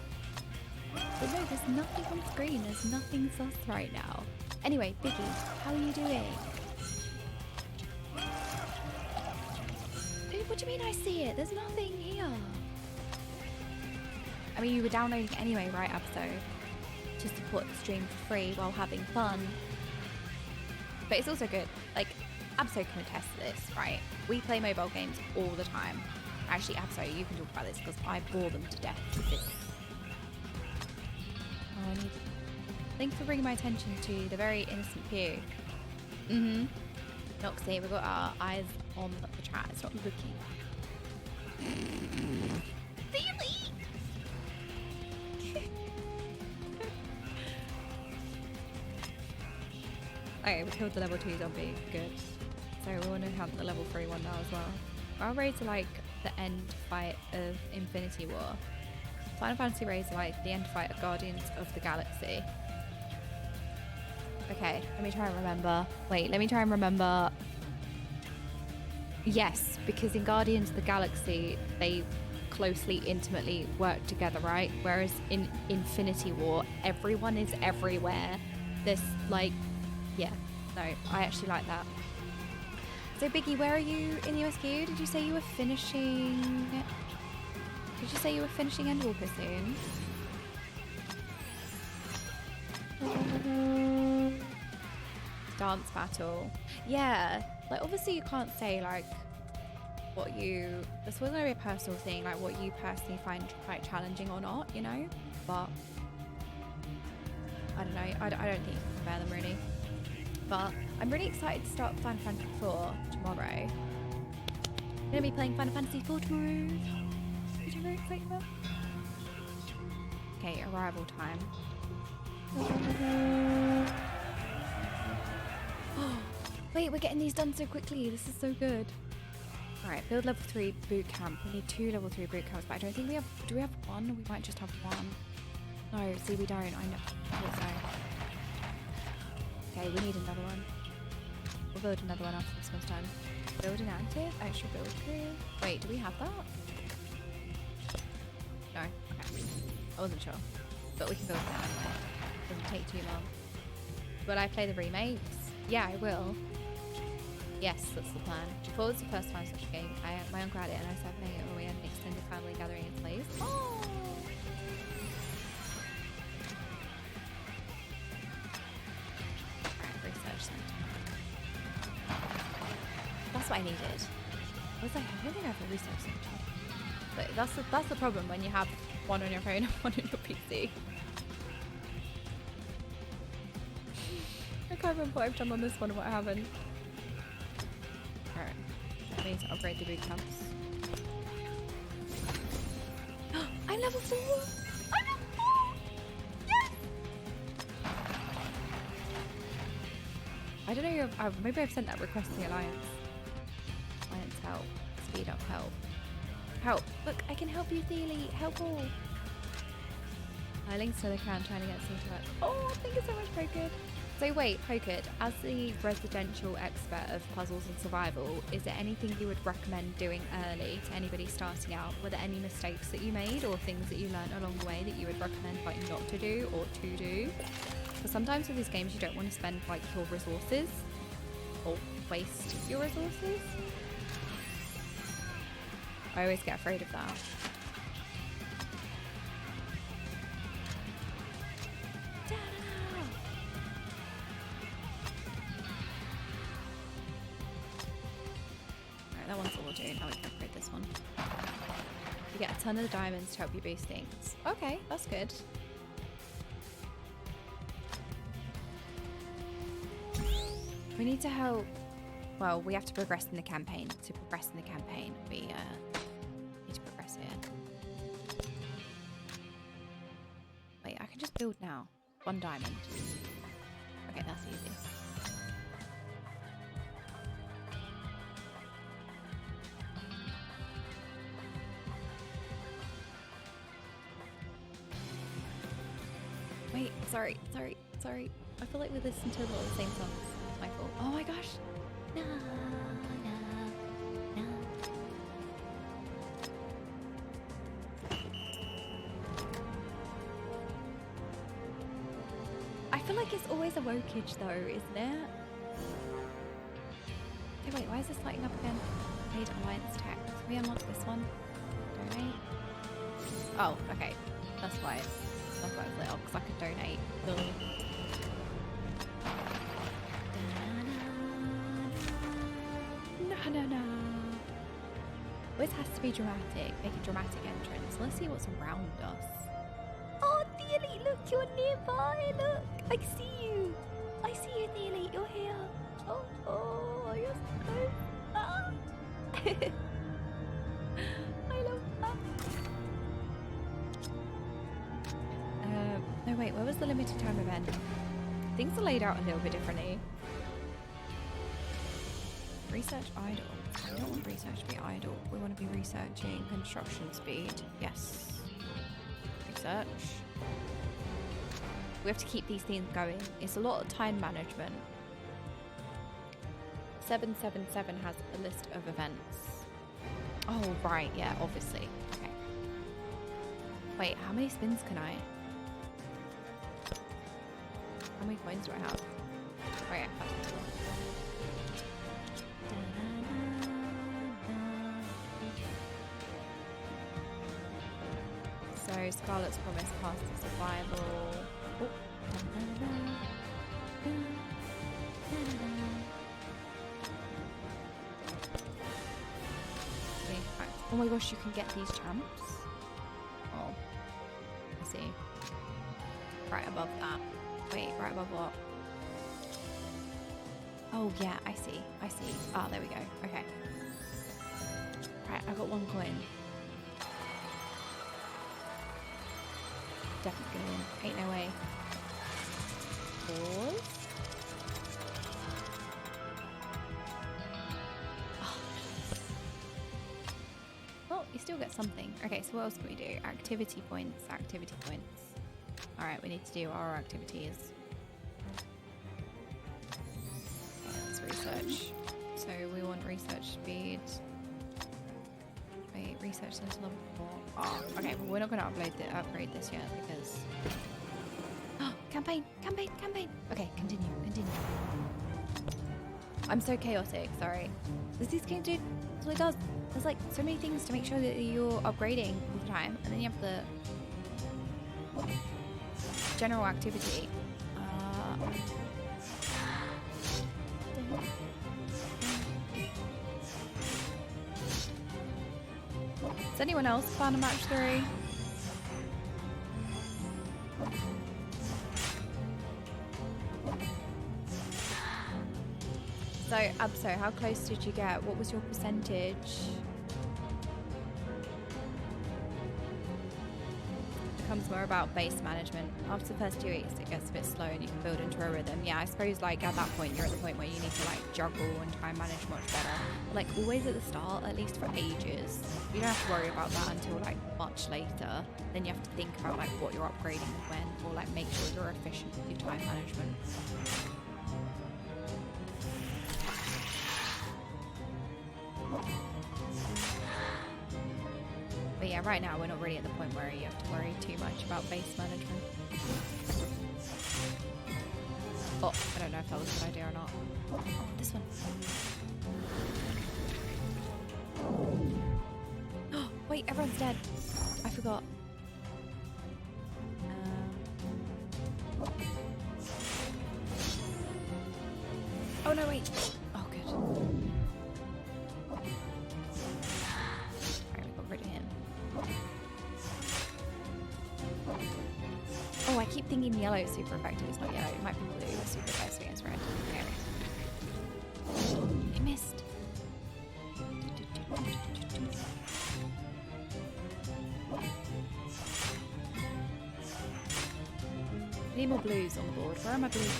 But no, there's nothing on screen. There's nothing sus right now. Anyway, Biggie, how are you doing? Dude, what do you mean I see it? There's nothing here. I mean, you were downloading it anyway, right, episode? To support the stream for free while having fun. But it's also good. Like, Abso can attest to this, right? We play mobile games all the time. Actually, Abso, you can talk about this because I bore them to death with this. Oh, I need... Thanks for bringing my attention to the very innocent Pew. Noxie, we've got our eyes on the chat. It's not looking. Really? Okay, we killed the level 2 zombie. Good. So we want to hunt the level 3 one now as well. Our raids are like the end fight of Infinity War. Final Fantasy raids are like the end fight of Guardians of the Galaxy. Okay, let me try and remember. Wait, let me try and remember. Yes, because in Guardians of the Galaxy, they closely, intimately work together, right? Whereas in Infinity War, everyone is everywhere. There's like... Yeah, no, I actually like that. So Biggie, where are you in the MSQ? Did you say you were finishing... Did you say you were finishing Endwalker soon? Dance battle. Yeah, like obviously you can't say like what you... This wasn't going to be a personal thing, like what you personally find quite challenging or not, you know? But... I don't know, I don't think you can compare them really. But I'm really excited to start Final Fantasy IV tomorrow. I'm going to be playing Final Fantasy IV tomorrow, which I'm very excited about. Okay, arrival time. Wait, we're getting these done so quickly. This is so good. Alright, build level 3 boot camp. We need 2 level 3 boot camps, but I don't think we have... Do we have one? We might just have one. No, see, we don't. I know. I thought so. Okay, we need another one. We'll build another one after this one's done. Build an active, extra build crew. Wait, do we have that? No, okay. I wasn't sure. But we can build that anyway. Doesn't take too long. Will I play the remakes? Yeah, I will. Yes, that's the plan. What was the first time such a game? My uncle had it and I started playing it when we had an extended family gathering in place. Oh! That's what I needed. I was like, I don't think I have a research center. But that's the problem when you have one on your phone and one on your PC. I can't remember what I've done on this one and what I haven't. Alright. I need to upgrade the boot camps. level 4. I'm level 4. Yes. I don't know if maybe I've sent that request to the Alliance. Alliance help. Speed up help. Help. Look, I can help you, Theely. Help all. Link's to the crown trying to get something to work. Oh, thank you so much, Poked. So wait, Poked, as the residential expert of puzzles and survival, is there anything you would recommend doing early to anybody starting out? Were there any mistakes that you made or things that you learned along the way that you would recommend like not to do or to do? Because sometimes with these games you don't want to spend like your resources or waste your resources. I always get afraid of that. Alright, that one's all doing. Now we can upgrade this one. You get a ton of diamonds to help you boost things. Okay, that's good. We need to help. Well, we have to progress in the campaign. To progress in the campaign, we need to progress here. Wait, I can just build now. 1 diamond. Okay, that's easy. Wait, sorry. I feel like we listened to a lot of the same songs. It's my fault. Oh my gosh. No. I feel like it's always a wokage though, isn't it? Okay, wait, why is this lighting up again? Paid Alliance tax. Can we unlock this one? Donate? Oh, okay. That's why it's lit up, because I could donate. No. Always has to be dramatic. Make a dramatic entrance. Let's see what's around us. Oh, Theely, look, you're nearby. Look, I see you. I see you, Theely. You're here. Oh, you're so close. Ah. I love that. No, wait, where was the limited time event? Things are laid out a little bit differently. Research idle. We don't want research to be idle. We want to be researching construction speed. Yes. Research. We have to keep these things going. It's a lot of time management. 777 has a list of events. Oh, right. Yeah, obviously. Okay. Wait, how many spins can I? How many coins do I have? Oh, yeah. So Scarlet's Promise passed to survival. Oh. Oh my gosh, you can get these champs. Oh, I see. Right above that. Wait, right above what? Oh yeah, I see. Ah, there we go. Okay. Right, I got 1 coin. Definitely gonna win. Ain't no way. Pause. Oh. Well, you still get something. Okay, so what else can we do? Activity points. Alright, we need to do our activities. Okay, let's research. So we want research speed. Wait, research center level 4. Oh, okay, well we're not going to upgrade this yet because... Oh, campaign! Okay, continue. I'm so chaotic, sorry. Does this game do? That's what it does. There's like so many things to make sure that you're upgrading all the time, and then you have the general activity. Does anyone else plan a match 3? So, Abso, how close did you get? What was your percentage? becomes more about base management. After the first 2 weeks, it gets a bit slow and you can build into a rhythm. Yeah, I suppose like at that point, you're at the point where you need to like juggle and try and manage much better. Like always at the start, at least for ages, you don't have to worry about that until like much later. Then you have to think about like what you're upgrading and when, or like make sure you're efficient with your time management. But yeah, right now we're not really at the point where you have to worry too much about base management. Oh, I don't know if that was a good idea or not. Oh, this one. Oh, wait, everyone's dead. I forgot. Oh no, wait. Oh, good. Alright, we got rid of him. Oh, I keep thinking yellow is super effective. It's not yellow. It might be blue. It's super effective against red. Okay. It missed. I need more blues on the board. Where are my blues?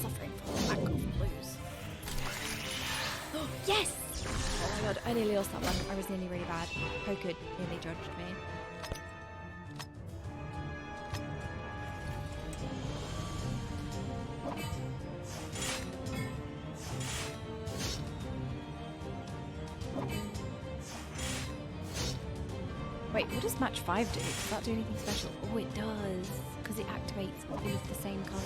Suffering from lack of blues. Oh, yes! Oh my god, I nearly lost that one. I was nearly really bad. Poker nearly judged me. Wait, what does match 5 do? Does that do anything special? Oh, it does. Because it activates all of the same colour.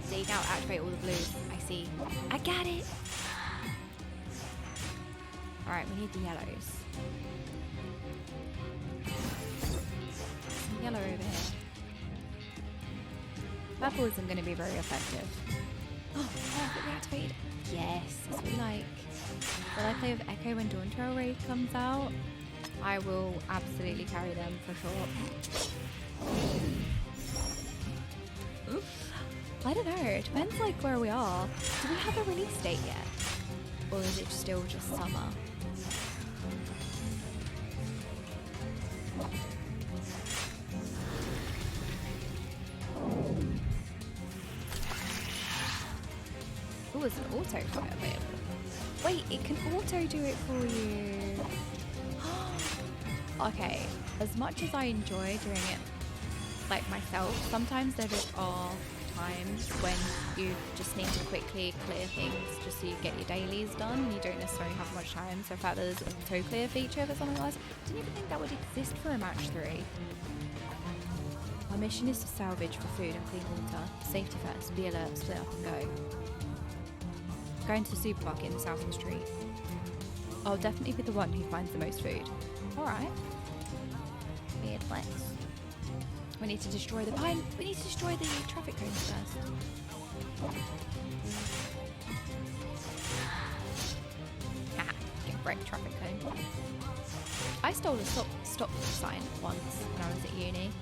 So you now activate all the blues. I see. I got it! Alright, we need the yellows. Some yellow over here. Purple isn't going to be very effective. Oh, but reactivated. Yes, that's what we like. Will I play with Echo when Dawn Trail Raid comes out? I will absolutely carry them for sure. Oof. I don't know, it depends like where we are. Do we have a release date yet? Or is it still just summer? Oh, it's an auto fight available. Wait, it can auto do it for you. Okay, as much as I enjoy doing it like myself, sometimes there just are times when you just need to quickly clear things just so you get your dailies done and you don't necessarily have much time. So the fact that there's an auto clear feature for something like this, I didn't even think that would exist for a match 3. Our mission is to salvage for food and clean water. Safety first, be alert, split up and go. Going to the supermarket in the southern street. I'll definitely be the one who finds the most food. Alright. Weird flex. We need to destroy the pine. We need to destroy the traffic cones first. Haha, get wrecked traffic cone. I stole a stop sign once when I was at uni.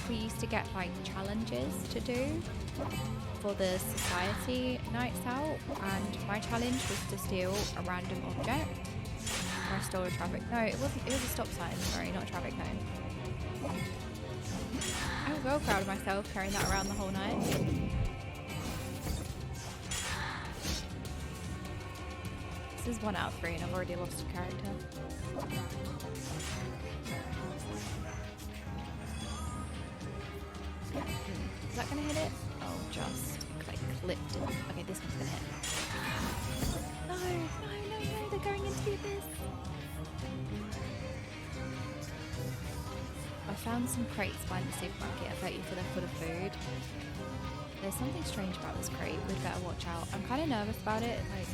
We used to get like challenges to do for the society nights out, and my challenge was to steal a random object. I stole a traffic. No, it wasn't. It was a stop sign. Sorry, not a traffic cone. I was well proud of myself carrying that around the whole night. This is 1 out of 3 and I've already lost a character. Is that gonna hit it? Oh, just like clipped it. Okay, this one's gonna hit. No, they're going into the abyss. I found some crates by the supermarket. I bet you they're full of food. There's something strange about this crate. We'd better watch out. I'm kind of nervous about it. Like,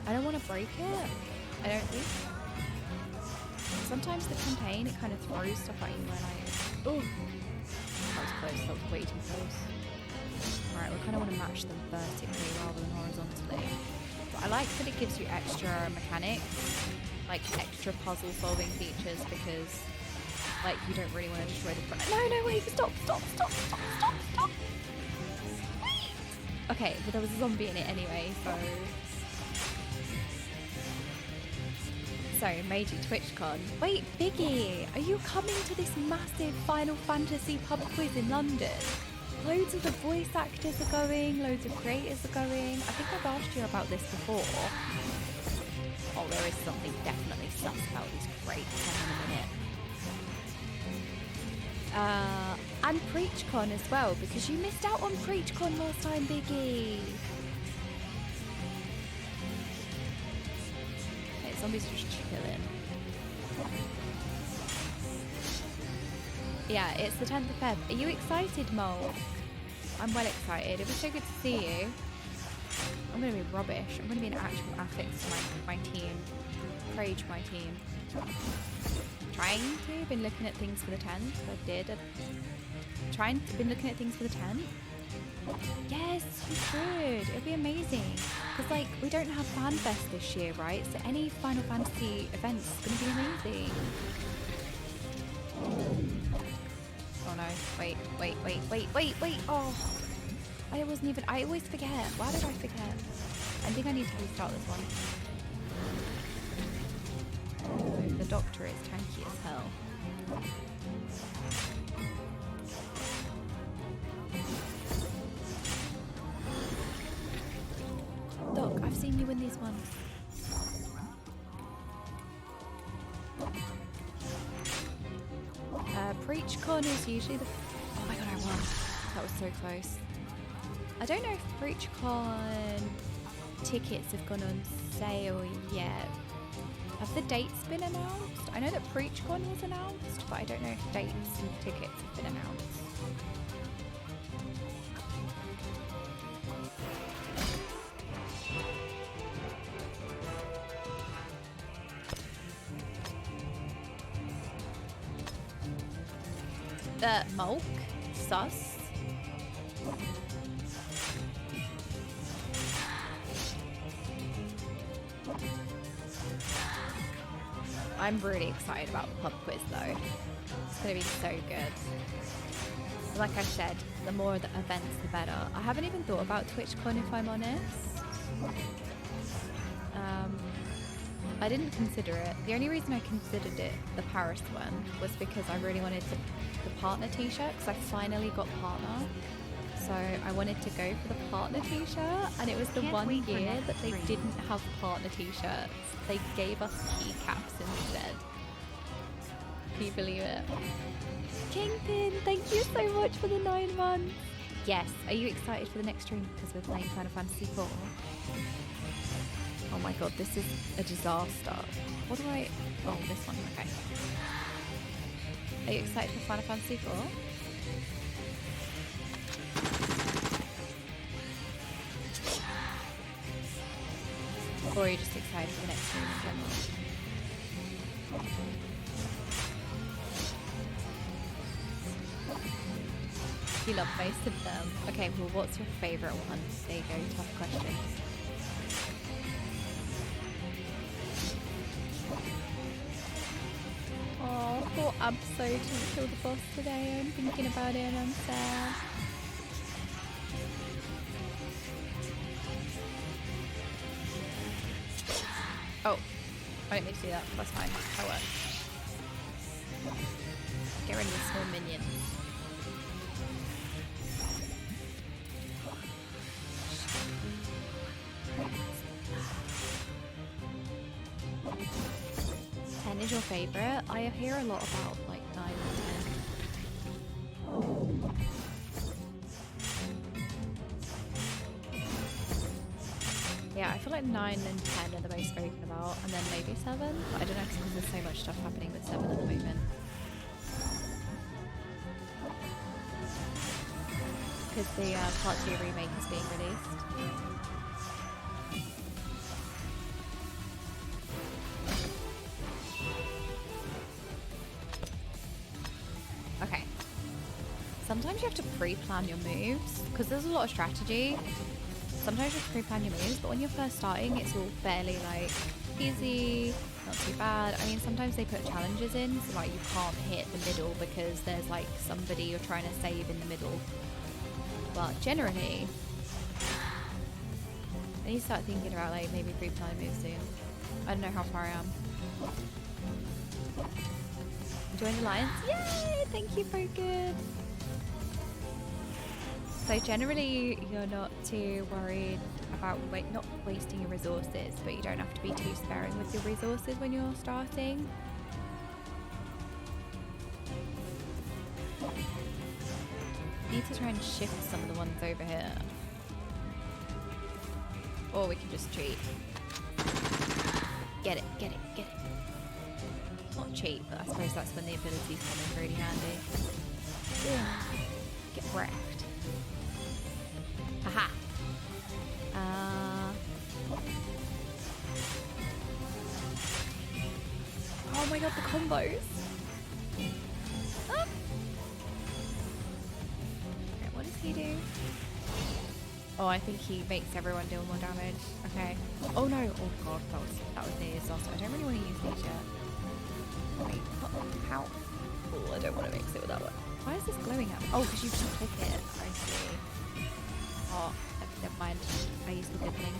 I don't want to break it. I don't think. Sometimes the campaign, it kind of throws stuff at you when oh, that was close. That was way too close. Alright, we kind of want to match them vertically rather than horizontally. I like that it gives you extra mechanics, like extra puzzle solving features, because like you don't really want to destroy the front. No, wait, stop. Wait. Okay, but there was a zombie in it anyway, so. So, Meiji TwitchCon. Wait, Biggie, are you coming to this massive Final Fantasy pub quiz in London? Loads of the voice actors are going, loads of creators are going. I think I've asked you about this before. Oh, there is something definitely sus about this crate. Hang on a minute. And PreachCon as well, because you missed out on PreachCon last time, Biggie. Okay, zombies are just chilling. Yeah, it's the 10th of Feb. Are you excited, Mo? I'm well excited. It was so good to see you. I'm going to be rubbish. I'm going to be an actual affix to my team. Rage my team. Trying to. Been looking at things for the 10th. I did. Been looking at things for the 10th. Yes, you should. It'll be amazing. Because, like, we don't have FanFest this year, right? So any Final Fantasy events is going to be amazing. Oh no, wait. Oh, I wasn't even, I always forget. Why did I forget? I think I need to restart this one. The doctor is tanky as hell. Doc, I've seen you win these ones. PreachCon is usually the... Oh my god, I won. That was so close. I don't know if PreachCon tickets have gone on sale yet. Have the dates been announced? I know that PreachCon was announced, but I don't know if dates and tickets have been announced. Mulk? Sus? I'm really excited about the pub quiz though. It's going to be so good. Like I said, the more the events, the better. I haven't even thought about TwitchCon if I'm honest. I didn't consider it. The only reason I considered it, the Paris one, was because I really wanted the partner t-shirt, because I finally got partner. So I wanted to go for the partner t-shirt, and it was the one year that they didn't have partner t-shirts. They gave us keycaps instead. Can you believe it? Kingpin, thank you so much for the 9 months. Yes, are you excited for the next stream because we're playing Final Fantasy IV? Oh my god, this is a disaster. What do I... Oh, this one, okay. Are you excited for Final Fantasy IV? Or are you just excited for the next stream in general? You love most of them. Okay, well, what's your favourite one? There you go, tough question. Oh, poor Abso didn't kill the boss today. I'm thinking about it and I'm sad. Oh, I didn't mean to do that. That's fine. That works. Get rid of the small minions. Is your favourite? I hear a lot about like 9 and 10. Yeah, I feel like 9 and 10 are the most spoken about, and then maybe 7. But I don't know because there's so much stuff happening with 7 at the moment. Because the Part 2 remake is being released. Sometimes you have to pre-plan your moves, because there's a lot of strategy. sometimes you have to pre-plan your moves, but when you're first starting, it's all fairly like easy, not too bad. I mean, sometimes they put challenges in, so like you can't hit the middle because there's like somebody you're trying to save in the middle. But generally, I need to start thinking about like maybe pre-plan moves soon. I don't know how far I am. Join the Alliance. Yay! Thank you, Broken. So generally, you're not too worried about not wasting your resources, but you don't have to be too sparing with your resources when you're starting. Need to try and shift some of the ones over here. Or we can just cheat. Get it, get it, get it. Not cheat, but I suppose that's when the abilities come in really handy. Get wrecked. Aha! Oh my god, the combos! Ah. Okay, what does he do? Oh, I think he makes everyone deal more damage. Okay. Oh no! Oh god, that was the exhaustion. I don't really want to use these yet. Wait, what? How? Oh, I don't want to mix it with that one. Why is this glowing at me? Oh, because you can click it. I see. Oh, never mind. I use the good thing.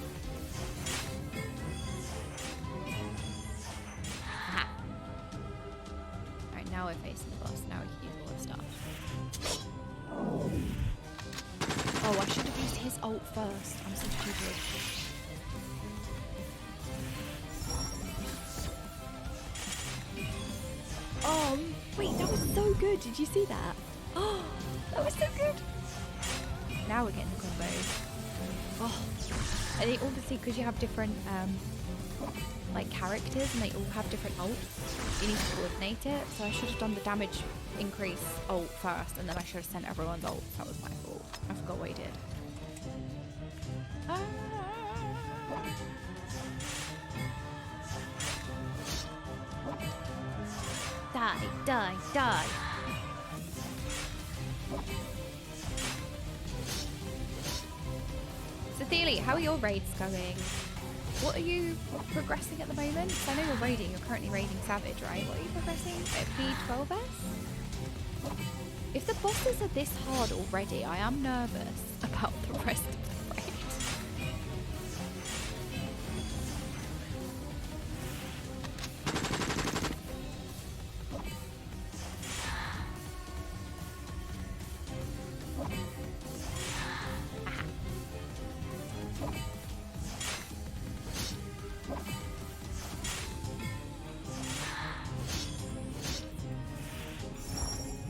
Aha. Alright, now we're facing the boss. Now we can use all the stuff. Oh, I should have used his ult first. I'm so stupid. Oh, wait, that was so good. Did you see that? Oh, that was so good. Now we're getting the combos. Oh, and they obviously, because you have different like characters and they all have different ults, you need to coordinate it. So I should have done the damage increase ult first, and then I should have sent everyone's ult. That was my fault. I forgot what I did. Ah. Die, die, die. So Theely, how are your raids going? What are you progressing at the moment? I know you're raiding, you're currently raiding Savage, right? What are you progressing? At P3S? If the bosses are this hard already, I am nervous about the rest of the raid.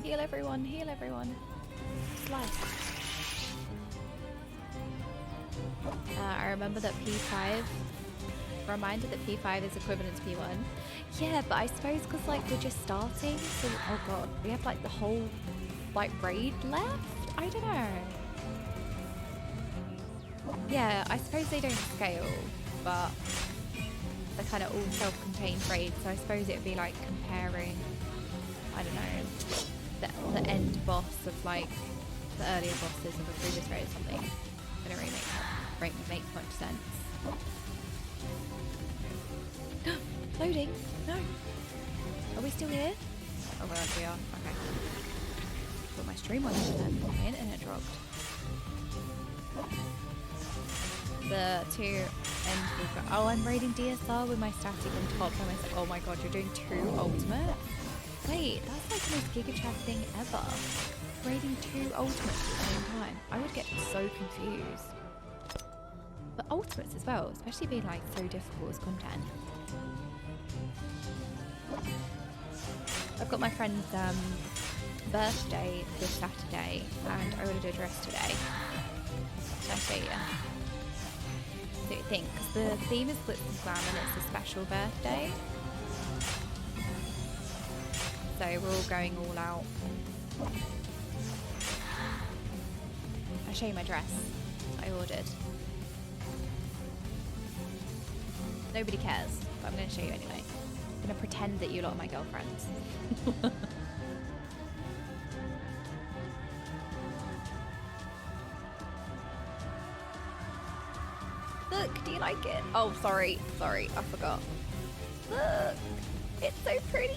Heal everyone, heal everyone. Slice. I remember that P5, reminder that P5 is equivalent to P1. Yeah, but I suppose because like we're just starting, so oh god, we have like the whole like raid left? I don't know. Yeah, I suppose they don't scale, but they're kind of all self-contained raids, so I suppose it would be like comparing, I don't know, the end boss of like the earlier bosses of a previous raid or something. It don't really make much sense. Loading? No. Are we still here? Oh well, we are. Okay. Put my stream on then. My internet dropped. The two end. Oh, I'm raiding DSR with my static on top. And I said, oh my god, you're doing 2 ultimate? Wait, that's like the most Giga Chat thing ever. Raiding 2 ultimates at the same time. I would get so confused. But ultimates as well, especially being like so difficult as content. I've got my friend's birthday this Saturday and I ordered a dress today. Should I show you? So what do you think? Because the theme is Glitz and Glam and it's a special birthday. So we're all going all out. I'll show you my dress I ordered. Nobody cares, but I'm going to show you anyway. I'm going to pretend that you lot are my girlfriends. Look, do you like it? Oh, sorry, I forgot. Look, it's so pretty.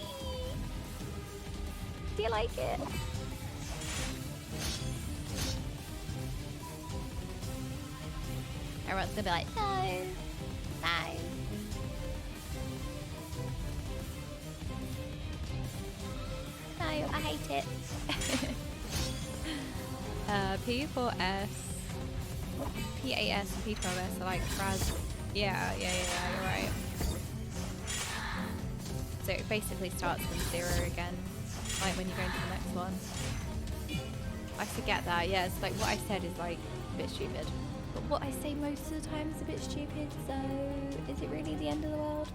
Do you like it? Everyone's gonna be like, no, no. No, I hate it. P4S, PAS, P12S are like Raz. Yeah, you're right. So it basically starts from 0 again, like when you go into the next one. I forget that, yeah, it's like what I said is like a bit stupid. But what I say most of the time is a bit stupid, so is it really the end of the world?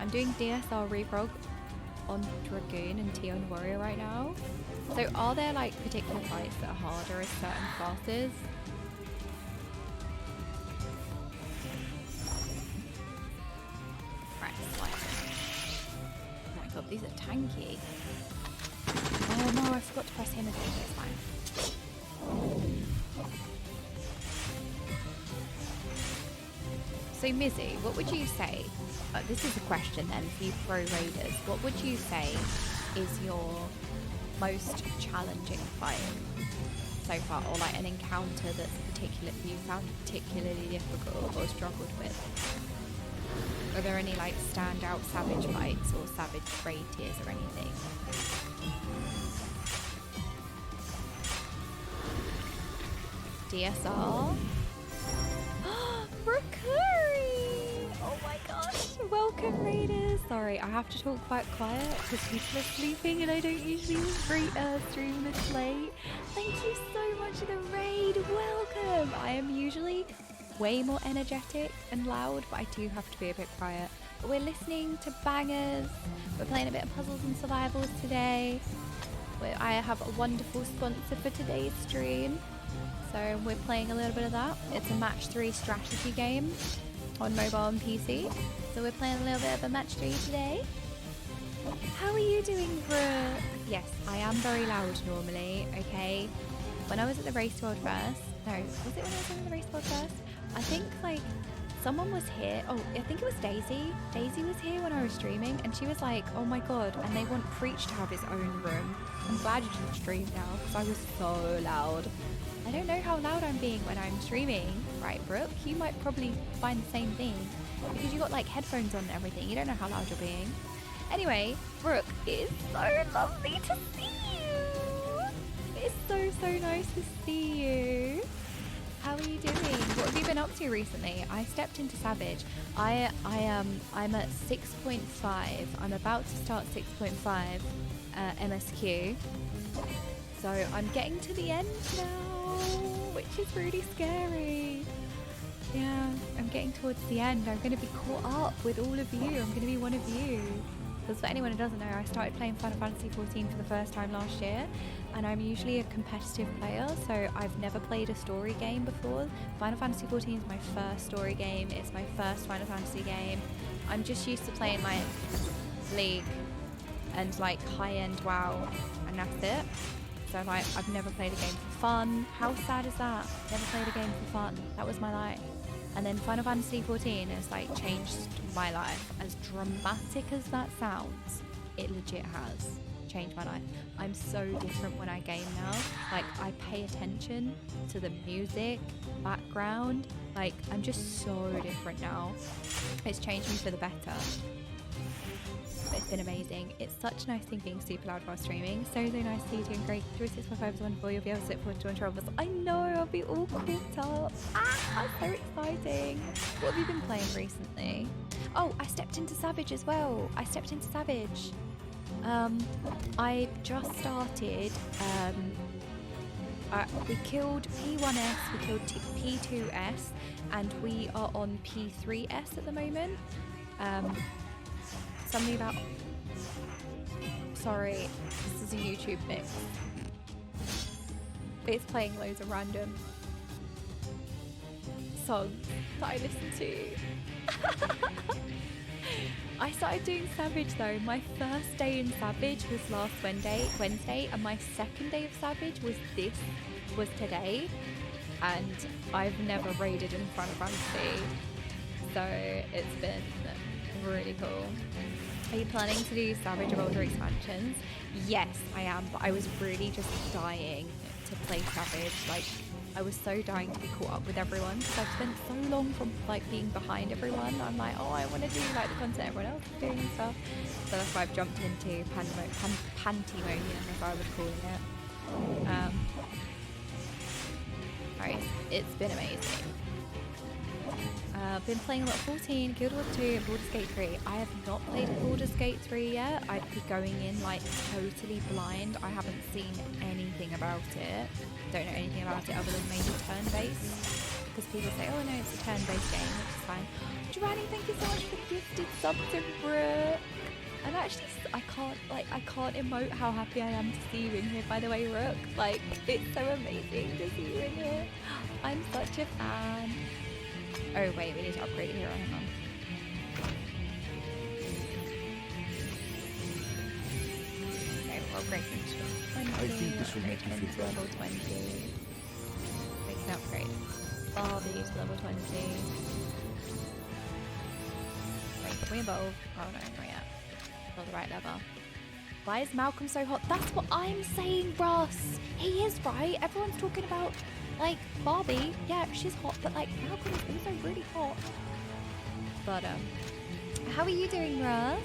I'm doing DSR reprog on Dragoon and T on Warrior right now. So are there like particular fights that are harder as certain classes? Right, slide. Oh my god, these are tanky. Oh no, I forgot to press him again, it's fine. So Mizzy, what would you say, this is a question then for you pro raiders, what would you say is your most challenging fight so far, or like an encounter that's you found particularly difficult or struggled with? Are there any like standout savage fights or savage raid tiers or anything? DSR? Rakuri! Oh my gosh! Welcome, raiders! Sorry, I have to talk quite quiet because people are sleeping and I don't usually stream this late. Thank you so much for the raid! Welcome! I am usually way more energetic and loud, but I do have to be a bit quiet. But we're listening to bangers. We're playing a bit of puzzles and survivals today. I have a wonderful sponsor for today's stream. So we're playing a little bit of that. It's a match 3 strategy game on mobile and PC. So we're playing a little bit of a match 3 today. How are you doing, Brooke? Yes, I am very loud normally, okay? When I was at the Race World first, no, was it when I was at the Race World first? I think like someone was here. Oh, I think it was Daisy. Daisy was here when I was streaming and she was like, oh my god, and they want Preach to have his own room. I'm glad you didn't stream now because I was so loud. I don't know how loud I'm being when I'm streaming, right, Brooke? You might probably find the same thing because you got like headphones on and everything. You don't know how loud you're being. Anyway, Brooke, it is so lovely to see you. It's so nice to see you. How are you doing? What have you been up to recently? I stepped into Savage. I'm at 6.5. I'm about to start 6.5 MSQ. So I'm getting to the end now, which is really scary. Yeah, I'm getting towards the end. I'm going to be caught up with all of you. I'm going to be one of you. Because for anyone who doesn't know, I started playing Final Fantasy XIV for the first time last year, and I'm usually a competitive player, so I've never played a story game before. Final Fantasy XIV is my first story game. It's my first Final Fantasy game. I'm just used to playing like League and like high-end WoW, and that's it. So like, I've never played a game for fun. How sad is that? Never played a game for fun. That was my life. And then Final Fantasy XIV has like changed my life. As dramatic as that sounds, it legit has changed my life. I'm so different when I game now. Like, I pay attention to the music, background. Like, I'm just so different now. It's changed me for the better. But it's been amazing. It's such a nice thing being super loud while streaming. So nice to see you doing great. 3655 is wonderful. You'll be able to sit forward to join troubles. I know, I'll be all caught up. Ah, so exciting. What have you been playing recently? Oh, I stepped into Savage as well. I just started. We killed P1S, we killed P2S, and we are on P3S at the moment. Something about... Sorry, this is a YouTube mix. It's playing loads of random songs that I listen to. I started doing Savage though. My first day in Savage was last Wednesday, and my second day of Savage was today. and I've never raided in Final Fantasy, so it's been really cool. Are you planning to do Savage or older expansions? Yes, I am, but I was really just dying to play Savage. Like, I was so dying to be caught up with everyone because I've spent so long from like being behind everyone. I'm like, oh, I want to do like the content everyone else is doing and stuff. So that's why I've jumped into Pantimonium, as I would call it. Right, it's been amazing. Been playing a lot of 14, Guild Wars 2, and Baldur's Gate 3. I have not played Baldur's Gate 3 yet. I'd be going in like totally blind. I haven't seen anything about it. Don't know anything about it other than maybe turn-based. Because people say, oh no, it's a turn-based game, which is fine. Giovanni, thank you so much for the gifted sub to Brooke. I'm actually, I can't emote how happy I am to see you in here, by the way, Rook. Like, it's so amazing to see you in here. I'm such a fan. Oh wait, we need to upgrade here, hang on. Okay, we'll upgrade to 20. I think this will make you feel better. Level 20. We can upgrade Barbie to level 20. Wait, can we evolve? Oh no, not yet. Not the right level. Why is Malcolm so hot? That's what I'm saying, Russ. He is right. Everyone's talking about, like, Barbie. Yeah, she's hot, but like Malcolm is also really hot. But how are you doing, Russ?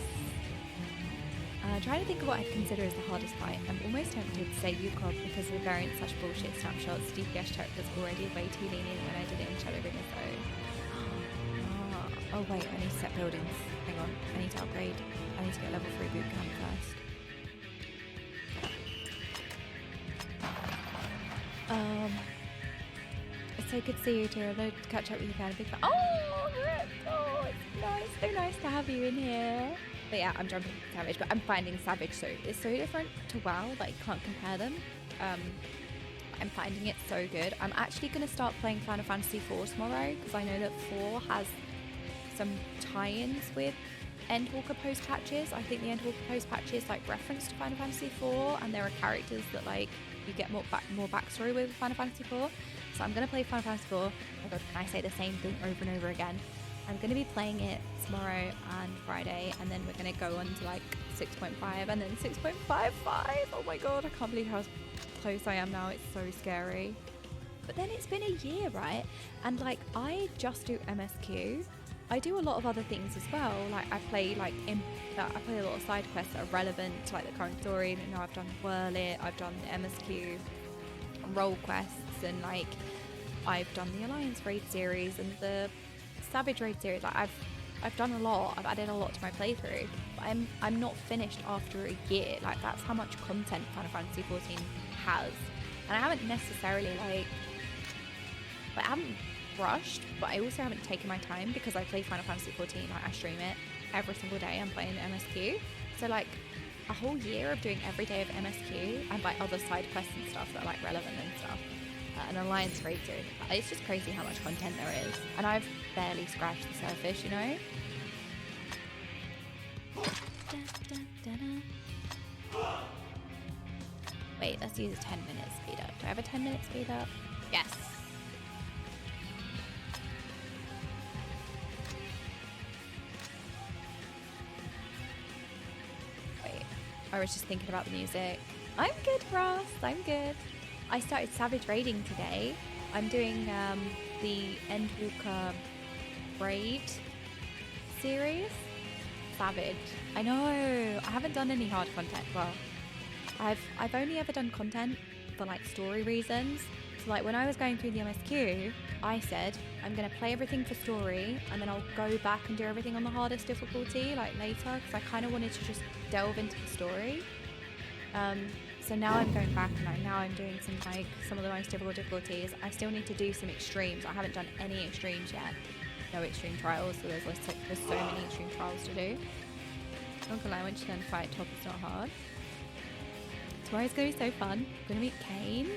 Trying to think of what I'd consider as the hardest fight. I'm almost tempted to say Yukon because the variant / bullshit snapshots. DPS check was already way too lenient when I did it in Shadowbringers though. Oh wait, I need to set buildings. Hang on, I need to upgrade. I need to get level 3 boot camp first. It's so good to see you too. I'd love to catch up with you again. Big fan. Oh, it's nice. So nice to have you in here. But yeah, I'm jumping to Savage, but I'm finding Savage it's so different to WoW, like you can't compare them. I'm finding it so good. I'm actually going to start playing Final Fantasy IV tomorrow because I know that 4 has some tie-ins with Endwalker post patches. I think the Endwalker post patches like reference to Final Fantasy IV, and there are characters that like you get more backstory with Final Fantasy IV. So I'm going to play Final Fantasy IV. Oh my god, can I say the same thing over and over again? I'm going to be playing it tomorrow and Friday, and then we're going to go on to like 6.5 and then 6.55. Oh my god, I can't believe how close I am now. It's so scary. But then it's been a year, right? And like I just do MSQ. I do a lot of other things as well. Like I play a lot of side quests that are relevant to like the current story. You know, I've done Whirl It, I've done the MSQ role quests, and like I've done the Alliance raid series and the Savage raid series. Like I've done a lot. I've added a lot to my playthrough. But I'm not finished after a year. Like that's how much content Final Fantasy XIV has, and I haven't necessarily I haven't rushed, but I also haven't taken my time because I play Final Fantasy XIV. Like I stream it every single day. I'm playing MSQ, so like a whole year of doing every day of MSQ and like other side quests and stuff that are like relevant and stuff. An Alliance raid series. It's just crazy how much content there is, and I've barely scratched the surface, you know. Wait, let's use a 10-minute speed up. Do I have a 10-minute speed up? Yes. Wait, I was just thinking about the music. I'm good, Ross. I'm good. I started Savage raiding today. I'm doing the Endwalker raid series. Savage. I know. I haven't done any hard content. Well, I've only ever done content for like story reasons. So like when I was going through the MSQ, I said I'm gonna play everything for story, and then I'll go back and do everything on the hardest difficulty like later, because I kind of wanted to just delve into the story. So now I'm going back and like now I'm doing some of the most difficult difficulties. I still need to do some extremes. I haven't done any extremes yet. No extreme trials, so there's so many extreme trials to do. Not gonna lie, once you learn to fight top, it's not hard. Tomorrow's gonna be so fun. I'm gonna meet Kane.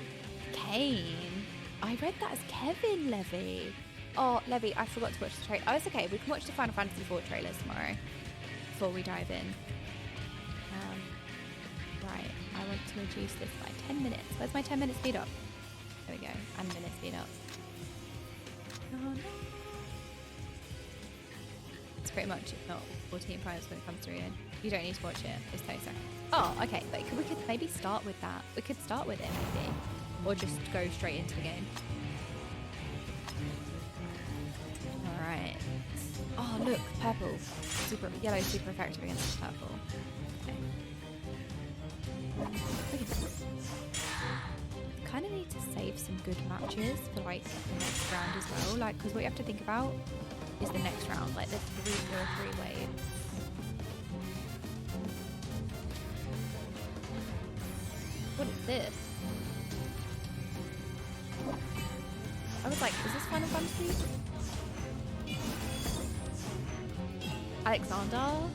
Kane? I read that as Kevin Levy. Oh, Levy, I forgot to watch the trailer. Oh, it's okay. We can watch the Final Fantasy IV trailers tomorrow before we dive in. Right, I want to reduce this by 10 minutes. Where's my 10-minute speed up? There we go, and minute speed up. It's pretty much, if not 14 prizes when it comes through. You don't need to watch it. It's 30 seconds. Oh, okay. But we could maybe start with that. We could start with it maybe, or just go straight into the game. All right. Oh, look, purple. Yellow super effective against purple. Okay. Look at this. Kind of need to save some good matches for like the next round as well. Like, because what you have to think about is the next round. Like, there's there are three waves. What is this? I was like, is this Final Fantasy? Alexander?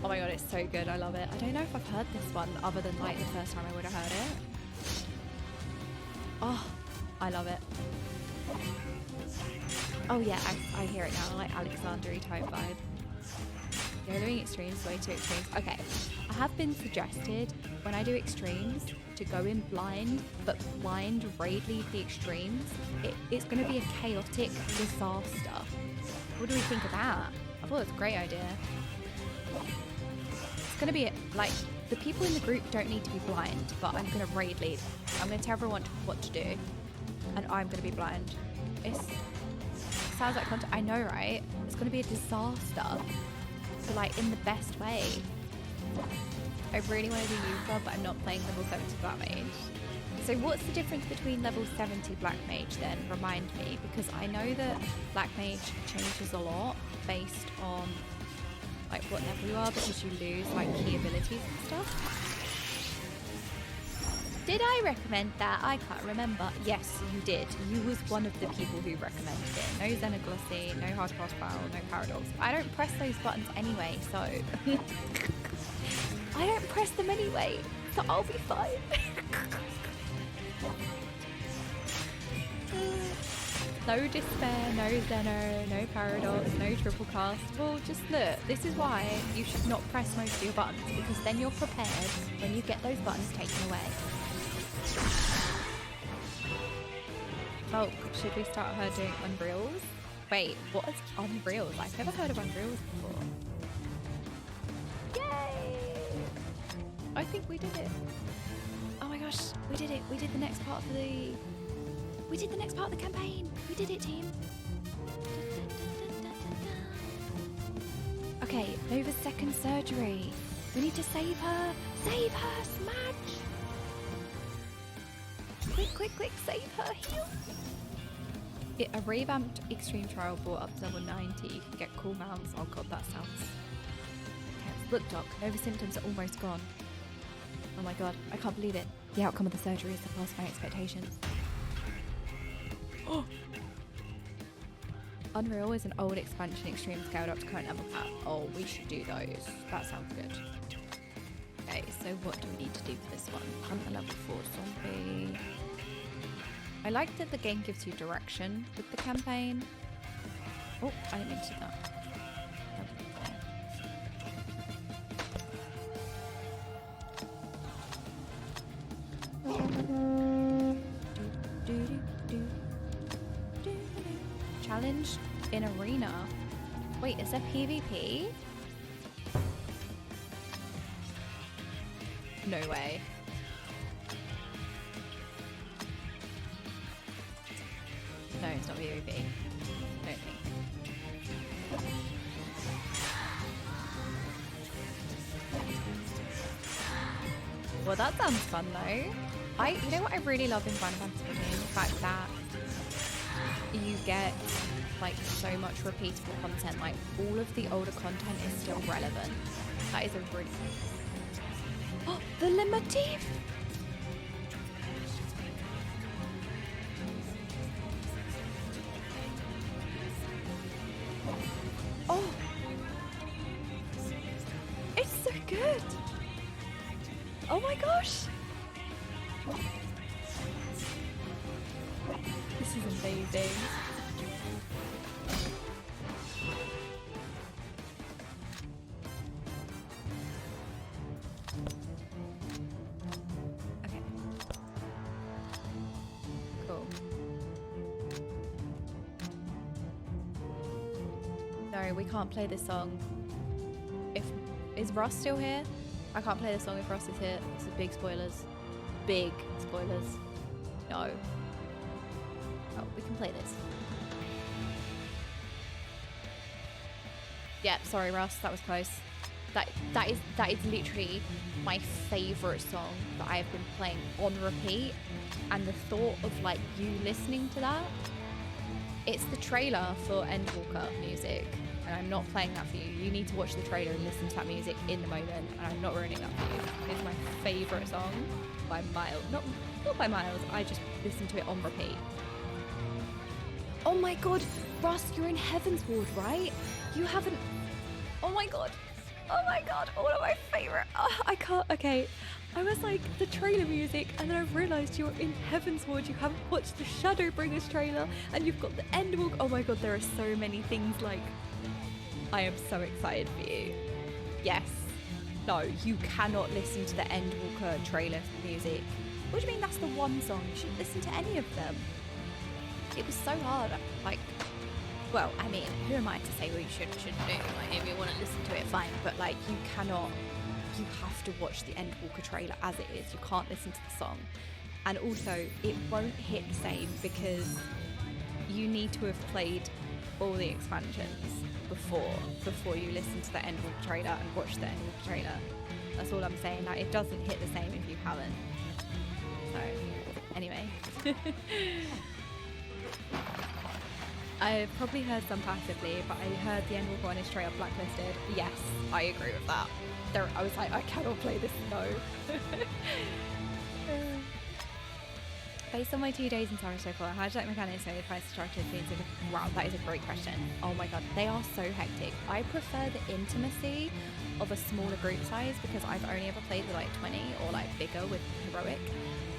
Oh my god, it's so good. I love it. I don't know if I've heard this one other than like the first time I would have heard it. Oh, I love it. Oh yeah, I hear it now. Like Alexander-y type vibe. Doing extremes, way too extremes. Okay, I have been suggested when I do extremes to go in blind, but blind raid lead the extremes. It's going to be a chaotic disaster. What do we think of that? I thought it was a great idea. It's going to be like, the people in the group don't need to be blind, but I'm going to raid lead. I'm going to tell everyone what to do, and I'm going to be blind. It sounds like content. I know, right? It's going to be a disaster, but like in the best way. I really want to do Yuka, but I'm not playing level 70 Black Mage. So what's the difference between level 70 Black Mage then? Remind me, because I know that Black Mage changes a lot based on like what level you are, because you lose like key abilities and stuff. Did I recommend that? I can't remember. Yes, you did. You was one of the people who recommended it. No Xenoglossy, no Hard Cross Foul, no Paradox. I don't press those buttons anyway, so... I don't press them anyway, so I'll be fine. No Despair, no Xeno, no Paradox, no Triple Cast. Well, just look, this is why you should not press most of your buttons, because then you're prepared when you get those buttons taken away. Oh, should we start her doing Unreals? Wait, what is Unreals? I've never heard of Unreals before. Yay! I think we did it. Oh my gosh, we did it. We did the next part of the... We did the next part of the campaign. We did it, team. Okay, Nova's second surgery. We need to save her. Save her, Smash! Quick, quick, quick, save her, heal! A revamped Extreme Trial brought up to level 90. You can get cool mounts. Oh god, that sounds... Okay, look, Doc, Nova symptoms are almost gone. Oh my god, I can't believe it. The outcome of the surgery is surpassed my expectations. Oh! Unreal is an old expansion extreme scaled up to current level cap. Oh, we should do those. That sounds good. Okay, so what do we need to do for this one? Hunt a level 4 zombie. I like that the game gives you direction with the campaign. Oh, I didn't mean to do that. Challenge in arena. Wait, is there PvP? No way. No, it's not PvP. I don't think. Well, that sounds fun though. You know what I really love in Final Fantasy 14? The fact that you get like so much repeatable content. Like all of the older content is still relevant. That is a really... Oh, the Lamitt! Oh! It's so good! Oh my gosh! This is amazing. Okay. Cool. No no, we can't play this song. Is Ross still here? I can't play this song if Ross is here. This is big spoilers. Big spoilers. No. Oh, we can play this. Yeah, sorry Ross, that was close. That is literally my favourite song that I have been playing on repeat, and the thought of like you listening to that, it's the trailer for Endwalker music, and I'm not playing that for you. You need to watch the trailer and listen to that music in the moment, and I'm not ruining that for you. It's my favourite song by miles. Not by miles, I just listen to it on repeat. Oh my god, Russ, you're in Heaven's Ward, right? You haven't... Oh my god, all of my favourite... Oh, I can't... Okay, I was like, the trailer music, and then I realised you're in Heaven's Ward. You haven't watched the Shadowbringers trailer, and you've got the Endwalk. Oh my god, there are so many things, like... I am so excited for you. Yes. No, you cannot listen to the Endwalker trailer music. What do you mean that's the one song? You shouldn't listen to any of them. It was so hard, like... Well, I mean, who am I to say what you should or shouldn't do? Like, if you want to listen to it, fine. But, like, you cannot... You have to watch the Endwalker trailer as it is. You can't listen to the song. And also, it won't hit the same because you need to have played all the expansions before you listen to the Endwalker trailer and watch the Endwalker trailer. That's all I'm saying. Like, it doesn't hit the same if you haven't. So, anyway. I probably heard some passively, but I heard the Endwalker one is straight up blacklisted. Yes, I agree with that. I was like, I cannot play this, no. Based on my 2 days in Summer so far, how do you like mechanics and the price structure things? Wow, that is a great question. Oh my god, they are so hectic. I prefer the intimacy of a smaller group size because I've only ever played with like 20 or like bigger with Heroic.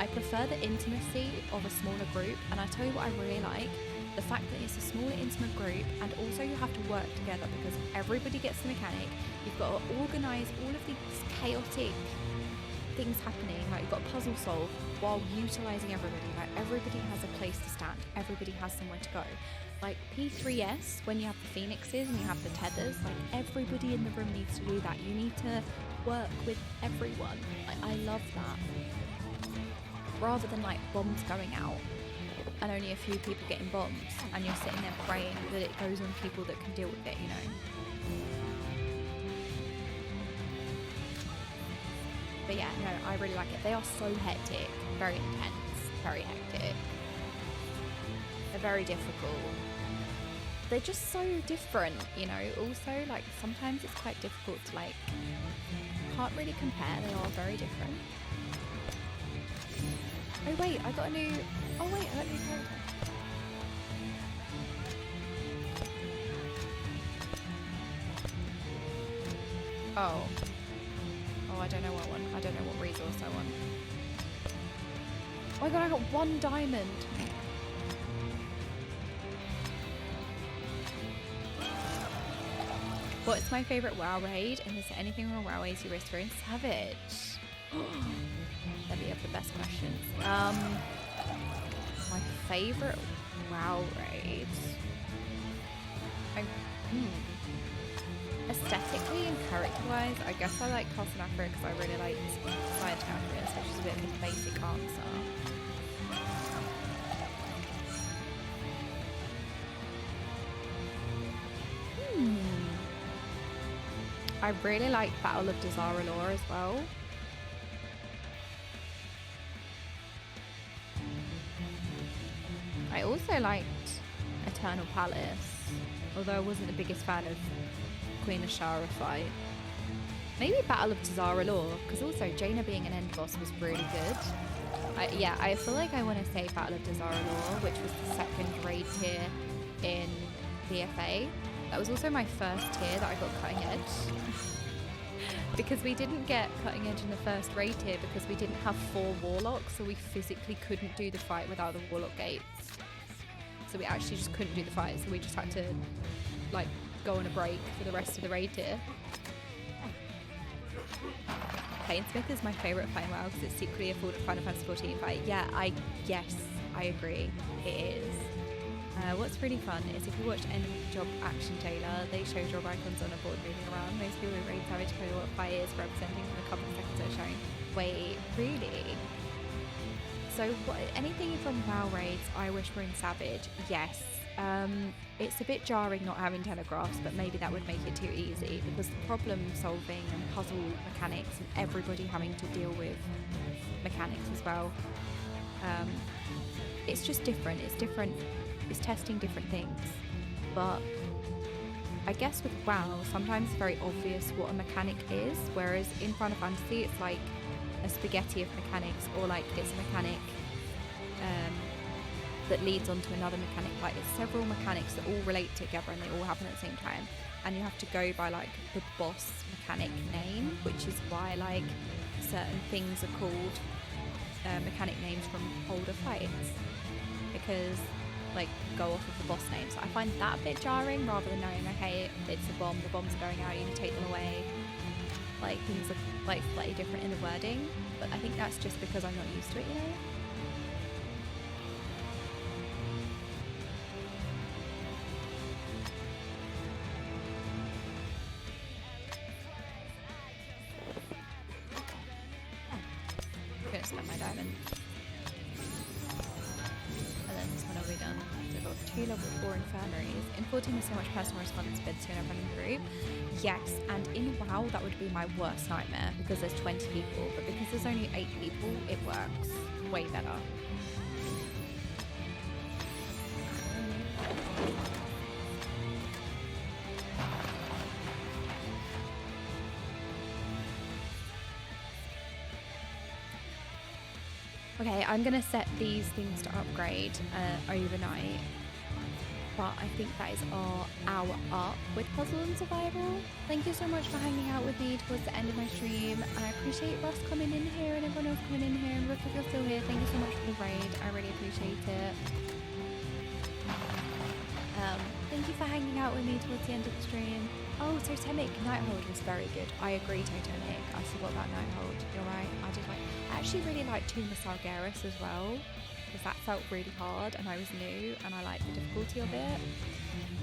I prefer the intimacy of a smaller group, and I tell you what I really like. The fact that it's a smaller intimate group, and also you have to work together because everybody gets the mechanic. You've got to organise all of these chaotic things happening, like you've got to puzzle solve while utilising everybody. Like everybody has a place to stand, everybody has somewhere to go. Like P3S, when you have the phoenixes and you have the tethers, like everybody in the room needs to do that. You need to work with everyone. I love that. Rather than like bombs going out and only a few people getting bombs, and you're sitting there praying that it goes on people that can deal with it, you know. But yeah, no, I really like it. They are so hectic, very intense, very hectic. They're very difficult. They're just so different, you know. Also, like, sometimes it's quite difficult to, like, can't really compare. They are very different. Oh wait, I got a new... Oh wait, I got a new character. Oh. Oh, I don't know what one. I don't know what resource I want. Oh my god, I got 1 diamond. What's my favourite WoW raid? And is there anything on WoW raids you risk for in Savage? That'd be up the best questions. My favourite WoW raids. Aesthetically and character-wise, I guess I like Cost and Afro because I really like side characters, which is a bit of a basic answer. I really like Battle of Dazar'alor as well. I also liked Eternal Palace, although I wasn't the biggest fan of Queen Ashara fight. Maybe Battle of Dazar'alor, because also Jaina being an end boss was really good. Yeah, I feel like I want to say Battle of Dazar'alor, which was the second raid tier in BFA. That was also my first tier that I got Cutting Edge. Because we didn't get Cutting Edge in the first raid tier because we didn't have 4 Warlocks, so we physically couldn't do the fight without the Warlock gates. So we actually just couldn't do the fight, so we just had to, like, go on a break for the rest of the raid tier. Plainsmith is my favourite fight WoW because it's secretly a Final Fantasy XIV fight. Yeah, yes, I agree. It is. What's really fun is if you watched End Job Action Taylor, they show job icons on a board moving around. Most people are really savage to know what fight is representing in a couple of seconds they're showing. Wait, really? So anything from WoW raids I wish were in Savage? Yes. It's a bit jarring not having telegraphs, but maybe that would make it too easy because the problem solving and puzzle mechanics and everybody having to deal with mechanics as well. It's just different. It's different. It's testing different things. But I guess with WoW, sometimes it's very obvious what a mechanic is, whereas in Final Fantasy, it's like a spaghetti of mechanics, or like it's a mechanic that leads on to another mechanic. Like it's several mechanics that all relate together and they all happen at the same time, and you have to go by like the boss mechanic name, which is why like certain things are called mechanic names from older fights, because like go off of the boss name. So I find that a bit jarring rather than knowing, okay, it's a bomb, the bombs are going out, you need to take them away. Like things are like slightly different in the wording, but I think that's just because I'm not used to it, you know? I'm gonna spend my diamond. And then this one will be done. So I've got 2 level 4 infirmaries. In 14 there's so much personal responsibility when I'm running a group. Yes, and in WoW that would be my worst nightmare because there's 20 people, but because there's only 8 people, it works way better. Okay, I'm gonna set these things to upgrade overnight. But I think that is our hour up with Puzzle and Survival. Thank you so much for hanging out with me towards the end of my stream. And I appreciate Russ coming in here and everyone else coming in here. And Rook, if you're still here, thank you so much for the raid. I really appreciate it. Thank you for hanging out with me towards the end of the stream. Oh, Totemic Nighthold was very good. I agree, Totemic. I forgot about Nighthold. You're right. I actually really liked Tuma Sargeras as well, because that felt really hard and I was new and I liked the difficulty of it.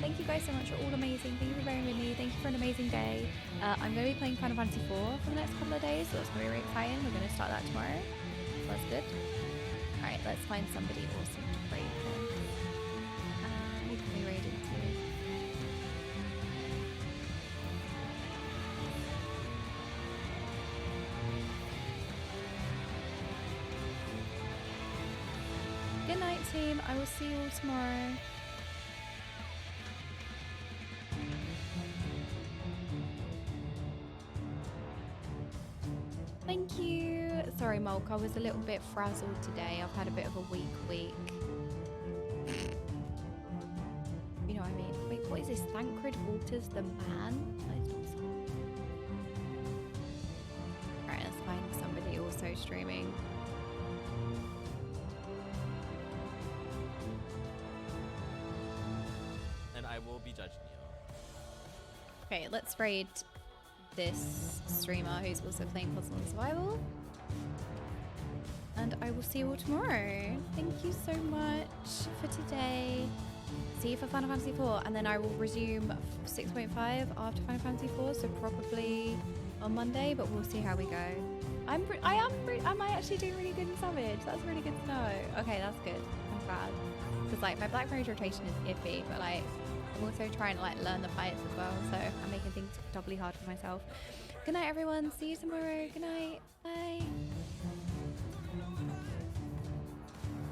Thank you guys so much. You're all amazing. Thank you for bearing with me. Thank you for an amazing day. I'm going to be playing Final Fantasy IV for the next couple of days, so it's going to be really exciting. We're going to start that tomorrow. So that's good. Alright, let's find somebody awesome to raid then. Who can we raid into? Good night, team. I will see you all tomorrow. Thank you. Sorry, Mulk. I was a little bit frazzled today. I've had a bit of a weak week. You know what I mean? Wait, what is this? Thancred Waters the Man? That is not so. Alright, let's find somebody also streaming. I will be judging you. Okay, let's raid this streamer who's also playing Puzzle and Survival. And I will see you all tomorrow. Thank you so much for today. See you for Final Fantasy IV, and then I will resume 6.5 after Final Fantasy IV, so probably on Monday, but we'll see how we go. I might actually do really good in Savage. That's really good to know. Okay, that's good. I'm glad. Because like my Black Rage rotation is iffy, but like I'm also trying to like learn the fights as well, so I'm making things doubly hard for myself. Good night, everyone. See you tomorrow. Good night. Bye.